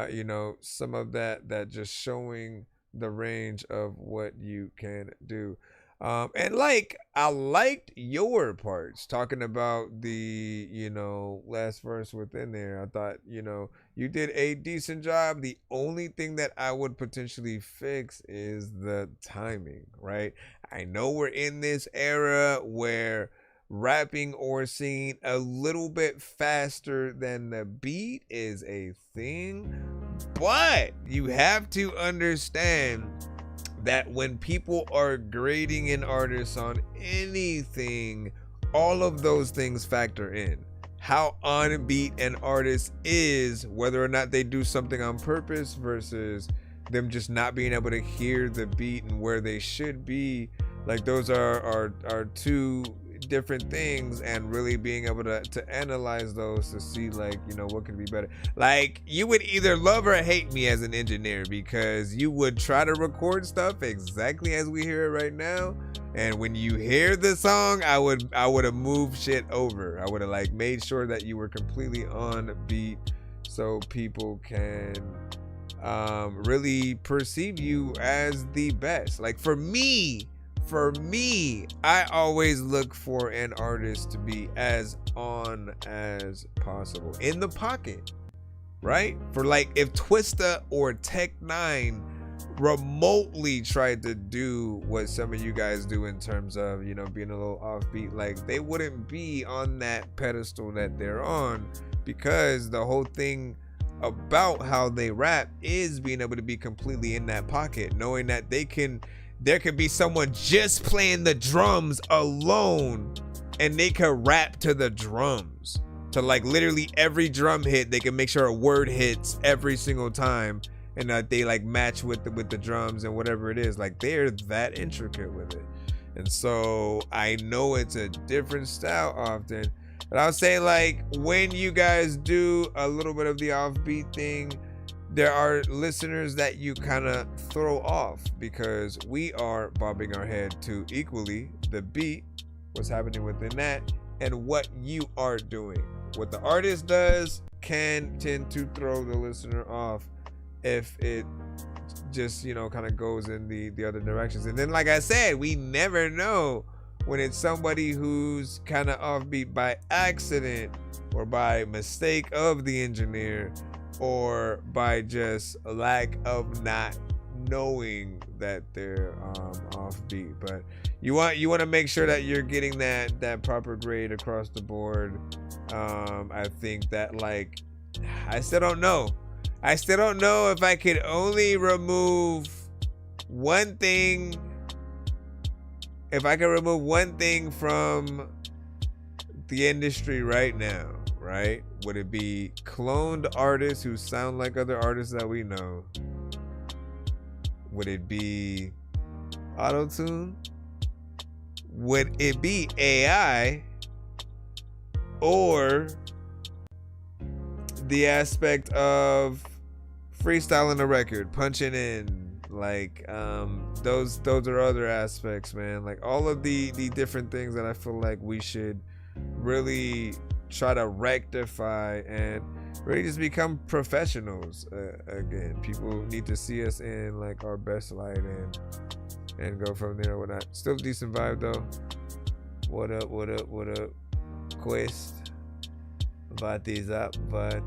you know, some of that just showing the range of what you can do. And like, I liked your parts talking about the, you know, last verse within there. I thought, you know, you did a decent job. The only thing that I would potentially fix is the timing, right? I know we're in this era where rapping or singing a little bit faster than the beat is a thing, but you have to understand that when people are grading an artist on anything, all of those things factor in. How on beat an artist is, whether or not they do something on purpose versus them just not being able to hear the beat and where they should be. Like, those are two different things, and really being able to analyze those to see, like, you know, what can be better. Like, you would either love or hate me as an engineer, because you would try to record stuff exactly as we hear it right now, and when you hear the song, I would have moved shit over. I would have like made sure that you were completely on beat so people can really perceive you as the best. Like, for me, I always look for an artist to be as on as possible, in the pocket, right? For like, if Twista or Tech-9 remotely tried to do what some of you guys do in terms of, you know, being a little offbeat, like, they wouldn't be on that pedestal that they're on, because the whole thing about how they rap is being able to be completely in that pocket, knowing that there could be someone just playing the drums alone and they could rap to the drums. To like literally every drum hit, they can make sure a word hits every single time, and that they like match with the drums and whatever it is. Like, they're that intricate with it. And so I know it's a different style often, but I was saying, like, when you guys do a little bit of the offbeat thing, there are listeners that you kind of throw off because we are bobbing our head to equally the beat, what's happening within that, and what you are doing. What the artist does can tend to throw the listener off if it just, you know, kind of goes in the other directions. And then, like I said, we never know when it's somebody who's kind of offbeat by accident or by mistake of the engineer or by just a lack of not knowing that they're offbeat. But you want to make sure that you're getting that proper grade across the board. I think that, like, I still don't know if I could only remove one thing. If I could remove one thing from the industry right now, right? Would it be cloned artists who sound like other artists that we know? Would it be auto-tune? Would it be AI? Or the aspect of freestyling a record, punching in, like those are other aspects, man. Like all of the different things that I feel like we should really try to rectify and really just become professionals again. People need to see us in like our best light and go from there. Whatnot. Still decent vibe though. What up? Quest. What is up? But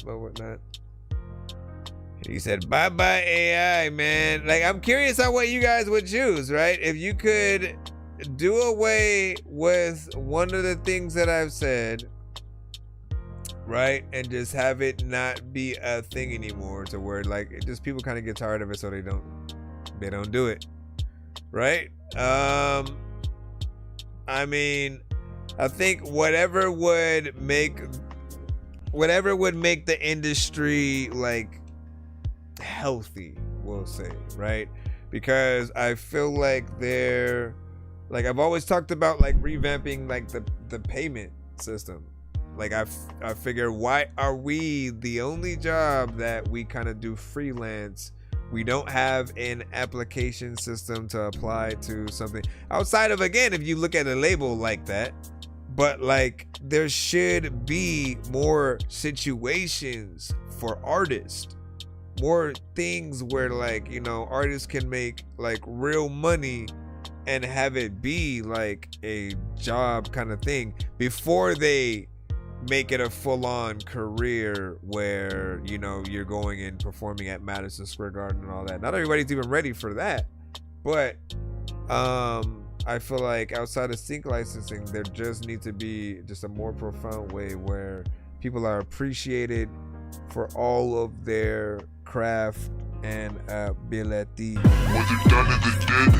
whatnot. He said, bye-bye AI, man. Like, I'm curious on what you guys would choose, right? If you could do away with one of the things that I've said, right? And just have it not be a thing anymore to where, like, it just people kind of get tired of it so they don't do it, right? I mean, I think whatever would make the industry, like, healthy, we'll say, right? Because I feel like I've always talked about like revamping like the payment system. Like I figure, why are we the only job that we kind of do freelance? We don't have an application system to apply to something outside of, again, if you look at a label like that. But like there should be more situations for artists, more things where, like, you know, artists can make like real money and have it be like a job kind of thing before they make it a full-on career where, you know, you're going and performing at Madison Square Garden and all that. Not everybody's even ready for that, but I feel like outside of sync licensing, there just needs to be just a more profound way where people are appreciated for all of their craft and ability. Whether dawn of the dead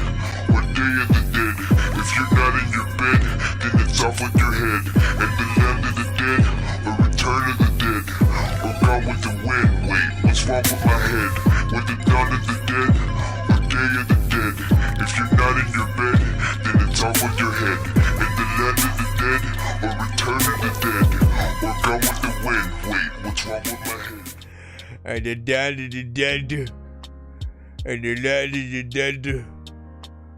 or day of the dead, if you're not in your bed, then it's off with your head. And the land of the dead, or return of the dead, or gone with the wind. Wait, what's wrong with my head? Whether dawn of the dead or day of the dead, if you're not in your bed, then it's off with your head. And the land of the dead, or return of the dead, or gone with the wind. Wait, what's wrong with my head? And the land of the dead, and the land of the dead,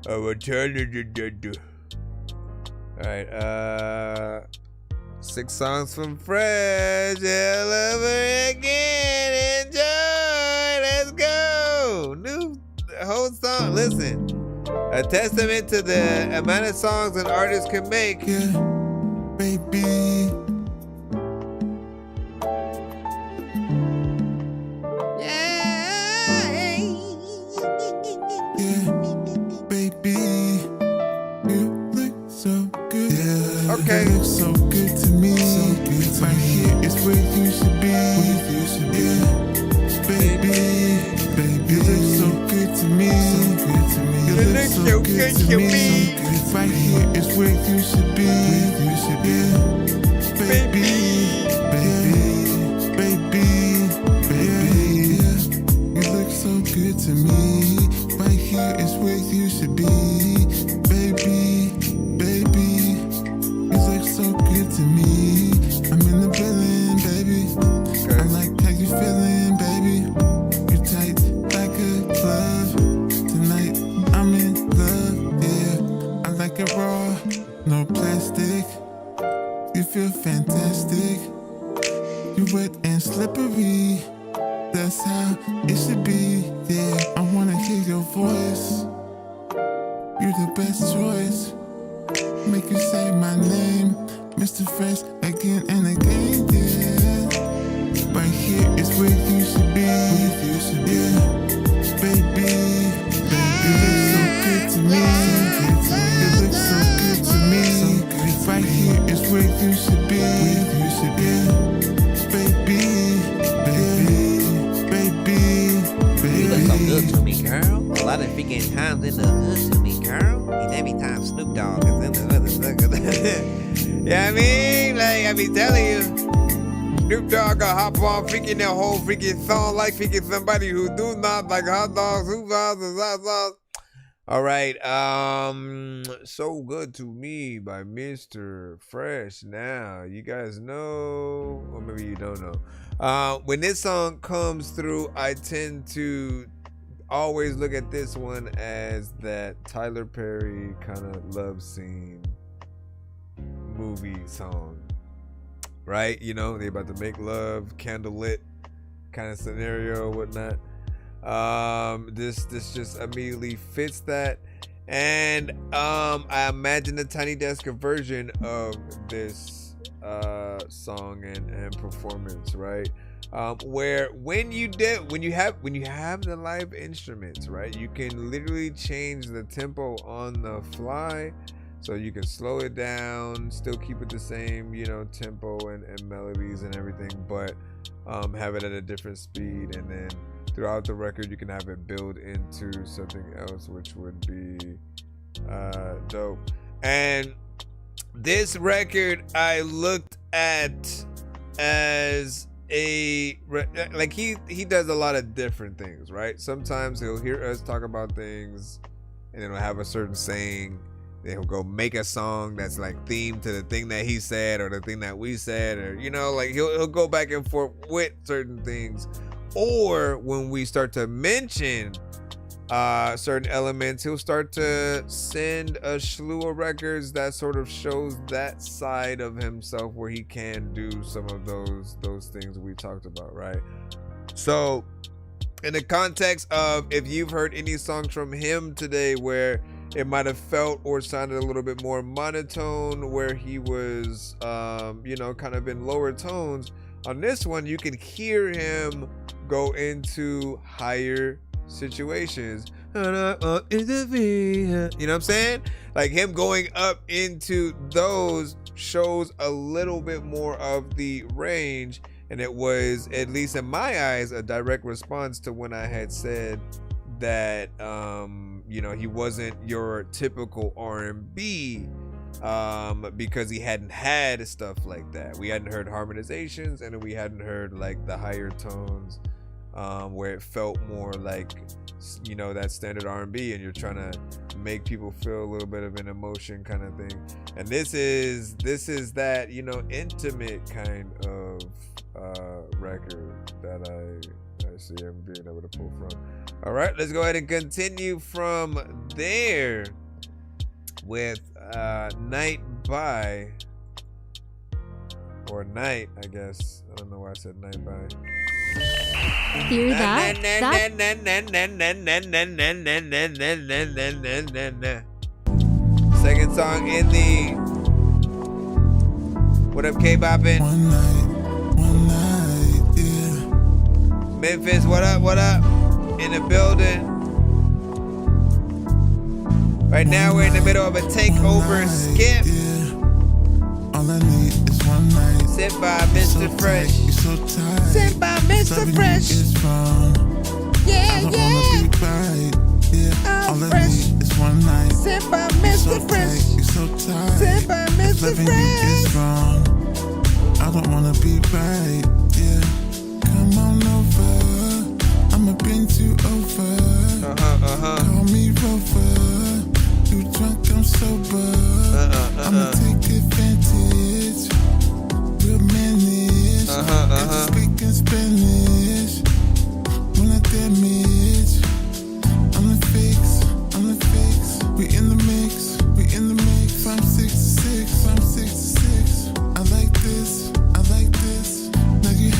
a return of the dead. Alright, 6 songs from Fresh, all over again, enjoy, let's go! New whole song, listen, a testament to the amount of songs an artist can make. Yeah, baby. Okay. You look so good to me. Right here is where you should be. Yeah, baby, you look so good to me. You look so good to me. Right here is where you should be. Yeah, baby. You look so good to me. Right here is where you should be, baby. So good to me. I'm in the building, baby. I like how you feeling. You wet and slippery. That's how it should be. Yeah, I wanna hear your voice. You're the best choice. Make you say my name, Mr. Fresh, again and again. Yeah, right here is where you should be. Yeah, baby, you look so good to me. You look so good to me. Right here is where you should be. Yeah, baby. You look so good to me, girl. A lot of freaking times in the hood to me, girl. And every time Snoop Dogg is in the hood. Yeah, I mean, like I be telling you, Snoop Dogg got hop on freaking that whole freaking song like freaking somebody who do not like hot dogs, who dogs, and hot dogs. All right, So Good to Me by Mr. Fresh. Now, you guys know, or maybe you don't know. When this song comes through, I tend to always look at this one as that Tyler Perry kind of love scene movie song, right? You know, they about to make love, candlelit kind of scenario, whatnot. This just immediately fits that, and I imagine a Tiny Desk version of this song and performance, right? Where when you have the live instruments, right, you can literally change the tempo on the fly, so you can slow it down, still keep it the same, you know, tempo and melodies and everything, but have it at a different speed, and then throughout the record you can have it build into something else, which would be dope. And this record I looked at as like he does a lot of different things, right? Sometimes he'll hear us talk about things and then he'll have a certain saying, then he'll go make a song that's like themed to the thing that he said or the thing that we said, or you know, like he'll go back and forth with certain things. Or when we start to mention certain elements, he'll start to send a slew of records that sort of shows that side of himself where he can do some of those things we talked about, right? So in the context of, if you've heard any songs from him today where it might have felt or sounded a little bit more monotone, where he was you know, kind of in lower tones, on this one you can hear him go into higher situations. You know what I'm saying? Like him going up into those shows a little bit more of the range, and it was, at least in my eyes, a direct response to when I had said that you know, he wasn't your typical R&B because he hadn't had stuff like that. We hadn't heard harmonizations, and we hadn't heard like the higher tones where it felt more like, you know, that standard R&B, and you're trying to make people feel a little bit of an emotion kind of thing. And this is that, you know, intimate kind of record that I see him being able to pull from. All right, let's go ahead and continue from there with Night by, or Night, I guess. I don't know why I said Night by. Hear that? Second song in the What Up K-Boppin'? One night, yeah. Memphis, what up, what up? In the building. Right now we're in the middle of a takeover skip. All I need is one night. Sent by Mr. Fresh. So tired. Sent by Mr. Fresh. Yeah, I don't wanna be right. Yeah. All I need is one night. Sent by Mr. Fresh. You're so tired. Sent by Mr. Loving Fresh. you is wrong. I don't wanna be right. Yeah. Come on over. I'ma bend you over. Call me Rover. You drunk, I'm sober. I'ma take advantage. We'll manage. If you speak in Spanish, when I damage, I'm the fix. We in the mix. 566. I like this. Now you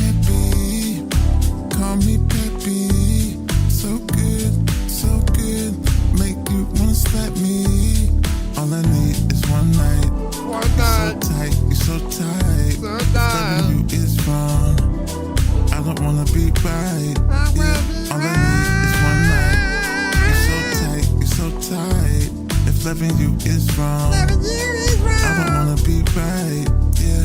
be right. Yeah, all I need is one night. You're so tight, you're so tight. If loving you is wrong, I don't wanna be right. Yeah.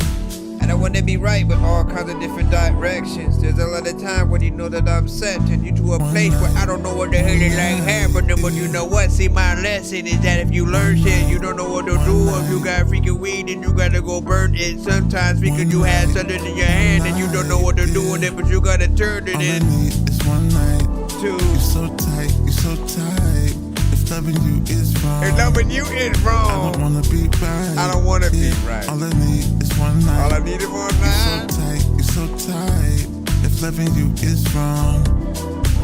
I don't want to be right, but all kinds of different directions. There's a lot of time when you know that I'm sending you to a place where I don't know what the hell is like happening. But you know what? See, my lesson is that if you learn shit, you don't know what to do. If you got freaking weed, then you gotta go burn it. Sometimes because you had something in your hand and you don't know what to do with it, but you gotta turn it in. All I need is one night. You're so tight, you're so tight. If loving you is wrong, if loving you is wrong, I don't wanna be right. I don't wanna be right. All I need is one night. All I need is one night. You're so tight. If loving you is wrong.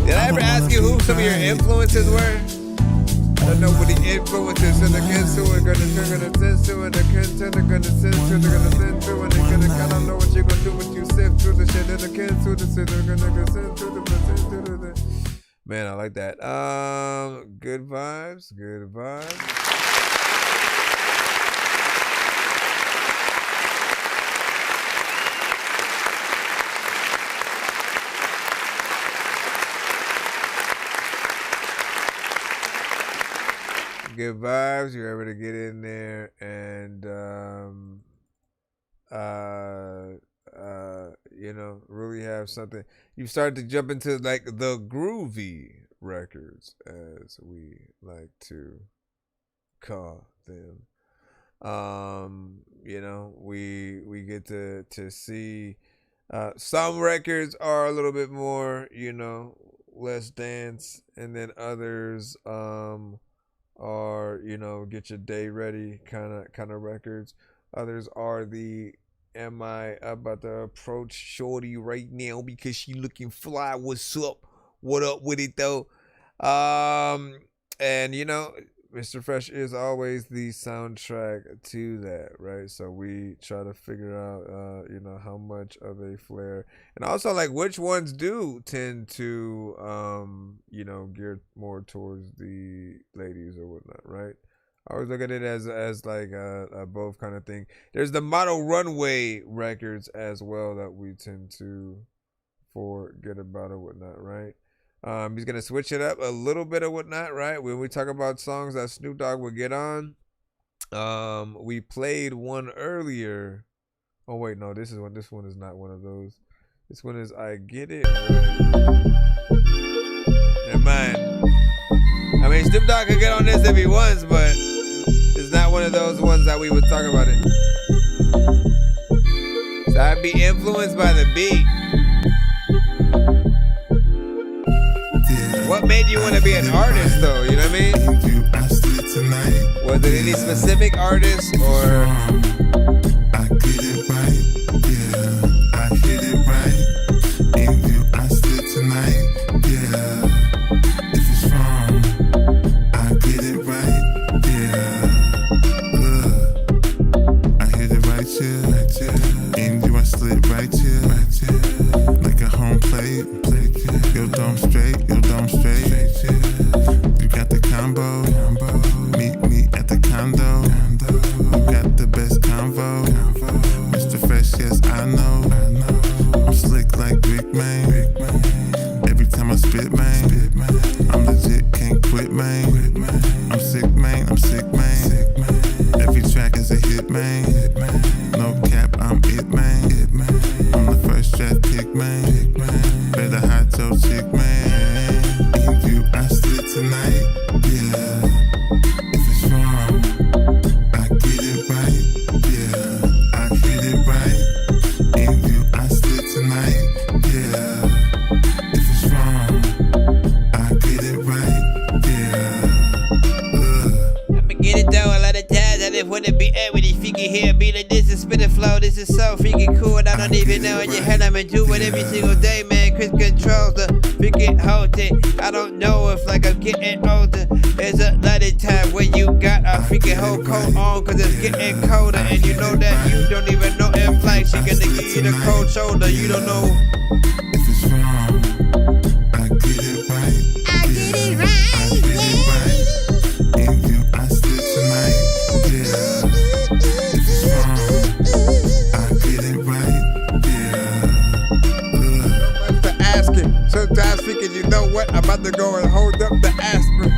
Did I ever ask you who some of your influences were? I don't know what the influences and the kids who are gonna send to and the kids who are gonna send to, they're gonna send to, and they're gonna kind of know what you're gonna do when you sift through the shit. And the kids who they're gonna send to the. Man, I like that. Good vibes, good vibes. Good vibes. You're able to get in there and you know, really have something. You start to jump into like the groovy records, as we like to call them. You know, we get to see some records are a little bit more, you know, less dance, and then others are, you know, get your day ready kind of records. Others are the am I about to approach shorty right now because she looking fly? What's up? What up with it though? And you know, Mr. Fresh is always the soundtrack to that, right? So we try to figure out, you know, how much of a flair, and also like which ones do tend to, you know, gear more towards the ladies or whatnot, right? I always look at it as like a both kind of thing. There's the Model Runway records as well that we tend to forget about or whatnot, right? He's gonna switch it up a little bit or whatnot, right? When we talk about songs that Snoop Dogg would get on, we played one earlier. Oh wait, no, this one is not one of those. This one is I Get It Right. Never mind. I mean, Snoop Dogg could get on this if he wants, but it's not one of those ones that we would talk about it. So I'd be influenced by the beat. What made you want to be an artist, though? You know what I mean? Was it any specific artist or? I get it right, yeah. I get it right. In you, I slid tonight, yeah. If it's wrong, I get it right, yeah. I hit it right, yeah. In you, I slid right, yeah. Like a home plate. Your dome straight, your dome straight. You got the combo. Meet me at the condo. You got the best convo. Mr. Fresh, yes, I know. I'm slick like Rick, man. Every time I spit, man. I'm legit, can't quit, man. I'm sick, man. I'm sick, man. Every track is a hit, man. No cap, I'm it, man. I'm the first draft pick, man. Better hide your chick, man. In you, I slid tonight, yeah. If it's wrong, I get it right, yeah. I get it right. In you, I slid tonight, yeah. If it's wrong, I get it right, yeah. I'ma get it though, a lot of times I just wanna be with these freaking here, be like this is spinning flow, this is so freaking cool, and I don't even know in your head I'ma do it every single day, man. Chris controls the freaking whole thing. I don't know if like I'm getting older. There's a lot of time when you got a freaking whole coat on, cause it's getting colder, and you know that you don't even know if like she gonna give you the cold shoulder. You don't know. If it's wrong, I get it right. I get it right. I get it right. In you, I slid tonight, yeah. If it's wrong, I get it right, yeah. asking. Sometimes thinking, you know what? I'm about to go and hold up the aspirin.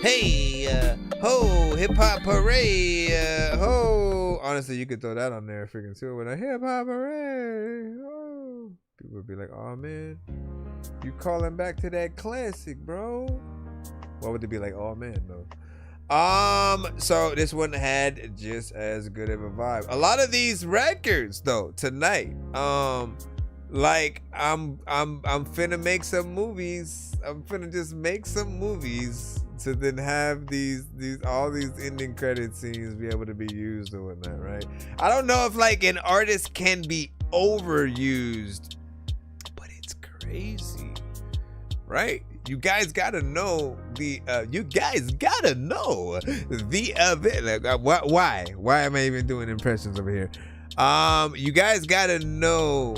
Hey, ho, hip hop parade, ho. Honestly, you could throw that on there freaking too with a hip hop parade. Oh. People would be like, oh man, you calling back to that classic, bro. What would they be like, oh man, though? So this one had just as good of a vibe. A lot of these records though tonight, like I'm finna make some movies. I'm finna just make some movies to then have all these ending credit scenes be able to be used or whatnot, right? I don't know if like an artist can be overused, but it's crazy, right? You guys gotta know the event. Like, why am I even doing impressions over here? You guys gotta know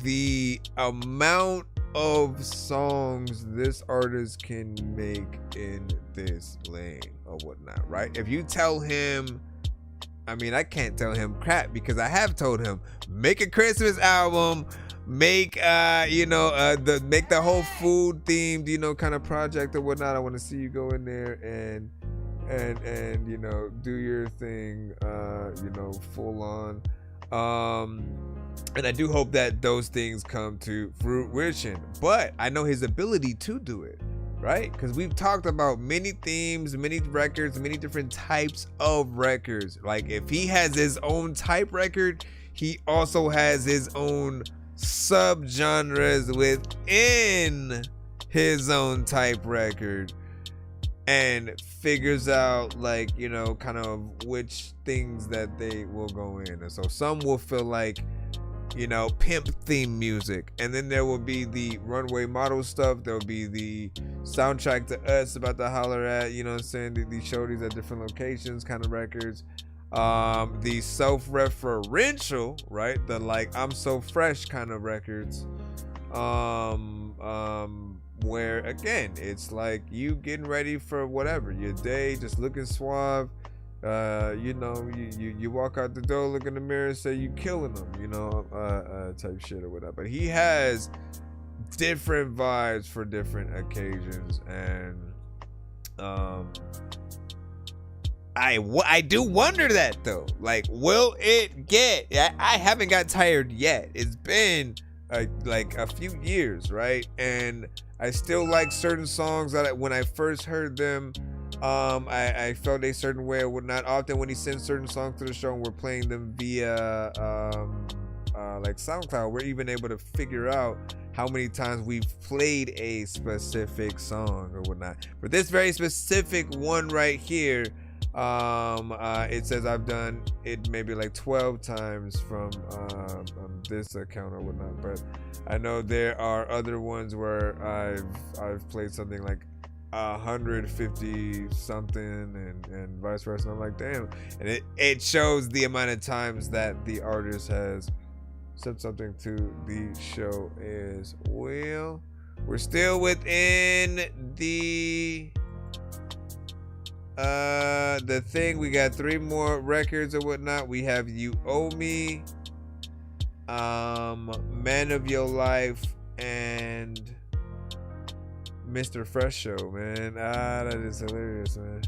the amount of songs this artist can make in this lane or whatnot, right? If you tell him, I mean, I can't tell him crap because I have told him, make a Christmas album, make make the whole food themed, kind of project or whatnot. I want to see you go in there and do your thing, full on. And I do hope that those things come to fruition, but I know his ability to do it, right? Because we've talked about many themes, many records, many different types of records. Like if he has his own type record, he also has his own subgenres within his own type record, and figures out like, kind of which things that they will go in. And so some will feel like, pimp theme music, and then there will be the runway model stuff. There will be the soundtrack to us about to holler at, these shorties at different locations kind of records. The self-referential, right? The like I'm so fresh kind of records. Where again, it's like you getting ready for whatever, your day, just looking suave. You walk out the door, look in the mirror, and say you killing them, type shit or whatever. But he has different vibes for different occasions, and I do wonder that though. Like, will it get? I haven't got tired yet. It's been like a few years, right? And I still like certain songs that when I first heard them, I felt a certain way or whatnot. Often when he sends certain songs to the show and we're playing them via like SoundCloud, we're even able to figure out how many times we've played a specific song or whatnot. For this very specific one right here, it says I've done it maybe like 12 times from this account or whatnot, but I know there are other ones where I've played something like 150 something and vice versa. And I'm like, damn. And it shows the amount of times that the artist has said something to the show as well. We're still within the thing. We got 3 more records or whatnot. We have You Owe Me, Man of Your Life, and Mr. Fresh Show, man. That is hilarious, man.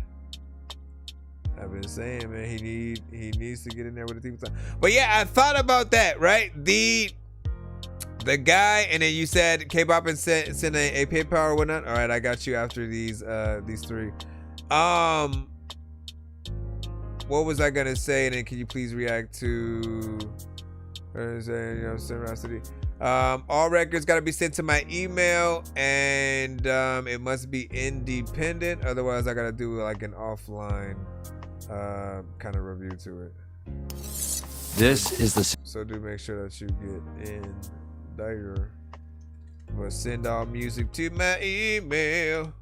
I've been saying, man, he needs to get in there with the team. But yeah, I thought about that, right? The guy, and then you said K-pop and send a PayPal or whatnot. All right, I got you after these 3. What was I gonna say? And then can you please react to Generosity? All records gotta be sent to my email, and it must be independent. Otherwise, I gotta do like an offline kind of review to it. This is the. So do make sure that you get in there. But send all music to my email.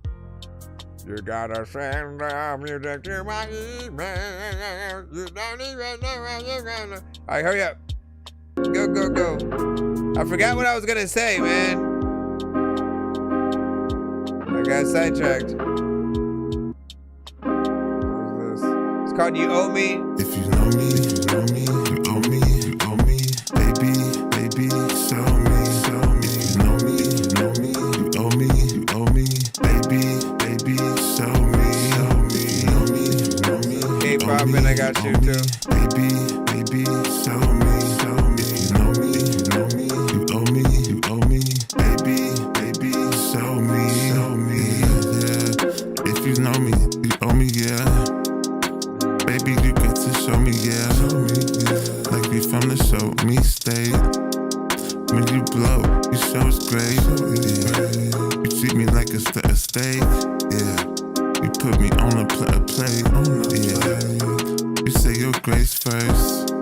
You gotta send all music to my email. You don't even know where you're gonna. All right, hurry up. Go. I forgot what I was gonna say, man. I got sidetracked. What was this? It's called You Owe Me. If you know me, you know me, you owe me, you owe me. Baby, baby, show me, show me. If you know me, you know me, you owe me, you owe me. Baby, baby, show me, show me. You know me, you know me. K-pop and I got you too. Baby, baby, show me, show me. If you know me, you know me, you owe me, you owe me. Baby, baby, show me, show me. Yeah. If you know me, you owe me, yeah. Baby, you got to show me, yeah. Like we from the show me state. When you blow, you show us great. Yeah. You treat me like a steak. Yeah. You put me on a plate. Yeah. You say your grace first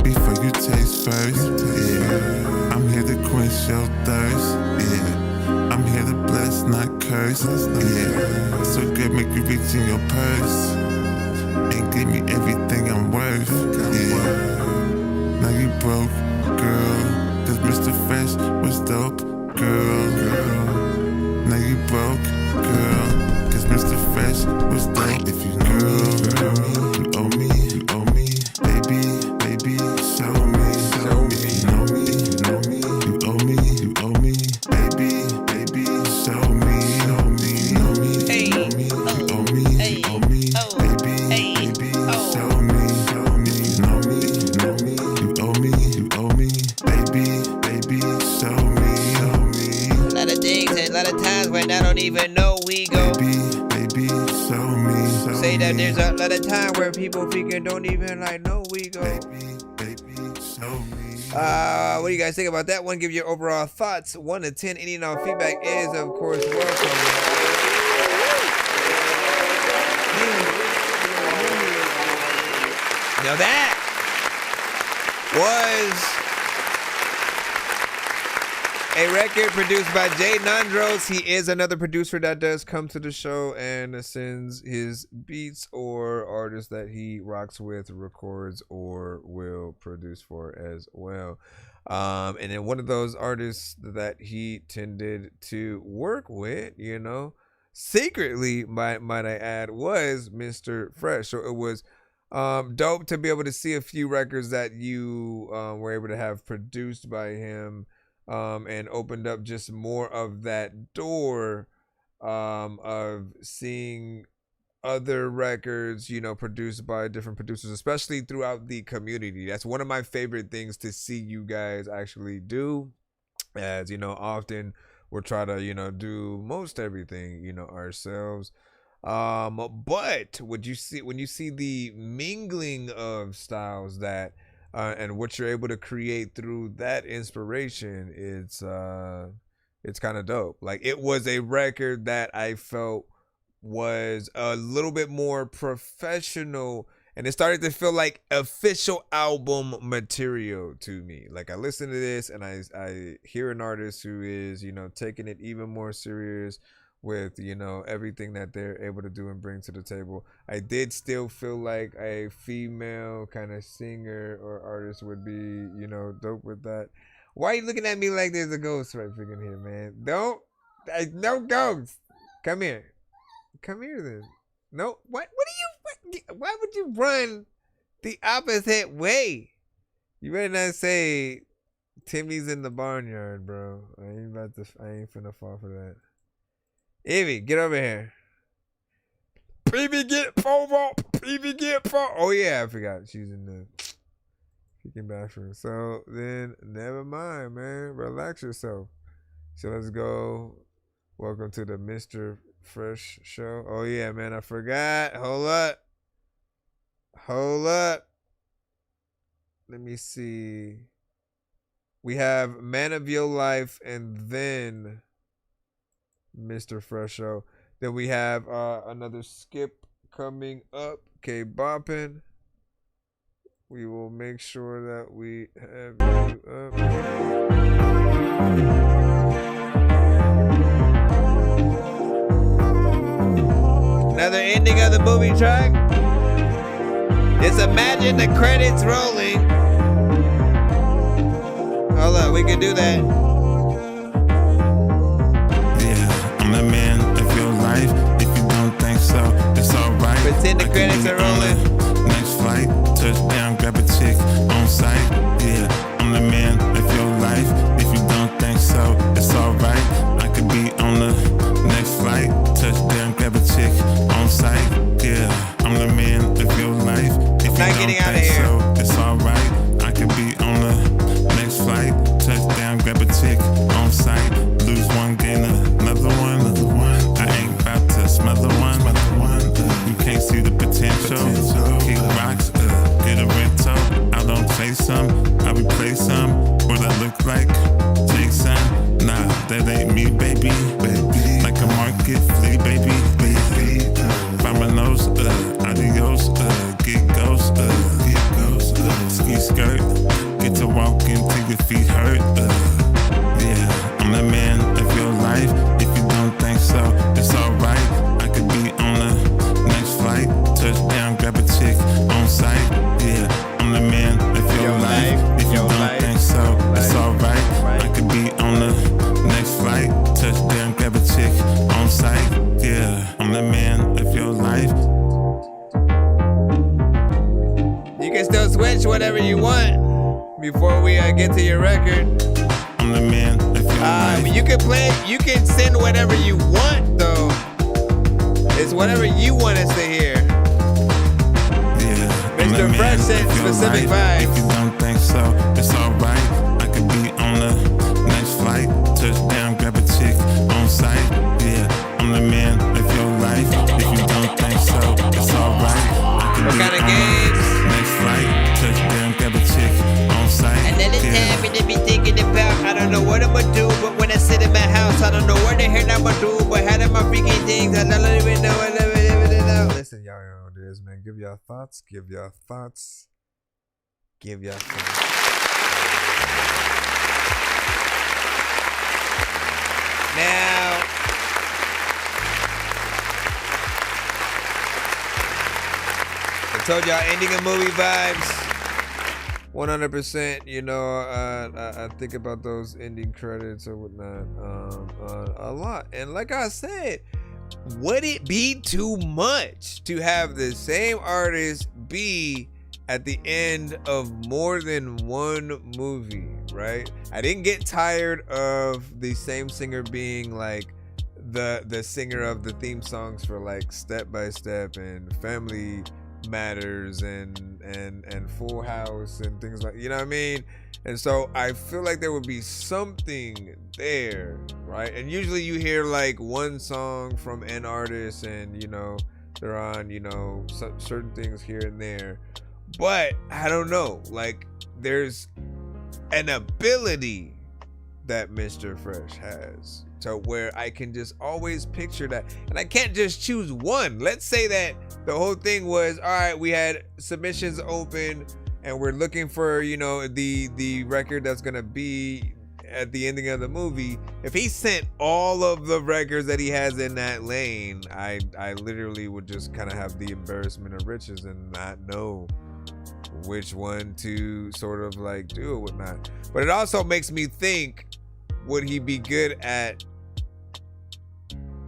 before you taste first. Yeah. I'm here to quench your thirst. Yeah. I'm here to bless, not curse. Yeah. So good, make you reach in your purse. And give me everything I'm worth. Yeah. Now you broke, girl. Cause Mr. Fresh was dope, girl. Now you broke, girl. Cause Mr. Fresh was dope. If you know me, you owe me, you owe me. Baby, baby, show me, show me. If you know me, you know me, you owe me, you owe me. Baby, baby, show me, show me. You know me, you owe me, you owe me, you owe me. Baby, baby, show me, show me. You know me, you know me, you owe me, you owe me. Baby, baby, show me, show me. A lot of things and a lot of times when I don't even know we go. Baby, show me, show Say that there's a lot of time where people freaking don't even like know we go. Baby, show me. What do you guys think about that one? Give your overall thoughts. 1 to 10. Any and all feedback is, of course, welcome. Now that was a record produced by Jay Nandros. He is another producer that does come to the show and sends his beats or artists that he rocks with, records, or will produce for as well. And then one of those artists that he tended to work with, you know, secretly, might I add, was Mr. Fresh. So it was dope to be able to see a few records that you were able to have produced by him. And opened up just more of that door of seeing other records, you know, produced by different producers, especially throughout the community. That's one of my favorite things to see you guys actually do, as, you know, often we'll try to, you know, do most everything, you know, ourselves. But when you see the mingling of styles that and what you're able to create through that inspiration, it's kind of dope. Like, it was a record that I felt was a little bit more professional, and it started to feel like official album material to me. Like, I listen to this and I hear an artist who is, you know, taking it even more serious with, you know, everything that they're able to do and bring to the table. I did still feel like a female kind of singer or artist would be, you know, dope with that. Why are you looking at me like there's a ghost right freaking here, man? No ghost. Come here then. No, why would you run the opposite way? You better not say Timmy's in the barnyard, bro. I ain't finna fall for that. Evie, get over here. PB get over. PB get for. Oh yeah, I forgot she's in the freaking bathroom. So then, never mind, man. Relax yourself. So let's go. Welcome to the Mr. Fresh Show. Oh yeah, man, I forgot. Hold up. Let me see. We have Man of Your Life and then Mr. Fresh Show. Then we have another skip coming up. Okay, bopping. We will make sure that we have you up. Another ending of the movie track. Just imagine the credits rolling. Hold up, we can do that. I'm the man of your life. If you don't think so, it's alright. Pretend the credits are rolling. Next flight, touchdown, grab a chick on sight. Yeah, I'm the man of your life. If you don't think so, it's alright. I could be on the next flight, touchdown, grab a chick on sight. Yeah, I'm the man of your life. If you don't think so, it's alright. I could be on the next flight, touchdown, grab a chick on sight. Lose one, gain another one. I ain't about to smother one. You can't see the potential. Kick rocks, get a rental. I don't chase some, I replace some. What I look like? Jason? Nah, that ain't me, baby. Like a market flea, baby. Vamonos, adios, get ghost, ski skirt. Get to walking till your feet hurt. Yeah, I'm the man of your life. If you don't think so, it's alright. I could be on the next flight, touchdown, grab a chick on sight. Yeah, I'm the man of your life. If you don't think so, it's alright. I could be on the next flight, touchdown, grab a chick on sight. Yeah, I'm the man of your life. You can still switch whatever you want before we get to your record. I'm the man of your life. You can play, you can send whatever you want though. It's whatever you want us to hear. Yeah, Mr. Fresh sent specific vibes. If you don't think so, it's alright. I could be on the next flight, touchdown, grab a chick on sight. Yeah, I'm the man of your life. If you don't think so, it's alright. I could be on the next flight, touchdown, grab a chick on sight. Another time to be thinking about, I don't know what I'ma do, but when I sit in my house, I don't know what the hell I'ma do, but how am I freaking things? I don't even know. Listen, y'all know what it is, man. Give y'all thoughts. Give y'all thoughts. Give y'all thoughts. Now, I told y'all ending a movie vibes. 100%. You know, I think about those ending credits or whatnot a lot. And like I said, would it be too much to have the same artist be at the end of more than one movie, right? I didn't get tired of the same singer being like the singer of the theme songs for like Step by Step and Family Matters and Full House and things like, you know what I mean? And so I feel like there would be something there, right? And usually you hear like one song from an artist and, you know, they're on, you know, certain things here and there. But I don't know, like there's an ability that Mr. Fresh has to where I can just always picture that. And I can't just choose one. Let's say that the whole thing was, all right, we had submissions open and we're looking for, you know, the record that's gonna be at the ending of the movie. If he sent all of the records that he has in that lane, I literally would just kind of have the embarrassment of riches and not know which one to sort of like do or whatnot. But it also makes me think, would he be good at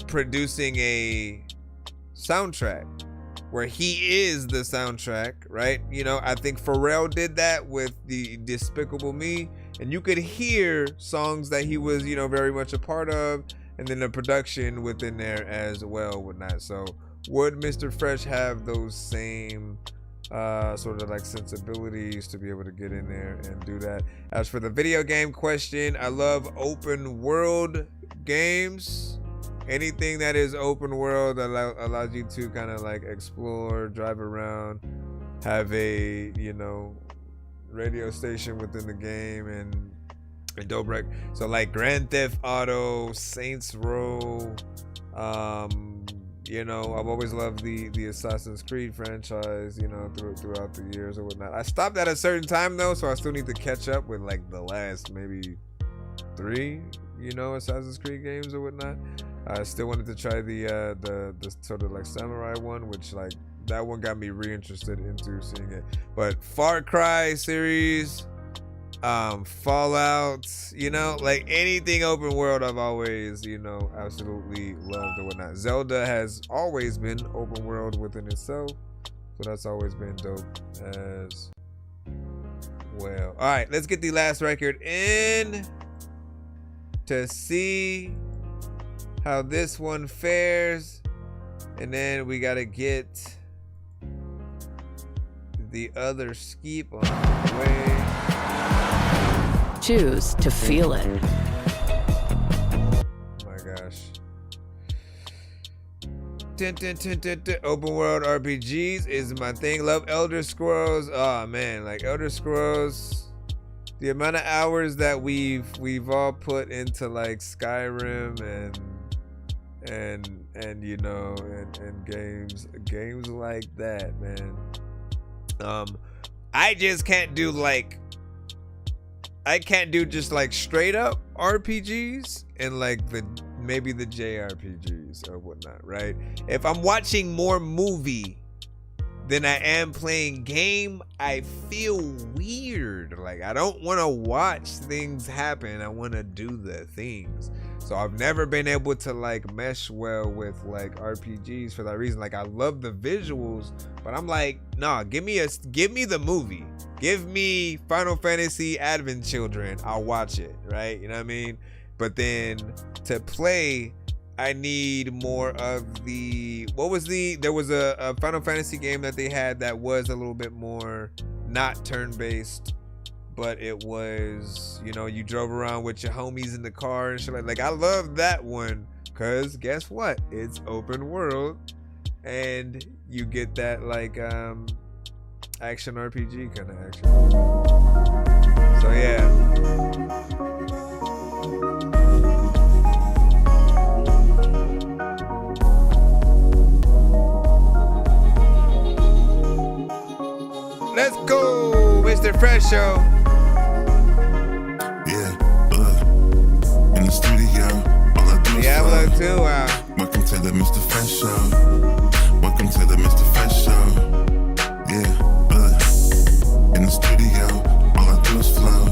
producing a soundtrack where he is the soundtrack, right? You know, I think Pharrell did that with the Despicable Me, and you could hear songs that he was, you know, very much a part of, and then the production within there as well, whatnot. So would Mr. Fresh have those same sort of like sensibilities to be able to get in there and do that? As for the video game question, I love open world games. Anything that is open world that allows you to kind of like explore, drive around, have a, you know, radio station within the game and dope rec. So like Grand Theft Auto, Saints Row, you know, I've always loved the Assassin's Creed franchise, you know, throughout the years or whatnot. I stopped at a certain time though, so I still need to catch up with like the last maybe 3, you know, Assassin's Creed games or whatnot. I still wanted to try the sort of like samurai one, which like that one got me reinterested into seeing it. But Far Cry series, Fallout, you know, like anything open world I've always, you know, absolutely loved or whatnot. Zelda has always been open world within itself, so that's always been dope as well. All right, let's get the last record in to see how this one fares, and then we gotta get the other skeep on the way. Choose to feel it. Oh my gosh. Open world RPGs is my thing. Love Elder Scrolls. Oh man, like Elder Scrolls. The amount of hours that we've all put into like Skyrim and you know and games like that, man. I just can't do like just like straight up RPGs and like maybe the JRPGs or whatnot, right? If I'm watching more movie than I am playing game, I feel weird. Like I don't want to watch things happen. I want to do the things. So I've never been able to like mesh well with like RPGs for that reason. Like I love the visuals, but I'm like, nah, give me the movie. Give me Final Fantasy Advent Children. I'll watch it, right? You know what I mean? But then to play, I need more of the, there was a Final Fantasy game that they had that was a little bit more not turn-based, but it was, you know, you drove around with your homies in the car and shit like I love that one, cause guess what? It's open world and you get that like action RPG kind of action. So yeah. Let's go, Mr. Fresh Show. In the studio, all I do is Diablo 2, wow. Welcome to the Mr. Fresh Show. Welcome to the Mr. Fresh Show. In the studio, all I do is flow.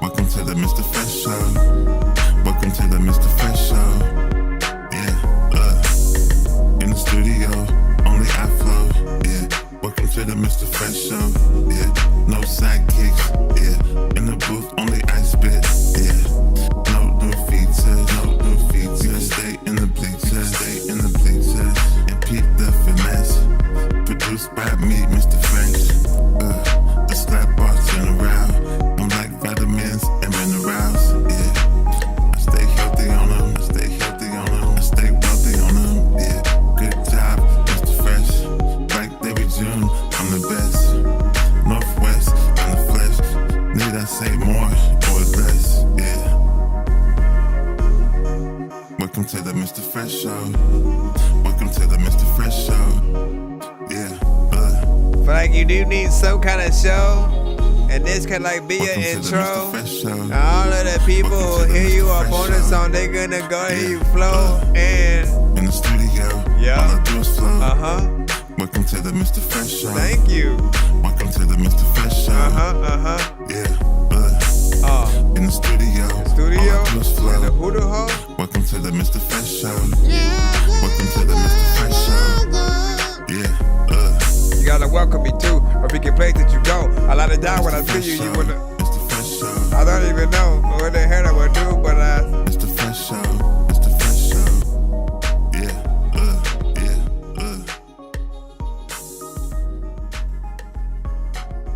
Welcome to the Mr. Fresh Show. Welcome to the Mr. Fresh Show. In the studio, only I flow. Welcome to the Mr. Fresh Show. No sidekicks. In the booth, only I spit. No new features. No new features. We can stay in the bleachers. Stay in the bleachers. And peep the finesse. Produced by me, Mr. Fresh. The slap bars turn around. I'm like vitamins and minerals. I stay healthy on them. I stay healthy on them. I stay wealthy on them. Good job, Mr. Fresh. Like David June, I'm the best. Northwest, I'm the flesh. Need I say more or less? Welcome to the Mr. Fresh Show. Welcome to the Mr. Fresh Show. But like you do need some kind of show, and this can like be your intro. All of the people who hear you up on the song, they gonna go hear you flow and in the studio, all I do is flow. Welcome to the Mr. Fresh Show. Thank you. Welcome to the Mr. Fresh Show. In the studio, all I do is flow. Welcome to the Mr. Fresh Show. Welcome to the Mr. Fresh Show. You gotta welcome me too, or pick your place that you go. I let it down when I see you. You wanna. I don't even know what the hell I would do, but I. Mr. Fresh Show. Mr. Fresh Show.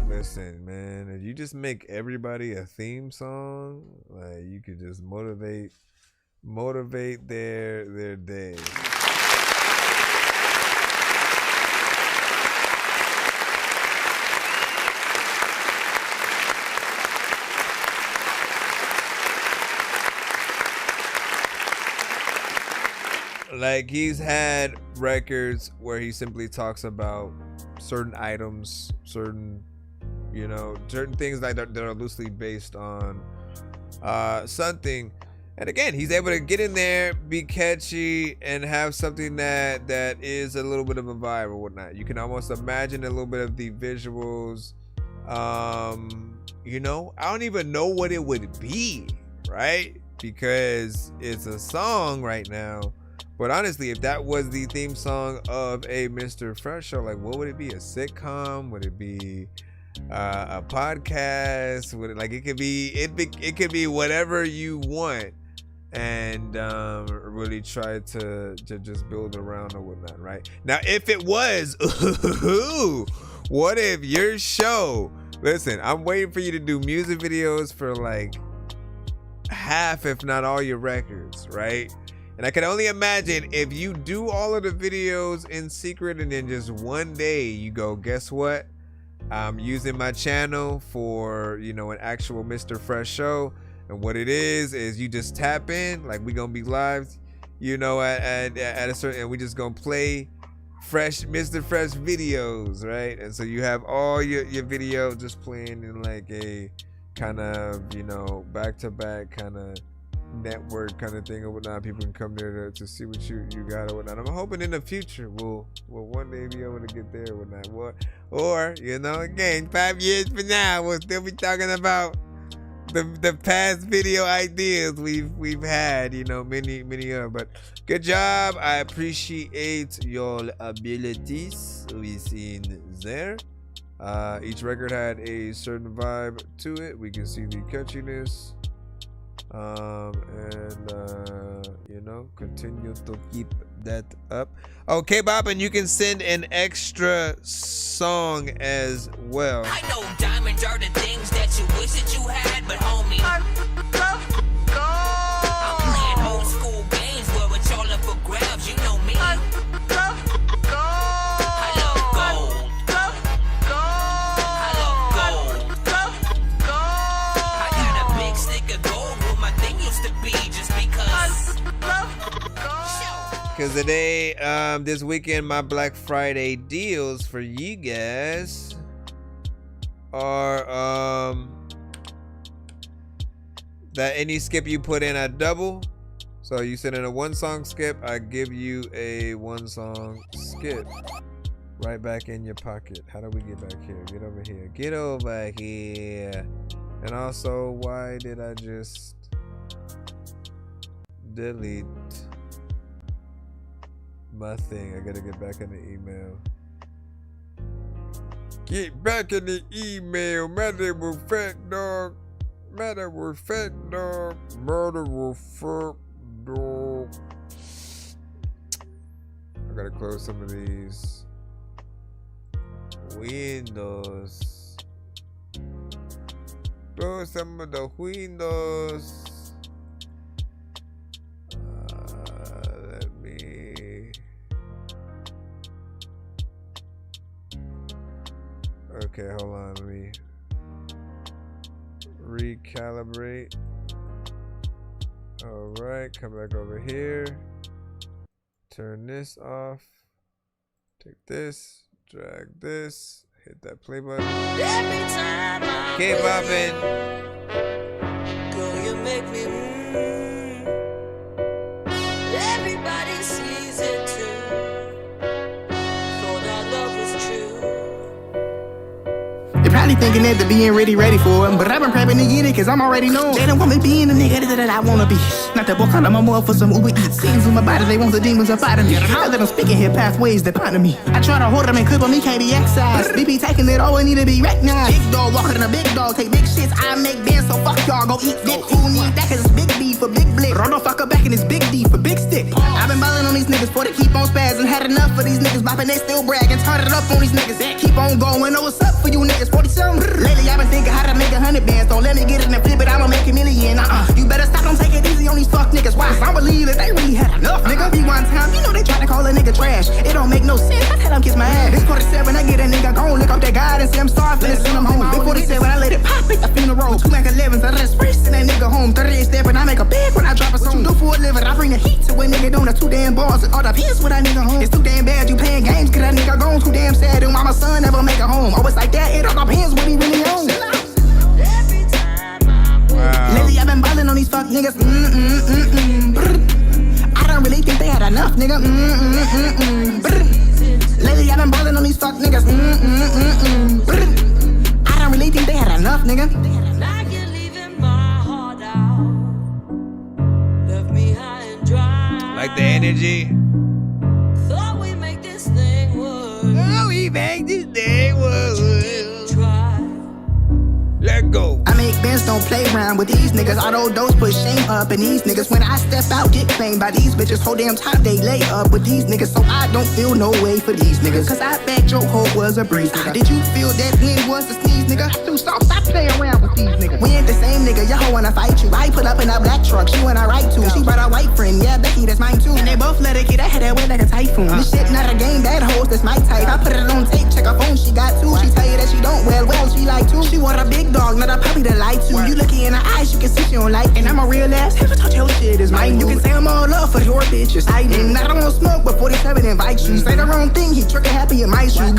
Listen, man, if you just make everybody a theme song, like you could just motivate their day. Like he's had records where he simply talks about certain items, certain things that are loosely based on something. And again, he's able to get in there, be catchy, and have something that is a little bit of a vibe or whatnot. You can almost imagine a little bit of the visuals You know, I don't even know what it would be, right? Because it's a song right now. But honestly, if that was the theme song of a Mr. Fresh show, like what would it be? A sitcom? Would it be a podcast? Would it, like, it could be whatever you want, and really try to just build around or whatnot, right? Now, if it was, what if your show? Listen, I'm waiting for you to do music videos for like half, if not all, your records, right? And I can only imagine if you do all of the videos in secret and then just one day you go, guess what? I'm using my channel for, you know, an actual Mr. Fresh show. And what it is you just tap in, like we gonna be live, you know, at a certain, and we just gonna play fresh Mr. Fresh videos, right? And so you have all your videos just playing in like a kind of, you know, back-to-back kind of network kind of thing or whatnot. People can come there to see what you got or whatnot. I'm hoping in the future we'll one day be able to get there or whatnot. Or, you know, again, 5 years from now, we'll still be talking about the past video ideas we've had, you know, many of. But good job. I appreciate your abilities we seen there. Each record had a certain vibe to it. We can see the catchiness, and you know, continue to keep that up. Okay, Bob, and you can send an extra song as well. I know diamonds are the things that you wish that you had, but homie, I'm playing old school games where it's all up for grabs. You know me. I love gold. I got a big stick of gold where my thing used to be, just because. Because today, this weekend, my Black Friday deals for you guys are that any skip you put in, I double. So you send in a 1-song skip, I give you a 1-song skip right back in your pocket. How do we get back here? Get over here. Get over here. And also, why did I just delete my thing? I gotta get back in the email. Get back in the email. Matter with fat dog. Matter with fat dog. Murder with fat dog. I gotta close some of these windows. Close some of the windows. Okay, hold on, let me recalibrate. All right, come back over here. Turn this off. Take this, drag this, hit that play button. Keep bopping. Girl, you make me Everybody sees it too. Thought our love was true. They probably thinking that they being ready for it, but I've been prepping to get it, cause I'm already known. They don't want me being the nigga that I wanna be. Not that book, I'm more for some Uber Eats. Scenes in my body, they want the demons up out of me. I let them speak in here pathways that ponder me. I try to hold them and clip them, he can't be excised. BP taking it all, we need to be recognized. Big dog walking in a big dog, take big shits. I make bands, so fuck y'all, go eat dick. Who need that, cause it's big B for big blick. Roll the fucker back in this big D for big stick. I've been ballin' on these niggas for they keep on spazzing. Had enough of these niggas bopping, they still bragging. Turn it up on these niggas, that keep on going. Know what's up for you niggas, 47. Lately I've been thinking how to make 100 bands. Don't let me get it and flip it, I'ma make a million. You better stop, don't take it easy on these fuck niggas. Why? I believe that they really had enough. Nigga, be one time, you know they try to call a nigga trash. It don't make no sense, I tell them kiss my ass. Big 47, I get a nigga gone. Look up that God and say I'm sorry for this, send him home. Big 47, I let it pop at the funeral. 2 Mac 11s, I just first send that nigga home. 38 step and I make a big when I drop a song. Do for a living, I bring the heat to a nigga doing the 2 damn bars and all the pins with that nigga home. It's too damn bad, you playing games, cause that nigga gone. Too damn sad, and mama son never make a home. Always like that, it all depends what he really on. Wow. Lately I've been ballin' on these fuck niggas. I don't really think they had enough, nigga. Lately I've been ballin' on these fuck niggas. I don't really nigga. Like you're leaving my heart out. Left me high and dry. Like the energy. Thought we make this thing work. Oh, we make this thing work. Try. Let go. I make bands, don't play around with these niggas. Auto dose put shame up in these niggas. When I step out, get claimed by these bitches. Whole damn time they lay up with these niggas. So I don't feel no way for these niggas. Cause I bet your hoe was a breeze, nigga. Did you feel that wind was a sneeze, nigga? Dude, stop playing around with these niggas. We ain't the same nigga, your hoe wanna fight you. I put up in a black truck, she wanna ride too. She brought a white friend, yeah, Becky, that's mine too. And they both let her get her head that way like a typhoon. This shit not a game, that hoes, that's my type. I put it on tape, check her phone, she got two. She tell you that she don't, well, she like two. She want a big dog, not a puppy to lie to. You looking in her eyes, you can see she don't like. And I'm a real ass, never touch your shit is mine. You can say I'm all up for your bitches. I don't want smoke, but 47 invites you. Say the wrong thing, he trigger happy in my shoe.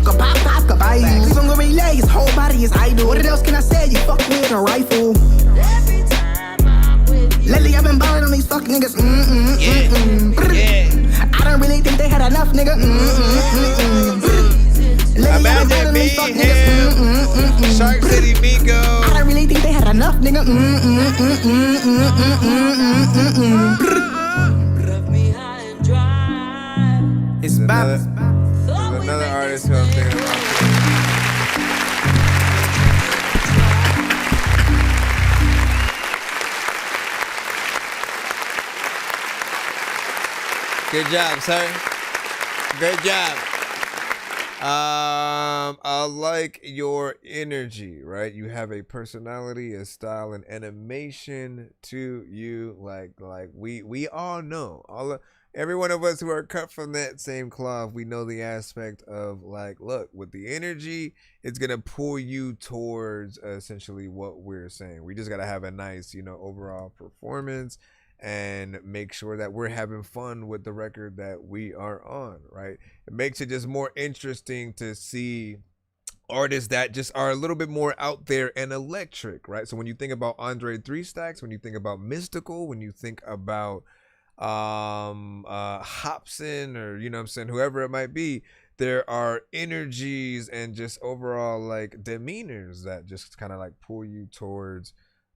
Pop, buy you. Leave him go relay, his whole body is idle. What else can I say? You fuck with a rifle. Lately I've been ballin' on these fuck niggas. I don't really think they had enough, nigga. Imagine me, him, Shark City Miko. I don't really think they had enough, nigga. It's there's another artist who I'm thinking about. Good job, sir. Great job. I like your energy, right? You have a personality, a style, an animation to you. Like we all know, every one of us who are cut from that same cloth, we know the aspect of like, look, with the energy, it's gonna pull you towards essentially what we're saying. We just gotta have a nice, overall performance and make sure that we're having fun with the record that we are on, right? It makes it just more interesting to see artists that just are a little bit more out there and electric, right? So when you think about Andre 3 Stacks, when you think about Mystical, when you think about Hobson, or whoever it might be, there are energies and just overall like demeanors that just kind of like pull you towards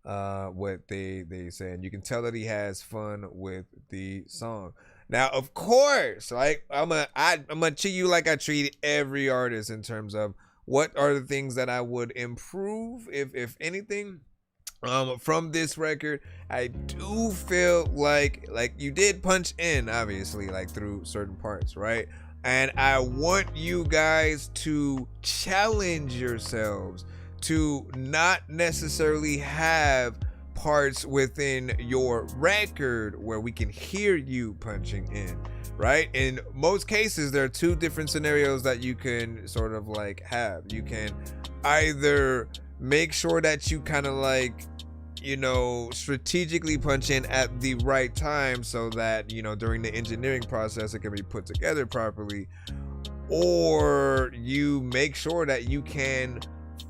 what they say, and you can tell that he has fun with the song. Now, of course, like I'm gonna treat you like I treat every artist in terms of what are the things that I would improve, if anything, from this record. I do feel like you did punch in, obviously, like through certain parts, right? And I want you guys to challenge yourselves to not necessarily have parts within your record where we can hear you punching in, right? In most cases, there are two different scenarios that you can sort of like have. You can either make sure that you kind of like, strategically punch in at the right time so that, during the engineering process, it can be put together properly, or you make sure that you can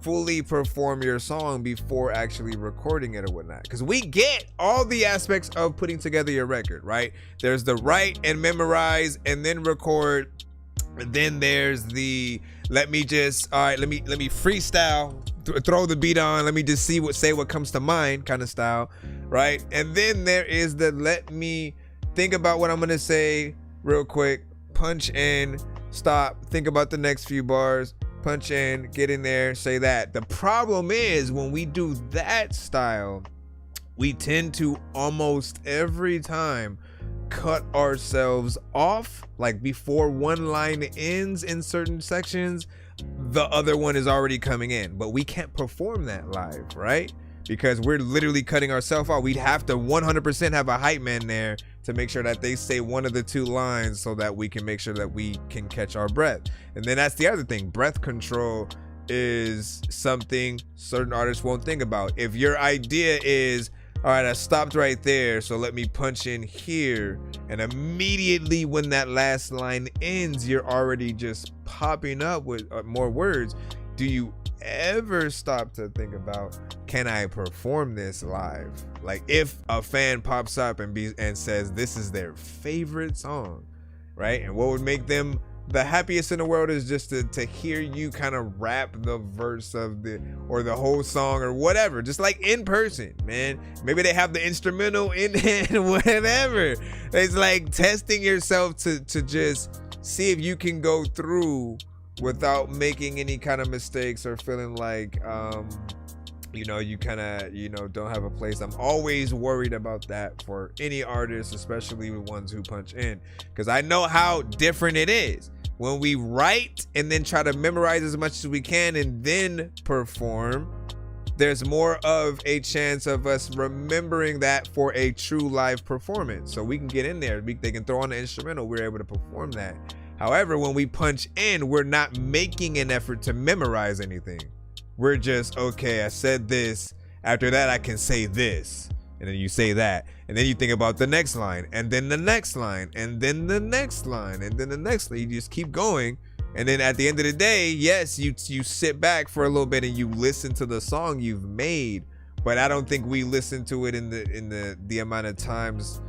fully perform your song before actually recording it or whatnot, because we get all the aspects of putting together your record, right? There's the write and memorize and then record, and then there's the let me freestyle, throw the beat on, let me just say what comes to mind kind of style, right? And then there is the let me think about what I'm gonna say real quick, punch in, stop, think about the next few bars, punch in, get in there, say that. The problem is when we do that style, we tend to almost every time cut ourselves off. Like before one line ends in certain sections, the other one is already coming in, but we can't perform that live, right? Because we're literally cutting ourselves off. We'd have to 100% have a hype man there to make sure that they say one of the two lines so that we can make sure that we can catch our breath. And then that's the other thing. Breath control is something certain artists won't think about. If your idea is, all right, I stopped right there, so let me punch in here, and immediately when that last line ends, you're already just popping up with more words. Do you ever stop to think about, can I perform this live? Like if a fan pops up and says this is their favorite song, right? And what would make them the happiest in the world is just to hear you kind of rap the verse of the whole song or whatever, just like in person, man. Maybe they have the instrumental in it, whatever. It's like testing yourself to just see if you can go through without making any kind of mistakes or feeling like you kind of don't have a place. I'm always worried about that for any artist, especially with ones who punch in, because I know how different it is when we write and then try to memorize as much as we can and then perform. There's more of a chance of us remembering that for a true live performance, so we can get in there. They can throw on the instrumental, we're able to perform that. However, when we punch in, we're not making an effort to memorize anything. We're just, okay, I said this, after that I can say this, and then you say that, and then you think about the next line, and then the next line, and then the next line, and then the next line. You just keep going, and then at the end of the day, yes, you sit back for a little bit and you listen to the song you've made, but I don't think we listen to it in the amount of times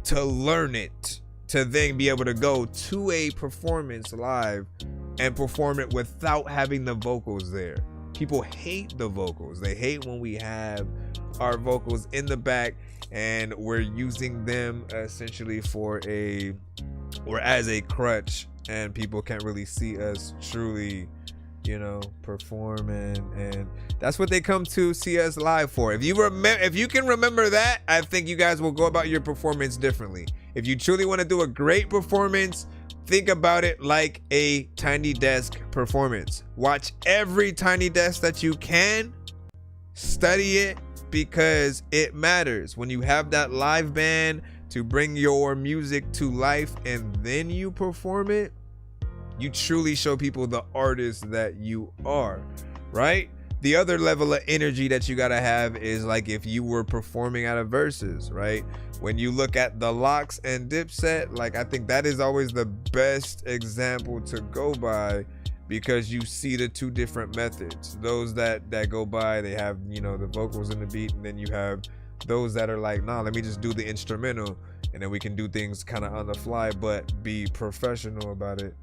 to learn it, to then be able to go to a performance live and perform it without having the vocals there. People hate the vocals. They hate when we have our vocals in the back and we're using them essentially as a crutch, and people can't really see us truly, perform, and that's what they come to see us live for. If you can remember that, I think you guys will go about your performance differently. If you truly want to do a great performance, think about it like a Tiny Desk performance. Watch every Tiny Desk that you can. Study it, because it matters. When you have that live band to bring your music to life and then you perform it, you truly show people the artist that you are, right? The other level of energy that you gotta have is like if you were performing at a Versus, right? When you look at the Locks and Dipset, like I think that is always the best example to go by, because you see the two different methods. Those that go by, they have, the vocals and the beat, and then you have those that are like, nah, let me just do the instrumental, and then we can do things kind of on the fly, but be professional about it.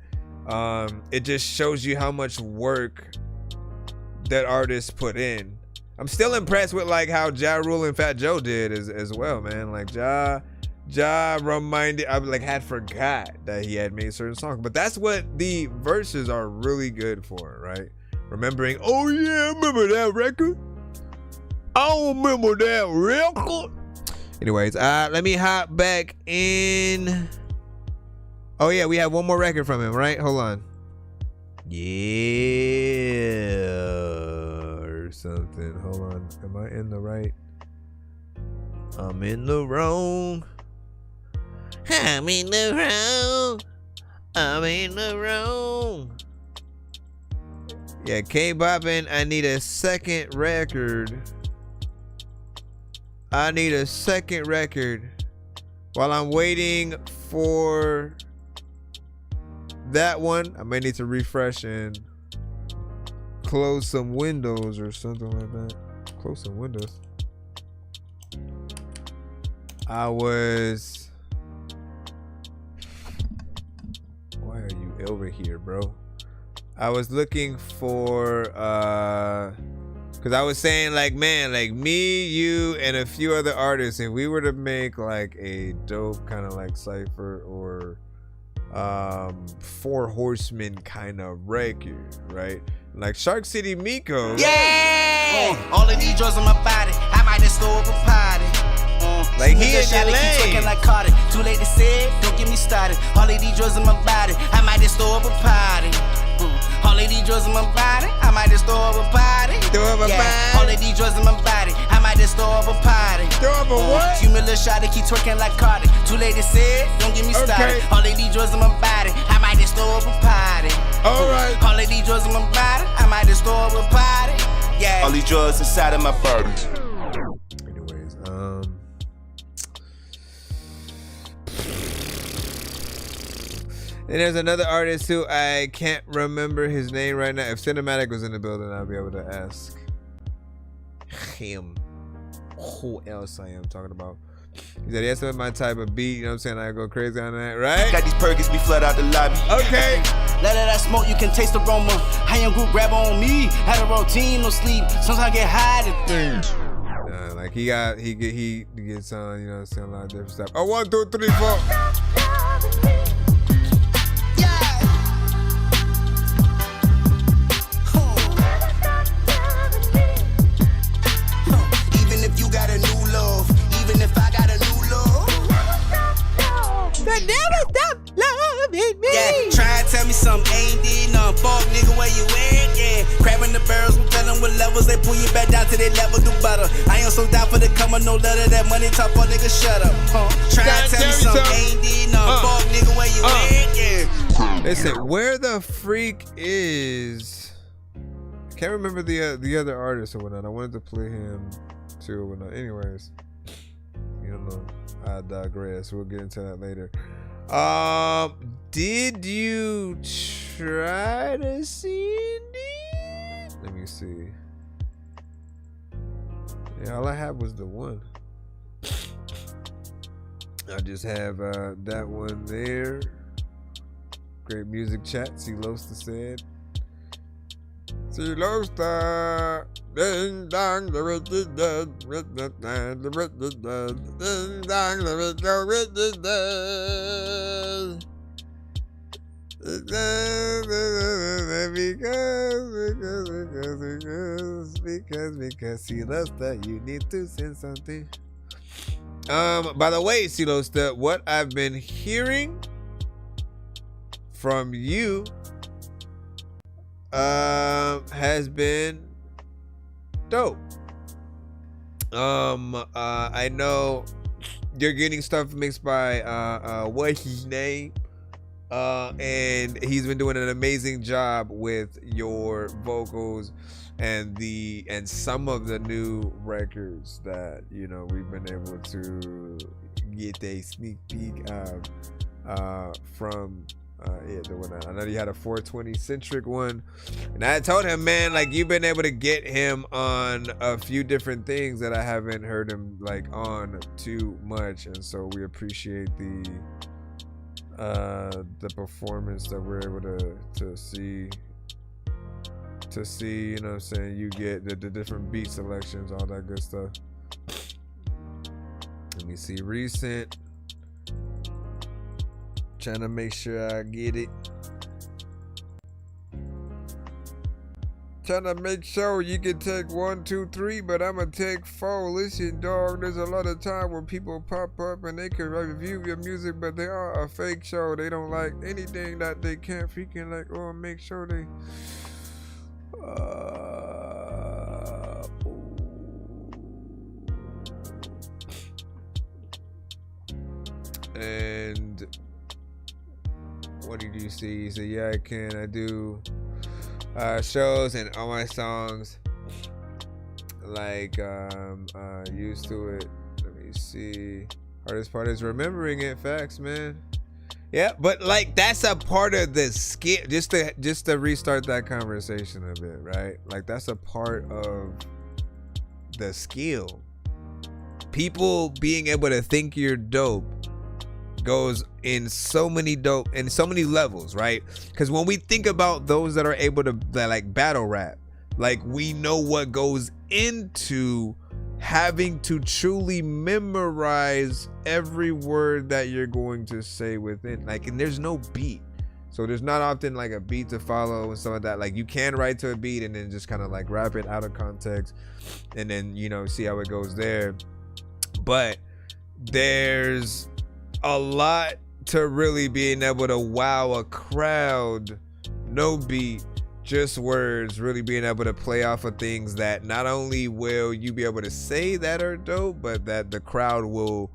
It just shows you how much work that artists put in. I'm still impressed with like how Ja Rule and Fat Joe did as well, man. Like Ja reminded, I had forgot that he had made certain songs, but that's what the verses are really good for, right? Remembering, oh yeah, I remember that record. I remember that record. Anyways, let me hop back in. Oh yeah, we have one more record from him, right? Hold on. Yeah, or something. Hold on. Am I in the right? I'm in the wrong. I'm in the wrong. I'm in the wrong. Yeah, K-Boppin', I need a second record. I need a second record. While I'm waiting for that one, I may need to refresh and close some windows or something like that. Close some windows. Why are you over here, bro? I was looking for because I was saying like, man, like me, you, and a few other artists, if we were to make like a dope kind of like cypher or Four Horsemen kind of record, right? Like Shark City Miko. Yeah! All of these drugs on my body, I might just throw up a party. Like he in your lane. Like Carter. Too late to say it, don't get me started. All of these drugs in my body, I might just throw up a party. All of these drugs in my body, I might just throw up a party. All of these drugs in my body, I might just throw up a party. Throw up a what? Give me a little shot to keep twerking like Carter. Too late to say it, don't get me started. All of these drugs in my body, I might just throw up a party. Alright. All of these drugs in my body, I might just throw up a party. Yeah. All these drugs inside of my body. Anyways, and there's another artist who I can't remember his name right now. If Cinematic was in the building, I'll be able to ask him who else I am talking about. He said, yes, that's my type of beat. You know what I'm saying? I go crazy on that, right? Got these perkins, be flood out the lobby. Okay. Let that smoke, you can taste the aroma. I am group grab on me. Had a routine, no sleep. Sometimes I get high to things. Like he gets on, you know what I'm saying, a lot of different stuff. Oh, 1, 2, 3, 4. Even if you got a new love, even if I got a new love, they never stop loving me. Yeah, try and tell me something ain't did nothing. Fuck nigga, where you at? Yeah, crabbing the barrels, we filling with levels. They pull you back down to their level, do better. I am so down for the come no letter. That money talk, fuck nigga, shut up. Try and tell me something ain't did nothing. Fuck nigga, where you at? Yeah. Listen, where the freak is? I can't remember the other artist or whatnot. I wanted to play him too or whatnot. Anyways, you know, I digress. We'll get into that later. Did you try to see it? Let me see. Yeah, all I have was the one. I just have that one there. Great music chat. Losta said. Losta. Ding dong, the rich is dead. The rich is dead. Ding dong, the rich is dead. Because he loves that you need to send something. By the way, Losta, what I've been hearing from you has been dope. I know you're getting stuff mixed by what's his name, and he's been doing an amazing job with your vocals and some of the new records that, you know, we've been able to get a sneak peek of from the one. I know you had a 420 centric one, and I told him, man, like, you've been able to get him on a few different things that I haven't heard him like on too much, and so we appreciate the performance that we're able to see, you know what I'm saying, you get the different beat selections, all that good stuff. Let me see recent. Trying to make sure I get it. Trying to make sure you can take 1, 2, 3, but I'ma take 4. Listen, dog, there's a lot of time where people pop up and they can review your music, but they are a fake show. They don't like anything that they can't freaking like, oh, make sure they and what did you see? He said, yeah, I can. I do shows and all my songs, like used to it. Let me see. Hardest part is remembering it. Facts, man. Yeah, but like that's a part of the skill. Just to restart that conversation a bit, right? Like that's a part of the skill. People being able to think you're dope goes in so many levels, right? Because when we think about those that are able to like battle rap, like we know what goes into having to truly memorize every word that you're going to say within, like, and there's no beat, so there's not often like a beat to follow and stuff like that. Like you can write to a beat and then just kind of like rap it out of context and then, you know, see how it goes there. But there's a lot to really being able to wow a crowd, no beat, just words, really being able to play off of things that not only will you be able to say that are dope, but that the crowd will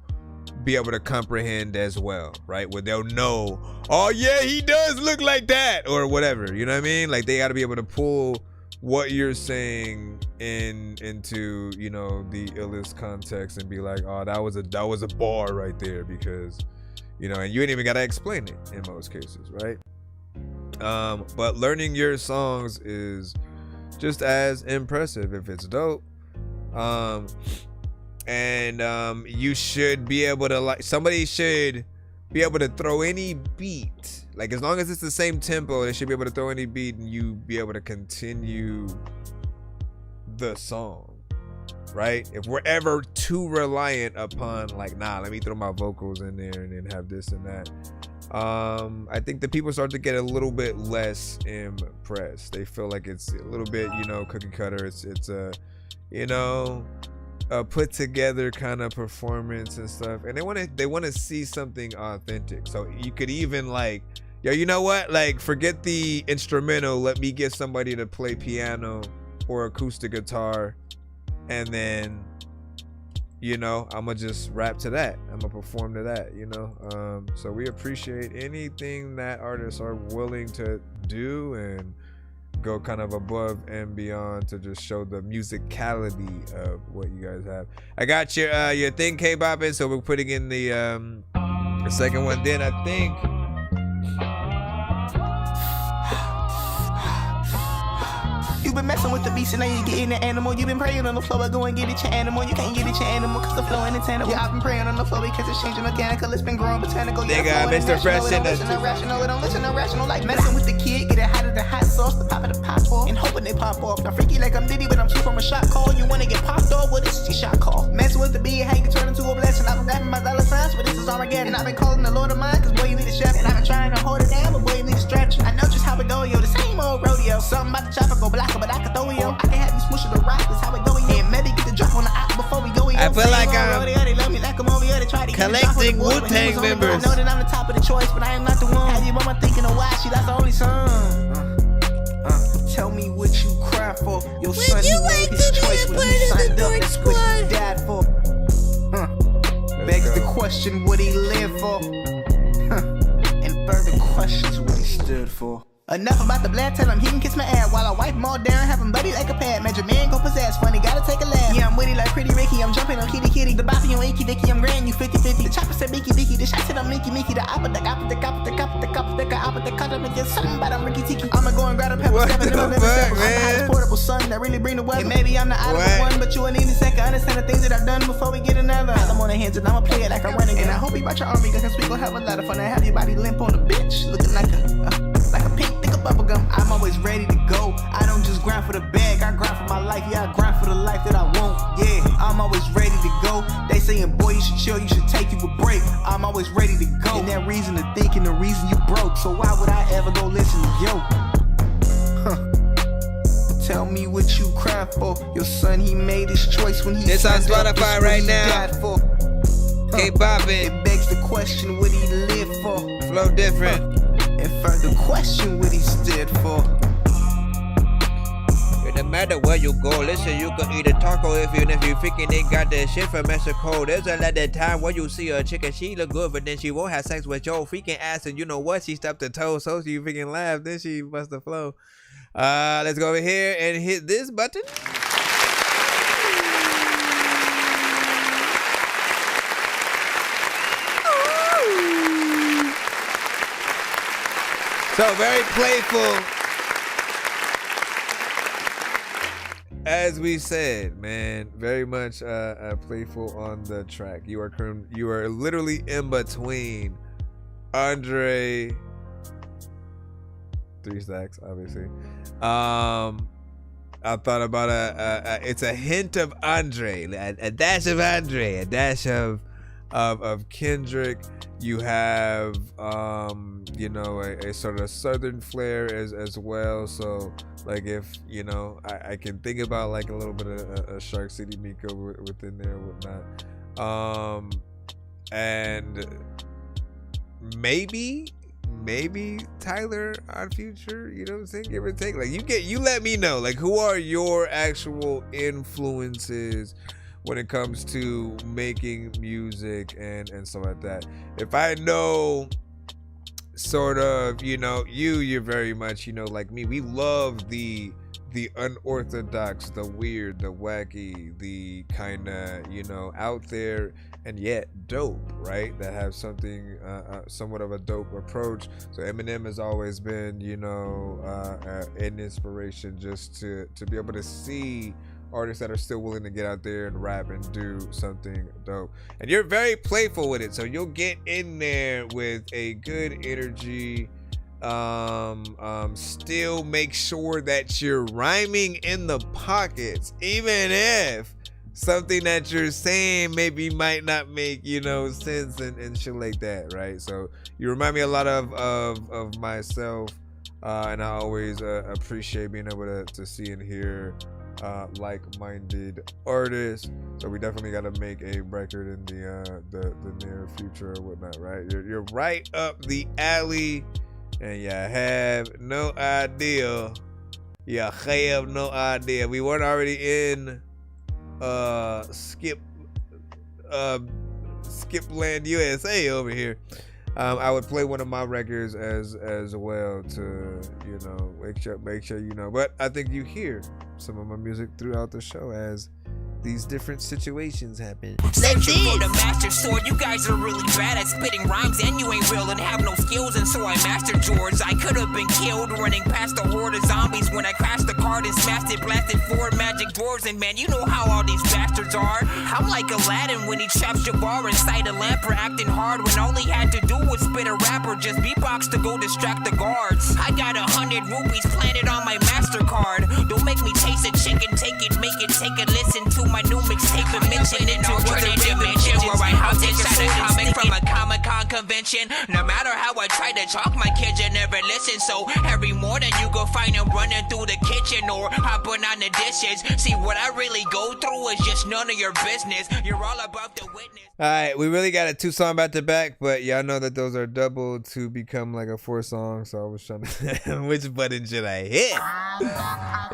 be able to comprehend as well, right? Where they'll know, oh yeah, he does look like that, or whatever, you know what I mean? Like they got to be able to pull what you're saying into, you know, the illest context and be like, oh, that was a bar right there, because, you know, and you ain't even gotta explain it in most cases, right? But learning your songs is just as impressive if it's dope. and you should be able to, like, somebody should be able to throw any beat, like, as long as it's the same tempo, they should be able to throw any beat and you be able to continue the song, right? If we're ever too reliant upon, like, nah, let me throw my vocals in there and then have this and that, I think the people start to get a little bit less impressed. They feel like it's a little bit, you know, cookie cutter. It's a, you know, a put together kind of performance and stuff, and they want to see something authentic. So you could even, like, yo, you know what, like, forget the instrumental, let me get somebody to play piano or acoustic guitar, and then, you know, I'm gonna just rap to that, I'm gonna perform to that, you know. So we appreciate anything that artists are willing to do and go kind of above and beyond to just show the musicality of what you guys have. I got your thing K-bopping, so we're putting in the second one. Then I think You been messing with the beast and now you getting the animal. You been praying on the floor, but go and get it your animal. You can't get it your animal cause the flow ain't attainable. Yeah, I've been praying on the floor because it's changing mechanical. It's been growing botanical. They got Mr. Fresh in the irrational. It don't listen irrational. Like messing with the kid, get it hotter than hot sauce. The pop of the pop off and hoping they pop off. Now freaky like I'm Diddy, but I'm too from a shot call. You wanna get popped off? Well, this is your shot call. Messing with the beat, how you can turn into a blessing. I've been rapping my dollar signs, but this is Armageddon. And I've been calling the Lord of mine, cause boy, you need a chef. And I've been trying to hold it down, but boy, you need a stretch. I know just how it go, yo. The same old rodeo. Something about the chopper go blacker, but I can throw it, yo. I can have you smush the rock, that's how it go, yeah. Maybe get the drop on the op before we go, yo. I feel like I'm they love me like I'm over here. They try to collecting Wu-Tang members. I know that I'm the top of the choice, but I am not the one. Have your mama thinking of why she lost the only son. Tell me what you cry for. Your son, he made his choice when he signed up. That's what he died for. Begs the question what he lived for. And further questions what he stood for. Enough about the blast, tell him he can kiss my ass while I wipe him all down, have him bloody like a pad. Major man go possess, funny, gotta take a laugh. Yeah, I'm witty like Pretty Ricky, I'm jumping on Kitty Kitty. The boppy on Icky Dicky, I'm grand, you 50-50. The chopper said Bicky Dicky, the shot said I'm Mickey Mickey. The oppa, the oppa, the coppa, the coppa, the coppa, the oppa, the coppa, the just something about I'm Ricky Tiki. I'ma go and grab a pepper, step in the middle, I'm the highest portable son that really bring the weather. And maybe I'm the audible one, but you ain't need a second. Understand the things that I've done before we get another. I'm on the hands and I'ma play it like I'm running. And I hope you brought your army, cause we gon' have a lot of fun. And have your body limp on the bench, looking like a pink thick of bubblegum. I'm always ready to go. I don't just grind for the bag, I grind for my life. Yeah, I grind for the life that I want. Yeah, I'm always ready to go. They saying, boy, you should chill, you should take you a break. I'm always ready to go. And that reason to think and the reason you broke. So why would I ever go listen to yo? Tell me what you cry for. Your son, he made his choice when he It's on Spotify right now. K-bopping. It begs the question what he lived for. Flow different. And further question what he stood for. It don't matter where you go, listen, you can eat a taco if you freaking ain't got that shit from Mexico. There's a lot of time where you see a chick and she look good, but then she won't have sex with your freaking ass, and you know what? She stubbed her toe, so she freaking laughed, then she bust the flow. Let's go over here and hit this button. So very playful, as we said, man. Very much playful on the track. You are literally in between Andre, 3 stacks, obviously. I thought about it's a hint of Andre, a dash of Andre, a dash of Kendrick. You have you know, a sort of southern flair as well. So like, if you know, I can think about like a little bit of a Shark City Miko within there and whatnot. And maybe Tyler on Future, you know what I'm saying, give or take. Like, you let me know, like, who are your actual influences when it comes to making music and stuff like that. If I know sort of, you know, you're very much, you know, like me, we love the unorthodox, the weird, the wacky, the kind of, you know, out there and yet dope, right? That have something, somewhat of a dope approach. So Eminem has always been, you know, an inspiration just to be able to see artists that are still willing to get out there and rap and do something dope. And you're very playful with it, so you'll get in there with a good energy. Still make sure that you're rhyming in the pockets, even if something that you're saying maybe might not make, you know, sense and shit like that, right? So you remind me a lot of myself, and I always appreciate being able to see and hear like-minded artists. So we definitely got to make a record in the near future or whatnot, right? You're right up the alley, and you have no idea. You have no idea. We weren't already in Skipland USA over here. I would play one of my records as well to, you know, make sure you know. But I think you hear some of my music throughout the show as these different situations happen. Searching for the master sword. You guys are really bad at spitting rhymes, and you ain't real and have no skills, and so I mastered yours. I could have been killed running past the horde of zombies when I crashed the card and smashed it, blasted 4 magic doors, and man, you know how all these bastards are. I'm like Aladdin when he traps Jabbar inside a lamp for acting hard when all he had to do was spit a rap or just beatbox to go distract the guards. I got 100 rupees planted on my MasterCard. Don't make me chase a chicken, take it, make it, take a listen to my new mixtape and mention it to alternative dimension where I house inside a comic from a Comic-Con convention. No matter how I try to talk, my kids you never listen. So every morning you go find them running through the kitchen or hopping on the dishes. See, what I really go through is just none of your business. You're all about the witness. All right, we really got a 2 song back to back, but y'all know that those are doubled to become like a 4 song. So I was trying to which button should I hit?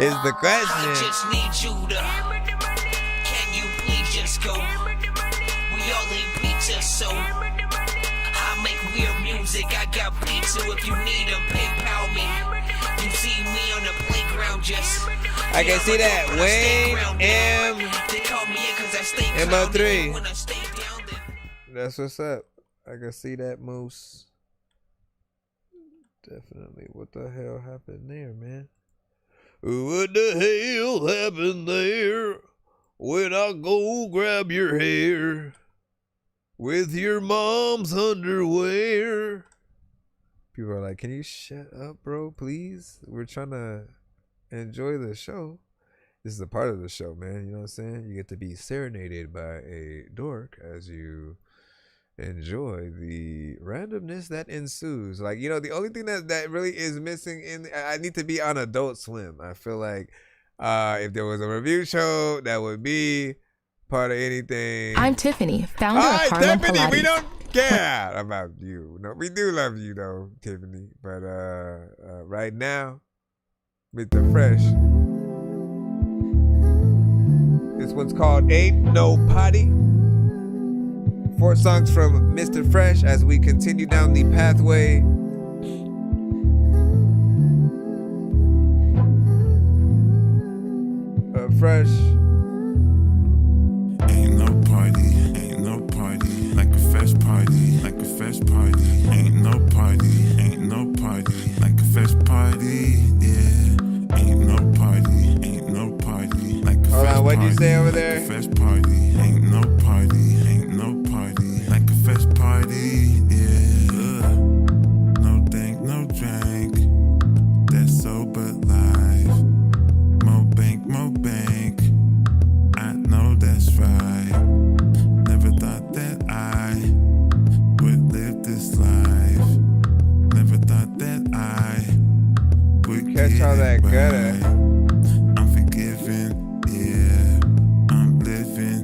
Is the question. I just need you to. Can you please just go? We all need pizza, so I make weird music. I got pizza if you need them. PayPal me. You see me on the playground, just. I can see that. Wayne M03. That's what's up. I can see that, Moose. Definitely. What the hell happened there, man? What the hell happened there? When I go grab your hair with your mom's underwear. People are like, can you shut up, bro, please? We're trying to enjoy the show. This is a part of the show, man. You know what I'm saying? You get to be serenaded by a dork as you enjoy the randomness that ensues. Like, you know, the only thing that really is missing I need to be on Adult Swim. I feel like if there was a review show, that would be part of anything. I'm Tiffany, founder of Harlem Tiffany, Pilates. we don't care about you. No, we do love you though, Tiffany. But right now, Mr. Fresh. This one's called Ain't No Potty. 4 songs from Mr. Fresh as we continue down the pathway. Fresh. Ain't no party, like a fresh party, like a fresh party. Ain't no party, like a fresh party, yeah. Ain't no party, like a fresh party. Hold on, what'd you say over there? Like a fresh party, ain't no party, like a fresh party, yeah. No drink, that's sober life. Mo bank, I know that's right. Never thought that I would live this life. Never thought that I would catch all that gutter. I'm forgiven, yeah. I'm living,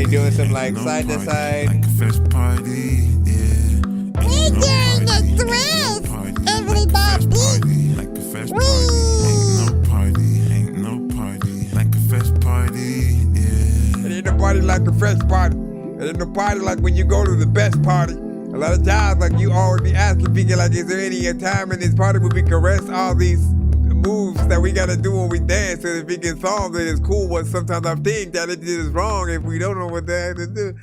Everybody doing some like side to side. Like a fresh party, yeah. We're doing a thrill, everybody. Like a fresh party, ain't no party. Like a fresh party, yeah. It ain't no party like a fresh party. It ain't no party like when you go to the best party. A lot of times, like you always be asking people, like, is there any time in this party where we can rest all these moves that we gotta do when we dance? So if we can solve it, it's cool. But sometimes I think that it is wrong if we don't know what that to do.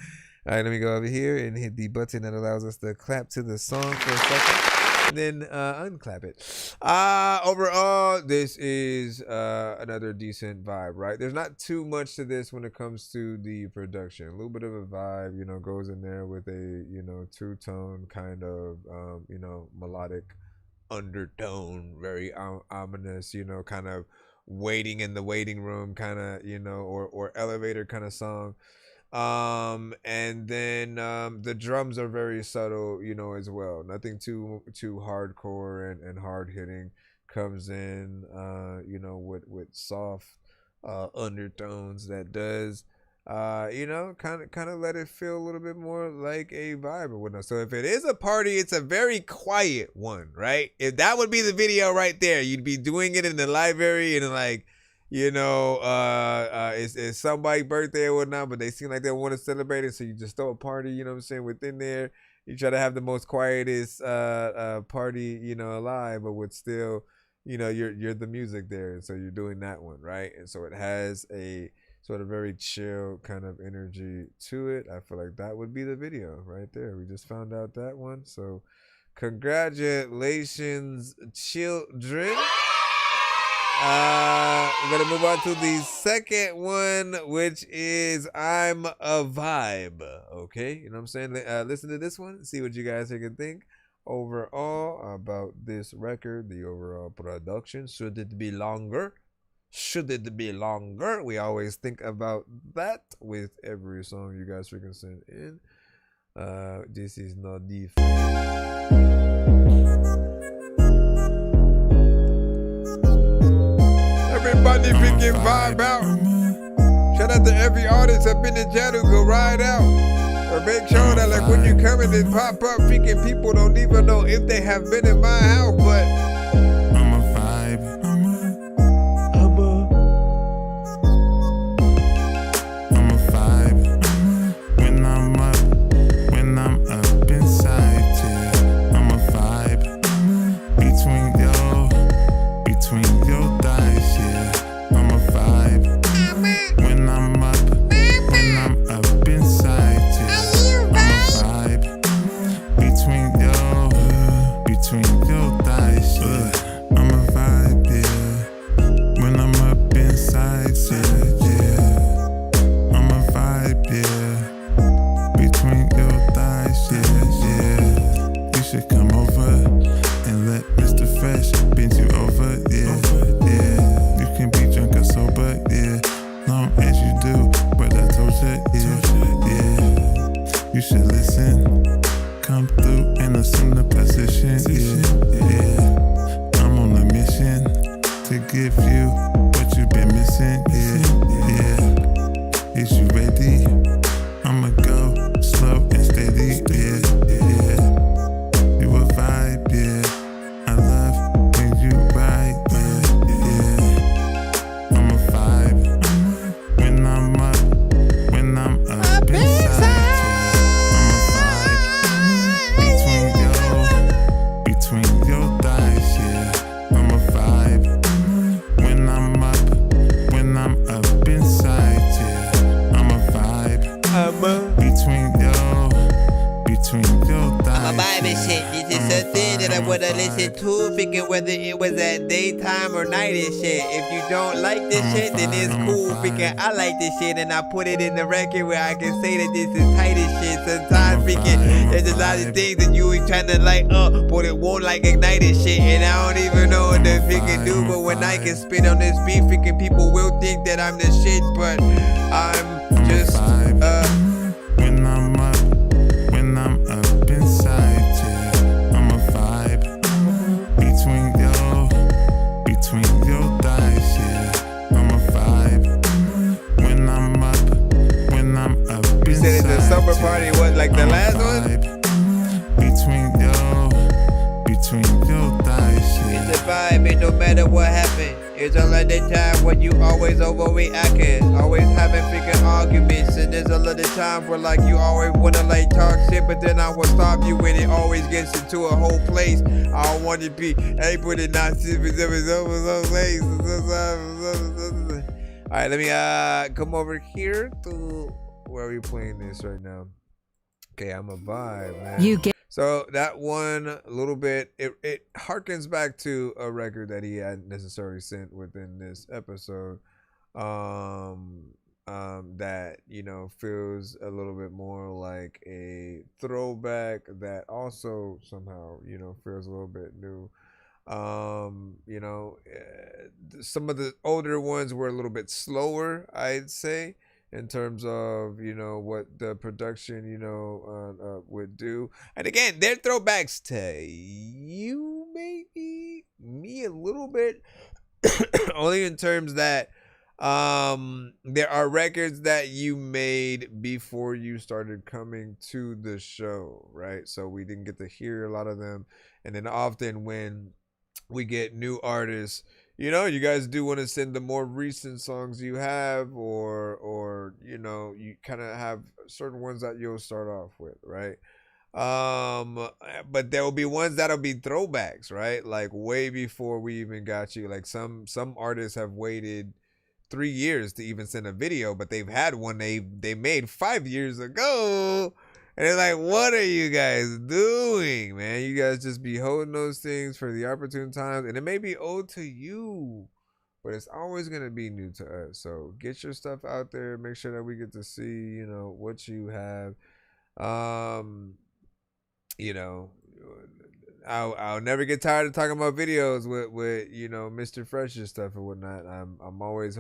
All right, let me go over here and hit the button that allows us to clap to the song for a second. And then unclap it. Overall, this is another decent vibe, right? There's not too much to this when it comes to the production. A little bit of a vibe, you know, goes in there with a, you know, two-tone kind of, you know, melodic undertone, very ominous, you know, kind of waiting in the waiting room kind of, you know, or elevator kind of song. And then the drums are very subtle, you know, as well. Nothing too hardcore and hard hitting. Comes in, you know, with soft undertones that does, you know, kind of let it feel a little bit more like a vibe or whatnot. So if it is a party, it's a very quiet one, right? If that would be the video right there, you'd be doing it in the library and like, you know, it's somebody's birthday or whatnot, but they seem like they want to celebrate it, so you just throw a party, you know what I'm saying, within there. You try to have the most quietest party, you know, alive, but with still, you know, you're the music there, and so you're doing that one, right? And so it has a sort of very chill kind of energy to it. I feel like that would be the video right there. We just found out that one, so congratulations, children. We're gonna move on to the second one, which is I'm a Vibe. Okay, you know what I'm saying? Listen to this one, see what you guys can think overall about this record, the overall production. Should it be longer? Should it be longer? We always think about that with every song you guys can send in. This is not the everybody freaking vibe out. Shout out to every artist up in the chat who go ride out. Or make sure that like when you come in and pop up, freaking people don't even know if they have been in my house, but I'm a vibe. I'm a vibe. When I'm up inside, yeah. I'm a vibe. Between your thighs, yeah. I'm a vibe. When I'm up inside, yeah. I'm a vibe. Between your thighs, yeah. I'm a vibe, yeah. When I'm up inside, yeah. I'm a vibe, yeah. Between your thighs, yeah. You should come over and let Mr. Fresh bend you over, yeah. You can be drunk or sober, yeah. Long as you do what I told you, yeah. You should listen. Come through and assume the position, yeah. I'm on a mission to give you what you've been missing, yeah. Is you ready? I'ma go slow and steady, yeah. You a vibe, yeah. I love when you ride, yeah. I'm a vibe. When I'm up inside, yeah. I'm a vibe. Between your thighs, yeah. I'm a vibe. When I'm up inside, yeah. I'm a vibe. Between your thighs. I'm a vibe and shit. This is something that I wanna listen to, freaking whether it was at daytime or night and shit. If you don't like this shit, then it's cool. Freaking I like this shit and I put it in the record where I can say that this is tight as shit. Sometimes freaking there's a lot of things that you ain't trying to light up, but it won't like ignite and shit. And I don't even know what the freaking do, but when I can spit on this beat, freaking people will think that I'm the shit, but I'm just When I'm up inside, yeah. I'm a vibe. Between your thighs, yeah. I'm a vibe. When I'm up party? What, like the last one? Between your thighs, It's the vibe, and no matter what happened, it's all at the time when you always overreacting, always having freaking arguments, and there's a lot of times where like you always wanna like talk shit, but then I will stop you when it always gets into a whole place. I don't want to be able to not see it so place. All right, let me come over here to where are we playing this right now? Okay, I'm a vibe, man. You get. So that one a little bit, it harkens back to a record that he hadn't necessarily sent within this episode. That, you know, feels a little bit more like a throwback that also somehow, you know, feels a little bit new. You know, some of the older ones were a little bit slower, I'd say, in terms of, you know, what the production, you know, would do. And again, they're throwbacks to you, maybe me a little bit, only in terms that there are records that you made before you started coming to the show, right? So we didn't get to hear a lot of them. And then often when we get new artists, you know, you guys do want to send the more recent songs you have, or you know, you kind of have certain ones that you'll start off with, right? But there will be ones that'll be throwbacks, right? Like way before we even got you. Like some artists have waited 3 years to even send a video, but they've had one they made 5 years ago. And they're like, what are you guys doing, man? You guys just be holding those things for the opportune times. And it may be old to you, but it's always going to be new to us. So get your stuff out there. Make sure that we get to see, you know, what you have. You know, I'll never get tired of talking about videos with you know, Mr. Fresh's stuff and whatnot. I'm always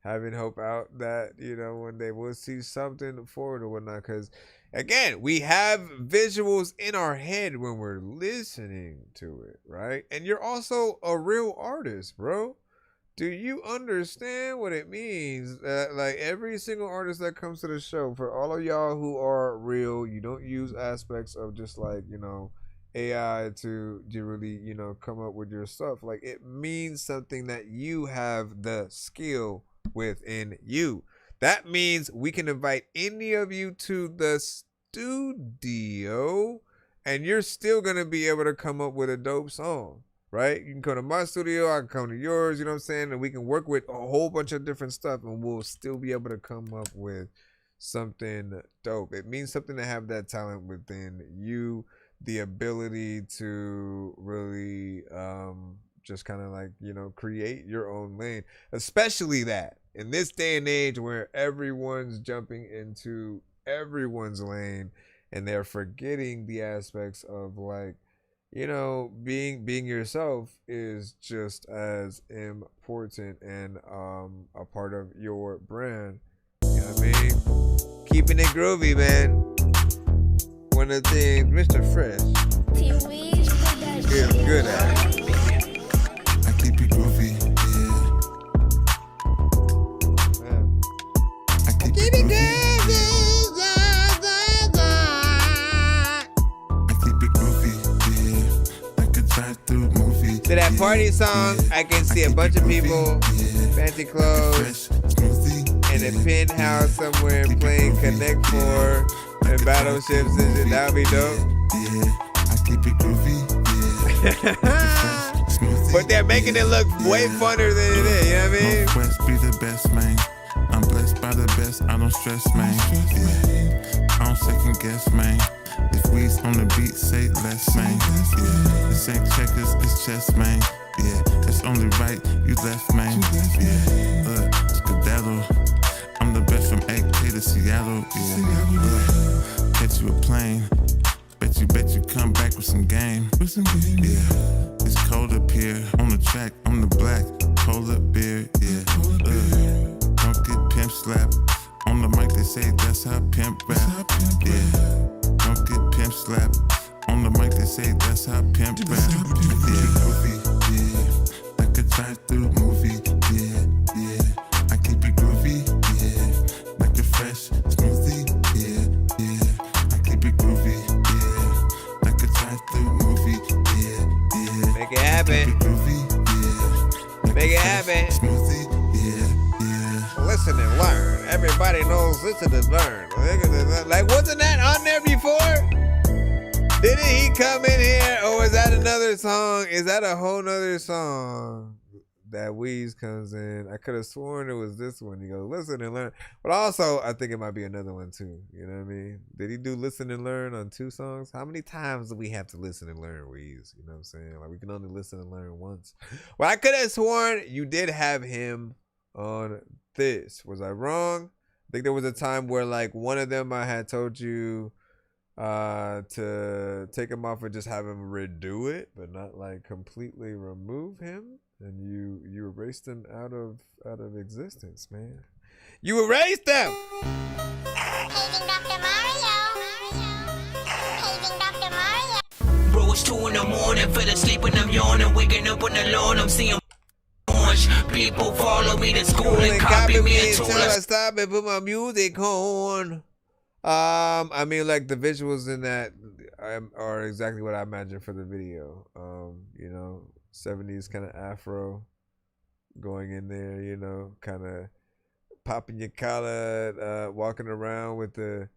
having hope out that, you know, one day we'll see something forward or whatnot, because again, we have visuals in our head when we're listening to it, right? And you're also a real artist, bro. Do you understand what it means? Like every single artist that comes to the show, for all of y'all who are real, you don't use aspects of just like, you know, AI to really, you know, come up with your stuff. Like it means something that you have the skill within you. That means we can invite any of you to the studio and you're still gonna be able to come up with a dope song, right? You can come to my studio, I can come to yours, you know what I'm saying? And we can work with a whole bunch of different stuff and we'll still be able to come up with something dope. It means something to have that talent within you, the ability to really just kind of like, you know, create your own lane, especially that in this day and age where everyone's jumping into everyone's lane and they're forgetting the aspects of like, you know, being yourself is just as important and a part of your brand. You know what I mean? Keeping it groovy, man. One of the things Mr. Fresh is good at. I keep it groovy, yeah. I keep it groovy, I keep it groovy, yeah. Like a drive-through movie. To that party song, I can see a bunch of people, fancy clothes, in a penthouse somewhere playing Connect 4 and battleships and shit. That would be dope. Yeah, I keep it groovy, yeah. But they're making it look way funner than it is, you know what I mean? Northwest be the best, man. I'm blessed by the best, I don't stress, man. Yeah. I don't second guess, man. If we's on the beat, say less, man. Yeah. This ain't checkers, it's chess, man. Yeah, it's only right, you left, man. Yeah, skedaddle. I'm the best from AK to Seattle. Yeah, catch you a plane. Bet you come back with some game. Yeah, it's cold up here on the track. I'm the black polar bear. Yeah, don't get pimp slapped on the mic. They say that's how pimp rap. Yeah, don't get pimp slapped on the mic. They say that's how pimp rap. Yeah, groovy. Yeah, like a drive-through movie. Yeah, I keep it groovy. Yeah, like a fresh smoothie. Yeah. happy. Listen and learn. Everybody knows listen and learn. Like, wasn't that on there before? Didn't he come in here? Or is that another song? Is that a whole nother song that Weeze comes in? I could have sworn it was this one. He goes, listen and learn. But also, I think it might be another one too. You know what I mean? Did he do listen and learn on 2 songs? How many times do we have to listen and learn, Weeze? You know what I'm saying? Like, we can only listen and learn once. Well, I could have sworn you did have him on this. Was I wrong? I think there was a time where, like, one of them I had told you to take him off and just have him redo it, but not like completely remove him, and you erased him out of existence, man. You erased them. Bro, it's 2 in the morning, fell asleep and I'm yawning, waking up on the lawn, I'm seeing orange. People follow me to school and copy me until I stop and put my music on. I mean, like, the visuals in that are exactly what I imagined for the video. You know, 70s kind of afro going in there, you know, kind of popping your collar, walking around with the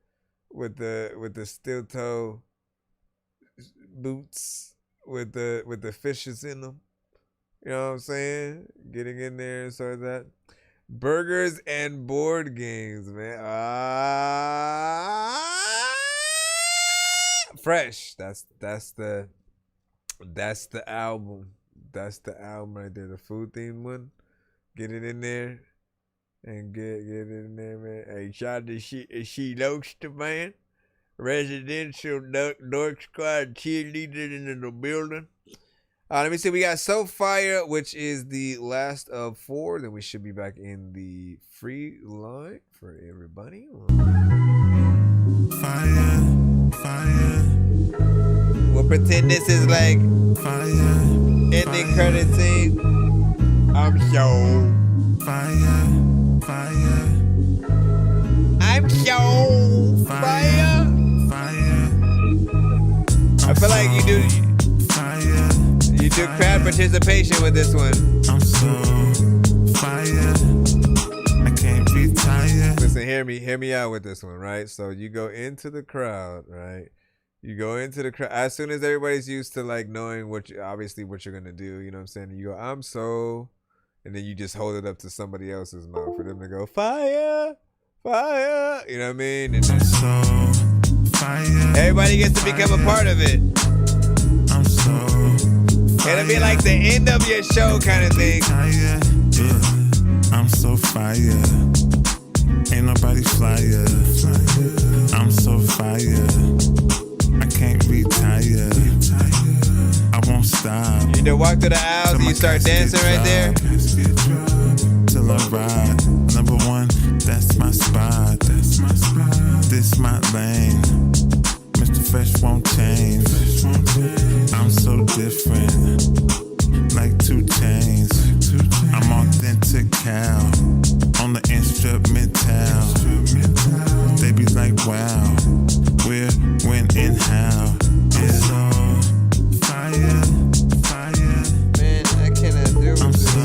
steel toe boots with the fishes in them. You know what I'm saying? Getting in there and so that. Burgers and board games, man. Fresh. That's the album. That's the album right there. The food themed one. Get it in there. And get it in there, man. Hey, shout out to she Loaster, man. Residential Dork Squad cheerleader in the building. Let me see. We got So Fire, which is the last of 4. Then we should be back in the free line for everybody. Fire. We'll pretend this is like ending credit scene. I'm so fire. I'm so fire. I feel like you do. You do crowd participation with this one. I'm so fire. I can't be tired. Listen, hear me out with this one, right? So you go into the crowd, right? You go into the crowd as soon as everybody's used to like knowing obviously what you're gonna do. You know what I'm saying? You go, I'm so, and then you just hold it up to somebody else's mouth for them to go fire. You know what I mean? And then so fire. Everybody gets to become a part of it. I'm so. It'll be like the end of your show kind of thing. Yeah. I'm so fire. Ain't nobody flyer. I'm so fire. I can't retire. I won't stop. You just walk through the aisles and you start dancing right there. Till I ride. Number 1, that's my spot. This my lane. Mr. Fresh won't change. I'm so different, like 2 Chains. I'm authentic cow on the instrumental. They be like, wow, where, when, and how. It's all fire. Man, I cannot do it. I'm so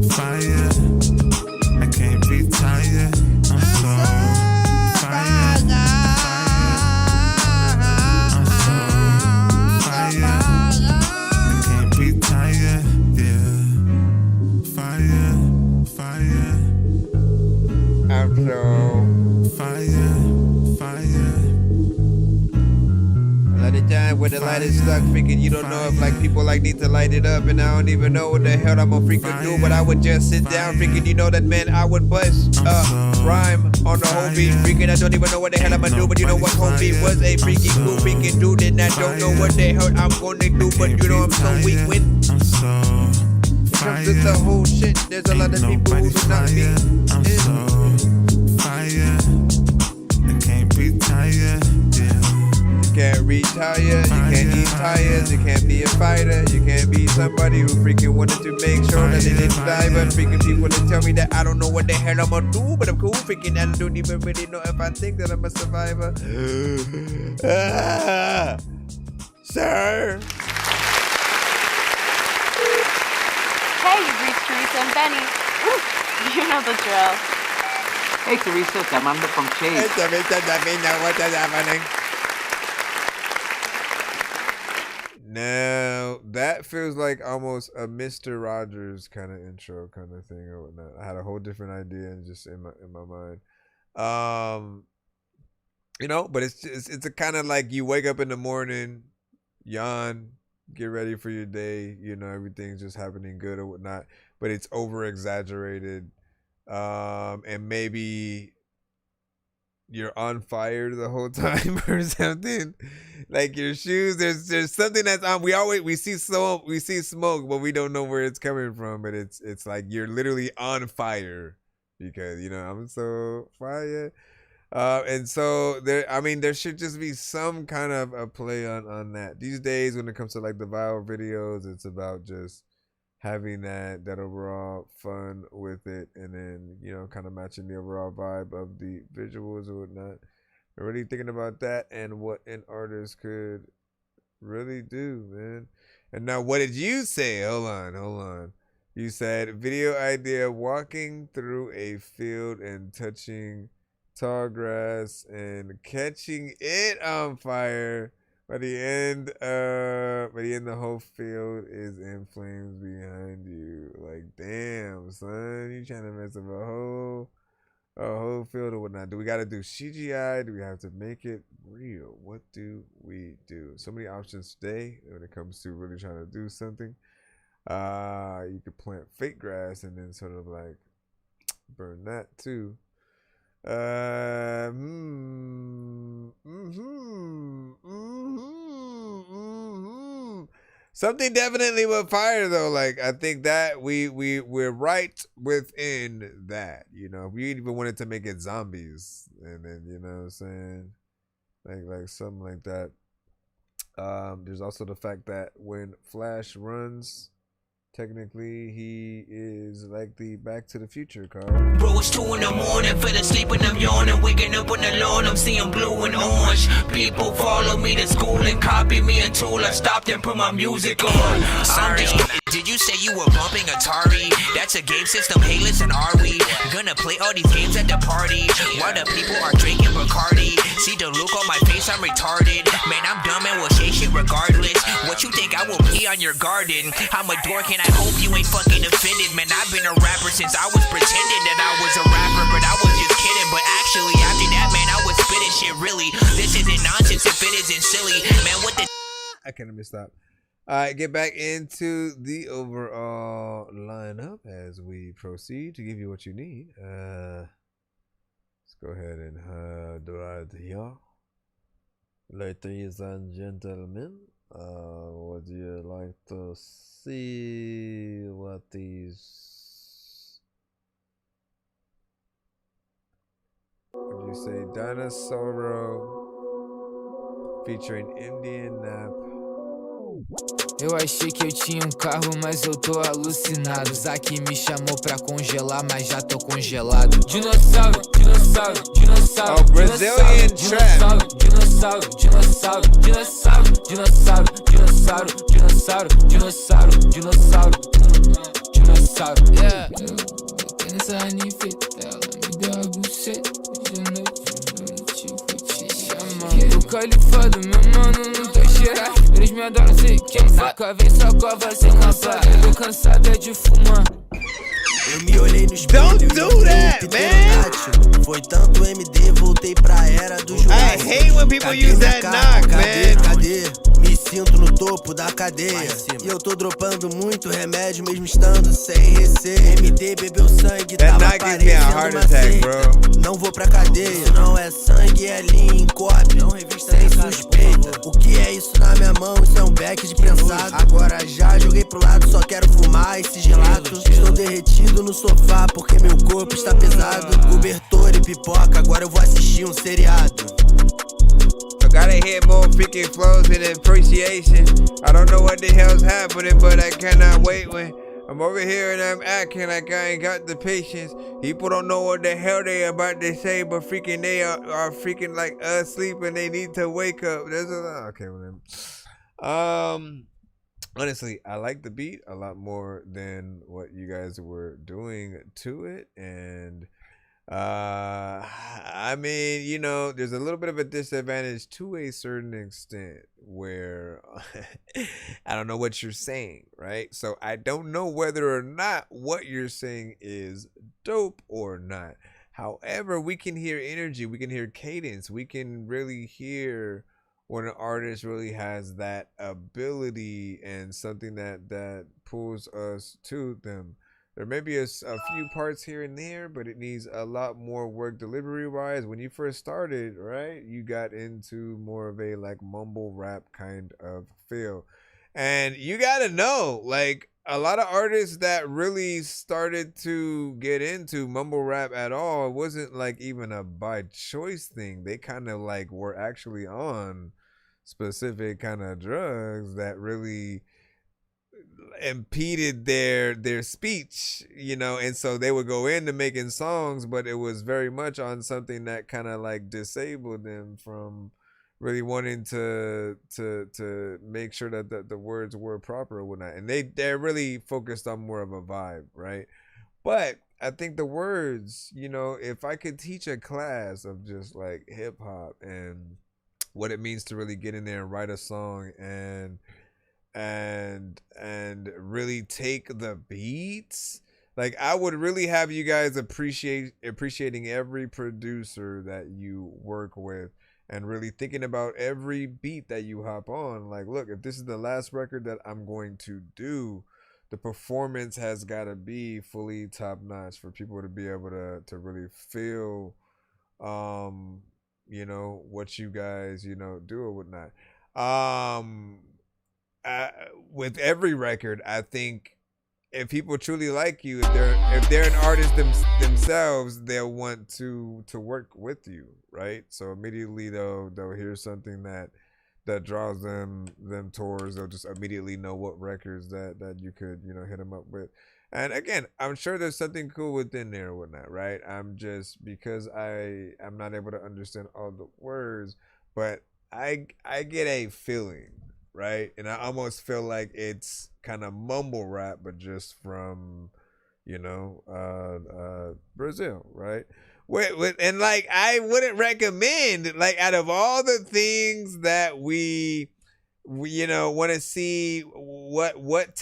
fire. I can't be tired. I'm so fire. A lot of time when the light is stuck, freaking you don't know if like people like need to light it up, and I don't even know what the hell I'm gonna freaking do, but I would just sit down, freaking you know that man, I would bust rhyme on the whole beat, freaking I don't even know what the hell I'm gonna do, but you know what whole beat was a freaking cool freaking dude, and I don't know what the hell I'm gonna do, but you know I'm so weak when it comes to the whole shit. There's a lot of people who do not be. I'm so fire. I can't be tired. You can't retire. You can't eat tires. You can't be a fighter. You can't be somebody who freaking wanted to make sure that they didn't die. But freaking people that tell me that I don't know what the hell I'm gonna do, but I'm cool. Freaking I don't even really know if I think that I'm a survivor. Sir. Hey, you reached Teresa and Benny. Woo, you know the drill. Hey, Teresa, it's Amanda from Chase. Hey, Teresa, what is happening? Now, that feels like almost a Mr. Rogers kind of intro kind of thing or whatnot. I had a whole different idea and just in my mind. You know, but it's a kind of like you wake up in the morning, yawn, get ready for your day, you know, everything's just happening good or whatnot, but it's over exaggerated. And maybe you're on fire the whole time or something. Like your shoes, there's something that's on. We see smoke, but we don't know where it's coming from. But it's like you're literally on fire because you know I'm so fire. And so there should just be some kind of a play on that. These days when it comes to like the viral videos, it's about just having that overall fun with it, and then you know kind of matching the overall vibe of the visuals or whatnot. I'm really thinking about that and what an artist could really do, man. And now, what did you say? Hold on. You said video idea: walking through a field and touching tall grass and catching it on fire. By the end, the whole field is in flames behind you. Like, damn, son, you trying to mess up a whole field or whatnot. Do we got to do CGI? Do we have to make it real? What do we do? So many options today when it comes to really trying to do something. You could plant fake grass and then sort of like burn that too. Something definitely with fire though. Like I think that we're right within that. You know, we even wanted to make it zombies, and then you know what I'm saying, like something like that. There's also the fact that when Flash runs, technically, he is like the Back to the Future car. Bro, it's 2 in the morning, fell asleep and I'm yawning, waking up on the lawn, I'm seeing blue and orange. People follow me to school and copy me until I stopped and put my music on. Sorry, did you say you were bumping Atari? That's a game system, hey listen, are we gonna play all these games at the party? While the people are drinking Bacardi, see the look on my face, I'm retarded. Man, I'm dumb and will say shit regardless. What you think I will pee on your garden? I'm a dork and I hope you ain't fucking offended. Man, I've been a rapper since I was pretending that I was a rapper, but I was just kidding. But actually, after that, man, I was spitting shit really. This isn't nonsense if it isn't silly. Man, what the... I can't even stop. Alright, get back into the overall lineup as we proceed to give you what you need. Let's go ahead and right here. Ladies and gentlemen, would you like to see what these, what do you say, Dinosauro featuring Indian Nap. Eu achei que eu tinha carro, mas eu tô alucinado. Zack me chamou pra congelar, mas já tô congelado. Dinossauro, dinossauro, dinossauro. Oh, Brazilian trap. Dinossauro, dinossauro, dinossauro, dinossauro, dinossauro, dinossauro, dinossauro, dinossauro, dinossauro. Yeah. Eu nessa anifeta, ela me deu a buceta. De noite, te chamando. Tô califado, meu mano, não tô cheirado. Eles me adoram, sei quem saca, vem só cova sem cansar. Tô cansada de fumar. Eu me olhei no espelho. Don't do that, man! Foi tanto MD, voltei pra era do Jurássico. I hate when people use that knock, man. Cadê? Me sinto no topo da cadeia. E eu tô dropando muito remédio, mesmo estando sem receita. MD bebeu sangue, tava parecendo uma seita. Não vou pra cadeia, isso não é sangue, é lean, cop, não revista sem suspeita. O que é isso na minha mão? Isso é um beck de prensado. Agora já joguei pro lado, só quero fumar esse gelato. Estou derretido no sofá porque meu corpo está pesado. Cobertor e pipoca, agora eu vou assistir um seriado. I gotta hit more freaking flows and appreciation. I don't know what the hell's happening, but I cannot wait when I'm over here and I'm acting like I ain't got the patience. People don't know what the hell they about to say, but freaking they are freaking like asleep and they need to wake up. There's a okay, well, honestly, I like the beat a lot more than what you guys were doing to it. And I mean, you know, there's a little bit of a disadvantage to a certain extent where I don't know what you're saying, right? So I don't know whether or not what you're saying is dope or not. However, we can hear energy, we can hear cadence, we can really hear when an artist really has that ability and something that pulls us to them. There may be a few parts here and there, but it needs a lot more work delivery wise. When you first started, right, you got into more of a like mumble rap kind of feel. And you gotta know, like, a lot of artists that really started to get into mumble rap at all, it wasn't like even a by choice thing. They kind of like were actually on specific kind of drugs that really impeded their speech, you know, and so they would go into making songs, but it was very much on something that kind of like disabled them from really wanting to make sure that the words were proper or whatnot. And they're really focused on more of a vibe, right? But I think the words, you know, if I could teach a class of just like hip hop and what it means to really get in there and write a song and really take the beats, like I would really have you guys appreciating every producer that you work with and really thinking about every beat that you hop on. Like, look, if this is the last record that I'm going to do, the performance has got to be fully top notch for people to be able to really feel you know, what you guys, you know, do or whatnot. With every record, I think if people truly like you, if they're an artist themselves, they'll want to work with you, right? So immediately they'll hear something that draws them towards. They'll just immediately know what records that you could, you know, hit them up with. And again, I'm sure there's something cool within there or whatnot, right? I'm just, because I'm not able to understand all the words, but I get a feeling, right? And I almost feel like it's kind of mumble rap, but just from, you know, Brazil, right? And like, I wouldn't recommend, like, out of all the things that we you know, want to see what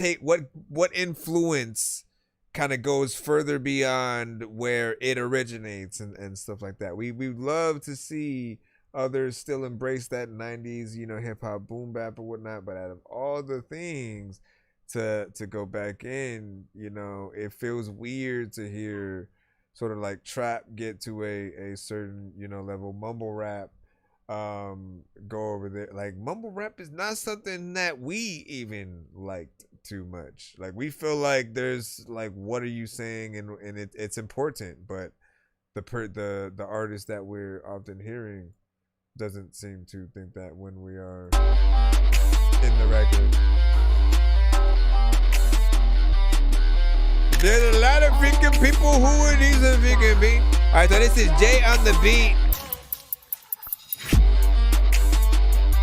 influence kind of goes further beyond where it originates and stuff like that. We'd love to see others still embrace that 90s, you know, hip hop boom bap or whatnot. But out of all the things to go back in, you know, it feels weird to hear sort of like trap get to a certain, you know, level. Mumble rap go over there. Like, mumble rap is not something that we even liked too much. Like, we feel like there's like, what are you saying, and it's important, but the artist that we're often hearing doesn't seem to think that when we are in the record. There's a lot of freaking people who are these freaking beat. Alright, so this is Jay on the beat.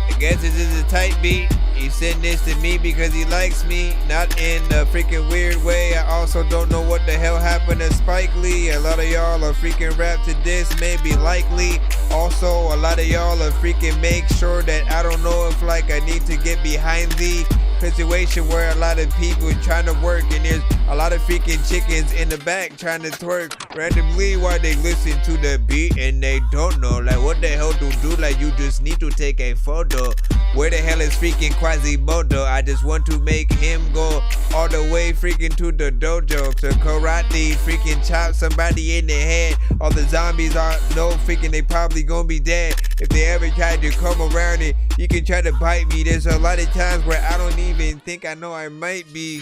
I guess this is a tight beat. He sent this to me because he likes me, not in a freaking weird way. I also don't know what the hell happened to Spike Lee. A lot of y'all are freaking rap to this, maybe likely. Also, a lot of y'all are freaking make sure that I don't know if like I need to get behind the situation where a lot of people are trying to work and there's a lot of freaking chickens in the back trying to twerk randomly while they listen to the beat and they don't know like what the hell to do. Like, you just need to take a photo. Where the hell is freaking Quasimodo? I just want to make him go all the way freaking to the dojo to karate, freaking chop somebody in the head. All the zombies are no freaking, they probably gonna be dead if they ever try to come around it. You can try to bite me. There's a lot of times where I don't even think I know I might be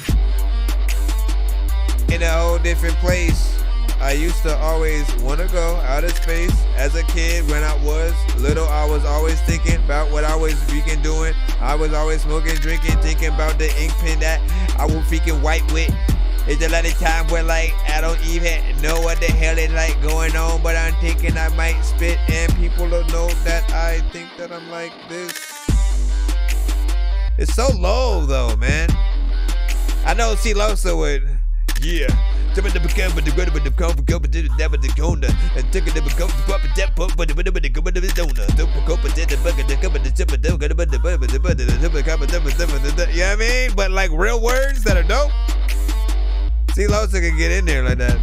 in a whole different place. I used to always want to go out of space. As a kid, when I was little, I was always thinking about what I was freaking doing. I was always smoking, drinking, thinking about the ink pen that I will freaking wipe with. It's a lot of time where like I don't even know what the hell is like going on, but I'm thinking I might spit and people will know that I think that I'm like this. It's so low though, man. I know Silosa would. Yeah. You know what I mean? But like real words that are dope. Silosa can get in there like that.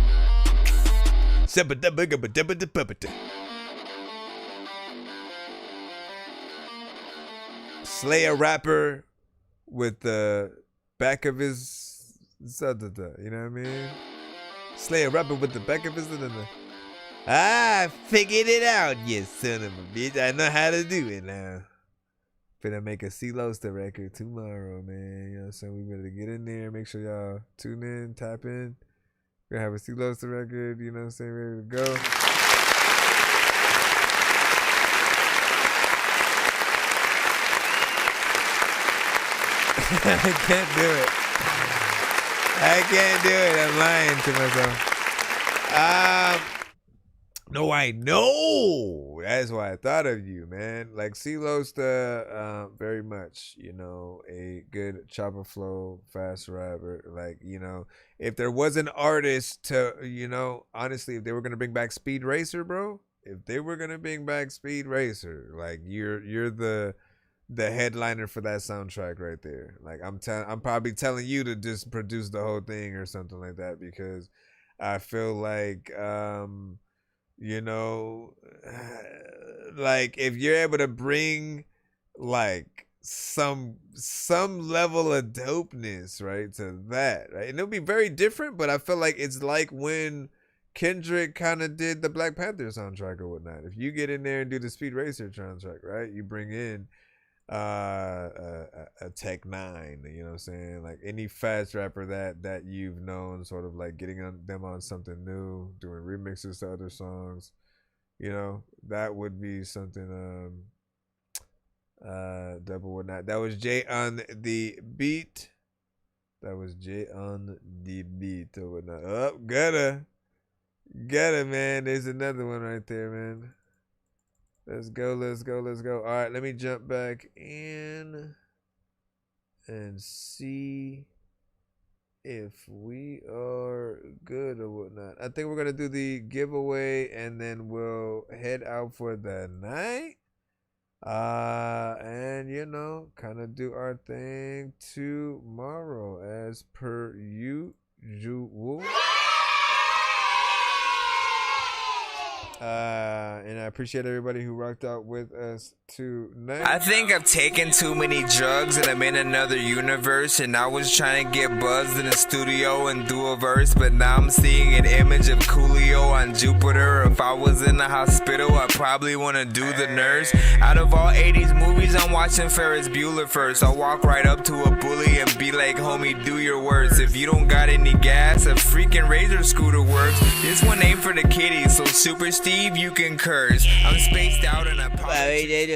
Slay a rapper with the back of his, you know what I mean? Slay a rapper with the back of his, I figured it out, you son of a bitch. I know how to do it now. Finna make a C-Loaster record tomorrow, man. You know what I'm saying? We better get in there. Make sure y'all tune in, tap in. We're gonna have a C-Loaster record, you know what I'm saying? Ready to go. I can't do it. I can't do it. I'm lying to myself. No, I know. That's why I thought of you, man. Like C-Loaster, very much, you know, a good chopper flow, fast rapper. Like, you know, if there was an artist to, you know, honestly, if they were gonna bring back Speed Racer, bro, if they were gonna bring back Speed Racer, like you're the headliner for that soundtrack right there. Like I'm probably telling you to just produce the whole thing or something like that, because I feel like you know, like if you're able to bring like some level of dopeness, right, to that, right, and it'll be very different, but I feel like it's like when Kendrick kind of did the Black Panther soundtrack or whatnot. If you get in there and do the Speed Racer soundtrack, right, you bring in a Tech 9, you know what I'm saying, like any fast rapper that you've known, sort of like getting them on something new, doing remixes to other songs, you know, that would be something double would not. That was Jay on the beat. That was Jay on the beat or whatnot. Oh, got it, man. There's another one right there, man. Let's go. All right, let me jump back in and see if we are good or whatnot. I think we're going to do the giveaway and then we'll head out for the night. And, you know, kind of do our thing tomorrow as per usual. And I appreciate everybody who rocked out with us tonight. I think I've taken too many drugs and I'm in another universe, and I was trying to get buzzed in the studio and do a verse, but now I'm seeing an image of Coolio on Jupiter. If I was in the hospital, I probably want to do the nurse. Out of all 80s movies, I'm watching Ferris Bueller first. I'll walk right up to a bully and be like, homie, do your worst. If you don't got any gas, a freaking Razor scooter works. This one ain't for the kiddies, so Super Steve, you can curse. I'm spaced out and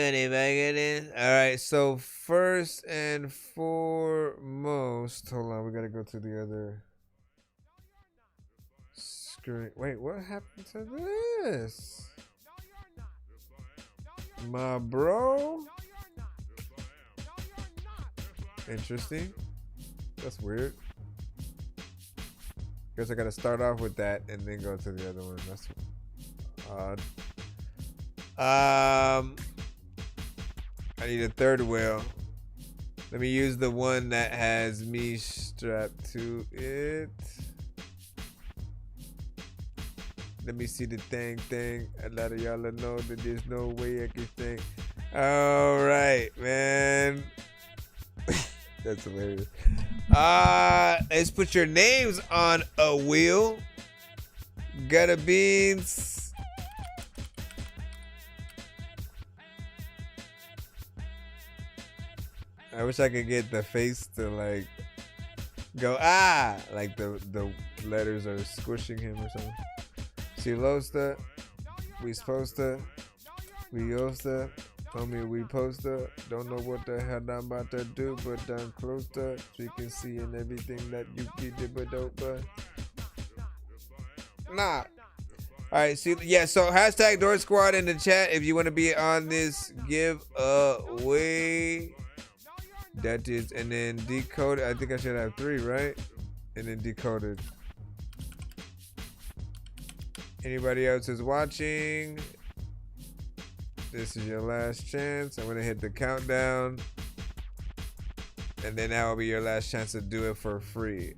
Alright, so first and foremost, hold on, we gotta go to the other screen. Wait, what happened to this? My bro? Interesting. That's weird. Guess I gotta start off with that and then go to the other one. That's odd. I need a third wheel. Let me use the one that has me strapped to it. Let me see the thing. A lot of y'all know that there's no way I can think. All right, man. That's hilarious. Let's put your names on a wheel. Gutter beans. I wish I could get the face to like go like the letters are squishing him or something. Silosta, we supposed to, we yosta, homie, we poster. Don't know what the hell I'm about to do, but I'm close to. So you can see in everything that you did, but dope, but nah. All right, see, yeah. So hashtag Door Squad in the chat if you want to be on this giveaway. That is, and then decoded. I think I should have 3, right? And then decoded. Anybody else is watching? This is your last chance. I'm gonna hit the countdown, and then that will be your last chance to do it for free.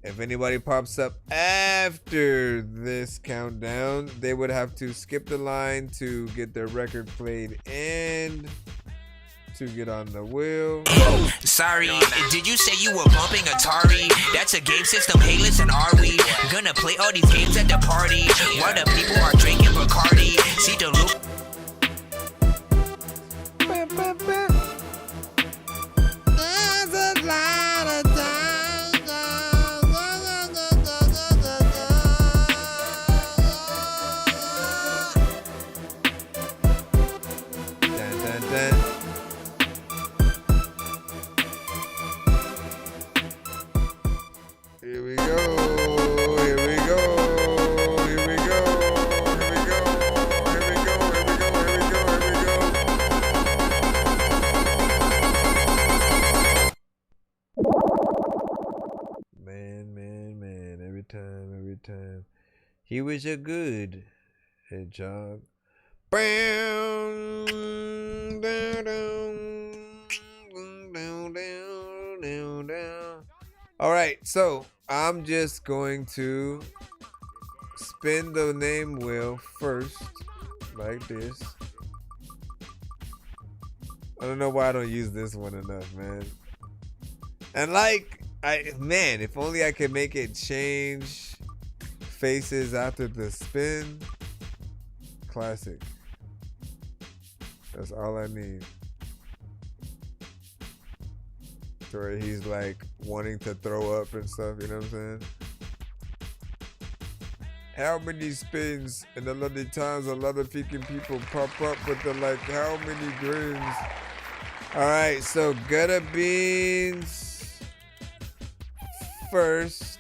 If anybody pops up after this countdown, they would have to skip the line to get their record played and to get on the wheel. Sorry, did you say you were bumping Atari? That's a game system, hey listen, are we gonna play all these games at the party while the people are drinking Bacardi? See the look. There's a lot of Dun, dun, dun. Here we go. Here we go. Here we go. Here we go. Here we go. Here we go. Here we go. Here we go. Man. Every time. He was a good hedgehog. All right, so I'm just going to spin the name wheel first, like this. I don't know why I don't use this one enough, man. And man, if only I could make it change faces after the spin. Classic. That's all I need. To where he's like wanting to throw up and stuff, you know what I'm saying? How many spins and a lot of times a lot of freaking people pop up with the like how many grins? Alright, so gutter beans first.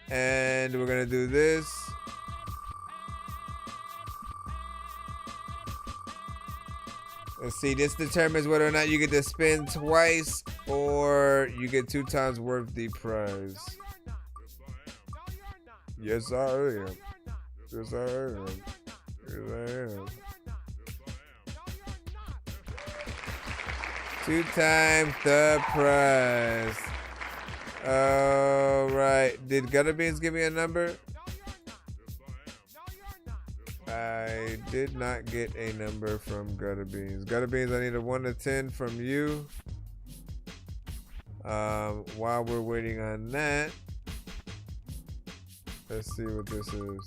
And we're gonna do this. Let's see, this determines whether or not you get to spin twice or you get 2 times worth the prize. Yes, I am. Yes, I am. Yes, I am. 2 times the prize. Alright. Did Gutter Beans give me a number? I did not get a number from Gutter Beans. Gutter Beans, I need a 1 to 10 from you. While we're waiting on that, let's see what this is.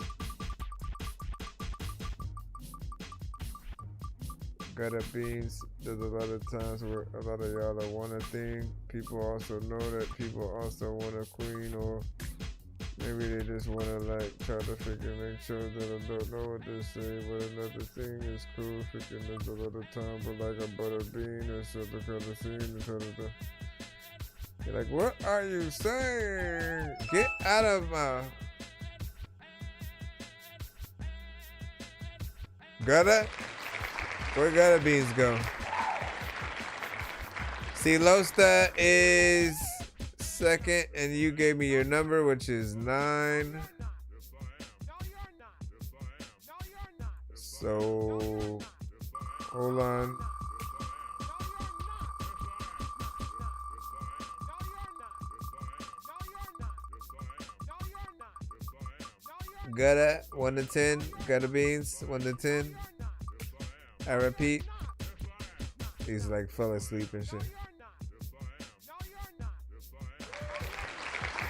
Gutter Beans, there's a lot of times where a lot of y'all are want a thing. People also know that people also want a queen, or maybe they just want to like try to freaking make sure that I don't know what to say, but another thing is cool. Freaking there's a lot of time, but like a butter bean or something kind of scene. You're like, what are you saying? Get out of my gutter. Where Gutter Beans go? See, Losta is second, and you gave me your number, which is 9. So, hold on. Gutter, 1 to 10. Gutter Beans, 1 to 10. I repeat. He's like fell asleep and shit.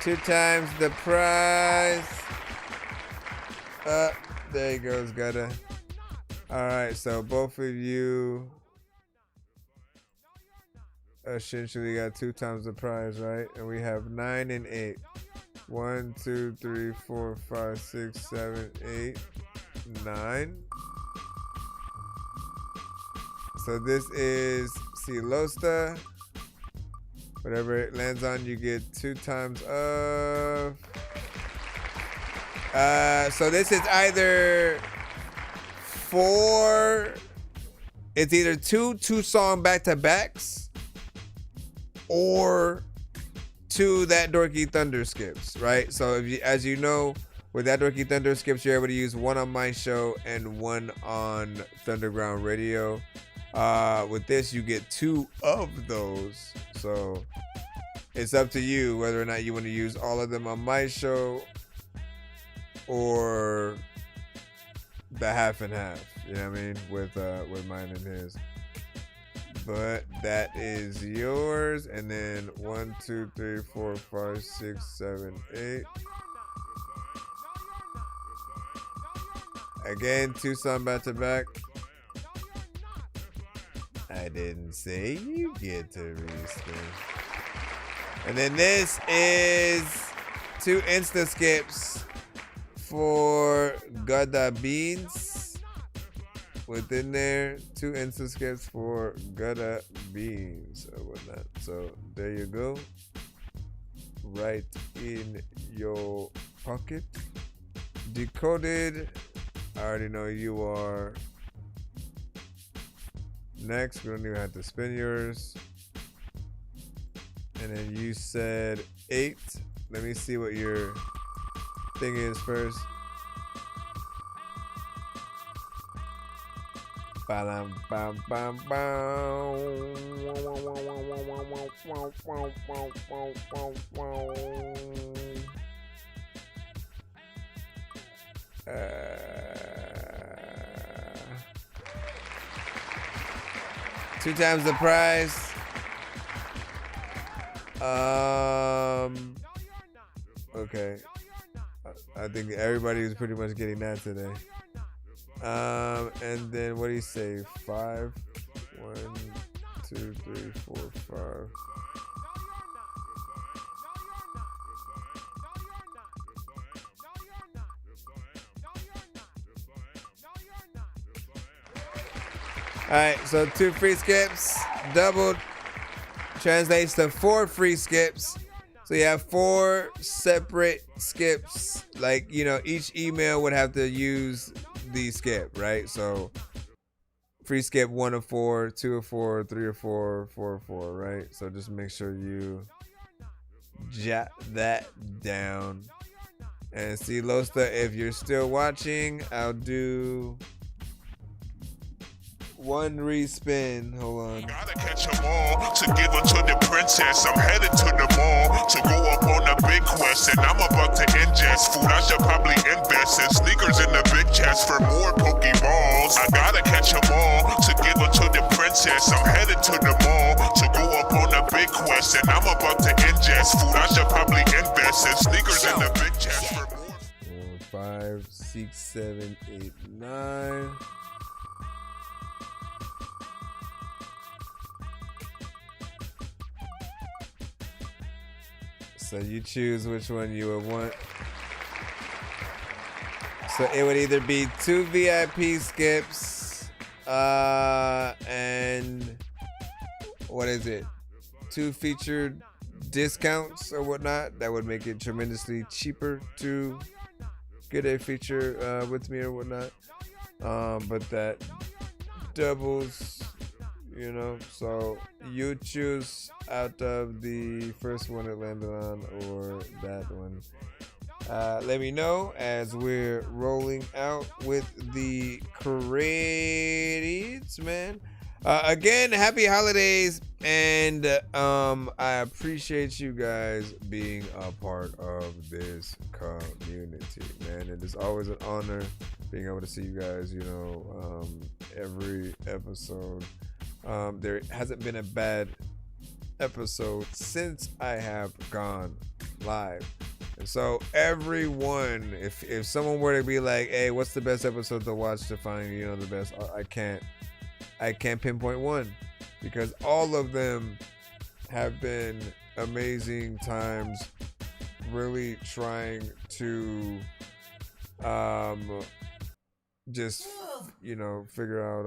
2 times the prize. There he goes, Gutter. Alright, so both of you essentially got 2 times the prize, right? And we have 9 and 8. 1, 2, 3, 4, 5, 6, 7, 8, 9. So this is Silosta. Whatever it lands on, you get 2 times of. So this is either 4 it's either two song back-to-backs or 2 That Dorky Thunder skips, right? So if you, as you know, with That Dorky Thunder skips, you're able to use 1 on my show and 1 on Thunderground Radio. With this, you get 2 of those. So it's up to you whether or not you want to use all of them on my show or the half and half. You know what I mean? With mine and his. But that is yours. And then 1, 2, 3, 4, 5, 6, 7, 8. Again, 2 song back to back. I didn't say you get to respin. And then this is 2 insta skips for Gada Beans. Within there, 2 insta skips for Gada Beans or whatnot. So there you go. Right in your pocket. Decoded. I already know you are. Next, we don't even have to spin yours. And then you said 8. Let me see what your thing is first. Bam, bam, bam, two times the price. Okay. I think everybody was pretty much getting that today. And then what do you say? 5. 1, 2, 3, 4, 5. Alright, so 2 free skips, doubled, translates to 4 free skips. So you have 4 separate skips. Like, you know, each email would have to use the skip, right? So free skip 1 of 4, 2 of 4, 3 of 4, 4 of 4, right? So just make sure you jot that down. And see, Losta, if you're still watching, I'll do 1 respin. Hold on. Gotta catch 'em all to give them to the princess. I'm headed to the mall to go up on a big quest, and I'm about to ingest food. I should probably invest in sneakers in the big chest for more Pokeballs. I gotta catch 'em all to give them to the princess. I'm headed to the mall to go up on a big quest, and I'm about to ingest food. I should probably invest in sneakers in the big chest for more. 4, 5, 6, 7, 8, 9. So you choose which one you would want. So it would either be 2 VIP skips, and what is it? 2 featured discounts or whatnot. That would make it tremendously cheaper to get a feature with me or whatnot. But that doubles, you know. So you choose out of the first one it landed on or that one. Let me know as we're rolling out with the credits, man. Again, happy holidays, and I appreciate you guys being a part of this community, man. It is always an honor being able to see you guys, you know, every episode. There hasn't been a bad episode since I have gone live. And so everyone, if someone were to be like, hey, what's the best episode to watch to find, you know, the best, I can't pinpoint one, because all of them have been amazing times, really trying to just, you know, figure out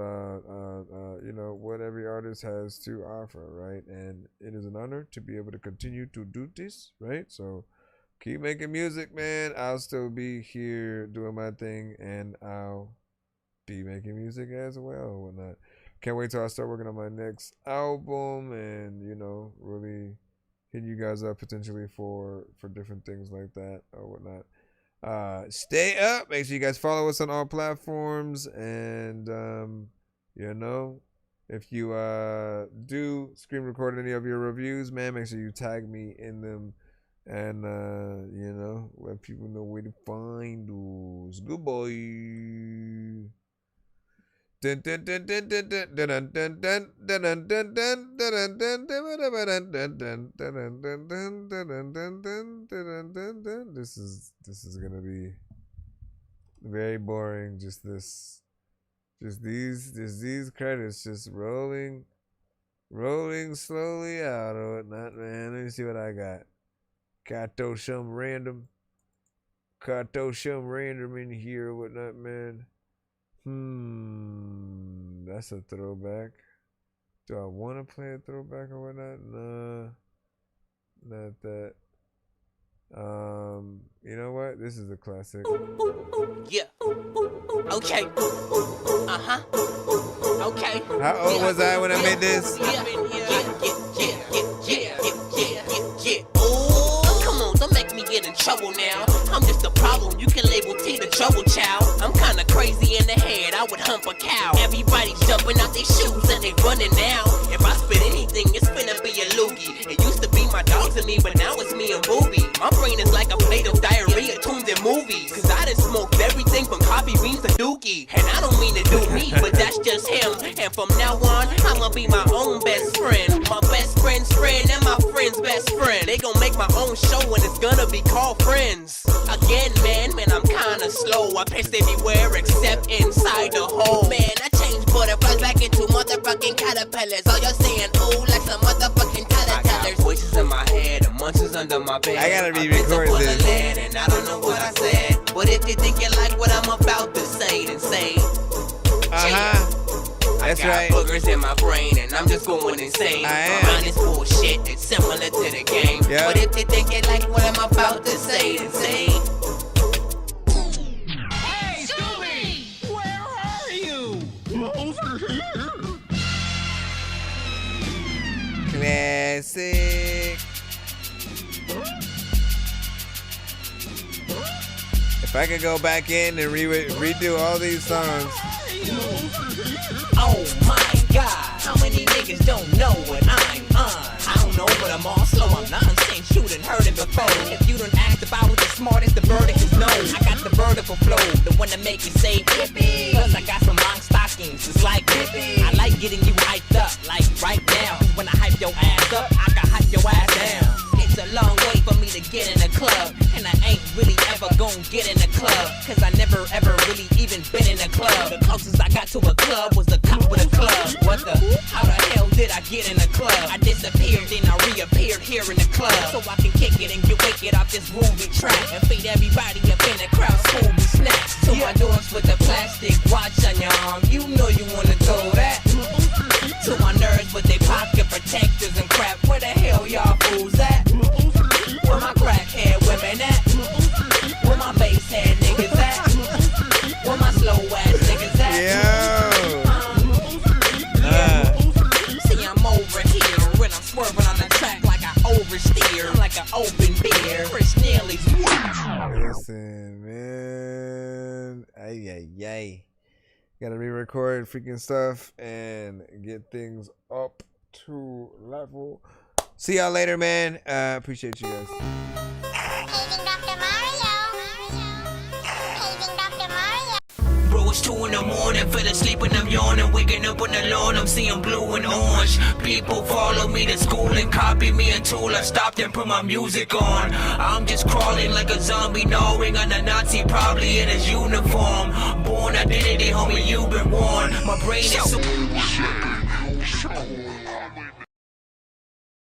you know, what every artist has to offer, right? And it is an honor to be able to continue to do this, right? So keep making music, man. I'll still be here doing my thing, and I'll be making music as well, whatnot. Can't wait till I start working on my next album and, you know, really hit you guys up potentially for different things like that or whatnot. Stay up. Make sure you guys follow us on all platforms. And, you know, if you do screen record any of your reviews, man, make sure you tag me in them. And, you know, let people know where to find us. Good boy. This is gonna be very boring. Just these credits just rolling slowly out or whatnot, man. Let me see what I got. Throw some random in here or whatnot, man. That's a throwback. Do I want to play a throwback or whatnot? Nah, not that. You know what? This is a classic. Yeah. Okay. Okay. How old was I when I made this? Yeah. Oh, come on, don't make me get in trouble now. I'm just a problem. You can label T the trouble child. I'm kinda crazy in the head. I would hump a cow. Everybody's jumping out their shoes and they running now. If I spit anything, it's finna be a loogie. It used to be my dogs and me, but now it's me and Booby. My brain is like a plate of diarrhea tuned in movies. Cause I done smoked everything from coffee beans to dookie. And I don't mean to do me, but that's just him. And from now on, I'ma be my own best friend. My best friend's friend and my friend's best friend. They gon' make my own show and it's gonna be called Friends. Again, man, I'm kinda slow. I pissed everywhere except inside the hole. Man, I changed butterflies back into motherfucking caterpillars. All you're saying, ooh, like some motherfucking tattletellers. I got voices in my head and monsters under my bed. I gotta re-record this. And I don't know what I said. But if you think you like what I'm about to say, then say. That's I got right. boogers in my brain and I'm just going insane. My mind is bullshit, it's similar to the game. Yeah. But if you think you like what I'm about to say, then say. Hey, Scooby! Where are you? Over here. Classic. If I could go back in and redo all these songs. Oh my god, how many niggas don't know what I'm on? I don't know, but I'm all slow, I'm nonsense, you done heard it before. If you done asked about who's the smartest, the verdict is no. I got the vertical flow, the one that make you say yippee. Plus I got some long stockings, it's like yippee. I like getting you hyped up, like right now. When I hype your ass up, I can hype your ass down. It's a long way for me to get in the club, and I ain't really ever gon' get in the club, cause I never ever really even been in a club. The closest I got to a club was the cop with a club. What the? How the hell did I get in a club? I disappeared, then I reappeared here in the club, so I can kick it and get wicked off this groovy track and feed everybody up in the crowd Scooby snacks. To my doors with the plastic watch on your arm, you know you wanna throw that. To my nerds with their pocket protectors and crap, where the hell y'all fools at? Where my crackhead women at? Where my bass head niggas at? Where my slow ass niggas at? See, I'm over here when I'm swerving on the track like I oversteer. I'm like an open beer. Chris Neely's. Listen, man. Ay. Gotta re-record freaking stuff and get things up to level. See y'all later, man. Appreciate you guys. Bro, it's 2 in the morning, fell asleep and I'm yawning, waking up on the lawn, I'm seeing blue and orange. People follow me to school and copy me until I stopped and put my music on. I'm just crawling like a zombie, gnawing on a Nazi, probably in his uniform. Born identity, homie, you've been warned. My brain is so